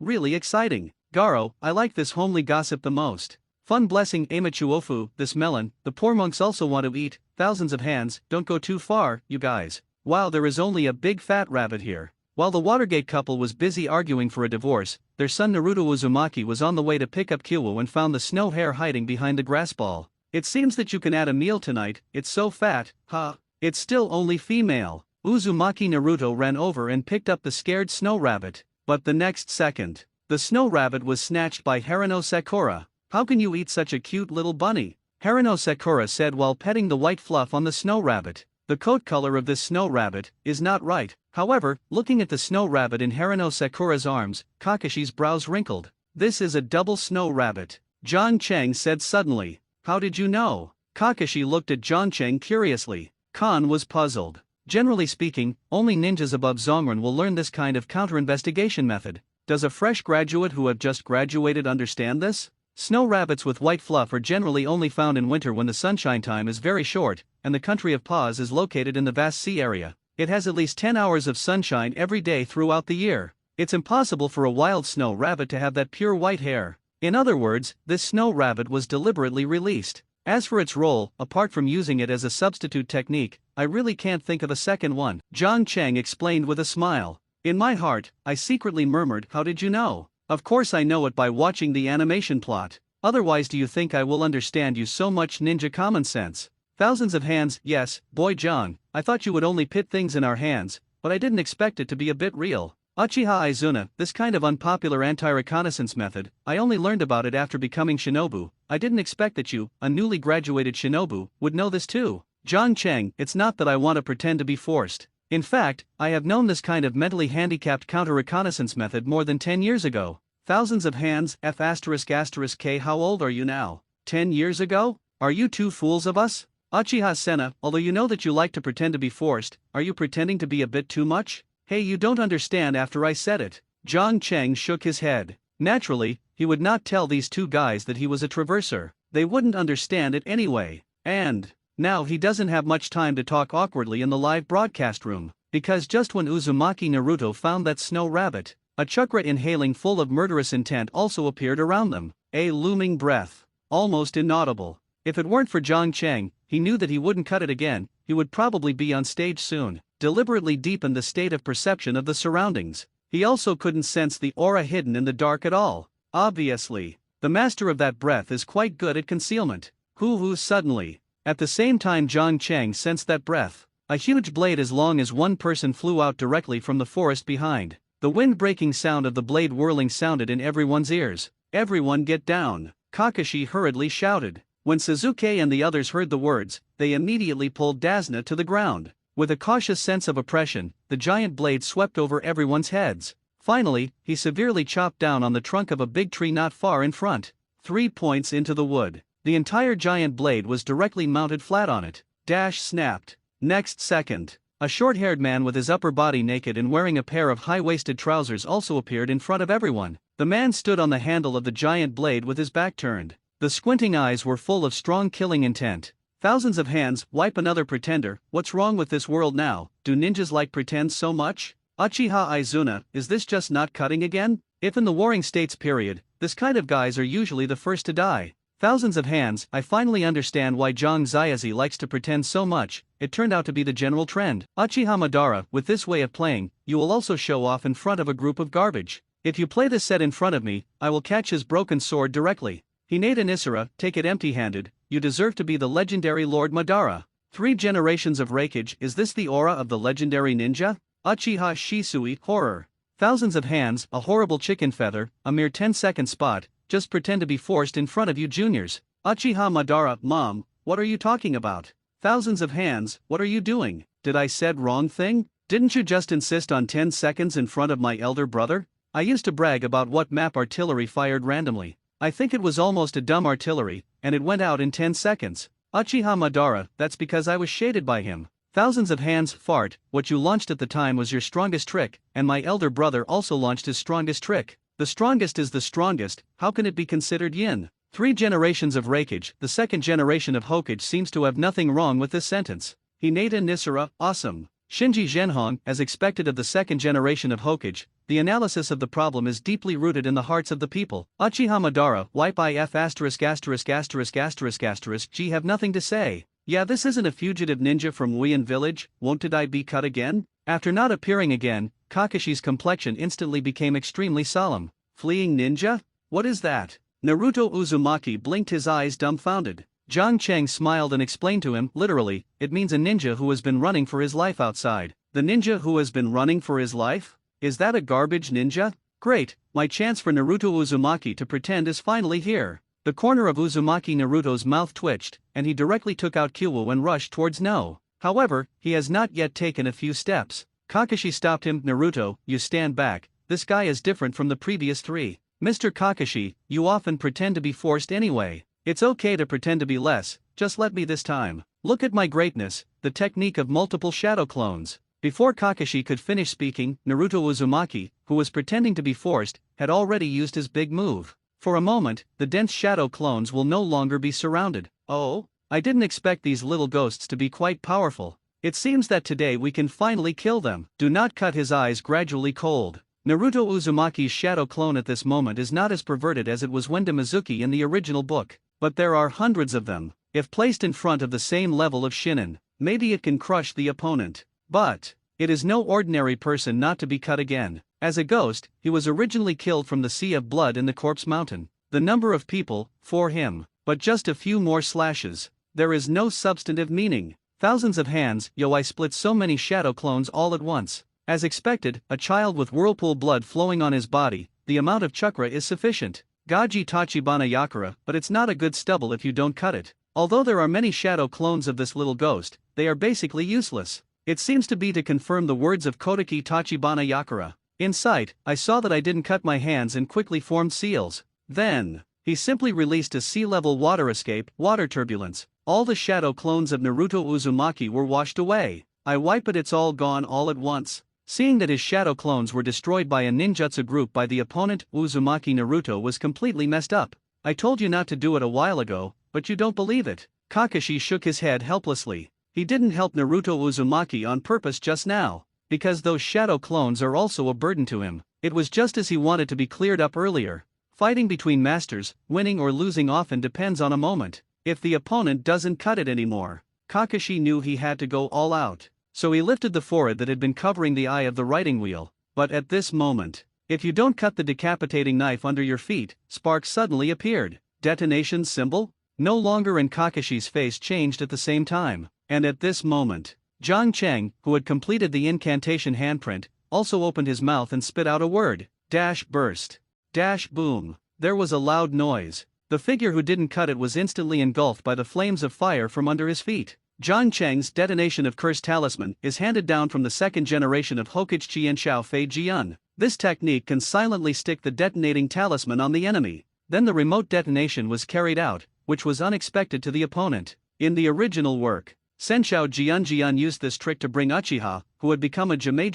really exciting. Garo, I like this homely gossip the most. Fun blessing Amachuofu, this melon, the poor monks also want to eat. Thousands of hands, don't go too far, you guys. Wow, there is only a big fat rabbit here. While the Watergate couple was busy arguing for a divorce, their son Naruto Uzumaki was on the way to pick up Kyowo and found the snow hare hiding behind the grass ball. It seems that you can add a meal tonight, it's so fat, huh? It's still only female. Uzumaki Naruto ran over and picked up the scared snow rabbit, but the next second, the snow rabbit was snatched by Harano Sakura. How can you eat such a cute little bunny? Harano Sakura said while petting the white fluff on the snow rabbit. The coat color of this snow rabbit is not right. However, looking at the snow rabbit in Harano Sakura's arms, Kakashi's brows wrinkled. This is a double snow rabbit, Zhang Cheng said suddenly. How did you know? Kakashi looked at Zhang Cheng curiously. Khan was puzzled. Generally speaking, only ninjas above Zongren will learn this kind of counter-investigation method. Does a fresh graduate who have just graduated understand this? Snow rabbits with white fluff are generally only found in winter when the sunshine time is very short, and the country of Paz is located in the vast sea area. It has at least 10 hours of sunshine every day throughout the year. It's impossible for a wild snow rabbit to have that pure white hair. In other words, this snow rabbit was deliberately released. As for its role, apart from using it as a substitute technique, I really can't think of a second one. Zhang Cheng explained with a smile. In my heart, I secretly murmured, how did you know? Of course I know it by watching the animation plot. Otherwise do you think I will understand you so much ninja common sense? Thousands of hands, yes, boy Zhang, I thought you would only pit things in our hands, but I didn't expect it to be a bit real. Uchiha Izuna, this kind of unpopular anti-reconnaissance method, I only learned about it after becoming shinobu. I didn't expect that you, a newly graduated shinobu, would know this too. John Cheng, it's not that I want to pretend to be forced. In fact, I have known this kind of mentally handicapped counter-reconnaissance method more than 10 years ago. Thousands of hands, F***K. How old are you now? 10 years ago? Are you two fools of us? Uchiha Senna, although you know that you like to pretend to be forced, are you pretending to be a bit too much? Hey, you don't understand after I said it. Zhang Cheng shook his head. Naturally, he would not tell these two guys that he was a traverser. They wouldn't understand it anyway. And now he doesn't have much time to talk awkwardly in the live broadcast room, because just when Uzumaki Naruto found that snow rabbit, a chakra inhaling full of murderous intent also appeared around them, a looming breath, almost inaudible. If it weren't for Zhang Cheng, he knew that he wouldn't cut it again. He would probably be on stage soon. Deliberately deepened the state of perception of the surroundings. He also couldn't sense the aura hidden in the dark at all. Obviously, the master of that breath is quite good at concealment. Hoo suddenly. At the same time Zhang Cheng sensed that breath, a huge blade as long as one person flew out directly from the forest behind. The wind-breaking sound of the blade whirling sounded in everyone's ears. Everyone get down, Kakashi hurriedly shouted. When Sasuke and the others heard the words, they immediately pulled Dasna to the ground. With a cautious sense of oppression, the giant blade swept over everyone's heads. Finally, he severely chopped down on the trunk of a big tree not far in front. 3 points into the wood. The entire giant blade was directly mounted flat on it. Dash snapped. Next second, a short-haired man with his upper body naked and wearing a pair of high-waisted trousers also appeared in front of everyone. The man stood on the handle of the giant blade with his back turned. The squinting eyes were full of strong killing intent. Thousands of hands, wipe another pretender. What's wrong with this world now? Do ninjas like pretend so much? Uchiha Izuna, is this just not cutting again? If in the warring states period, this kind of guys are usually the first to die. Thousands of hands, I finally understand why Zhang Xiaozi likes to pretend so much. It turned out to be the general trend. Uchiha Madara, with this way of playing, you will also show off in front of a group of garbage. If you play this set in front of me, I will catch his broken sword directly. Hinata Nisara, take it empty-handed. You deserve to be the legendary Lord Madara. 3 generations of raikage, is this the aura of the legendary ninja? Uchiha Shisui, horror. Thousands of hands, a horrible chicken feather, a mere 10-second spot, just pretend to be forced in front of you juniors. Uchiha Madara, Mom, what are you talking about? Thousands of hands, what are you doing? Did I said wrong thing? Didn't you just insist on 10 seconds in front of my elder brother? I used to brag about what map artillery fired randomly. I think it was almost a dumb artillery, and it went out in 10 seconds. Uchiha Madara, that's because I was shaded by him. Thousands of hands, fart, what you launched at the time was your strongest trick, and my elder brother also launched his strongest trick. The strongest is the strongest, how can it be considered yin? 3 generations of raikage, the second generation of Hokage seems to have nothing wrong with this sentence. Hinata Nisara, awesome. Shinji Zhenhong, as expected of the second generation of Hokage, the analysis of the problem is deeply rooted in the hearts of the people. Uchiha Madara, wipe if***************************************************************************************************************************************************************************************************************************************** After not appearing again, Kakashi's complexion instantly became extremely solemn. Fleeing ninja? What is that? Naruto Uzumaki blinked his eyes dumbfounded. Zhang Cheng smiled and explained to him, literally, it means a ninja who has been running for his life outside. The ninja who has been running for his life? Is that a garbage ninja? Great, my chance for Naruto Uzumaki to pretend is finally here. The corner of Uzumaki Naruto's mouth twitched, and he directly took out Kyuubi and rushed towards No. However, he has not yet taken a few steps. Kakashi stopped him. Naruto, you stand back, this guy is different from the previous 3. Mr. Kakashi, you often pretend to be forced anyway. It's okay to pretend to be less, just let me this time. Look at my greatness, the technique of multiple shadow clones. Before Kakashi could finish speaking, Naruto Uzumaki, who was pretending to be forced, had already used his big move. For a moment, the dense shadow clones will no longer be surrounded. Oh? I didn't expect these little ghosts to be quite powerful. It seems that today we can finally kill them. Do not cut his eyes gradually cold. Naruto Uzumaki's shadow clone at this moment is not as perverted as it was Wenda Mizuki in the original book, but there are hundreds of them. If placed in front of the same level of shinin, maybe it can crush the opponent. But it is no ordinary person not to be cut again. As a ghost, he was originally killed from the sea of blood in the corpse mountain. The number of people, for him, but just a few more slashes. There is no substantive meaning. Thousands of hands, yo, I split so many shadow clones all at once. As expected, a child with whirlpool blood flowing on his body, the amount of chakra is sufficient. Gaji Tachibana Yakura, but it's not a good stubble if you don't cut it. Although there are many shadow clones of this little ghost, they are basically useless. It seems to be to confirm the words of Kodaki Tachibana Yakura. In sight, I saw that I didn't cut my hands and quickly formed seals. Then, he simply released a sea-level water escape, water turbulence. All the shadow clones of Naruto Uzumaki were washed away. I wipe it, it's all gone all at once. Seeing that his shadow clones were destroyed by a ninjutsu group by the opponent, Uzumaki Naruto was completely messed up. I told you not to do it a while ago, but you don't believe it. Kakashi shook his head helplessly. He didn't help Naruto Uzumaki on purpose just now, because those shadow clones are also a burden to him. It was just as he wanted to be cleared up earlier. Fighting between masters, winning or losing often depends on a moment. If the opponent doesn't cut it anymore, Kakashi knew he had to go all out. So he lifted the forehead that had been covering the eye of the writing wheel. But at this moment, if you don't cut the decapitating knife under your feet, sparks suddenly appeared. Detonation symbol? No longer, and Kakashi's face changed at the same time. And at this moment, Zhang Cheng, who had completed the incantation handprint, also opened his mouth and spit out a word. Dash burst. Dash boom. There was a loud noise. The figure who didn't cut it was instantly engulfed by the flames of fire from under his feet. Zhang Cheng's detonation of Cursed Talisman is handed down from the second generation of Hokichi and Xiao Fei Jian. This technique can silently stick the detonating talisman on the enemy. Then the remote detonation was carried out, which was unexpected to the opponent. In the original work, Senshou Jian used this trick to bring Uchiha, who had become a Jimei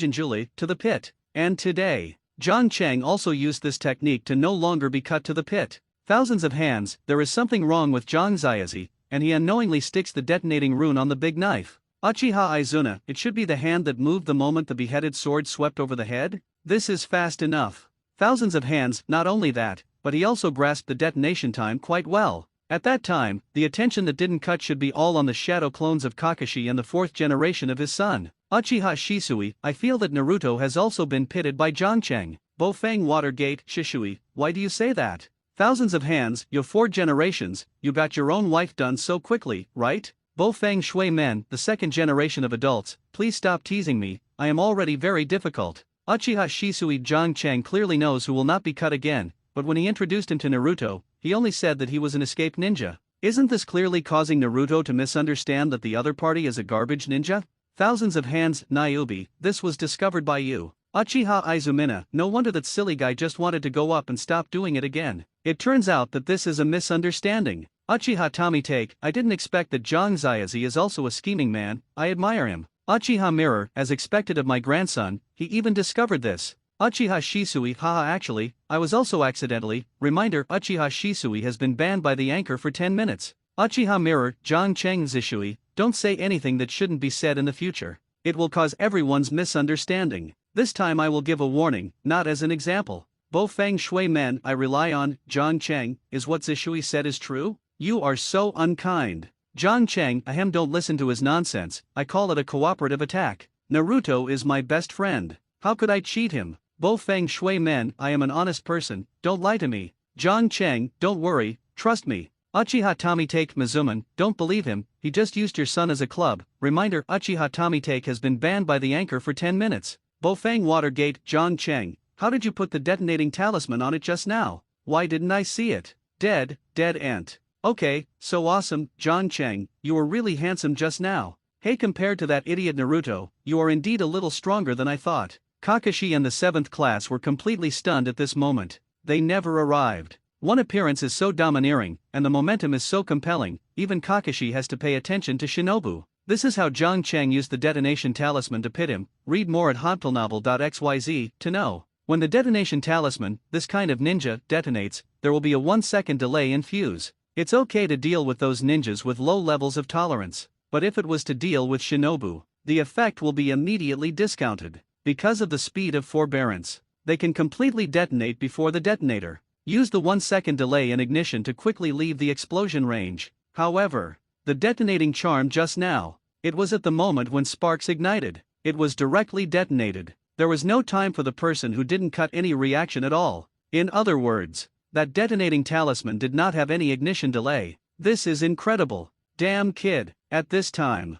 to the pit. And today, Zhang Cheng also used this technique to no longer be cut to the pit. Thousands of hands, there is something wrong with Zhang Ziazi, and he unknowingly sticks the detonating rune on the big knife. Uchiha Izuna, it should be the hand that moved the moment the beheaded sword swept over the head? This is fast enough. Thousands of hands, not only that, but he also grasped the detonation time quite well. At that time, the attention that didn't cut should be all on the shadow clones of Kakashi and the fourth generation of his son. Uchiha Shisui, I feel that Naruto has also been pitted by Zhang Cheng. Bofang Watergate, Shisui, why do you say that? Thousands of hands, you 4 generations, you got your own wife done so quickly, right? Bofang Shui Men, the second generation of adults, please stop teasing me, I am already very difficult. Uchiha Shisui Zhang Cheng clearly knows who will not be cut again, but when he introduced him to Naruto, he only said that he was an escaped ninja. Isn't this clearly causing Naruto to misunderstand that the other party is a garbage ninja? Thousands of hands, Niobe, this was discovered by you. Uchiha Izumina, no wonder that silly guy just wanted to go up and stop doing it again. It turns out that this is a misunderstanding. Uchiha Tamitake, I didn't expect that Zhang Ziazi is also a scheming man, I admire him. Uchiha Mirror, as expected of my grandson, he even discovered this. Uchiha Shisui, haha, actually, I was also accidentally. Reminder, Uchiha Shisui has been banned by the anchor for 10 minutes. Uchiha Mirror, Zhang Cheng Zishui, don't say anything that shouldn't be said in the future. It will cause everyone's misunderstanding. This time I will give a warning, not as an example. Bofang Shui Men, I rely on, Zhang Cheng, is what Zishui said is true? You are so unkind. Zhang Cheng, ahem, don't listen to his nonsense, I call it a cooperative attack. Naruto is my best friend. How could I cheat him? Bofang Shui Men, I am an honest person, don't lie to me. Zhang Cheng, don't worry, trust me. Uchiha Tamitake Mizuman, don't believe him, he just used your son as a club. Reminder, Uchiha Tamitake has been banned by the anchor for 10 minutes. Bofang Watergate, Zhang Cheng, how did you put the detonating talisman on it just now? Why didn't I see it? Dead ant. Okay, so awesome, Zhang Cheng, you were really handsome just now. Hey, compared to that idiot Naruto, you are indeed a little stronger than I thought. Kakashi and the 7th class were completely stunned at this moment. They never arrived. One appearance is so domineering, and the momentum is so compelling, even Kakashi has to pay attention to Shinobu. This is how Zhang Cheng used the detonation talisman to pit him. Read more at hotplnovel.xyz to know. When the detonation talisman, this kind of ninja, detonates, there will be a 1-second delay in fuse. It's okay to deal with those ninjas with low levels of tolerance, but if it was to deal with Shinobu, the effect will be immediately discounted. Because of the speed of forbearance, they can completely detonate before the detonator. Use the 1-second delay in ignition to quickly leave the explosion range. However, the detonating charm just now, it was at the moment when sparks ignited. It was directly detonated. There was no time for the person who didn't cut any reaction at all. In other words, that detonating talisman did not have any ignition delay. This is incredible. Damn kid. At this time,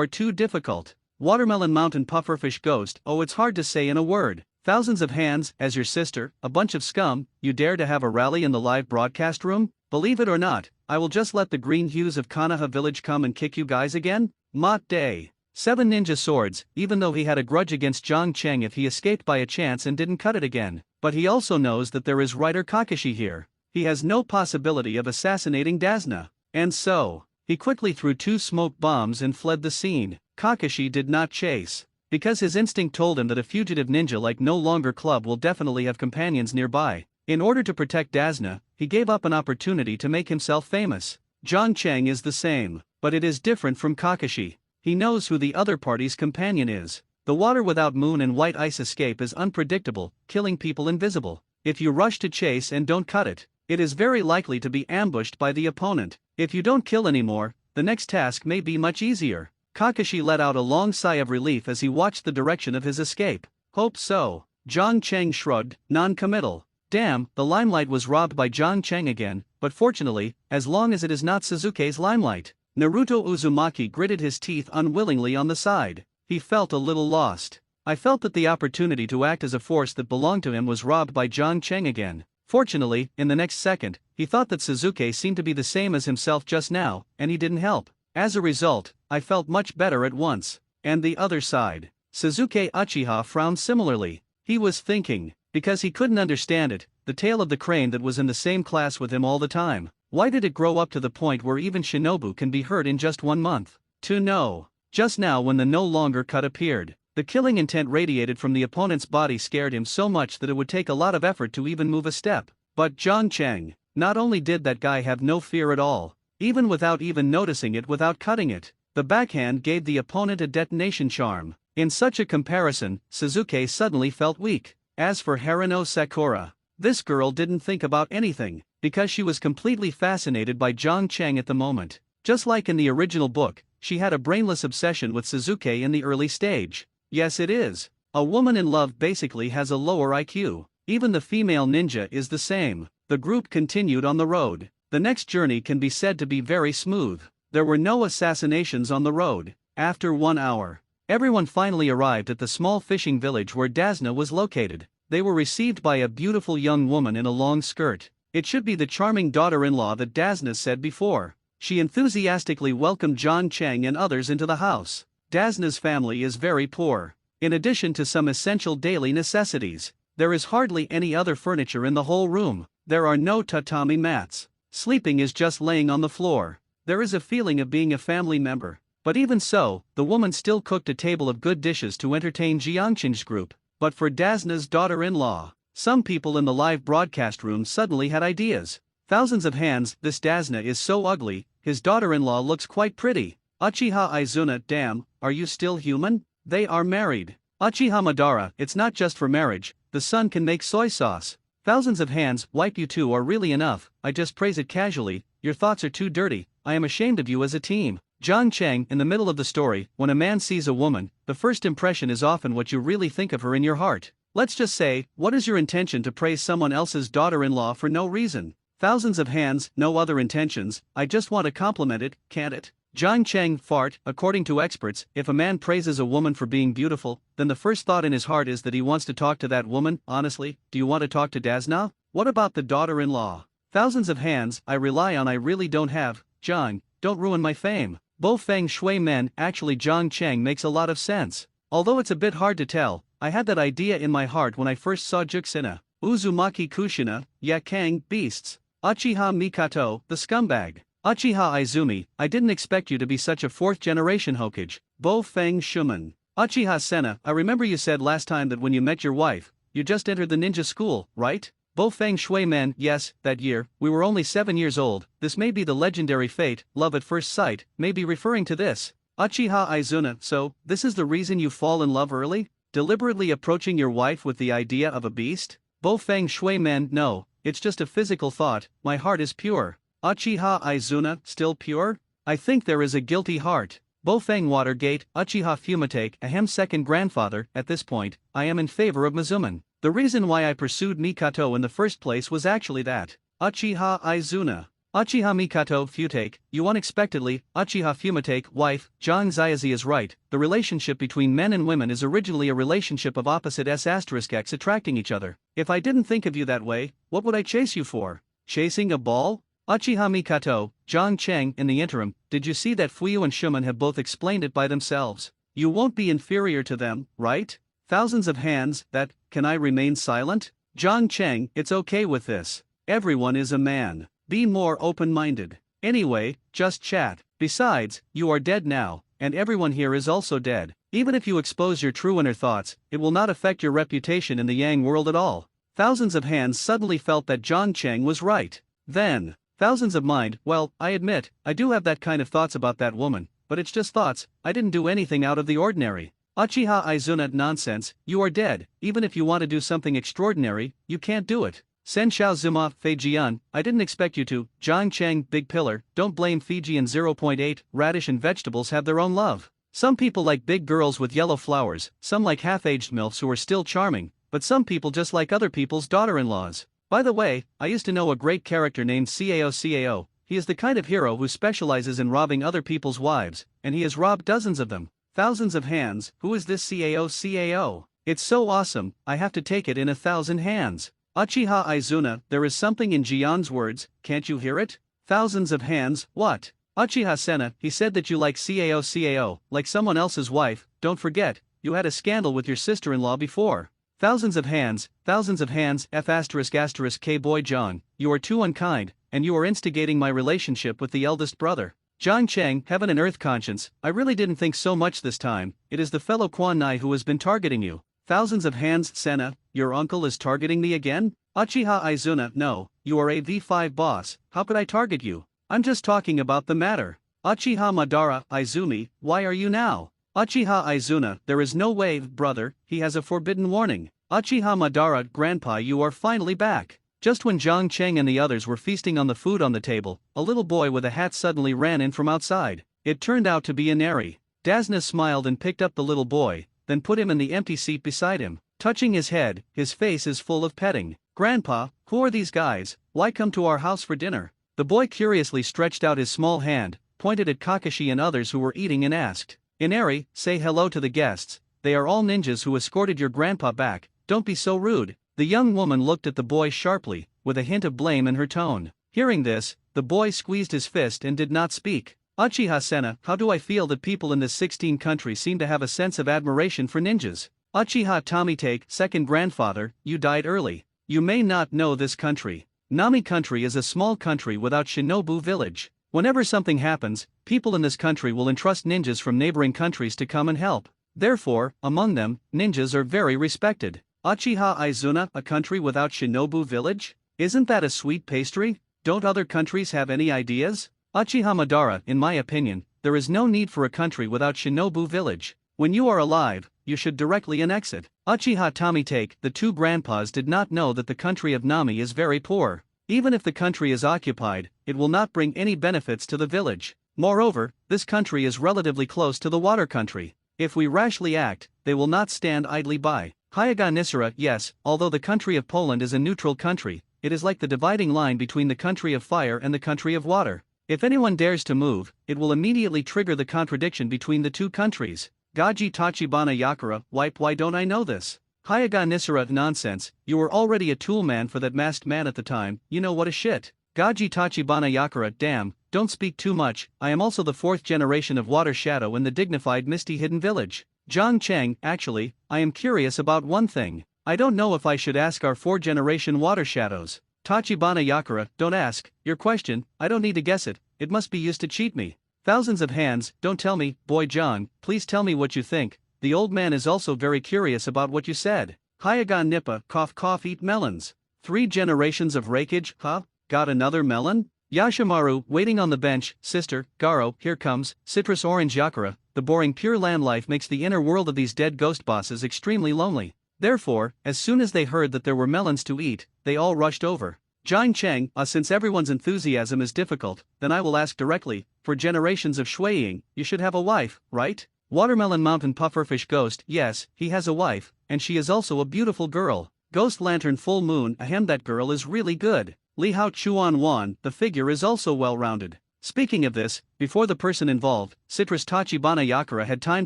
are too difficult. Watermelon Mountain Pufferfish Ghost. Oh, it's hard to say in a word. Thousands of hands, as your sister, a bunch of scum, you dare to have a rally in the live broadcast room? Believe it or not, I will just let the green hues of Konoha Village come and kick you guys again? Mot day. 7 ninja swords, even though he had a grudge against Zhang Cheng if he escaped by a chance and didn't cut it again. But he also knows that there is Writer Kakashi here. He has no possibility of assassinating Dazna. And so, he quickly threw 2 smoke bombs and fled the scene. Kakashi did not chase, because his instinct told him that a fugitive ninja like no longer club will definitely have companions nearby. In order to protect Dazna, he gave up an opportunity to make himself famous. Zhang Cheng is the same, but it is different from Kakashi. He knows who the other party's companion is. The water without moon and white ice escape is unpredictable, killing people invisible. If you rush to chase and don't cut it, it is very likely to be ambushed by the opponent. If you don't kill anymore, the next task may be much easier. Kakashi let out a long sigh of relief as he watched the direction of his escape. Hope so. Zhang Cheng shrugged, non-committal. Damn, the limelight was robbed by Zhang Cheng again, but fortunately, as long as it is not Suzuki's limelight. Naruto Uzumaki gritted his teeth unwillingly on the side. He felt a little lost. I felt that the opportunity to act as a force that belonged to him was robbed by Zhang Cheng again. Fortunately, in the next second, he thought that Suzuki seemed to be the same as himself just now, and he didn't help. As a result, I felt much better at once. And the other side. Suzuki Uchiha frowned similarly. He was thinking, because he couldn't understand it, the tail of the crane that was in the same class with him all the time. Why did it grow up to the point where even Shinobu can be hurt in just 1 month? To know. Just now when the no longer cut appeared, the killing intent radiated from the opponent's body scared him so much that it would take a lot of effort to even move a step. But Jiang Cheng, not only did that guy have no fear at all, even without even noticing it without cutting it, the backhand gave the opponent a detonation charm. In such a comparison, Suzuki suddenly felt weak. As for Haruno Sakura, this girl didn't think about anything, because she was completely fascinated by Jiang Cheng at the moment. Just like in the original book, she had a brainless obsession with Suzuki in the early stage. Yes, it is. A woman in love basically has a lower IQ. Even the female ninja is the same. The group continued on the road. The next journey can be said to be very smooth. There were no assassinations on the road. After 1 hour, everyone finally arrived at the small fishing village where Dasna was located. They were received by a beautiful young woman in a long skirt. It should be the charming daughter-in-law that Dasna said before. She enthusiastically welcomed Jiang Cheng and others into the house. Dasna's family is very poor. In addition to some essential daily necessities, there is hardly any other furniture in the whole room. There are no tatami mats. Sleeping is just laying on the floor. There is a feeling of being a family member. But even so, the woman still cooked a table of good dishes to entertain Jiang Cheng's group. But for Dasna's daughter-in-law, some people in the live broadcast room suddenly had ideas. Thousands of hands, this Dasna is so ugly, his daughter-in-law looks quite pretty. Uchiha Izuna, damn, are you still human? They are married. Uchiha Madara, it's not just for marriage, the son can make soy sauce. Thousands of hands, wipe you two are really enough, I just praise it casually, your thoughts are too dirty, I am ashamed of you as a team. Jiang Cheng, in the middle of the story, when a man sees a woman, the first impression is often what you really think of her in your heart. Let's just say, what is your intention to praise someone else's daughter-in-law for no reason? Thousands of hands, no other intentions, I just want to compliment it, can't it? Jiang Cheng fart. According to experts, if a man praises a woman for being beautiful, then the first thought in his heart is that he wants to talk to that woman. Honestly, do you want to talk to Dasna? What about the daughter-in-law? Thousands of hands, I rely on I really don't have. Jiang, don't ruin my fame. Bo Feng Shui Men, actually Jiang Cheng makes a lot of sense. Although it's a bit hard to tell, I had that idea in my heart when I first saw Juxina, Uzumaki Kushina, Yakang, beasts. Uchiha Mikato, the scumbag. Uchiha Izumi, I didn't expect you to be such a fourth-generation Hokage. Bo Feng Shuman. Uchiha Senna, I remember you said last time that when you met your wife, you just entered the ninja school, right? Bo Feng Shui Men, yes, that year, we were only 7 years old, this may be the legendary fate, love at first sight, may be referring to this. Uchiha Izuna, so, this is the reason you fall in love early? Deliberately approaching your wife with the idea of a beast? Bo Feng Shui Men, no, it's just a physical thought, my heart is pure. Uchiha Izuna, still pure? I think there is a guilty heart. Bo Feng Watergate, Uchiha Fumate, ahem second grandfather, at this point, I am in favor of Mizuman. The reason why I pursued Mikato in the first place was actually that. Uchiha Izuna. Uchiha Mikato Futake, you unexpectedly, Uchiha Fumate, wife, Jiang Ziazi is right, the relationship between men and women is originally a relationship of opposite S**x attracting each other. If I didn't think of you that way, what would I chase you for? Chasing a ball? Uchiha Mikato, Jiang Cheng, in the interim, did you see that Fuyu and Shuman have both explained it by themselves? You won't be inferior to them, right? Thousands of hands, that, can I remain silent? Jiang Cheng, it's okay with this. Everyone is a man. Be more open-minded. Anyway, just chat. Besides, you are dead now, and everyone here is also dead. Even if you expose your true inner thoughts, it will not affect your reputation in the Yang world at all. Thousands of hands suddenly felt that Jiang Cheng was right. Then, thousands of mind, well, I admit, I do have that kind of thoughts about that woman, but it's just thoughts, I didn't do anything out of the ordinary. Uchiha Izuna, nonsense, you are dead, even if you want to do something extraordinary, you can't do it. Sen Shao Zuma, Feijian, I didn't expect you to. Jiang Cheng, big pillar, don't blame Fijian 0.8, radish and vegetables have their own love. Some people like big girls with yellow flowers, some like half-aged MILFs who are still charming, but some people just like other people's daughter-in-laws. By the way, I used to know a great character named Cao. He is the kind of hero who specializes in robbing other people's wives, and he has robbed dozens of them. Thousands of hands, who is this Cao? It's so awesome, I have to take it in 1,000 hands. Uchiha Izuna, there is something in Jian's words, can't you hear it? Thousands of hands, what? Uchiha Senna, he said that you like Cao, like someone else's wife, don't forget, you had a scandal with your sister-in-law before. Thousands of hands, F*** K boy John, you are too unkind, and you are instigating my relationship with the eldest brother. Jiang Cheng, heaven and earth conscience, I really didn't think so much this time, it is the fellow Quan Nai who has been targeting you. Thousands of hands, Senna, your uncle is targeting me again? Uchiha Izuna, no, you are a V5 boss, how could I target you? I'm just talking about the matter. Uchiha Madara, Izumi, why are you now? Uchiha Izuna, there is no way, brother, he has a forbidden warning. Uchiha Madara, grandpa, you are finally back. Just when Jiang Cheng and the others were feasting on the food on the table, a little boy with a hat suddenly ran in from outside. It turned out to be Inari. Dasna smiled and picked up the little boy, then put him in the empty seat beside him. Touching his head, his face is full of petting. Grandpa, who are these guys? Why come to our house for dinner? The boy curiously stretched out his small hand, pointed at Kakashi and others who were eating and asked, Inari, say hello to the guests, they are all ninjas who escorted your grandpa back, don't be so rude. The young woman looked at the boy sharply, with a hint of blame in her tone. Hearing this, the boy squeezed his fist and did not speak. Uchiha Senna, how do I feel that people in this 16 country seem to have a sense of admiration for ninjas? Uchiha Tomitake, second grandfather, you died early. You may not know this country. Nami country is a small country without shinobu village. Whenever something happens, people in this country will entrust ninjas from neighboring countries to come and help. Therefore, among them, ninjas are very respected. Uchiha Izuna, a country without shinobu village? Isn't that a sweet pastry? Don't other countries have any ideas? Uchiha Madara, in my opinion, there is no need for a country without shinobu village. When you are alive, you should directly annex it. Uchiha Tomitake, the two grandpas did not know that the country of Nami is very poor. Even if the country is occupied, it will not bring any benefits to the village. Moreover, this country is relatively close to the water country. If we rashly act, they will not stand idly by. Hyaga Nisara, yes, although the country of Poland is a neutral country, it is like the dividing line between the country of fire and the country of water. If anyone dares to move, it will immediately trigger the contradiction between the two countries. Gaji Tachibana Yakura, why don't I know this? Hyaga Nisara, nonsense, you were already a tool man for that masked man at the time, you know what a shit. Gaji Tachibana Yakura, damn, don't speak too much, I am also the fourth generation of Water Shadow in the dignified Misty Hidden Village. Jiang Cheng, actually, I am curious about one thing. I don't know if I should ask our 4th-generation Water Shadows. Tachibana Yakura, don't ask, your question, I don't need to guess it, it must be used to cheat me. Thousands of hands, don't tell me, boy John, please tell me what you think. The old man is also very curious about what you said. Hyaga Nippa, cough eat melons. 3 generations of rakeage, huh? Got another melon? Yashimaru, waiting on the bench, sister, Garo, here comes, citrus orange Yakura, the boring pure land life makes the inner world of these dead ghost bosses extremely lonely. Therefore, as soon as they heard that there were melons to eat, they all rushed over. Jiang Cheng, since everyone's enthusiasm is difficult, then I will ask directly, for generations of Shuiying, you should have a wife, right? Watermelon Mountain Pufferfish Ghost, yes, he has a wife, and she is also a beautiful girl. Ghost Lantern Full Moon, ahem, that girl is really good. Li Hao Chuan Wan, the figure is also well-rounded. Speaking of this, before the person involved, Citrus Tachibana Yakura had time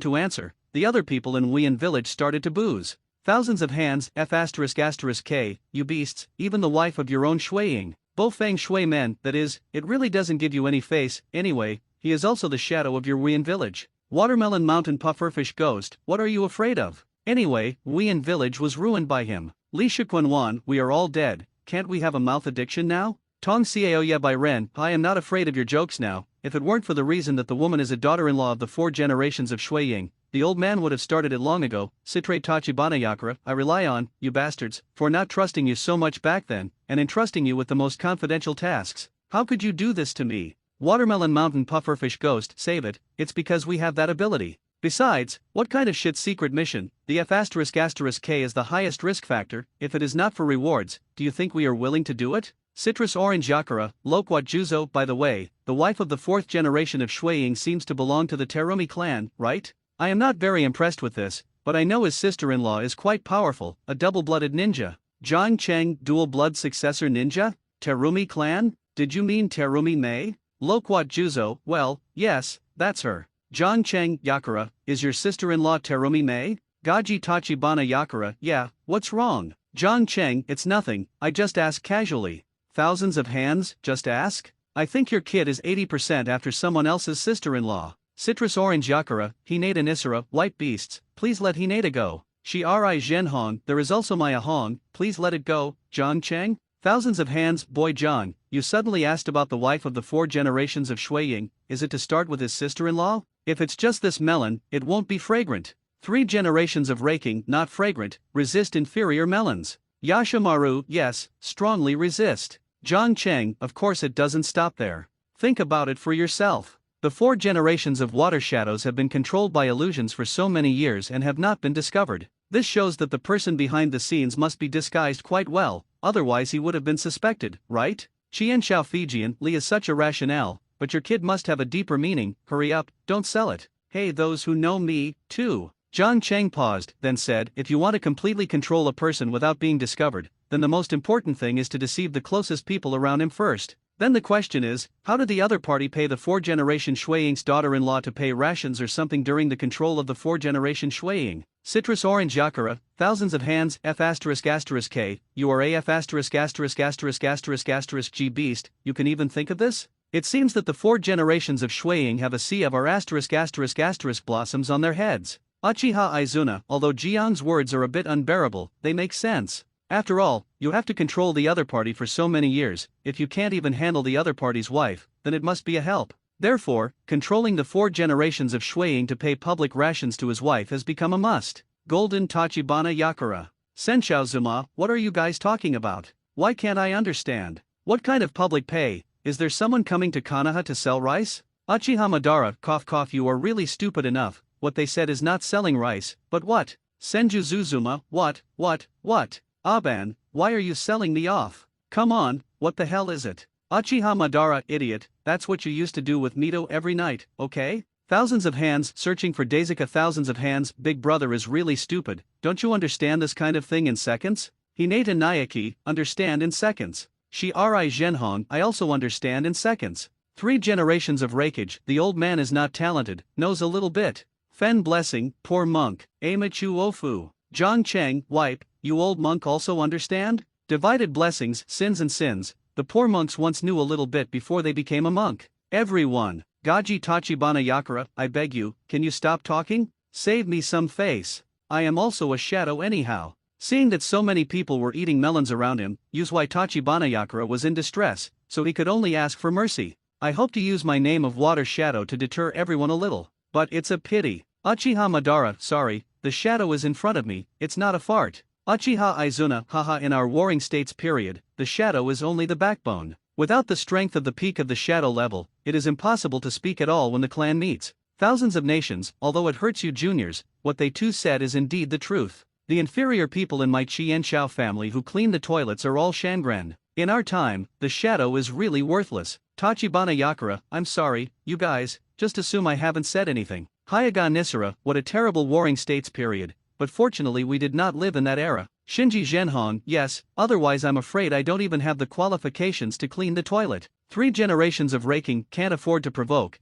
to answer, the other people in Weian village started to booze. Thousands of hands, F***K, you beasts, even the wife of your own Shuiying. Bofeng Shui men, that is, it really doesn't give you any face, anyway, he is also the shadow of your Weian village. Watermelon Mountain Pufferfish Ghost, what are you afraid of? Anyway, Weian village was ruined by him. Li Shiquan Wan, we are all dead, can't we have a mouth addiction now? Tong Xiaoya by Ren, I am not afraid of your jokes now, if it weren't for the reason that the woman is a daughter-in-law of the 4 generations of Shuiying, the old man would have started it long ago. Citrate Tachibana Yakura, I rely on, you bastards, for not trusting you so much back then, and entrusting you with the most confidential tasks. How could you do this to me? Watermelon Mountain Pufferfish Ghost, save it, it's because we have that ability. Besides, what kind of shit secret mission? The F***K is the highest risk factor, if it is not for rewards, do you think we are willing to do it? Citrus Orange Yakura, Loquat Juzo, by the way, the wife of the 4th generation of Shuiying seems to belong to the Terumi clan, right? I am not very impressed with this, but I know his sister-in-law is quite powerful, a double-blooded ninja. Jiang Cheng, dual-blood successor ninja? Terumi clan? Did you mean Terumi Mei? Loquat Juzo, well, yes, that's her. Jiang Cheng, Yakura, is your sister-in-law Terumi Mei? Gaji Tachibana Yakura, yeah, what's wrong? Jiang Cheng, it's nothing, I just asked casually. Thousands of hands, just ask? I think your kid is 80% after someone else's sister-in-law. Citrus orange Yakura, Hinata Nisara, white beasts, please let Hinata go. Shi'ari Zhenhong, there is also my Ahong, please let it go. Zhang Cheng? Thousands of hands. Boy Zhang, you suddenly asked about the wife of the 4 generations of Shuiying, is it to start with his sister-in-law? If it's just this melon, it won't be fragrant. 3 generations of raking, not fragrant, resist inferior melons. Yashimaru, yes, strongly resist. Zhang Cheng, of course it doesn't stop there. Think about it for yourself. The 4 generations of water shadows have been controlled by illusions for so many years and have not been discovered. This shows that the person behind the scenes must be disguised quite well, otherwise he would have been suspected, right? Qian Shao Fijian, Li is such a rationale, but your kid must have a deeper meaning, hurry up, don't sell it. Hey, those who know me, too. Zhang Cheng paused, then said, if you want to completely control a person without being discovered, then the most important thing is to deceive the closest people around him first. Then the question is, how did the other party pay the 4-generation Shuiying's daughter-in-law to pay rations or something during the control of the 4-generation Shuiying? Citrus orange Yakura, thousands of hands, F***K, you are a F***G beast, you can even think of this? It seems that the 4 generations of Shuiying have a sea of our *** blossoms on their heads. Uchiha Izuna, although Jiang's words are a bit unbearable, they make sense. After all, you have to control the other party for so many years, if you can't even handle the other party's wife, then it must be a help. Therefore, controlling the 4 generations of Shuiying to pay public rations to his wife has become a must. Golden Tachibana Yakura. Senshao Zuma, what are you guys talking about? Why can't I understand? What kind of public pay? Is there someone coming to Konoha to sell rice? Uchiha Madara, cough, you are really stupid enough, what they said is not selling rice, but what? Senju Zuzuma, what? Aban, why are you selling me off? Come on, what the hell is it? Uchiha Madara, idiot, that's what you used to do with Mito every night, okay? Thousands of hands searching for Daisuke. Thousands of hands. Big brother is really stupid, don't you understand this kind of thing in seconds? Hinata Nayaki, understand in seconds. Shi'ari Zhenhong, I also understand in seconds. 3 generations of rakeage, the old man is not talented, knows a little bit. Fen Blessing, poor monk, Amachu Ofu. Zhang Cheng, wipe, you old monk also understand? Divided blessings, sins and sins, the poor monks once knew a little bit before they became a monk. Everyone, Gaji Tachibana Yakura, I beg you, can you stop talking? Save me some face. I am also a shadow anyhow. Seeing that so many people were eating melons around him, Uzui Tachibana Yakura was in distress, so he could only ask for mercy. I hope to use my name of Water Shadow to deter everyone a little, but it's a pity. Uchiha Madara, sorry, the shadow is in front of me, it's not a fart. Uchiha Izuna, haha, in our warring states period, the shadow is only the backbone. Without the strength of the peak of the shadow level, it is impossible to speak at all when the clan meets. Thousands of nations, although it hurts you juniors, what they too said is indeed the truth. The inferior people in my Qianshao family who clean the toilets are all Shangren. In our time, the shadow is really worthless. Tachibana Yakura, I'm sorry, you guys, just assume I haven't said anything. Hyaga Nisara, what a terrible warring states period, but fortunately we did not live in that era. Shinji Zhenhong, yes, otherwise I'm afraid I don't even have the qualifications to clean the toilet. 3 generations of raking, can't afford to provoke,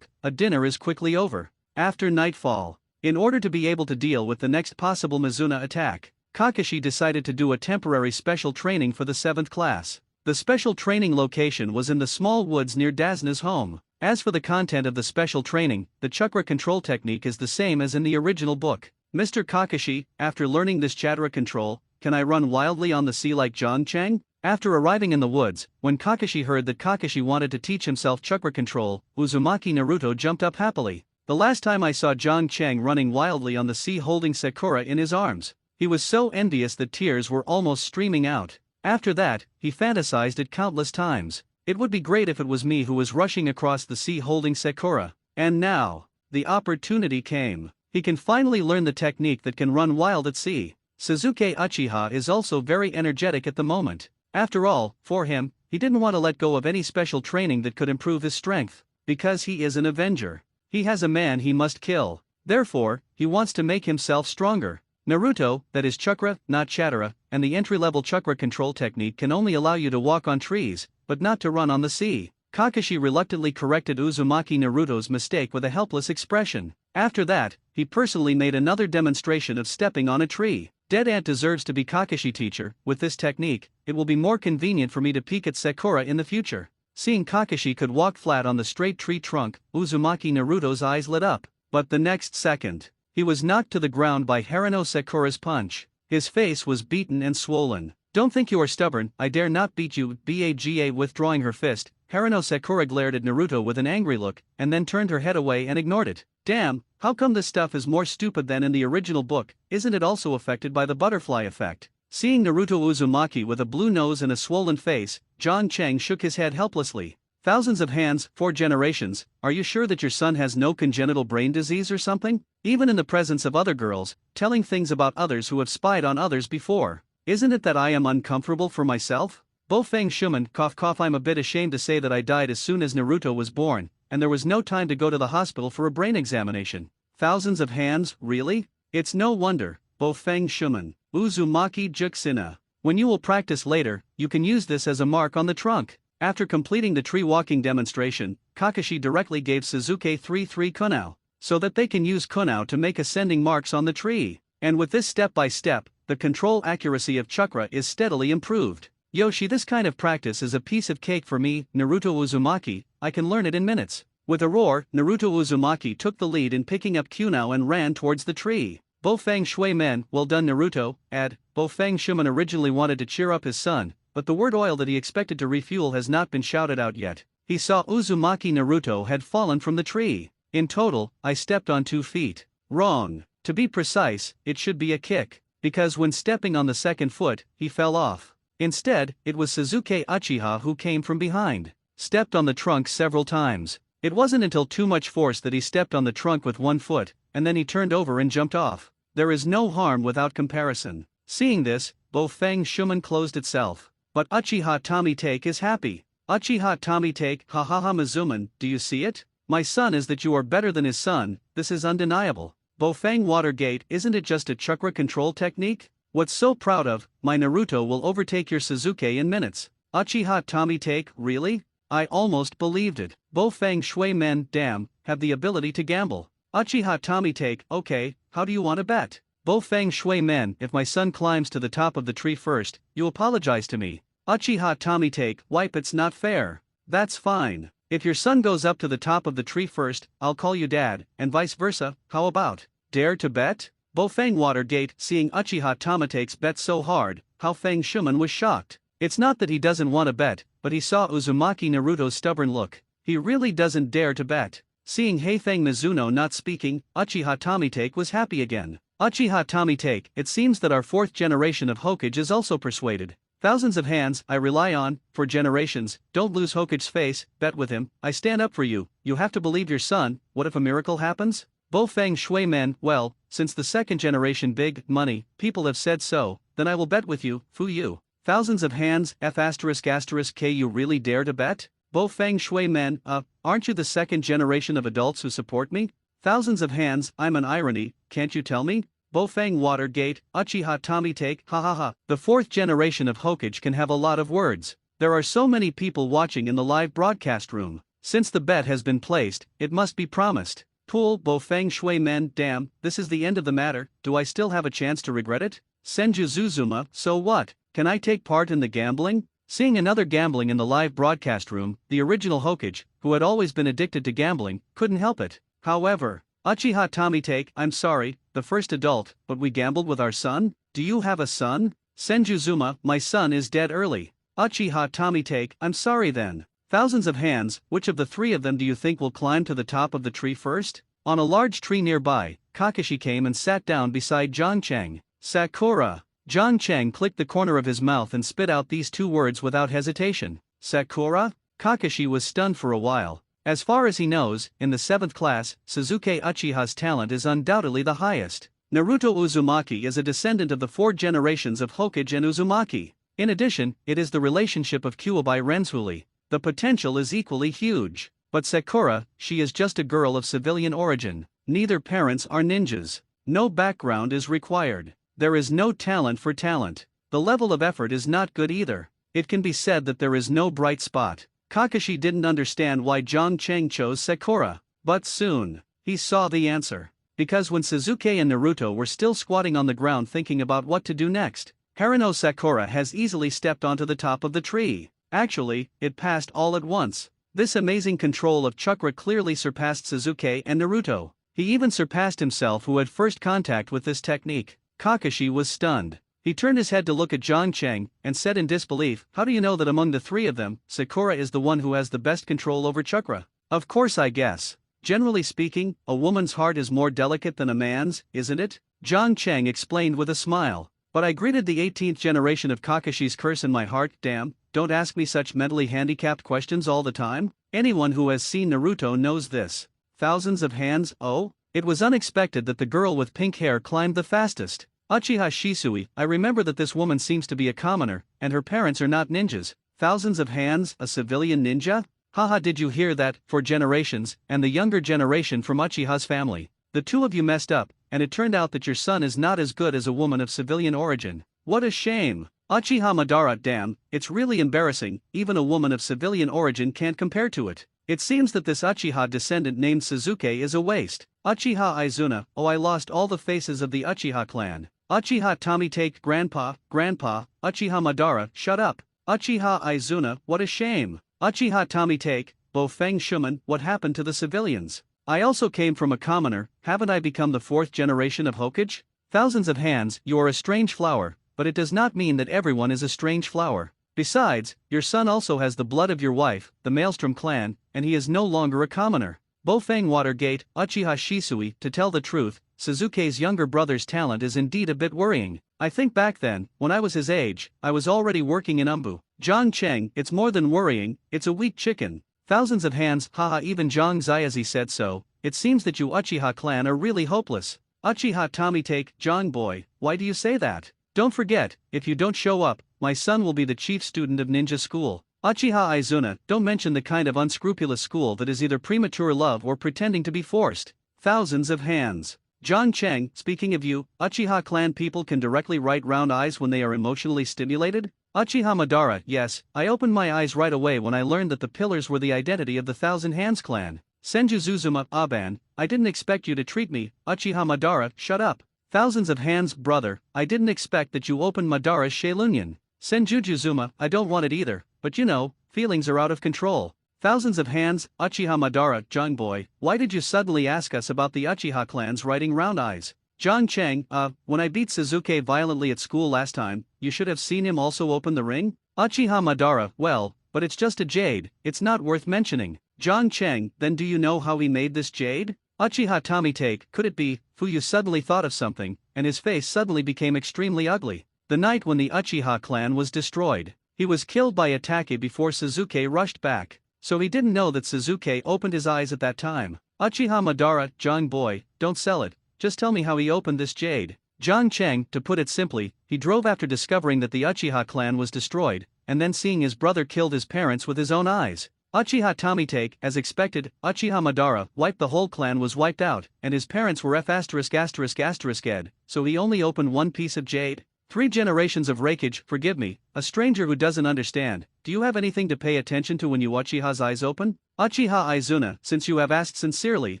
a dinner is quickly over. After nightfall, in order to be able to deal with the next possible Mizuna attack, Kakashi decided to do a temporary special training for the 7th class. The special training location was in the small woods near Dazna's home. As for the content of the special training, the chakra control technique is the same as in the original book. Mr. Kakashi, after learning this chakra control, can I run wildly on the sea like Zhang Cheng? After arriving in the woods, when Kakashi heard that Kakashi wanted to teach himself chakra control, Uzumaki Naruto jumped up happily. The last time I saw Zhang Cheng running wildly on the sea holding Sakura in his arms, he was so envious that tears were almost streaming out. After that, he fantasized it countless times. It would be great if it was me who was rushing across the sea holding Sakura. And now, the opportunity came. He can finally learn the technique that can run wild at sea. Suzuki Uchiha is also very energetic at the moment. After all, for him, he didn't want to let go of any special training that could improve his strength. Because he is an avenger. He has a man he must kill. Therefore, he wants to make himself stronger. Naruto, that is chakra, not chakra, and the entry-level chakra control technique can only allow you to walk on trees, but not to run on the sea. Kakashi reluctantly corrected Uzumaki Naruto's mistake with a helpless expression. After that, he personally made another demonstration of stepping on a tree. Dead Ant deserves to be Kakashi teacher. With this technique, it will be more convenient for me to peek at Sakura in the future. Seeing Kakashi could walk flat on the straight tree trunk, Uzumaki Naruto's eyes lit up. But the next second, he was knocked to the ground by Haruno Sakura's punch. His face was beaten and swollen. "Don't think you are stubborn, I dare not beat you." Baga withdrawing her fist, Haruno Sakura glared at Naruto with an angry look, and then turned her head away and ignored it. Damn, how come this stuff is more stupid than in the original book? Isn't it also affected by the butterfly effect? Seeing Naruto Uzumaki with a blue nose and a swollen face, John Chang shook his head helplessly. Thousands of hands, 4 generations, are you sure that your son has no congenital brain disease or something? Even in the presence of other girls, telling things about others who have spied on others before. Isn't it that I am uncomfortable for myself? Bofeng Shuman, cough cough. I'm a bit ashamed to say that I died as soon as Naruto was born, and there was no time to go to the hospital for a brain examination. Thousands of hands, really? It's no wonder. Bofeng Shuman. Uzumaki Juxina. When you will practice later, you can use this as a mark on the trunk. After completing the tree walking demonstration, Kakashi directly gave Sasuke 3 kunao, so that they can use kunao to make ascending marks on the tree. And with this step by step, the control accuracy of chakra is steadily improved. Yoshi, this kind of practice is a piece of cake for me, Naruto Uzumaki, I can learn it in minutes. With a roar, Naruto Uzumaki took the lead in picking up kunao and ran towards the tree. Bofeng Shui Men, well done Naruto. Bofeng Shuman originally wanted to cheer up his son, but the word oil that he expected to refuel has not been shouted out yet. He saw Uzumaki Naruto had fallen from the tree. In total, I stepped on 2 feet. Wrong. To be precise, it should be a kick, because when stepping on the second foot, he fell off. Instead, it was Sasuke Uchiha who came from behind. Stepped on the trunk several times. It wasn't until too much force that he stepped on the trunk with 1 foot, and then he turned over and jumped off. There is no harm without comparison. Seeing this, Bofeng Shuman closed itself. But Uchiha Tommy Take is happy. Uchiha Tommy Take, ha ha ha Mizuman, do you see it? My son is that you are better than his son, this is undeniable. Bofeng Watergate, isn't it just a chakra control technique? What's so proud of, my Naruto will overtake your Sasuke in minutes. Uchiha Tommy Take, really? I almost believed it. Bofeng Shui Men, damn, have the ability to gamble. Uchiha Tommy Take, okay, how do you want to bet? Bofeng Shui Men, if my son climbs to the top of the tree first, you apologize to me. Uchiha Tommy Take, wipe, it's not fair. That's fine. If your son goes up to the top of the tree first, I'll call you dad, and vice versa, how about? Dare to bet? Bofeng Watergate, seeing Uchiha Tamatake's bet so hard, Bofeng Shuman was shocked. It's not that he doesn't want to bet, but he saw Uzumaki Naruto's stubborn look. He really doesn't dare to bet. Seeing Heifeng Mizuno not speaking, Uchiha Tamitake was happy again. Uchiha Tamitake, it seems that our 4th generation of Hokage is also persuaded. Thousands of hands, I rely on, for generations, don't lose Hokage's face, bet with him, I stand up for you, you have to believe your son, what if a miracle happens? Bofeng Shui Men, well, since the 2nd generation big money, people have said so, then I will bet with you, fu you. Thousands of hands, F***k you really dare to bet? Bofeng Shui Men, aren't you the 2nd generation of adults who support me? Thousands of hands, I'm an irony, can't you tell me? Bofeng Watergate, Uchiha Tamitake, ha ha ha. The 4th generation of Hokage can have a lot of words. There are so many people watching in the live broadcast room. Since the bet has been placed, it must be promised. Pool Bofeng Shui Men, damn, this is the end of the matter, do I still have a chance to regret it? Senju Zuzuma, so what? Can I take part in the gambling? Seeing another gambling in the live broadcast room, the original Hokage, who had always been addicted to gambling, couldn't help it. However, Uchiha Tamitake, I'm sorry, the first adult, but we gambled with our son? Do you have a son? Senju Zuma, my son is dead early. Uchiha Tamitake, I'm sorry then. Thousands of hands, which of the 3 of them do you think will climb to the top of the tree first? On a large tree nearby, Kakashi came and sat down beside John Chang. Sakura. John Chang clicked the corner of his mouth and spit out these 2 words without hesitation. Sakura? Kakashi was stunned for a while. As far as he knows, in the 7th class, Sasuke Uchiha's talent is undoubtedly the highest. Naruto Uzumaki is a descendant of the 4 generations of Hokage and Uzumaki. In addition, it is the relationship of Kyuubi Renzuli. The potential is equally huge. But Sakura, she is just a girl of civilian origin. Neither parents are ninjas. No background is required. There is no talent for talent. The level of effort is not good either. It can be said that there is no bright spot. Kakashi didn't understand why John Chang chose Sakura. But soon, he saw the answer. Because when Sasuke and Naruto were still squatting on the ground thinking about what to do next, Haruno Sakura has easily stepped onto the top of the tree. Actually, it passed all at once. This amazing control of chakra clearly surpassed Sasuke and Naruto. He even surpassed himself who had first contact with this technique. Kakashi was stunned. He turned his head to look at Jiang Cheng and said in disbelief, "How do you know that among the three of them, Sakura is the one who has the best control over chakra?" "Of course I guess. Generally speaking, a woman's heart is more delicate than a man's, isn't it?" Jiang Cheng explained with a smile. "But I greeted the 18th generation of Kakashi's curse in my heart, damn, don't ask me such mentally handicapped questions all the time." Anyone who has seen Naruto knows this. Thousands of hands, oh? It was unexpected that the girl with pink hair climbed the fastest. Uchiha Shisui, I remember that this woman seems to be a commoner, and her parents are not ninjas. Thousands of hands, a civilian ninja? Haha, did you hear that? For generations, and the younger generation from Uchiha's family. The two of you messed up, and it turned out that your son is not as good as a woman of civilian origin. What a shame. Uchiha Madara, damn, it's really embarrassing, even a woman of civilian origin can't compare to it. It seems that this Uchiha descendant named Sasuke is a waste. Uchiha Izuna, oh, I lost all the faces of the Uchiha clan. Uchiha Tommy, take Grandpa, Uchiha Madara, shut up. Uchiha Izuna, what a shame. Uchiha Tommy, take, Bo Feng Shuman, what happened to the civilians? I also came from a commoner, haven't I become the fourth generation of Hokage? Thousands of hands, you are a strange flower, but it does not mean that everyone is a strange flower. Besides, your son also has the blood of your wife, the Maelstrom clan, and he is no longer a commoner. Bofang Watergate, Uchiha Shisui, to tell the truth, Sasuke's younger brother's talent is indeed a bit worrying. I think back then, when I was his age, I was already working in Umbu. Jiang Cheng, it's more than worrying, it's a weak chicken. Thousands of hands, haha, even Jiang Ziazi said so. It seems that you Uchiha clan are really hopeless. Uchiha Tommy, take, Jiang boy, why do you say that? Don't forget, if you don't show up, my son will be the chief student of ninja school. Uchiha Izuna, don't mention the kind of unscrupulous school that is either premature love or pretending to be forced. Thousands of hands. Jiang Cheng, speaking of you, Uchiha clan people can directly write round eyes when they are emotionally stimulated? Uchiha Madara, yes, I opened my eyes right away when I learned that the pillars were the identity of the Thousand Hands clan. Senju Zuzuma, Aban, I didn't expect you to treat me, Uchiha Madara, shut up. Thousands of hands, brother, I didn't expect that you opened Madara's Shailunion. Senjuju Zuma, I don't want it either, but you know, feelings are out of control. Thousands of hands, Uchiha Madara, Jiang boy, why did you suddenly ask us about the Uchiha clans writing round eyes? Jiang Cheng, when I beat Sasuke violently at school last time, you should have seen him also open the ring? Uchiha Madara, well, but it's just a jade, it's not worth mentioning. Jiang Cheng, then do you know how he made this jade? Uchiha Tommy, take, could it be, Fuyu suddenly thought of something, and his face suddenly became extremely ugly. The night when the Uchiha clan was destroyed, he was killed by Itachi before Sasuke rushed back, so he didn't know that Sasuke opened his eyes at that time. Uchiha Madara, Jiang boy, don't sell it, just tell me how he opened this jade. Jiang Cheng, to put it simply, he drove after discovering that the Uchiha clan was destroyed, and then seeing his brother killed his parents with his own eyes. Uchiha Tommy, take, as expected, Uchiha Madara wiped, the whole clan was wiped out, and his parents were ******ed, so he only opened one piece of jade. 3 generations of Raikage, forgive me, a stranger who doesn't understand, do you have anything to pay attention to when you Uchiha's eyes open? Uchiha Izuna, since you have asked sincerely,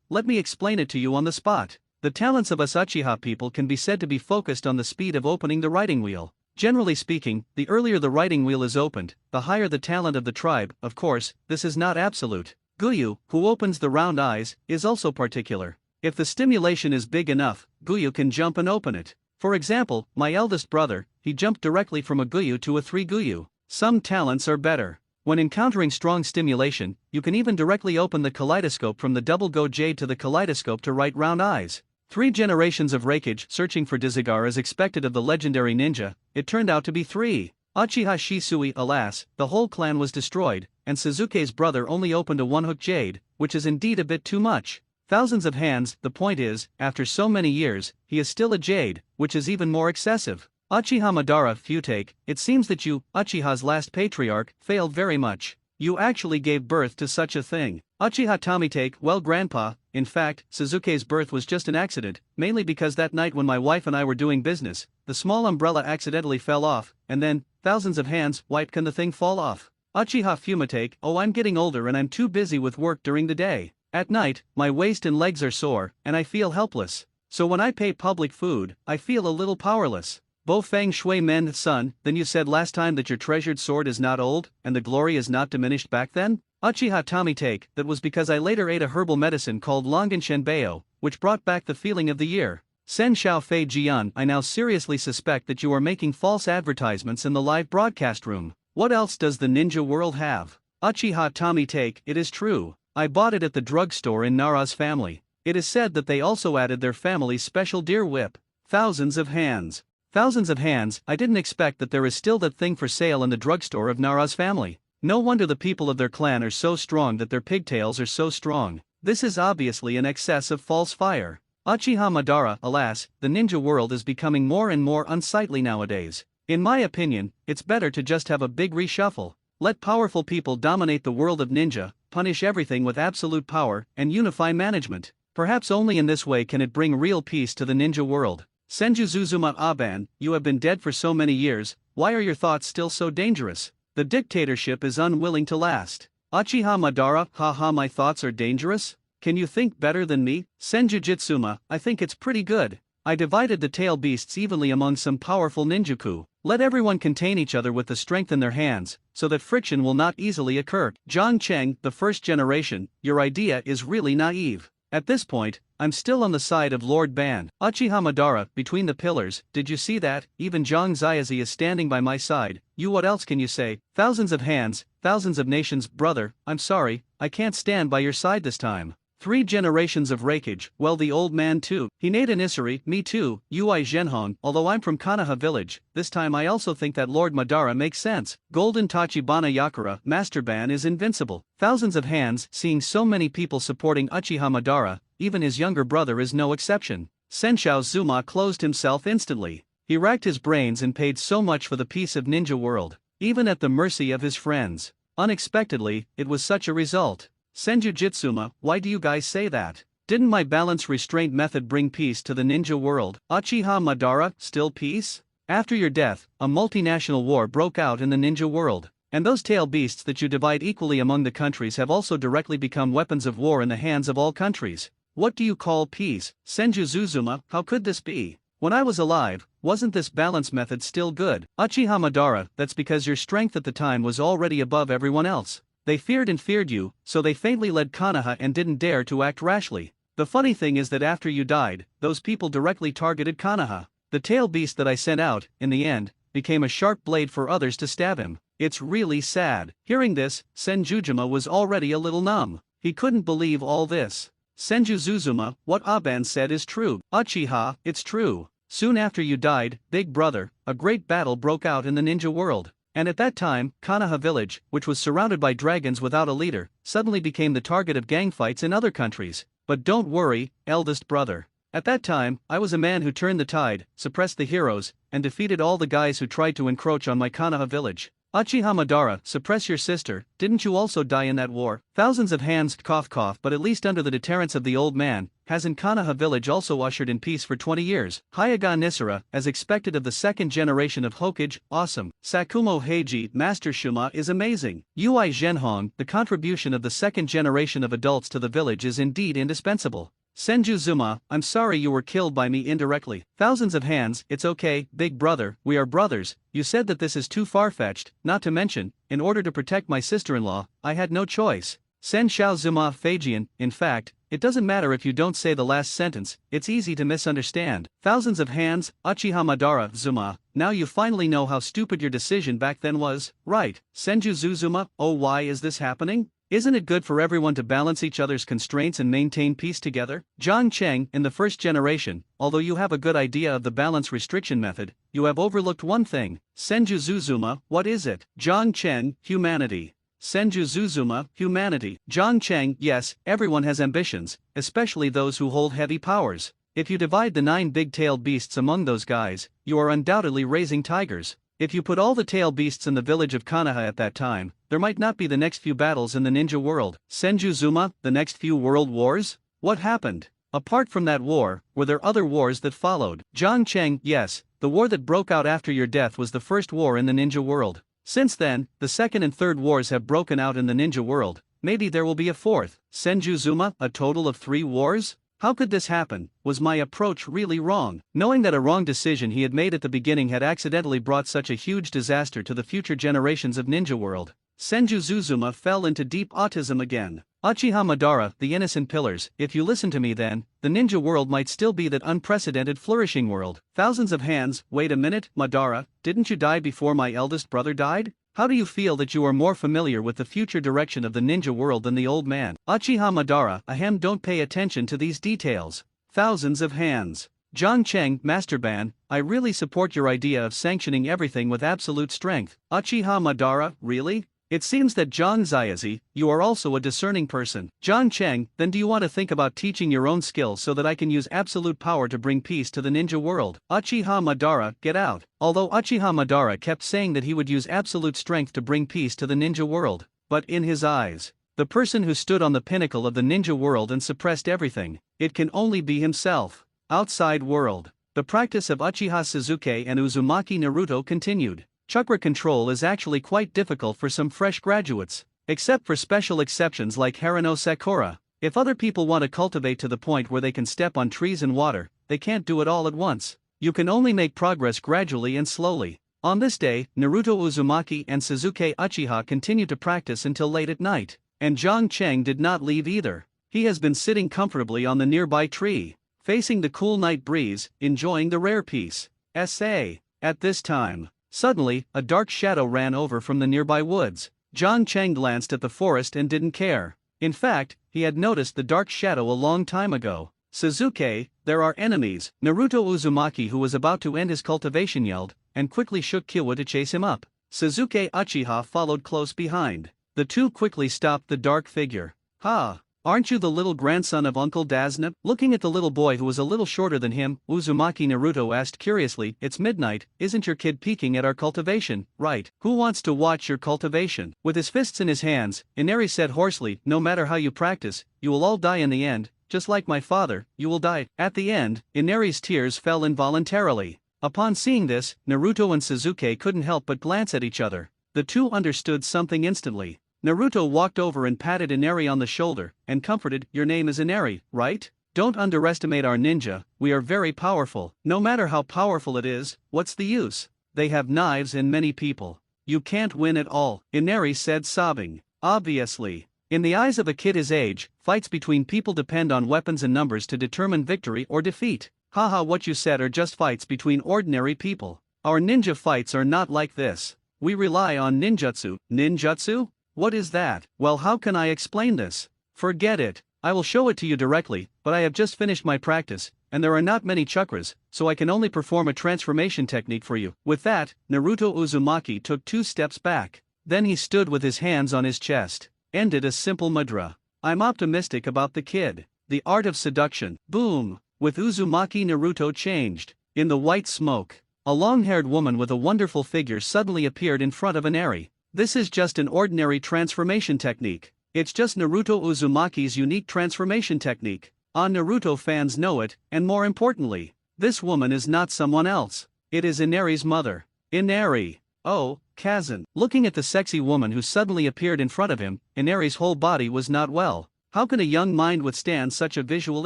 let me explain it to you on the spot. The talents of us Uchiha people can be said to be focused on the speed of opening the writing wheel. Generally speaking, the earlier the writing wheel is opened, the higher the talent of the tribe. Of course, this is not absolute. Guyu, who opens the round eyes, is also particular. If the stimulation is big enough, Guyu can jump and open it. For example, my eldest brother, he jumped directly from a Guyu to a 3 Guyu. Some talents are better. When encountering strong stimulation, you can even directly open the kaleidoscope from the double go jade to the kaleidoscope to write round eyes. 3 generations of Raikage searching for Dizagar as expected of the legendary ninja, it turned out to be 3. Uchiha Shisui, alas, the whole clan was destroyed, and Sasuke's brother only opened a 1-hook jade, which is indeed a bit too much. Thousands of hands, the point is, after so many years, he is still a jade, which is even more excessive. Uchiha Madara, Futake, it seems that you, Uchiha's last patriarch, failed very much. You actually gave birth to such a thing. Uchiha Tomitake, well grandpa, in fact, Sasuke's birth was just an accident, mainly because that night when my wife and I were doing business, the small umbrella accidentally fell off, and then, thousands of hands, wiped can the thing fall off. Uchiha Fumitake, oh I'm getting older and I'm too busy with work during the day. At night, my waist and legs are sore, and I feel helpless. So when I pay public food, I feel a little powerless. Bo Fang Shui Men son, then you said last time that your treasured sword is not old, and the glory is not diminished back then? Uchiha Tommy take, that was because I later ate a herbal medicine called Longan Shenbeo, which brought back the feeling of the year. Sen Xiao Fei Jian, I now seriously suspect that you are making false advertisements in the live broadcast room. What else does the ninja world have? Uchiha Tommy take, it is true. I bought it at the drugstore in Nara's family. It is said that they also added their family's special deer whip. Thousands of hands. Thousands of hands, I didn't expect that there is still that thing for sale in the drugstore of Nara's family. No wonder the people of their clan are so strong that their pigtails are so strong. This is obviously an excess of false fire. Uchiha Madara, alas, the ninja world is becoming more and more unsightly nowadays. In my opinion, it's better to just have a big reshuffle. Let powerful people dominate the world of ninja, punish everything with absolute power, and unify management. Perhaps only in this way can it bring real peace to the ninja world. Senju Zuzuma Aban, you have been dead for so many years, why are your thoughts still so dangerous? The dictatorship is unwilling to last. Uchiha Madara, haha, my thoughts are dangerous? Can you think better than me? Senju Jitsuma, I think it's pretty good. I divided the tail beasts evenly among some powerful ninjaku. Let everyone contain each other with the strength in their hands, so that friction will not easily occur. Zhang Cheng, the first generation, your idea is really naive. At this point, I'm still on the side of Lord Ban. Uchiha Madara, between the pillars, did you see that? Even Zhang Xiaozi is standing by my side. You, what else can you say? Thousands of hands, thousands of nations, brother, I'm sorry, I can't stand by your side this time. 3 generations of rakeage, well, the old man too. Hinata Nisari, me too, Ui Zhenhong, although I'm from Kanaha village, this time I also think that Lord Madara makes sense. Golden Tachibana Yakura, Master Ban is invincible. Thousands of hands, seeing so many people supporting Uchiha Madara, even his younger brother is no exception. Senshao Zuma closed himself instantly. He racked his brains and paid so much for the peace of ninja world, even at the mercy of his friends. Unexpectedly, it was such a result. Senju Jitsuma, why do you guys say that? Didn't my balance restraint method bring peace to the ninja world? Uchiha Madara, still peace? After your death, a multinational war broke out in the ninja world, and those tail beasts that you divide equally among the countries have also directly become weapons of war in the hands of all countries. What do you call peace? Senju Zuzuma, how could this be? When I was alive, wasn't this balance method still good? Uchiha Madara, that's because your strength at the time was already above everyone else. They feared you, so they faintly led Konoha and didn't dare to act rashly. The funny thing is that after you died, those people directly targeted Konoha. The tail beast that I sent out, in the end, became a sharp blade for others to stab him. It's really sad. Hearing this, Senjujima was already a little numb. He couldn't believe all this. Senju Zuzuma, what Aban said is true. Uchiha, it's true. Soon after you died, big brother, a great battle broke out in the ninja world. And at that time, Konoha village, which was surrounded by dragons without a leader, suddenly became the target of gang fights in other countries. But don't worry, eldest brother. At that time, I was a man who turned the tide, suppressed the heroes, and defeated all the guys who tried to encroach on my Konoha village. Uchiha Madara, suppress your sister, didn't you also die in that war? Thousands of hands, cough cough, but at least under the deterrence of the old man, hasn't Konoha village also ushered in peace for 20 years? Hyaga Nisara, as expected of the second generation of Hokage, awesome. Sakumo Heiji, Master Shuma is amazing. Ui Zhenhong, the contribution of the second generation of adults to the village is indeed indispensable. Senju Zuma, I'm sorry you were killed by me indirectly. Thousands of hands, it's okay, big brother, we are brothers. You said that this is too far-fetched, not to mention, in order to protect my sister-in-law, I had no choice. Sen Xiao Zuma Feijian, in fact, it doesn't matter if you don't say the last sentence, it's easy to misunderstand. Thousands of hands, Uchiha Madara, Zuma, now you finally know how stupid your decision back then was, right? Senju Zuzuma, oh, why is this happening? Isn't it good for everyone to balance each other's constraints and maintain peace together? Zhang Cheng, in the first generation, although you have a good idea of the balance restriction method, you have overlooked one thing. Senju Zuzuma, what is it? Zhang Cheng, humanity. Senju Zuzuma, humanity. Zhang Cheng, yes, everyone has ambitions, especially those who hold heavy powers. If you divide the 9 big-tailed beasts among those guys, you are undoubtedly raising tigers. If you put all the tail beasts in the village of Konoha at that time, there might not be the next few battles in the ninja world. Senju Zuma, the next few world wars? What happened? Apart from that war, were there other wars that followed? Zhang Cheng, yes, the war that broke out after your death was the first war in the ninja world. Since then, the second and third wars have broken out in the ninja world. Maybe there will be a fourth. Senju Zuma, a total of 3 wars? How could this happen? Was my approach really wrong? Knowing that a wrong decision he had made at the beginning had accidentally brought such a huge disaster to the future generations of ninja world, Senju Zuzuma fell into deep autism again. Uchiha Madara, the innocent pillars, if you listen to me then, the ninja world might still be that unprecedented flourishing world. Thousands of hands. Wait a minute, Madara, didn't you die before my eldest brother died? How do you feel that you are more familiar with the future direction of the ninja world than the old man? Uchiha Madara, ahem, don't pay attention to these details. Thousands of hands. John Cheng, Master Ban, I really support your idea of sanctioning everything with absolute strength. Uchiha Madara, really? It seems that John Zayasi, you are also a discerning person. John Cheng, then do you want to think about teaching your own skills so that I can use absolute power to bring peace to the ninja world? Uchiha Madara, get out. Although Uchiha Madara kept saying that he would use absolute strength to bring peace to the ninja world, but in his eyes, the person who stood on the pinnacle of the ninja world and suppressed everything, it can only be himself. Outside world. The practice of Uchiha Sasuke and Uzumaki Naruto continued. Chakra control is actually quite difficult for some fresh graduates, except for special exceptions like Harano Sakura. If other people want to cultivate to the point where they can step on trees and water, they can't do it all at once. You can only make progress gradually and slowly. On this day, Naruto Uzumaki and Sasuke Uchiha continued to practice until late at night, and Zhang Cheng did not leave either. He has been sitting comfortably on the nearby tree, facing the cool night breeze, enjoying the rare peace. S.A. At this time, suddenly, a dark shadow ran over from the nearby woods. Zhang Cheng glanced at the forest and didn't care. In fact, he had noticed the dark shadow a long time ago. Sasuke, there are enemies. Naruto Uzumaki, who was about to end his cultivation, yelled, and quickly shook Kyowa to chase him up. Sasuke Uchiha followed close behind. The two quickly stopped the dark figure. Ha! Aren't you the little grandson of Uncle Dazna? Looking at the little boy who was a little shorter than him, Uzumaki Naruto asked curiously, it's midnight, isn't your kid peeking at our cultivation, right? Who wants to watch your cultivation? With his fists in his hands, Inari said hoarsely, no matter how you practice, you will all die in the end, just like my father, you will die. At the end, Inari's tears fell involuntarily. Upon seeing this, Naruto and Sasuke couldn't help but glance at each other. The two understood something instantly. Naruto walked over and patted Inari on the shoulder, and comforted, your name is Inari, right? Don't underestimate our ninja, we are very powerful. No matter how powerful it is, what's the use? They have knives and many people. You can't win at all, Inari said sobbing. Obviously. In the eyes of a kid his age, fights between people depend on weapons and numbers to determine victory or defeat. Haha, what you said are just fights between ordinary people. Our ninja fights are not like this. We rely on ninjutsu. Ninjutsu? What is that? Well, how can I explain this? Forget it. I will show it to you directly, but I have just finished my practice, and there are not many chakras, so I can only perform a transformation technique for you. With that, Naruto Uzumaki took 2 steps back. Then he stood with his hands on his chest, and did a simple mudra. I'm optimistic about the kid. The art of seduction. Boom! With Uzumaki Naruto changed. In the white smoke, a long-haired woman with a wonderful figure suddenly appeared in front of Inari. This is just an ordinary transformation technique. It's just Naruto Uzumaki's unique transformation technique. Naruto fans know it, and more importantly, this woman is not someone else. It is Inari's mother. Inari. Oh, Kazan. Looking at the sexy woman who suddenly appeared in front of him, Inari's whole body was not well. How can a young mind withstand such a visual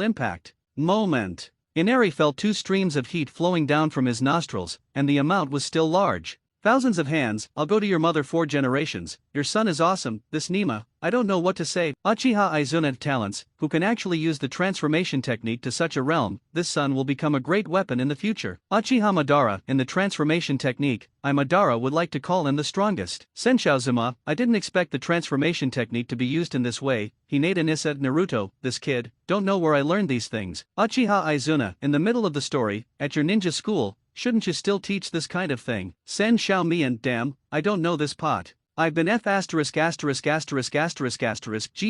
impact? Moment. Inari felt 2 streams of heat flowing down from his nostrils, and the amount was still large. Thousands of hands. I'll go to your mother 4 generations. Your son is awesome. This Nima, I don't know what to say. Uchiha Izuna talents, who can actually use the transformation technique to such a realm. This son will become a great weapon in the future. Uchiha Madara, in the transformation technique, Madara would like to call him the strongest. Senshaozuma, I didn't expect the transformation technique to be used in this way. Hinata Nissa Naruto, this kid, don't know where I learned these things. Uchiha Izuna, in the middle of the story, at your ninja school, shouldn't you still teach this kind of thing? Sen Xiaomian, damn, I don't know this pot. I've been G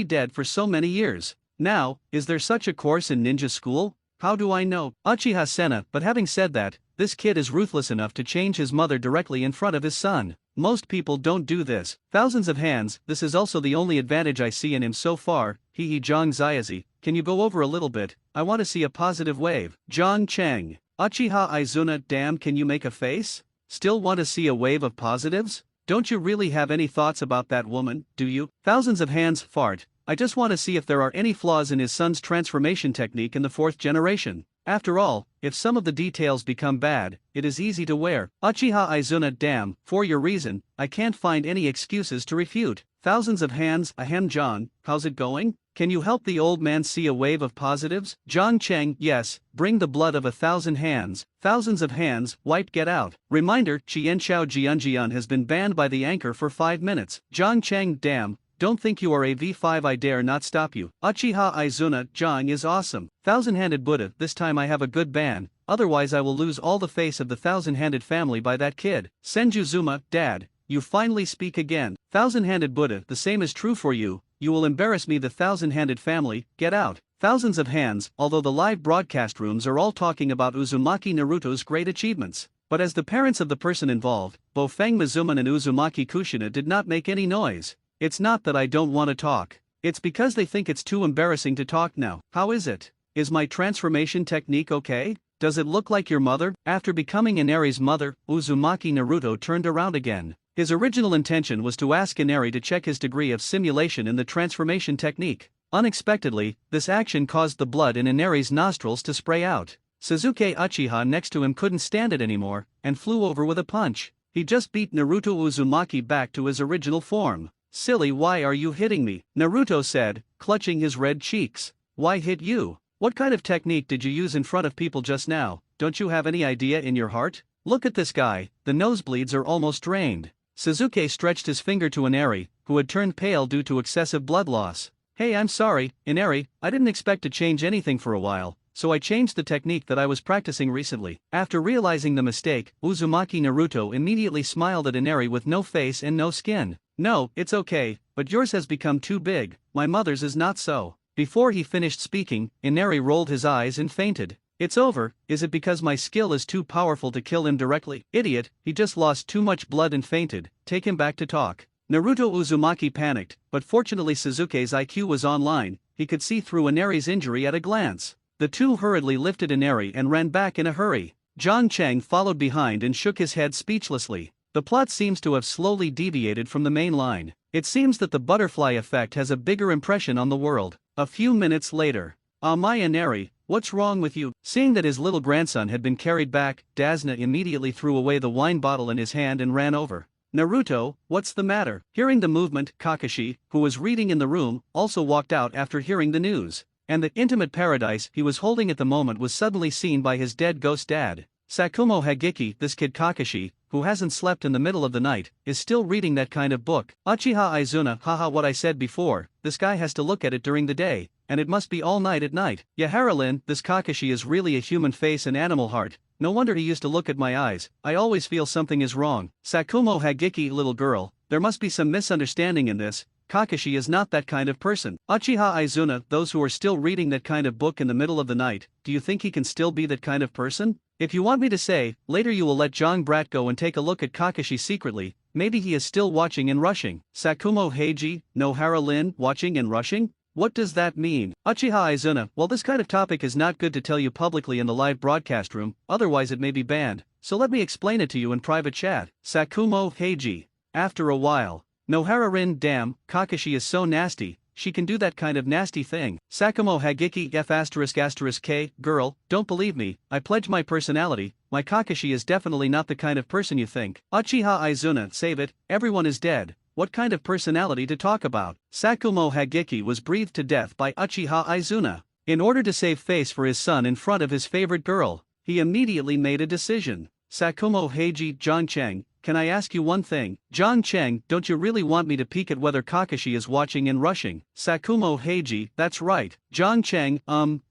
dead for so many years. Now, is there such a course in ninja school? How do I know? Uchiha Senna, but having said that, this kid is ruthless enough to change his mother directly in front of his son. Most people don't do this. Thousands of hands, this is also the only advantage I see in him so far. Zhang Ziazi, can you go over a little bit? I want to see a positive wave. Zhang Cheng. Uchiha Izuna, damn, can you make a face? Still want to see a wave of positives? Don't you really have any thoughts about that woman, do you? Thousands of hands, fart. I just want to see if there are any flaws in his son's transformation technique in the 4th generation. After all, if some of the details become bad, it is easy to wear. Uchiha Izuna, damn, for your reason, I can't find any excuses to refute. Thousands of hands, ahem. John, how's it going? Can you help the old man see a wave of positives? Zhang Cheng, yes, bring the blood of 1,000 hands. Thousands of hands, wipe, get out. Reminder, Qianshao Jianjian has been banned by the anchor for 5 minutes. Zhang Cheng, damn. Don't think you are a V5, I dare not stop you. Uchiha Izuna, Zhang is awesome. Thousand-handed Buddha, this time I have a good ban, otherwise I will lose all the face of the thousand-handed family by that kid. Senju Zuma, dad, you finally speak again. Thousand-handed Buddha, the same is true for you. You will embarrass me, the thousand-handed family, get out. Thousands of hands, although the live broadcast rooms are all talking about Uzumaki Naruto's great achievements. But as the parents of the person involved, Bofeng Mizuman and Uzumaki Kushina did not make any noise. It's not that I don't want to talk. It's because they think it's too embarrassing to talk now. How is it? Is my transformation technique okay? Does it look like your mother? After becoming Inari's mother, Uzumaki Naruto turned around again. His original intention was to ask Inari to check his degree of simulation in the transformation technique. Unexpectedly, this action caused the blood in Inari's nostrils to spray out. Suzuki Uchiha next to him couldn't stand it anymore, and flew over with a punch. He just beat Naruto Uzumaki back to his original form. Silly, why are you hitting me? Naruto said, clutching his red cheeks. Why hit you? What kind of technique did you use in front of people just now? Don't you have any idea in your heart? Look at this guy, the nosebleeds are almost drained. Suzuki stretched his finger to Inari, who had turned pale due to excessive blood loss. Hey, I'm sorry, Inari, I didn't expect to change anything for a while, so I changed the technique that I was practicing recently. After realizing the mistake, Uzumaki Naruto immediately smiled at Inari with no face and no skin. No, it's okay, but yours has become too big, my mother's is not so. Before he finished speaking, Inari rolled his eyes and fainted. It's over, is it because my skill is too powerful to kill him directly? Idiot, he just lost too much blood and fainted, take him back to talk. Naruto Uzumaki panicked, but fortunately Suzuki's IQ was online, he could see through Inari's injury at a glance. The two hurriedly lifted Inari and ran back in a hurry. Zhang Cheng followed behind and shook his head speechlessly. The plot seems to have slowly deviated from the main line. It seems that the butterfly effect has a bigger impression on the world. A few minutes later. My Inari, what's wrong with you? Seeing that his little grandson had been carried back, Dasna immediately threw away the wine bottle in his hand and ran over. Naruto, what's the matter? Hearing the movement, Kakashi, who was reading in the room, also walked out after hearing the news. And the intimate paradise he was holding at the moment was suddenly seen by his dead ghost dad. Sakumo Hagiki, this kid Kakashi, who hasn't slept in the middle of the night, is still reading that kind of book. Uchiha Izuna, haha, what I said before, this guy has to look at it during the day, and it must be all night at night. Yahara-lin, this Kakashi is really a human face and animal heart, no wonder he used to look at my eyes, I always feel something is wrong. Sakumo Hagiki, little girl, there must be some misunderstanding in this, Kakashi is not that kind of person. Uchiha Izuna, those who are still reading that kind of book in the middle of the night, do you think he can still be that kind of person? If you want me to say, later you will let Jong Brat go and take a look at Kakashi secretly, maybe he is still watching and rushing. Sakumo Heiji, Nohara-lin, watching and rushing? What does that mean? Uchiha Izuna, well, this kind of topic is not good to tell you publicly in the live broadcast room, otherwise it may be banned, so let me explain it to you in private chat. Sakumo Heiji. After a while. Nohara-rin, damn, Kakashi is so nasty, she can do that kind of nasty thing. Sakumo Hagiki F***K, girl, don't believe me, I pledge my personality, my Kakashi is definitely not the kind of person you think. Uchiha Izuna, save it, everyone is dead, what kind of personality to talk about? Sakumo Hagiki was breathed to death by Uchiha Izuna. In order to save face for his son in front of his favorite girl, he immediately made a decision. Sakumo Heiji, Zhang Cheng, can I ask you one thing? Zhang Cheng, don't you really want me to peek at whether Kakashi is watching and rushing? Sakumo Heiji, that's right. Zhang Cheng,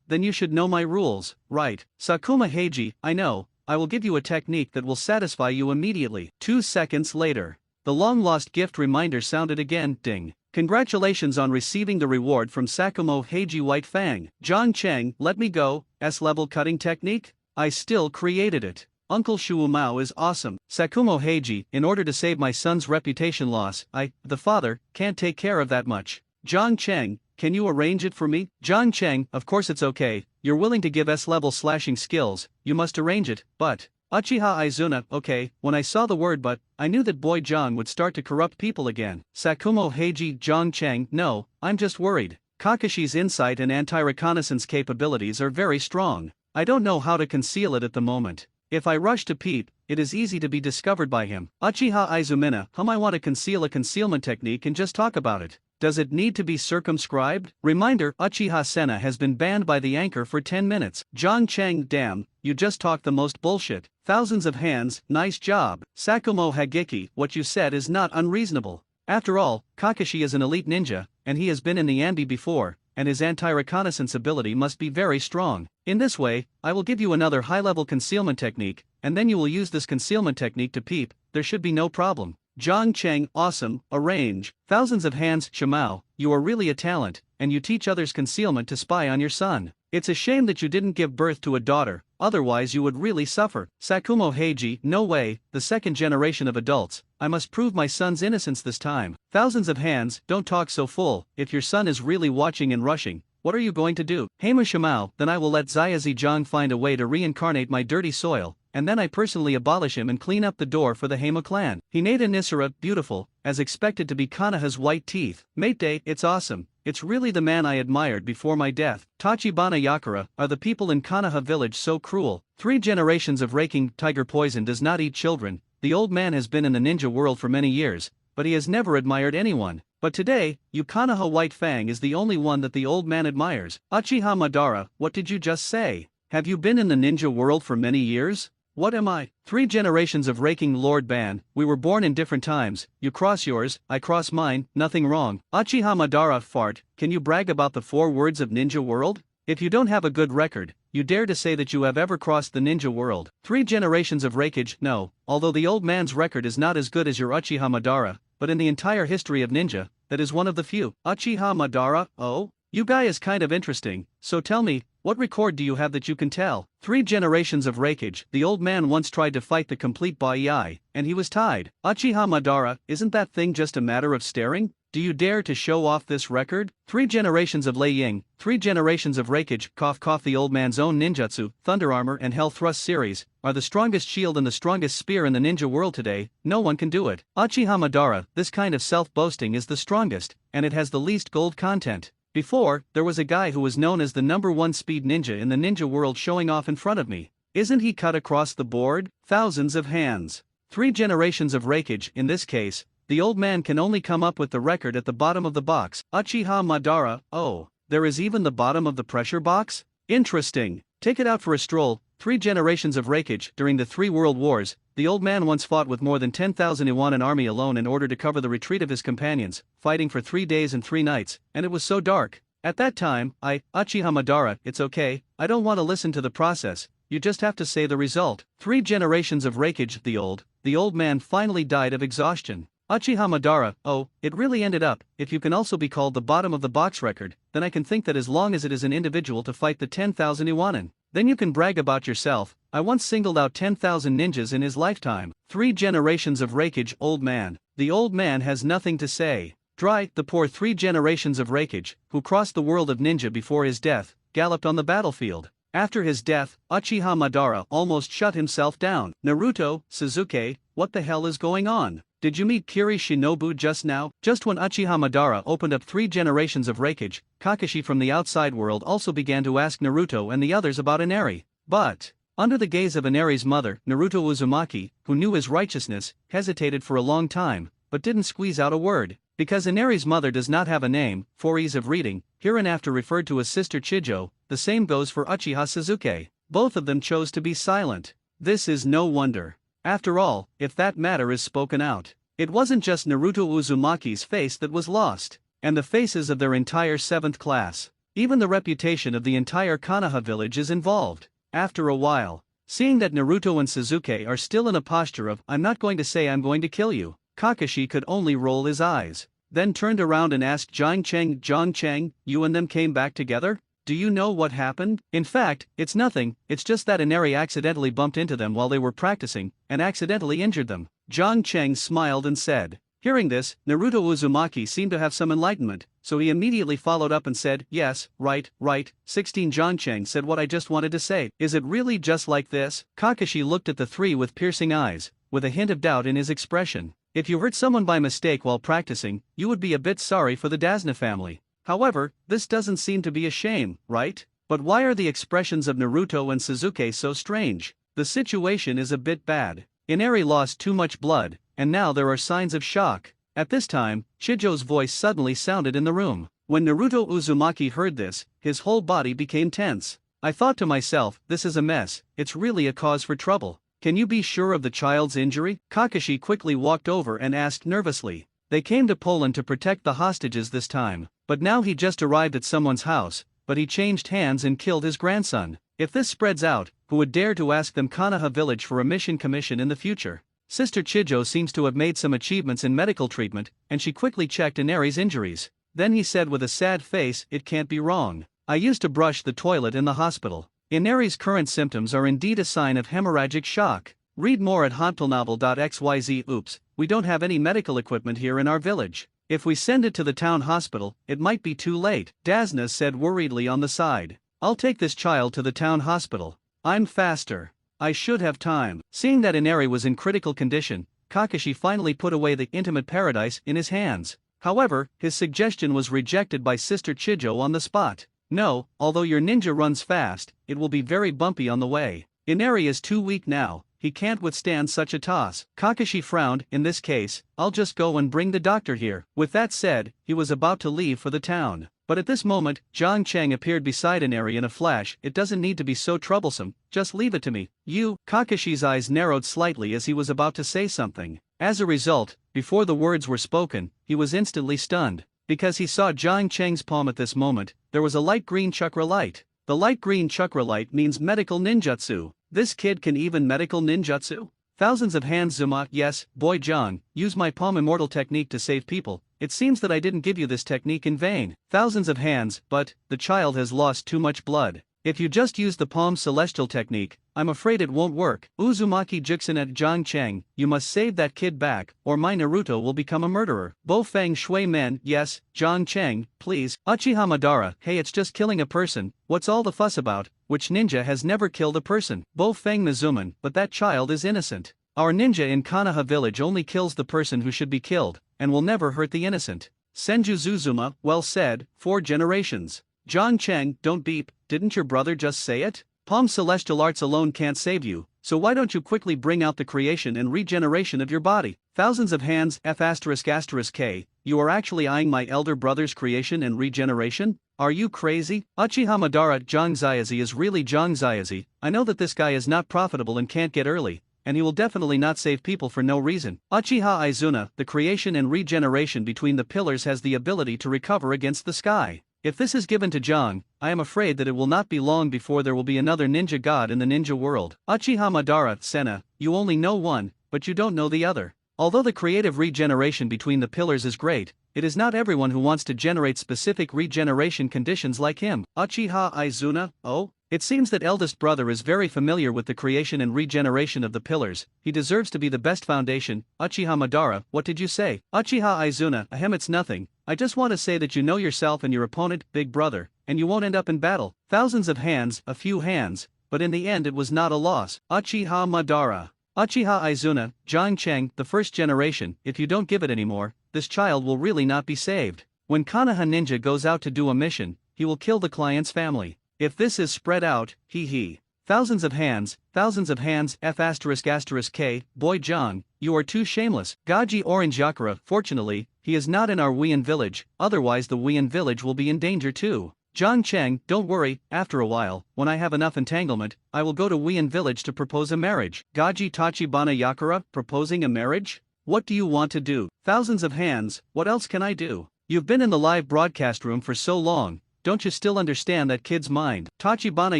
then you should know my rules, right? Sakuma Heiji, I know, I will give you a technique that will satisfy you immediately. 2 seconds later. The long-lost gift reminder sounded again, ding. Congratulations on receiving the reward from Sakumo Heiji White Fang. Zhang Cheng, let me go, S-level cutting technique? I still created it. Uncle Shuumao is awesome. Sakumo Heiji, in order to save my son's reputation loss, the father, can't take care of that much. Zhang Cheng, can you arrange it for me? Zhang Cheng, of course it's okay, you're willing to give S-level slashing skills, you must arrange it, but... Uchiha Izuna, okay, when I saw the word but, I knew that Boy Zhang would start to corrupt people again. Sakumo Heiji Zhang Cheng, no, I'm just worried. Kakashi's insight and anti-reconnaissance capabilities are very strong. I don't know how to conceal it at the moment. If I rush to peep, it is easy to be discovered by him. Uchiha Izumina, I want to conceal a concealment technique and just talk about it. Does it need to be circumscribed? Reminder, Uchiha Senna has been banned by the anchor for 10 minutes. Zhang Cheng, damn, you just talked the most bullshit. Thousands of hands, nice job. Sakumo Hagiki, what you said is not unreasonable. After all, Kakashi is an elite ninja, and he has been in the Ambi before, and his anti-reconnaissance ability must be very strong. In this way, I will give you another high-level concealment technique, and then you will use this concealment technique to peep, there should be no problem. Zhang Cheng, awesome, arrange. Thousands of hands, Shimao, you are really a talent, and you teach others concealment to spy on your son. It's a shame that you didn't give birth to a daughter, otherwise you would really suffer. Sakumo Heiji, no way, the second generation of adults, I must prove my son's innocence this time. Thousands of hands, don't talk so full, if your son is really watching and rushing, what are you going to do? Heima Shimao, then I will let Zaizi Zhang find a way to reincarnate my dirty soil, and then I personally abolish him and clean up the door for the Heima clan. Hinata Nisara, beautiful, as expected to be Konoha's white teeth. Mate Day, it's awesome, it's really the man I admired before my death. Tachibana Yakura, are the people in Konoha village so cruel? 3 generations of raking, tiger poison does not eat children. The old man has been in the ninja world for many years, but he has never admired anyone. But today, you Konoha White Fang is the only one that the old man admires. Uchiha Madara, what did you just say? Have you been in the ninja world for many years? What am I? 3 generations of raking Lord Ban, we were born in different times, you cross yours, I cross mine, nothing wrong. Uchiha Madara, fart, can you brag about the 4 words of ninja world? If you don't have a good record, you dare to say that you have ever crossed the ninja world. 3 generations of rakeage, no, although the old man's record is not as good as your Uchiha Madara, but in the entire history of ninja, that is one of the few. Uchiha Madara, oh? You guy is kind of interesting, so tell me, what record do you have that you can tell? 3 generations of rakeage, the old man once tried to fight the complete Bai, and he was tied. Uchiha Madara, isn't that thing just a matter of staring? Do you dare to show off this record? 3 generations of Lei Ying, 3 generations of rakeage, cough cough the old man's own ninjutsu, thunder armor and hell thrust series, are the strongest shield and the strongest spear in the ninja world today, no one can do it. Uchiha Madara, this kind of self-boasting is the strongest, and it has the least gold content. Before, there was a guy who was known as the #1 speed ninja in the ninja world showing off in front of me. Isn't he cut across the board? Thousands of hands. 3 generations of rakeage, in this case, the old man can only come up with the record at the bottom of the box. Uchiha Madara, oh, there is even the bottom of the pressure box? Interesting. Take it out for a stroll. 3 generations of rakeage. During the 3 world wars, the old man once fought with more than 10,000 Iwanan army alone in order to cover the retreat of his companions, fighting for 3 days and 3 nights, and it was so dark. At that time, Uchiha Madara, it's okay, I don't want to listen to the process, you just have to say the result. 3 generations of rakeage. The old man finally died of exhaustion. Uchiha Madara, oh, it really ended up, if you can also be called the bottom of the box record, then I can think that as long as it is an individual to fight the 10,000 Iwanan, then you can brag about yourself. I once singled out 10,000 ninjas in his lifetime. 3 generations of rakeage. Old man. The old man has nothing to say. Dry, the poor 3 generations of rakeage, who crossed the world of ninja before his death, galloped on the battlefield. After his death, Uchiha Madara almost shut himself down. Naruto, Sasuke, what the hell is going on? Did you meet Kiri Shinobu just now? Just when Uchiha Madara opened up 3 generations of rakeage, Kakashi from the outside world also began to ask Naruto and the others about Inari. But, under the gaze of Inari's mother, Naruto Uzumaki, who knew his righteousness, hesitated for a long time, but didn't squeeze out a word. Because Inari's mother does not have a name, for ease of reading, hereinafter referred to as Sister Chijo, the same goes for Uchiha Sasuke. Both of them chose to be silent. This is no wonder. After all, if that matter is spoken out, it wasn't just Naruto Uzumaki's face that was lost, and the faces of their entire 7th class. Even the reputation of the entire Konoha village is involved. After a while, seeing that Naruto and Sasuke are still in a posture of, I'm not going to say I'm going to kill you, Kakashi could only roll his eyes, then turned around and asked Zhang Cheng, you and them came back together? Do you know what happened? In fact, it's nothing, it's just that Inari accidentally bumped into them while they were practicing, and accidentally injured them. Zhang Cheng smiled and said, Hearing this, Naruto Uzumaki seemed to have some enlightenment, so he immediately followed up and said, yes, right. 16 John Chang said what I just wanted to say. Is it really just like this? Kakashi looked at the three with piercing eyes, with a hint of doubt in his expression. If you hurt someone by mistake while practicing, you would be a bit sorry for the Dasna family. However, this doesn't seem to be a shame, right? But why are the expressions of Naruto and Sasuke so strange? The situation is a bit bad. Inari lost too much blood, and now there are signs of shock. At this time, Chijo's voice suddenly sounded in the room. When Naruto Uzumaki heard this, his whole body became tense. I thought to myself, this is a mess, it's really a cause for trouble. Can you be sure of the child's injury? Kakashi quickly walked over and asked nervously. They came to Poland to protect the hostages this time, but now he just arrived at someone's house, but he changed hands and killed his grandson. If this spreads out, who would dare to ask them Konoha village for a mission commission in the future? Sister Chijo seems to have made some achievements in medical treatment, and she quickly checked Inari's injuries. Then he said with a sad face, it can't be wrong. I used to brush the toilet in the hospital. Inari's current symptoms are indeed a sign of hemorrhagic shock. Read more at hantlenavel.xyz. Oops, we don't have any medical equipment here in our village. If we send it to the town hospital, it might be too late, Dasna said worriedly on the side. I'll take this child to the town hospital. I'm faster. I should have time. Seeing that Inari was in critical condition, Kakashi finally put away the intimate paradise in his hands. However, his suggestion was rejected by Sister Chijo on the spot. No, although your ninja runs fast, it will be very bumpy on the way. Inari is too weak now, he can't withstand such a toss. Kakashi frowned. In this case, I'll just go and bring the doctor here. With that said, he was about to leave for the town. But at this moment, Jiang Cheng appeared beside Inari in a flash. It doesn't need to be so troublesome, just leave it to me. You. Kakashi's eyes narrowed slightly as he was about to say something. As a result, before the words were spoken, he was instantly stunned. Because he saw Jiang Cheng's palm at this moment, there was a light green chakra light. The light green chakra light means medical ninjutsu. This kid can even medical ninjutsu? Thousands of hands. Zuma. Yes, boy Jiang, use my palm immortal technique to save people. It seems that I didn't give you this technique in vain. Thousands of hands, but the child has lost too much blood. If you just use the palm celestial technique, I'm afraid it won't work. Uzumaki Jixin at Jiang Cheng, you must save that kid back, or my Naruto will become a murderer. Bo Feng Shui Men. Yes, Jiang Cheng, please. Uchiha Madara. Hey, it's just killing a person, what's all the fuss about? Which ninja has never killed a person? Bo Feng Mizuman. But that child is innocent. Our ninja in Konoha village only kills the person who should be killed, and will never hurt the innocent. Senju Zuzuma. Well said, 4 generations. Jiang Cheng, don't beep, didn't your brother just say it? Palm celestial arts alone can't save you, so why don't you quickly bring out the creation and regeneration of your body? Thousands of hands. F***K, you are actually eyeing my elder brother's creation and regeneration? Are you crazy? Uchiha Madara. Zhang Xiaozi is really Zhang Xiaozi. I know that this guy is not profitable and can't get early, and he will definitely not save people for no reason. Uchiha Izuna. The creation and regeneration between the pillars has the ability to recover against the sky. If this is given to Jiang, I am afraid that it will not be long before there will be another ninja god in the ninja world. Uchiha Madara. Senna, you only know one, but you don't know the other. Although the creative regeneration between the pillars is great, it is not everyone who wants to generate specific regeneration conditions like him. Uchiha Izuna. Oh? It seems that eldest brother is very familiar with the creation and regeneration of the pillars. He deserves to be the best foundation. Uchiha Madara. What did you say? Uchiha Izuna. Ahem, it's nothing. I just want to say that you know yourself and your opponent, big brother, and you won't end up in battle. Thousands of hands, a few hands, but in the end it was not a loss. Uchiha Madara. Uchiha Izuna. Jiang Cheng, the first generation. If you don't give it anymore, this child will really not be saved. When Konoha Ninja goes out to do a mission, he will kill the client's family. If this is spread out, hee. Thousands of hands, F***K, boy Jiang, you are too shameless. Gaji Orange Yakura. Fortunately, he is not in our Wien village, otherwise the Wien village will be in danger too. Jiang Cheng, don't worry, after a while, when I have enough entanglement, I will go to Wien village to propose a marriage. Gaji Tachibana Yakura. Proposing a marriage? What do you want to do? Thousands of hands, what else can I do? You've been in the live broadcast room for so long. Don't you still understand that kid's mind? Tachibana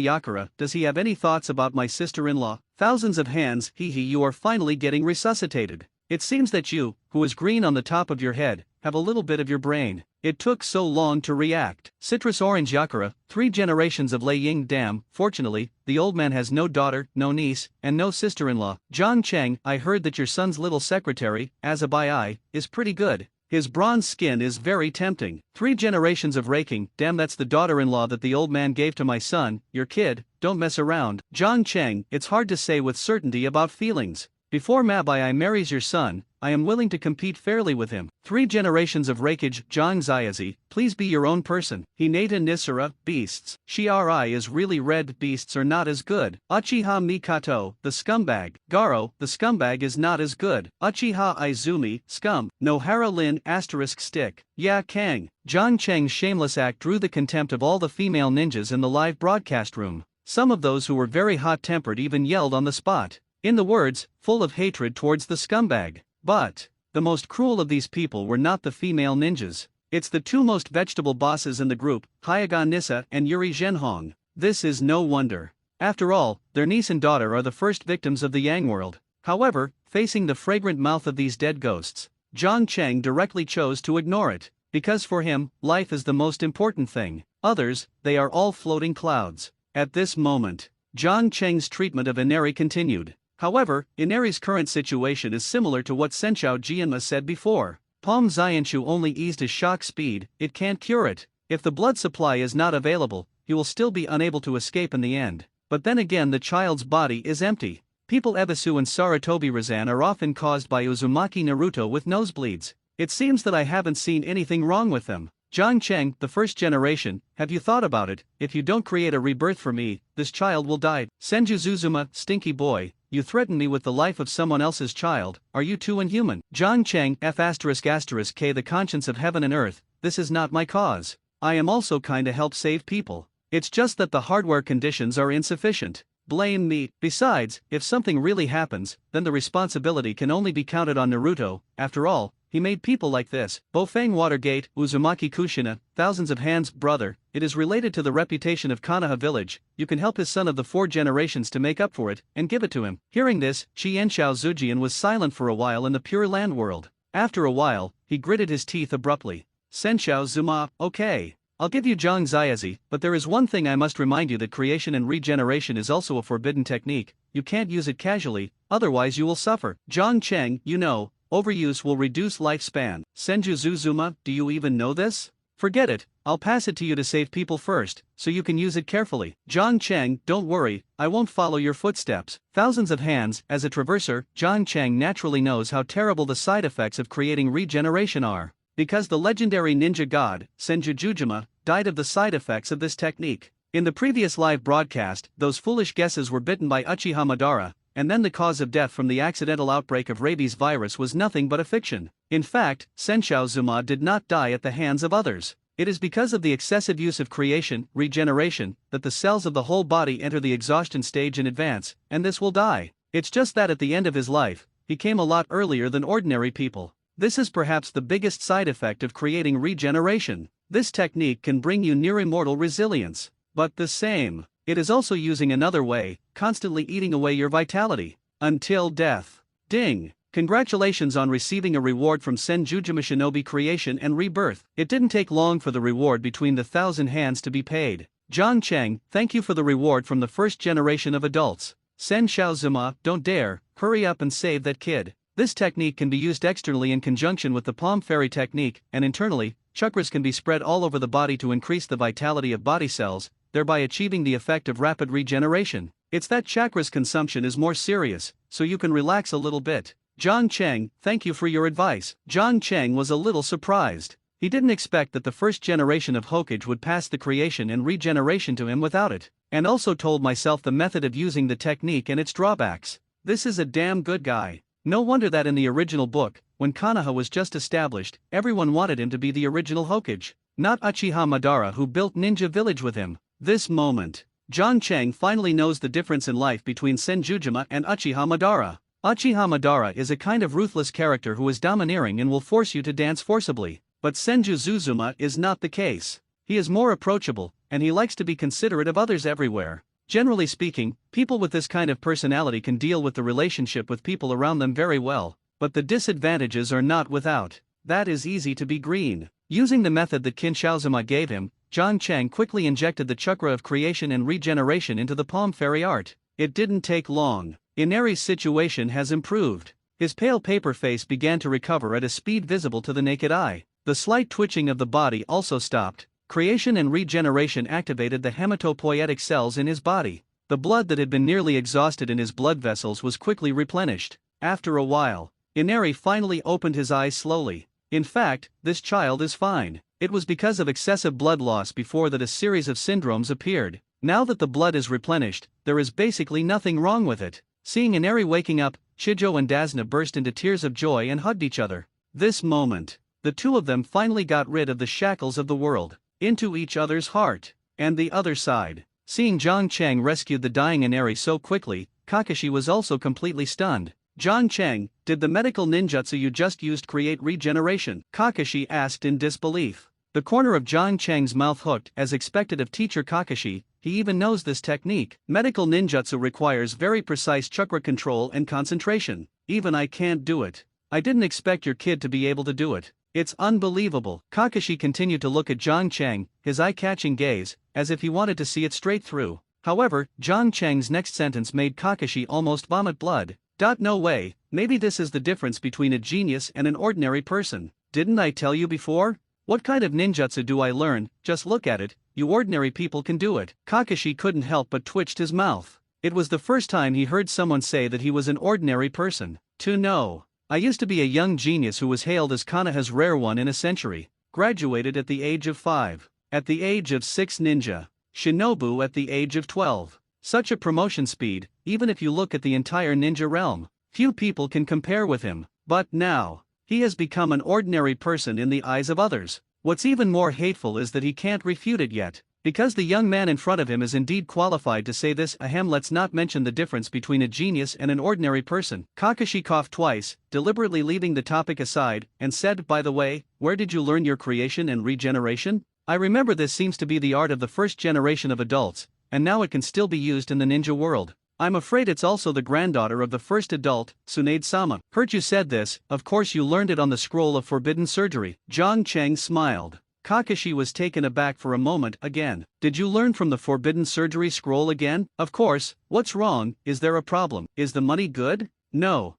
Yakura. Does he have any thoughts about my sister-in-law? Thousands of hands. You are finally getting resuscitated. It seems that you, who is green on the top of your head, have a little bit of your brain. It took so long to react. Citrus orange Yakura, 3 generations of Lei Ying. Damn, fortunately, the old man has no daughter, no niece, and no sister-in-law. John Cheng, I heard that your son's little secretary, Azabai, is pretty good. His bronze skin is very tempting. 3 generations of raking. Damn, that's the daughter-in-law that the old man gave to my son, your kid. Don't mess around. John Cheng, it's hard to say with certainty about feelings. Before Mabai marries your son, I am willing to compete fairly with him. 3 generations of rakage. Zhang Ziazi, please be your own person. Hinata Nisara, beasts. Shirai is really red. Beasts are not as good. Uchiha Mikato, the scumbag. Garo, the scumbag is not as good. Uchiha Izumi, scum. Nohara Lin, asterisk stick. Ya Kang. John Cheng's shameless act drew the contempt of all the female ninjas in the live broadcast room. Some of those who were very hot-tempered even yelled on the spot. In the words, full of hatred towards the scumbag. But the most cruel of these people were not the female ninjas. It's the 2 most vegetable bosses in the group, Hyaga Nissa and Yuri Zhenhong. This is no wonder. After all, their niece and daughter are the first victims of the Yang world. However, facing the fragrant mouth of these dead ghosts, Zhang Cheng directly chose to ignore it, because for him, life is the most important thing. Others, they are all floating clouds. At this moment, Zhang Cheng's treatment of Inari continued. However, Inari's current situation is similar to what Senshao Jianma said before. Palm Xianshu only eased his shock speed, it can't cure it. If the blood supply is not available, he will still be unable to escape in the end. But then again, the child's body is empty. People Ebisu and Saratobi Razan are often caused by Uzumaki Naruto with nosebleeds. It seems that I haven't seen anything wrong with them. Zhang Cheng, the first generation, have you thought about it? If you don't create a rebirth for me, this child will die. Senju Zuzuma, stinky boy, you threaten me with the life of someone else's child, are you too inhuman? Zhang Cheng, F***K, the conscience of heaven and earth, this is not my cause. I am also kinda help save people. It's just that the hardware conditions are insufficient. Blame me. Besides, if something really happens, then the responsibility can only be counted on Naruto. After all, he made people like this. Bofang Watergate, Uzumaki Kushina, thousands of hands. Brother, it is related to the reputation of Konoha village. You can help his son of the 4 generations to make up for it, and give it to him. Hearing this, Xianshao Zujian was silent for a while in the Pure Land world. After a while, he gritted his teeth abruptly. Senshao Zuma, okay. I'll give you Zhang Ziazi, but there is one thing I must remind you, that creation and regeneration is also a forbidden technique. You can't use it casually, otherwise you will suffer. Zhang Cheng, you know, overuse will reduce lifespan. Senju Zuzuma, do you even know this? Forget it, I'll pass it to you to save people first, so you can use it carefully. Zhang Cheng, don't worry, I won't follow your footsteps. Thousands of hands. As a traverser, Zhang Cheng naturally knows how terrible the side effects of creating regeneration are. Because the legendary ninja god, Senju Jujima, died of the side effects of this technique. In the previous live broadcast, those foolish guesses were bitten by Uchiha Madara, and then the cause of death from the accidental outbreak of rabies virus was nothing but a fiction. In fact, Senshao Zuma did not die at the hands of others. It is because of the excessive use of creation, regeneration, that the cells of the whole body enter the exhaustion stage in advance, and this will die. It's just that at the end of his life, he came a lot earlier than ordinary people. This is perhaps the biggest side effect of creating regeneration. This technique can bring you near immortal resilience. But the same, it is also using another way, constantly eating away your vitality. Until death. Ding! Congratulations on receiving a reward from Senjujima Shinobi Creation and Rebirth. It didn't take long for the reward between the 1,000 hands to be paid. Zhang Cheng, thank you for the reward from the first generation of adults. Sen Shaozuma, don't dare, hurry up and save that kid. This technique can be used externally in conjunction with the palm fairy technique, and internally, chakras can be spread all over the body to increase the vitality of body cells, thereby achieving the effect of rapid regeneration. It's that chakras consumption is more serious, so you can relax a little bit. Zhang Cheng, thank you for your advice. Zhang Cheng was a little surprised. He didn't expect that the first generation of Hokage would pass the creation and regeneration to him without it, and also told myself the method of using the technique and its drawbacks. This is a damn good guy. No wonder that in the original book, when Konoha was just established, everyone wanted him to be the original Hokage, not Uchiha Madara who built Ninja Village with him. This moment, Zhang Cheng finally knows the difference in life between Senjujima and Uchiha Madara. Uchiha Madara is a kind of ruthless character who is domineering and will force you to dance forcibly, but Senju Zuzuma is not the case. He is more approachable, and he likes to be considerate of others everywhere. Generally speaking, people with this kind of personality can deal with the relationship with people around them very well, but the disadvantages are not without. that is easy to be green. Using the method that Kinshazuma gave him, John Chang quickly injected the chakra of creation and regeneration into the palm fairy art. It didn't take long. Inari's situation has improved. His pale paper face began to recover at a speed visible to the naked eye. The slight twitching of the body also stopped. Creation and regeneration activated the hematopoietic cells in his body. The blood that had been nearly exhausted in his blood vessels was quickly replenished. After a while, Inari finally opened his eyes slowly. In fact, this child is fine. It was because of excessive blood loss before that a series of syndromes appeared. Now that the blood is replenished, there is basically nothing wrong with it. Seeing Inari waking up, Chijo and Dasna burst into tears of joy and hugged each other. This moment, the two of them finally got rid of the shackles of the world, into each other's heart. And the other side. Seeing John Chang rescued the dying Inari so quickly, Kakashi was also completely stunned. John Chang, did the medical ninjutsu you just used create regeneration? Kakashi asked in disbelief. The corner of John Chang's mouth hooked as expected of teacher Kakashi. He even knows this technique. Medical ninjutsu requires very precise chakra control and concentration. Even I can't do it. I didn't expect your kid to be able to do it. It's unbelievable. Kakashi continued to look at John Chang, his eye-catching gaze, as if he wanted to see it straight through. However, John Chang's next sentence made Kakashi almost vomit blood. No way, maybe this is the difference between a genius and an ordinary person. Didn't I tell you before? What kind of ninjutsu do I learn? Just look at it, you ordinary people can do it. Kakashi couldn't help but twitched his mouth. It was the first time he heard someone say that he was an ordinary person. No. I used to be a young genius who was hailed as Konoha's rare one in a century. Graduated at the age of 5. At the age of 6 ninja. Shinobu at the age of 12. Such a promotion speed, even if you look at the entire ninja realm. Few people can compare with him. But now, he has become an ordinary person in the eyes of others. What's even more hateful is that he can't refute it yet. Because the young man in front of him is indeed qualified to say this. Let's not mention the difference between a genius and an ordinary person. Kakashi coughed twice, deliberately leaving the topic aside, and said, by the way, where did you learn your creation and regeneration? I remember this seems to be the art of the first generation of adults, and now it can still be used in the ninja world. I'm afraid it's also the granddaughter of the first adult, Tsunade-sama. Heard you said this, of course you learned it on the scroll of forbidden surgery. John Chang smiled. Kakashi was taken aback for a moment again. Did you learn from the forbidden surgery scroll again? Of course, what's wrong? Is there a problem? Is the money good? No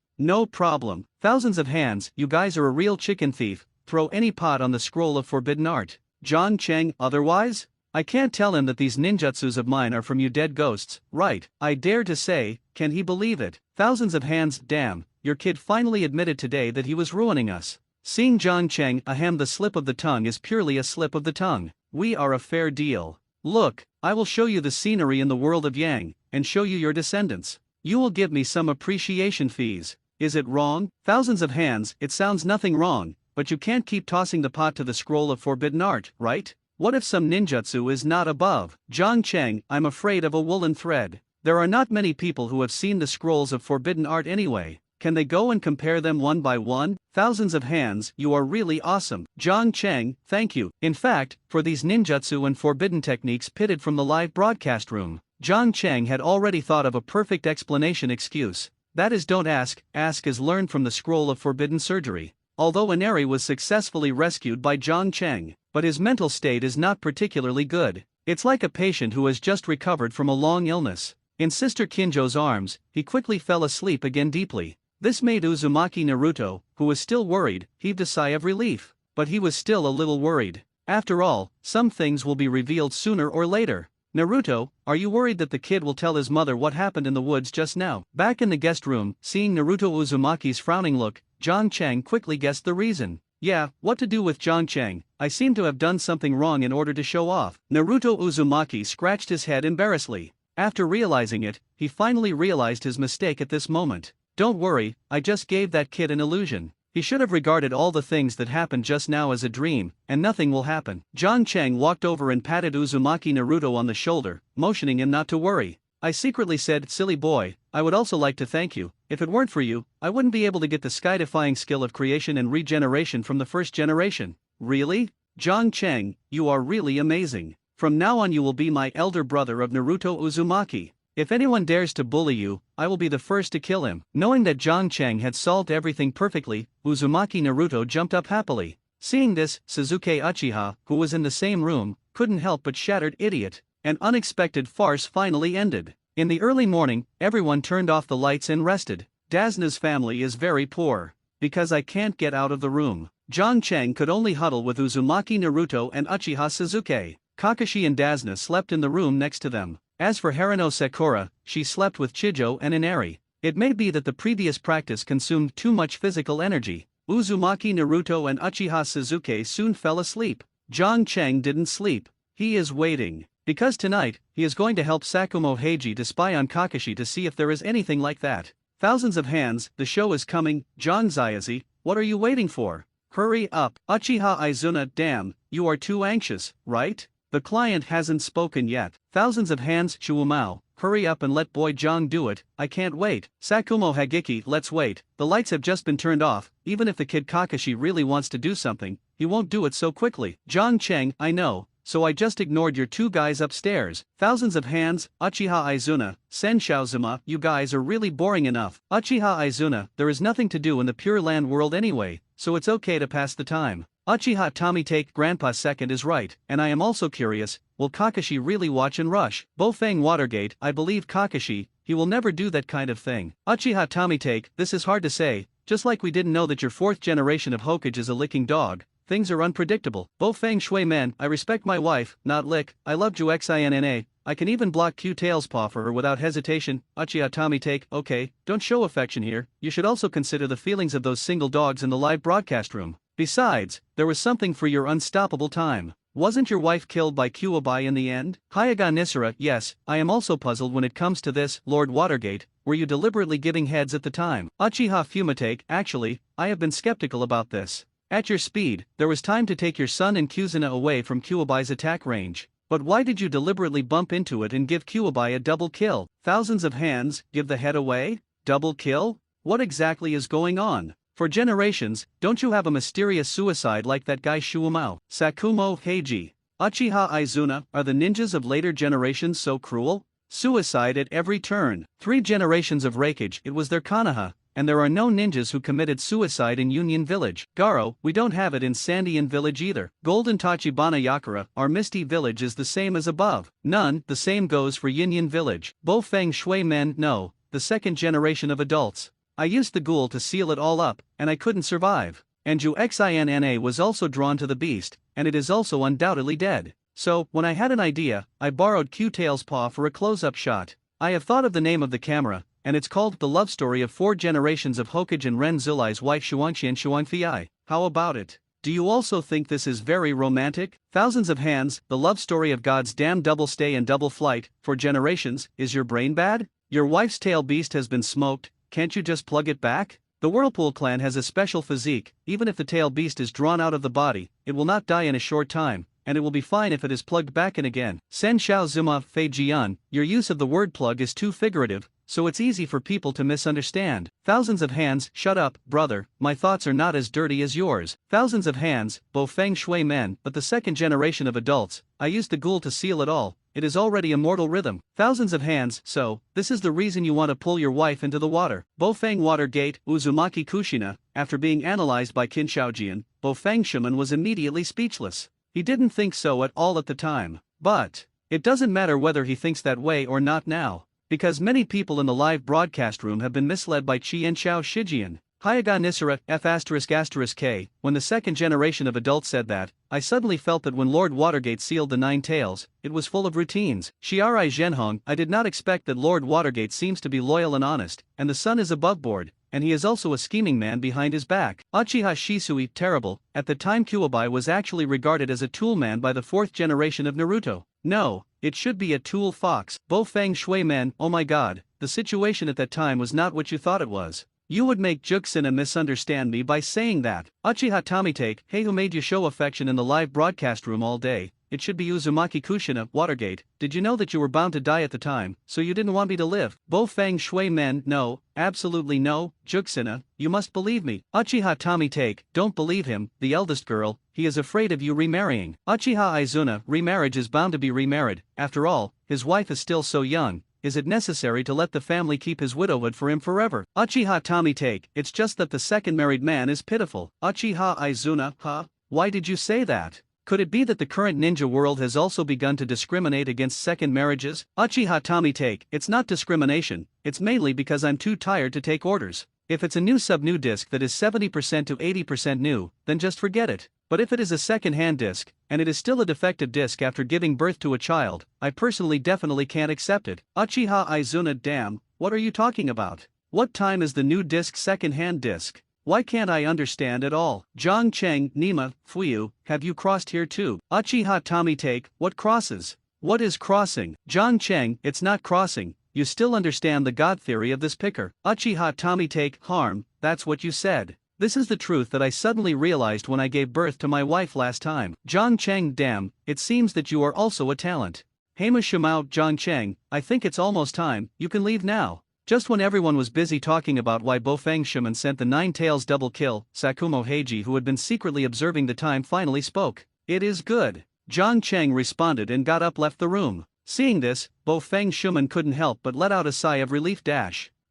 problem. Thousands of hands, you guys are a real chicken thief, throw any pot on the scroll of forbidden art. John Chang, otherwise? I can't tell him that these ninjutsus of mine are from you dead ghosts, right? I dare to say, can he believe it? Thousands of hands, damn, your kid finally admitted today that he was ruining us. Seeing John Chang, the slip of the tongue is purely a slip of the tongue. We are a fair deal. Look, I will show you the scenery in the world of Yang, and show you your descendants. You will give me some appreciation fees. Is it wrong? Thousands of hands, it sounds nothing wrong, but you can't keep tossing the pot to the scroll of forbidden art, right? What if some ninjutsu is not above? John Chang, I'm afraid of a woolen thread. There are not many people who have seen the scrolls of forbidden art anyway. Can they go and compare them one by one? Thousands of hands, you are really awesome. John Chang, thank you. In fact, for these ninjutsu and forbidden techniques pitted from the live broadcast room, John Chang had already thought of a perfect explanation excuse. That is, don't ask is learned from the scroll of forbidden surgery. Although Inari was successfully rescued by John Chang, but his mental state is not particularly good. It's like a patient who has just recovered from a long illness. In Sister Kinjo's arms, he quickly fell asleep again deeply. This made Uzumaki Naruto, who was still worried, heaved a sigh of relief. But he was still a little worried. After all, some things will be revealed sooner or later. Naruto, are you worried that the kid will tell his mother what happened in the woods just now? Back in the guest room, seeing Naruto Uzumaki's frowning look, John Chang quickly guessed the reason. Yeah, what to do with John Chang? I seem to have done something wrong in order to show off. Naruto Uzumaki scratched his head embarrassedly. After realizing it, he finally realized his mistake at this moment. Don't worry, I just gave that kid an illusion. He should have regarded all the things that happened just now as a dream, and nothing will happen. John Chang walked over and patted Uzumaki Naruto on the shoulder, motioning him not to worry. I secretly said, silly boy, I would also like to thank you. If it weren't for you, I wouldn't be able to get the sky-defying skill of creation and regeneration from the first generation. Really? John Chang, you are really amazing. From now on you will be my elder brother of Naruto Uzumaki. If anyone dares to bully you, I will be the first to kill him. Knowing that John Chang had solved everything perfectly, Uzumaki Naruto jumped up happily. Seeing this, Sasuke Uchiha, who was in the same room, couldn't help but shattered idiot. An unexpected farce finally ended. In the early morning, everyone turned off the lights and rested. Dazna's family is very poor. Because I can't get out of the room. John Chang could only huddle with Uzumaki Naruto and Uchiha Sasuke. Kakashi and Dazna slept in the room next to them. As for Harano Sakura, she slept with Chijo and Inari. It may be that the previous practice consumed too much physical energy. Uzumaki Naruto and Uchiha Sasuke soon fell asleep. John Chang didn't sleep. He is waiting. Because tonight, he is going to help Sakumo Heiji to spy on Kakashi to see if there is anything like that. Thousands of hands, the show is coming. John Zayazi, what are you waiting for? Hurry up. Uchiha Izuna, damn, you are too anxious, right? The client hasn't spoken yet. Thousands of hands. Shuumao, hurry up and let boy John do it, I can't wait. Sakumo Hagiki, let's wait. The lights have just been turned off. Even if the kid Kakashi really wants to do something, he won't do it so quickly. John Chang, I know, so I just ignored your two guys upstairs. Thousands of hands. Uchiha Izuna, Sen Shaozuma, you guys are really boring enough. Uchiha Izuna, there is nothing to do in the Pure Land world anyway, so it's okay to pass the time. Uchiha Tommy take Grandpa second is right, and I am also curious, will Kakashi really watch and rush? Bofang Watergate, I believe Kakashi, he will never do that kind of thing. Uchiha Tommy take, this is hard to say, just like we didn't know that your fourth generation of Hokage is a licking dog. Things are unpredictable. Bofang Shui Men, I respect my wife, not lick, I love Ju Xinna. I can even block Q Tails paw for her without hesitation. Uchiha Tommy take, okay, don't show affection here, you should also consider the feelings of those single dogs in the live broadcast room. Besides, there was something for your unstoppable time. Wasn't your wife killed by Kuwabai in the end? Hyaga Nisara, yes, I am also puzzled when it comes to this. Lord Watergate, were you deliberately giving heads at the time? Uchiha Fumitake, actually, I have been skeptical about this. At your speed, there was time to take your son and Kuzuna away from Kuwabai's attack range. But why did you deliberately bump into it and give Kuwabai a double kill? Thousands of hands, give the head away? Double kill? What exactly is going on? For generations, don't you have a mysterious suicide like that guy Shuumao? Sakumo Heiji, Uchiha Izuna, are the ninjas of later generations so cruel? Suicide at every turn. 3 generations of Raikage, it was their Konoha, and there are no ninjas who committed suicide in Union Village. Garo, we don't have it in Sandian Village either. Golden Tachibana Yakura, our Misty Village is the same as above. None, the same goes for Union Village. Bofeng Shui Men, no, the second generation of adults. I used the ghoul to seal it all up, and I couldn't survive. And Ju Xinna was also drawn to the beast, and it is also undoubtedly dead. So, when I had an idea, I borrowed Q-Tail's paw for a close-up shot. I have thought of the name of the camera, and it's called The Love Story of 4 Generations of Hokage and Ren Zulai's wife Shuangqian Shuangfiai. How about it? Do you also think this is very romantic? Thousands of hands, the love story of God's damn double stay and double flight, for generations. Is your brain bad? Your wife's tail beast has been smoked, can't you just plug it back? The Whirlpool clan has a special physique, even if the tail beast is drawn out of the body, it will not die in a short time, and it will be fine if it is plugged back in again. Sen Shao Zuma Fei Jian, your use of the word plug is too figurative, so it's easy for people to misunderstand. Thousands of hands, shut up, brother, my thoughts are not as dirty as yours. Thousands of hands, Bo Feng Shui Men, but the second generation of adults, I used the ghoul to seal it all. It is already a mortal rhythm. Thousands of hands, so, this is the reason you want to pull your wife into the water. Bofang Watergate, Uzumaki Kushina, after being analyzed by Qin Shaojian, Bofang Shaman was immediately speechless. He didn't think so at all at the time. But, it doesn't matter whether he thinks that way or not now. Because many people in the live broadcast room have been misled by Qi and Shao Shijian. Hyaga Nisara F***K, when the second generation of adults said that, I suddenly felt that when Lord Watergate sealed the 9 tails, it was full of routines. Shiarai Zhenhong, I did not expect that Lord Watergate seems to be loyal and honest, and the son is above board, and he is also a scheming man behind his back. Uchiha Shisui, terrible, at the time Kuwabai was actually regarded as a tool man by the 4th generation of Naruto. No, it should be a tool fox. Bo Feng Shui Men, oh my god, the situation at that time was not what you thought it was. You would make Juxina misunderstand me by saying that. Uchiha Tomitake, hey, who made you show affection in the live broadcast room all day? It should be Uzumaki Kushina, Watergate. Did you know that you were bound to die at the time, so you didn't want me to live? Bo Feng Shui Men, no, absolutely no, Juxina, you must believe me. Uchiha Tomitake, don't believe him, the eldest girl, he is afraid of you remarrying. Uchiha Izuna, remarriage is bound to be remarried, after all, his wife is still so young, is it necessary to let the family keep his widowhood for him forever? Uchiha Tommy take, it's just that the second married man is pitiful. Uchiha Izuna, huh? Why did you say that? Could it be that the current ninja world has also begun to discriminate against second marriages? Uchiha Tommy take, it's not discrimination, it's mainly because I'm too tired to take orders. If it's a new sub-new disc that is 70% to 80% new, then just forget it. But if it is a second-hand disc, and it is still a defective disc after giving birth to a child, I personally definitely can't accept it. Uchiha Izuna, damn, what are you talking about? What time is the new disc second-hand disc? Why can't I understand at all? Zhang Cheng, Nima, Fuyu, have you crossed here too? Uchiha Tommy take, what crosses? What is crossing? Zhang Cheng, it's not crossing, you still understand the God theory of this picker. Uchiha Tommy take, harm, that's what you said. This is the truth that I suddenly realized when I gave birth to my wife last time. Zhang Cheng, damn, it seems that you are also a talent. Hema Shimao, Zhang Cheng, I think it's almost time, you can leave now. Just when everyone was busy talking about why Bofeng Shiman sent the Nine Tails double kill, Sakumo Heiji, who had been secretly observing the time, finally spoke. It is good. Zhang Cheng responded and got up, left the room. Seeing this, Bofeng Shiman couldn't help but let out a sigh of relief.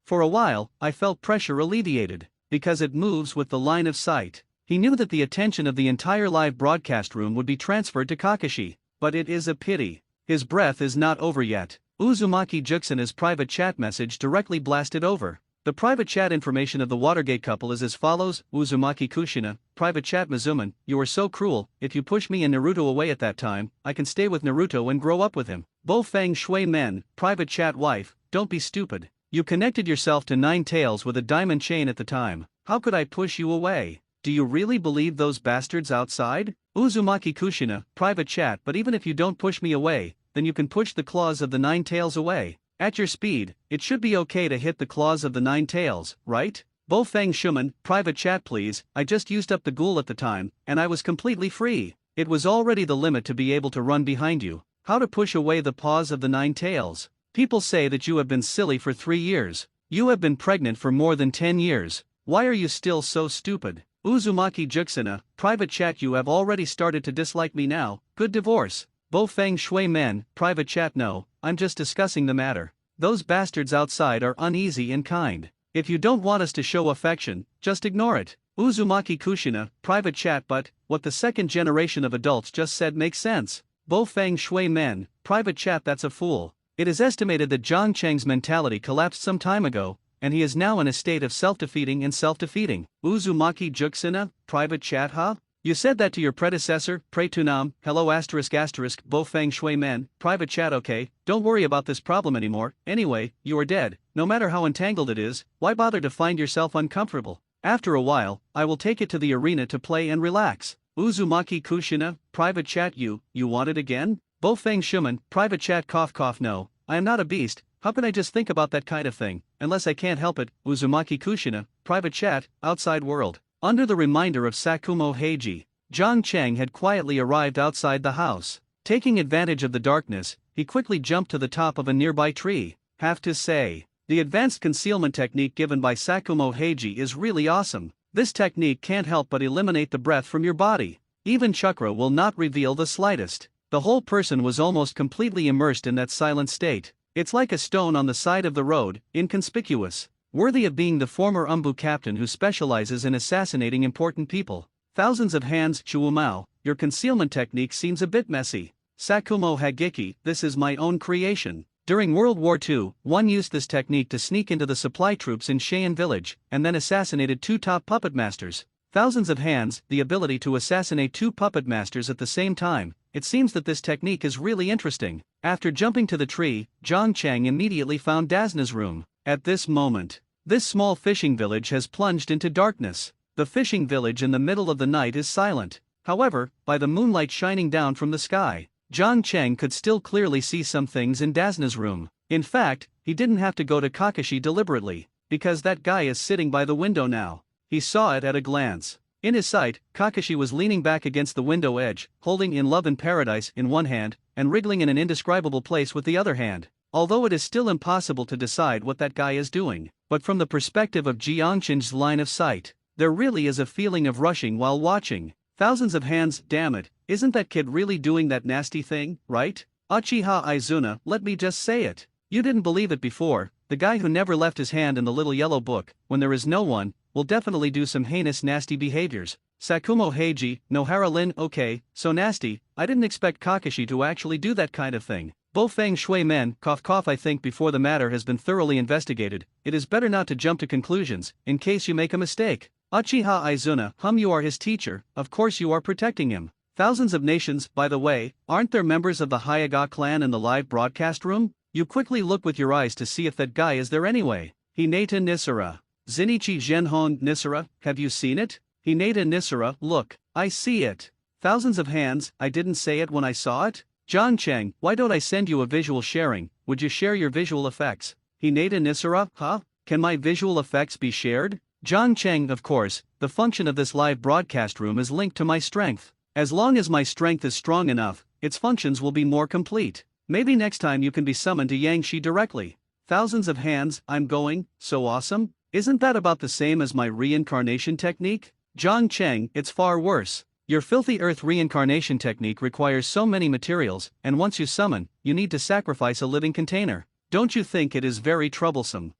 For a while, I felt pressure alleviated, because it moves with the line of sight. He knew that the attention of the entire live broadcast room would be transferred to Kakashi, but it is a pity. His breath is not over yet. Uzumaki Juxuna's private chat message directly blasted over. The private chat information of the Watergate couple is as follows: Uzumaki Kushina, private chat Mizuman, you are so cruel, if you push me and Naruto away at that time, I can stay with Naruto and grow up with him. Bofeng Shui Men, private chat wife, don't be stupid. You connected yourself to Nine Tails with a diamond chain at the time, how could I push you away? Do you really believe those bastards outside? Uzumaki Kushina, private chat, but even if you don't push me away, then you can push the claws of the Nine Tails away. At your speed, it should be okay to hit the claws of the Nine Tails, right? Bofeng Shuman, private chat please, I just used up the ghoul at the time, and I was completely free. It was already the limit to be able to run behind you. How to push away the paws of the Nine Tails? People say that you have been silly for 3 years. You have been pregnant for more than 10 years. Why are you still so stupid? Uzumaki Juxuna, private chat, you have already started to dislike me now, good divorce. Bofeng Shui Men, private chat, no, I'm just discussing the matter. Those bastards outside are uneasy and kind. If you don't want us to show affection, just ignore it. Uzumaki Kushina, private chat, but what the second generation of adults just said makes sense. Bofeng Shui Men, private chat, that's a fool. It is estimated that Zhang Cheng's mentality collapsed some time ago, and he is now in a state of self-defeating and self-defeating. Uzumaki Juxuna, private chat, huh? You said that to your predecessor, Pray Tunam, hello asterisk asterisk, Bofeng Shui Men, private chat, okay, don't worry about this problem anymore, anyway, you are dead, no matter how entangled it is, why bother to find yourself uncomfortable? After a while, I will take it to the arena to play and relax. Uzumaki Kushina, private chat, you want it again? Bofeng Shuman, private chat, cough cough, no, I am not a beast, how can I just think about that kind of thing, unless I can't help it. Uzumaki Kushina, private chat, outside world. Under the reminder of Sakumo Heiji, Zhang Cheng had quietly arrived outside the house. Taking advantage of the darkness, he quickly jumped to the top of a nearby tree. Have to say, the advanced concealment technique given by Sakumo Heiji is really awesome. This technique can't help but eliminate the breath from your body. Even chakra will not reveal the slightest. The whole person was almost completely immersed in that silent state. It's like a stone on the side of the road, inconspicuous. Worthy of being the former Umbu captain who specializes in assassinating important people. Thousands of hands, Chuumao, your concealment technique seems a bit messy. Sakumo Hagiki, this is my own creation. During World War II, one used this technique to sneak into the supply troops in Cheyenne village, and then assassinated 2 top puppet masters. Thousands of hands, the ability to assassinate 2 puppet masters at the same time. It seems that this technique is really interesting. After jumping to the tree, Zhang Cheng immediately found Dazna's room. At this moment, this small fishing village has plunged into darkness. The fishing village in the middle of the night is silent. However, by the moonlight shining down from the sky, Zhang Cheng could still clearly see some things in Dazna's room. In fact, he didn't have to go to Kakashi deliberately, because that guy is sitting by the window now. He saw it at a glance. In his sight, Kakashi was leaning back against the window edge, holding In Love in Paradise in one hand, and wriggling in an indescribable place with the other hand. Although it is still impossible to decide what that guy is doing, but from the perspective of Jiangchen's line of sight, there really is a feeling of rushing while watching. Thousands of hands, damn it, isn't that kid really doing that nasty thing, right? Uchiha Izuna, let me just say it. You didn't believe it before, the guy who never left his hand in the little yellow book, when there is no one, will definitely do some heinous nasty behaviors. Sakumo Heiji, Nohara Lin, okay, so nasty, I didn't expect Kakashi to actually do that kind of thing. Bo Feng Shui Men, cough cough. I think before the matter has been thoroughly investigated, it is better not to jump to conclusions, in case you make a mistake. Uchiha Izuna, you are his teacher, of course you are protecting him. Thousands of nations, by the way, aren't there members of the Hyuga clan in the live broadcast room? You quickly look with your eyes to see if that guy is there anyway. Hinata Nisara. Zinichi Genhon Nisara, have you seen it? Hinata Nisara, look, I see it. Thousands of hands, I didn't say it when I saw it? John Cheng, why don't I send you a visual sharing, would you share your visual effects? Hinata Nisara, huh? Can my visual effects be shared? John Cheng, of course, the function of this live broadcast room is linked to my strength. As long as my strength is strong enough, its functions will be more complete. Maybe next time you can be summoned to Yangshi directly. Thousands of hands, I'm going, so awesome? Isn't that about the same as my reincarnation technique? John Cheng, it's far worse. Your filthy earth reincarnation technique requires so many materials, and once you summon, you need to sacrifice a living container. Don't you think it is very troublesome?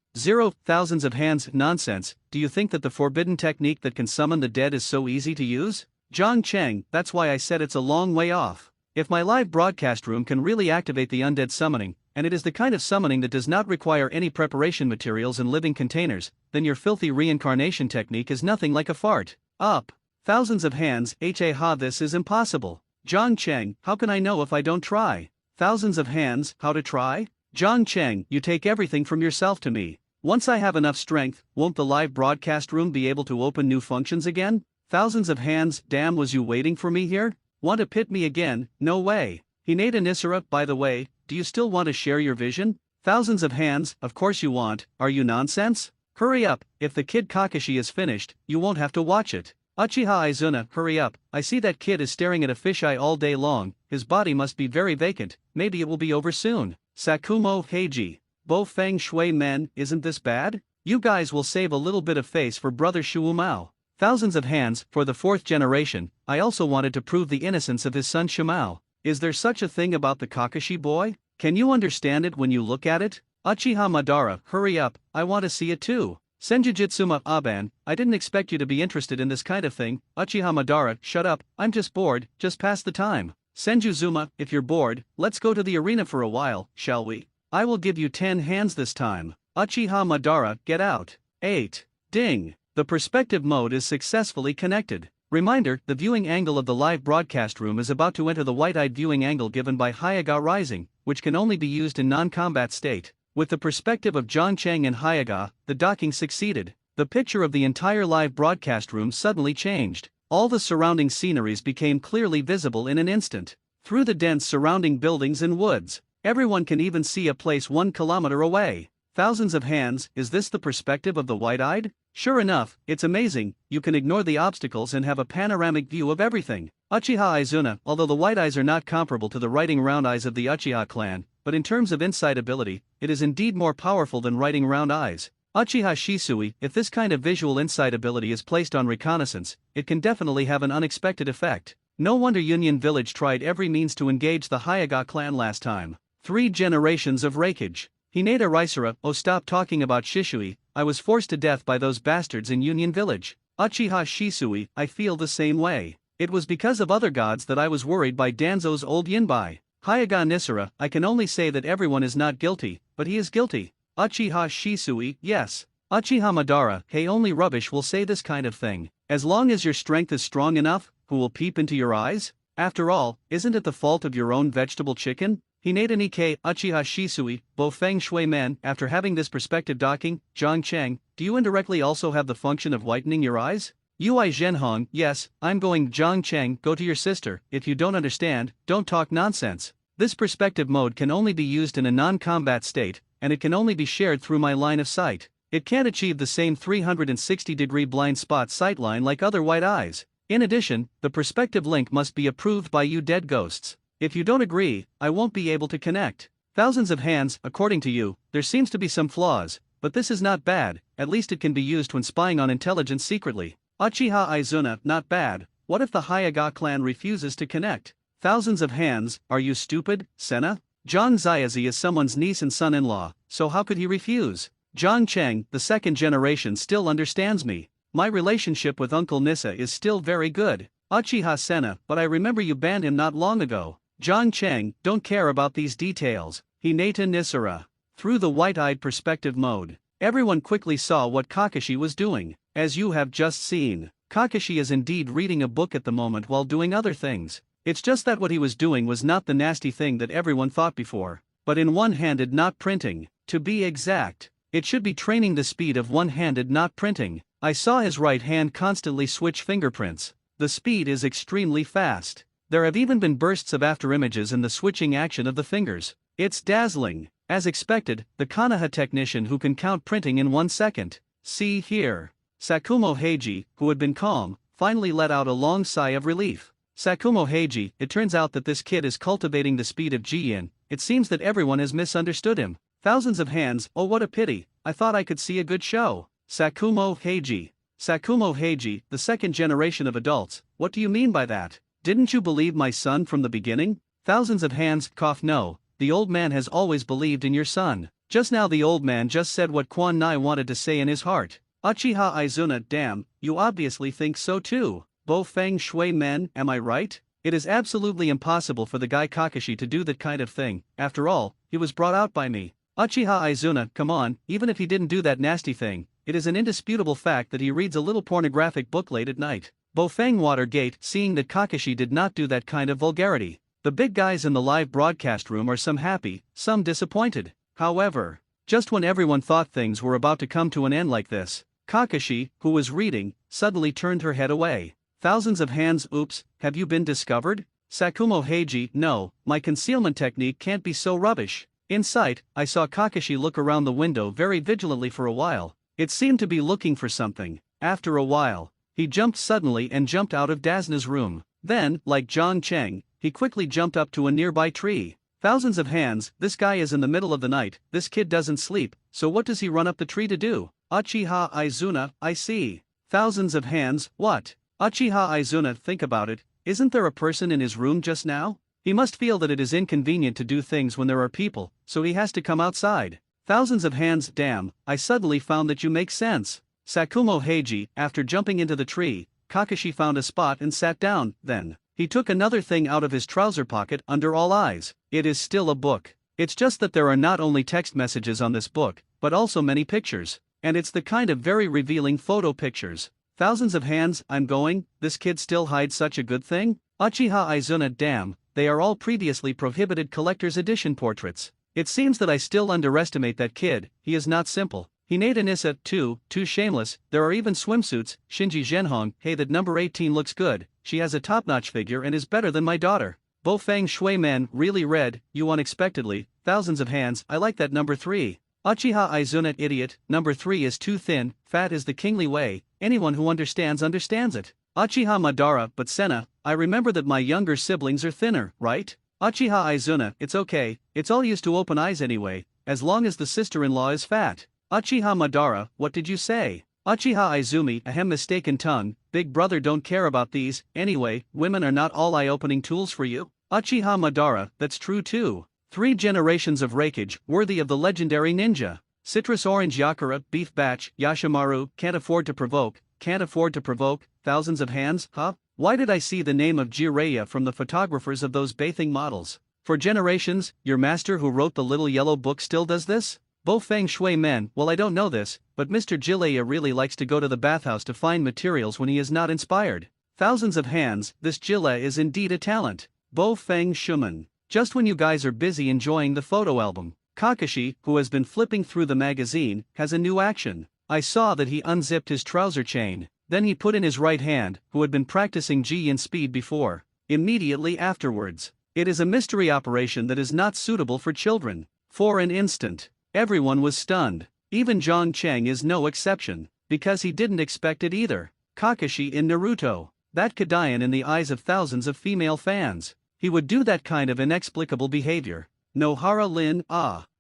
Thousands of hands, nonsense. Do you think that the forbidden technique that can summon the dead is so easy to use? John Cheng, that's why I said it's a long way off. If my live broadcast room can really activate the undead summoning, and it is the kind of summoning that does not require any preparation materials and living containers, then your filthy reincarnation technique is nothing like a fart. Up. Thousands of hands, this is impossible. John Cheng, how can I know if I don't try? Thousands of hands, how to try? John Cheng, you take everything from yourself to me. Once I have enough strength, won't the live broadcast room be able to open new functions again? Thousands of hands, damn, was you waiting for me here? Want to pit me again? No way. Hinata Nisara, by the way, do you still want to share your vision? Thousands of hands, of course you want, are you nonsense? Hurry up, if the kid Kakashi is finished, you won't have to watch it. Uchiha Izuna, hurry up, I see that kid is staring at a fisheye all day long, his body must be very vacant, maybe it will be over soon. Sakumo Heiji. Bo Feng Shui Men, isn't this bad? You guys will save a little bit of face for brother Shuumao. Thousands of hands, for the fourth generation, I also wanted to prove the innocence of his son Shumao. Is there such a thing about the Kakashi boy? Can you understand it when you look at it? Uchiha Madara, hurry up, I want to see it too. Senjujitsuma Aban, I didn't expect you to be interested in this kind of thing. Uchiha Madara, shut up, I'm just bored, just pass the time. Senjuzuma, if you're bored, let's go to the arena for a while, shall we? I will give you 10 hands this time. Uchiha Madara, get out. 8. Ding. The perspective mode is successfully connected. Reminder, the viewing angle of the live broadcast room is about to enter the white-eyed viewing angle given by Hyuga Rising, which can only be used in non-combat state. With the perspective of John Cheng and Hyuga, the docking succeeded. The picture of the entire live broadcast room suddenly changed. All the surrounding sceneries became clearly visible in an instant. Through the dense surrounding buildings and woods, everyone can even see a place 1 kilometer away. Thousands of hands, is this the perspective of the white-eyed? Sure enough, it's amazing, you can ignore the obstacles and have a panoramic view of everything. Uchiha Izuna, although the white eyes are not comparable to the writing round eyes of the Uchiha clan, but in terms of insight ability, it is indeed more powerful than writing round eyes. Uchiha Shisui, if this kind of visual insight ability is placed on reconnaissance, it can definitely have an unexpected effect. No wonder Union Village tried every means to engage the Hyuga clan last time. 3 generations of rakeage. Hinata Risara, oh stop talking about Shisui, I was forced to death by those bastards in Union Village. Uchiha Shisui, I feel the same way. It was because of other gods that I was worried by Danzo's old Yinbai. Hyuga Nisara, I can only say that everyone is not guilty, but he is guilty. Uchiha Shisui, yes. Uchiha Madara, hey, only rubbish will say this kind of thing. As long as your strength is strong enough, who will peep into your eyes? After all, isn't it the fault of your own vegetable chicken? Hinata Nikkei, Uchiha Shisui, Bo Feng Shui Men, after having this perspective docking, Zhang Cheng, do you indirectly also have the function of whitening your eyes? Ui Zhenhong, yes, I'm going. Zhang Cheng, go to your sister, if you don't understand, don't talk nonsense. This perspective mode can only be used in a non-combat state, and it can only be shared through my line of sight. It can't achieve the same 360-degree blind spot sightline like other white eyes. In addition, the perspective link must be approved by you dead ghosts. If you don't agree, I won't be able to connect. Thousands of hands, according to you, there seems to be some flaws, but this is not bad, at least it can be used when spying on intelligence secretly. Uchiha Izuna, not bad, what if the Hyuga clan refuses to connect? Thousands of hands, are you stupid, Senna? John Ziazi is someone's niece and son-in-law, so how could he refuse? John Cheng, the second generation, still understands me. My relationship with Uncle Nissa is still very good. Uchiha Senna, but I remember you banned him not long ago. John Cheng, don't care about these details. Hinata Nisara. Through the white-eyed perspective mode, everyone quickly saw what Kakashi was doing. As you have just seen, Kakashi is indeed reading a book at the moment while doing other things. It's just that what he was doing was not the nasty thing that everyone thought before, but in one-handed not printing. To be exact, it should be training the speed of one-handed not printing. I saw his right hand constantly switch fingerprints. The speed is extremely fast. There have even been bursts of afterimages in the switching action of the fingers. It's dazzling. As expected, the Konoha technician who can count printing in 1 second. See here. Sakumo Heiji, who had been calm, finally let out a long sigh of relief. Sakumo Heiji, it turns out that this kid is cultivating the speed of Jiyin. It seems that everyone has misunderstood him. Thousands of hands, oh what a pity, I thought I could see a good show. Sakumo Heiji. Sakumo Heiji, the second generation of adults, what do you mean by that? Didn't you believe my son from the beginning? Thousands of hands, cough no, the old man has always believed in your son. Just now the old man just said what Quan Nai wanted to say in his heart. Uchiha Izuna, damn, you obviously think so too. Bo Feng Shui Men, am I right? It is absolutely impossible for the guy Kakashi to do that kind of thing. After all, he was brought out by me. Uchiha Izuna, come on, even if he didn't do that nasty thing, it is an indisputable fact that he reads a little pornographic book late at night. Bo Feng Watergate, seeing that Kakashi did not do that kind of vulgarity. The big guys in the live broadcast room are some happy, some disappointed. However, just when everyone thought things were about to come to an end like this, Kakashi, who was reading, suddenly turned her head away. Thousands of hands, oops, have you been discovered? Sakumo Heiji, no, my concealment technique can't be so rubbish. In sight, I saw Kakashi look around the window very vigilantly for a while. It seemed to be looking for something. After a while, he jumped suddenly and jumped out of Dazna's room. Then, like John Cheng, he quickly jumped up to a nearby tree. Thousands of hands, this guy is in the middle of the night, this kid doesn't sleep, so what does he run up the tree to do? Uchiha Izuna, I see. Thousands of hands, what? Uchiha Izuna, think about it, isn't there a person in his room just now? He must feel that it is inconvenient to do things when there are people, so he has to come outside. Thousands of hands, damn, I suddenly found that you make sense. Sakumo Heiji, after jumping into the tree, Kakashi found a spot and sat down, then he took another thing out of his trouser pocket under all eyes. It is still a book. It's just that there are not only text messages on this book, but also many pictures. And it's the kind of very revealing photo pictures. Thousands of hands, I'm going, this kid still hides such a good thing? Uchiha Izuna, damn, they are all previously prohibited collector's edition portraits. It seems that I still underestimate that kid, he is not simple. Hinata Nissa, too shameless, there are even swimsuits. Shinji Zhenhong, hey, that number 18 looks good, she has a top-notch figure and is better than my daughter. Bo Feng Shui Man, really red, you unexpectedly, thousands of hands, I like that number 3. Uchiha Izuna, idiot, number 3 is too thin, fat is the kingly way, anyone who understands it. Uchiha Madara, but Senna, I remember that my younger siblings are thinner, right? Uchiha Izuna, it's okay, it's all used to open eyes anyway, as long as the sister-in-law is fat. Uchiha Madara, what did you say? Uchiha Izumi, ahem, mistaken tongue, big brother don't care about these, anyway, women are not all eye-opening tools for you. Uchiha Madara, that's true too. 3 generations of rakeage, worthy of the legendary ninja. Citrus orange Yakura, beef batch, Yashimaru, can't afford to provoke, thousands of hands, huh? Why did I see the name of Jiraiya from the photographers of those bathing models? For generations, your master who wrote the little yellow book still does this? Bo Feng Shui Men, well I don't know this, but Mr. Jiraiya really likes to go to the bathhouse to find materials when he is not inspired. Thousands of hands, this Jiraiya is indeed a talent. Bo Feng Shuman. Just when you guys are busy enjoying the photo album, Kakashi, who has been flipping through the magazine, has a new action. I saw that he unzipped his trouser chain, then he put in his right hand, who had been practicing Ji-in speed before. Immediately afterwards, it is a mystery operation that is not suitable for children. For an instant, everyone was stunned. Even John Cheng is no exception, because he didn't expect it either. Kakashi in Naruto, that Kadayan in the eyes of thousands of female fans. He would do that kind of inexplicable behavior. Nohara Lin,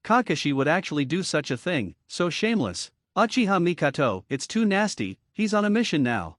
Kakashi would actually do such a thing, so shameless. Uchiha Mikato, it's too nasty, he's on a mission now.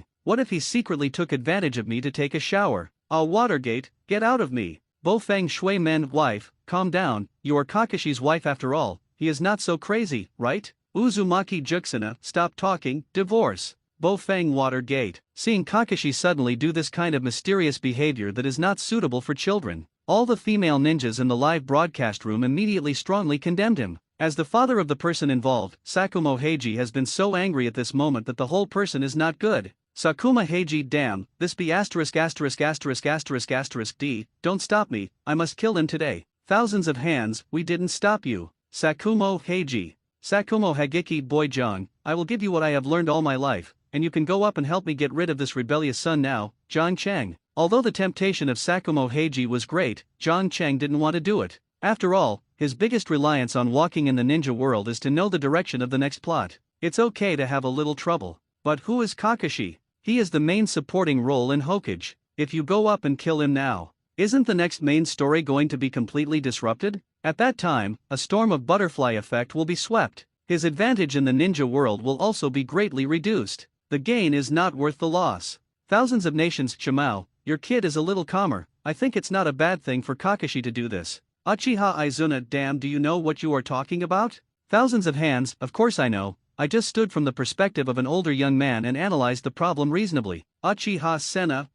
thinking, what if he secretly took advantage of me to take a shower? Ah, Watergate, get out of me. Bo Feng Shui Men, wife, calm down, you are Kakashi's wife after all, he is not so crazy, right? Uzumaki Juxina, stop talking, divorce. Bo Feng Watergate, seeing Kakashi suddenly do this kind of mysterious behavior that is not suitable for children, all the female ninjas in the live broadcast room immediately strongly condemned him. As the father of the person involved, Sakumo Heiji has been so angry at this moment that the whole person is not good. Sakuma Heiji, damn, this be asterisk asterisk asterisk asterisk asterisk D, don't stop me, I must kill him today. Thousands of hands, we didn't stop you. Sakumo Heiji. Sakumo Hagiki Boy-jong, I will give you what I have learned all my life, and you can go up and help me get rid of this rebellious son now, Zhang Cheng. Although the temptation of Sakumo Heiji was great, Zhang Cheng didn't want to do it. After all, his biggest reliance on walking in the ninja world is to know the direction of the next plot. It's okay to have a little trouble. But who is Kakashi? He is the main supporting role in Hokage. If you go up and kill him now, isn't the next main story going to be completely disrupted? At that time, a storm of butterfly effect will be swept. His advantage in the ninja world will also be greatly reduced. The gain is not worth the loss. Thousands of nations, Shimao, your kid is a little calmer, I think it's not a bad thing for Kakashi to do this. Uchiha Izuna, damn, do you know what you are talking about? Thousands of hands, of course I know, I just stood from the perspective of an older young man and analyzed the problem reasonably. Uchiha Senna,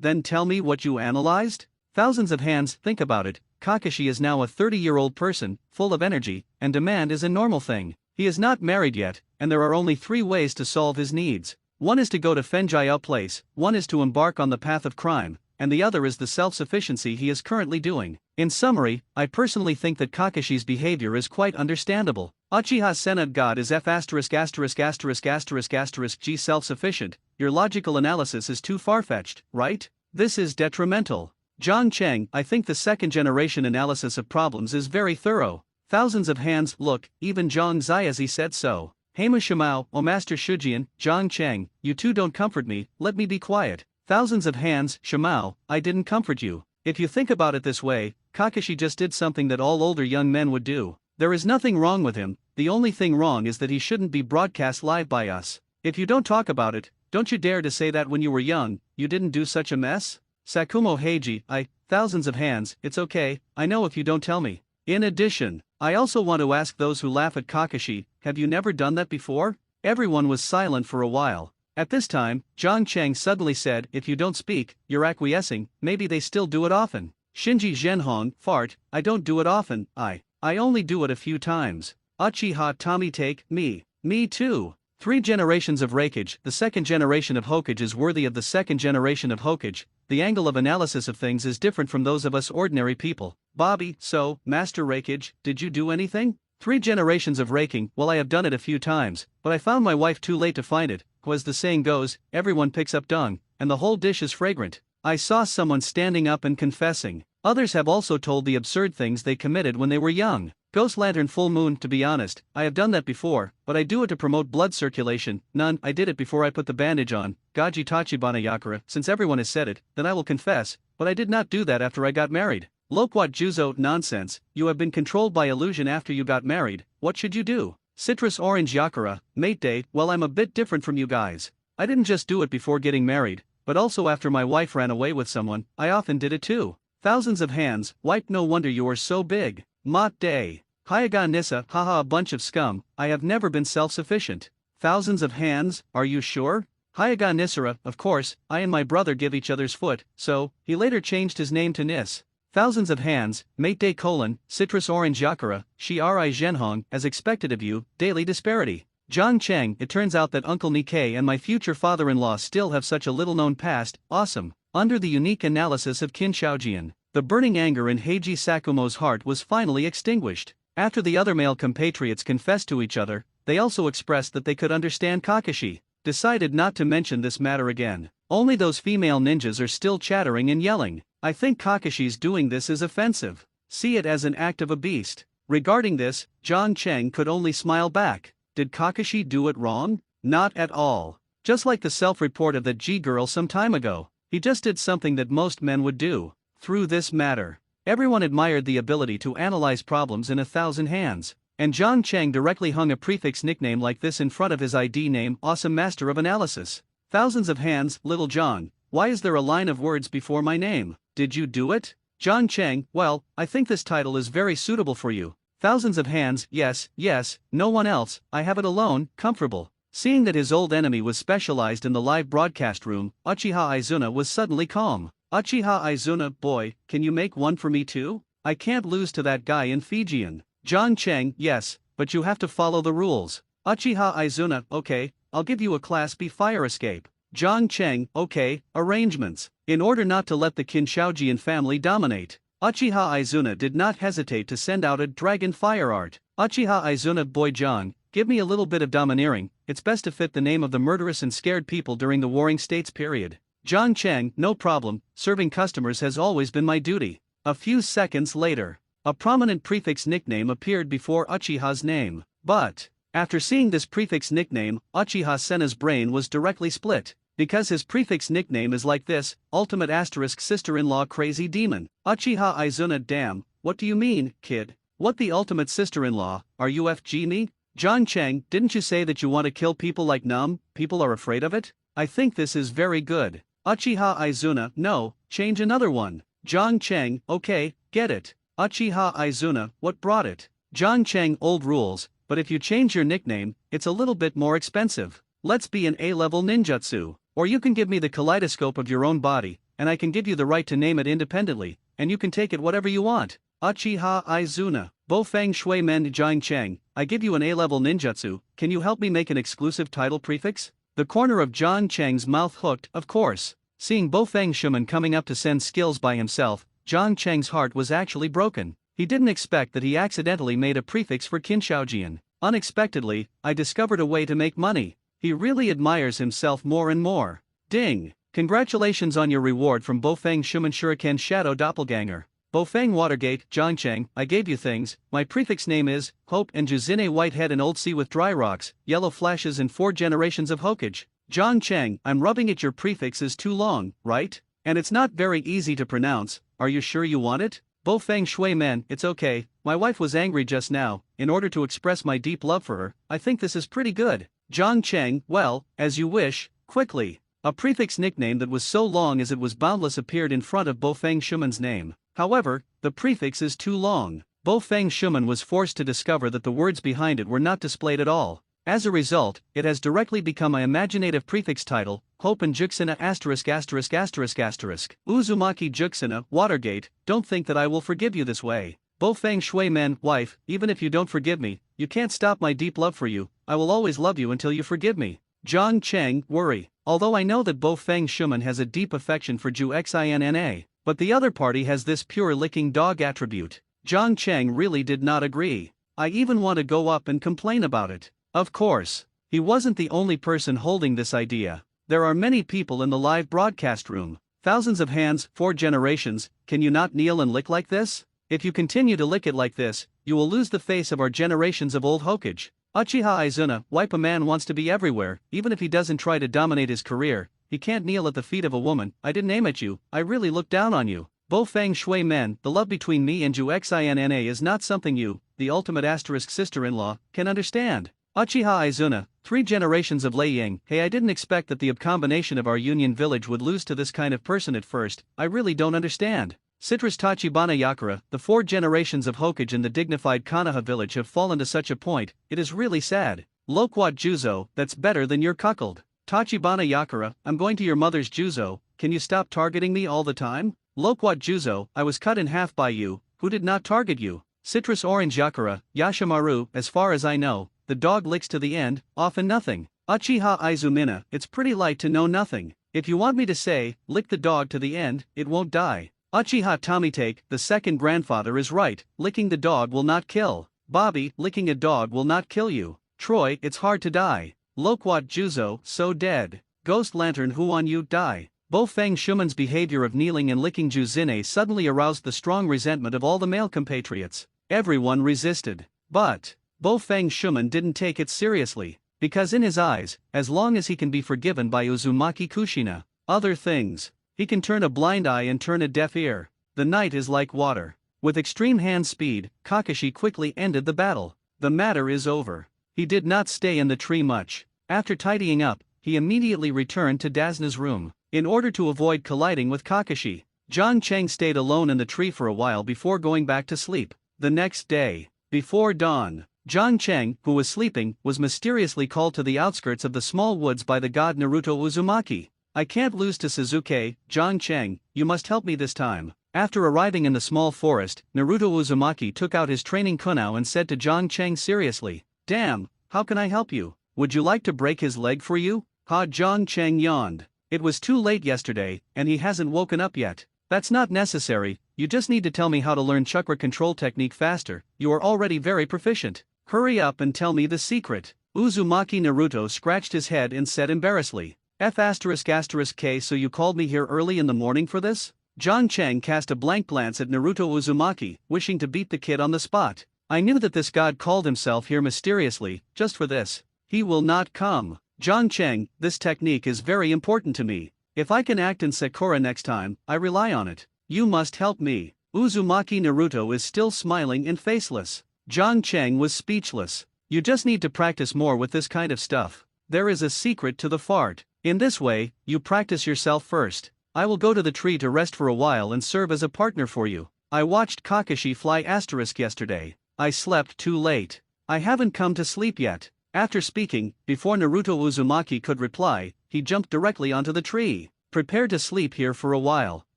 then tell me what you analyzed? Thousands of hands, think about it, Kakashi is now a 30-year-old person, full of energy, and demand is a normal thing. He is not married yet, and there are only 3 ways to solve his needs. One is to go to Fenjiao Place, one is to embark on the path of crime, and the other is the self-sufficiency he is currently doing. In summary, I personally think that Kakashi's behavior is quite understandable. Uchiha Senna God is F asterisk asterisk asterisk asterisk asterisk G self-sufficient, your logical analysis is too far-fetched, right? This is detrimental. Zhang Cheng, I think the second-generation analysis of problems is very thorough. Thousands of hands, look, even Zhang Ziazi said so. Heima Shimao, O Master Shujian, Zhang Cheng, you two don't comfort me, let me be quiet. Thousands of hands, Shimao, I didn't comfort you. If you think about it this way, Kakashi just did something that all older young men would do. There is nothing wrong with him, the only thing wrong is that he shouldn't be broadcast live by us. If you don't talk about it, don't you dare to say that when you were young, you didn't do such a mess? Sakumo Heiji, thousands of hands, it's okay, I know if you don't tell me. In addition, I also want to ask those who laugh at Kakashi, have you never done that before? Everyone was silent for a while. At this time, Zhang Cheng suddenly said, if you don't speak, you're acquiescing, maybe they still do it often. Shinji Zhenhong, fart, I don't do it often, I only do it a few times. Uchiha Tommy take, me too. 3 generations of Reikage, the second generation of Hokage is worthy of the second generation of Hokage, the angle of analysis of things is different from those of us ordinary people. Bobby, so, Master Reikage, did you do anything? 3 generations of raking, well I have done it a few times, but I found my wife too late to find it, as the saying goes, everyone picks up dung, and the whole dish is fragrant. I saw someone standing up and confessing. Others have also told the absurd things they committed when they were young. Ghost Lantern Full Moon, to be honest, I have done that before, but I do it to promote blood circulation. None, I did it before I put the bandage on. Gaji Tachibana Yakura, since everyone has said it, then I will confess, but I did not do that after I got married. Loquat Juzo, nonsense, you have been controlled by illusion after you got married, what should you do? Citrus Orange Yakura, mate day, well I'm a bit different from you guys. I didn't just do it before getting married, but also after my wife ran away with someone, I often did it too. Thousands of hands, wipe, no wonder you are so big. Mot day. Hayaga Nissa, haha, a bunch of scum, I have never been self-sufficient. Thousands of hands, are you sure? Hayaga Nissara, of course, I and my brother give each other's foot, so, he later changed his name to Nis. Thousands of hands, mate day colon, citrus orange yakura, Shi'ari Zhenhong, as expected of you, daily disparity. Zhang Cheng, it turns out that Uncle Nikkei and my future father-in-law still have such a little-known past, awesome. Under the unique analysis of Qin Shaojian, the burning anger in Heiji Sakumo's heart was finally extinguished. After the other male compatriots confessed to each other, they also expressed that they could understand Kakashi, decided not to mention this matter again. Only those female ninjas are still chattering and yelling. I think Kakashi's doing this is offensive. See it as an act of a beast. Regarding this, John Cheng could only smile back. Did Kakashi do it wrong? Not at all. Just like the self-report of that G-girl some time ago, he just did something that most men would do. Through this matter, everyone admired the ability to analyze problems in 1,000 hands, and John Cheng directly hung a prefix nickname like this in front of his ID name, Awesome Master of Analysis. Thousands of hands, Little John. Why is there a line of words before my name? Did you do it? John Cheng, well, I think this title is very suitable for you. Thousands of hands, yes, no one else, I have it alone, comfortable. Seeing that his old enemy was specialized in the live broadcast room, Uchiha Izuna was suddenly calm. Uchiha Izuna, boy, can you make one for me too? I can't lose to that guy in Fijian. John Cheng, yes, but you have to follow the rules. Uchiha Izuna, okay, I'll give you a Class B fire escape. John Cheng, okay, arrangements. In order not to let the Kinshaojian family dominate, Uchiha Izuna did not hesitate to send out a dragon fire art. Uchiha Izuna, boy John, give me a little bit of domineering, it's best to fit the name of the murderous and scared people during the Warring States period. John Cheng, no problem, serving customers has always been my duty. A few seconds later, a prominent prefix nickname appeared before Uchiha's name. But, after seeing this prefix nickname, Uchiha Senna's brain was directly split. Because his prefix nickname is like this, ultimate asterisk sister-in-law crazy demon. Uchiha Izuna, damn, what do you mean, kid? What the ultimate sister-in-law, are you FG me? John Cheng, didn't you say that you want to kill people like numb, people are afraid of it? I think this is very good. Uchiha Izuna, no, change another one. John Cheng, okay, get it. Uchiha Izuna, what brought it? John Cheng, old rules, but if you change your nickname, it's a little bit more expensive. Let's be an A-level ninjutsu. Or you can give me the kaleidoscope of your own body, and I can give you the right to name it independently, and you can take it whatever you want. Uchiha Izuna, Bo Feng Shui Men Jiang Cheng, I give you an A-level ninjutsu, can you help me make an exclusive title prefix? The corner of John Cheng's mouth hooked, of course. Seeing Bo Feng Shuman coming up to send skills by himself, John Cheng's heart was actually broken. He didn't expect that he accidentally made a prefix for Kinshaojian. Unexpectedly, I discovered a way to make money. He really admires himself more and more. Ding! Congratulations on your reward from Bo Feng Shuman Shuriken Shadow Doppelganger. Bo Feng Watergate, John Cheng, I gave you things, my prefix name is, Hope and Juzine Whitehead and Old Sea with Dry Rocks, Yellow Flashes and 4 generations of Hokage. John Cheng, I'm rubbing it your prefix is too long, right? And it's not very easy to pronounce, are you sure you want it? Bo Feng Shui Men, it's okay, my wife was angry just now, in order to express my deep love for her, I think this is pretty good. John Cheng, well, as you wish, quickly. A prefix nickname that was so long as it was boundless appeared in front of Bo Feng Shuman's name. However, the prefix is too long. Bo Feng Shuman was forced to discover that the words behind it were not displayed at all. As a result, it has directly become an imaginative prefix title, Hope and Juxina asterisk asterisk asterisk asterisk. Uzumaki Juxina, Watergate, don't think that I will forgive you this way. Bo Feng Shui Men, wife, even if you don't forgive me, you can't stop my deep love for you, I will always love you until you forgive me. John Cheng, worry. Although I know that Bo Feng Shuman has a deep affection for Ju Xinna, but the other party has this pure licking dog attribute. John Cheng really did not agree. I even want to go up and complain about it. Of course, he wasn't the only person holding this idea. There are many people in the live broadcast room. Thousands of hands, 4 generations, can you not kneel and lick like this? If you continue to lick it like this, you will lose the face of our generations of old Hokage. Uchiha Izuna, wipe a man wants to be everywhere, even if he doesn't try to dominate his career, he can't kneel at the feet of a woman, I didn't aim at you, I really looked down on you. Bo Feng Shui Men, the love between me and Ju Xinna is not something you, the ultimate asterisk sister-in-law, can understand. Uchiha Izuna, 3 generations of Lei Ying, hey I didn't expect that the combination of our Union village would lose to this kind of person at first, I really don't understand. Citrus Tachibana Yakura, the 4 generations of Hokage in the dignified Konoha village have fallen to such a point, it is really sad. Loquat Juzo, that's better than your cuckold. Tachibana Yakura, I'm going to your mother's Juzo, can you stop targeting me all the time? Loquat Juzo, I was cut in half by you, who did not target you? Citrus Orange Yakura, Yashimaru, as far as I know, the dog licks to the end, often nothing. Uchiha Izumina, it's pretty light to know nothing. If you want me to say, lick the dog to the end, it won't die. Uchiha Tomitake, the second grandfather is right, licking the dog will not kill. Bobby, licking a dog will not kill you. Troy, it's hard to die. Loquat Juzo, so dead. Ghost Lantern who on you die. Bo Feng Shuman's behavior of kneeling and licking Juzine suddenly aroused the strong resentment of all the male compatriots. Everyone resisted. But Bo Feng Shuman didn't take it seriously, because in his eyes, as long as he can be forgiven by Uzumaki Kushina, other things, he can turn a blind eye and turn a deaf ear. The night is like water. With extreme hand speed, Kakashi quickly ended the battle. The matter is over. He did not stay in the tree much. After tidying up, he immediately returned to Dazna's room. In order to avoid colliding with Kakashi, John Cheng stayed alone in the tree for a while before going back to sleep. The next day, before dawn, John Cheng, who was sleeping, was mysteriously called to the outskirts of the small woods by the god Naruto Uzumaki. I can't lose to Suzuki, John Cheng, you must help me this time. After arriving in the small forest, Naruto Uzumaki took out his training kunao and said to John Cheng seriously, "Damn, how can I help you? Would you like to break his leg for you?" John Cheng yawned. It was too late yesterday, and he hasn't woken up yet. That's not necessary, you just need to tell me how to learn chakra control technique faster, you are already very proficient. Hurry up and tell me the secret. Uzumaki Naruto scratched his head and said embarrassedly, F***K, so you called me here early in the morning for this? John Cheng cast a blank glance at Naruto Uzumaki, wishing to beat the kid on the spot. I knew that this god called himself here mysteriously, just for this. He will not come. John Cheng, this technique is very important to me. If I can act in Sakura next time, I rely on it. You must help me. Uzumaki Naruto is still smiling and faceless. John Cheng was speechless. You just need to practice more with this kind of stuff. There is a secret to the fart. In this way, you practice yourself first. I will go to the tree to rest for a while and serve as a partner for you. I watched Kakashi fly yesterday. I slept too late. I haven't come to sleep yet. After speaking, before Naruto Uzumaki could reply, he jumped directly onto the tree. Prepare to sleep here for a while.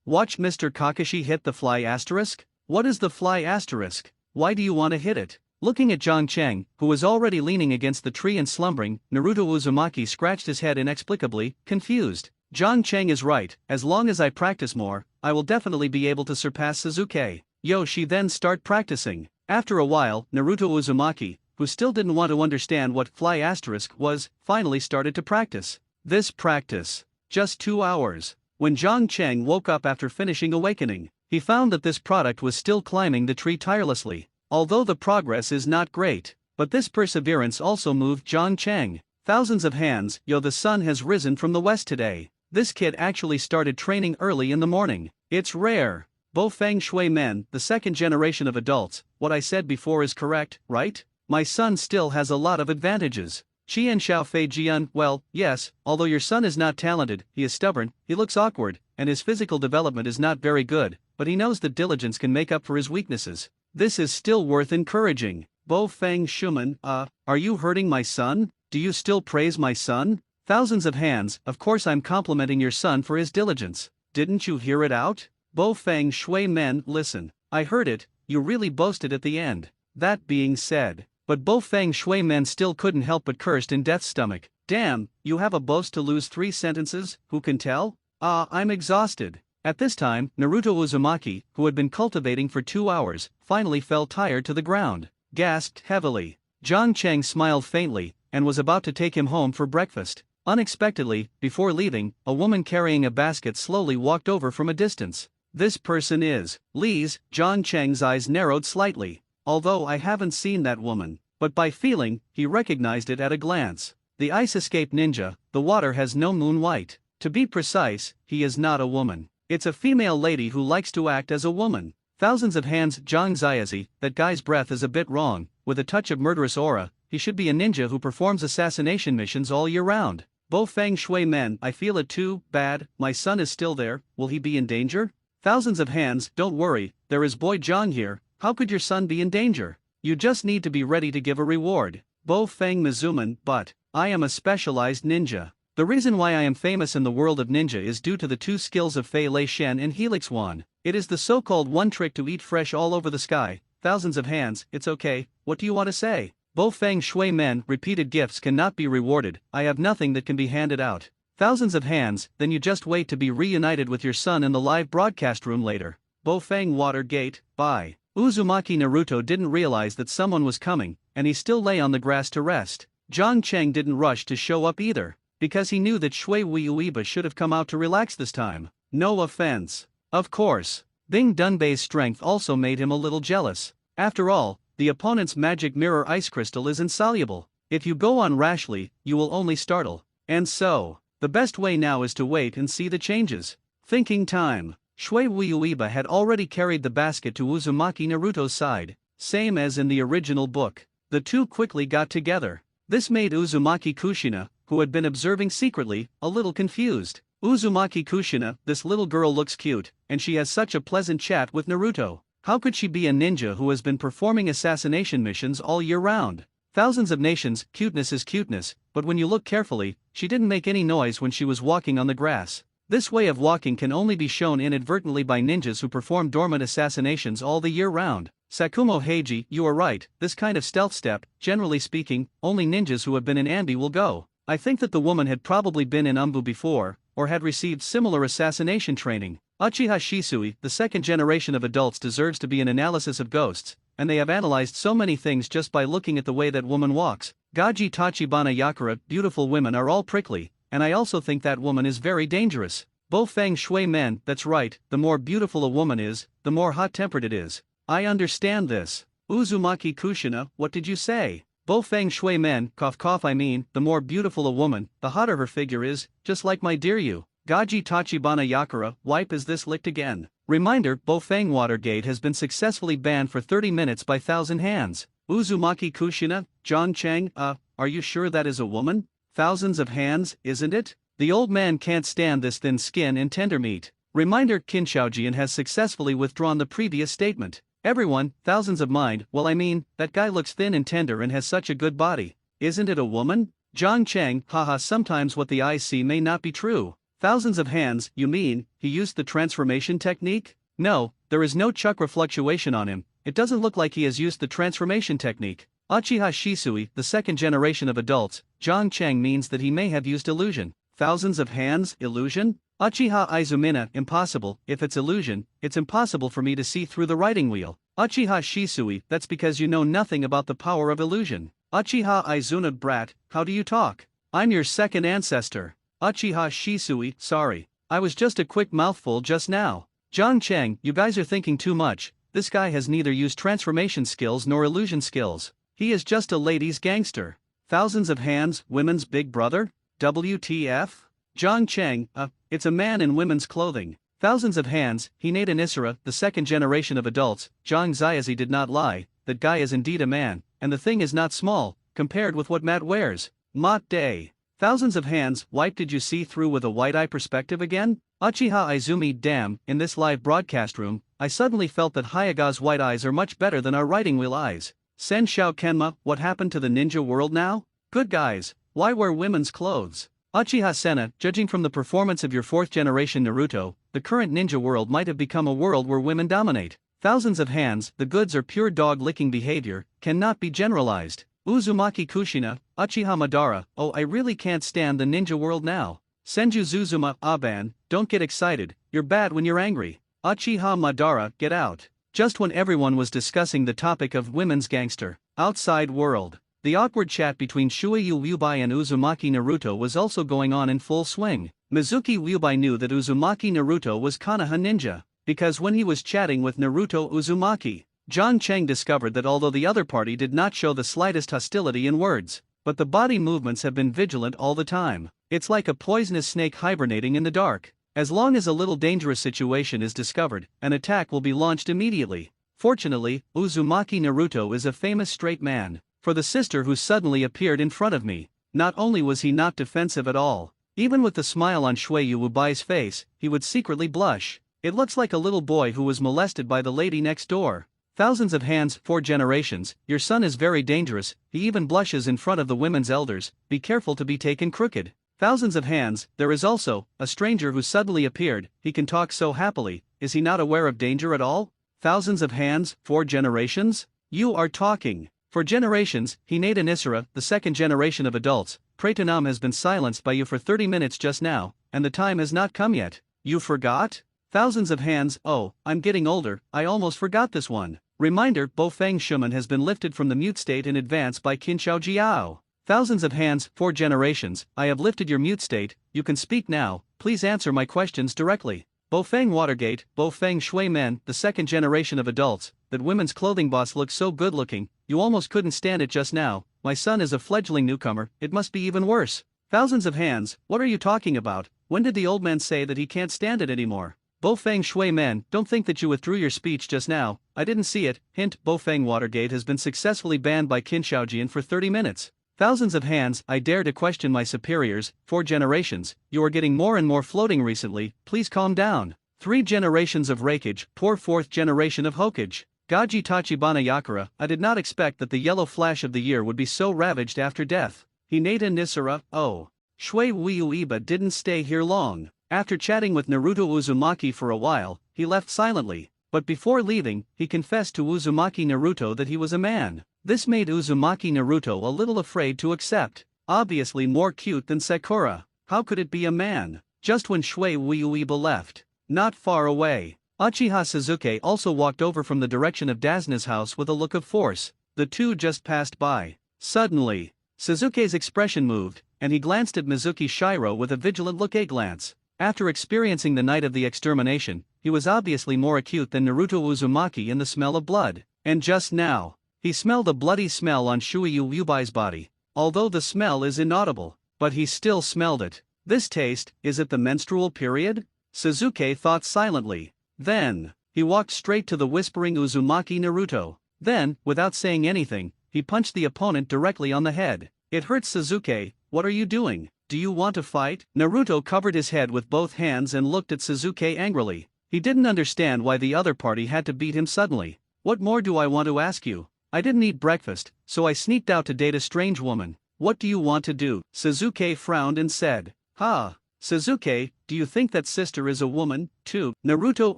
Watch Mr. Kakashi hit the fly asterisk. What is the fly asterisk? Why do you want to hit it? Looking at John Cheng, who was already leaning against the tree and slumbering, Naruto Uzumaki scratched his head inexplicably, confused. John Cheng is right, as long as I practice more, I will definitely be able to surpass Suzuki. She then start practicing. After a while, Naruto Uzumaki, who still didn't want to understand what fly asterisk was, finally started to practice. This practice. Just 2 hours. When John Cheng woke up after finishing awakening, he found that this product was still climbing the tree tirelessly. Although the progress is not great, but this perseverance also moved John Cheng. Thousands of hands, the sun has risen from the west today. This kid actually started training early in the morning. It's rare. Bo Feng Shui men, the second generation of adults, what I said before is correct, right? My son still has a lot of advantages. Qian Xiaofei Jian, well, yes, although your son is not talented, he is stubborn, he looks awkward, and his physical development is not very good, but he knows that diligence can make up for his weaknesses. This is still worth encouraging. Bo Feng Shuman, are you hurting my son? Do you still praise my son? Thousands of hands, of course I'm complimenting your son for his diligence. Didn't you hear it out? Bo Feng Shui men, listen. I heard it, you really boasted at the end. That being said. But Bo Feng Shui men still couldn't help but cursed in death's stomach. Damn, you have a boast to lose 3 sentences, who can tell? I'm exhausted. At this time, Naruto Uzumaki, who had been cultivating for 2 hours, finally fell tired to the ground. Gasped heavily. John Cheng smiled faintly, and was about to take him home for breakfast. Unexpectedly, before leaving, a woman carrying a basket slowly walked over from a distance. This person is Li's. John Cheng's eyes narrowed slightly. Although I haven't seen that woman, but by feeling, he recognized it at a glance. The ice escape ninja, the water has no moon white. To be precise, he is not a woman. It's a female lady who likes to act as a woman. Thousands of hands. Zhang Ziazi, that guy's breath is a bit wrong, with a touch of murderous aura, he should be a ninja who performs assassination missions all year round. Bo Feng Shui men, I feel it too, bad, my son is still there, will he be in danger? Thousands of hands, don't worry, there is boy John here. How could your son be in danger? You just need to be ready to give a reward. Bo Feng Mizuman, but I am a specialized ninja. The reason why I am famous in the world of ninja is due to the 2 skills of Fei Lei Shen and Helix Wan. It is the so-called one trick to eat fresh all over the sky. Thousands of hands, it's okay, what do you want to say? Bo Feng Shui men, repeated gifts cannot be rewarded, I have nothing that can be handed out. Thousands of hands, then you just wait to be reunited with your son in the live broadcast room later. Bo Feng Watergate, bye. Uzumaki Naruto didn't realize that someone was coming, and he still lay on the grass to rest. John Cheng didn't rush to show up either, because he knew that Shui Wei Ueba should have come out to relax this time. No offense. Of course. Bing Dunbei's strength also made him a little jealous. After all, the opponent's magic mirror ice crystal is insoluble. If you go on rashly, you will only startle. And so, the best way now is to wait and see the changes. Thinking time. Shui Wuyuiba had already carried the basket to Uzumaki Naruto's side, same as in the original book. The two quickly got together. This made Uzumaki Kushina, who had been observing secretly, a little confused. Uzumaki Kushina, this little girl looks cute, and she has such a pleasant chat with Naruto. How could she be a ninja who has been performing assassination missions all year round? Thousands of nations, cuteness is cuteness, but when you look carefully, she didn't make any noise when she was walking on the grass. This way of walking can only be shown inadvertently by ninjas who perform dormant assassinations all the year round. Sakumo Heiji, you are right, this kind of stealth step, generally speaking, only ninjas who have been in Anbi will go. I think that the woman had probably been in Umbu before, or had received similar assassination training. Uchiha Shisui, the second generation of adults, deserves to be an analysis of ghosts, and they have analyzed so many things just by looking at the way that woman walks. Gaji Tachibana Yakura, beautiful women are all prickly, and I also think that woman is very dangerous. Bo Feng Shui men, that's right, the more beautiful a woman is, the more hot-tempered it is. I understand this. Uzumaki Kushina, what did you say? Bo Feng Shui men, I mean, the more beautiful a woman, the hotter her figure is, just like my dear you. Gaji Tachibana Yakura, wipe is this licked again. Reminder, Bo Feng Watergate has been successfully banned for 30 minutes by Thousand Hands. Uzumaki Kushina, John Chang, are you sure that is a woman? Thousands of Hands, isn't it? The old man can't stand this thin skin and tender meat. Reminder, Qin Shaojian has successfully withdrawn the previous statement. Everyone, thousands of mind, well I mean, that guy looks thin and tender and has such a good body. Isn't it a woman? Zhang Cheng, haha, sometimes what the eyes see may not be true. Thousands of Hands, you mean, he used the transformation technique? No, there is no chakra fluctuation on him, it doesn't look like he has used the transformation technique. Uchiha Shisui, the second generation of adults, Zhang Cheng means that he may have used illusion. Thousands of Hands, illusion? Uchiha Izumina, impossible, if it's illusion, it's impossible for me to see through the writing wheel. Uchiha Shisui, that's because you know nothing about the power of illusion. Uchiha Izuna, brat, how do you talk? I'm your second ancestor. Uchiha Shisui, sorry, I was just a quick mouthful just now. Zhang Cheng, you guys are thinking too much, this guy has neither used transformation skills nor illusion skills. He is just a ladies' gangster. Thousands of Hands, women's big brother? WTF? Zhang Cheng, it's a man in women's clothing. Thousands of Hands, Hinata Nisara, the second generation of adults, Zhang Xiaozi did not lie, that guy is indeed a man, and the thing is not small, compared with what Matt wears. Mott Day. Thousands of Hands, wipe did you see through with a wide-eye perspective again? Uchiha Izumi, damn, in this live broadcast room, I suddenly felt that Hayaga's white eyes are much better than our writing wheel eyes. Sen Shao Kenma, what happened to the ninja world now? Good guys, why wear women's clothes? Uchiha Senna, judging from the performance of your fourth generation Naruto, the current ninja world might have become a world where women dominate. Thousands of Hands, the goods are pure dog-licking behavior, cannot be generalized. Uzumaki Kushina, Uchiha Madara, oh I really can't stand the ninja world now. Senju Zuzuma, Aban, don't get excited, you're bad when you're angry. Uchiha Madara, get out. Just when everyone was discussing the topic of women's gangster, outside world, the awkward chat between Shueyu Wubai and Uzumaki Naruto was also going on in full swing. Mizuki Wubai knew that Uzumaki Naruto was Konoha ninja, because when he was chatting with Naruto Uzumaki, Zhang Cheng discovered that although the other party did not show the slightest hostility in words, but the body movements have been vigilant all the time. It's like a poisonous snake hibernating in the dark. As long as a little dangerous situation is discovered, an attack will be launched immediately. Fortunately, Uzumaki Naruto is a famous straight man. For the sister who suddenly appeared in front of me, not only was he not defensive at all, even with the smile on Shueyu Wubai's face, he would secretly blush. It looks like a little boy who was molested by the lady next door. Thousands of Hands, 4 generations, your son is very dangerous, he even blushes in front of the women's elders, be careful to be taken crooked. Thousands of Hands, there is also a stranger who suddenly appeared, he can talk so happily, is he not aware of danger at all? Thousands of Hands, 4 generations? You are talking. For generations, Hinata Nisara, the second generation of adults, Praetonam has been silenced by you for 30 minutes just now, and the time has not come yet. You forgot? Thousands of Hands, oh, I'm getting older, I almost forgot this one. Reminder, Bo Feng Shuman has been lifted from the mute state in advance by Qin Shao Jiao. Thousands of Hands, 4 generations, I have lifted your mute state, you can speak now, please answer my questions directly. Bo Feng Watergate, Bo Feng Shui Men, the second generation of adults, that women's clothing boss looks so good looking, you almost couldn't stand it just now. My son is a fledgling newcomer, it must be even worse. Thousands of hands, what are you talking about? When did the old man say that he can't stand it anymore? Bofeng Shui men, don't think that you withdrew your speech just now, I didn't see it. Hint, Bofeng Watergate has been successfully banned by Qin Shaojian for 30 minutes. Thousands of hands, I dare to question my superiors, 4 generations, you are getting more and more floating recently, please calm down. 3 generations of rakage, poor 4th generation of hokage. Gaji Tachibana Yakura, I did not expect that the yellow flash of the year would be so ravaged after death. Hinata Nisara, oh. Shui Uiba didn't stay here long. After chatting with Naruto Uzumaki for a while, he left silently, but before leaving, he confessed to Uzumaki Naruto that he was a man. This made Uzumaki Naruto a little afraid to accept. Obviously more cute than Sakura, how could it be a man? Just when Shui Uiba left. Not far away, Uchiha Sasuke also walked over from the direction of Dasuna's house with a look of force. The two just passed by. Suddenly, Sasuke's expression moved, and he glanced at Mizuki Shiro with a vigilant look. A glance. After experiencing the night of the extermination, he was obviously more acute than Naruto Uzumaki in the smell of blood. And just now, he smelled a bloody smell on Shui Ubai's body. Although the smell is inaudible, but he still smelled it. This taste, is it the menstrual period? Sasuke thought silently. Then, he walked straight to the whispering Uzumaki Naruto. Then, without saying anything, he punched the opponent directly on the head. It hurts. Sasuke, what are you doing? Do you want to fight? Naruto covered his head with both hands and looked at Sasuke angrily. He didn't understand why the other party had to beat him suddenly. What more do I want to ask you? I didn't eat breakfast, so I sneaked out to date a strange woman. What do you want to do? Sasuke frowned and said, "Ha. Sasuke, do you think that sister is a woman, too?" Naruto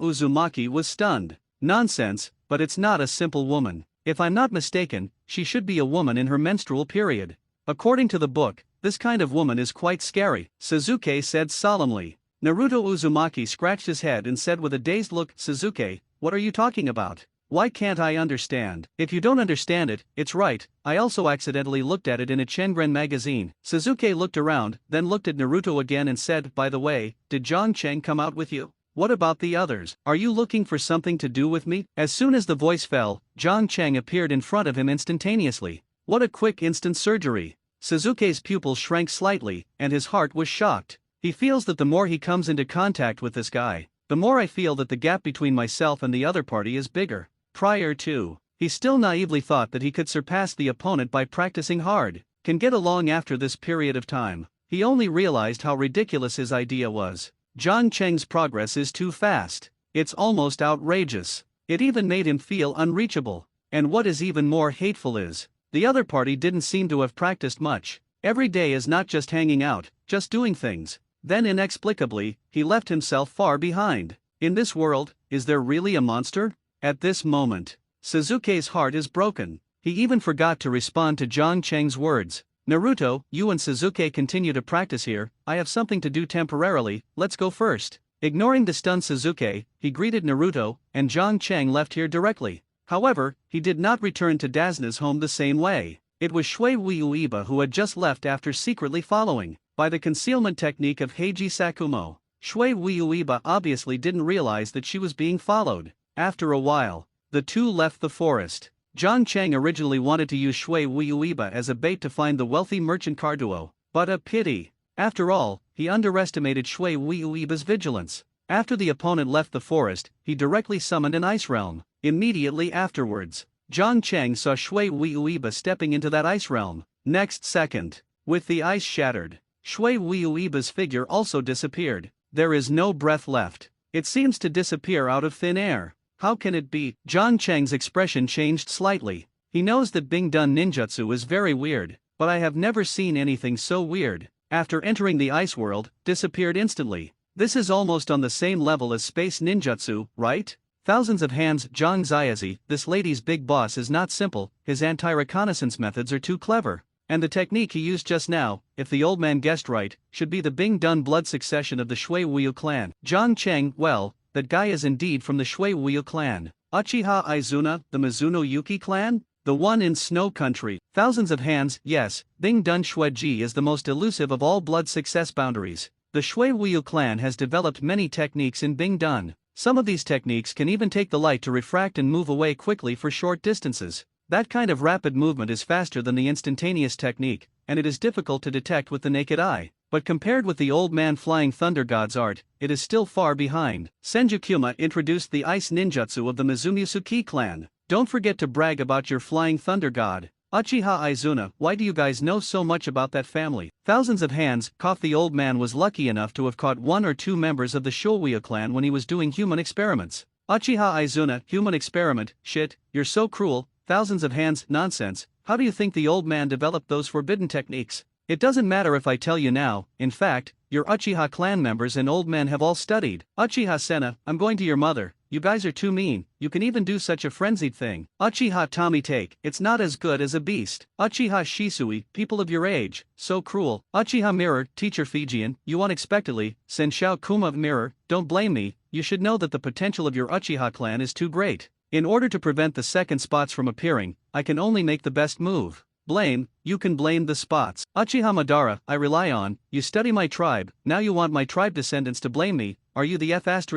Uzumaki was stunned. Nonsense, but it's not a simple woman. If I'm not mistaken, she should be a woman in her menstrual period. According to the book, this kind of woman is quite scary, Sasuke said solemnly. Naruto Uzumaki scratched his head and said with a dazed look, "Sasuke, what are you talking about? Why can't I understand?" "If you don't understand it, it's right, I also accidentally looked at it in a Chengren magazine." Sasuke looked around, then looked at Naruto again and said, "By the way, did Zhang Cheng come out with you? What about the others? Are you looking for something to do with me?" As soon as the voice fell, Zhang Cheng appeared in front of him instantaneously. What a quick instant surgery! Sasuke's pupils shrank slightly, and his heart was shocked. He feels that the more he comes into contact with this guy, the more I feel that the gap between myself and the other party is bigger. Prior to, he still naively thought that he could surpass the opponent by practicing hard, can get along after this period of time. He only realized how ridiculous his idea was. Zhang Cheng's progress is too fast. It's almost outrageous. It even made him feel unreachable. And what is even more hateful is, the other party didn't seem to have practiced much. Every day is not just hanging out, just doing things. Then inexplicably, he left himself far behind. In this world, is there really a monster? At this moment, Sasuke's heart is broken. He even forgot to respond to Zhang Cheng's words. "Naruto, you and Sasuke continue to practice here, I have something to do temporarily, let's go first." Ignoring the stunned Sasuke, he greeted Naruto, and Zhang Cheng left here directly. However, he did not return to Dasuna's home the same way. It was Shui Uiba who had just left after secretly following. By the concealment technique of Heiji Sakumo, Shui Uiba obviously didn't realize that she was being followed. After a while, the two left the forest. Zhang Cheng originally wanted to use Shui Uiba as a bait to find the wealthy merchant Carduo, but a pity. After all, he underestimated Shui Uiba's vigilance. After the opponent left the forest, he directly summoned an ice realm. Immediately afterwards, Zhang Cheng saw Shui Uiba stepping into that ice realm. Next second, with the ice shattered, Shui Uiba's figure also disappeared. There is no breath left. It seems to disappear out of thin air. How can it be? Zhang Cheng's expression changed slightly. He knows that Bing Dun ninjutsu is very weird, but I have never seen anything so weird. After entering the ice world, disappeared instantly. This is almost on the same level as space ninjutsu, right? Thousands of hands. Zhang Ziazi, this lady's big boss is not simple, his anti-reconnaissance methods are too clever. And the technique he used just now, if the old man guessed right, should be the Bing Dun blood succession of the Shui Wuyu clan. Zhang Cheng, well, that guy is indeed from the Shui Wuyu clan. Uchiha Izuna, the Mizuno Yuki clan? The one in Snow Country. Thousands of hands. Yes, Bing Dun Shueji is the most elusive of all blood success boundaries. The Shui Wuyu clan has developed many techniques in Bing Dun. Some of these techniques can even take the light to refract and move away quickly for short distances. That kind of rapid movement is faster than the instantaneous technique, and it is difficult to detect with the naked eye. But compared with the old man flying thunder god's art, it is still far behind. Senju Kyuma introduced the ice ninjutsu of the Mizumiusuki clan. Don't forget to brag about your flying thunder god. Uchiha Izuna, why do you guys know so much about that family? Thousands of hands. The old man was lucky enough to have caught 1 or 2 members of the Shouwei clan when he was doing human experiments. Uchiha Izuna, human experiment, shit, you're so cruel. Thousands of hands, nonsense. How do you think the old man developed those forbidden techniques? It doesn't matter if I tell you now. In fact, your Uchiha clan members and old men have all studied. Uchiha Senna, I'm going to your mother. You guys are too mean. You can even do such a frenzied thing. Uchiha Tommy Take, it's not as good as a beast. Uchiha Shisui, people of your age, so cruel. Uchiha Mirror, teacher Fijian, you unexpectedly. Senshou Kuma Mirror, don't blame me. You should know that the potential of your Uchiha clan is too great. In order to prevent the second spots from appearing, I can only make the best move. Blame, you can blame the spots. Uchiha Madara, I rely on, you study my tribe, now you want my tribe descendants to blame me. Are you the F****************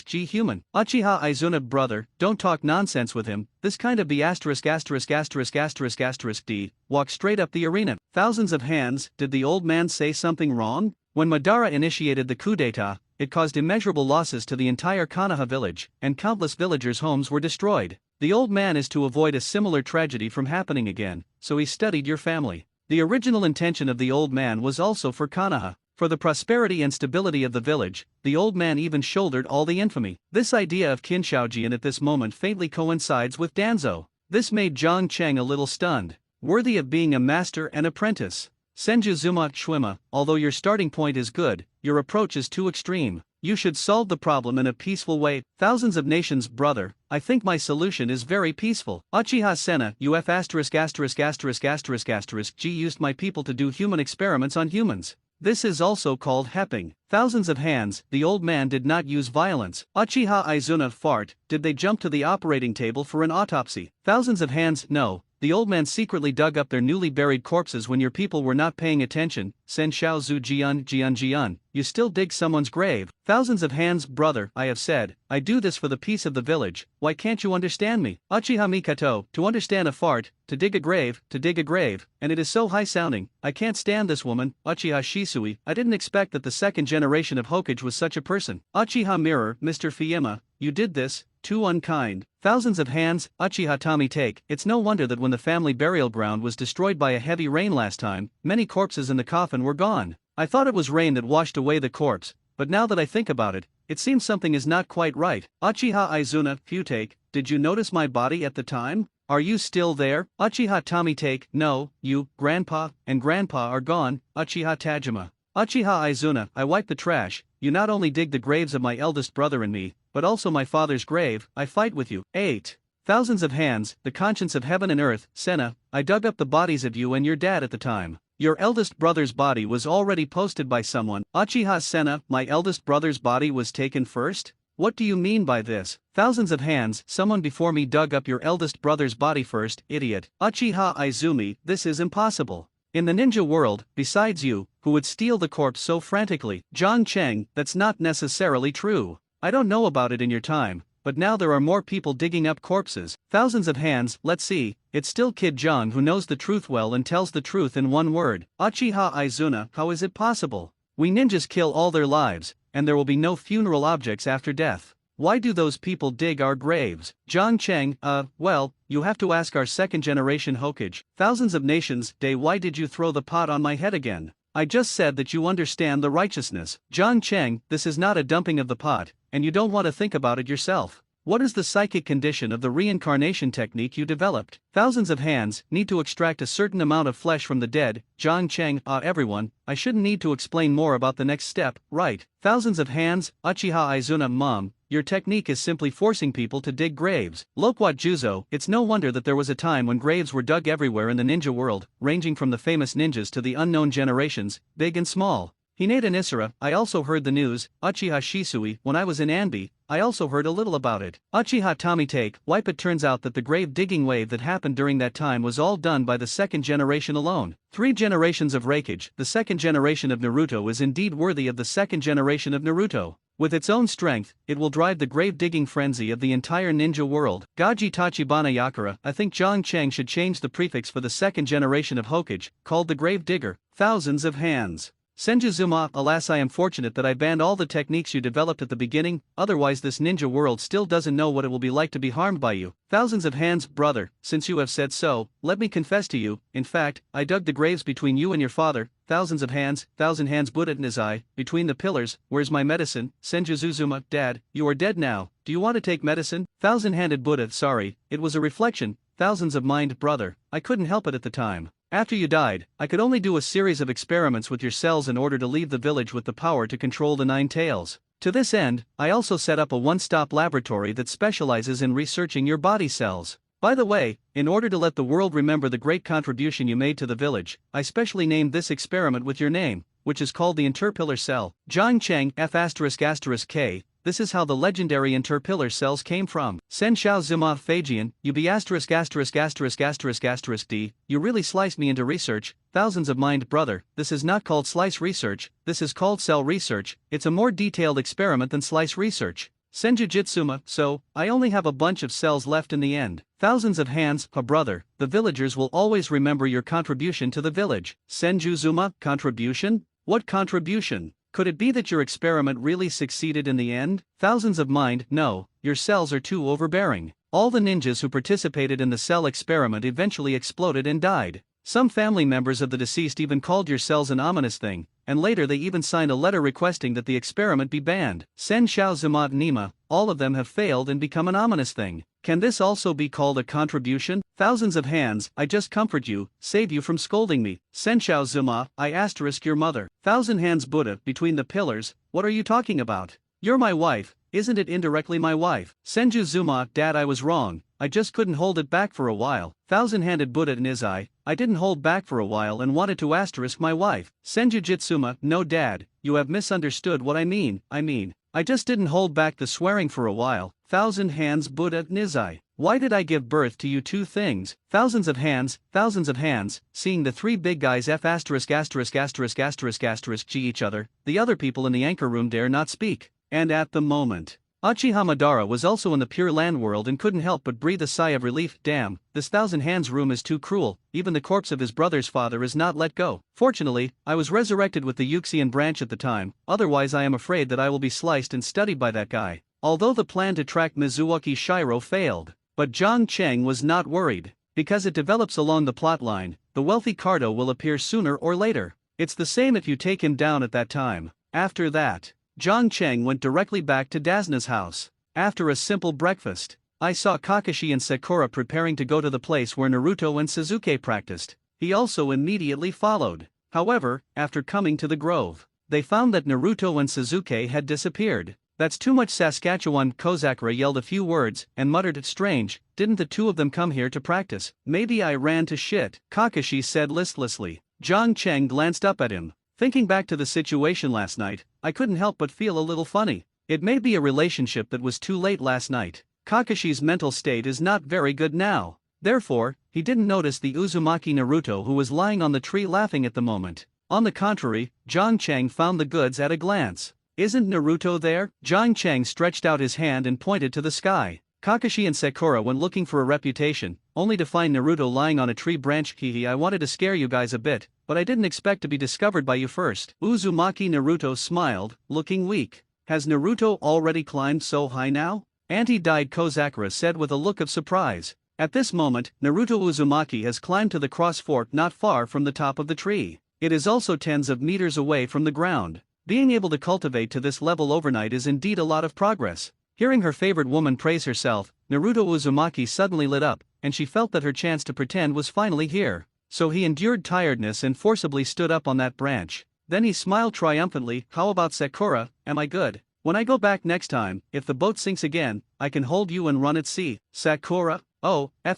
G human? Uchiha Izuna brother, don't talk nonsense with him, this kind of B************** D, walk straight up the arena. Thousands of hands, did the old man say something wrong? When Madara initiated the coup d'etat, it caused immeasurable losses to the entire Konoha village, and countless villagers' homes were destroyed. The old man is to avoid a similar tragedy from happening again, so he studied your family. The original intention of the old man was also for Konoha. For the prosperity and stability of the village, the old man even shouldered all the infamy. This idea of Kinshaojian at this moment faintly coincides with Danzo. This made Zhang Cheng a little stunned. Worthy of being a master and apprentice. Senju Zuma Shwima, although your starting point is good, your approach is too extreme. You should solve the problem in a peaceful way. Thousands of nations brother, I think my solution is very peaceful. Uchiha Senna, G used my people to do human experiments on humans. This is also called hepping. Thousands of hands, the old man did not use violence. Uchiha Izuna fart, did they jump to the operating table for an autopsy? Thousands of hands, no. The old man secretly dug up their newly buried corpses when your people were not paying attention. Sen Shao Zu Jian, you still dig someone's grave. Thousands of hands brother, I have said, I do this for the peace of the village, why can't you understand me? Uchiha Mikato, to understand a fart, to dig a grave, and it is so high sounding, I can't stand this woman. Uchiha Shisui, I didn't expect that the second generation of Hokage was such a person. Uchiha Mirror, Mr. Fiema, you did this, too unkind. Thousands of hands, Uchiha Tommy Take, it's no wonder that when the family burial ground was destroyed by a heavy rain last time, many corpses in the coffin were gone. I thought it was rain that washed away the corpse, but now that I think about it, it seems something is not quite right. Uchiha Izuna, Futake, did you notice my body at the time? Are you still there? Uchiha Tommy Take, no, you, Grandpa, and Grandpa are gone. Uchiha Tajima. Uchiha Izuna, I wiped the trash, you not only dig the graves of my eldest brother and me, but also my father's grave, I fight with you. 8. Thousands of hands, the conscience of heaven and earth, Senna, I dug up the bodies of you and your dad at the time. Your eldest brother's body was already posted by someone. Uchiha Senna, my eldest brother's body was taken first? What do you mean by this? Thousands of hands, someone before me dug up your eldest brother's body first, idiot. Uchiha Izumi, this is impossible. In the ninja world, besides you, who would steal the corpse so frantically? Zhang Cheng, that's not necessarily true. I don't know about it in your time, but now there are more people digging up corpses. Thousands of hands, let's see, it's still Kid Zhang who knows the truth well and tells the truth in one word. Uchiha Izuna, how is it possible? We ninjas kill all their lives, and there will be no funeral objects after death. Why do those people dig our graves? Zhang Cheng, well, you have to ask our second generation Hokage. Thousands of nations, day why did you throw the pot on my head again? I just said that you understand the righteousness. Zhang Cheng, this is not a dumping of the pot, and you don't want to think about it yourself. What is the psychic condition of the reincarnation technique you developed? Thousands of hands, need to extract a certain amount of flesh from the dead. Zhang Cheng, everyone, I shouldn't need to explain more about the next step, right? Thousands of hands, Uchiha Izuna mom, your technique is simply forcing people to dig graves. Loquat Juzo, it's no wonder that there was a time when graves were dug everywhere in the ninja world, ranging from the famous ninjas to the unknown generations, big and small. Hinata Nisara, I also heard the news. Uchiha Shisui, when I was in Anbi, I also heard a little about it. Uchiha Tommy take, wipe. It turns out that the grave digging wave that happened during that time was all done by the second generation alone. 3 generations of Raikage, the second generation of Naruto is indeed worthy of the second generation of Naruto. With its own strength, it will drive the grave-digging frenzy of the entire ninja world. Gaji Tachibana Yakura. I think Zhang Cheng should change the prefix for the second generation of Hokage, called the Grave Digger. Thousands of hands. Senjuzuma, alas, I am fortunate that I banned all the techniques you developed at the beginning, otherwise this ninja world still doesn't know what it will be like to be harmed by you. Thousands of hands, brother, since you have said so, let me confess to you, in fact, I dug the graves between you and your father. Thousands of hands, thousand hands Buddha Nizai, between the pillars. Where's my medicine? Senjuzuma, Dad, you are dead now, do you want to take medicine? Thousand-handed Buddha, sorry, it was a reflection, thousands of mind, brother, I couldn't help it at the time. After you died, I could only do a series of experiments with your cells in order to leave the village with the power to control the 9 tails. To this end, I also set up a one-stop laboratory that specializes in researching your body cells. By the way, in order to let the world remember the great contribution you made to the village, I specially named this experiment with your name, which is called the interpillar cell. Zhang Cheng F***K. This is how the legendary interpillar cells came from. Sen Shao Zuma Fagian, you be ********D, you really sliced me into research, thousands of mind, brother, this is not called slice research, this is called cell research, it's a more detailed experiment than slice research. Senjujitsuma, so, I only have a bunch of cells left in the end. Thousands of hands, brother, the villagers will always remember your contribution to the village. Senjuzuma, contribution? What contribution? Could it be that your experiment really succeeded in the end? Thousands of mind, no, your cells are too overbearing. All the ninjas who participated in the cell experiment eventually exploded and died. Some family members of the deceased even called your cells an ominous thing, and later they even signed a letter requesting that the experiment be banned. Sen Shao Zumat Nima, all of them have failed and become an ominous thing. Can this also be called a contribution? Thousands of hands, I just comfort you, save you from scolding me. Sen Shao Zuma, I asterisk your mother. Thousand hands Buddha, between the pillars, what are you talking about? You're my wife, isn't it indirectly my wife? Senju Zuma, Dad, I was wrong, I just couldn't hold it back for a while. Thousand-handed Buddha Nizai, I didn't hold back for a while and wanted to asterisk my wife. Senju Jitsuma, no Dad, you have misunderstood what I mean, I just didn't hold back the swearing for a while. Thousand hands Buddha Nizai. Why did I give birth to you two things? Thousands of hands, seeing the 3 big guys G each other, the other people in the anchor room dare not speak. And at the moment, Uchiha Madara was also in the Pure Land world and couldn't help but breathe a sigh of relief. Damn, this thousand hands room is too cruel, even the corpse of his brother's father is not let go. Fortunately, I was resurrected with the Yuxian branch at the time, otherwise I am afraid that I will be sliced and studied by that guy. Although the plan to track Mizuaki Shiro failed, but Zhang Cheng was not worried, because it develops along the plotline, the wealthy Cardo will appear sooner or later. It's the same if you take him down at that time. After that, Zhang Cheng went directly back to Dazna's house. After a simple breakfast, I saw Kakashi and Sakura preparing to go to the place where Naruto and Sasuke practiced. He also immediately followed. However, after coming to the grove, they found that Naruto and Sasuke had disappeared. That's too much. Saskatchewan. Kozakura yelled a few words and muttered, it's strange, didn't the two of them come here to practice? Maybe I ran to shit, Kakashi said listlessly. Zhang Cheng glanced up at him. Thinking back to the situation last night, I couldn't help but feel a little funny. It may be a relationship that was too late last night. Kakashi's mental state is not very good now. Therefore, he didn't notice the Uzumaki Naruto who was lying on the tree laughing at the moment. On the contrary, Zhang Cheng found the goods at a glance. Isn't Naruto there? Zhang Cheng stretched out his hand and pointed to the sky. Kakashi and Sakura went looking for a reputation, only to find Naruto lying on a tree branch. Hehe, I wanted to scare you guys a bit, but I didn't expect to be discovered by you first. Uzumaki Naruto smiled, looking weak. Has Naruto already climbed so high now? Anti-died Kozakura said with a look of surprise. At this moment, Naruto Uzumaki has climbed to the cross fort not far from the top of the tree. It is also tens of meters away from the ground. Being able to cultivate to this level overnight is indeed a lot of progress. Hearing her favorite woman praise herself, Naruto Uzumaki suddenly lit up, and she felt that her chance to pretend was finally here. So he endured tiredness and forcibly stood up on that branch. Then he smiled triumphantly. How about Sakura, am I good? When I go back next time, if the boat sinks again, I can hold you and run at sea. Sakura? Oh, G. At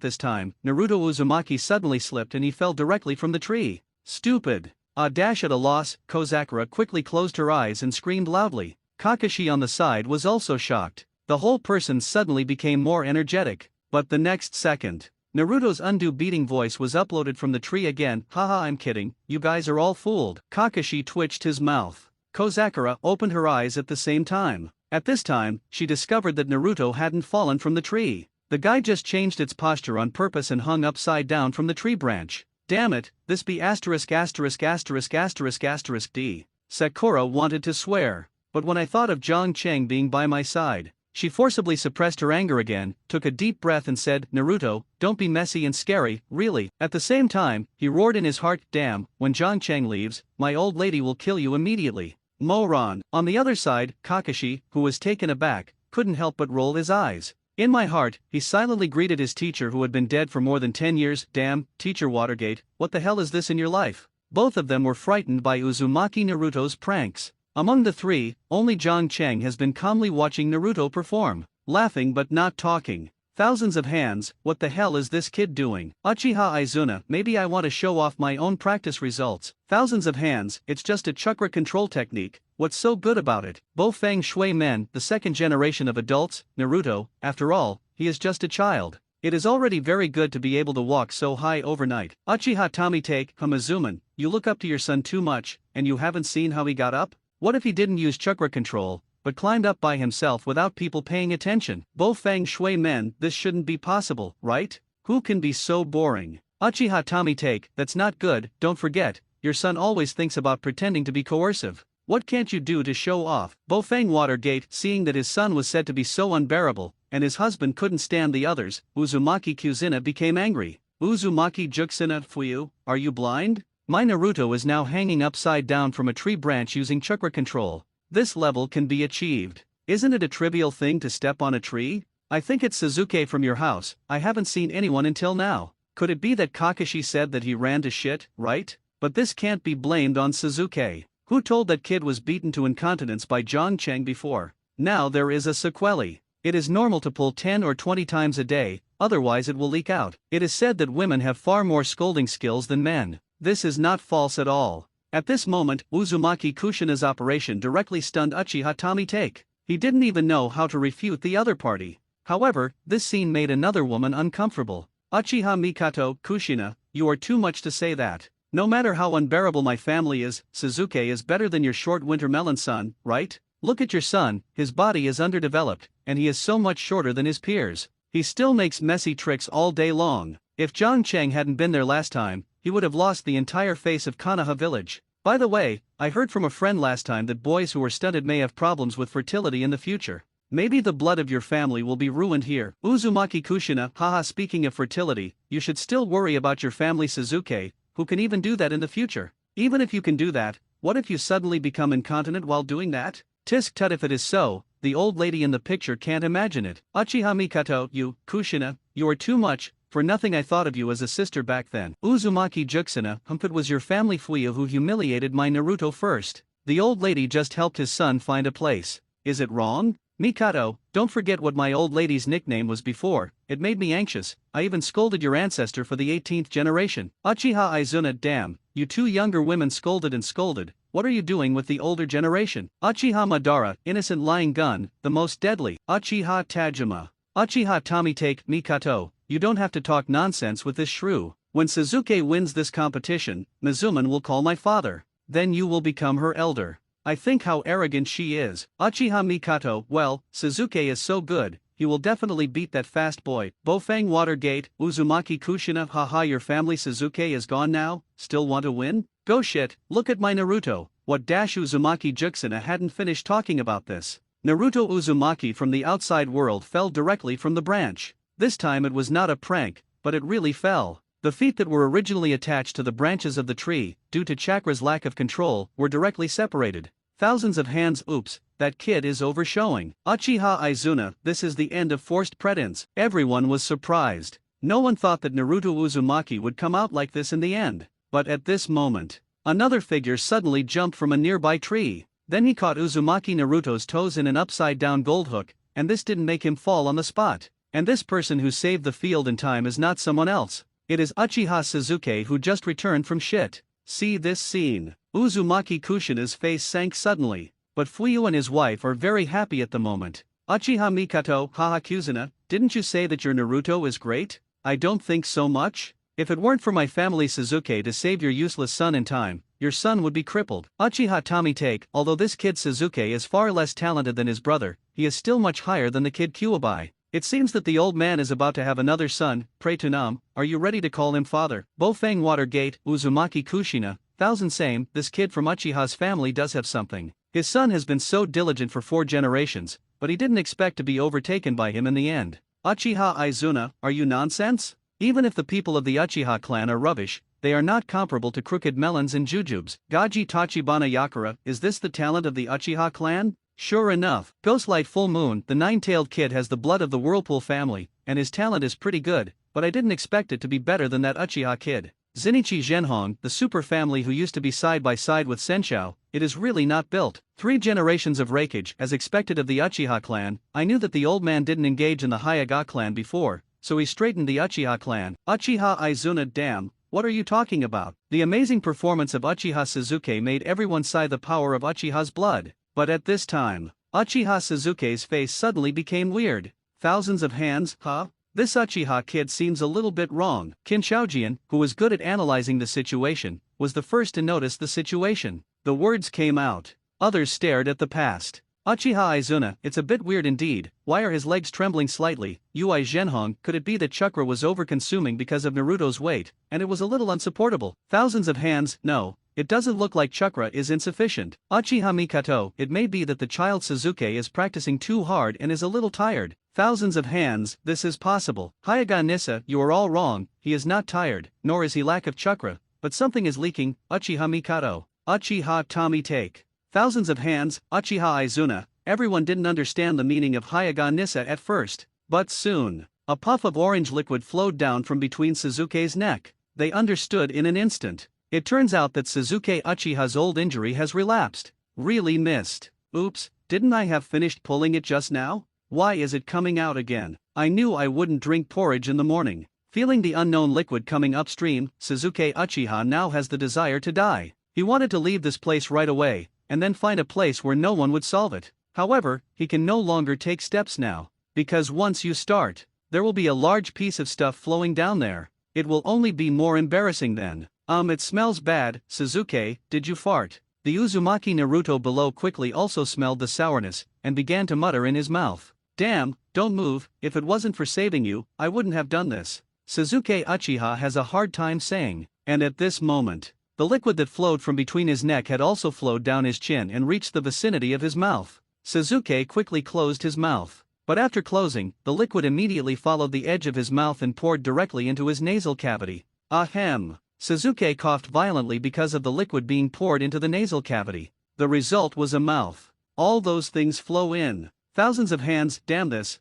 this time, Naruto Uzumaki suddenly slipped and he fell directly from the tree. Stupid. A dash at a loss, Kozakura quickly closed her eyes and screamed loudly. Kakashi on the side was also shocked. The whole person suddenly became more energetic. But the next second, Naruto's undue beating voice was uploaded from the tree again. Haha, I'm kidding, you guys are all fooled. Kakashi twitched his mouth. Kozakura opened her eyes at the same time. At this time, she discovered that Naruto hadn't fallen from the tree. The guy just changed its posture on purpose and hung upside down from the tree branch. Damn it, this be asterisk asterisk asterisk asterisk asterisk D. Sakura wanted to swear, but when I thought of Zhang Cheng being by my side, she forcibly suppressed her anger again, took a deep breath and said, Naruto, don't be messy and scary, really. At the same time, he roared in his heart, damn, when Zhang Cheng leaves, my old lady will kill you immediately. Moron. On the other side, Kakashi, who was taken aback, couldn't help but roll his eyes. In my heart, he silently greeted his teacher who had been dead for more than 10 years. Damn, Teacher Watergate, what the hell is this in your life? Both of them were frightened by Uzumaki Naruto's pranks. Among the three, only Zhang Cheng has been calmly watching Naruto perform, laughing but not talking. Thousands of hands, what the hell is this kid doing? Uchiha Izuna, maybe I want to show off my own practice results. Thousands of hands, it's just a chakra control technique, what's so good about it? Feng Shui Men, the second generation of adults, Naruto, after all, he is just a child. It is already very good to be able to walk so high overnight. Uchiha Tomite, Hamazuman, you look up to your son too much, and you haven't seen how he got up? What if he didn't use chakra control, but climbed up by himself without people paying attention? Feng Shui Men, this shouldn't be possible, right? Who can be so boring? Uchiha Tomite, that's not good, don't forget, your son always thinks about pretending to be coercive. What can't you do to show off? Feng Watergate, seeing that his son was said to be so unbearable, and his husband couldn't stand the others, Uzumaki Kuzina became angry. Uzumaki Juxina, Fuyu, are you blind? My Naruto is now hanging upside down from a tree branch using chakra control. This level can be achieved. Isn't it a trivial thing to step on a tree? I think it's Sasuke from your house, I haven't seen anyone until now. Could it be that Kakashi said that he ran to shit, right? But this can't be blamed on Sasuke. Who told that kid was beaten to incontinence by Zhang Cheng before? Now there is a sequelae. It is normal to pull 10 or 20 times a day, otherwise it will leak out. It is said that women have far more scolding skills than men. This is not false at all. At this moment, Uzumaki Kushina's operation directly stunned Uchiha Tomite. He didn't even know how to refute the other party. However, this scene made another woman uncomfortable. Uchiha Mikato, Kushina, you are too much to say that. No matter how unbearable my family is, Sasuke is better than your short winter melon son, right? Look at your son, his body is underdeveloped, and he is so much shorter than his peers. He still makes messy tricks all day long. If Zhang Cheng hadn't been there last time, he would have lost the entire face of Konoha village. By the way, I heard from a friend last time that boys who are stunted may have problems with fertility in the future. Maybe the blood of your family will be ruined here. Uzumaki Kushina, haha, speaking of fertility, you should still worry about your family Sasuke, who can even do that in the future. Even if you can do that, what if you suddenly become incontinent while doing that? Tisk tut, if it is so, the old lady in the picture can't imagine it. Uchiha Mikato, you, Kushina, you are too much. For nothing I thought of you as a sister back then. Uzumaki Juxina, it was your family Fuyu who humiliated my Naruto first. The old lady just helped his son find a place. Is it wrong? Mikato, don't forget what my old lady's nickname was before, it made me anxious, I even scolded your ancestor for the 18th generation. Uchiha Izuna, damn, you two younger women scolded and scolded, what are you doing with the older generation? Uchiha Madara, innocent lying gun, the most deadly. Uchiha Tajima. Uchiha Tomite, Mikato, you don't have to talk nonsense with this shrew. When Sasuke wins this competition, Mizuman will call my father. Then you will become her elder. I think how arrogant she is. Uchiha Mikato, well, Sasuke is so good, he will definitely beat that fast boy. Feng Watergate, Uzumaki Kushina, haha, your family Sasuke is gone now, still want to win? Go shit, look at my Naruto. What dash Uzumaki Juxina hadn't finished talking about this. Naruto Uzumaki from the outside world fell directly from the branch. This time it was not a prank, but it really fell. The feet that were originally attached to the branches of the tree, due to Chakra's lack of control, were directly separated. Thousands of hands, oops, that kid is overshowing. Uchiha Izuna, this is the end of forced pretense. Everyone was surprised. No one thought that Naruto Uzumaki would come out like this in the end. But at this moment, another figure suddenly jumped from a nearby tree. Then he caught Uzumaki Naruto's toes in an upside-down gold hook, and this didn't make him fall on the spot. And this person who saved the field in time is not someone else. It is Uchiha Sasuke who just returned from shit. see this scene. Uzumaki Kushina's face sank suddenly, but Fuyu and his wife are very happy at the moment. Uchiha Mikoto, haha Kuzuna, didn't you say that your Naruto is great? I don't think so much. If it weren't for my family Suzuki to save your useless son in time, your son would be crippled. Uchiha Tommy take, although this kid Suzuki is far less talented than his brother, he is still much higher than the kid Kuwabai. It seems that the old man is about to have another son. Pray to Nam, are you ready to call him father? Bofang Watergate, Uzumaki Kushina, thousand same, this kid from Uchiha's family does have something. His son has been so diligent for 4 generations, but he didn't expect to be overtaken by him in the end. Uchiha Izuna, are you nonsense? Even if the people of the Uchiha clan are rubbish, they are not comparable to crooked melons and jujubes. Gaji Tachibana Yakura, is this the talent of the Uchiha clan? Sure enough, Ghostlight Full Moon, the 9-tailed kid has the blood of the Whirlpool family, and his talent is pretty good, but I didn't expect it to be better than that Uchiha kid. Zenichi Zhenhong, the super family who used to be side by side with Senshou, it is really not built. 3 generations of rakeage, as expected of the Uchiha clan. I knew that the old man didn't engage in the Hyuga clan before, so he straightened the Uchiha clan. Uchiha Izuna, damn, what are you talking about? The amazing performance of Uchiha Suzuki made everyone sigh the power of Uchiha's blood. But at this time, Uchiha Suzuki's face suddenly became weird. Thousands of hands, huh? This Uchiha kid seems a little bit wrong. Qin Shaojian, who was good at analyzing the situation, was the first to notice the situation. The words came out. Others stared at the past. Uchiha Izuna, it's a bit weird indeed. Why are his legs trembling slightly? Ui Zhenhong, could it be that chakra was over-consuming because of Naruto's weight, and it was a little unsupportable? Thousands of hands, no. It doesn't look like chakra is insufficient. Uchiha Mikoto, it may be that the child Suzuki is practicing too hard and is a little tired. Thousands of hands, this is possible. Hyuga Nissa, you are all wrong, he is not tired, nor is he lack of chakra, but something is leaking. Uchiha Mikoto. Uchiha Tommy take. Thousands of hands, Uchiha Izuna, everyone didn't understand the meaning of Hyuga Nissa at first, but soon, a puff of orange liquid flowed down from between Suzuki's neck. They understood in an instant. It turns out that Suzuki Uchiha's old injury has relapsed. Really missed. Oops, didn't I have finished pulling it just now? Why is it coming out again? I knew I wouldn't drink porridge in the morning. Feeling the unknown liquid coming upstream, Suzuki Uchiha now has the desire to die. He wanted to leave this place right away, and then find a place where no one would solve it. However, he can no longer take steps now. Because once you start, there will be a large piece of stuff flowing down there. It will only be more embarrassing then. It smells bad. Suzuki, did you fart? The Uzumaki Naruto below quickly also smelled the sourness, and began to mutter in his mouth. Damn, don't move, if it wasn't for saving you, I wouldn't have done this. Suzuki Uchiha has a hard time saying, and at this moment, the liquid that flowed from between his neck had also flowed down his chin and reached the vicinity of his mouth. Suzuki quickly closed his mouth. But after closing, the liquid immediately followed the edge of his mouth and poured directly into his nasal cavity. Ahem. Suzuki coughed violently because of the liquid being poured into the nasal cavity. The result was a mouth. All those things flow in. Thousands of hands, damn this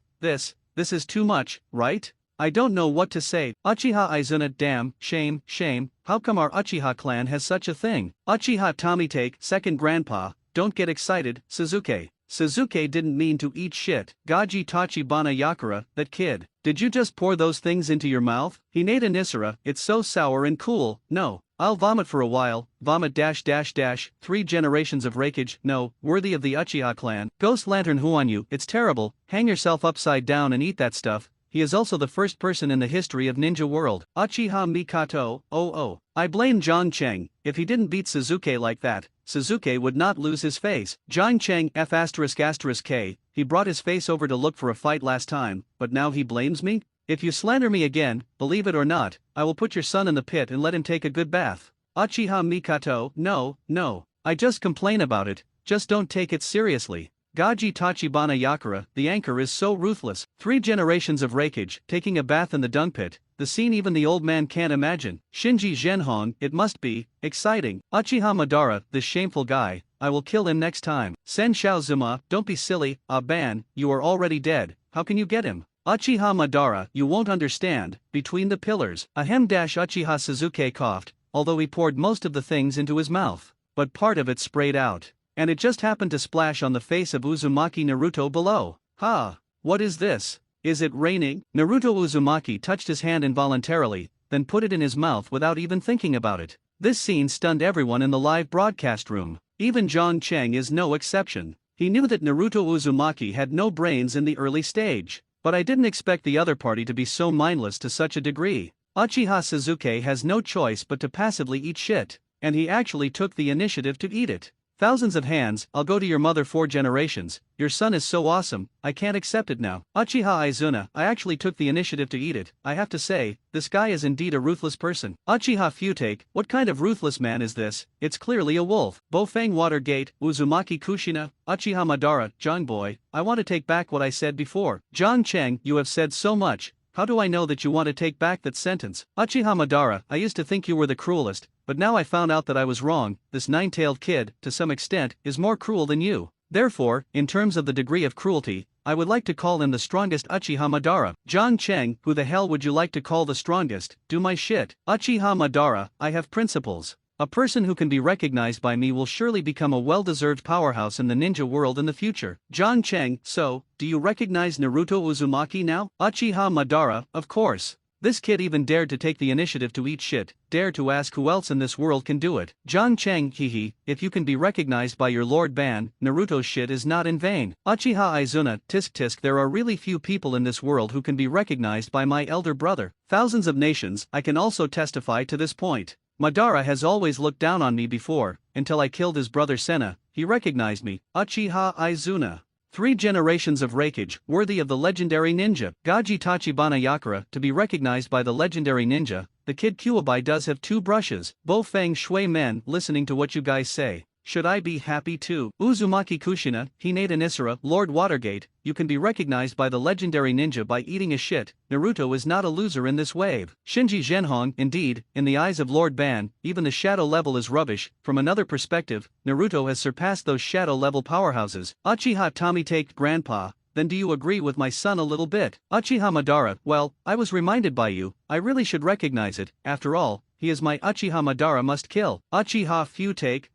is too much, right? I don't know what to say. Uchiha Izuna, damn, shame, how come our Uchiha clan has such a thing? Uchiha Tommy take, second grandpa, don't get excited, Suzuki. Suzuki didn't mean to eat shit. Gaji Tachibana Yakura, that kid. Did you just pour those things into your mouth? Hinata Nisara, it's so sour and cool. No, I'll vomit for a while. Vomit -- 3 generations of rakeage, no, worthy of the Uchiha clan. Ghost Lantern Huanyu, it's terrible. Hang yourself upside down and eat that stuff. He is also the first person in the history of ninja world. Uchiha Mikoto, oh. I blame Zhang Cheng. If he didn't beat Suzuki like that, Suzuki would not lose his face. Zhang Cheng F***K, he brought his face over to look for a fight last time, but now he blames me? If you slander me again, believe it or not, I will put your son in the pit and let him take a good bath. Uchiha Mikoto, no, I just complain about it, just don't take it seriously. Gaji Tachibana Yakura, the anchor is so ruthless. 3 generations of rakeage, taking a bath in the dung pit, the scene even the old man can't imagine. Shinji Zhenhong, it must be exciting. Uchiha Madara, this shameful guy, I will kill him next time. Sen Shaozuma, don't be silly, Ban, you are already dead, how can you get him? Uchiha Madara, you won't understand, between the pillars. Uchiha Suzuki coughed, although he poured most of the things into his mouth, but part of it sprayed out. And it just happened to splash on the face of Uzumaki Naruto below. Ha! What is this? Is it raining? Naruto Uzumaki touched his hand involuntarily, then put it in his mouth without even thinking about it. This scene stunned everyone in the live broadcast room. Even John Chang is no exception. He knew that Naruto Uzumaki had no brains in the early stage. But I didn't expect the other party to be so mindless to such a degree. Uchiha Sasuke has no choice but to passively eat shit. And he actually took the initiative to eat it. Thousands of hands, I'll go to your mother 4 generations, your son is so awesome, I can't accept it now. Uchiha Izuna, I actually took the initiative to eat it, I have to say, this guy is indeed a ruthless person. Uchiha Futake, what kind of ruthless man is this, it's clearly a wolf. Bofang Watergate, Uzumaki Kushina, Uchiha Madara, John Boy, I want to take back what I said before. John Chang, you have said so much. How do I know that you want to take back that sentence? Uchiha Madara, I used to think you were the cruelest, but now I found out that I was wrong. This nine-tailed kid, to some extent, is more cruel than you. Therefore, in terms of the degree of cruelty, I would like to call him the strongest Uchiha Madara. John Chang, who the hell would you like to call the strongest? Do my shit. Uchiha Madara, I have principles. A person who can be recognized by me will surely become a well-deserved powerhouse in the ninja world in the future. John Chang, so, do you recognize Naruto Uzumaki now? Uchiha Madara, of course. This kid even dared to take the initiative to eat shit, dared to ask who else in this world can do it. John Chang, hehe, if you can be recognized by your Lord Ban, Naruto's shit is not in vain. Uchiha Izuna, tisk tisk, there are really few people in this world who can be recognized by my elder brother. Thousands of nations, I can also testify to this point. Madara has always looked down on me before, until I killed his brother Senna, he recognized me. Uchiha Izuna. 3 generations of raikage, worthy of the legendary ninja. Gaji Tachibana Yakura, to be recognized by the legendary ninja, the kid Kuwabai does have 2 brushes. Bo Feng Shui Men, listening to what you guys say. Should I be happy too? Uzumaki Kushina, Hinata Nisara, Lord Watergate, you can be recognized by the legendary ninja by eating a shit. Naruto is not a loser in this wave. Shinji Zhenhong, indeed, in the eyes of Lord Ban, even the shadow level is rubbish. From another perspective, Naruto has surpassed those shadow level powerhouses. Uchiha Tomitake, Grandpa, then do you agree with my son a little bit? Uchiha Madara, well, I was reminded by you, I really should recognize it, after all, he is my Uchiha Madara must kill. Uchiha Futake,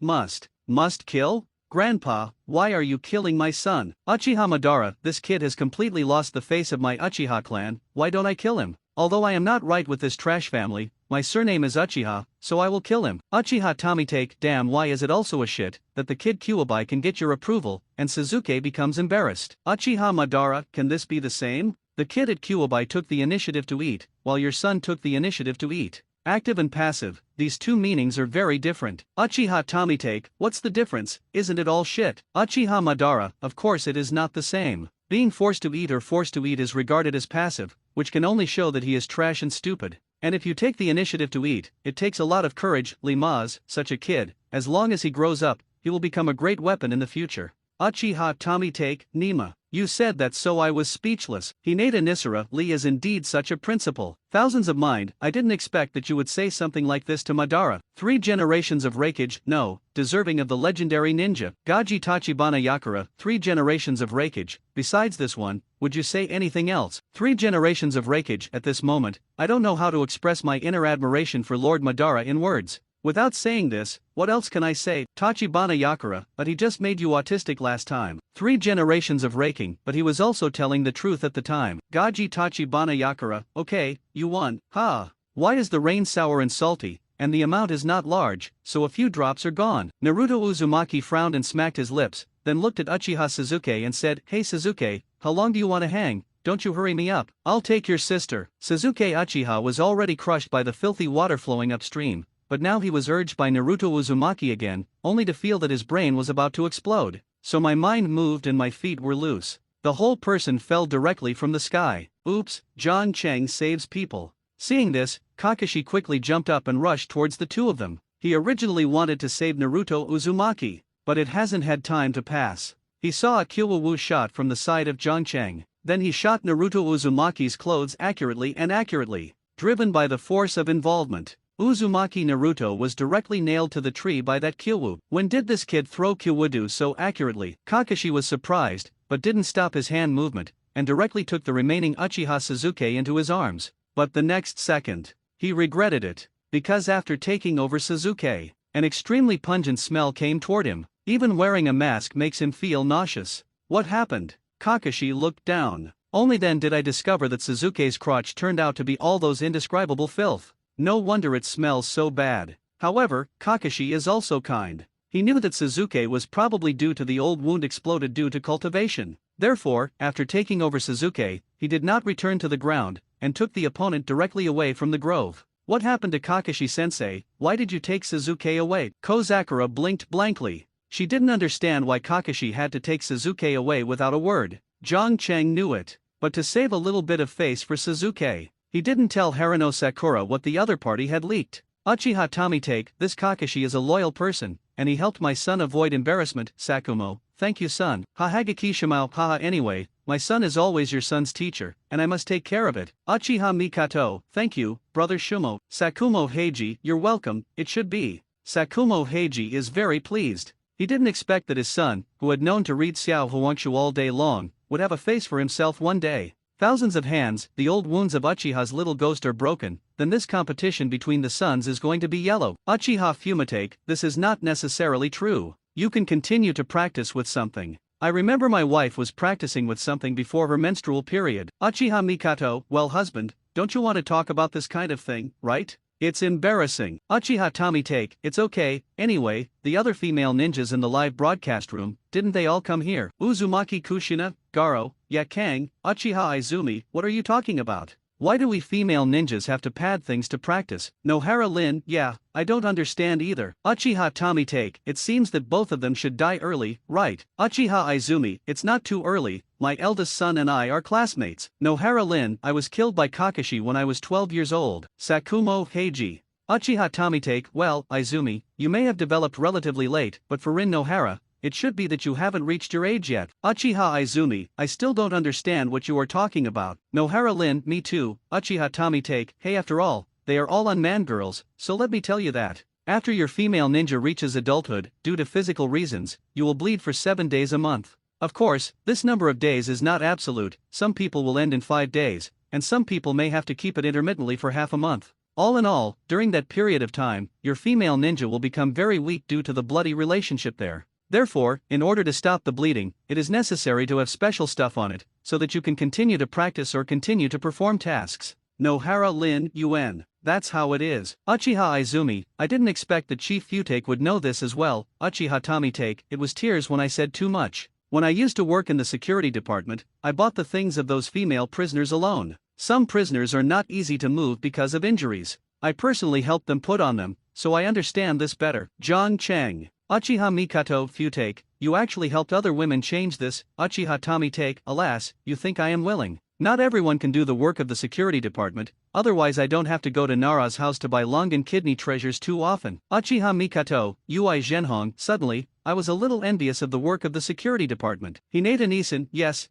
Must kill? Grandpa, why are you killing my son? Uchiha Madara, this kid has completely lost the face of my Uchiha clan, why don't I kill him? Although I am not right with this trash family, my surname is Uchiha, so I will kill him. Uchiha Tomitake, damn, why is it also a shit that the kid Kuwabai can get your approval, and Sasuke becomes embarrassed? Uchiha Madara, can this be the same? The kid at Kuwabai took the initiative to eat, while your son took the initiative to eat. Active and passive, these 2 meanings are very different. Uchiha Tomitake, what's the difference, isn't it all shit? Uchiha Madara, of course it is not the same. Being forced to eat or forced to eat is regarded as passive, which can only show that he is trash and stupid. And if you take the initiative to eat, it takes a lot of courage. Limaz, such a kid, as long as he grows up, he will become a great weapon in the future. Uchiha Tomitake, Nima. You said that so I was speechless. Hinata Nisara, Lee is indeed such a principal. Thousands of mind, I didn't expect that you would say something like this to Madara. 3 generations of raikage, no, deserving of the legendary ninja. Gaji Tachibana Yakura, 3 generations of raikage, besides this one, would you say anything else? 3 generations of raikage at this moment, I don't know how to express my inner admiration for Lord Madara in words. Without saying this, what else can I say? Tachibana Yakura, but he just made you autistic last time. 3 generations of raking, but he was also telling the truth at the time. Gaji Tachibana Yakura, okay, you won, ha. Why is the rain sour and salty, and the amount is not large, so a few drops are gone? Naruto Uzumaki frowned and smacked his lips, then looked at Uchiha Sasuke and said, hey Sasuke, how long do you want to hang? Don't you hurry me up, I'll take your sister. Sasuke Uchiha was already crushed by the filthy water flowing upstream. But now he was urged by Naruto Uzumaki again, only to feel that his brain was about to explode. So my mind moved and my feet were loose. The whole person fell directly from the sky. Oops, John Chang saves people. Seeing this, Kakashi quickly jumped up and rushed towards the 2 of them. He originally wanted to save Naruto Uzumaki, but it hasn't had time to pass. He saw a Kyowu shot from the side of John Chang. Then he shot Naruto Uzumaki's clothes accurately, driven by the force of involvement. Uzumaki Naruto was directly nailed to the tree by that Kyowu. When did this kid throw Kyowudu so accurately? Kakashi was surprised, but didn't stop his hand movement, and directly took the remaining Uchiha Sasuke into his arms. But the next second, he regretted it, because after taking over Sasuke, an extremely pungent smell came toward him. Even wearing a mask makes him feel nauseous. What happened? Kakashi looked down. Only then did I discover that Sasuke's crotch turned out to be all those indescribable filth. No wonder it smells so bad. However, Kakashi is also kind. He knew that Suzuki was probably due to the old wound exploded due to cultivation. Therefore, after taking over Suzuki, he did not return to the ground, and took the opponent directly away from the grove. What happened to Kakashi-sensei? Why did you take Suzuki away? Kozakura blinked blankly. She didn't understand why Kakashi had to take Suzuki away without a word. Zhang Cheng knew it, but to save a little bit of face for Suzuki, he didn't tell Haruno Sakura what the other party had leaked. Uchiha Tomite, this Kakashi is a loyal person, and he helped my son avoid embarrassment. Sakumo, thank you son. Hahagaki Shimao, haha anyway, my son is always your son's teacher, and I must take care of it. Uchiha Mikato, thank you, brother Shumo. Sakumo Heiji, you're welcome, it should be. Sakumo Heiji is very pleased. He didn't expect that his son, who had known to read Xiao Huangshu all day long, would have a face for himself one day. Thousands of hands, the old wounds of Uchiha's little ghost are broken, then this competition between the sons is going to be yellow. Uchiha Fumitake, this is not necessarily true. You can continue to practice with something. I remember my wife was practicing with something before her menstrual period. Uchiha Mikato, well husband, don't you want to talk about this kind of thing, right? It's embarrassing. Uchiha Tomite, it's okay. Anyway, the other female ninjas in the live broadcast room, didn't they all come here? Uzumaki Kushina, Garo, Yakang, Uchiha Izumi, what are you talking about? Why do we female ninjas have to pad things to practice? Nohara Lin, yeah, I don't understand either. Uchiha Tomite, it seems that both of them should die early, right? Uchiha Izumi, it's not too early, my eldest son and I are classmates. Nohara Lin, I was killed by Kakashi when I was 12 years old. Sakumo Heiji. Uchiha Tomite, well, Izumi, you may have developed relatively late, but for Rin Nohara, it should be that you haven't reached your age yet. Uchiha Izumi, I still don't understand what you are talking about. Nohara Lin, me too. Uchiha Tomite, hey after all, they are all unmanned girls, so let me tell you that. After your female ninja reaches adulthood, due to physical reasons, you will bleed for 7 days a month. Of course, this number of days is not absolute, some people will end in 5 days, and some people may have to keep it intermittently for half a month. All in all, during that period of time, your female ninja will become very weak due to the bloody relationship there. Therefore, in order to stop the bleeding, it is necessary to have special stuff on it, so that you can continue to practice or continue to perform tasks. Nohara Lin, UN. That's how it is. Uchiha Izumi, I didn't expect that Chief Futake would know this as well. Uchiha Tomite, it was tears when I said too much. When I used to work in the security department, I bought the things of those female prisoners alone. Some prisoners are not easy to move because of injuries. I personally helped them put on them, so I understand this better. Zhang Cheng. Uchiha Mikato Futake, you actually helped other women change this. Uchiha Tomite, alas, you think I am willing. Not everyone can do the work of the security department, otherwise I don't have to go to Nara's house to buy lung and kidney treasures too often. Uchiha Mikato, Ui Zhenhong, suddenly, I was a little envious of the work of the security department. Hinata Nisan, yes,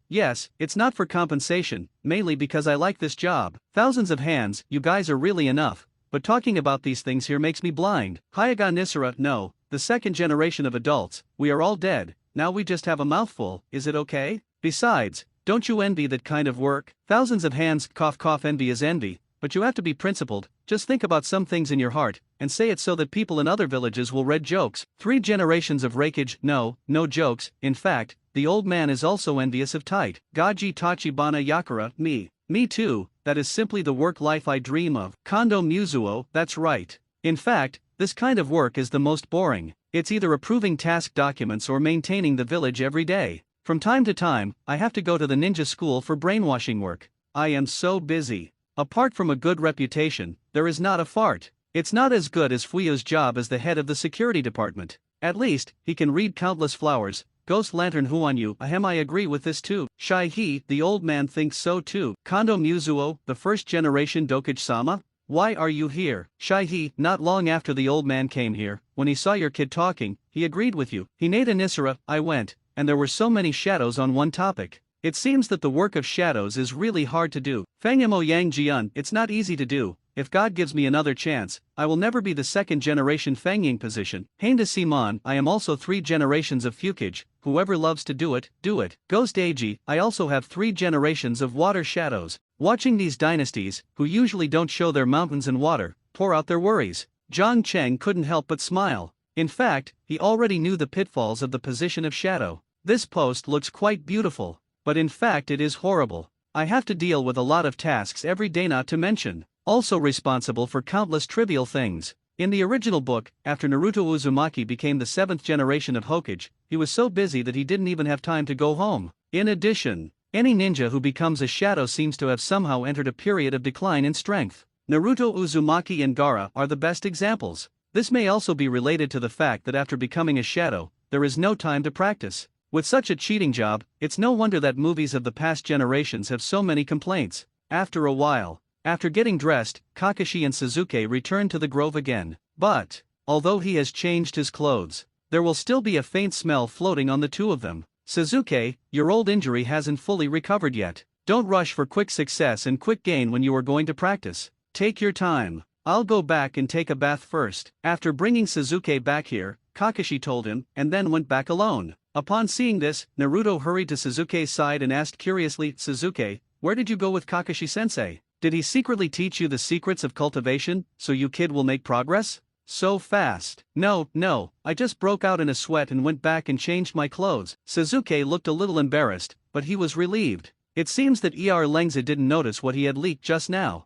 it's not for compensation, mainly because I like this job. Thousands of hands, you guys are really enough, but talking about these things here makes me blind. Hayaga Nisara, no, the second generation of adults, we are all dead, now we just have a mouthful, is it okay? Besides, don't you envy that kind of work? Thousands of hands, cough cough envy is envy, but you have to be principled, just think about some things in your heart, and say it so that people in other villages will read jokes. 3 generations of rakeage, no jokes, in fact, the old man is also envious of tight. Gaji Tachibana Yakura, me too, that is simply the work life I dream of. Kondo Muzuo, that's right. In fact, this kind of work is the most boring, it's either approving task documents or maintaining the village every day. From time to time, I have to go to the ninja school for brainwashing work. I am so busy. Apart from a good reputation, there is not a fart. It's not as good as Fuyo's job as the head of the security department. At least, he can read countless flowers. Ghost Lantern Huanyu, ahem, I agree with this too. Shai He, the old man thinks so too. Kondo Muzuo, the first generation Dokage-sama? Why are you here? Shai He, not long after the old man came here, when he saw your kid talking, he agreed with you. Hinata Nisara, I went, and there were so many shadows on one topic. It seems that the work of shadows is really hard to do. Fangamo Yang Jian, it's not easy to do. If God gives me another chance, I will never be the second generation Fangying position. Hainda Simon, I am also 3 generations of Fukage, whoever loves to do it, do it. Ghost Eiji, I also have 3 generations of water shadows. Watching these dynasties, who usually don't show their mountains and water, pour out their worries. Zhang Cheng couldn't help but smile. In fact, he already knew the pitfalls of the position of shadow. This post looks quite beautiful, but in fact it is horrible. I have to deal with a lot of tasks every day, not to mention, also responsible for countless trivial things. In the original book, after Naruto Uzumaki became the 7th generation of Hokage, he was so busy that he didn't even have time to go home. In addition, any ninja who becomes a shadow seems to have somehow entered a period of decline in strength. Naruto Uzumaki and Gaara are the best examples. This may also be related to the fact that after becoming a shadow, there is no time to practice. With such a cheating job, it's no wonder that movies of the past generations have so many complaints. After a while, after getting dressed, Kakashi and Sasuke return to the grove again. But, although he has changed his clothes, there will still be a faint smell floating on the two of them. Sasuke, your old injury hasn't fully recovered yet. Don't rush for quick success and quick gain when you are going to practice. Take your time. I'll go back and take a bath first. After bringing Sasuke back here, Kakashi told him, and then went back alone. Upon seeing this, Naruto hurried to Sasuke's side and asked curiously, Sasuke, where did you go with Kakashi-sensei? Did he secretly teach you the secrets of cultivation, so you kid will make progress? So fast. No, I just broke out in a sweat and went back and changed my clothes. Sasuke looked a little embarrassed, but he was relieved. It seems that Lengzi didn't notice what he had leaked just now.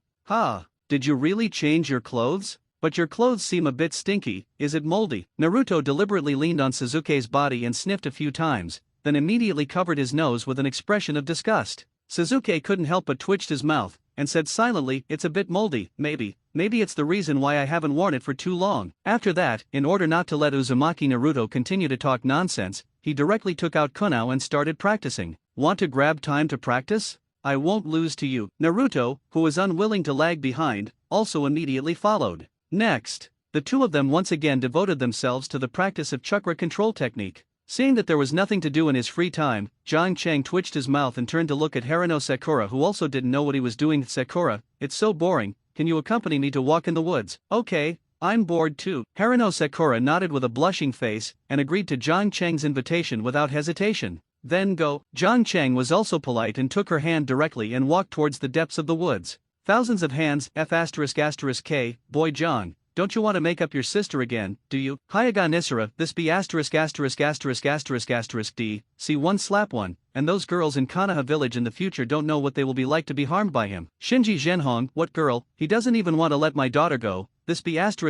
Did you really change your clothes? But your clothes seem a bit stinky, is it moldy? Naruto deliberately leaned on Sasuke's body and sniffed a few times, then immediately covered his nose with an expression of disgust. Sasuke couldn't help but twitched his mouth, and said silently, it's a bit moldy, maybe it's the reason why I haven't worn it for too long. After that, in order not to let Uzumaki Naruto continue to talk nonsense, he directly took out kunao and started practicing. Want to grab time to practice? I won't lose to you. Naruto, who was unwilling to lag behind, also immediately followed. Next, the two of them once again devoted themselves to the practice of chakra control technique. Seeing that there was nothing to do in his free time, Jiang Cheng twitched his mouth and turned to look at Haruno Sakura, who also didn't know what he was doing. Sakura, it's so boring, can you accompany me to walk in the woods? Okay, I'm bored too. Haruno Sakura nodded with a blushing face and agreed to Jiang Cheng's invitation without hesitation. Then go. Jiang Cheng was also polite and took her hand directly and walked towards the depths of the woods. Thousands of hands, F***K, boy Jiang. Don't you want to make up your sister again, do you? Hyaga Nisara, this be ********D, see one slap one, and those girls in Konoha village in the future don't know what they will be like to be harmed by him. Shinji Zhenhong, what girl, he doesn't even want to let my daughter go, this be ********D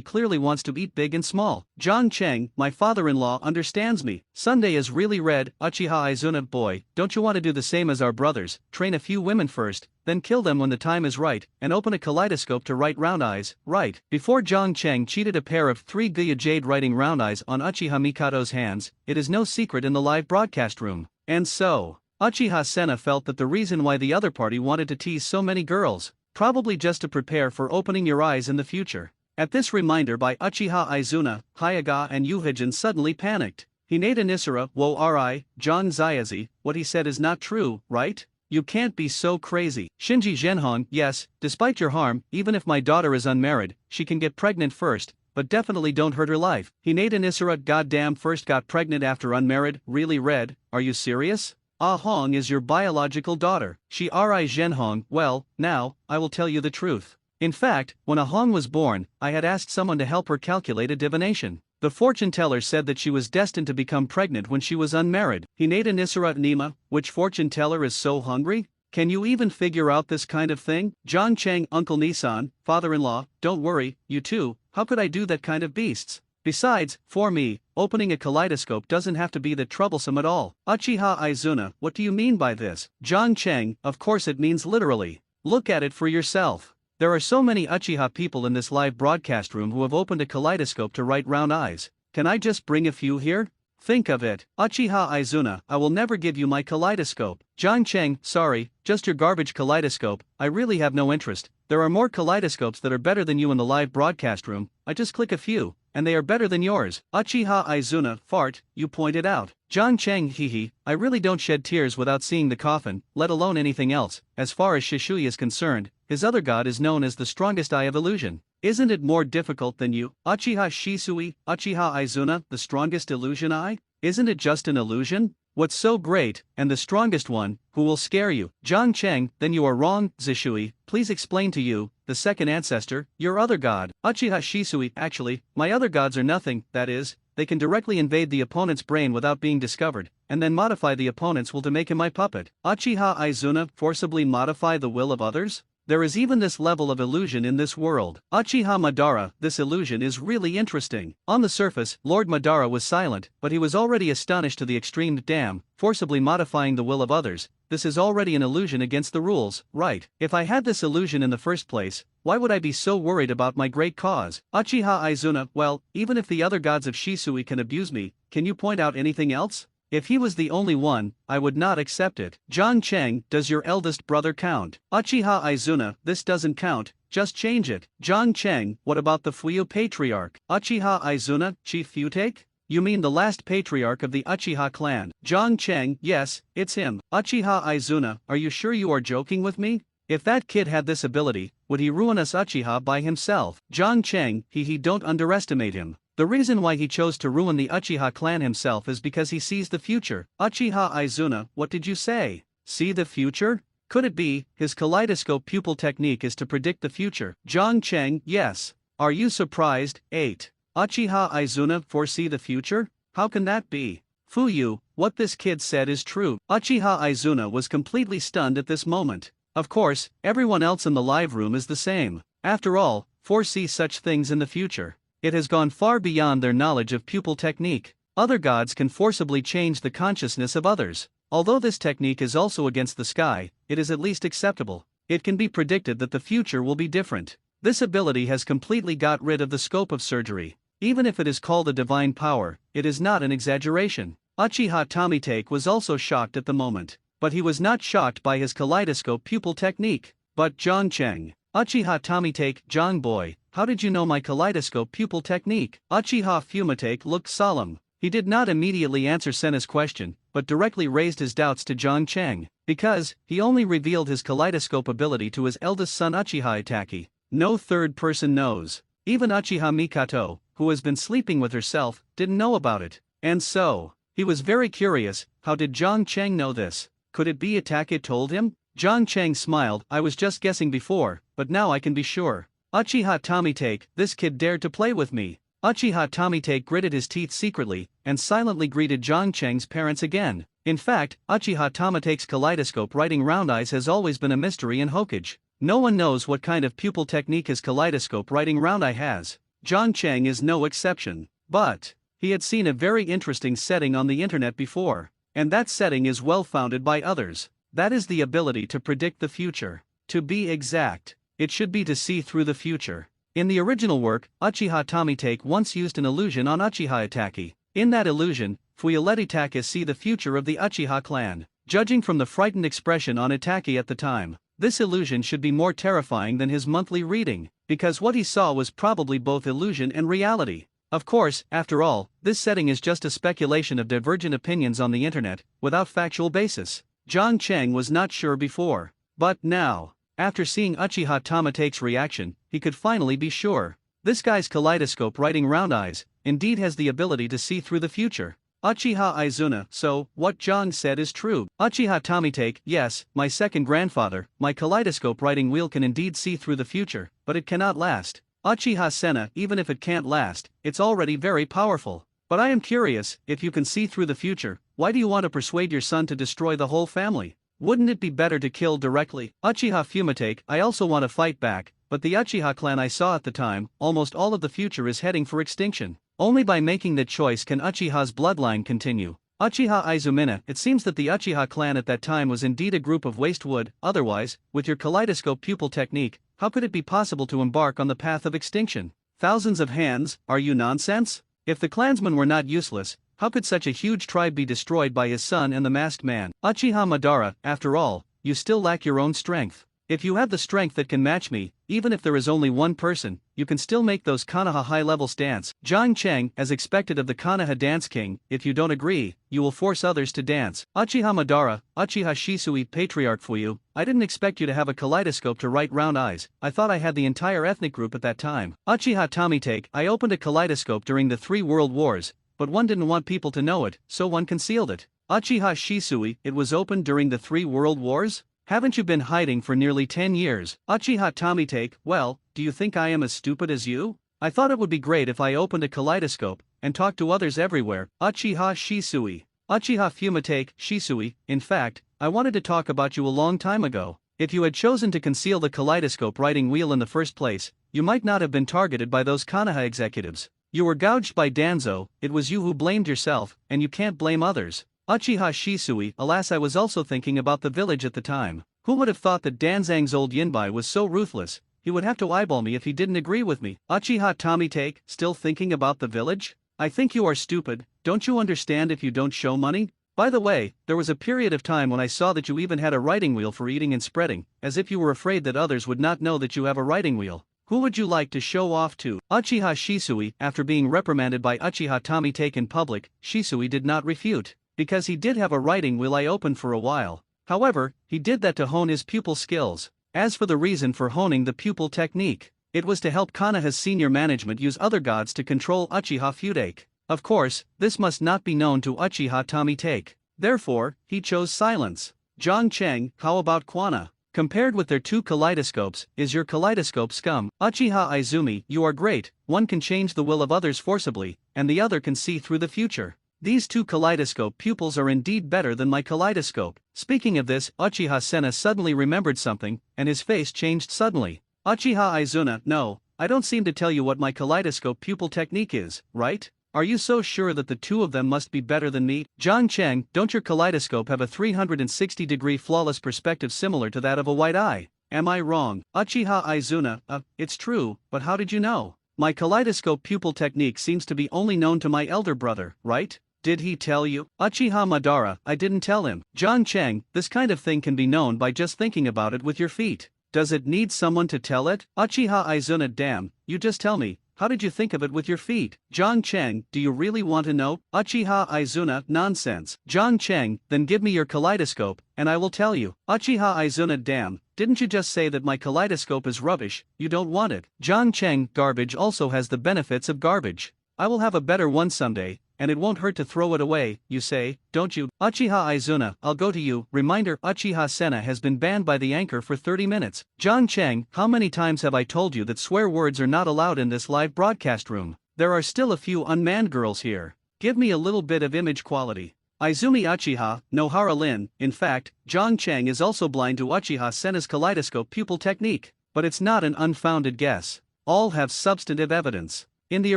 clearly wants to eat big and small. Jiang Cheng, my father-in-law understands me. Sunday is really red, Uchiha Izuna, boy, don't you want to do the same as our brothers, train a few women first, then kill them when the time is right, and open a kaleidoscope to write round eyes, right? Before Jiang Cheng cheated a pair of 3 Guya Jade writing round eyes on Uchiha Mikado's hands, it is no secret in the live broadcast room. And so, Uchiha Senna felt that the reason why the other party wanted to tease so many girls, probably just to prepare for opening your eyes in the future. At this reminder by Uchiha Izuna, Hyaga and Yuhijin suddenly panicked. Hinata Nisara, wo ri, John Zayazi, what he said is not true, right? You can't be so crazy. Shinji Zhenhong, yes, despite your harm, even if my daughter is unmarried, she can get pregnant first, but definitely don't hurt her life. Hinata Nisara, goddamn, first got pregnant after unmarried, really red, are you serious? Ah Hong is your biological daughter. She ri Zhenhong, well, now, I will tell you the truth. In fact, when Ah Hong was born, I had asked someone to help her calculate a divination. The fortune teller said that she was destined to become pregnant when she was unmarried. Hinata Nisara Nima, which fortune teller is so hungry? Can you even figure out this kind of thing? Jiang Cheng, Uncle Nissan, father-in-law, don't worry, you too, how could I do that kind of beasts? Besides, for me, opening a kaleidoscope doesn't have to be that troublesome at all. Uchiha Izuna, what do you mean by this? Jiang Cheng, of course it means literally. Look at it for yourself. There are so many Uchiha people in this live broadcast room who have opened a kaleidoscope to write round eyes. Can I just bring a few here? Think of it. Uchiha Izuna, I will never give you my kaleidoscope. Jiang Cheng, sorry, just your garbage kaleidoscope, I really have no interest. There are more kaleidoscopes that are better than you in the live broadcast room, I just click a few, and they are better than yours. Uchiha Izuna, fart, you pointed out. Jiang Cheng, hehe, I really don't shed tears without seeing the coffin, let alone anything else. As far as Shishui is concerned, his other god is known as the strongest eye of illusion. Isn't it more difficult than you? Uchiha Shisui, Uchiha Izuna, the strongest illusion eye? Isn't it just an illusion? What's so great, and the strongest one, who will scare you? Jiang Cheng, then you are wrong, Zishui, please explain to you, the second ancestor, your other god. Uchiha Shisui, actually, my other gods are nothing, that is, they can directly invade the opponent's brain without being discovered, and then modify the opponent's will to make him my puppet. Uchiha Izuna, forcibly modify the will of others? There is even this level of illusion in this world. Uchiha Madara, this illusion is really interesting. On the surface, Lord Madara was silent, but he was already astonished to the extreme. Damn, forcibly modifying the will of others. This is already an illusion against the rules, right? If I had this illusion in the first place, why would I be so worried about my great cause? Uchiha Izuna, well, even if the other gods of Shisui can abuse me, can you point out anything else? If he was the only one, I would not accept it. John Cheng, does your eldest brother count? Uchiha Izuna, this doesn't count, just change it. John Cheng, what about the Fuyu patriarch? Uchiha Izuna, Chief Futake? You mean the last patriarch of the Uchiha clan? John Cheng, yes, it's him. Uchiha Izuna, are you sure you are joking with me? If that kid had this ability, would he ruin us Uchiha by himself? John Cheng, don't underestimate him. The reason why he chose to ruin the Uchiha clan himself is because he sees the future. Uchiha Izuna, what did you say? See the future? Could it be, his kaleidoscope pupil technique is to predict the future? John Cheng, yes. Are you surprised? 8. Uchiha Izuna foresee the future? How can that be? Fuyu, what this kid said is true. Uchiha Izuna was completely stunned at this moment. Of course, everyone else in the live room is the same. After all, foresee such things in the future. It has gone far beyond their knowledge of pupil technique. Other gods can forcibly change the consciousness of others. Although this technique is also against the sky, it is at least acceptable. It can be predicted that the future will be different. This ability has completely got rid of the scope of surgery. Even if it is called a divine power, it is not an exaggeration. Uchiha Tomitake was also shocked at the moment. But he was not shocked by his kaleidoscope pupil technique. But John Cheng. Uchiha Tomitake, John boy, how did you know my kaleidoscope pupil technique? Uchiha Fumitake looked solemn. He did not immediately answer Senna's question, but directly raised his doubts to John Cheng, because he only revealed his kaleidoscope ability to his eldest son Uchiha Itachi. No third person knows. Even Uchiha Mikato, who has been sleeping with herself, didn't know about it. And so, he was very curious, how did John Cheng know this? Could it be Itachi told him? John Cheng smiled, I was just guessing before, but now I can be sure. Uchiha Tomitake, this kid dared to play with me. Uchiha Tomitake gritted his teeth secretly, and silently greeted John Cheng's parents again. In fact, Uchiha Tomitake's kaleidoscope writing round eyes has always been a mystery in Hokage. No one knows what kind of pupil technique his kaleidoscope writing round eye has. John Cheng is no exception. But he had seen a very interesting setting on the internet before, and that setting is well founded by others. That is the ability to predict the future. To be exact, it should be to see through the future. In the original work, Uchiha Tomitake once used an illusion on Uchiha Itachi. In that illusion, Fuyu let Itachi see the future of the Uchiha clan. Judging from the frightened expression on Itachi at the time, this illusion should be more terrifying than his monthly reading, because what he saw was probably both illusion and reality. Of course, after all, this setting is just a speculation of divergent opinions on the internet, without factual basis. John Cheng was not sure before. But now, after seeing Uchiha Tomitake's reaction, he could finally be sure. This guy's kaleidoscope writing round eyes, indeed has the ability to see through the future. Uchiha Izuna, so, what John said is true. Uchiha Tomitake, yes, my second grandfather, my kaleidoscope writing wheel can indeed see through the future, but it cannot last. Uchiha Senna, even if it can't last, it's already very powerful. But I am curious, if you can see through the future, why do you want to persuade your son to destroy the whole family? Wouldn't it be better to kill directly? Uchiha Fumitake, I also want to fight back, but the Uchiha clan I saw at the time, almost all of the future is heading for extinction. Only by making that choice can Uchiha's bloodline continue. Uchiha Izumina, it seems that the Uchiha clan at that time was indeed a group of waste wood, otherwise, with your kaleidoscope pupil technique, how could it be possible to embark on the path of extinction? Thousands of hands, are you nonsense? If the clansmen were not useless, how could such a huge tribe be destroyed by his son and the masked man? Uchiha Madara, after all, you still lack your own strength. If you have the strength that can match me, even if there is only one person, you can still make those Konoha high-level dance. John Cheng, as expected of the Konoha Dance King, if you don't agree, you will force others to dance. Uchiha Madara, Uchiha Shisui Patriarch Fuyu, I didn't expect you to have a kaleidoscope to write round eyes, I thought I had the entire ethnic group at that time. Uchiha Tomitake, I opened a kaleidoscope during the 3 World Wars, but one didn't want people to know it, so one concealed it. Uchiha Shisui, it was opened during the 3 World Wars? Haven't you been hiding for nearly 10 years? Uchiha Tomitake, well, do you think I am as stupid as you? I thought it would be great if I opened a kaleidoscope and talked to others everywhere. Uchiha Shisui. Uchiha Fumitake, Shisui, in fact, I wanted to talk about you a long time ago. If you had chosen to conceal the kaleidoscope writing wheel in the first place, you might not have been targeted by those Konoha executives. You were gouged by Danzo, it was you who blamed yourself, and you can't blame others. Uchiha Shisui. Alas, I was also thinking about the village at the time. Who would have thought that Danzang's old Yinbai was so ruthless? He would have to eyeball me if he didn't agree with me. Uchiha Tomitake, still thinking about the village? I think you are stupid. Don't you understand if you don't show money? By the way, there was a period of time when I saw that you even had a writing wheel for eating and spreading, as if you were afraid that others would not know that you have a writing wheel. Who would you like to show off to? Uchiha Shisui. After being reprimanded by Uchiha Tomitake in public, Shisui did not refute. Because he did have a writing wheel I opened for a while. However, he did that to hone his pupil skills. As for the reason for honing the pupil technique, it was to help Konoha's senior management use other gods to control Uchiha Fudake. Of course, this must not be known to Uchiha Tomitake. Therefore, he chose silence. Zhang Cheng, how about Kwana? Compared with their two kaleidoscopes, is your kaleidoscope scum? Uchiha Izumi, you are great, one can change the will of others forcibly, and the other can see through the future. These two kaleidoscope pupils are indeed better than my kaleidoscope. Speaking of this, Uchiha Senna suddenly remembered something, and his face changed suddenly. Uchiha Izuna, no, I don't seem to tell you what my kaleidoscope pupil technique is, right? Are you so sure that the two of them must be better than me? Zhang Cheng, don't your kaleidoscope have a 360-degree flawless perspective similar to that of a white eye? Am I wrong? Uchiha Izuna, it's true, but how did you know? My kaleidoscope pupil technique seems to be only known to my elder brother, right? Did he tell you? Uchiha Madara, I didn't tell him. Zhang Cheng, this kind of thing can be known by just thinking about it with your feet. Does it need someone to tell it? Uchiha Izuna, damn, you just tell me. How did you think of it with your feet? Zhang Cheng, do you really want to know? Uchiha Izuna, nonsense. Zhang Cheng, then give me your kaleidoscope, and I will tell you. Uchiha Izuna, damn, didn't you just say that my kaleidoscope is rubbish, you don't want it? Zhang Cheng, garbage also has the benefits of garbage. I will have a better one someday, and it won't hurt to throw it away, you say, don't you? Uchiha Izuna, I'll go to you. Reminder, Uchiha Senna has been banned by the anchor for 30 minutes. Zhang Cheng, how many times have I told you that swear words are not allowed in this live broadcast room? There are still a few unmanned girls here. Give me a little bit of image quality. Izumi Uchiha, Nohara Lin, in fact, Zhang Cheng is also blind to Uchiha Senna's kaleidoscope pupil technique. But it's not an unfounded guess. All have substantive evidence. In the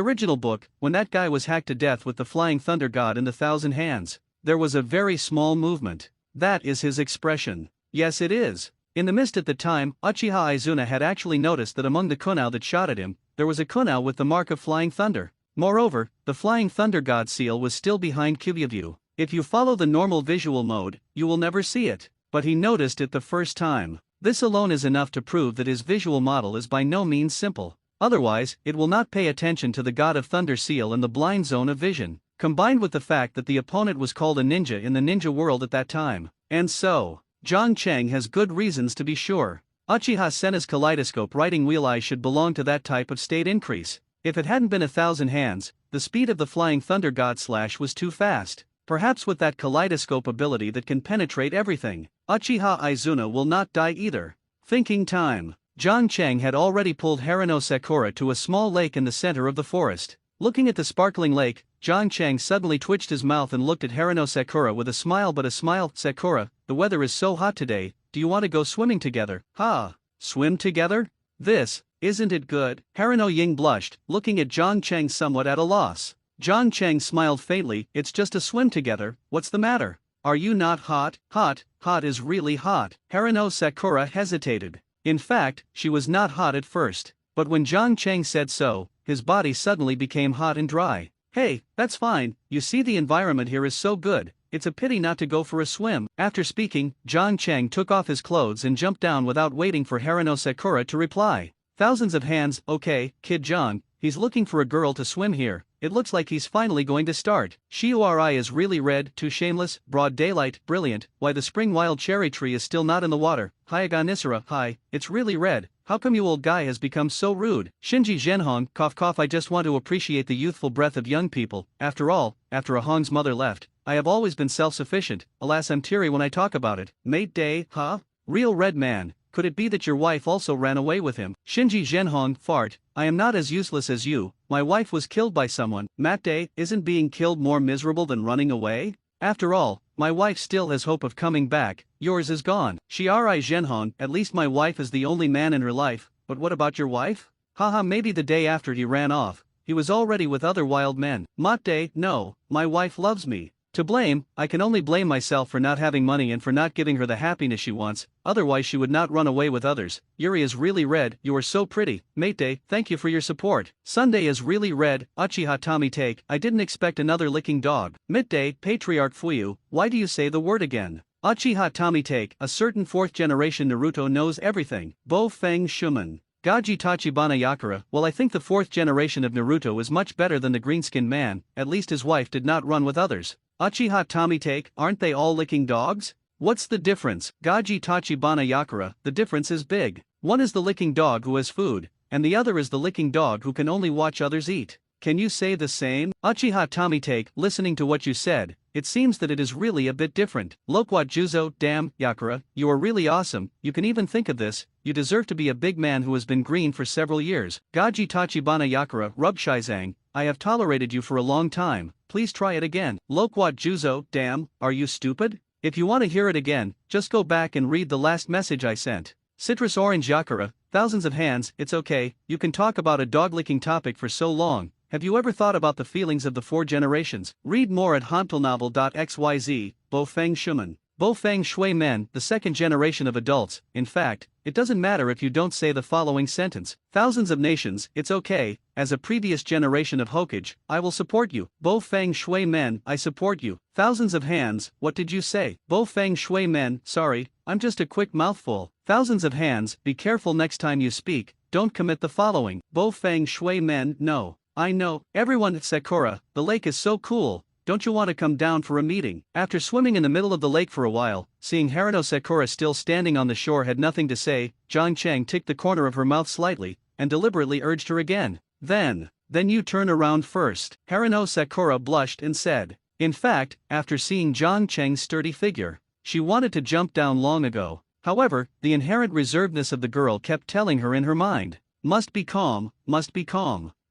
original book, when that guy was hacked to death with the flying thunder god in the 1,000 hands, there was a very small movement. That is his expression. Yes, it is. In the mist at the time, Uchiha Izuna had actually noticed that among the kunao that shot at him, there was a kunao with the mark of flying thunder. Moreover, the flying thunder god seal was still behind Kyuhyavyu. If you follow the normal visual mode, you will never see it. But he noticed it the first time. This alone is enough to prove that his visual model is by no means simple. Otherwise, it will not pay attention to the God of Thunder seal in the blind zone of vision, combined with the fact that the opponent was called a ninja in the ninja world at that time. And so, Zhang Cheng has good reasons to be sure. Uchiha Senna's kaleidoscope writing wheel eye should belong to that type of state increase. If it hadn't been 1,000 hands, the speed of the flying thunder god slash was too fast. Perhaps with that kaleidoscope ability that can penetrate everything, Uchiha Izuna will not die either. Thinking time. Zhang Cheng had already pulled Harano Sakura to a small lake in the center of the forest. Looking at the sparkling lake, Zhang Cheng suddenly twitched his mouth and looked at Harano Sakura with a smile. But a smile. Sakura, the weather is so hot today, do you want to go swimming together? Ha! Swim together? This, isn't it good? Harano Ying blushed, looking at Zhang Cheng somewhat at a loss. Zhang Cheng smiled faintly, it's just a swim together, what's the matter? Are you not hot? Hot is really hot. Harano Sakura hesitated. In fact, she was not hot at first, but when Zhang Cheng said so, his body suddenly became hot and dry. Hey, that's fine, you see the environment here is so good, it's a pity not to go for a swim. After speaking, Zhang Cheng took off his clothes and jumped down without waiting for Harano Sakura to reply. Thousands of hands, okay, Kid Zhang, he's looking for a girl to swim here. It looks like he's finally going to start. Shiurai is really red, too shameless, broad daylight, brilliant, why the spring wild cherry tree is still not in the water. Hyaga Nisara, hi, it's really red, how come you old guy has become so rude? Shinji Zhenhong, cough I just want to appreciate the youthful breath of young people. After all, after Ahong's mother left, I have always been self-sufficient, alas I'm teary when I talk about it. Mate day, huh? Real red man. Could it be that your wife also ran away with him? Shinji Zhenhong, fart, I am not as useless as you, my wife was killed by someone. Mate, isn't being killed more miserable than running away? After all, my wife still has hope of coming back, yours is gone. Shirai Zhenhong, at least my wife is the only man in her life, but what about your wife? Haha, maybe the day after he ran off, he was already with other wild men. Mate, no, my wife loves me. To blame, I can only blame myself for not having money and for not giving her the happiness she wants, otherwise she would not run away with others. Yuri is really red, you are so pretty. Mate, thank you for your support. Sunday is really red, Uchiha Tommy take, I didn't expect another licking dog. Midday, Patriarch Fuyu, why do you say the word again? Uchiha Tommy take, a certain 4th generation Naruto knows everything. Bo Feng Shuman. Gaji Tachibana Yakura, well I think the 4th generation of Naruto is much better than the green-skinned man, at least his wife did not run with others. Uchiha Tommy take, aren't they all licking dogs? What's the difference? Gaji Tachibana Yakura, the difference is big. One is the licking dog who has food, and the other is the licking dog who can only watch others eat. Can you say the same? Uchiha Tommy take, listening to what you said, it seems that it is really a bit different. Loquat Juzo, damn, Yakura, you are really awesome, you can even think of this, you deserve to be a big man who has been green for several years. Gaji Tachibana Yakura, Rub Shizang, I have tolerated you for a long time, please try it again. Loquat Juzo, damn, are you stupid? If you want to hear it again, just go back and read the last message I sent. Citrus Orange Yakura, thousands of hands, it's okay, you can talk about a dog-licking topic for so long. Have you ever thought about the feelings of the 4 generations? Read more at hantelnovel.xyz, Bo Feng Shuman. Bo Feng Shui Men, the 2nd generation of adults. In fact, it doesn't matter if you don't say the following sentence. Thousands of nations, it's okay, as a previous generation of Hokage, I will support you. Bo Feng Shui Men, I support you. Thousands of hands, what did you say? Bo Feng Shui Men, sorry, I'm just a quick mouthful. Thousands of hands, be careful next time you speak, don't commit the following. Bo Feng Shui Men, no. I know, everyone at Sakura, the lake is so cool, don't you want to come down for a meeting? After swimming in the middle of the lake for a while, seeing Harano Sakura still standing on the shore had nothing to say, Zhang Cheng ticked the corner of her mouth slightly, and deliberately urged her again. Then you turn around first. Harano Sakura blushed and said. In fact, after seeing Zhang Cheng's sturdy figure, she wanted to jump down long ago. However, the inherent reservedness of the girl kept telling her in her mind, must be calm,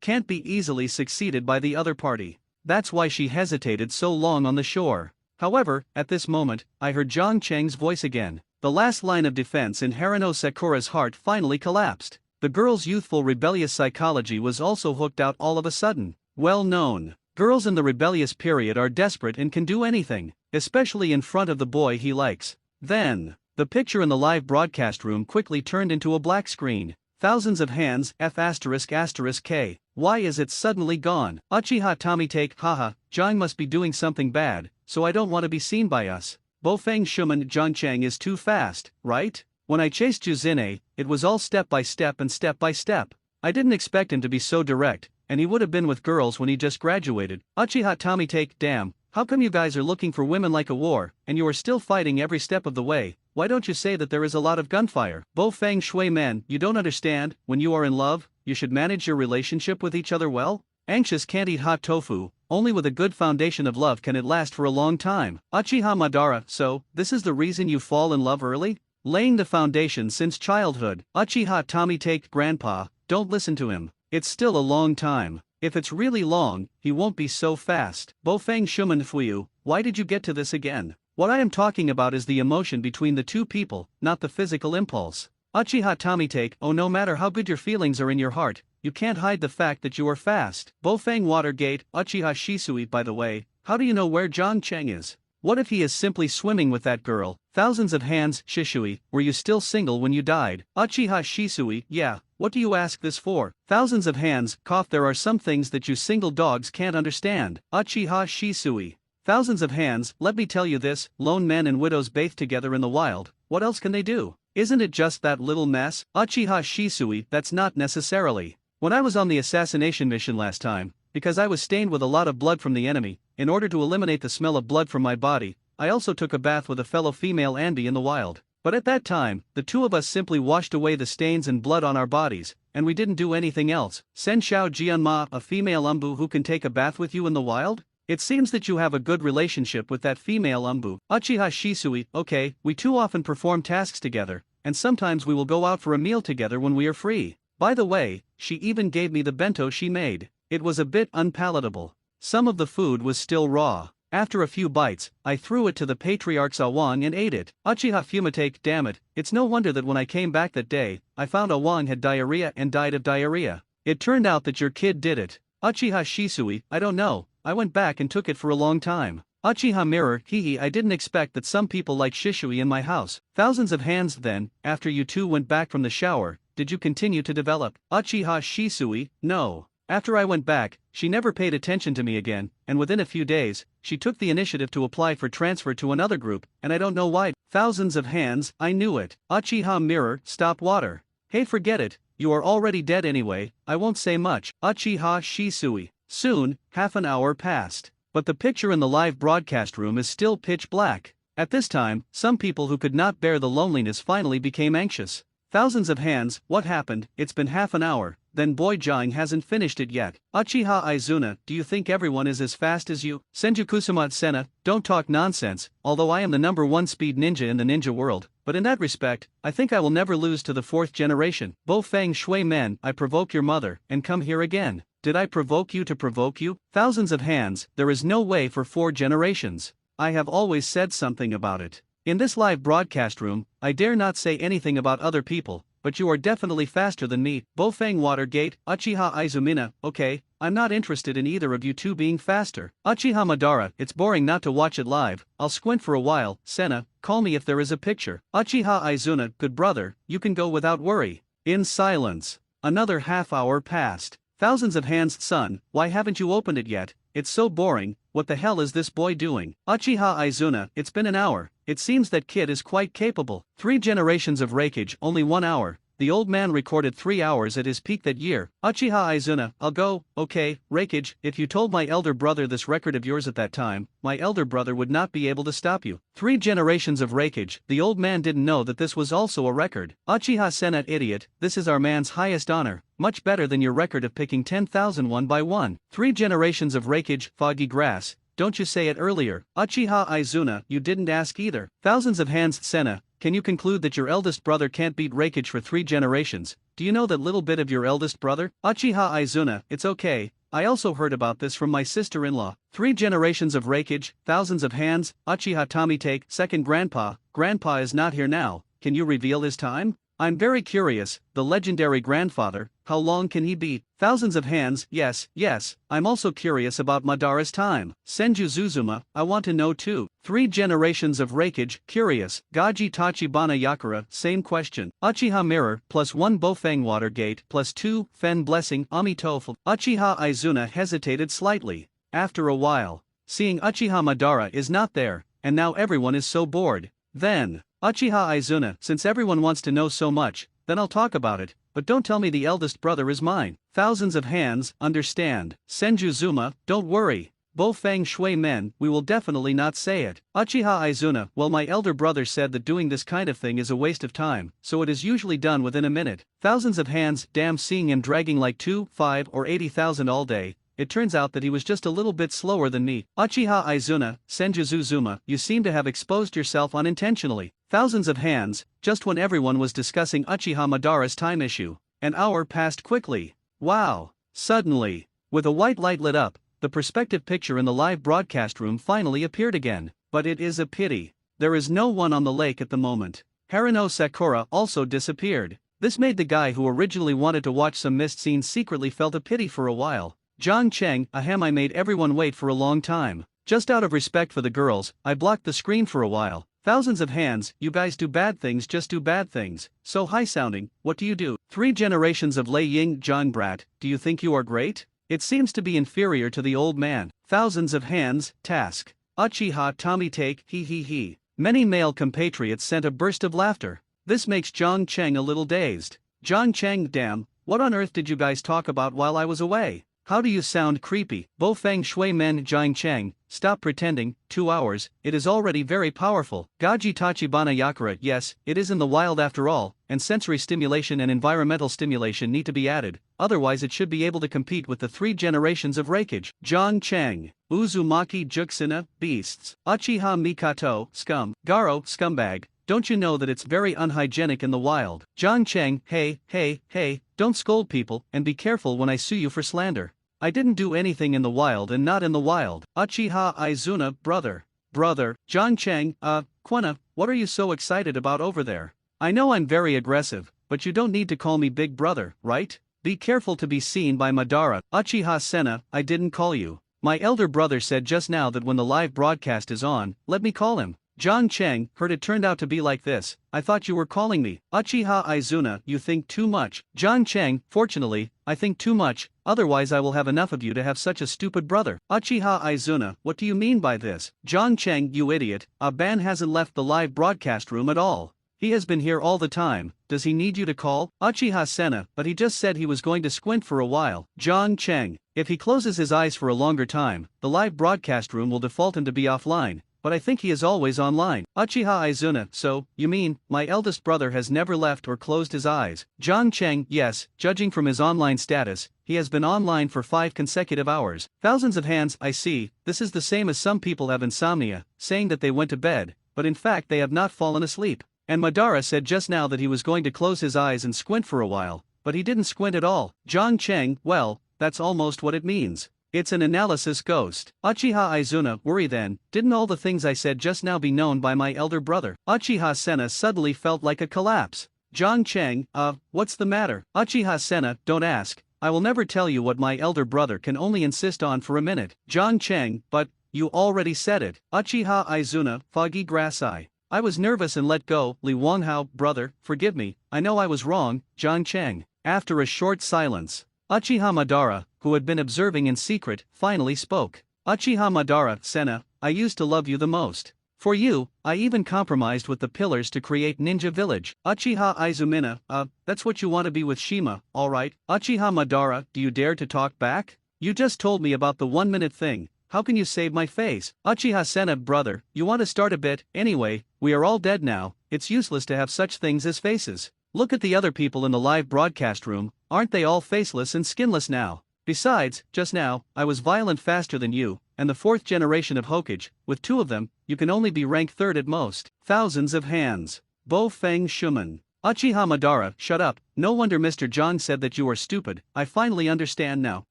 can't be easily succeeded by the other party. That's why she hesitated so long on the shore. However, at this moment, I heard Zhang Cheng's voice again. The last line of defense in Harano Sakura's heart finally collapsed. The girl's youthful rebellious psychology was also hooked out all of a sudden. Well known. Girls in the rebellious period are desperate and can do anything, especially in front of the boy he likes. Then, the picture in the live broadcast room quickly turned into a black screen. Thousands of hands, F***K. Why is it suddenly gone? Uchiha Tommy take, haha, Zhang must be doing something bad, so I don't want to be seen by us. Bo Feng Shuman Zhang Cheng is too fast, right? When I chased Juzine, it was all step by step and step by step. I didn't expect him to be so direct, and he would have been with girls when he just graduated. Uchiha Tommy take, damn, how come you guys are looking for women like a war, and you are still fighting every step of the way? Why don't you say that there is a lot of gunfire? Bo Feng Shui Men, you don't understand, when you are in love, you should manage your relationship with each other well? Anxious can't eat hot tofu, only with a good foundation of love can it last for a long time. Uchiha Madara, so, this is the reason you fall in love early? Laying the foundation since childhood. Uchiha Tommy take, grandpa, don't listen to him, it's still a long time. If it's really long, he won't be so fast. Bo Feng Shuman Fuyu, why did you get to this again? What I am talking about is the emotion between the two people, not the physical impulse. Uchiha Tommy take, oh no matter how good your feelings are in your heart, you can't hide the fact that you are fast. Bo Feng Watergate, Uchiha Shisui by the way, how do you know where Zhang Cheng is? What if he is simply swimming with that girl? Thousands of hands, Shisui, were you still single when you died? Uchiha Shisui, yeah, what do you ask this for? Thousands of hands, cough, there are some things that you single dogs can't understand. Uchiha Shisui. Thousands of hands, let me tell you this, lone men and widows bathe together in the wild, what else can they do? Isn't it just that little mess? Uchiha Shisui, that's not necessarily. When I was on the assassination mission last time, because I was stained with a lot of blood from the enemy, in order to eliminate the smell of blood from my body, I also took a bath with a fellow female Anbi in the wild. But at that time, the two of us simply washed away the stains and blood on our bodies, and we didn't do anything else. Sen Shao Jianma, a female Umbu who can take a bath with you in the wild? It seems that you have a good relationship with that female Umbu. Uchiha Shisui, okay, we too often perform tasks together, and sometimes we will go out for a meal together when we are free. By the way, she even gave me the bento she made. It was a bit unpalatable. Some of the food was still raw. After a few bites, I threw it to the patriarch's Awang and ate it. Uchiha Fumate, damn it, it's no wonder that when I came back that day, I found Awang had diarrhea and died of diarrhea. It turned out that your kid did it. Uchiha Shisui, I don't know, I went back and took it for a long time. Uchiha Mirror, hehe, I didn't expect that some people like Shisui in my house. Thousands of hands. Then, after you two went back from the shower, did you continue to develop? Uchiha Shisui, no. After I went back, she never paid attention to me again, and within a few days, she took the initiative to apply for transfer to another group, and I don't know why. Thousands of hands, I knew it. Uchiha Mirror, stop water. Hey, forget it, you are already dead anyway, I won't say much. Uchiha Shisui. Soon, half an hour passed. But the picture in the live broadcast room is still pitch black. At this time, some people who could not bear the loneliness finally became anxious. Thousands of hands, what happened? It's been half an hour, then Boy Jang hasn't finished it yet. Uchiha Izuna, do you think everyone is as fast as you? Senju Kusuma Sena, don't talk nonsense, although I am the #1 speed ninja in the ninja world, but in that respect, I think I will never lose to the 4th generation. Bo Feng Shui Men, I provoke your mother, and come here again. Did I provoke you to provoke you? Thousands of hands, there is no way for 4 generations. I have always said something about it. In this live broadcast room, I dare not say anything about other people, but you are definitely faster than me. Bofang Watergate, Uchiha Izumina, okay, I'm not interested in either of you two being faster. Uchiha Madara, it's boring not to watch it live, I'll squint for a while. Senna, call me if there is a picture. Uchiha Izuna, good brother, you can go without worry. In silence. Another half hour passed. Thousands of hands. Son, why haven't you opened it yet? It's so boring, what the hell is this boy doing? Uchiha Izuna, it's been an hour, it seems that kid is quite capable. 3 generations of Reikage, only 1 hour. The old man recorded 3 hours at his peak that year. Uchiha Izuna, I'll go, okay, Reikage, if you told my elder brother this record of yours at that time, my elder brother would not be able to stop you. 3 generations of Reikage, the old man didn't know that this was also a record. Uchiha Senat, idiot, this is our man's highest honor, much better than your record of picking 10,000 one by one. 3 generations of Reikage, foggy grass, don't you say it earlier. Uchiha Izuna, you didn't ask either. Thousands of hands. Senna, can you conclude that your eldest brother can't beat Reikage for 3 generations? Do you know that little bit of your eldest brother? Uchiha Izuna, it's okay, I also heard about this from my sister-in-law. 3 generations of Reikage, thousands of hands. Uchiha Tomite, second grandpa is not here now, can you reveal his time? I'm very curious, the legendary grandfather, how long can he beat? Thousands of hands. Yes, I'm also curious about Madara's time. Senju Zuzuma, I want to know too. 3 generations of Reikage, curious. Gaji Tachibana Yakura, same question. Uchiha Mirror, +1 Bofang Watergate, +2 Fen Blessing, Amitofu. Uchiha Izuna hesitated slightly. After a while, seeing Uchiha Madara is not there, and now everyone is so bored. Then, Uchiha Izuna, since everyone wants to know so much, then I'll talk about it, but don't tell me the eldest brother is mine. Thousands of hands, understand. Senju Zuma, don't worry. Bo Feng Shui Men, we will definitely not say it. Uchiha Izuna, well, my elder brother said that doing this kind of thing is a waste of time, so it is usually done within a minute. Thousands of hands, damn, seeing him dragging like 2, 5 or 80,000 all day. It turns out that he was just a little bit slower than me. Uchiha Izuna, Senju Zuzuma, you seem to have exposed yourself unintentionally. Thousands of hands, just when everyone was discussing Uchiha Madara's time issue. An hour passed quickly. Wow. Suddenly, with a white light lit up, the perspective picture in the live broadcast room finally appeared again. But it is a pity. There is no one on the lake at the moment. Harino Sakura also disappeared. This made the guy who originally wanted to watch some mist scenes secretly felt a pity for a while. Zhang Cheng, ahem, I made everyone wait for a long time. Just out of respect for the girls, I blocked the screen for a while. Thousands of hands, you guys do bad things, just do bad things. So high sounding, what do you do? 3 generations of Lei Ying, Zhang Brat, do you think you are great? It seems to be inferior to the old man. Thousands of hands, task. Uchiha Tommy take, he. Many male compatriots sent a burst of laughter. This makes Zhang Cheng a little dazed. Zhang Cheng, damn, what on earth did you guys talk about while I was away? How do you sound creepy? Bo Feng Shui Men Zhang Cheng, stop pretending, 2 hours, it is already very powerful. Gaji Tachibana Yakura, yes, it is in the wild after all, and sensory stimulation and environmental stimulation need to be added, otherwise it should be able to compete with the 3 generations of Reikage. Zhang Cheng, Uzumaki Juxina, beasts. Uchiha Mikato, scum. Garo, scumbag. Don't you know that it's very unhygienic in the wild? Zhang Cheng, hey, don't scold people, and be careful when I sue you for slander. I didn't do anything in the wild and not in the wild. Uchiha Izuna, brother. Brother, John Chang, Quena, what are you so excited about over there? I know I'm very aggressive, but you don't need to call me big brother, right? Be careful to be seen by Madara. Uchiha Senna, I didn't call you. My elder brother said just now that when the live broadcast is on, let me call him. John Chang, heard it turned out to be like this. I thought you were calling me. Uchiha Izuna, you think too much. John Chang, fortunately, I think too much, otherwise I will have enough of you to have such a stupid brother. Uchiha Izuna, what do you mean by this? John Chang, you idiot, Ban hasn't left the live broadcast room at all. He has been here all the time. Does he need you to call? Uchiha Senna, but he just said he was going to squint for a while. John Chang, if he closes his eyes for a longer time, the live broadcast room will default him to be offline. But I think he is always online. Uchiha Izuna, so, you mean, my eldest brother has never left or closed his eyes? John Chang, yes, judging from his online status, he has been online for 5 consecutive hours. Thousands of hands, I see, this is the same as some people have insomnia, saying that they went to bed, but in fact they have not fallen asleep. And Madara said just now that he was going to close his eyes and squint for a while, but he didn't squint at all. John Chang, well, that's almost what it means. It's an analysis ghost. Uchiha Izuna, worry then, didn't all the things I said just now be known by my elder brother? Uchiha Senna suddenly felt like a collapse. John Chang, what's the matter? Uchiha Senna, don't ask, I will never tell you what my elder brother can only insist on for a minute. John Chang, but, you already said it. Uchiha Izuna, foggy grass eye. I was nervous and let go. Li Wanghao, brother, forgive me, I know I was wrong. John Chang. After a short silence, Uchiha Madara, who had been observing in secret, finally spoke. Uchiha Madara, Senna, I used to love you the most. For you, I even compromised with the pillars to create Ninja Village. Uchiha Izumina, that's what you want to be with Shima, alright. Uchiha Madara, do you dare to talk back? You just told me about the 1-minute thing, how can you save my face? Uchiha Senna, brother, you want to start a bit? Anyway, we are all dead now, it's useless to have such things as faces. Look at the other people in the live broadcast room, aren't they all faceless and skinless now? Besides, just now, I was violent faster than you, and the 4th generation of Hokage, with 2 of them, you can only be ranked 3rd at most. Thousands of hands. Bo Feng Shuman. Uchiha Madara, shut up, no wonder Mr. John said that you are stupid, I finally understand now.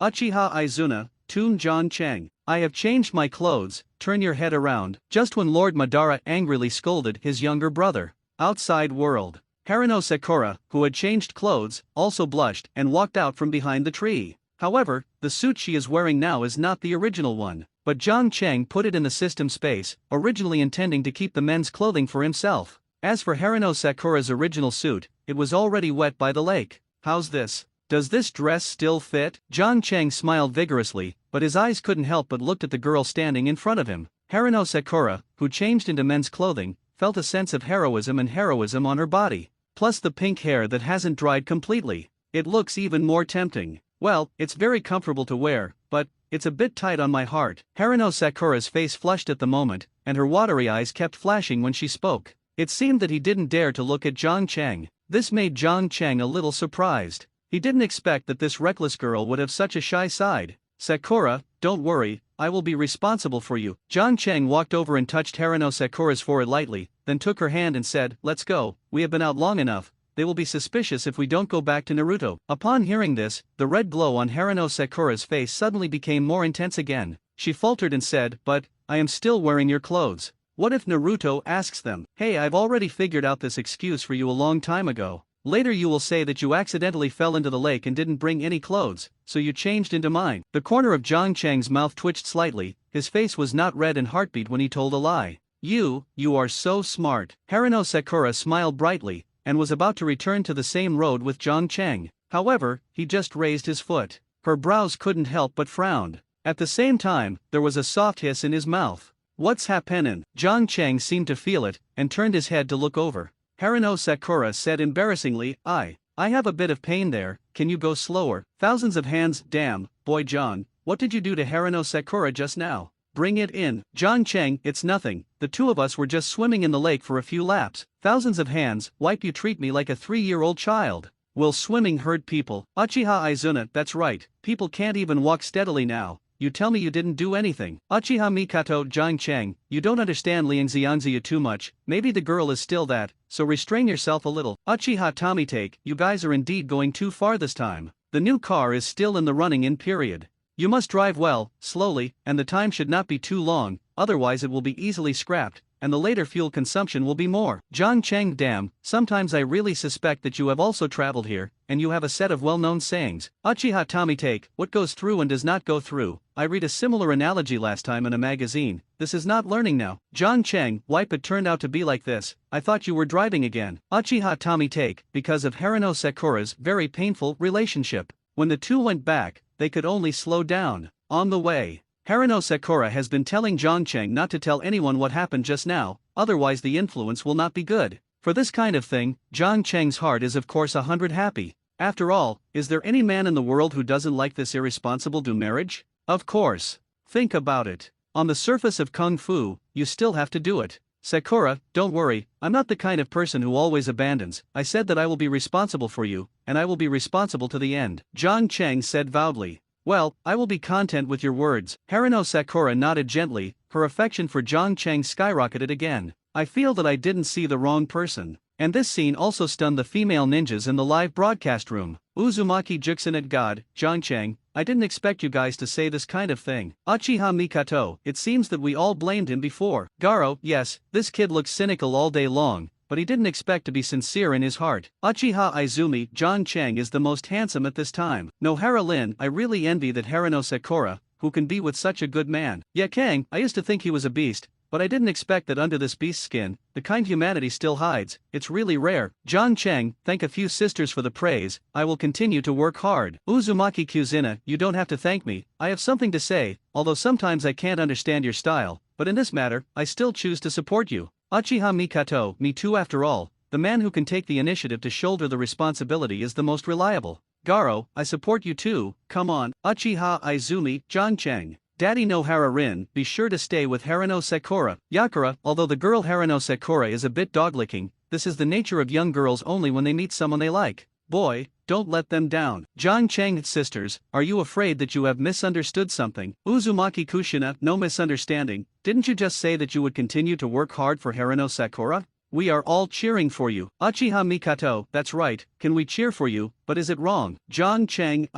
Uchiha Izuna, Toon John Chang. I have changed my clothes, turn your head around. Just when Lord Madara angrily scolded his younger brother. Outside world. Harino Sakura, who had changed clothes, also blushed and walked out from behind the tree. However, the suit she is wearing now is not the original one, but John Chang put it in the system space, originally intending to keep the men's clothing for himself. As for Harino Sakura's original suit, it was already wet by the lake. How's this? Does this dress still fit? John Chang smiled vigorously, but his eyes couldn't help but looked at the girl standing in front of him. Harino Sakura, who changed into men's clothing, felt a sense of heroism on her body. Plus the pink hair that hasn't dried completely. It looks even more tempting. Well, it's very comfortable to wear, but it's a bit tight on my heart. Harino Sakura's face flushed at the moment, and her watery eyes kept flashing when she spoke. It seemed that he didn't dare to look at John Chang. This made John Chang a little surprised. He didn't expect that this reckless girl would have such a shy side. Sakura, don't worry, I will be responsible for you. John Chang walked over and touched Harino Sakura's forehead lightly, then took her hand and said, let's go, we have been out long enough, they will be suspicious if we don't go back to Naruto. Upon hearing this, the red glow on Harino Sakura's face suddenly became more intense again. She faltered and said, but, I am still wearing your clothes. What if Naruto asks them? Hey, I've already figured out this excuse for you a long time ago. Later you will say that you accidentally fell into the lake and didn't bring any clothes, so you changed into mine. The corner of John Chang's mouth twitched slightly, his face was not red and heartbeat when he told a lie. You are so smart. Harino Sakura smiled brightly, and was about to return to the same road with John Chang. However, he just raised his foot. Her brows couldn't help but frowned. At the same time, there was a soft hiss in his mouth. What's happenin'? John Chang seemed to feel it, and turned his head to look over. Harino Sakura said embarrassingly, I have a bit of pain there, can you go slower? Thousands of hands, damn, boy John, what did you do to Harino Sakura just now? Bring it in. John Chang, it's nothing, the 2 of us were just swimming in the lake for a few laps. Thousands of hands, wipe you treat me like a 3-year-old child. Will swimming hurt people? Uchiha Izuna, that's right, people can't even walk steadily now. You tell me you didn't do anything. Uchiha Mikato, John Chang, you don't understand Liang Xianxia too much, maybe the girl is still that, so restrain yourself a little. Uchiha Tomitake, you guys are indeed going too far this time. The new car is still in the running in period. You must drive well, slowly, and the time should not be too long, otherwise it will be easily scrapped, and the later fuel consumption will be more. John Cheng, damn, sometimes I really suspect that you have also traveled here, and you have a set of well-known sayings. Uchiha Tommy take, what goes through and does not go through. I read a similar analogy last time in a magazine. This is not learning now. John Cheng, wipe, it turned out to be like this. I thought you were driving again. Uchiha Tommy take, because of Haruno Sakura's very painful relationship. When the two went back, they could only slow down. On the way, Haruno Sakura has been telling John Cheng not to tell anyone what happened just now, otherwise the influence will not be good. For this kind of thing, John Cheng's heart is of course 100 happy. After all, is there any man in the world who doesn't like this irresponsible do marriage? Of course. Think about it. On the surface of Kung Fu, you still have to do it. Sakura, don't worry, I'm not the kind of person who always abandons. I said that I will be responsible for you, and I will be responsible to the end. John Cheng said vowedly. Well, I will be content with your words. Haruno Sakura nodded gently, her affection for John Cheng skyrocketed again. I feel that I didn't see the wrong person. And this scene also stunned the female ninjas in the live broadcast room. Uzumaki Juxunet God, John Cheng, I didn't expect you guys to say this kind of thing. Uchiha Mikato, it seems that we all blamed him before. Garo, yes, this kid looks cynical all day long, but he didn't expect to be sincere in his heart. Uchiha Izumi, John Cheng is the most handsome at this time. Nohara Lin, I really envy that Haruno Sakura, who can be with such a good man. Yakang, I used to think he was a beast, but I didn't expect that under this beast skin, the kind humanity still hides. It's really rare. John Cheng, thank a few sisters for the praise. I will continue to work hard. Uzumaki Kuzina, you don't have to thank me. I have something to say, although sometimes I can't understand your style, but in this matter, I still choose to support you. Uchiha Mikato, me too after all. The man who can take the initiative to shoulder the responsibility is the most reliable. Garo, I support you too, come on. Uchiha Izumi, John Cheng. Daddy Nohara Rin, be sure to stay with Haruno Sakura. Yakura, although the girl Haruno Sakura is a bit dog-licking, this is the nature of young girls only when they meet someone they like. Boy, don't let them down. John Cheng, sisters, are you afraid that you have misunderstood something? Uzumaki Kushina, no misunderstanding. Didn't you just say that you would continue to work hard for Haruno Sakura? We are all cheering for you. Uchiha Mikato, that's right, can we cheer for you, but is it wrong? John Cheng,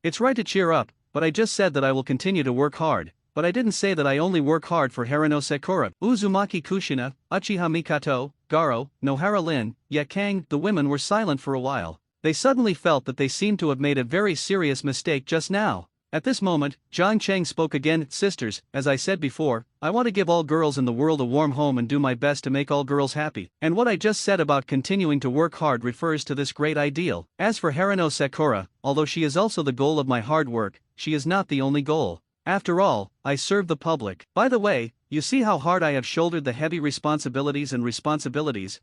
it's right to cheer up. But I just said that I will continue to work hard, but I didn't say that I only work hard for Haruno Sakura. Uzumaki Kushina, Uchiha Mikato, Garo, Nohara Lin, Yakang, the women were silent for a while. They suddenly felt that they seemed to have made a very serious mistake just now. At this moment, John Cheng spoke again. Sisters, as I said before, I want to give all girls in the world a warm home and do my best to make all girls happy. And what I just said about continuing to work hard refers to this great ideal. As for Haruno Sakura, although she is also the goal of my hard work, she is not the only goal. After all, I serve the public. By the way, you see how hard I have shouldered the heavy responsibilities,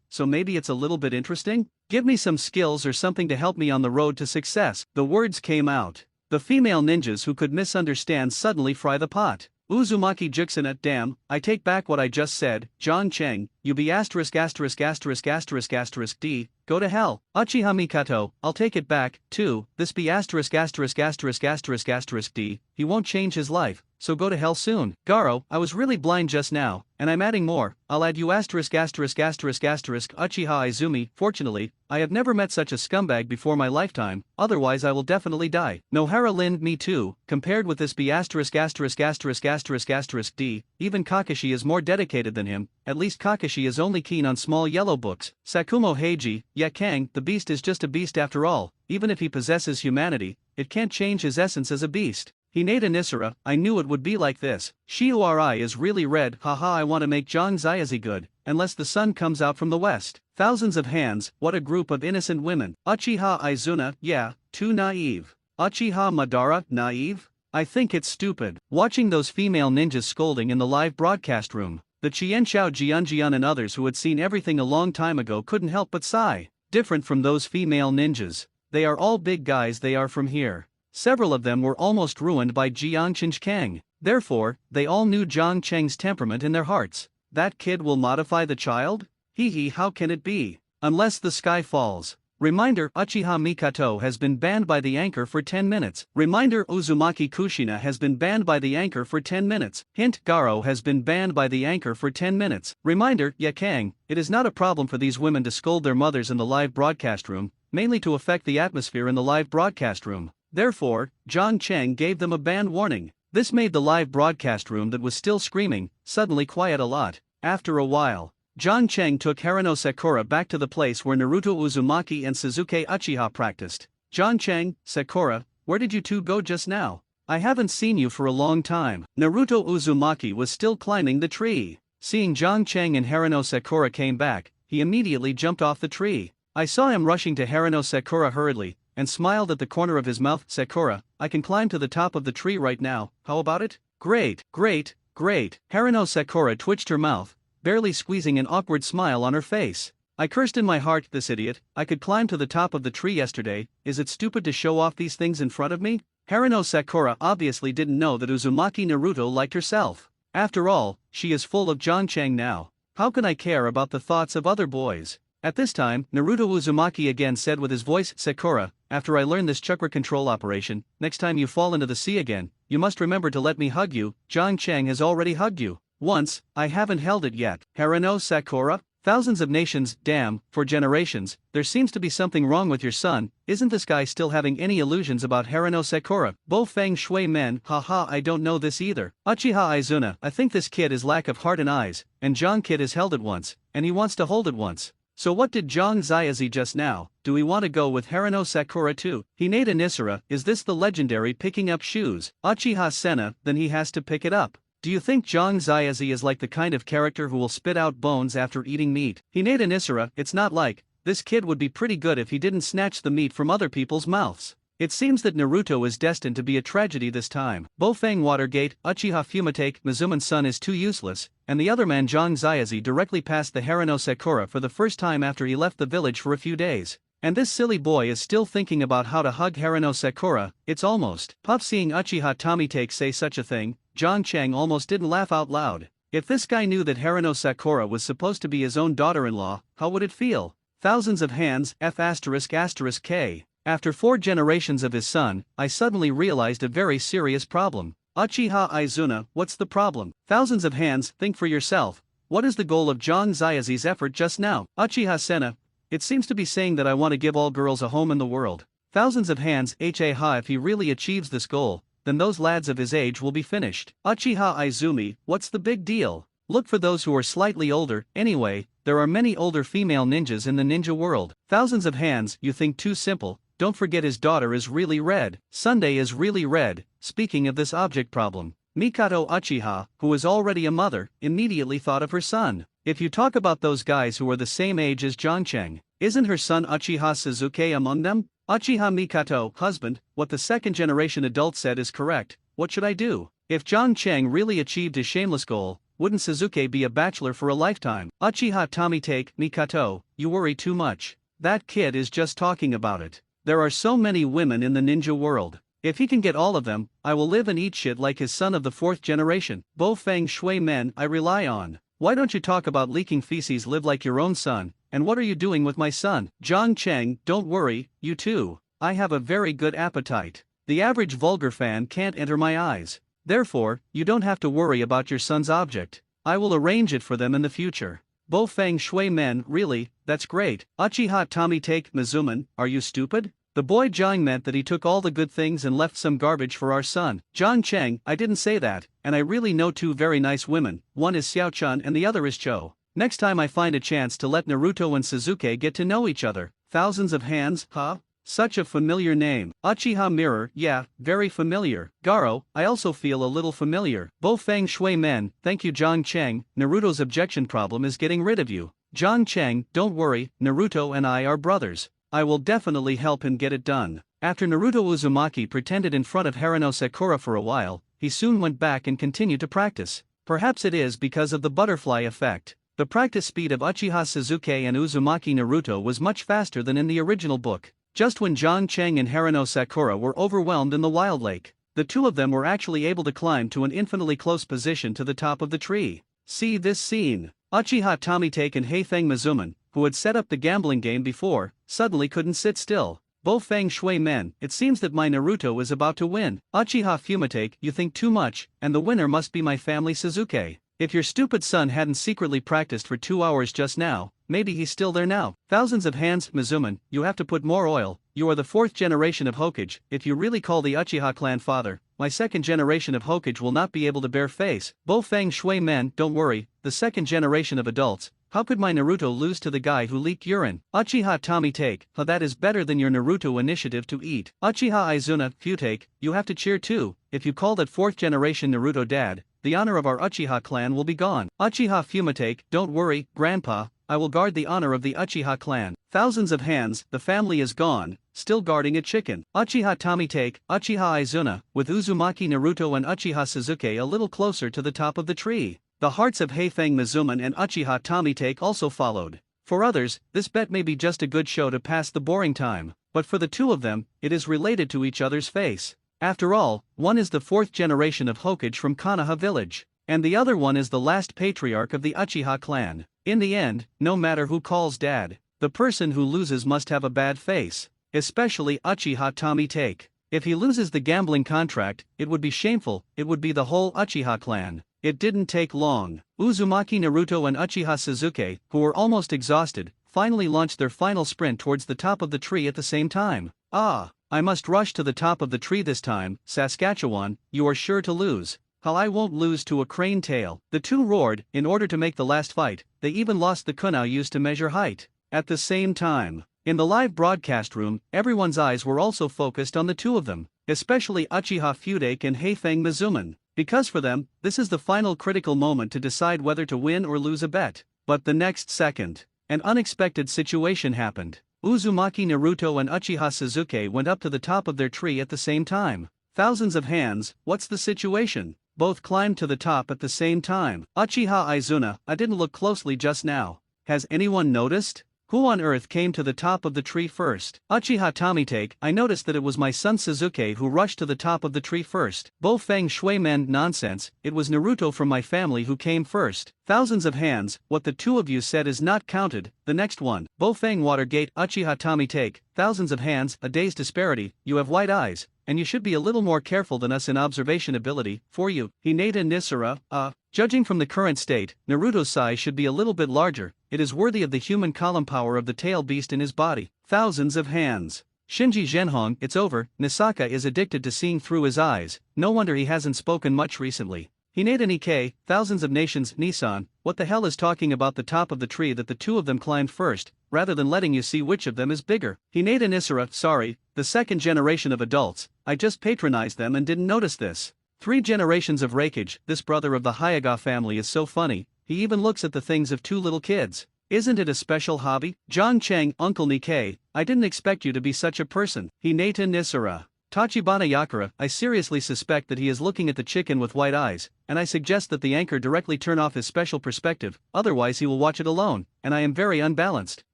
so maybe it's a little bit interesting? Give me some skills or something to help me on the road to success. The words came out. The female ninjas who could misunderstand suddenly fry the pot. Uzumaki Juxunet, damn, I take back what I just said. John Cheng, you be asterisk asterisk asterisk asterisk asterisk D, go to hell. Uchiha Mikato, I'll take it back, too, this be asterisk asterisk asterisk asterisk asterisk D, he won't change his life, so go to hell soon. Garo, I was really blind just now, and I'm adding more, I'll add you asterisk asterisk asterisk asterisk Uchiha Izumi, fortunately, I have never met such a scumbag before my lifetime, otherwise I will definitely die. Nohara Lin, me too, compared with this be asterisk asterisk asterisk asterisk asterisk D, even Kakashi is more dedicated than him, at least Kakashi is only keen on small yellow books. Sakumo Heiji, Yakang, the beast is just a beast after all, even if he possesses humanity, it can't change his essence as a beast. Hinata Nisara, I knew it would be like this. Shiori is really red, haha, I want to make John Zayazi good, unless the sun comes out from the west. Thousands of hands, what a group of innocent women. Uchiha Izuna, yeah, too naive. Uchiha Madara, naive? I think it's stupid. Watching those female ninjas scolding in the live broadcast room, the Qianshao Jianjian and others who had seen everything a long time ago couldn't help but sigh. Different from those female ninjas. They are all big guys, they are from here. Several of them were almost ruined by Jiang Kang. Therefore, they all knew Jiang Cheng's temperament in their hearts. That kid will modify the child? Hee hee, how can it be? Unless the sky falls. Reminder, Uchiha Mikato has been banned by the anchor for 10 minutes. Reminder, Uzumaki Kushina has been banned by the anchor for 10 minutes. Hint, Garo has been banned by the anchor for 10 minutes. Reminder, Yakang, it is not a problem for these women to scold their mothers in the live broadcast room, mainly to affect the atmosphere in the live broadcast room. Therefore, John Chang gave them a banned warning. This made the live broadcast room that was still screaming suddenly quiet a lot. After a while, John Chang took Harano Sakura back to the place where Naruto Uzumaki and Sasuke Uchiha practiced. John Chang, Sakura, where did you two go just now? I haven't seen you for a long time. Naruto Uzumaki was still climbing the tree. Seeing John Chang and Harano Sakura came back, he immediately jumped off the tree. I saw him rushing to Harano Sakura hurriedly, and smiled at the corner of his mouth. Sakura, I can climb to the top of the tree right now, how about it? Great, great, great. Harano Sakura twitched her mouth, barely squeezing an awkward smile on her face. I cursed in my heart, this idiot, I could climb to the top of the tree yesterday, is it stupid to show off these things in front of me? Harano Sakura obviously didn't know that Uzumaki Naruto liked herself. After all, she is full of John Chang now. How can I care about the thoughts of other boys? At this time, Naruto Uzumaki again said with his voice, Sakura, after I learn this chakra control operation, next time you fall into the sea again, you must remember to let me hug you. John Chang has already hugged you once, I haven't held it yet. Harano Sakura? Thousands of nations, damn, for generations, there seems to be something wrong with your son. Isn't this guy still having any illusions about Harano Sakura? Bo Feng Shui Men, haha, I don't know this either. Uchiha Izuna, I think this kid is lack of heart and eyes, and John kid has held it once, and he wants to hold it once. So what did John Zayazi just now, do we want to go with Harano Sakura too? Hinata Nisara, is this the legendary picking up shoes? Uchiha Senna, then he has to pick it up. Do you think John Zayazi is like the kind of character who will spit out bones after eating meat? Hinata Nisara, it's not like, this kid would be pretty good if he didn't snatch the meat from other people's mouths. It seems that Naruto is destined to be a tragedy this time. Bofang Watergate, Uchiha Fumitake, Mizuman's son is too useless, and the other man John Zayazi directly passed the Harano Sakura for the first time after he left the village for a few days. And this silly boy is still thinking about how to hug Harano Sakura, it's almost puff seeing Uchiha Tomitake say such a thing. John Chang almost didn't laugh out loud. If this guy knew that Harano Sakura was supposed to be his own daughter-in-law, how would it feel? Thousands of hands, F***K. After 4 generations of his son, I suddenly realized a very serious problem. Uchiha Izuna, what's the problem? Thousands of hands, think for yourself. What is the goal of John Zayazi's effort just now? Uchiha Senna, it seems to be saying that I want to give all girls a home in the world. Thousands of hands, ha, if he really achieves this goal, then those lads of his age will be finished. Uchiha Izumi, what's the big deal? Look for those who are slightly older. Anyway, there are many older female ninjas in the ninja world. Thousands of hands, you think too simple. Don't forget his daughter is really red. Sunday is really red. Speaking of this object problem, Mikoto Uchiha, who is already a mother, immediately thought of her son. If you talk about those guys who are the same age as John Chang, isn't her son Uchiha Sasuke among them? Uchiha Mikoto, husband, what the second generation adult said is correct. What should I do? If John Chang really achieved his shameless goal, wouldn't Sasuke be a bachelor for a lifetime? Uchiha Tomitake, Mikoto, you worry too much. That kid is just talking about it. There are so many women in the ninja world. If he can get all of them, I will live and eat shit like his son of the 4th generation. Bo Feng Shui Men, I rely on. Why don't you talk about leaking feces, live like your own son, and what are you doing with my son? John Chang, don't worry, you too. I have a very good appetite. The average vulgar fan can't enter my eyes. Therefore, you don't have to worry about your son's object. I will arrange it for them in the future. Bo Feng Shui Men, really, that's great. Uchiha Tomitake, Mizuman, are you stupid? The boy Jiang meant that he took all the good things and left some garbage for our son. John Chang, I didn't say that, and I really know 2 very nice women, one is Xiao-chan and the other is Cho. Next time I find a chance to let Naruto and Sasuke get to know each other. Thousands of hands, huh? Such a familiar name. Uchiha Mirror, yeah, very familiar. Garo, I also feel a little familiar. Bo Feng Shui Men, thank you John Chang, Naruto's objection problem is getting rid of you. John Chang, don't worry, Naruto and I are brothers. I will definitely help him get it done. After Naruto Uzumaki pretended in front of Harano Sakura for a while, he soon went back and continued to practice. Perhaps it is because of the butterfly effect. The practice speed of Uchiha Sasuke and Uzumaki Naruto was much faster than in the original book. Just when John Chang and Harano Sakura were overwhelmed in the wild lake, the 2 of them were actually able to climb to an infinitely close position to the top of the tree. See this scene. Uchiha Tomitake and Heifeng Mizuman, who had set up the gambling game before, suddenly couldn't sit still. Bo Feng Shui Men, it seems that my Naruto is about to win. Uchiha Fumitake, you think too much, and the winner must be my family Sasuke. If your stupid son hadn't secretly practiced for 2 hours just now, maybe he's still there now. Thousands of hands. Mizuman, you have to put more oil. You are the 4th generation of Hokage. If you really call the Uchiha clan father, my 2nd generation of Hokage will not be able to bear face. Bo Fang Shui Men, don't worry, the 2nd generation of adults. How could my Naruto lose to the guy who leaked urine? Uchiha Tommy take, that is better than your Naruto initiative to eat. Uchiha Izuna, Futake, you have to cheer too. If you call that 4th generation Naruto dad, the honor of our Uchiha clan will be gone. Uchiha Fumitake, don't worry, grandpa, I will guard the honor of the Uchiha clan. Thousands of hands, the family is gone, still guarding a chicken. Uchiha Tommy take, Uchiha Izuna, with Uzumaki Naruto and Uchiha Sasuke a little closer to the top of the tree. The hearts of Heifeng Mizuman and Uchiha Tommy take also followed. For others, this bet may be just a good show to pass the boring time, but for the two of them, it is related to each other's face. After all, one is the 4th generation of Hokage from Konoha village, and the other one is the last patriarch of the Uchiha clan. In the end, no matter who calls dad, the person who loses must have a bad face, especially Uchiha Tommy take. If he loses the gambling contract, it would be shameful, it would be the whole Uchiha clan. It didn't take long. Uzumaki Naruto and Uchiha Sasuke, who were almost exhausted, finally launched their final sprint towards the top of the tree at the same time. Ah, I must rush to the top of the tree this time. Saskatchewan, you are sure to lose. How I won't lose to a crane tail. The two roared. In order to make the last fight, they even lost the kunai used to measure height. At the same time, in the live broadcast room, everyone's eyes were also focused on the two of them, especially Uchiha Futake and Heifeng Mizuman. Because for them, this is the final critical moment to decide whether to win or lose a bet. But the next second, an unexpected situation happened. Uzumaki Naruto and Uchiha Sasuke went up to the top of their tree at the same time. Thousands of hands, what's the situation? Both climbed to the top at the same time. Uchiha Izuna, I didn't look closely just now. Has anyone noticed? Who on earth came to the top of the tree first? Uchiha Tomitake, I noticed that it was my son Sasuke who rushed to the top of the tree first. Bo Feng Shui Men, nonsense, it was Naruto from my family who came first. Thousands of hands, what the two of you said is not counted. The next one. Bo Feng Watergate, Uchiha Tomitake, thousands of hands, a day's disparity, you have white eyes, and you should be a little more careful than us in observation ability, for you. Hinata Nisara, judging from the current state, Naruto's size should be a little bit larger. It is worthy of the human column power of the tail beast in his body. Thousands of hands. Shinji Zhenhong, it's over. Nisaka is addicted to seeing through his eyes. No wonder he hasn't spoken much recently. Hinata Nikkei, thousands of nations. Nissan, what the hell is talking about the top of the tree that the two of them climbed first, rather than letting you see which of them is bigger? Hinata Nisara, sorry, the second generation of adults, I just patronized them and didn't notice this. 3 generations of Raikage, this brother of the Hayaga family is so funny, he even looks at the things of 2 little kids. Isn't it a special hobby? John Cheng, Uncle Nikkei, I didn't expect you to be such a person. Hinata Nisara. Tachibana Yakura, I seriously suspect that he is looking at the chicken with white eyes, and I suggest that the anchor directly turn off his special perspective, otherwise he will watch it alone, and I am very unbalanced.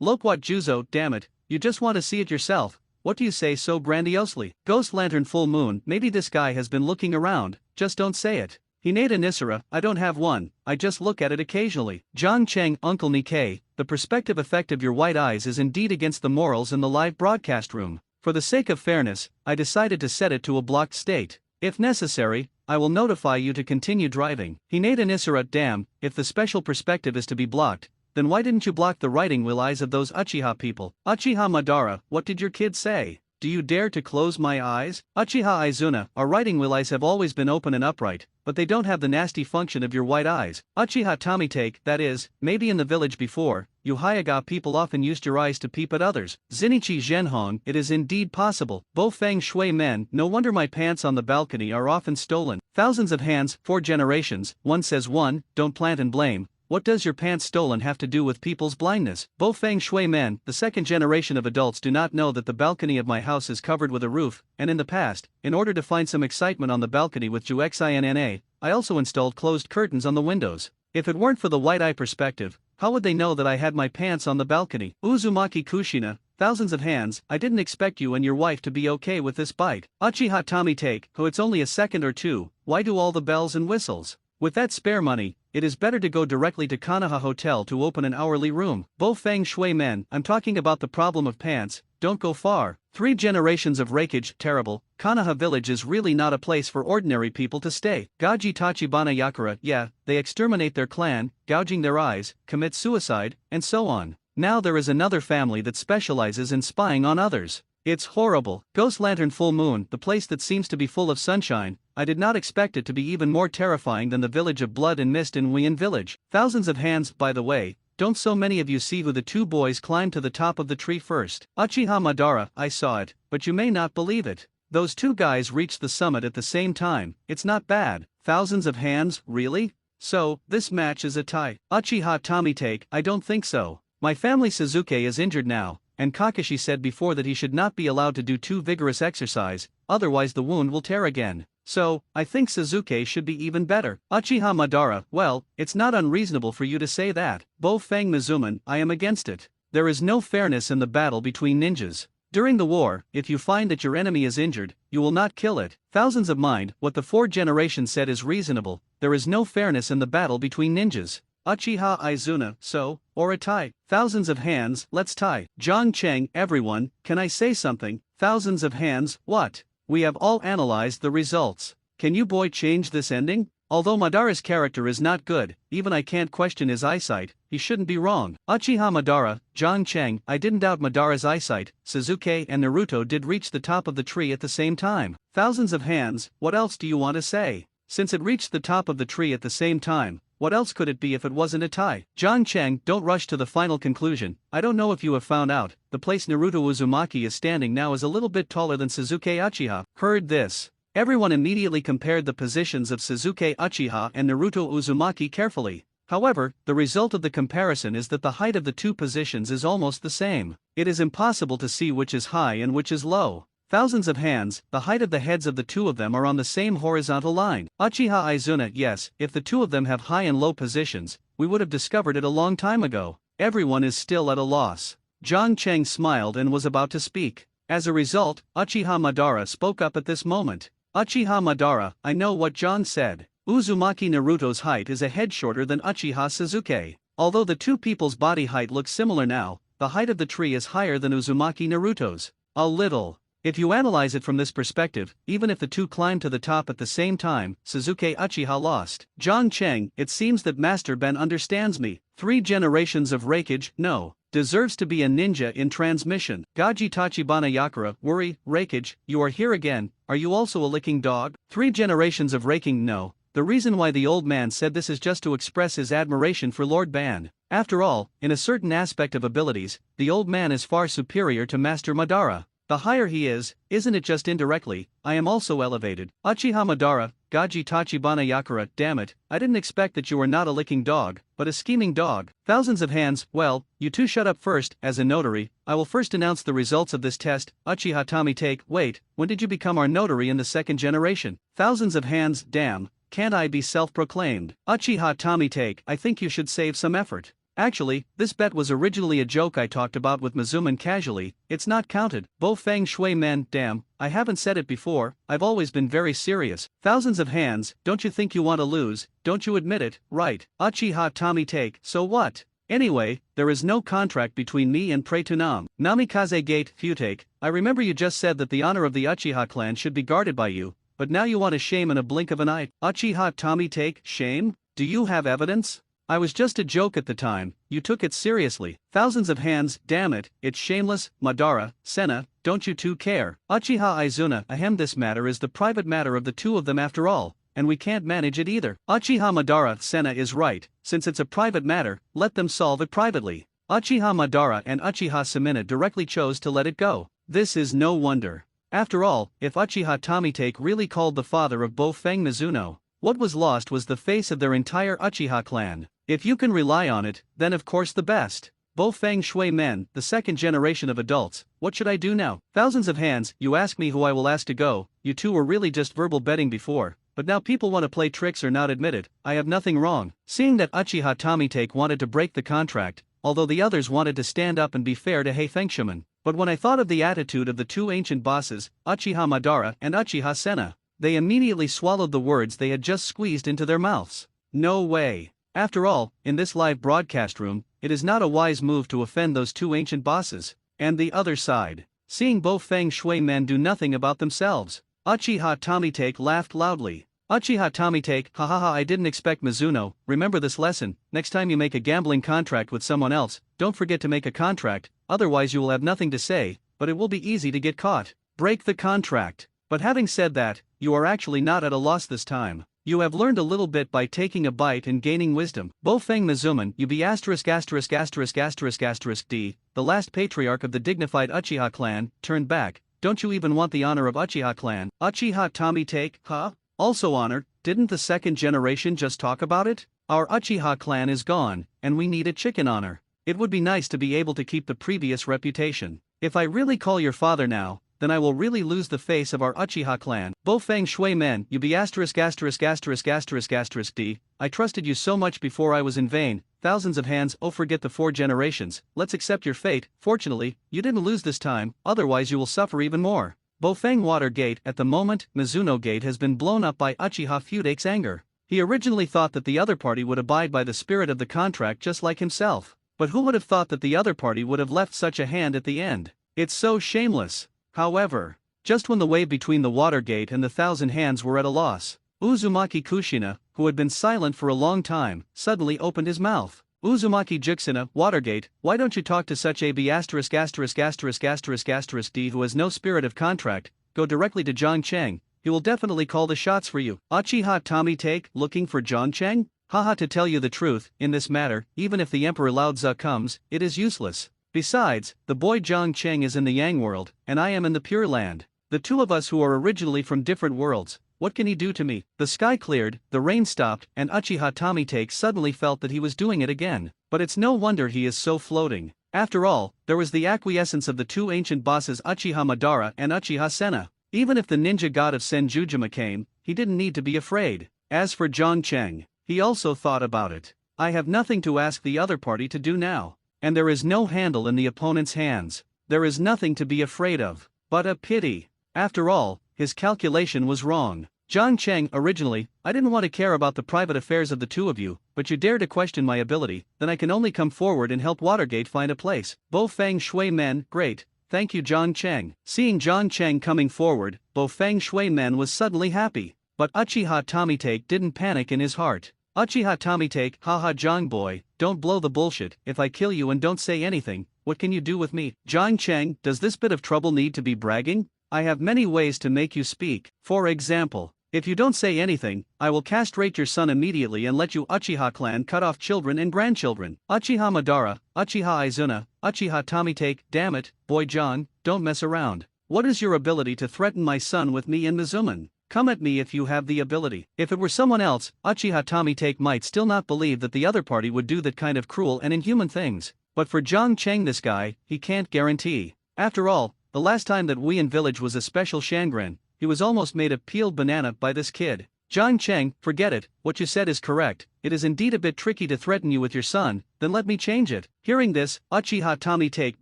Loquat Juzo, damn it, you just want to see it yourself. What do you say so grandiosely? Ghost Lantern Full Moon, maybe this guy has been looking around, just don't say it. Hinata Nisara, I don't have one, I just look at it occasionally. John Cheng, Uncle Nikkei, the perspective effect of your white eyes is indeed against the morals in the live broadcast room. For the sake of fairness, I decided to set it to a blocked state. If necessary, I will notify you to continue driving. Hinata Nisara, damn, if the special perspective is to be blocked, then why didn't you block the writing wheel eyes of those Uchiha people? Uchiha Madara, what did your kid say? Do you dare to close my eyes? Uchiha Izuna, our writing wheel eyes have always been open and upright, but they don't have the nasty function of your white eyes. Uchiha Tomitake, that is, maybe in the village before, you Hayaga people often used your eyes to peep at others. Zenichi Zhenhong, it is indeed possible. Bo Feng Shui Men, no wonder my pants on the balcony are often stolen. Thousands of hands, 4 generations, one says one, don't plant and blame. What does your pants stolen have to do with people's blindness? Bo Feng Shui Men, the second generation of adults do not know that the balcony of my house is covered with a roof, and in the past, in order to find some excitement on the balcony with Juxinna, I also installed closed curtains on the windows. If it weren't for the white eye perspective, how would they know that I had my pants on the balcony? Uzumaki Kushina, thousands of hands, I didn't expect you and your wife to be okay with this bite. Uchiha Tomitake, oh it's only a second or two, why do all the bells and whistles? With that spare money, it is better to go directly to Konoha Hotel to open an hourly room. Bo Feng Shui Men, I'm talking about the problem of pants, don't go far. 3 generations of Raikage, terrible. Konoha village is really not a place for ordinary people to stay. Gaji Tachibana Yakura, yeah, they exterminate their clan, gouging their eyes, commit suicide, and so on. Now there is another family that specializes in spying on others. It's horrible. Ghost Lantern Full Moon, the place that seems to be full of sunshine. I did not expect it to be even more terrifying than the village of blood and mist in Wien Village. Thousands of hands, by the way. Don't so many of you see who the two boys climbed to the top of the tree first? Uchiha Madara, I saw it, but you may not believe it. Those two guys reached the summit at the same time. It's not bad. Thousands of hands, really? So, this match is a tie. Uchiha Take, I don't think so. My family Suzuki is injured now, and Kakashi said before that he should not be allowed to do too vigorous exercise, otherwise the wound will tear again. So, I think Suzuki should be even better. Uchiha Madara, well, it's not unreasonable for you to say that. Feng Mizuman, I am against it. There is no fairness in the battle between ninjas. During the war, if you find that your enemy is injured, you will not kill it. Thousands of mind, what the fourth generation said is reasonable. There is no fairness in the battle between ninjas. Uchiha Izuna, so, or a tie. Thousands of hands, let's tie. Zhang Cheng, everyone, can I say something? Thousands of hands, what? We have all analyzed the results. Can you boy change this ending? Although Madara's character is not good, even I can't question his eyesight, he shouldn't be wrong. Uchiha Madara, Zhang Cheng, I didn't doubt Madara's eyesight. Suzuki and Naruto did reach the top of the tree at the same time. Thousands of hands, what else do you want to say? Since it reached the top of the tree at the same time, what else could it be if it wasn't a tie? Zhang Cheng, don't rush to the final conclusion. I don't know if you have found out, the place Naruto Uzumaki is standing now is a little bit taller than Suzuki Uchiha. Heard this. Everyone immediately compared the positions of Suzuki Uchiha and Naruto Uzumaki carefully. However, the result of the comparison is that the height of the two positions is almost the same. It is impossible to see which is high and which is low. Thousands of hands, the height of the heads of the two of them are on the same horizontal line. Uchiha Izuna, yes, if the two of them have high and low positions, we would have discovered it a long time ago. Everyone is still at a loss. Zhang Cheng smiled and was about to speak. As a result, Uchiha Madara spoke up at this moment. Uchiha Madara, I know what John said. Uzumaki Naruto's height is a head shorter than Uchiha Suzuki. Although the two people's body height looks similar now, the height of the tree is higher than Uzumaki Naruto's. A little. If you analyze it from this perspective, even if the two climbed to the top at the same time, Suzuki Uchiha lost. Zhang Cheng, it seems that Master Ben understands me. 3 generations of Reikage, no. Deserves to be a ninja in transmission. Gaji Tachibana Yakura, worry, Reikage, you are here again, are you also a licking dog? 3 generations of raking, no. The reason why the old man said this is just to express his admiration for Lord Ban. After all, in a certain aspect of abilities, the old man is far superior to Master Madara. The higher he is, isn't it just indirectly, I am also elevated. Uchiha Madara, Gaji Tachibana Yakura, damn it, I didn't expect that you were not a licking dog, but a scheming dog. Thousands of hands, well, you two shut up first. As a notary, I will first announce the results of this test. Uchiha Take, wait, when did you become our notary in the 2nd generation? Thousands of hands, damn, can't I be self-proclaimed? Uchiha Take, I think you should save some effort. Actually, this bet was originally a joke I talked about with Mizuman casually, it's not counted. Feng Shui men, damn, I haven't said it before, I've always been very serious. Thousands of hands, don't you think you want to lose, don't you admit it, right? Uchiha Take, so what? Anyway, there is no contract between me and Praetunam. Namikaze Gate, Futake, I remember you just said that the honor of the Uchiha clan should be guarded by you, but now you want to shame in a blink of an eye. Uchiha Take, shame? Do you have evidence? I was just a joke at the time, you took it seriously. Thousands of hands, damn it, it's shameless. Madara, Senna, don't you two care? Uchiha Izuna, ahem, this matter is the private matter of the two of them after all, and we can't manage it either. Uchiha Madara, Senna is right, since it's a private matter, let them solve it privately. Uchiha Madara and Uchiha Samina directly chose to let it go. This is no wonder. After all, if Uchiha Take really called the father of Feng Mizuno, what was lost was the face of their entire Uchiha clan. If you can rely on it, then of course the best. Feng Shui men, the 2nd generation of adults, what should I do now? Thousands of hands, you ask me who I will ask to go, you two were really just verbal betting before, but now people want to play tricks or not admit it, I have nothing wrong. Seeing that Uchiha Take wanted to break the contract, although the others wanted to stand up and be fair to Heifengshimen, but when I thought of the attitude of the two ancient bosses, Uchiha Madara and Uchiha Senna, they immediately swallowed the words they had just squeezed into their mouths. No way. After all, in this live broadcast room, it is not a wise move to offend those two ancient bosses. And the other side, seeing Feng Shui men do nothing about themselves. Uchiha Take laughed loudly. Uchiha Tomite, hahaha, I didn't expect Mizuno. Remember this lesson: next time you make a gambling contract with someone else, don't forget to make a contract, otherwise you will have nothing to say, but it will be easy to get caught. Break the contract. But having said that, you are actually not at a loss this time. You have learned a little bit by taking a bite and gaining wisdom. Bofeng Mizuman, you be asterisk asterisk asterisk asterisk asterisk D, the last patriarch of the dignified Uchiha clan, turned back. Don't you even want the honor of Uchiha clan? Uchiha Tomite, huh? Also honor, didn't the second generation just talk about it? Our Uchiha clan is gone, and we need a chicken honor. It would be nice to be able to keep the previous reputation. If I really call your father now, then I will really lose the face of our Uchiha clan. Bofeng Shui Men, you be asterisk asterisk asterisk asterisk asterisk D, I trusted you so much before I was in vain. Thousands of hands, oh forget the 4 generations, let's accept your fate. Fortunately, you didn't lose this time, otherwise you will suffer even more. Bofeng Water Gate. At the moment, Mizuno Gate has been blown up by Uchiha Fudake's anger. He originally thought that the other party would abide by the spirit of the contract just like himself. But who would have thought that the other party would have left such a hand at the end? It's so shameless. However, just when the wave between the Water Gate and the 1,000 hands were at a loss, Uzumaki Kushina, who had been silent for a long time, suddenly opened his mouth. Uzumaki Juxina, Watergate, why don't you talk to such a B asterisk asterisk asterisk asterisk asterisk D who has no spirit of contract? Go directly to Zhang Cheng, he will definitely call the shots for you. Uchiha Tomite, looking for Zhang Cheng? Haha, to tell you the truth, in this matter, even if the Emperor Lao Tzu comes, it is useless. Besides, the boy Zhang Cheng is in the Yang world, and I am in the Pure Land. The two of us who are originally from different worlds, what can he do to me? The sky cleared, the rain stopped, and Uchiha Tomite suddenly felt that he was doing it again. But it's no wonder he is so floating. After all, there was the acquiescence of the 2 ancient bosses Uchiha Madara and Uchiha Senna. Even if the ninja god of Senjujima came, he didn't need to be afraid. As for Zhang Cheng, he also thought about it. I have nothing to ask the other party to do now. And there is no handle in the opponent's hands. There is nothing to be afraid of. But a pity. After all, his calculation was wrong. Zhang Cheng, originally, I didn't want to care about the private affairs of the two of you, but you dare to question my ability, then I can only come forward and help Watergate find a place. Bofeng Shui Men, great, thank you Zhang Cheng. Seeing Zhang Cheng coming forward, Bofeng Shui Men was suddenly happy. But Uchiha Tomite didn't panic in his heart. Uchiha Tomite, haha Zhang boy, don't blow the bullshit. If I kill you and don't say anything, what can you do with me? Zhang Cheng, does this bit of trouble need to be bragging? I have many ways to make you speak. For example, if you don't say anything, I will castrate your son immediately and let you Uchiha clan cut off children and grandchildren. Uchiha Madara, Uchiha Izuna, Uchiha Tomite, damn it, boy Zhang, don't mess around. What is your ability to threaten my son with me and Mizuman? Come at me if you have the ability. If it were someone else, Uchiha Tomite might still not believe that the other party would do that kind of cruel and inhuman things. But for Zhang Cheng, this guy, he can't guarantee. After all, the last time that Wuyan village was a special Shangren, he was almost made a peeled banana by this kid. Zhang Cheng, forget it, what you said is correct, it is indeed a bit tricky to threaten you with your son, then let me change it. Hearing this, Uchiha Tomite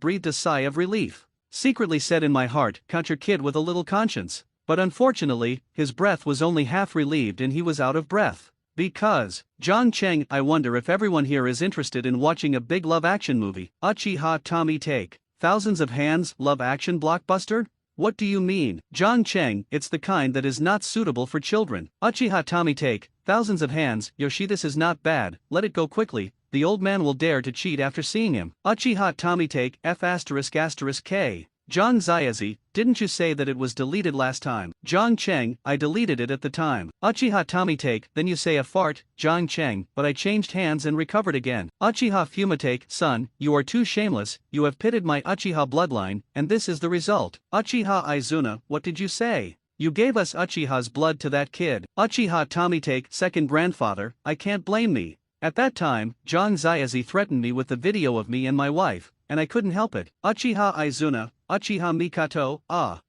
breathed a sigh of relief. Secretly said in my heart, count your kid with a little conscience. But unfortunately, his breath was only half relieved and he was out of breath. Because, Zhang Cheng, I wonder if everyone here is interested in watching a big love action movie. Uchiha Tomite, thousands of hands, love action blockbuster? What do you mean? Zhang Cheng, it's the kind that is not suitable for children. Uchiha Tomite, thousands of hands, Yoshi, this is not bad, let it go quickly, the old man will dare to cheat after seeing him. Uchiha Tomite, F asterisk asterisk K. Zhang Ziazi, didn't you say that it was deleted last time? Zhang Cheng, I deleted it at the time. Uchiha Tomite, then you say a fart, Zhang Cheng, but I changed hands and recovered again. Uchiha Fumite, son, you are too shameless, you have pitted my Uchiha bloodline, and this is the result. Uchiha Izuna, what did you say? You gave us Uchiha's blood to that kid. Uchiha Tomite, second grandfather, I can't blame me. At that time, Zhang Ziazi threatened me with the video of me and my wife, and I couldn't help it. Uchiha Izuna, Uchiha Mikato,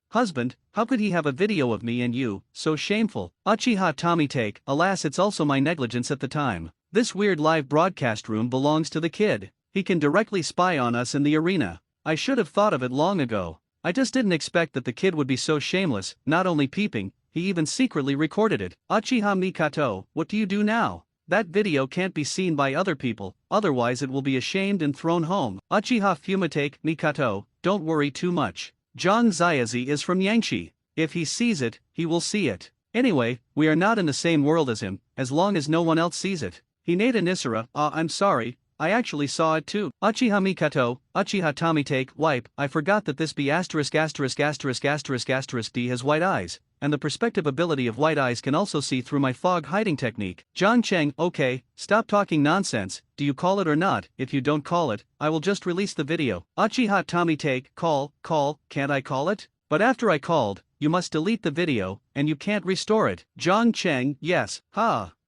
husband, how could he have a video of me and you, so shameful. Uchiha Tomite, alas it's also my negligence at the time. This weird live broadcast room belongs to the kid. He can directly spy on us in the arena. I should have thought of it long ago. I just didn't expect that the kid would be so shameless, not only peeping, he even secretly recorded it. Uchiha Mikato, what do you do now? That video can't be seen by other people, otherwise it will be ashamed and thrown home. Uchiha Fumite, Mikato, don't worry too much. Zhang Ziazi is from Yangshi. If he sees it, he will see it. Anyway, we are not in the same world as him, as long as no one else sees it. Hinata Nisara, I'm sorry, I actually saw it too. Uchiha Mikoto, Uchiha Tamitake, wipe, I forgot that this B asterisk asterisk asterisk asterisk asterisk D has white eyes, and the perspective ability of white eyes can also see through my fog hiding technique. John Cheng, okay, stop talking nonsense, do you call it or not? If you don't call it, I will just release the video. Uchiha Tamitake, call, can't I call it? But after I called, you must delete the video, and you can't restore it. John Cheng, yes,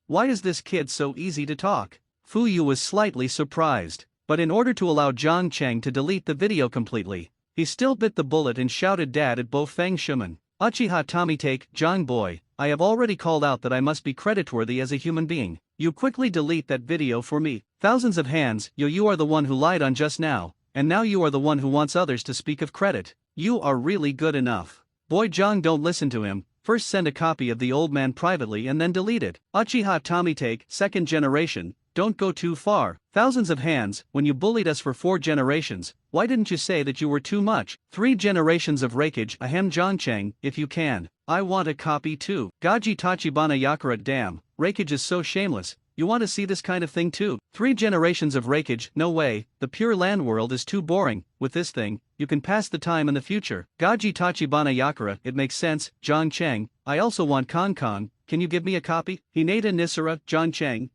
why is this kid so easy to talk? Fu Yu was slightly surprised, but in order to allow Zhang Cheng to delete the video completely, he still bit the bullet and shouted dad at Bo Feng Shuman. Uchiha Tamitake, Zhang boy, I have already called out that I must be creditworthy as a human being. You quickly delete that video for me. Thousands of hands, you are the one who lied on just now, and now you are the one who wants others to speak of credit. You are really good enough. Boy Zhang, don't listen to him. First send a copy of the old man privately and then delete it. Uchiha Tamitake, second generation, don't go too far. Thousands of hands, when you bullied us for 4 generations, why didn't you say that you were too much? 3 generations of rakeage, ahem Zhangcheng, if you can. I want a copy too. Gaji Tachibana Yakura, damn, rakeage is so shameless, you want to see this kind of thing too? 3 generations of rakeage, no way, the pure land world is too boring. With this thing, you can pass the time in the future. Gaji Tachibana Yakura, it makes sense. Zhangcheng, I also want Con, can you give me a copy? Hinata Nisara, Zhangcheng,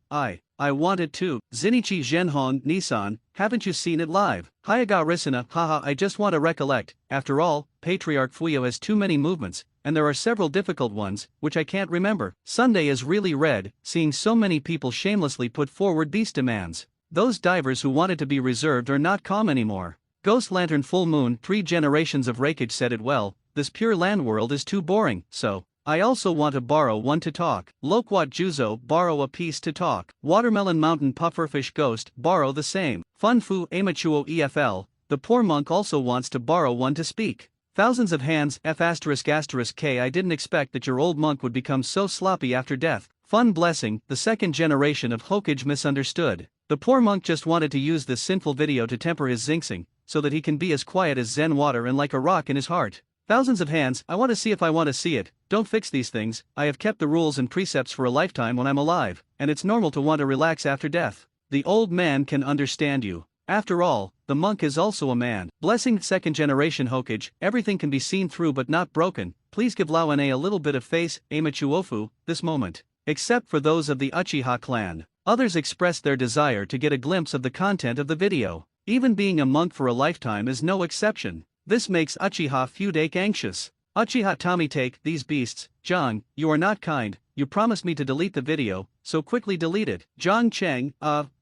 I want it too. Zenichi Zhenhong, Nissan, haven't you seen it live? Hayaga Risana, haha, I just want to recollect. After all, Patriarch Fuyo has too many movements, and there are several difficult ones, which I can't remember. Sunday is really red, seeing so many people shamelessly put forward these demands. Those divers who wanted to be reserved are not calm anymore. Ghost Lantern Full Moon, 3 generations of rakeage said it well, this pure land world is too boring, so I also want to borrow one to talk. Loquat Juzo, borrow a piece to talk. Watermelon Mountain Pufferfish Ghost, borrow the same. Fun Fu Amachuo EFL, the poor monk also wants to borrow one to speak. Thousands of hands, F asterisk asterisk K. I didn't expect that your old monk would become so sloppy after death. Fun Blessing, the second generation of Hokage misunderstood. The poor monk just wanted to use this sinful video to temper his zinxing, so that he can be as quiet as Zen water and like a rock in his heart. Thousands of hands, I want to see if I want to see it. Don't fix these things, I have kept the rules and precepts for a lifetime when I'm alive, and it's normal to want to relax after death. The old man can understand you. After all, the monk is also a man. Blessing second generation Hokage, everything can be seen through but not broken. Please give Lao a little bit of face, Amachuofu, this moment. Except for those of the Uchiha clan. Others expressed their desire to get a glimpse of the content of the video. Even being a monk for a lifetime is no exception. This makes Uchiha Feudake anxious. Uchiha Tamitake, these beasts, Zhang, you are not kind, you promised me to delete the video, so quickly delete it. Zhang Cheng,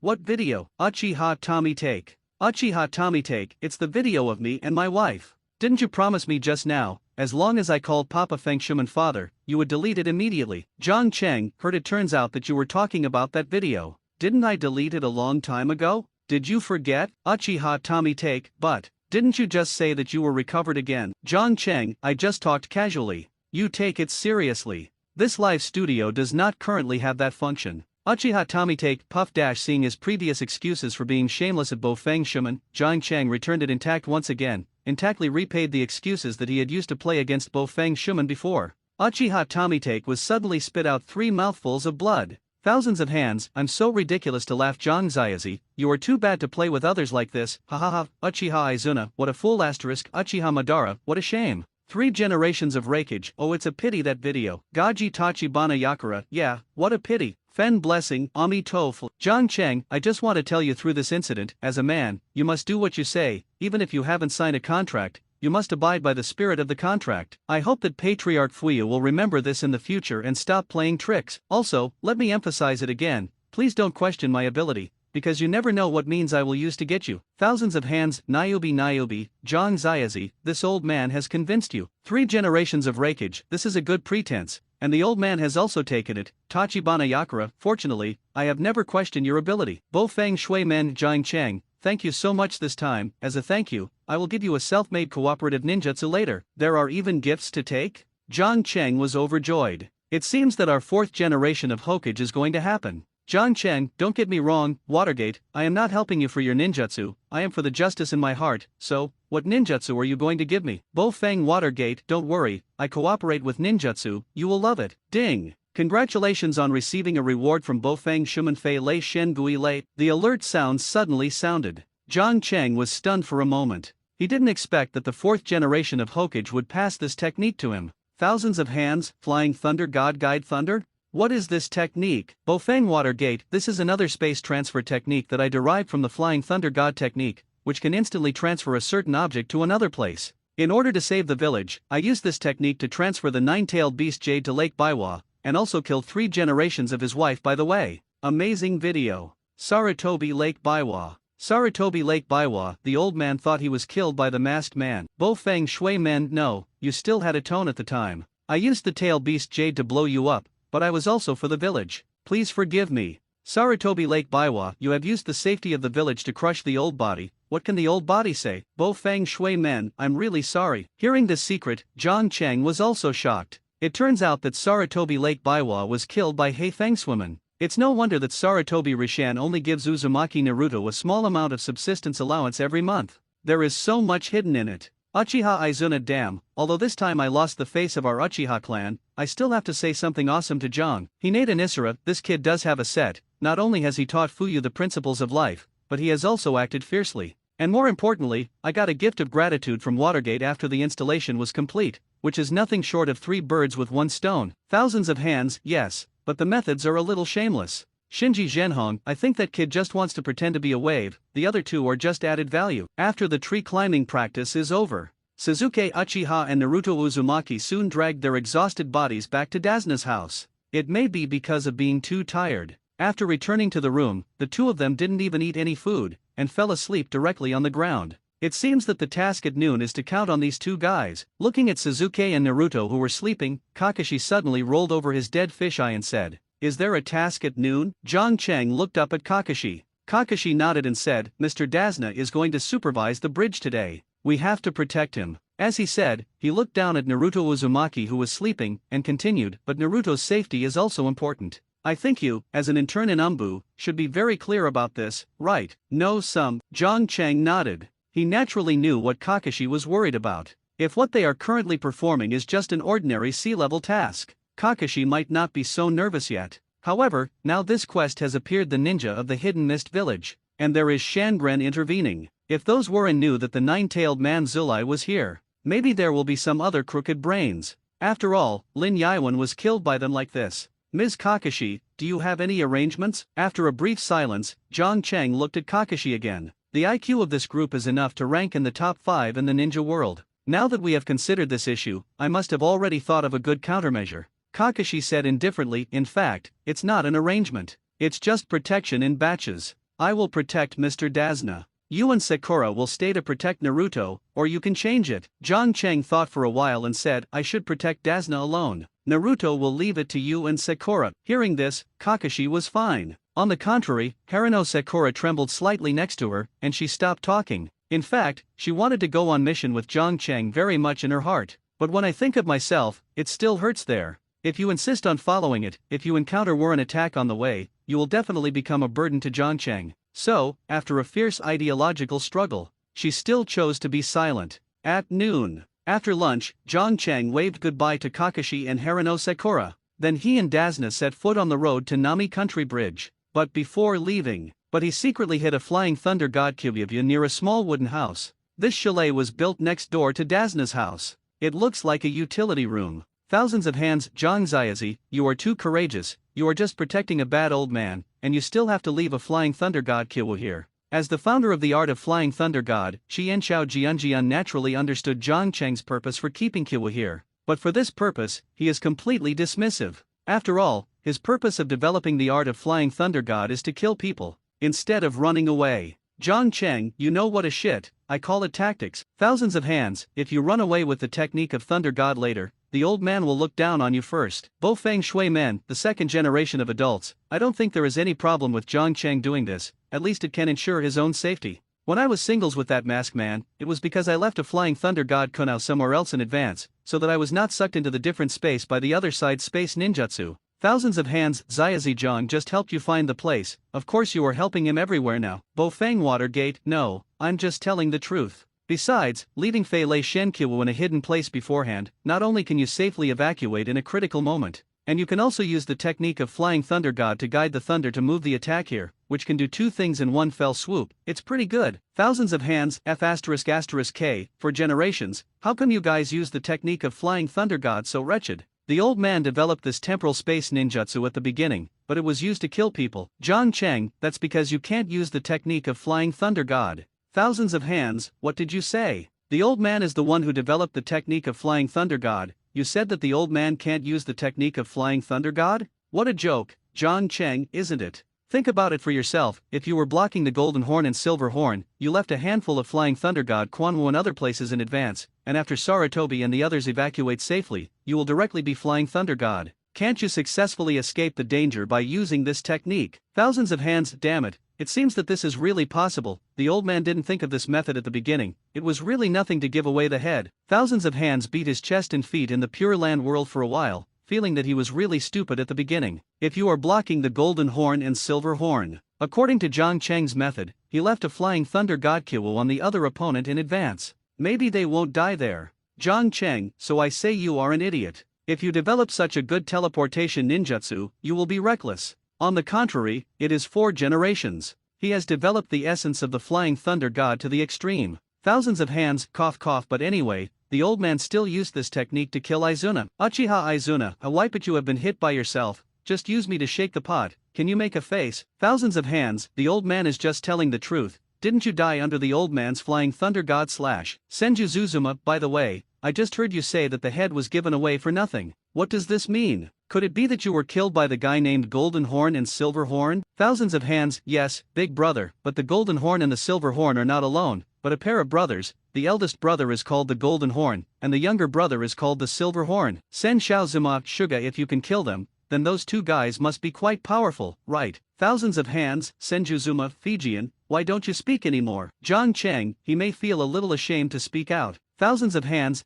what video? Uchiha Tamitake. Uchiha Tamitake, it's the video of me and my wife. Didn't you promise me just now, as long as I called Papa Feng Shuman father, you would delete it immediately? Zhang Cheng, heard it turns out that you were talking about that video. Didn't I delete it a long time ago? Did you forget? Uchiha Tamitake, but didn't you just say that you were recovered again? Zhang Cheng, I just talked casually. You take it seriously. This live studio does not currently have that function. Uchiha Tamitake Puff Dash, seeing his previous excuses for being shameless at Bo Feng Shuman, Zhang Cheng returned it intact once again, intactly repaid the excuses that he had used to play against Bo Feng Shuman before. Uchiha Tamitake was suddenly spit out 3 mouthfuls of blood. Thousands of hands, I'm so ridiculous to laugh. Zhang Ziazi, you are too bad to play with others like this, hahaha. Uchiha Izuna, what a fool asterisk. Uchiha Madara, what a shame. 3 generations of rakeage, oh it's a pity that video. Gaji Tachibana Yakura, yeah, what a pity. Fen Blessing, Ami Tofu. Zhang Cheng, I just want to tell you through this incident, as a man, you must do what you say, even if you haven't signed a contract. You must abide by the spirit of the contract. I hope that Patriarch Fuyu will remember this in the future and stop playing tricks. Also, let me emphasize it again, please don't question my ability, because you never know what means I will use to get you. Thousands of hands, Niobe, Zhang Ziazi, this old man has convinced you. 3 generations of rakeage, this is a good pretense, and the old man has also taken it. Tachibana Yakura, fortunately, I have never questioned your ability. Bo Feng Shui Men Zhang Cheng, thank you so much this time. As a thank you, I will give you a self-made cooperative ninjutsu later. There are even gifts to take? Zhang Cheng was overjoyed. It seems that our 4th generation of Hokage is going to happen. John Cheng, don't get me wrong, Watergate, I am not helping you for your ninjutsu, I am for the justice in my heart, so, what ninjutsu are you going to give me? Bo Fang Watergate, don't worry, I cooperate with ninjutsu, you will love it. Ding! Congratulations on receiving a reward from Bo Fang Shumanfei Lei Shen Gui Lei. The alert sound suddenly sounded. John Cheng was stunned for a moment. He didn't expect that the fourth generation of Hokage would pass this technique to him. Thousands of hands, flying thunder god guide thunder? What is this technique? Bo Fang Watergate, this is another space transfer technique that I derived from the flying thunder god technique, which can instantly transfer a certain object to another place. In order to save the village, I used this technique to transfer the nine-tailed beast Jade to Lake Baiwa, and also kill 3 generations of his wife by the way. Amazing video. Sarutobi Lake Baiwa. Sarutobi Lake Baiwa, the old man thought he was killed by the masked man. Bo Fang Shui Men, no, you still had a tone at the time. I used the tail beast Jade to blow you up, but I was also for the village. Please forgive me. Sarutobi Lake Baiwa, you have used the safety of the village to crush the old body. What can the old body say? Bo Fang Shui Men, I'm really sorry. Hearing this secret, John Cheng was also shocked. It turns out that Sarutobi Lake Baiwa was killed by Hei Feng's woman. It's no wonder that Sarutobi Rishan only gives Uzumaki Naruto a small amount of subsistence allowance every month. There is so much hidden in it. Uchiha Izuna Dam, although this time I lost the face of our Uchiha clan, I still have to say something awesome to Jong. Hinata Nisara, this kid does have a set. Not only has he taught Fuyu the principles of life, but he has also acted fiercely. And more importantly, I got a gift of gratitude from Watergate after the installation was complete, which is nothing short of 3 birds with 1 stone. Thousands of hands, yes, but the methods are a little shameless. Shinji Zhenhong, I think that kid just wants to pretend to be a wave, the other 2 are just added value. After the tree climbing practice is over, Sasuke Uchiha and Naruto Uzumaki soon dragged their exhausted bodies back to Dazna's house. It may be because of being too tired. After returning to the room, the 2 of them didn't even eat any food, and fell asleep directly on the ground. It seems that the task at noon is to count on these 2 guys. Looking at Sasuke and Naruto who were sleeping, Kakashi suddenly rolled over his dead fisheye and said, "Is there a task at noon?" Zhang Cheng looked up at Kakashi. Kakashi nodded and said, "Mr. Dazna is going to supervise the bridge today. We have to protect him." As he said, he looked down at Naruto Uzumaki who was sleeping, and continued, "But Naruto's safety is also important. I think you, as an intern in Umbu, should be very clear about this, right?" "No, Zhang Cheng nodded. He naturally knew what Kakashi was worried about. If what they are currently performing is just an ordinary sea-level task, Kakashi might not be so nervous yet. However, now this quest has appeared the ninja of the Hidden Mist Village, and there is Shangren intervening. If those Warren knew that the nine-tailed man Zulai was here, maybe there will be some other crooked brains. After all, Lin Yaiwan was killed by them like this. Ms. Kakashi, do you have any arrangements? After a brief silence, Zhang Cheng looked at Kakashi again. The IQ of this group is enough to rank in the top 5 in the ninja world. Now that we have considered this issue, I must have already thought of a good countermeasure. Kakashi said indifferently, in fact, it's not an arrangement. It's just protection in batches. I will protect Mr. Dazna. You and Sakura will stay to protect Naruto, or you can change it. Zhang Cheng thought for a while and said, I should protect Dazna alone. Naruto will leave it to you and Sakura. Hearing this, Kakashi was fine. On the contrary, Harino Sakura trembled slightly next to her, and she stopped talking. In fact, she wanted to go on mission with Zhang Cheng very much in her heart. But when I think of myself, it still hurts there. If you insist on following it, if you encounter Warren attack on the way, you will definitely become a burden to Zhang Cheng. So, after a fierce ideological struggle, she still chose to be silent. At noon, after lunch, Zhang Cheng waved goodbye to Kakashi and Harino Sakura. Then he and Dazna set foot on the road to Nami Country Bridge. But before leaving, he secretly hid a flying thunder god Kyuhyevya near a small wooden house. This chalet was built next door to Dazna's house. It looks like a utility room. Thousands of hands. Zhang Ziazi, you are too courageous, you are just protecting a bad old man, and you still have to leave a flying thunder god Killua here. As the founder of the art of flying thunder god, Xianxiao Jianjian naturally understood Zhang Cheng's purpose for keeping Killua here. But for this purpose, he is completely dismissive. After all, his purpose of developing the art of flying thunder god is to kill people, instead of running away. Zhang Cheng, you know what a shit, I call it tactics. Thousands of hands. If you run away with the technique of thunder god later, the old man will look down on you first. Bo Feng Shui Men, the second generation of adults, I don't think there is any problem with Zhang Cheng doing this, at least it can ensure his own safety. When I was singles with that masked man, it was because I left a flying thunder god Kunao somewhere else in advance, so that I was not sucked into the different space by the other side space ninjutsu. Thousands of hands. Zhang just helped you find the place, of course you are helping him everywhere now. Bofang Watergate, no, I'm just telling the truth. Besides, leaving Fei Lei Shenqiu in a hidden place beforehand, not only can you safely evacuate in a critical moment, and you can also use the technique of Flying Thunder God to guide the thunder to move the attack here, which can do two things in one fell swoop. It's pretty good. Thousands of hands. F***K, for generations, how come you guys use the technique of Flying Thunder God so wretched? The old man developed this temporal space ninjutsu at the beginning, but it was used to kill people. John Cheng, that's because you can't use the technique of Flying Thunder God. Thousands of hands, what did you say? The old man is the one who developed the technique of Flying Thunder God. You said that the old man can't use the technique of Flying Thunder God? What a joke, John Cheng, isn't it? Think about it for yourself. If you were blocking the Golden Horn and Silver Horn, you left a handful of Flying Thunder God Quanwu and other places in advance, and after Saratobi and the others evacuate safely, you will directly be Flying Thunder God. Can't you successfully escape the danger by using this technique? Thousands of hands. Damn it, it seems that this is really possible. The old man didn't think of this method at the beginning. It was really nothing to give away the head. Thousands of hands beat his chest and feet in the Pure Land world for a while, feeling that he was really stupid at the beginning. If you are blocking the Golden Horn and Silver Horn, according to Zhang Cheng's method, he left a Flying Thunder God Kiwu on the other opponent in advance. Maybe they won't die there. Zhang Cheng, so I say you are an idiot. If you develop such a good teleportation ninjutsu, you will be reckless. On the contrary, it is 4 generations. He has developed the essence of the Flying Thunder God to the extreme. Thousands of hands. Cough cough. But anyway, the old man still used this technique to kill Izuna. Uchiha Izuna, I wipe it, you have been hit by yourself, just use me to shake the pot, can you make a face? Thousands of hands. The old man is just telling the truth. Didn't you die under the old man's Flying Thunder God / Senju Zuzuma? By the way, I just heard you say that the head was given away for nothing. What does this mean? Could it be that you were killed by the guy named Golden Horn and Silver Horn? Thousands of hands. Yes, big brother, but the Golden Horn and the Silver Horn are not alone, but a pair of brothers. The eldest brother is called the Golden Horn, and the younger brother is called the Silver Horn. Sen Shao Zuma Suga, if you can kill them, then those two guys must be quite powerful, right? Thousands of hands. Senju Zuma Fijian, why don't you speak anymore? Zhang Cheng, he may feel a little ashamed to speak out. Thousands of hands.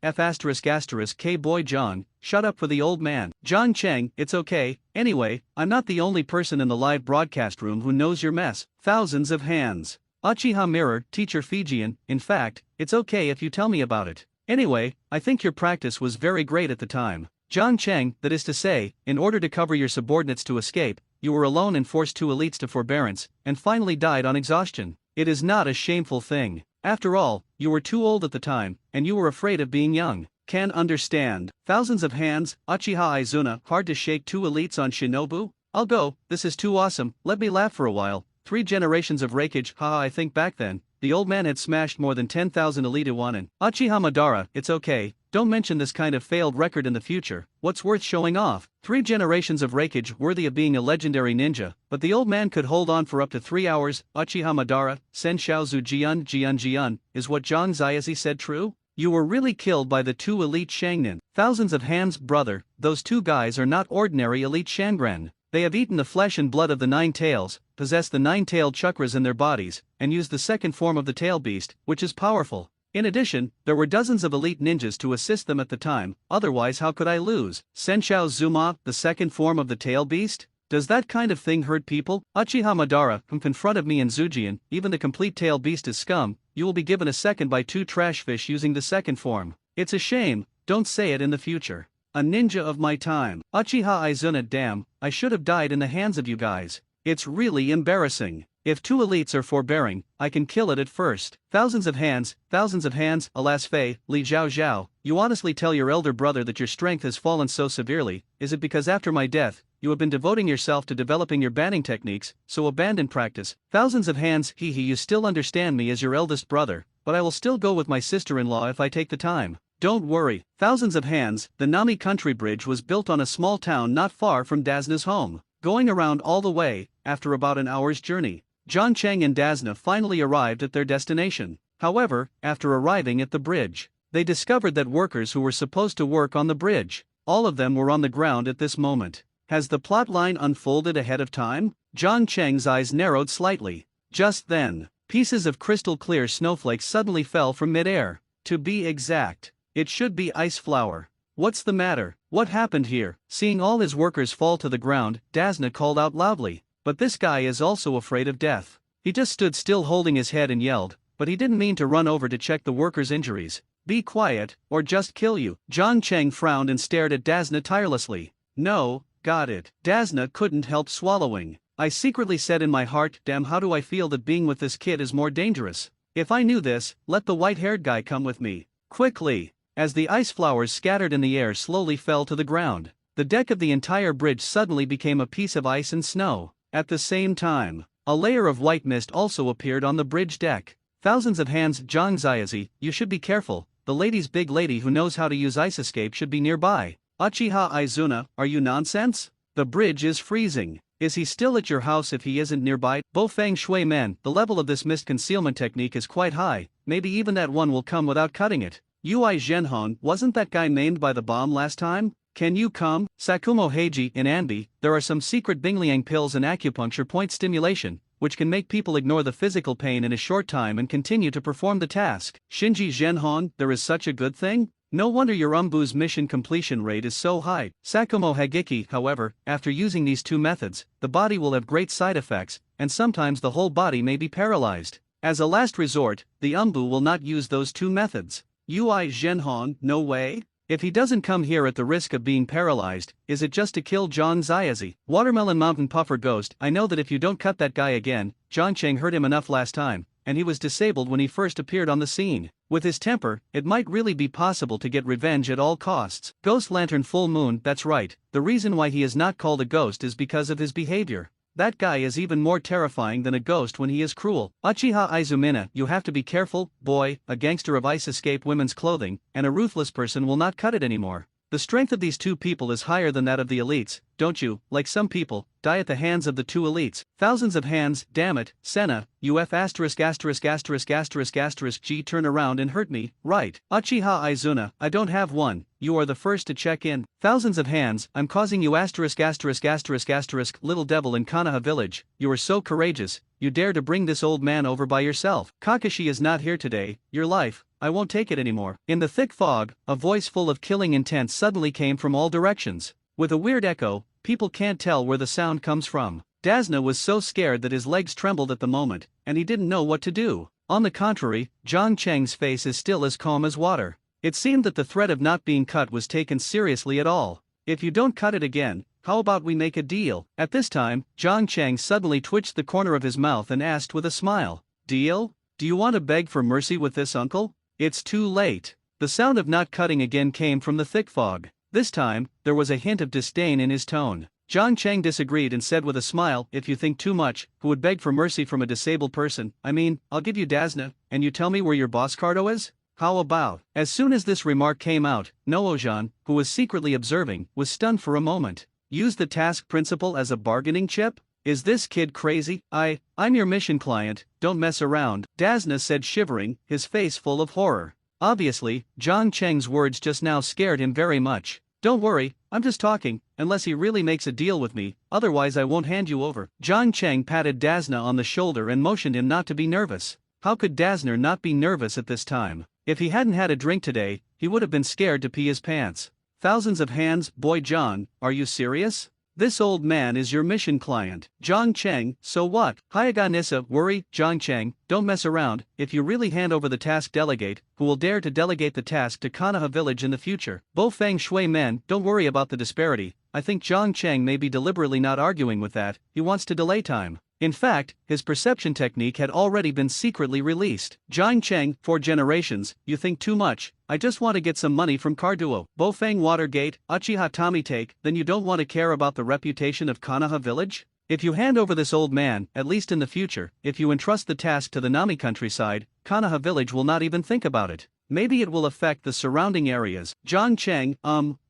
K boy John, shut up for the old man. Zhang Cheng, it's okay, anyway, I'm not the only person in the live broadcast room who knows your mess. Thousands of hands. Uchiha Mirror, teacher Fijian, in fact, it's okay if you tell me about it. Anyway, I think your practice was very great at the time. Zhang Cheng, that is to say, in order to cover your subordinates to escape, you were alone and forced 2 elites to forbearance, and finally died on exhaustion. It is not a shameful thing. After all, you were too old at the time, and you were afraid of being young. Can understand. Thousands of hands. Uchiha Izuna, hard to shake 2 elites on Shinobu? I'll go, this is too awesome, let me laugh for a while. 3 generations of Reikage. Haha, I think back then, the old man had smashed more than 10,000 elite Iwanin. Uchiha Madara, it's okay, don't mention this kind of failed record in the future, what's worth showing off? 3 generations of Reikage worthy of being a legendary ninja, but the old man could hold on for up to 3 hours. Uchiha Madara, Sen Shaozu Jian, is what Zhang Ziazi said true? You were really killed by the 2 elite Shangnin. Thousands of hands. Brother, those 2 guys are not ordinary elite Shangren. They have eaten the flesh and blood of the 9 tails, possess the 9-tailed chakras in their bodies, and use the second form of the tail beast, which is powerful. In addition, there were dozens of elite ninjas to assist them at the time, otherwise how could I lose? Senshao Zuma, the second form of the tail beast? Does that kind of thing hurt people? Uchiha Madara, who confronted me in Zujian, even the complete tail beast is scum, you will be given a second by 2 trash fish using the second form. It's a shame, don't say it in the future. A ninja of my time. Uchiha Izuna, damn, I should have died in the hands of you guys. It's really embarrassing. If 2 elites are forbearing, I can kill it at first. Thousands of hands. Alas Fei, Li Zhao Zhao, you honestly tell your elder brother that your strength has fallen so severely, is it because after my death, you have been devoting yourself to developing your banning techniques, so abandon practice? Thousands of hands. Hee hee, you still understand me as your eldest brother, but I will still go with my sister-in-law if I take the time. Don't worry. Thousands of hands. The Nami Country Bridge was built on a small town not far from Dasna's home. Going around all the way, after about an hour's journey, Zhang Cheng and Dasna finally arrived at their destination. However, after arriving at the bridge, they discovered that workers who were supposed to work on the bridge, all of them were on the ground at this moment. Has the plotline unfolded ahead of time? Zhang Cheng's eyes narrowed slightly. Just then, pieces of crystal clear snowflakes suddenly fell from midair. To be exact, it should be ice flour. What's the matter? What happened here? Seeing all his workers fall to the ground, Dasna called out loudly. But this guy is also afraid of death. He just stood still holding his head and yelled, but he didn't mean to run over to check the workers' injuries. Be quiet, or just kill you. Jiang Cheng frowned and stared at Dasna tirelessly. No, got it. Dasna couldn't help swallowing. I secretly said in my heart, damn, how do I feel that being with this kid is more dangerous? If I knew this, let the white-haired guy come with me. Quickly. As the ice flowers scattered in the air slowly fell to the ground, the deck of the entire bridge suddenly became a piece of ice and snow. At the same time, a layer of white mist also appeared on the bridge deck. Thousands of hands. Zhang Ziazi, you should be careful. The lady's big lady who knows how to use ice escape should be nearby. Uchiha Izuna, are you nonsense? The bridge is freezing. Is he still at your house if he isn't nearby? Bo Feng Shui man, the level of this mist concealment technique is quite high, maybe even that one will come without cutting it. Ui Zhenhong, wasn't that guy maimed by the bomb last time? Can you come? Sakumo Heiji, in Anbi, there are some secret Bingliang pills and acupuncture point stimulation, which can make people ignore the physical pain in a short time and continue to perform the task. Shinji Zhenhong, there is such a good thing? No wonder your Umbu's mission completion rate is so high. Sakumo Hagiki, however, after using these two methods, the body will have great side effects, and sometimes the whole body may be paralyzed. As a last resort, the Umbu will not use those two methods. Ui Zhenhong, no way? If he doesn't come here at the risk of being paralyzed, is it just to kill Zhang Ziazi? Watermelon Mountain Puffer Ghost, I know that if you don't cut that guy again, Zhang Cheng hurt him enough last time, and he was disabled when he first appeared on the scene. With his temper, it might really be possible to get revenge at all costs. Ghost Lantern Full Moon, that's right, the reason why he is not called a ghost is because of his behavior. That guy is even more terrifying than a ghost when he is cruel. Uchiha Izumina, you have to be careful, boy, a gangster of ice escaped women's clothing, and a ruthless person will not cut it anymore. The strength of these two people is higher than that of the elites, don't you, like some people, die at the hands of the two elites. Thousands of hands, damn it, Senna, UF ******** G turn around and hurt me, right. Uchiha Izuna, I don't have one, you are the first to check in. Thousands of hands, I'm causing you ******** little devil in Kanaha village, you are so courageous, you dare to bring this old man over by yourself. Kakashi is not here today, your life, I won't take it anymore. In the thick fog, a voice full of killing intent suddenly came from all directions. With a weird echo, people can't tell where the sound comes from. Dasna was so scared that his legs trembled at the moment, and he didn't know what to do. On the contrary, Jiang Cheng's face is still as calm as water. It seemed that the threat of not being cut was taken seriously at all. If you don't cut it again, how about we make a deal? At this time, Jiang Cheng suddenly twitched the corner of his mouth and asked with a smile, deal? Do you want to beg for mercy with this, uncle? It's too late. The sound of not cutting again came from the thick fog. This time, there was a hint of disdain in his tone. Jiang Cheng disagreed and said with a smile, if you think too much, who would beg for mercy from a disabled person? I mean, I'll give you Dasna, and you tell me where your boss Cardo is? How about? As soon as this remark came out, Noojan, who was secretly observing, was stunned for a moment. Use the task principle as a bargaining chip? Is this kid crazy? I'm your mission client, don't mess around, Dasna said shivering, his face full of horror. Obviously, Jiang Cheng's words just now scared him very much. Don't worry, I'm just talking, unless he really makes a deal with me, otherwise I won't hand you over. Jiang Cheng patted Dasna on the shoulder and motioned him not to be nervous. How could Dasna not be nervous at this time? If he hadn't had a drink today, he would have been scared to pee his pants. Thousands of hands, boy John, are you serious? This old man is your mission client. Jiang Cheng, so what? Hayaga Nissa, worry, Jiang Cheng, don't mess around, if you really hand over the task delegate, who will dare to delegate the task to Kanaha village in the future? Bo Feng Shui men, don't worry about the disparity, I think Jiang Cheng may be deliberately not arguing with that, he wants to delay time. In fact, his perception technique had already been secretly released. Jiang Cheng, for generations, you think too much, I just want to get some money from Carduo. Bofeng Watergate, Uchiha Tami take, then you don't want to care about the reputation of Kanaha village? If you hand over this old man, at least in the future, if you entrust the task to the Nami countryside, Kanaha village will not even think about it. Maybe it will affect the surrounding areas. Jiang Cheng,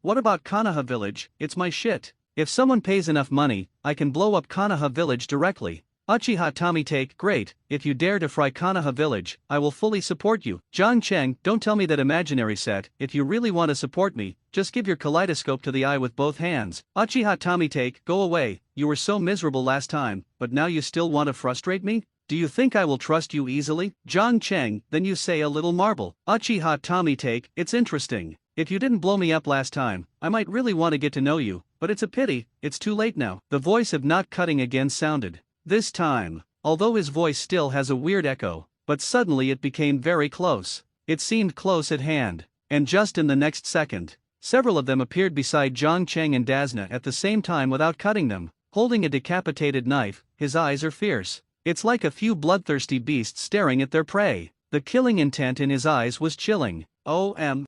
what about Kanaha village? It's my shit. If someone pays enough money, I can blow up Kanaha village directly. Uchiha Tami take, great, if you dare to fry Kanaha village, I will fully support you. Jiang Cheng, don't tell me that imaginary set, if you really want to support me, just give your kaleidoscope to the eye with both hands. Uchiha Tami take, go away, you were so miserable last time, but now you still want to frustrate me? Do you think I will trust you easily? Jiang Cheng, then you say a little marble. Uchiha Tami take, it's interesting. If you didn't blow me up last time, I might really want to get to know you, but it's a pity, it's too late now. The voice of Not Cutting again sounded. This time, although his voice still has a weird echo, but suddenly it became very close. It seemed close at hand, and just in the next second, several of them appeared beside Zhang Cheng and Dazna at the same time without cutting them, holding a decapitated knife. His eyes are fierce. It's like a few bloodthirsty beasts staring at their prey. The killing intent in his eyes was chilling.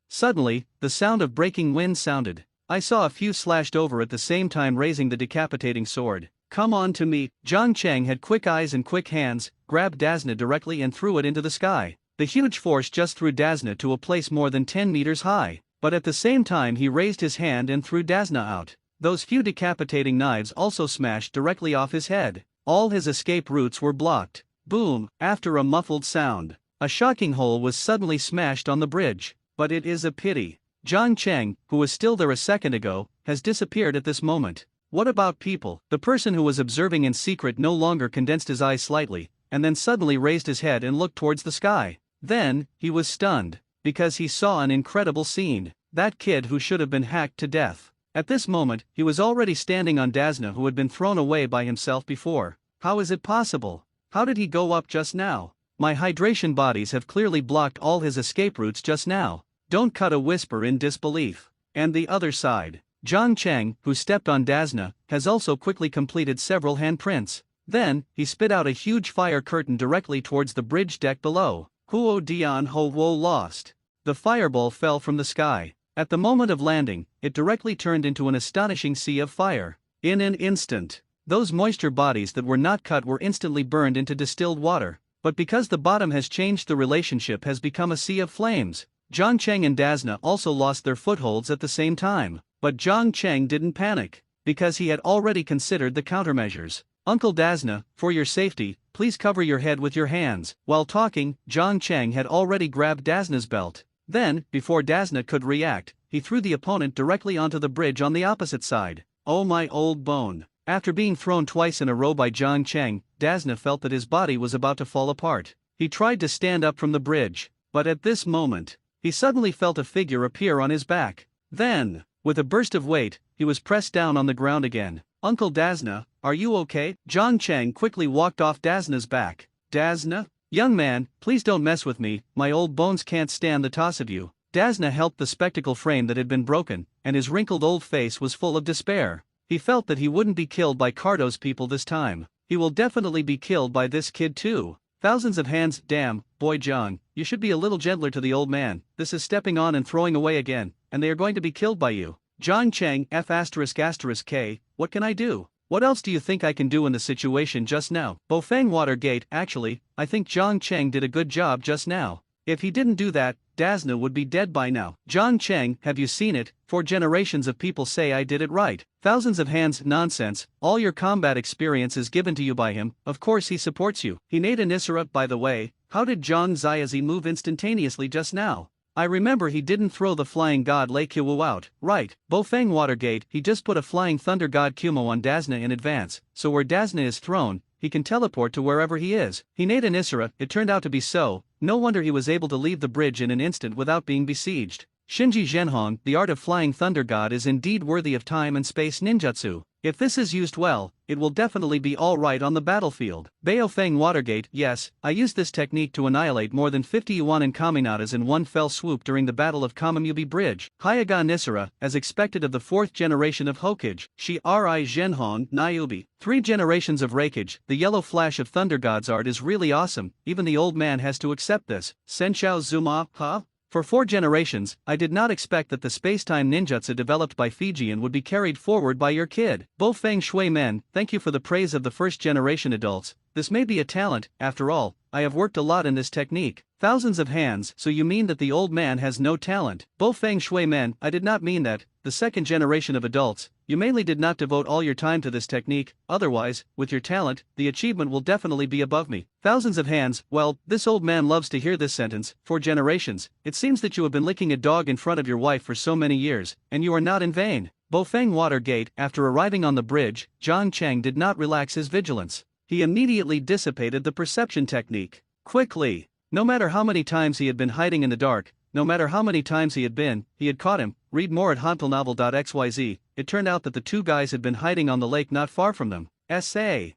Suddenly, the sound of breaking wind sounded. I saw a few slashed over at the same time raising the decapitating sword. Come on to me. Zhang Cheng had quick eyes and quick hands, grabbed Dazna directly and threw it into the sky. The huge force just threw Dazna to a place more than 10 meters high, but at the same time he raised his hand and threw Dazna out. Those few decapitating knives also smashed directly off his head. All his escape routes were blocked. Boom! After a muffled sound, a shocking hole was suddenly smashed on the bridge. But it is a pity. Zhang Cheng, who was still there a second ago, has disappeared at this moment. What about people? The person who was observing in secret no longer condensed his eyes slightly, and then suddenly raised his head and looked towards the sky. Then, he was stunned, because he saw an incredible scene. That kid who should have been hacked to death. At this moment, he was already standing on Dazna, who had been thrown away by himself before. How is it possible? How did he go up just now? My hydration bodies have clearly blocked all his escape routes just now. Don't cut. A whisper in disbelief. And the other side. Zhang Cheng, who stepped on Dazna, has also quickly completed several handprints. Then, he spit out a huge fire curtain directly towards the bridge deck below. Huo Dian Ho Wo lost. The fireball fell from the sky. At the moment of landing, it directly turned into an astonishing sea of fire. In an instant, those moisture bodies that were not cut were instantly burned into distilled water. But because the bottom has changed, the relationship has become a sea of flames. Zhang Cheng and Dazna also lost their footholds at the same time. But Zhang Cheng didn't panic, because he had already considered the countermeasures. Uncle Dazna, for your safety, please cover your head with your hands. While talking, Zhang Cheng had already grabbed Dazna's belt. Then, before Dazna could react, he threw the opponent directly onto the bridge on the opposite side. Oh my old bone. After being thrown twice in a row by Zhang Cheng, Dazna felt that his body was about to fall apart. He tried to stand up from the bridge, but at this moment, he suddenly felt a figure appear on his back. Then, with a burst of weight, he was pressed down on the ground again. Uncle Dazna, are you okay? Zhang Cheng quickly walked off Dazna's back. Dazna? Young man, please don't mess with me, my old bones can't stand the toss of you. Dazna helped the spectacle frame that had been broken, and his wrinkled old face was full of despair. He felt that he wouldn't be killed by Cardo's people this time. He will definitely be killed by this kid too. Thousands of hands. Damn, boy John, you should be a little gentler to the old man. This is stepping on and throwing away again, and they are going to be killed by you. Zhang Cheng F***K, what can I do? What else do you think I can do in the situation just now? Bofeng Watergate. Actually, I think Zhang Cheng did a good job just now. If he didn't do that, Dazna would be dead by now. Zhang Cheng, have you seen it? 4 generations of people say I did it right. Thousands of hands. Nonsense, all your combat experience is given to you by him. Of course he supports you. Hinata Nisara. By the way, how did Zhang Ziazi move instantaneously just now? I remember he didn't throw the flying god Lei Qiwu out. Right, Bofeng Watergate. He just put a flying thunder god Kumo on Dazna in advance, so where Dazna is thrown, he can teleport to wherever he is. Hinata Nisara. It turned out to be so. No wonder he was able to leave the bridge in an instant without being besieged. Shinji Zhenhong. The art of flying thunder god is indeed worthy of time and space ninjutsu. If this is used well, it will definitely be alright on the battlefield. Baofeng Watergate. Yes, I used this technique to annihilate more than 50 Yuanin Kaminatas in one fell swoop during the Battle of Kamamubi Bridge. Hayaga Nisara. As expected of the 4th generation of Hokage, Shi Ri Zhenhong Nayubi. 3 generations of Reikage. The yellow flash of thunder god's art is really awesome, even the old man has to accept this. Senshao Zuma. Huh? For 4 generations, I did not expect that the spacetime ninjutsu developed by Fijian would be carried forward by your kid. Bofeng Shui Men. Thank you for the praise of the 1st generation adults. This may be a talent, after all, I have worked a lot in this technique. Thousands of hands. So you mean that the old man has no talent? Bofeng Shui Men. I did not mean that. The 2nd generation of adults, you mainly did not devote all your time to this technique, otherwise, with your talent, the achievement will definitely be above me. Thousands of hands. Well, this old man loves to hear this sentence. 4 generations. It seems that you have been licking a dog in front of your wife for so many years, and you are not in vain. Bofeng Watergate. After arriving on the bridge, Zhang Cheng did not relax his vigilance. He immediately dissipated the perception technique. Quickly. No matter how many times he had been hiding in the dark, no matter how many times he had caught him. Read more at hantelnovel.xyz. It turned out that the two guys had been hiding on the lake not far from them. SA.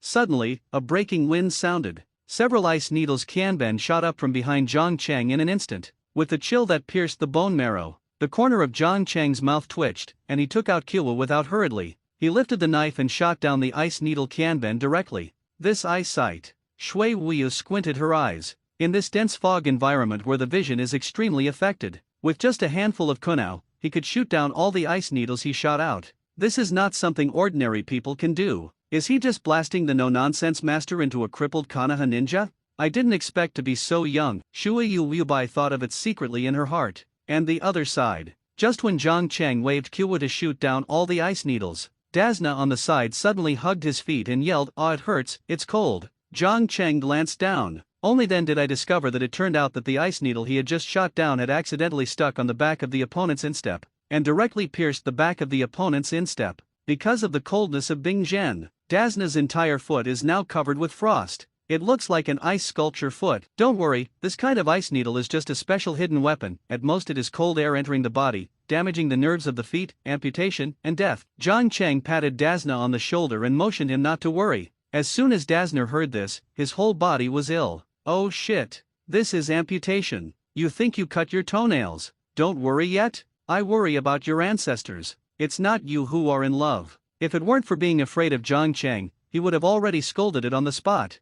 Suddenly, a breaking wind sounded. Several ice needles Qianben shot up from behind Zhang Cheng in an instant. With the chill that pierced the bone marrow, the corner of Zhang Cheng's mouth twitched, and he took out Qiwa without hurriedly. He lifted the knife and shot down the ice needle Qianben directly. This eyesight. Shui Wuyu squinted her eyes. In this dense fog environment where the vision is extremely affected, with just a handful of kunao, he could shoot down all the ice needles he shot out. This is not something ordinary people can do. Is he just blasting the no-nonsense master into a crippled Konoha ninja? I didn't expect to be so young, Shui Yubai thought of it secretly in her heart. And the other side. Just when Zhang Cheng waved Qiwa to shoot down all the ice needles, Dazna on the side suddenly hugged his feet and yelled, "Ah, it hurts, it's cold." Zhang Cheng glanced down. Only then did I discover that it turned out that the ice needle he had just shot down had accidentally stuck on the back of the opponent's instep, and directly pierced the back of the opponent's instep. Because of the coldness of Bing Zhen, Dazna's entire foot is now covered with frost. It looks like an ice sculpture foot. Don't worry, this kind of ice needle is just a special hidden weapon. At most it is cold air entering the body, damaging the nerves of the feet, amputation, and death. Zhang Cheng patted Dazna on the shoulder and motioned him not to worry. As soon as Dazna heard this, his whole body was ill. Oh shit. This is amputation. You think you cut your toenails? Don't worry yet? I worry about your ancestors. It's not you who are in love. If it weren't for being afraid of Zhang Cheng, he would have already scolded it on the spot.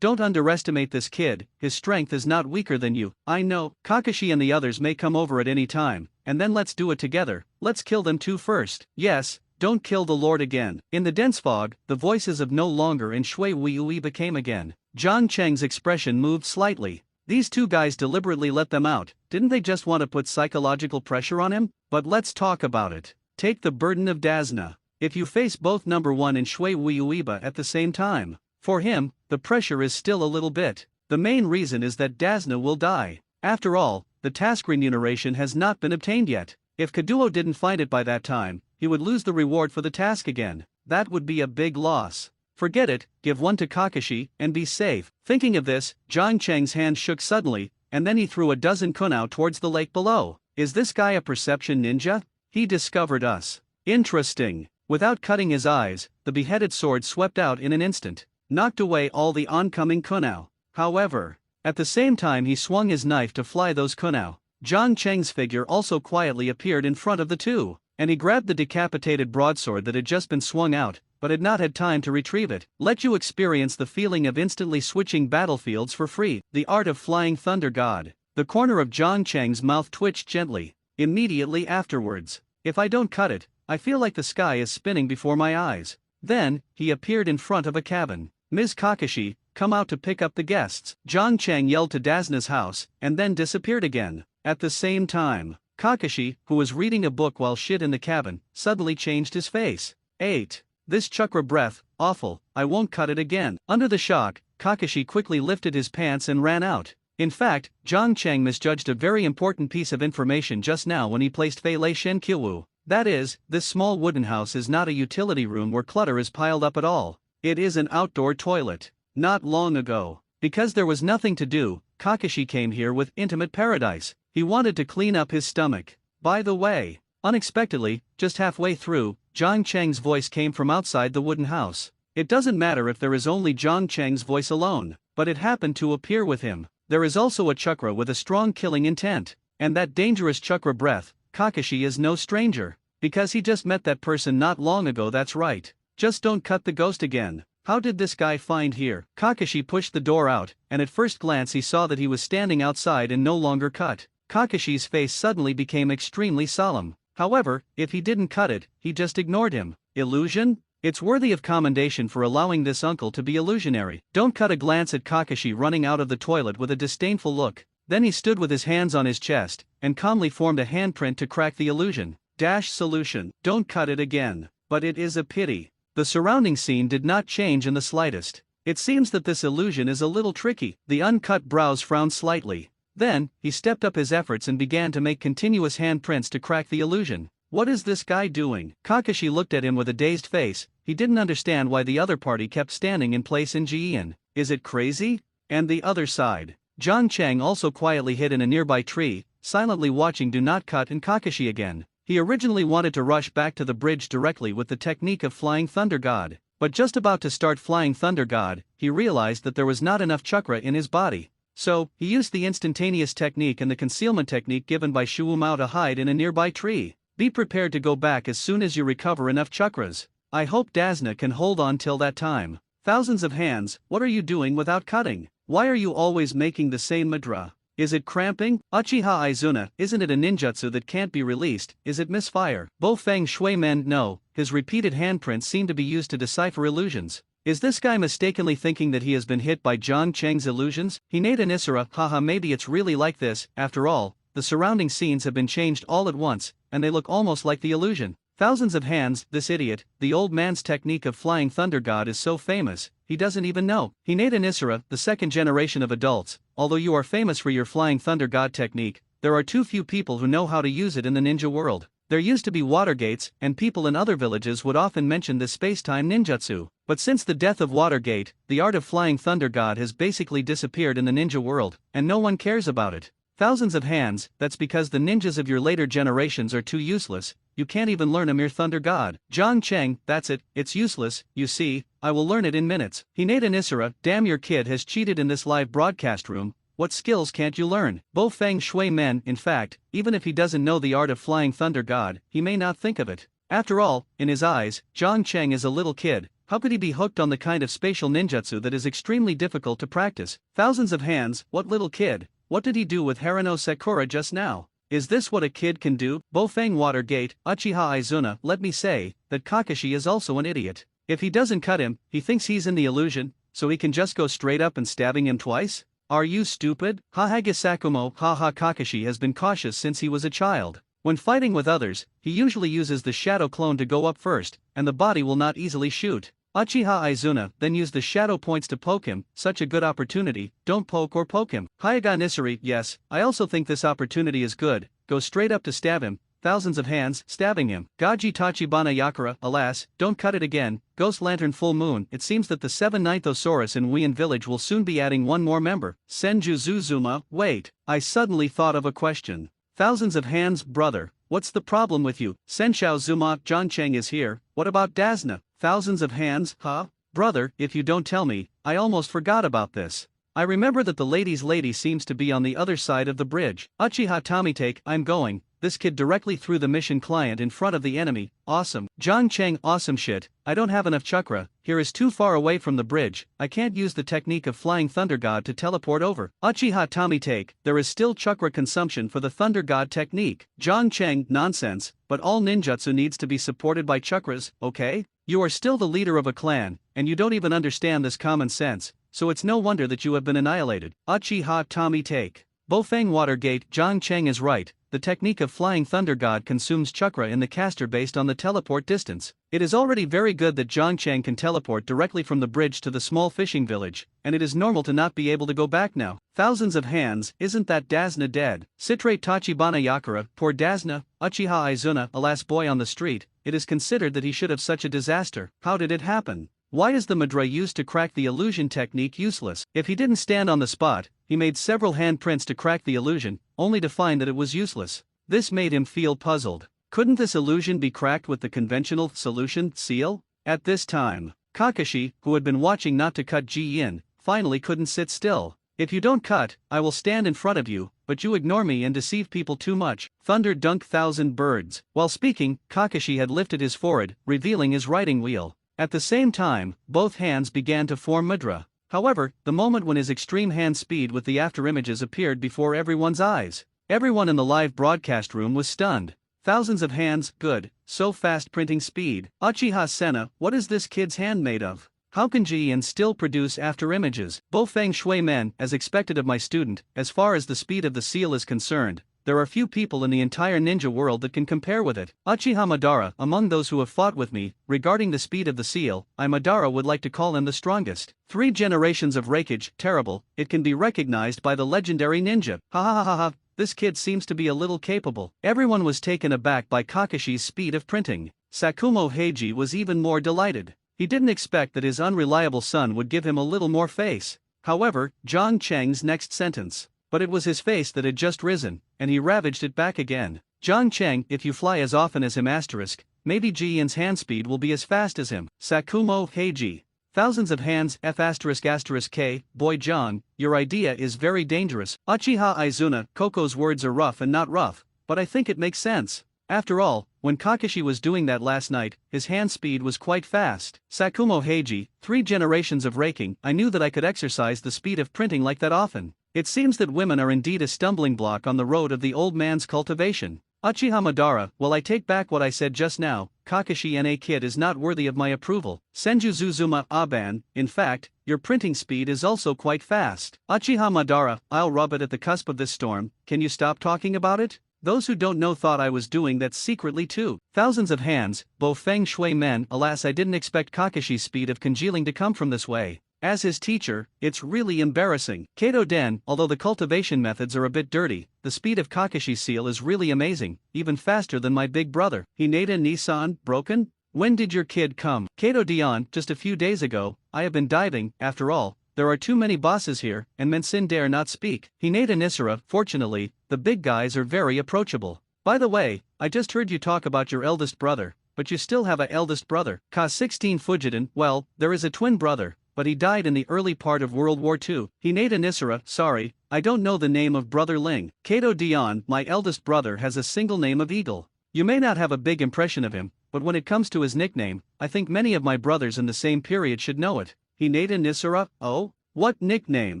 Don't underestimate this kid, his strength is not weaker than you. I know, Kakashi and the others may come over at any time, and then let's do it together. Let's kill them too first. Yes, don't kill the Lord again. In the dense fog, the voices of no longer and Shui Wuyi became again. Zhang Cheng's expression moved slightly. These two guys deliberately let them out. Didn't they just want to put psychological pressure on him? But let's talk about it. Take the burden of Dazna. If you face both number 1 and Shui Wuyi at the same time, for him, the pressure is still a little bit. The main reason is that Dazna will die. After all, the task remuneration has not been obtained yet. If Kaduo didn't find it by that time, he would lose the reward for the task again. That would be a big loss. Forget it, give one to Kakashi, and be safe. Thinking of this, Zhang Cheng's hand shook suddenly, and then he threw a dozen kunao towards the lake below. Is this guy a perception ninja? He discovered us. Interesting. Without cutting his eyes, the beheaded sword swept out in an instant, knocked away all the oncoming kunao. However, at the same time he swung his knife to fly those kunao. Zhang Cheng's figure also quietly appeared in front of the two, and he grabbed the decapitated broadsword that had just been swung out, but had not had time to retrieve it. Let you experience the feeling of instantly switching battlefields for free. The art of flying thunder god. The corner of Zhang Cheng's mouth twitched gently. Immediately afterwards, if I don't cut it, I feel like the sky is spinning before my eyes. Then, he appeared in front of a cabin. Ms. Kakashi, come out to pick up the guests. Zhang Cheng yelled to Dazna's house, and then disappeared again. At the same time, Kakashi, who was reading a book while shit in the cabin, suddenly changed his face. 8. This chakra breath, awful, I won't cut it again. Under the shock, Kakashi quickly lifted his pants and ran out. In fact, Zhang Cheng misjudged a very important piece of information just now when he placed Fei Lei Shen Qiwu. That is, this small wooden house is not a utility room where clutter is piled up at all. It is an outdoor toilet. Not long ago, because there was nothing to do, Kakashi came here with intimate paradise. He wanted to clean up his stomach. By the way, unexpectedly, just halfway through, Zhang Cheng's voice came from outside the wooden house. It doesn't matter if there is only Zhang Cheng's voice alone, but it happened to appear with him. There is also a chakra with a strong killing intent, and that dangerous chakra breath. Kakashi is no stranger, because he just met that person not long ago. That's right. Just don't cut the ghost again. How did this guy find here? Kakashi pushed the door out, and at first glance he saw that he was standing outside and no longer cut. Kakashi's face suddenly became extremely solemn. However, if he didn't cut it, he just ignored him. Illusion? It's worthy of commendation for allowing this uncle to be illusionary. Don't cut. A glance at Kakashi running out of the toilet with a disdainful look. Then he stood with his hands on his chest, and calmly formed a handprint to crack the illusion. Solution. Don't cut it again. But it is a pity. The surrounding scene did not change in the slightest. It seems that this illusion is a little tricky. The uncut brows frowned slightly. Then, he stepped up his efforts and began to make continuous handprints to crack the illusion. What is this guy doing? Kakashi looked at him with a dazed face. He didn't understand why the other party kept standing in place in Jian. Is it crazy? And the other side. John Chang also quietly hid in a nearby tree, silently watching Do Not Cut and Kakashi again. He originally wanted to rush back to the bridge directly with the technique of Flying Thunder God, but just about to start Flying Thunder God, he realized that there was not enough chakra in his body. So, he used the instantaneous technique and the concealment technique given by Shu Mao to hide in a nearby tree. Be prepared to go back as soon as you recover enough chakras. I hope Dasna can hold on till that time. Thousands of hands, what are you doing without cutting? Why are you always making the same mudra? Is it cramping? Uchiha Izuna, isn't it a ninjutsu that can't be released? Is it misfire? Bo Feng Shui Men, no, his repeated handprints seem to be used to decipher illusions. Is this guy mistakenly thinking that he has been hit by John Cheng's illusions? Hinata Nisara, haha, maybe it's really like this. After all, the surrounding scenes have been changed all at once, and they look almost like the illusion. Thousands of hands, this idiot, the old man's technique of Flying Thunder God is so famous, he doesn't even know. Hinata Nisara, the second generation of adults, although you are famous for your Flying Thunder God technique, there are too few people who know how to use it in the ninja world. There used to be water gates, and people in other villages would often mention this space-time ninjutsu. But since the death of Watergate, the art of Flying Thunder God has basically disappeared in the ninja world, and no one cares about it. Thousands of hands, that's because the ninjas of your later generations are too useless, you can't even learn a mere Thunder God. John Cheng, that's it, it's useless, you see, I will learn it in minutes. Hinata Nisara, damn, your kid has cheated in this live broadcast room. What skills can't you learn? Bo Feng Shui Men, in fact, even if he doesn't know the art of Flying Thunder God, he may not think of it. After all, in his eyes, John Cheng is a little kid. How could he be hooked on the kind of spatial ninjutsu that is extremely difficult to practice? Thousands of hands, what little kid? What did he do with Harano Sakura just now? Is this what a kid can do? Bo Feng Watergate, Uchiha Izuna, let me say that Kakashi is also an idiot. If he doesn't cut him, he thinks he's in the illusion, so he can just go straight up and stabbing him twice? Are you stupid? Hahage Sakumo, haha, Kakashi has been cautious since he was a child. When fighting with others, he usually uses the shadow clone to go up first, and the body will not easily shoot. Uchiha Izuna then used the shadow points to poke him, such a good opportunity, don't poke or poke him. Hayaga Nisari, yes, I also think this opportunity is good, go straight up to stab him, thousands of hands, stabbing him. Gaji Tachibana Yakura, alas, don't cut it again, Ghost Lantern Full Moon, it seems that the 7th Osaurus in Wien Village will soon be adding one more member. Senju Zuzuma, wait, I suddenly thought of a question. Thousands of hands, brother, what's the problem with you? Senshao Zuma, John Cheng is here, what about Dasna? Thousands of hands, huh? Brother, if you don't tell me, I almost forgot about this. I remember that the lady's lady seems to be on the other side of the bridge. Uchiha Tomitake, I'm going. This kid directly threw the mission client in front of the enemy, awesome. John Cheng, awesome shit, I don't have enough chakra, here is too far away from the bridge, I can't use the technique of Flying Thunder God to teleport over. Uchiha Tomitake, there is still chakra consumption for the Thunder God technique. John Cheng, nonsense, but all ninjutsu needs to be supported by chakras, okay? You are still the leader of a clan, and you don't even understand this common sense, so it's no wonder that you have been annihilated. Uchiha Tomitake. Bo Feng Watergate, John Cheng is right, the technique of Flying Thunder God consumes chakra in the caster based on the teleport distance. It is already very good that John Cheng can teleport directly from the bridge to the small fishing village, and it is normal to not be able to go back now. Thousands of hands, isn't that Dasna dead? Citrate Tachibana Yakura, poor Dasna, Uchiha Izuna, alas boy on the street, it is considered that he should have such a disaster. How did it happen? Why is the mudra used to crack the illusion technique useless? If he didn't stand on the spot, he made several handprints to crack the illusion, only to find that it was useless. This made him feel puzzled. Couldn't this illusion be cracked with the conventional solution, seal? At this time, Kakashi, who had been watching not to cut Ji-in, finally couldn't sit still. If you don't cut, I will stand in front of you, but you ignore me and deceive people too much. Thunder dunk thousand birds. While speaking, Kakashi had lifted his forehead, revealing his writing wheel. At the same time, both hands began to form mudra. However, the moment when his extreme hand speed with the afterimages appeared before everyone's eyes, everyone in the live broadcast room was stunned. Thousands of hands, good, so fast printing speed. Uchiha Senna, what is this kid's hand made of? How can Ji-in still produce afterimages? Bo Feng Shui Men, as expected of my student, as far as the speed of the seal is concerned, there are few people in the entire ninja world that can compare with it. Uchiha Madara, among those who have fought with me, regarding the speed of the seal, Madara would like to call him the strongest. 3 generations of rakeage, terrible, it can be recognized by the legendary ninja. Ha ha ha ha ha, this kid seems to be a little capable. Everyone was taken aback by Kakashi's speed of printing. Sakumo Heiji was even more delighted. He didn't expect that his unreliable son would give him a little more face. However, Jiang Cheng's next sentence. But it was his face that had just risen, and he ravaged it back again. Jiang Cheng, if you fly as often as him asterisk, maybe Ji-Yan's hand speed will be as fast as him. Sakumo Heiji. Thousands of hands F asterisk asterisk K, boy Jiang, your idea is very dangerous. Uchiha Izuna, Koko's words are rough and not rough, but I think it makes sense. After all, when Kakashi was doing that last night, his hand speed was quite fast. Sakumo Heiji, 3 generations of raking, I knew that I could exercise the speed of printing like that often. It seems that women are indeed a stumbling block on the road of the old man's cultivation. Uchiha Madara, well I take back what I said just now, Kakashi NA Kid is not worthy of my approval. Senju Zuzuma Aban, in fact, your printing speed is also quite fast. Uchiha Madara, I'll rub it at the cusp of this storm, can you stop talking about it? Those who don't know thought I was doing that secretly too. Thousands of hands, Bo Feng Shui men, alas I didn't expect Kakashi's speed of congealing to come from this way. As his teacher, it's really embarrassing. Kato Den, although the cultivation methods are a bit dirty, the speed of Kakashi's seal is really amazing, even faster than my big brother. Hinata Nissan, broken? When did your kid come? Kato Dion, just a few days ago, I have been diving, after all, there are too many bosses here, and Mensin dare not speak. Hinata Nisara, fortunately, the big guys are very approachable. By the way, I just heard you talk about your eldest brother, but you still have a eldest brother. Ka-16 Fujiten, well, there is a twin brother, but he died in the early part of World War II. Hinata Nisara, sorry, I don't know the name of brother Ling. Kato Dion, my eldest brother has a single name of Eagle. You may not have a big impression of him, but when it comes to his nickname, I think many of my brothers in the same period should know it. Hinata Nisara, oh? What nickname?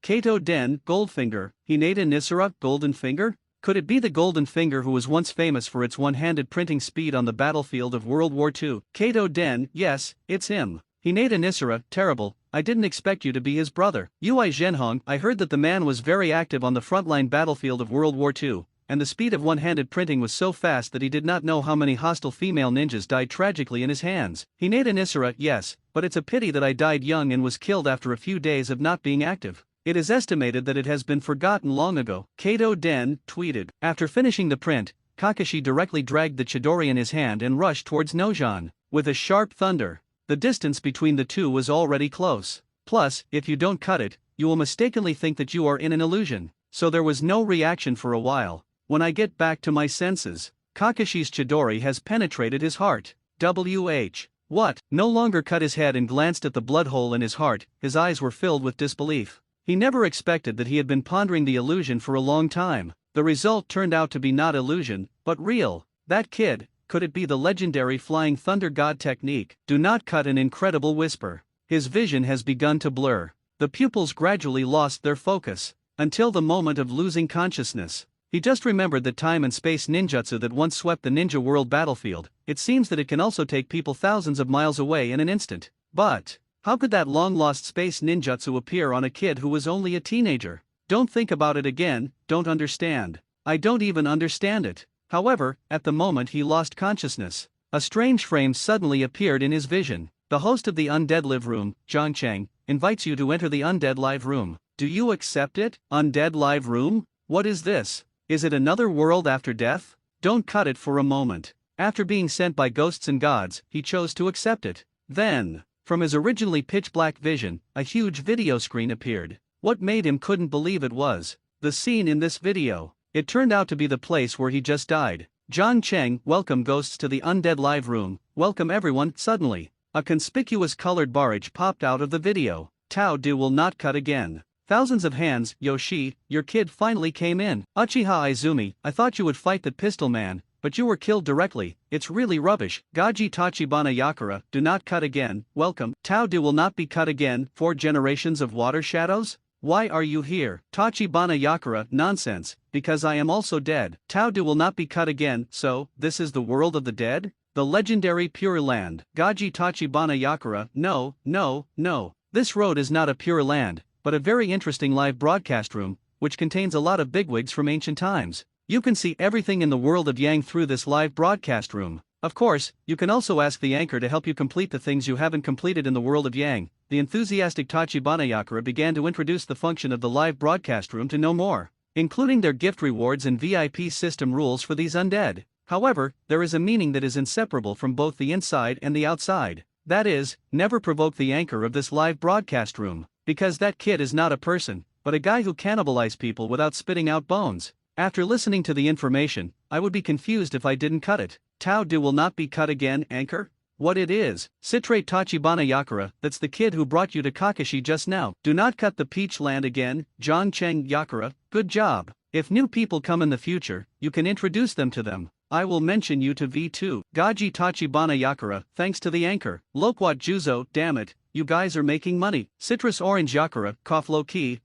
Kato Den, Goldfinger. Hinata Nisara, Golden Finger? Could it be the Golden Finger who was once famous for its one-handed printing speed on the battlefield of World War II? Kato Den, yes, it's him. Hinata Nisara, terrible, I didn't expect you to be his brother. Ui Zhenhong, I heard that the man was very active on the frontline battlefield of World War II, and the speed of one-handed printing was so fast that he did not know how many hostile female ninjas died tragically in his hands. Hinata Nisara, yes, but it's a pity that I died young and was killed after a few days of not being active. It is estimated that it has been forgotten long ago. Kato Den tweeted. After finishing the print, Kakashi directly dragged the Chidori in his hand and rushed towards Nojan. With a sharp thunder, the distance between the two was already close. Plus, if you don't cut it, you will mistakenly think that you are in an illusion. So there was no reaction for a while. When I get back to my senses, Kakashi's Chidori has penetrated his heart. WH. What? No longer cut his head and glanced at the blood hole in his heart, his eyes were filled with disbelief. He never expected that he had been pondering the illusion for a long time. The result turned out to be not illusion, but real. That kid, could it be the legendary Flying Thunder God technique? Do not cut, an incredible whisper. His vision has begun to blur. The pupils gradually lost their focus, until the moment of losing consciousness. He just remembered the time and space ninjutsu that once swept the ninja world battlefield. It seems that it can also take people thousands of miles away in an instant. But how could that long-lost space ninjutsu appear on a kid who was only a teenager? Don't think about it again, don't understand. I don't even understand it. However, at the moment he lost consciousness, a strange frame suddenly appeared in his vision. The host of the Undead Live Room, Zhang Cheng, invites you to enter the Undead Live Room. Do you accept it? Undead Live Room? What is this? Is it another world after death? Don't cut it for a moment. After being sent by ghosts and gods, he chose to accept it. Then, from his originally pitch-black vision, a huge video screen appeared. What made him couldn't believe it was the scene in this video. It turned out to be the place where he just died. Zhang Cheng, welcome ghosts to the Undead Live Room, welcome everyone. Suddenly, a conspicuous colored barrage popped out of the video. Tao Du will not cut again. Thousands of hands, Yoshi, your kid finally came in. Uchiha Izumi, I thought you would fight the pistol man, but you were killed directly, it's really rubbish. Gaji Tachibana Yakura, do not cut again, welcome. Tao Du will not be cut again, 4 generations of water shadows? Why are you here? Tachibana Yakura, nonsense, because I am also dead. Tao Du will not be cut again, so, this is the world of the dead? The legendary Pure Land. Gaji Tachibana Yakura, no, no, no. This road is not a pure land, but a very interesting live broadcast room, which contains a lot of bigwigs from ancient times. You can see everything in the world of Yang through this live broadcast room. Of course, you can also ask the anchor to help you complete the things you haven't completed in the world of Yang. The enthusiastic Tachibana Yakura began to introduce the function of the live broadcast room to know more, including their gift rewards and VIP system rules for these undead. However, there is a meaning that is inseparable from both the inside and the outside. That is, never provoke the anchor of this live broadcast room. because that kid is not a person, but a guy who cannibalized people without spitting out bones. After listening to the information, I would be confused if I didn't cut it. Tao Do will not be cut again, anchor? What it is, citrate Tachibana Yakura, that's the kid who brought you to Kakashi just now. Do not cut the peach land again, John Cheng Yakura, good job. If new people come in the future, you can introduce them to them. I will mention you to V2. Gaji Tachibana Yakura, thanks to the anchor. Loquat Juzo, damn it, you guys are making money. Citrus Orange Yakura, cough low key.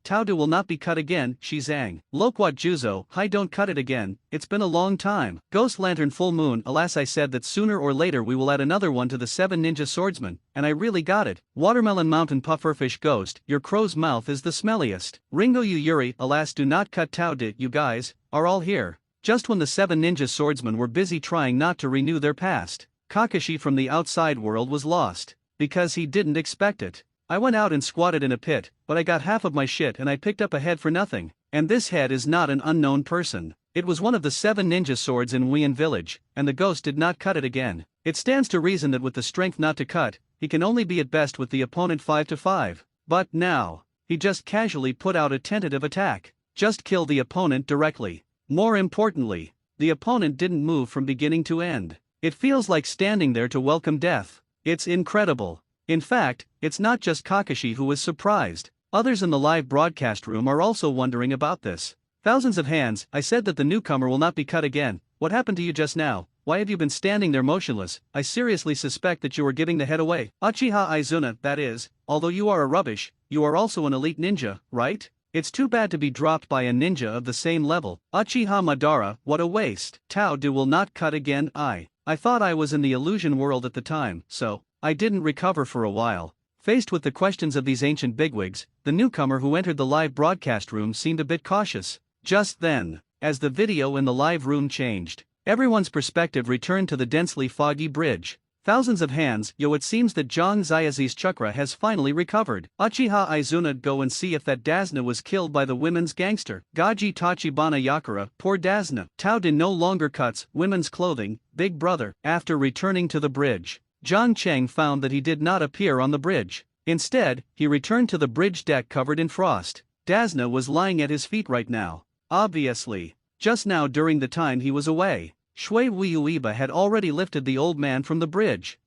Taudu will not be cut again, Shizang. Loquat Juzo, hi, don't cut it again, it's been a long time. Ghost Lantern Full Moon, alas, I said that sooner or later we will add another one to the 7 Ninja Swordsmen, and I really got it. Watermelon Mountain Pufferfish Ghost, your crow's mouth is the smelliest. Ringo Yuri, alas, do not cut Taudu, you guys are all here. Just when the 7 Ninja Swordsmen were busy trying not to renew their past, Kakashi from the outside world was lost, because he didn't expect it. I went out and squatted in a pit, but I got half of my shit and I picked up a head for nothing. And this head is not an unknown person. It was one of the 7 ninja swords in Wien village, and the ghost did not cut it again. It stands to reason that with the strength not to cut, he can only be at best with the opponent 5-5. But now, he just casually put out a tentative attack. Just kill the opponent directly. More importantly, the opponent didn't move from beginning to end. It feels like standing there to welcome death. It's incredible. In fact, it's not just Kakashi who was surprised. Others in the live broadcast room are also wondering about this. Thousands of hands, I said that the newcomer will not be cut again. What happened to you just now? Why have you been standing there motionless? I seriously suspect that you are giving the head away. Uchiha Izuna, that is, although you are a rubbish, you are also an elite ninja, right? It's too bad to be dropped by a ninja of the same level. Uchiha Madara, what a waste. Tao Do will not cut again. I thought I was in the illusion world at the time, so I didn't recover for a while. Faced with the questions of these ancient bigwigs, the newcomer who entered the live broadcast room seemed a bit cautious. Just then, as the video in the live room changed, everyone's perspective returned to the densely foggy bridge. Thousands of hands, yo, it seems that Zhang Ziazi's chakra has finally recovered. Uchiha Izuna, go and see if that Dazna was killed by the women's gangster. Gaji Tachibana Yakura, poor Dazna. Taudin no longer cuts women's clothing, big brother. After returning to the bridge, Zhang Cheng found that he did not appear on the bridge. Instead, he returned to the bridge deck covered in frost. Dazna was lying at his feet right now. Obviously, just now during the time he was away, Shui Wuyuiba had already lifted the old man from the bridge.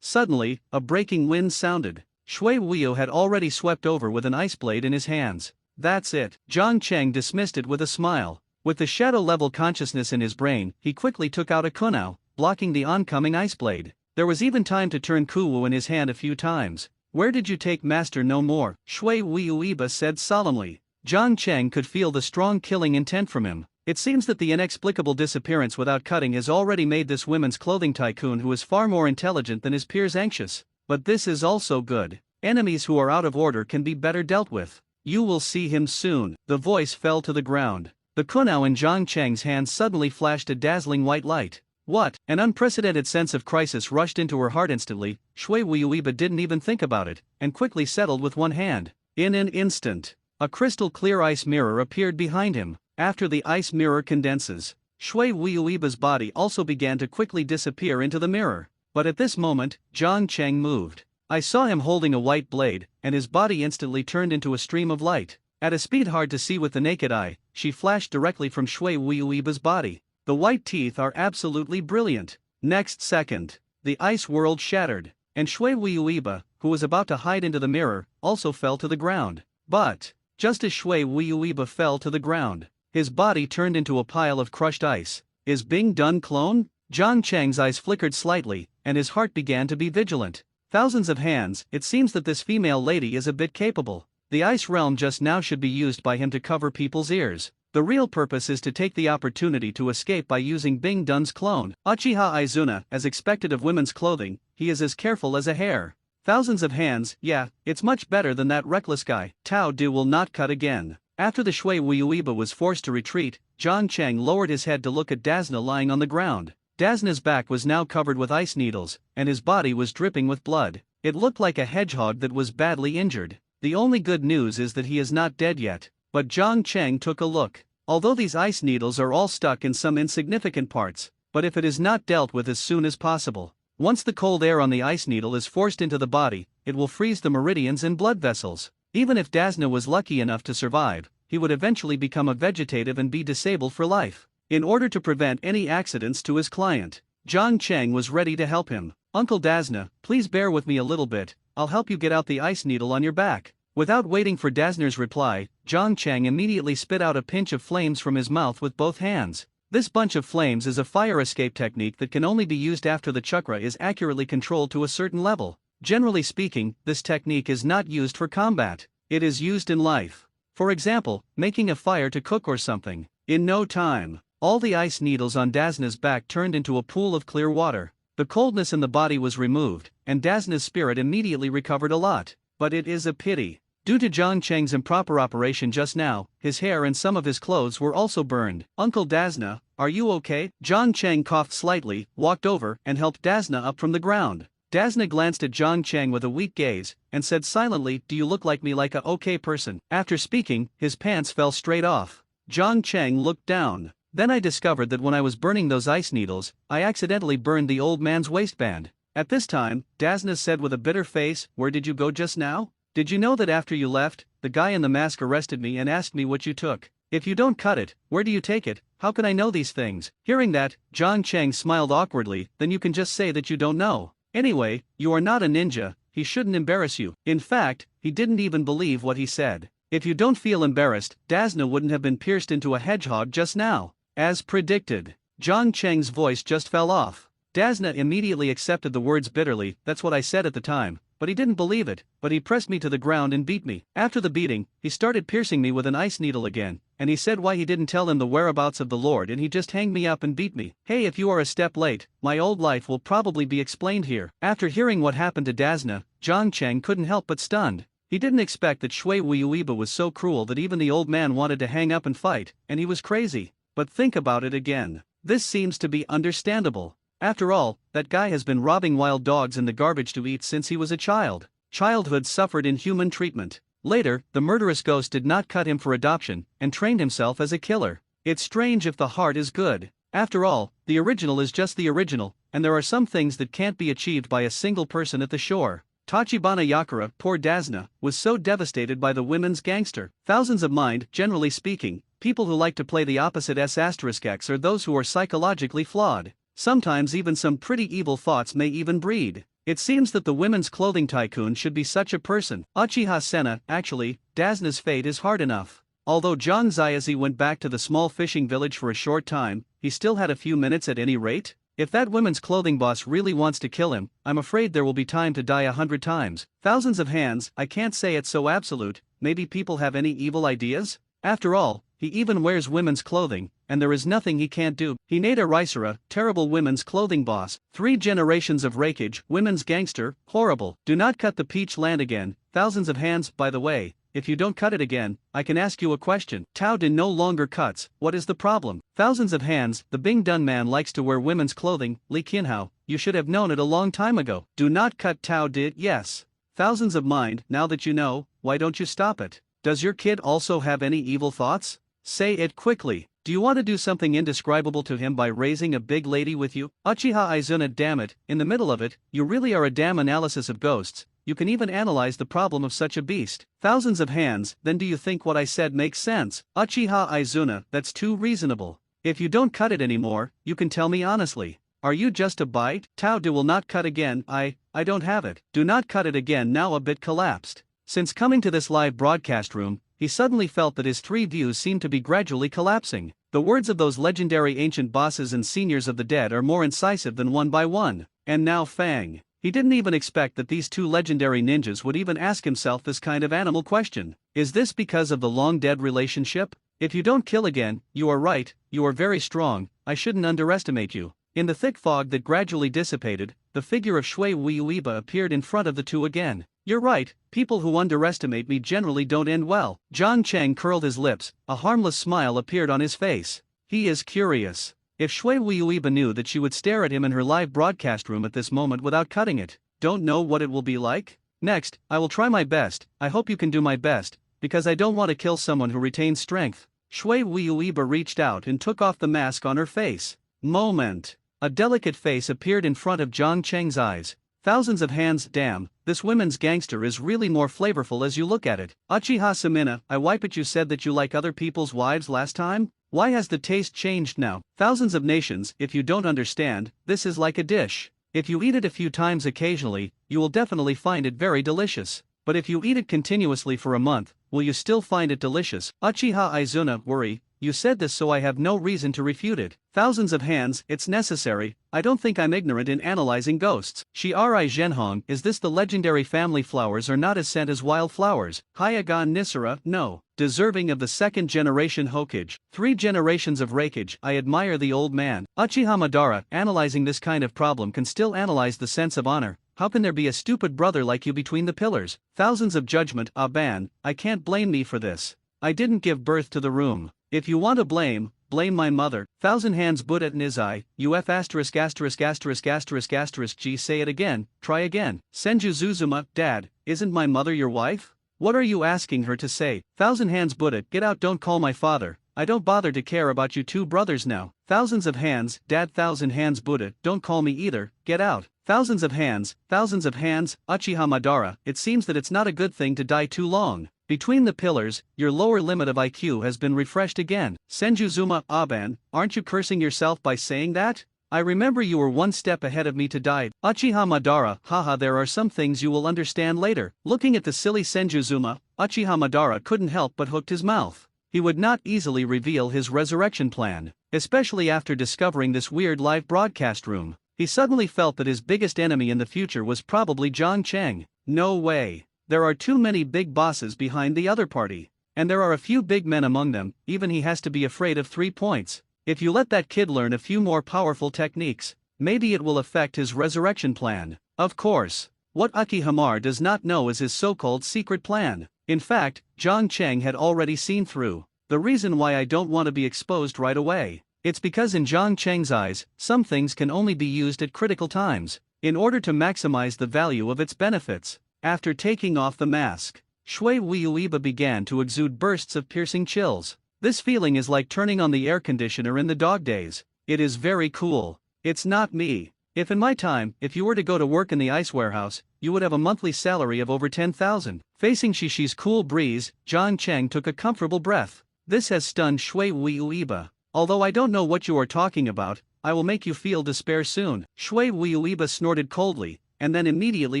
Suddenly, a breaking wind sounded. Shui Wuyu had already swept over with an ice blade in his hands. That's it. Zhang Cheng dismissed it with a smile. With the shadow-level consciousness in his brain, he quickly took out a kunao, blocking the oncoming ice blade. There was even time to turn Kuwu in his hand a few times. Where did you take Master No More? Shui Wuyuiba said solemnly. Zhang Cheng could feel the strong killing intent from him. It seems that the inexplicable disappearance without cutting has already made this women's clothing tycoon who is far more intelligent than his peers anxious. But this is also good. Enemies who are out of order can be better dealt with. You will see him soon. The voice fell to the ground. The kunao in Zhang Cheng's hand suddenly flashed a dazzling white light. What? An unprecedented sense of crisis rushed into her heart instantly. Shui Wuyuiba didn't even think about it, and quickly settled with one hand. In an instant, a crystal-clear ice mirror appeared behind him. After the ice mirror condenses, Shui Wuyuiba's body also began to quickly disappear into the mirror. But at this moment, Zhang Cheng moved. I saw him holding a white blade, and his body instantly turned into a stream of light. At a speed hard to see with the naked eye, she flashed directly from Shui Wuyuiba's body. The white teeth are absolutely brilliant. Next second, the ice world shattered, and Shui Wuyuiba, who was about to hide into the mirror, also fell to the ground. But, just as Shui Wuyuiba fell to the ground, his body turned into a pile of crushed ice. Is Bing done clone? Zhang Cheng's eyes flickered slightly, and his heart began to be vigilant. Thousands of hands, it seems that this female lady is a bit capable. The ice realm just now should be used by him to cover people's ears. The real purpose is to take the opportunity to escape by using Bing Dun's clone. Uchiha Izuna, as expected of women's clothing, he is as careful as a hare. Thousands of hands, yeah, it's much better than that reckless guy. Tao Du will not cut again. After the Shui Wuyuiba was forced to retreat, Zhang Cheng lowered his head to look at Dazna lying on the ground. Dazna's back was now covered with ice needles, and his body was dripping with blood. It looked like a hedgehog that was badly injured. The only good news is that he is not dead yet. But Zhang Cheng took a look. Although these ice needles are all stuck in some insignificant parts, but if it is not dealt with as soon as possible, once the cold air on the ice needle is forced into the body, it will freeze the meridians and blood vessels. Even if Dasna was lucky enough to survive, he would eventually become a vegetative and be disabled for life. In order to prevent any accidents to his client, Jiang Cheng was ready to help him. Uncle Dasna, please bear with me a little bit, I'll help you get out the ice needle on your back. Without waiting for Dasner's reply, Jiang Cheng immediately spit out a pinch of flames from his mouth with both hands. This bunch of flames is a fire escape technique that can only be used after the chakra is accurately controlled to a certain level. Generally speaking, this technique is not used for combat. It is used in life. For example, making a fire to cook or something. In no time, all the ice needles on Dasna's back turned into a pool of clear water. The coldness in the body was removed, and Dasna's spirit immediately recovered a lot. But it is a pity. Due to Jiang Cheng's improper operation just now, his hair and some of his clothes were also burned. Uncle Dasna, are you okay? Jiang Cheng coughed slightly, walked over, and helped Dasna up from the ground. Dasna glanced at Jiang Cheng with a weak gaze, and said silently, do you look like me like a okay person? After speaking, his pants fell straight off. Jiang Cheng looked down. Then I discovered that when I was burning those ice needles, I accidentally burned the old man's waistband. At this time, Dasna said with a bitter face, where did you go just now? Did you know that after you left, the guy in the mask arrested me and asked me what you took? If you don't cut it, where do you take it? How can I know these things? Hearing that, Jiang Cheng smiled awkwardly, then you can just say that you don't know. Anyway, you are not a ninja, he shouldn't embarrass you. In fact, he didn't even believe what he said. If you don't feel embarrassed, Dasna wouldn't have been pierced into a hedgehog just now. As predicted, Jiang Cheng's voice just fell off. Dasna immediately accepted the words bitterly, that's what I said at the time, but he didn't believe it, but he pressed me to the ground and beat me. After the beating, he started piercing me with an ice needle again, and he said why he didn't tell him the whereabouts of the Lord and he just hanged me up and beat me. Hey, if you are a step late, my old life will probably be explained here. After hearing what happened to Dasna, Jiang Cheng couldn't help but stunned. He didn't expect that Shui Wuiba was so cruel that even the old man wanted to hang up and fight, and he was crazy. But think about it again. This seems to be understandable. After all, that guy has been robbing wild dogs in the garbage to eat since he was a child. Childhood suffered inhuman treatment. Later, the murderous ghost did not cut him for adoption, and trained himself as a killer. It's strange if the heart is good. After all, the original is just the original, and there are some things that can't be achieved by a single person at the shore. Tachibana Yakura, poor Dasna, was so devastated by the women's gangster. Thousands of mind, generally speaking, people who like to play the opposite S**X are those who are psychologically flawed. Sometimes even some pretty evil thoughts may even breed. It seems that the women's clothing tycoon should be such a person. Uchiha Senna, actually, Dasna's fate is hard enough. Although Zhang Ziazi went back to the small fishing village for a short time, he still had a few minutes at any rate. If that women's clothing boss really wants to kill him, I'm afraid there will be time to die 100 times. Thousands of hands, I can't say it's so absolute, maybe people have any evil ideas? After all, he even wears women's clothing, and there is nothing he can't do. Hinata Raisura, terrible women's clothing boss. 3 generations of rakeage, women's gangster, horrible. Do not cut the peach land again. Thousands of hands, by the way, if you don't cut it again, I can ask you a question. Tao Din no longer cuts, what is the problem? Thousands of hands, the Bing Dun man likes to wear women's clothing. Li Qianhao, you should have known it a long time ago. Do not cut Tao Did, yes. Thousands of mind, now that you know, why don't you stop it? Does your kid also have any evil thoughts? Say it quickly. Do you want to do something indescribable to him by raising a big lady with you? Uchiha Izuna, damn it, in the middle of it, you really are a damn analysis of ghosts. You can even analyze the problem of such a beast. Thousands of hands, then do you think what I said makes sense? Uchiha Izuna, that's too reasonable. If you don't cut it anymore, you can tell me honestly. Are you just a bite? Tao De will not cut again. I don't have it. Do not cut it again. Now a bit collapsed. Since coming to this live broadcast room, he suddenly felt that his 3 views seemed to be gradually collapsing. The words of those legendary ancient bosses and seniors of the dead are more incisive than one by one. And now Fang. He didn't even expect that these 2 legendary ninjas would even ask himself this kind of animal question. Is this because of the long-dead relationship? If you don't kill again, you are right, you are very strong, I shouldn't underestimate you. In the thick fog that gradually dissipated, the figure of Shui Wuiba appeared in front of the 2 again. You're right, people who underestimate me generally don't end well. Jiang Cheng curled his lips, a harmless smile appeared on his face. He is curious. If Shui Wuiba knew that she would stare at him in her live broadcast room at this moment without cutting it, don't know what it will be like? Next, I will try my best, I hope you can do my best, because I don't want to kill someone who retains strength. Shui Wuiba reached out and took off the mask on her face. Moment. A delicate face appeared in front of Jiang Cheng's eyes. Thousands of hands. Damn, this women's gangster is really more flavorful as you look at it. Uchiha Samina, I wipe it. You said that you like other people's wives last time? Why has the taste changed now? Thousands of nations. If you don't understand, this is like a dish. If you eat it a few times occasionally, you will definitely find it very delicious. But if you eat it continuously for a month, will you still find it delicious? Uchiha Izuna, worry, you said this so I have no reason to refute it. Thousands of hands, it's necessary. I don't think I'm ignorant in analyzing ghosts. Shirai Zhenhong, is this the legendary family flowers or not as scent as wild flowers? Hyagan Nisara, no. Deserving of the second generation Hokage. 3 generations of Raikage. I admire the old man. Uchiha Madara, analyzing this kind of problem can still analyze the sense of honor. How can there be a stupid brother like you between the pillars? Thousands of judgment. Ban, I can't blame me for this. I didn't give birth to the room. If you want to blame my mother. Thousand hands. Buddha Nizai, UF asterisk asterisk asterisk asterisk asterisk G. Say it again, try again. Senju Zuzuma, Dad, isn't my mother your wife? What are you asking her to say? Thousand hands. Buddha, get out, don't call my father. I don't bother to care about you 2 brothers now. Thousands of hands. Dad. Thousand hands. Buddha, don't call me either, get out. Thousands of hands. Uchiha Madara, it seems that it's not a good thing to die too long. Between the pillars, your lower limit of IQ has been refreshed again. Senju Zuma, Ban, aren't you cursing yourself by saying that? I remember you were 1 step ahead of me to die. Uchiha Madara, haha, there are some things you will understand later. Looking at the silly Senju Zuma, Uchiha Madara couldn't help but hooked his mouth. He would not easily reveal his resurrection plan, especially after discovering this weird live broadcast room. He suddenly felt that his biggest enemy in the future was probably Zhang Cheng. No way. There are too many big bosses behind the other party. And there are a few big men among them, even he has to be afraid of 3 points. If you let that kid learn a few more powerful techniques, maybe it will affect his resurrection plan. Of course. What Uchihamar does not know is his so-called secret plan. In fact, Zhang Cheng had already seen through. The reason why I don't want to be exposed right away. It's because in Zhang Cheng's eyes, some things can only be used at critical times, in order to maximize the value of its benefits. After taking off the mask, Shui Wuiba began to exude bursts of piercing chills. This feeling is like turning on the air conditioner in the dog days. It is very cool. It's not me. If in my time, if you were to go to work in the ice warehouse, you would have a monthly salary of over 10,000. Facing Shishi's cool breeze, Zhang Cheng took a comfortable breath. This has stunned Shui Wuiba. Although I don't know what you are talking about, I will make you feel despair soon. Shui Wuiba snorted coldly, and then immediately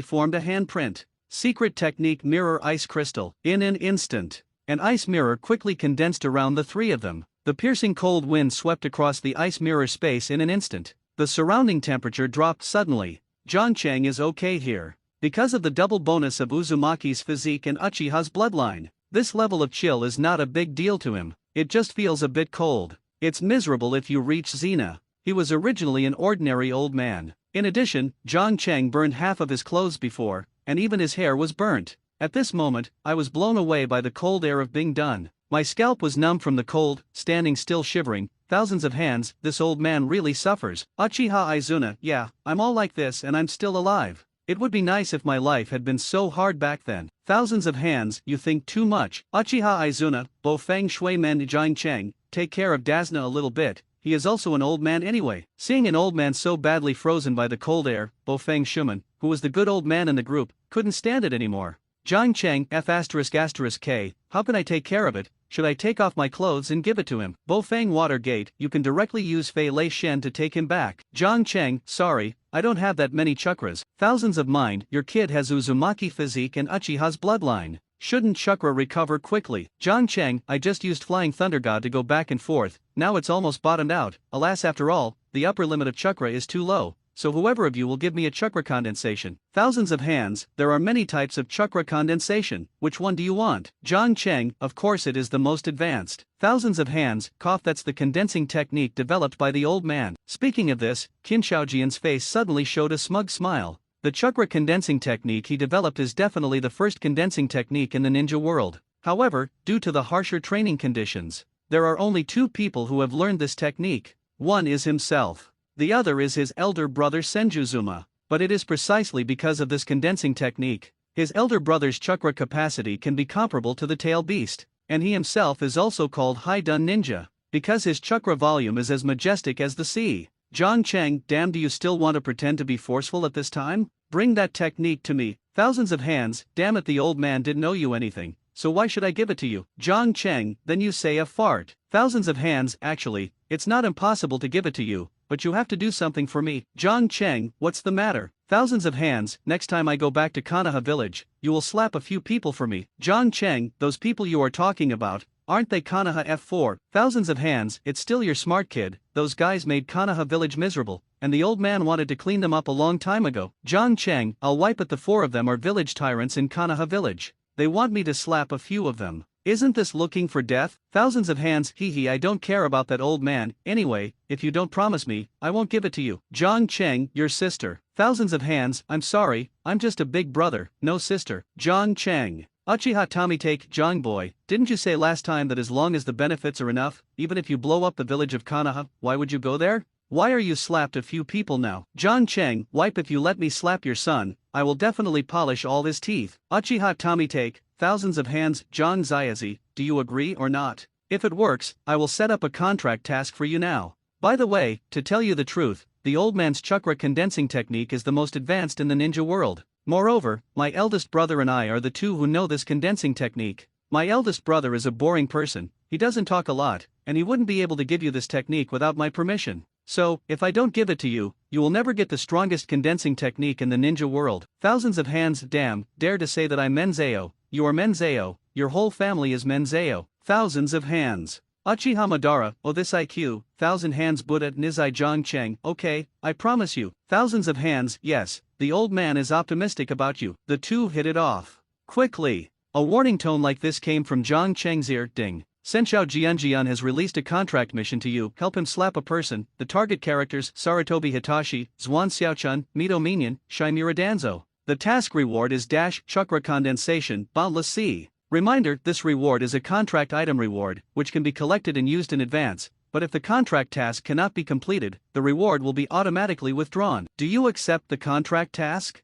formed a handprint. Secret technique mirror ice crystal. In an instant, an ice mirror quickly condensed around the 3 of them. The piercing cold wind swept across the ice mirror space in an instant. The surrounding temperature dropped suddenly. Zhang Cheng is okay here. Because of the double bonus of Uzumaki's physique and Uchiha's bloodline, this level of chill is not a big deal to him. It just feels a bit cold. It's miserable if you reach Xena. He was originally an ordinary old man. In addition, Zhang Cheng burned half of his clothes before, and even his hair was burnt. At this moment, I was blown away by the cold air of being done. My scalp was numb from the cold, standing still shivering. Thousands of hands, this old man really suffers. Uchiha Izuna, yeah, I'm all like this and I'm still alive. It would be nice if my life had been so hard back then. Thousands of hands, you think too much. Uchiha Izuna, Bo Feng Shui Men Zhang Cheng, take care of Dasna a little bit. He is also an old man anyway. Seeing an old man so badly frozen by the cold air, Bo Feng Shuman, who was the good old man in the group, couldn't stand it anymore. Zhang Cheng, F asterisk asterisk K, how can I take care of it? Should I take off my clothes and give it to him? Bo Feng Watergate, you can directly use Fei Lei Shen to take him back. Zhang Cheng, sorry, I don't have that many chakras. Thousands of mind, your kid has Uzumaki physique and Uchiha's bloodline. Shouldn't chakra recover quickly? Zhang Cheng, I just used Flying Thunder God to go back and forth, now it's almost bottomed out. Alas, after all, the upper limit of chakra is too low, so whoever of you will give me a chakra condensation. Thousands of hands, there are many types of chakra condensation, which one do you want? Zhang Cheng, of course it is the most advanced. Thousands of hands, cough, that's the condensing technique developed by the old man. Speaking of this, Qin Shaojian's face suddenly showed a smug smile. The chakra condensing technique he developed is definitely the first condensing technique in the ninja world. However, due to the harsher training conditions, there are only 2 people who have learned this technique. One is himself. The other is his elder brother Senjuzuma. But it is precisely because of this condensing technique, his elder brother's chakra capacity can be comparable to the tail beast, and he himself is also called High Dun Ninja, because his chakra volume is as majestic as the sea. Jiang Cheng, damn, do you still want to pretend to be forceful at this time? Bring that technique to me. Thousands of hands, damn it, the old man didn't owe you anything, so why should I give it to you? Jiang Cheng, then you say a fart. Thousands of hands, actually, it's not impossible to give it to you, but you have to do something for me. Jiang Cheng, what's the matter? Thousands of hands, next time I go back to Konoha village, you will slap a few people for me. Jiang Cheng, those people you are talking about, aren't they Konoha F4? Thousands of hands, it's still your smart kid, those guys made Konoha village miserable, and the old man wanted to clean them up a long time ago. Jiang Cheng, I'll wipe it, the four of them are village tyrants in Konoha village. They want me to slap a few of them. Isn't this looking for death? Thousands of hands, hee hee, I don't care about that old man, anyway, if you don't promise me, I won't give it to you. Jiang Cheng, your sister. Thousands of hands, I'm sorry, I'm just a big brother, no sister. Jiang Cheng. Uchiha Tommy, take Jiang boy, didn't you say last time that as long as the benefits are enough, even if you blow up the village of Konoha, why would you go there? Why are you slapped a few people now? Jiang Cheng, wipe, if you let me slap your son, I will definitely polish all his teeth. Uchiha Tommy, take thousands of hands. Jiang Zaizi, do you agree or not? If it works, I will set up a contract task for you now. By the way, to tell you the truth, the old man's chakra condensing technique is the most advanced in the ninja world. Moreover, my eldest brother and I are the two who know this condensing technique. My eldest brother is a boring person, he doesn't talk a lot, and he wouldn't be able to give you this technique without my permission. So, if I don't give it to you, you will never get the strongest condensing technique in the ninja world. Thousands of hands, damn, dare to say that I'm Menzeo, you are Menzeo, your whole family is Menzeo. Thousands of hands. Uchiha Madara, oh this IQ, thousand hands Buddha Nizai Jiang Cheng, okay, I promise you. Thousands of hands, yes, the old man is optimistic about you. The two hit it off quickly. A warning tone like this came from Jiang Cheng's ear. Ding. Senshou Jianjian has released a contract mission to you. Help him slap a person. The target characters: Saratobi Hitachi, Zhuan Xiaochun, Mito Minion, Shimura Danzo. The task reward is Chakra Condensation, Boundless Sea. Reminder, this reward is a contract item reward, which can be collected and used in advance, but if the contract task cannot be completed, the reward will be automatically withdrawn. Do you accept the contract task?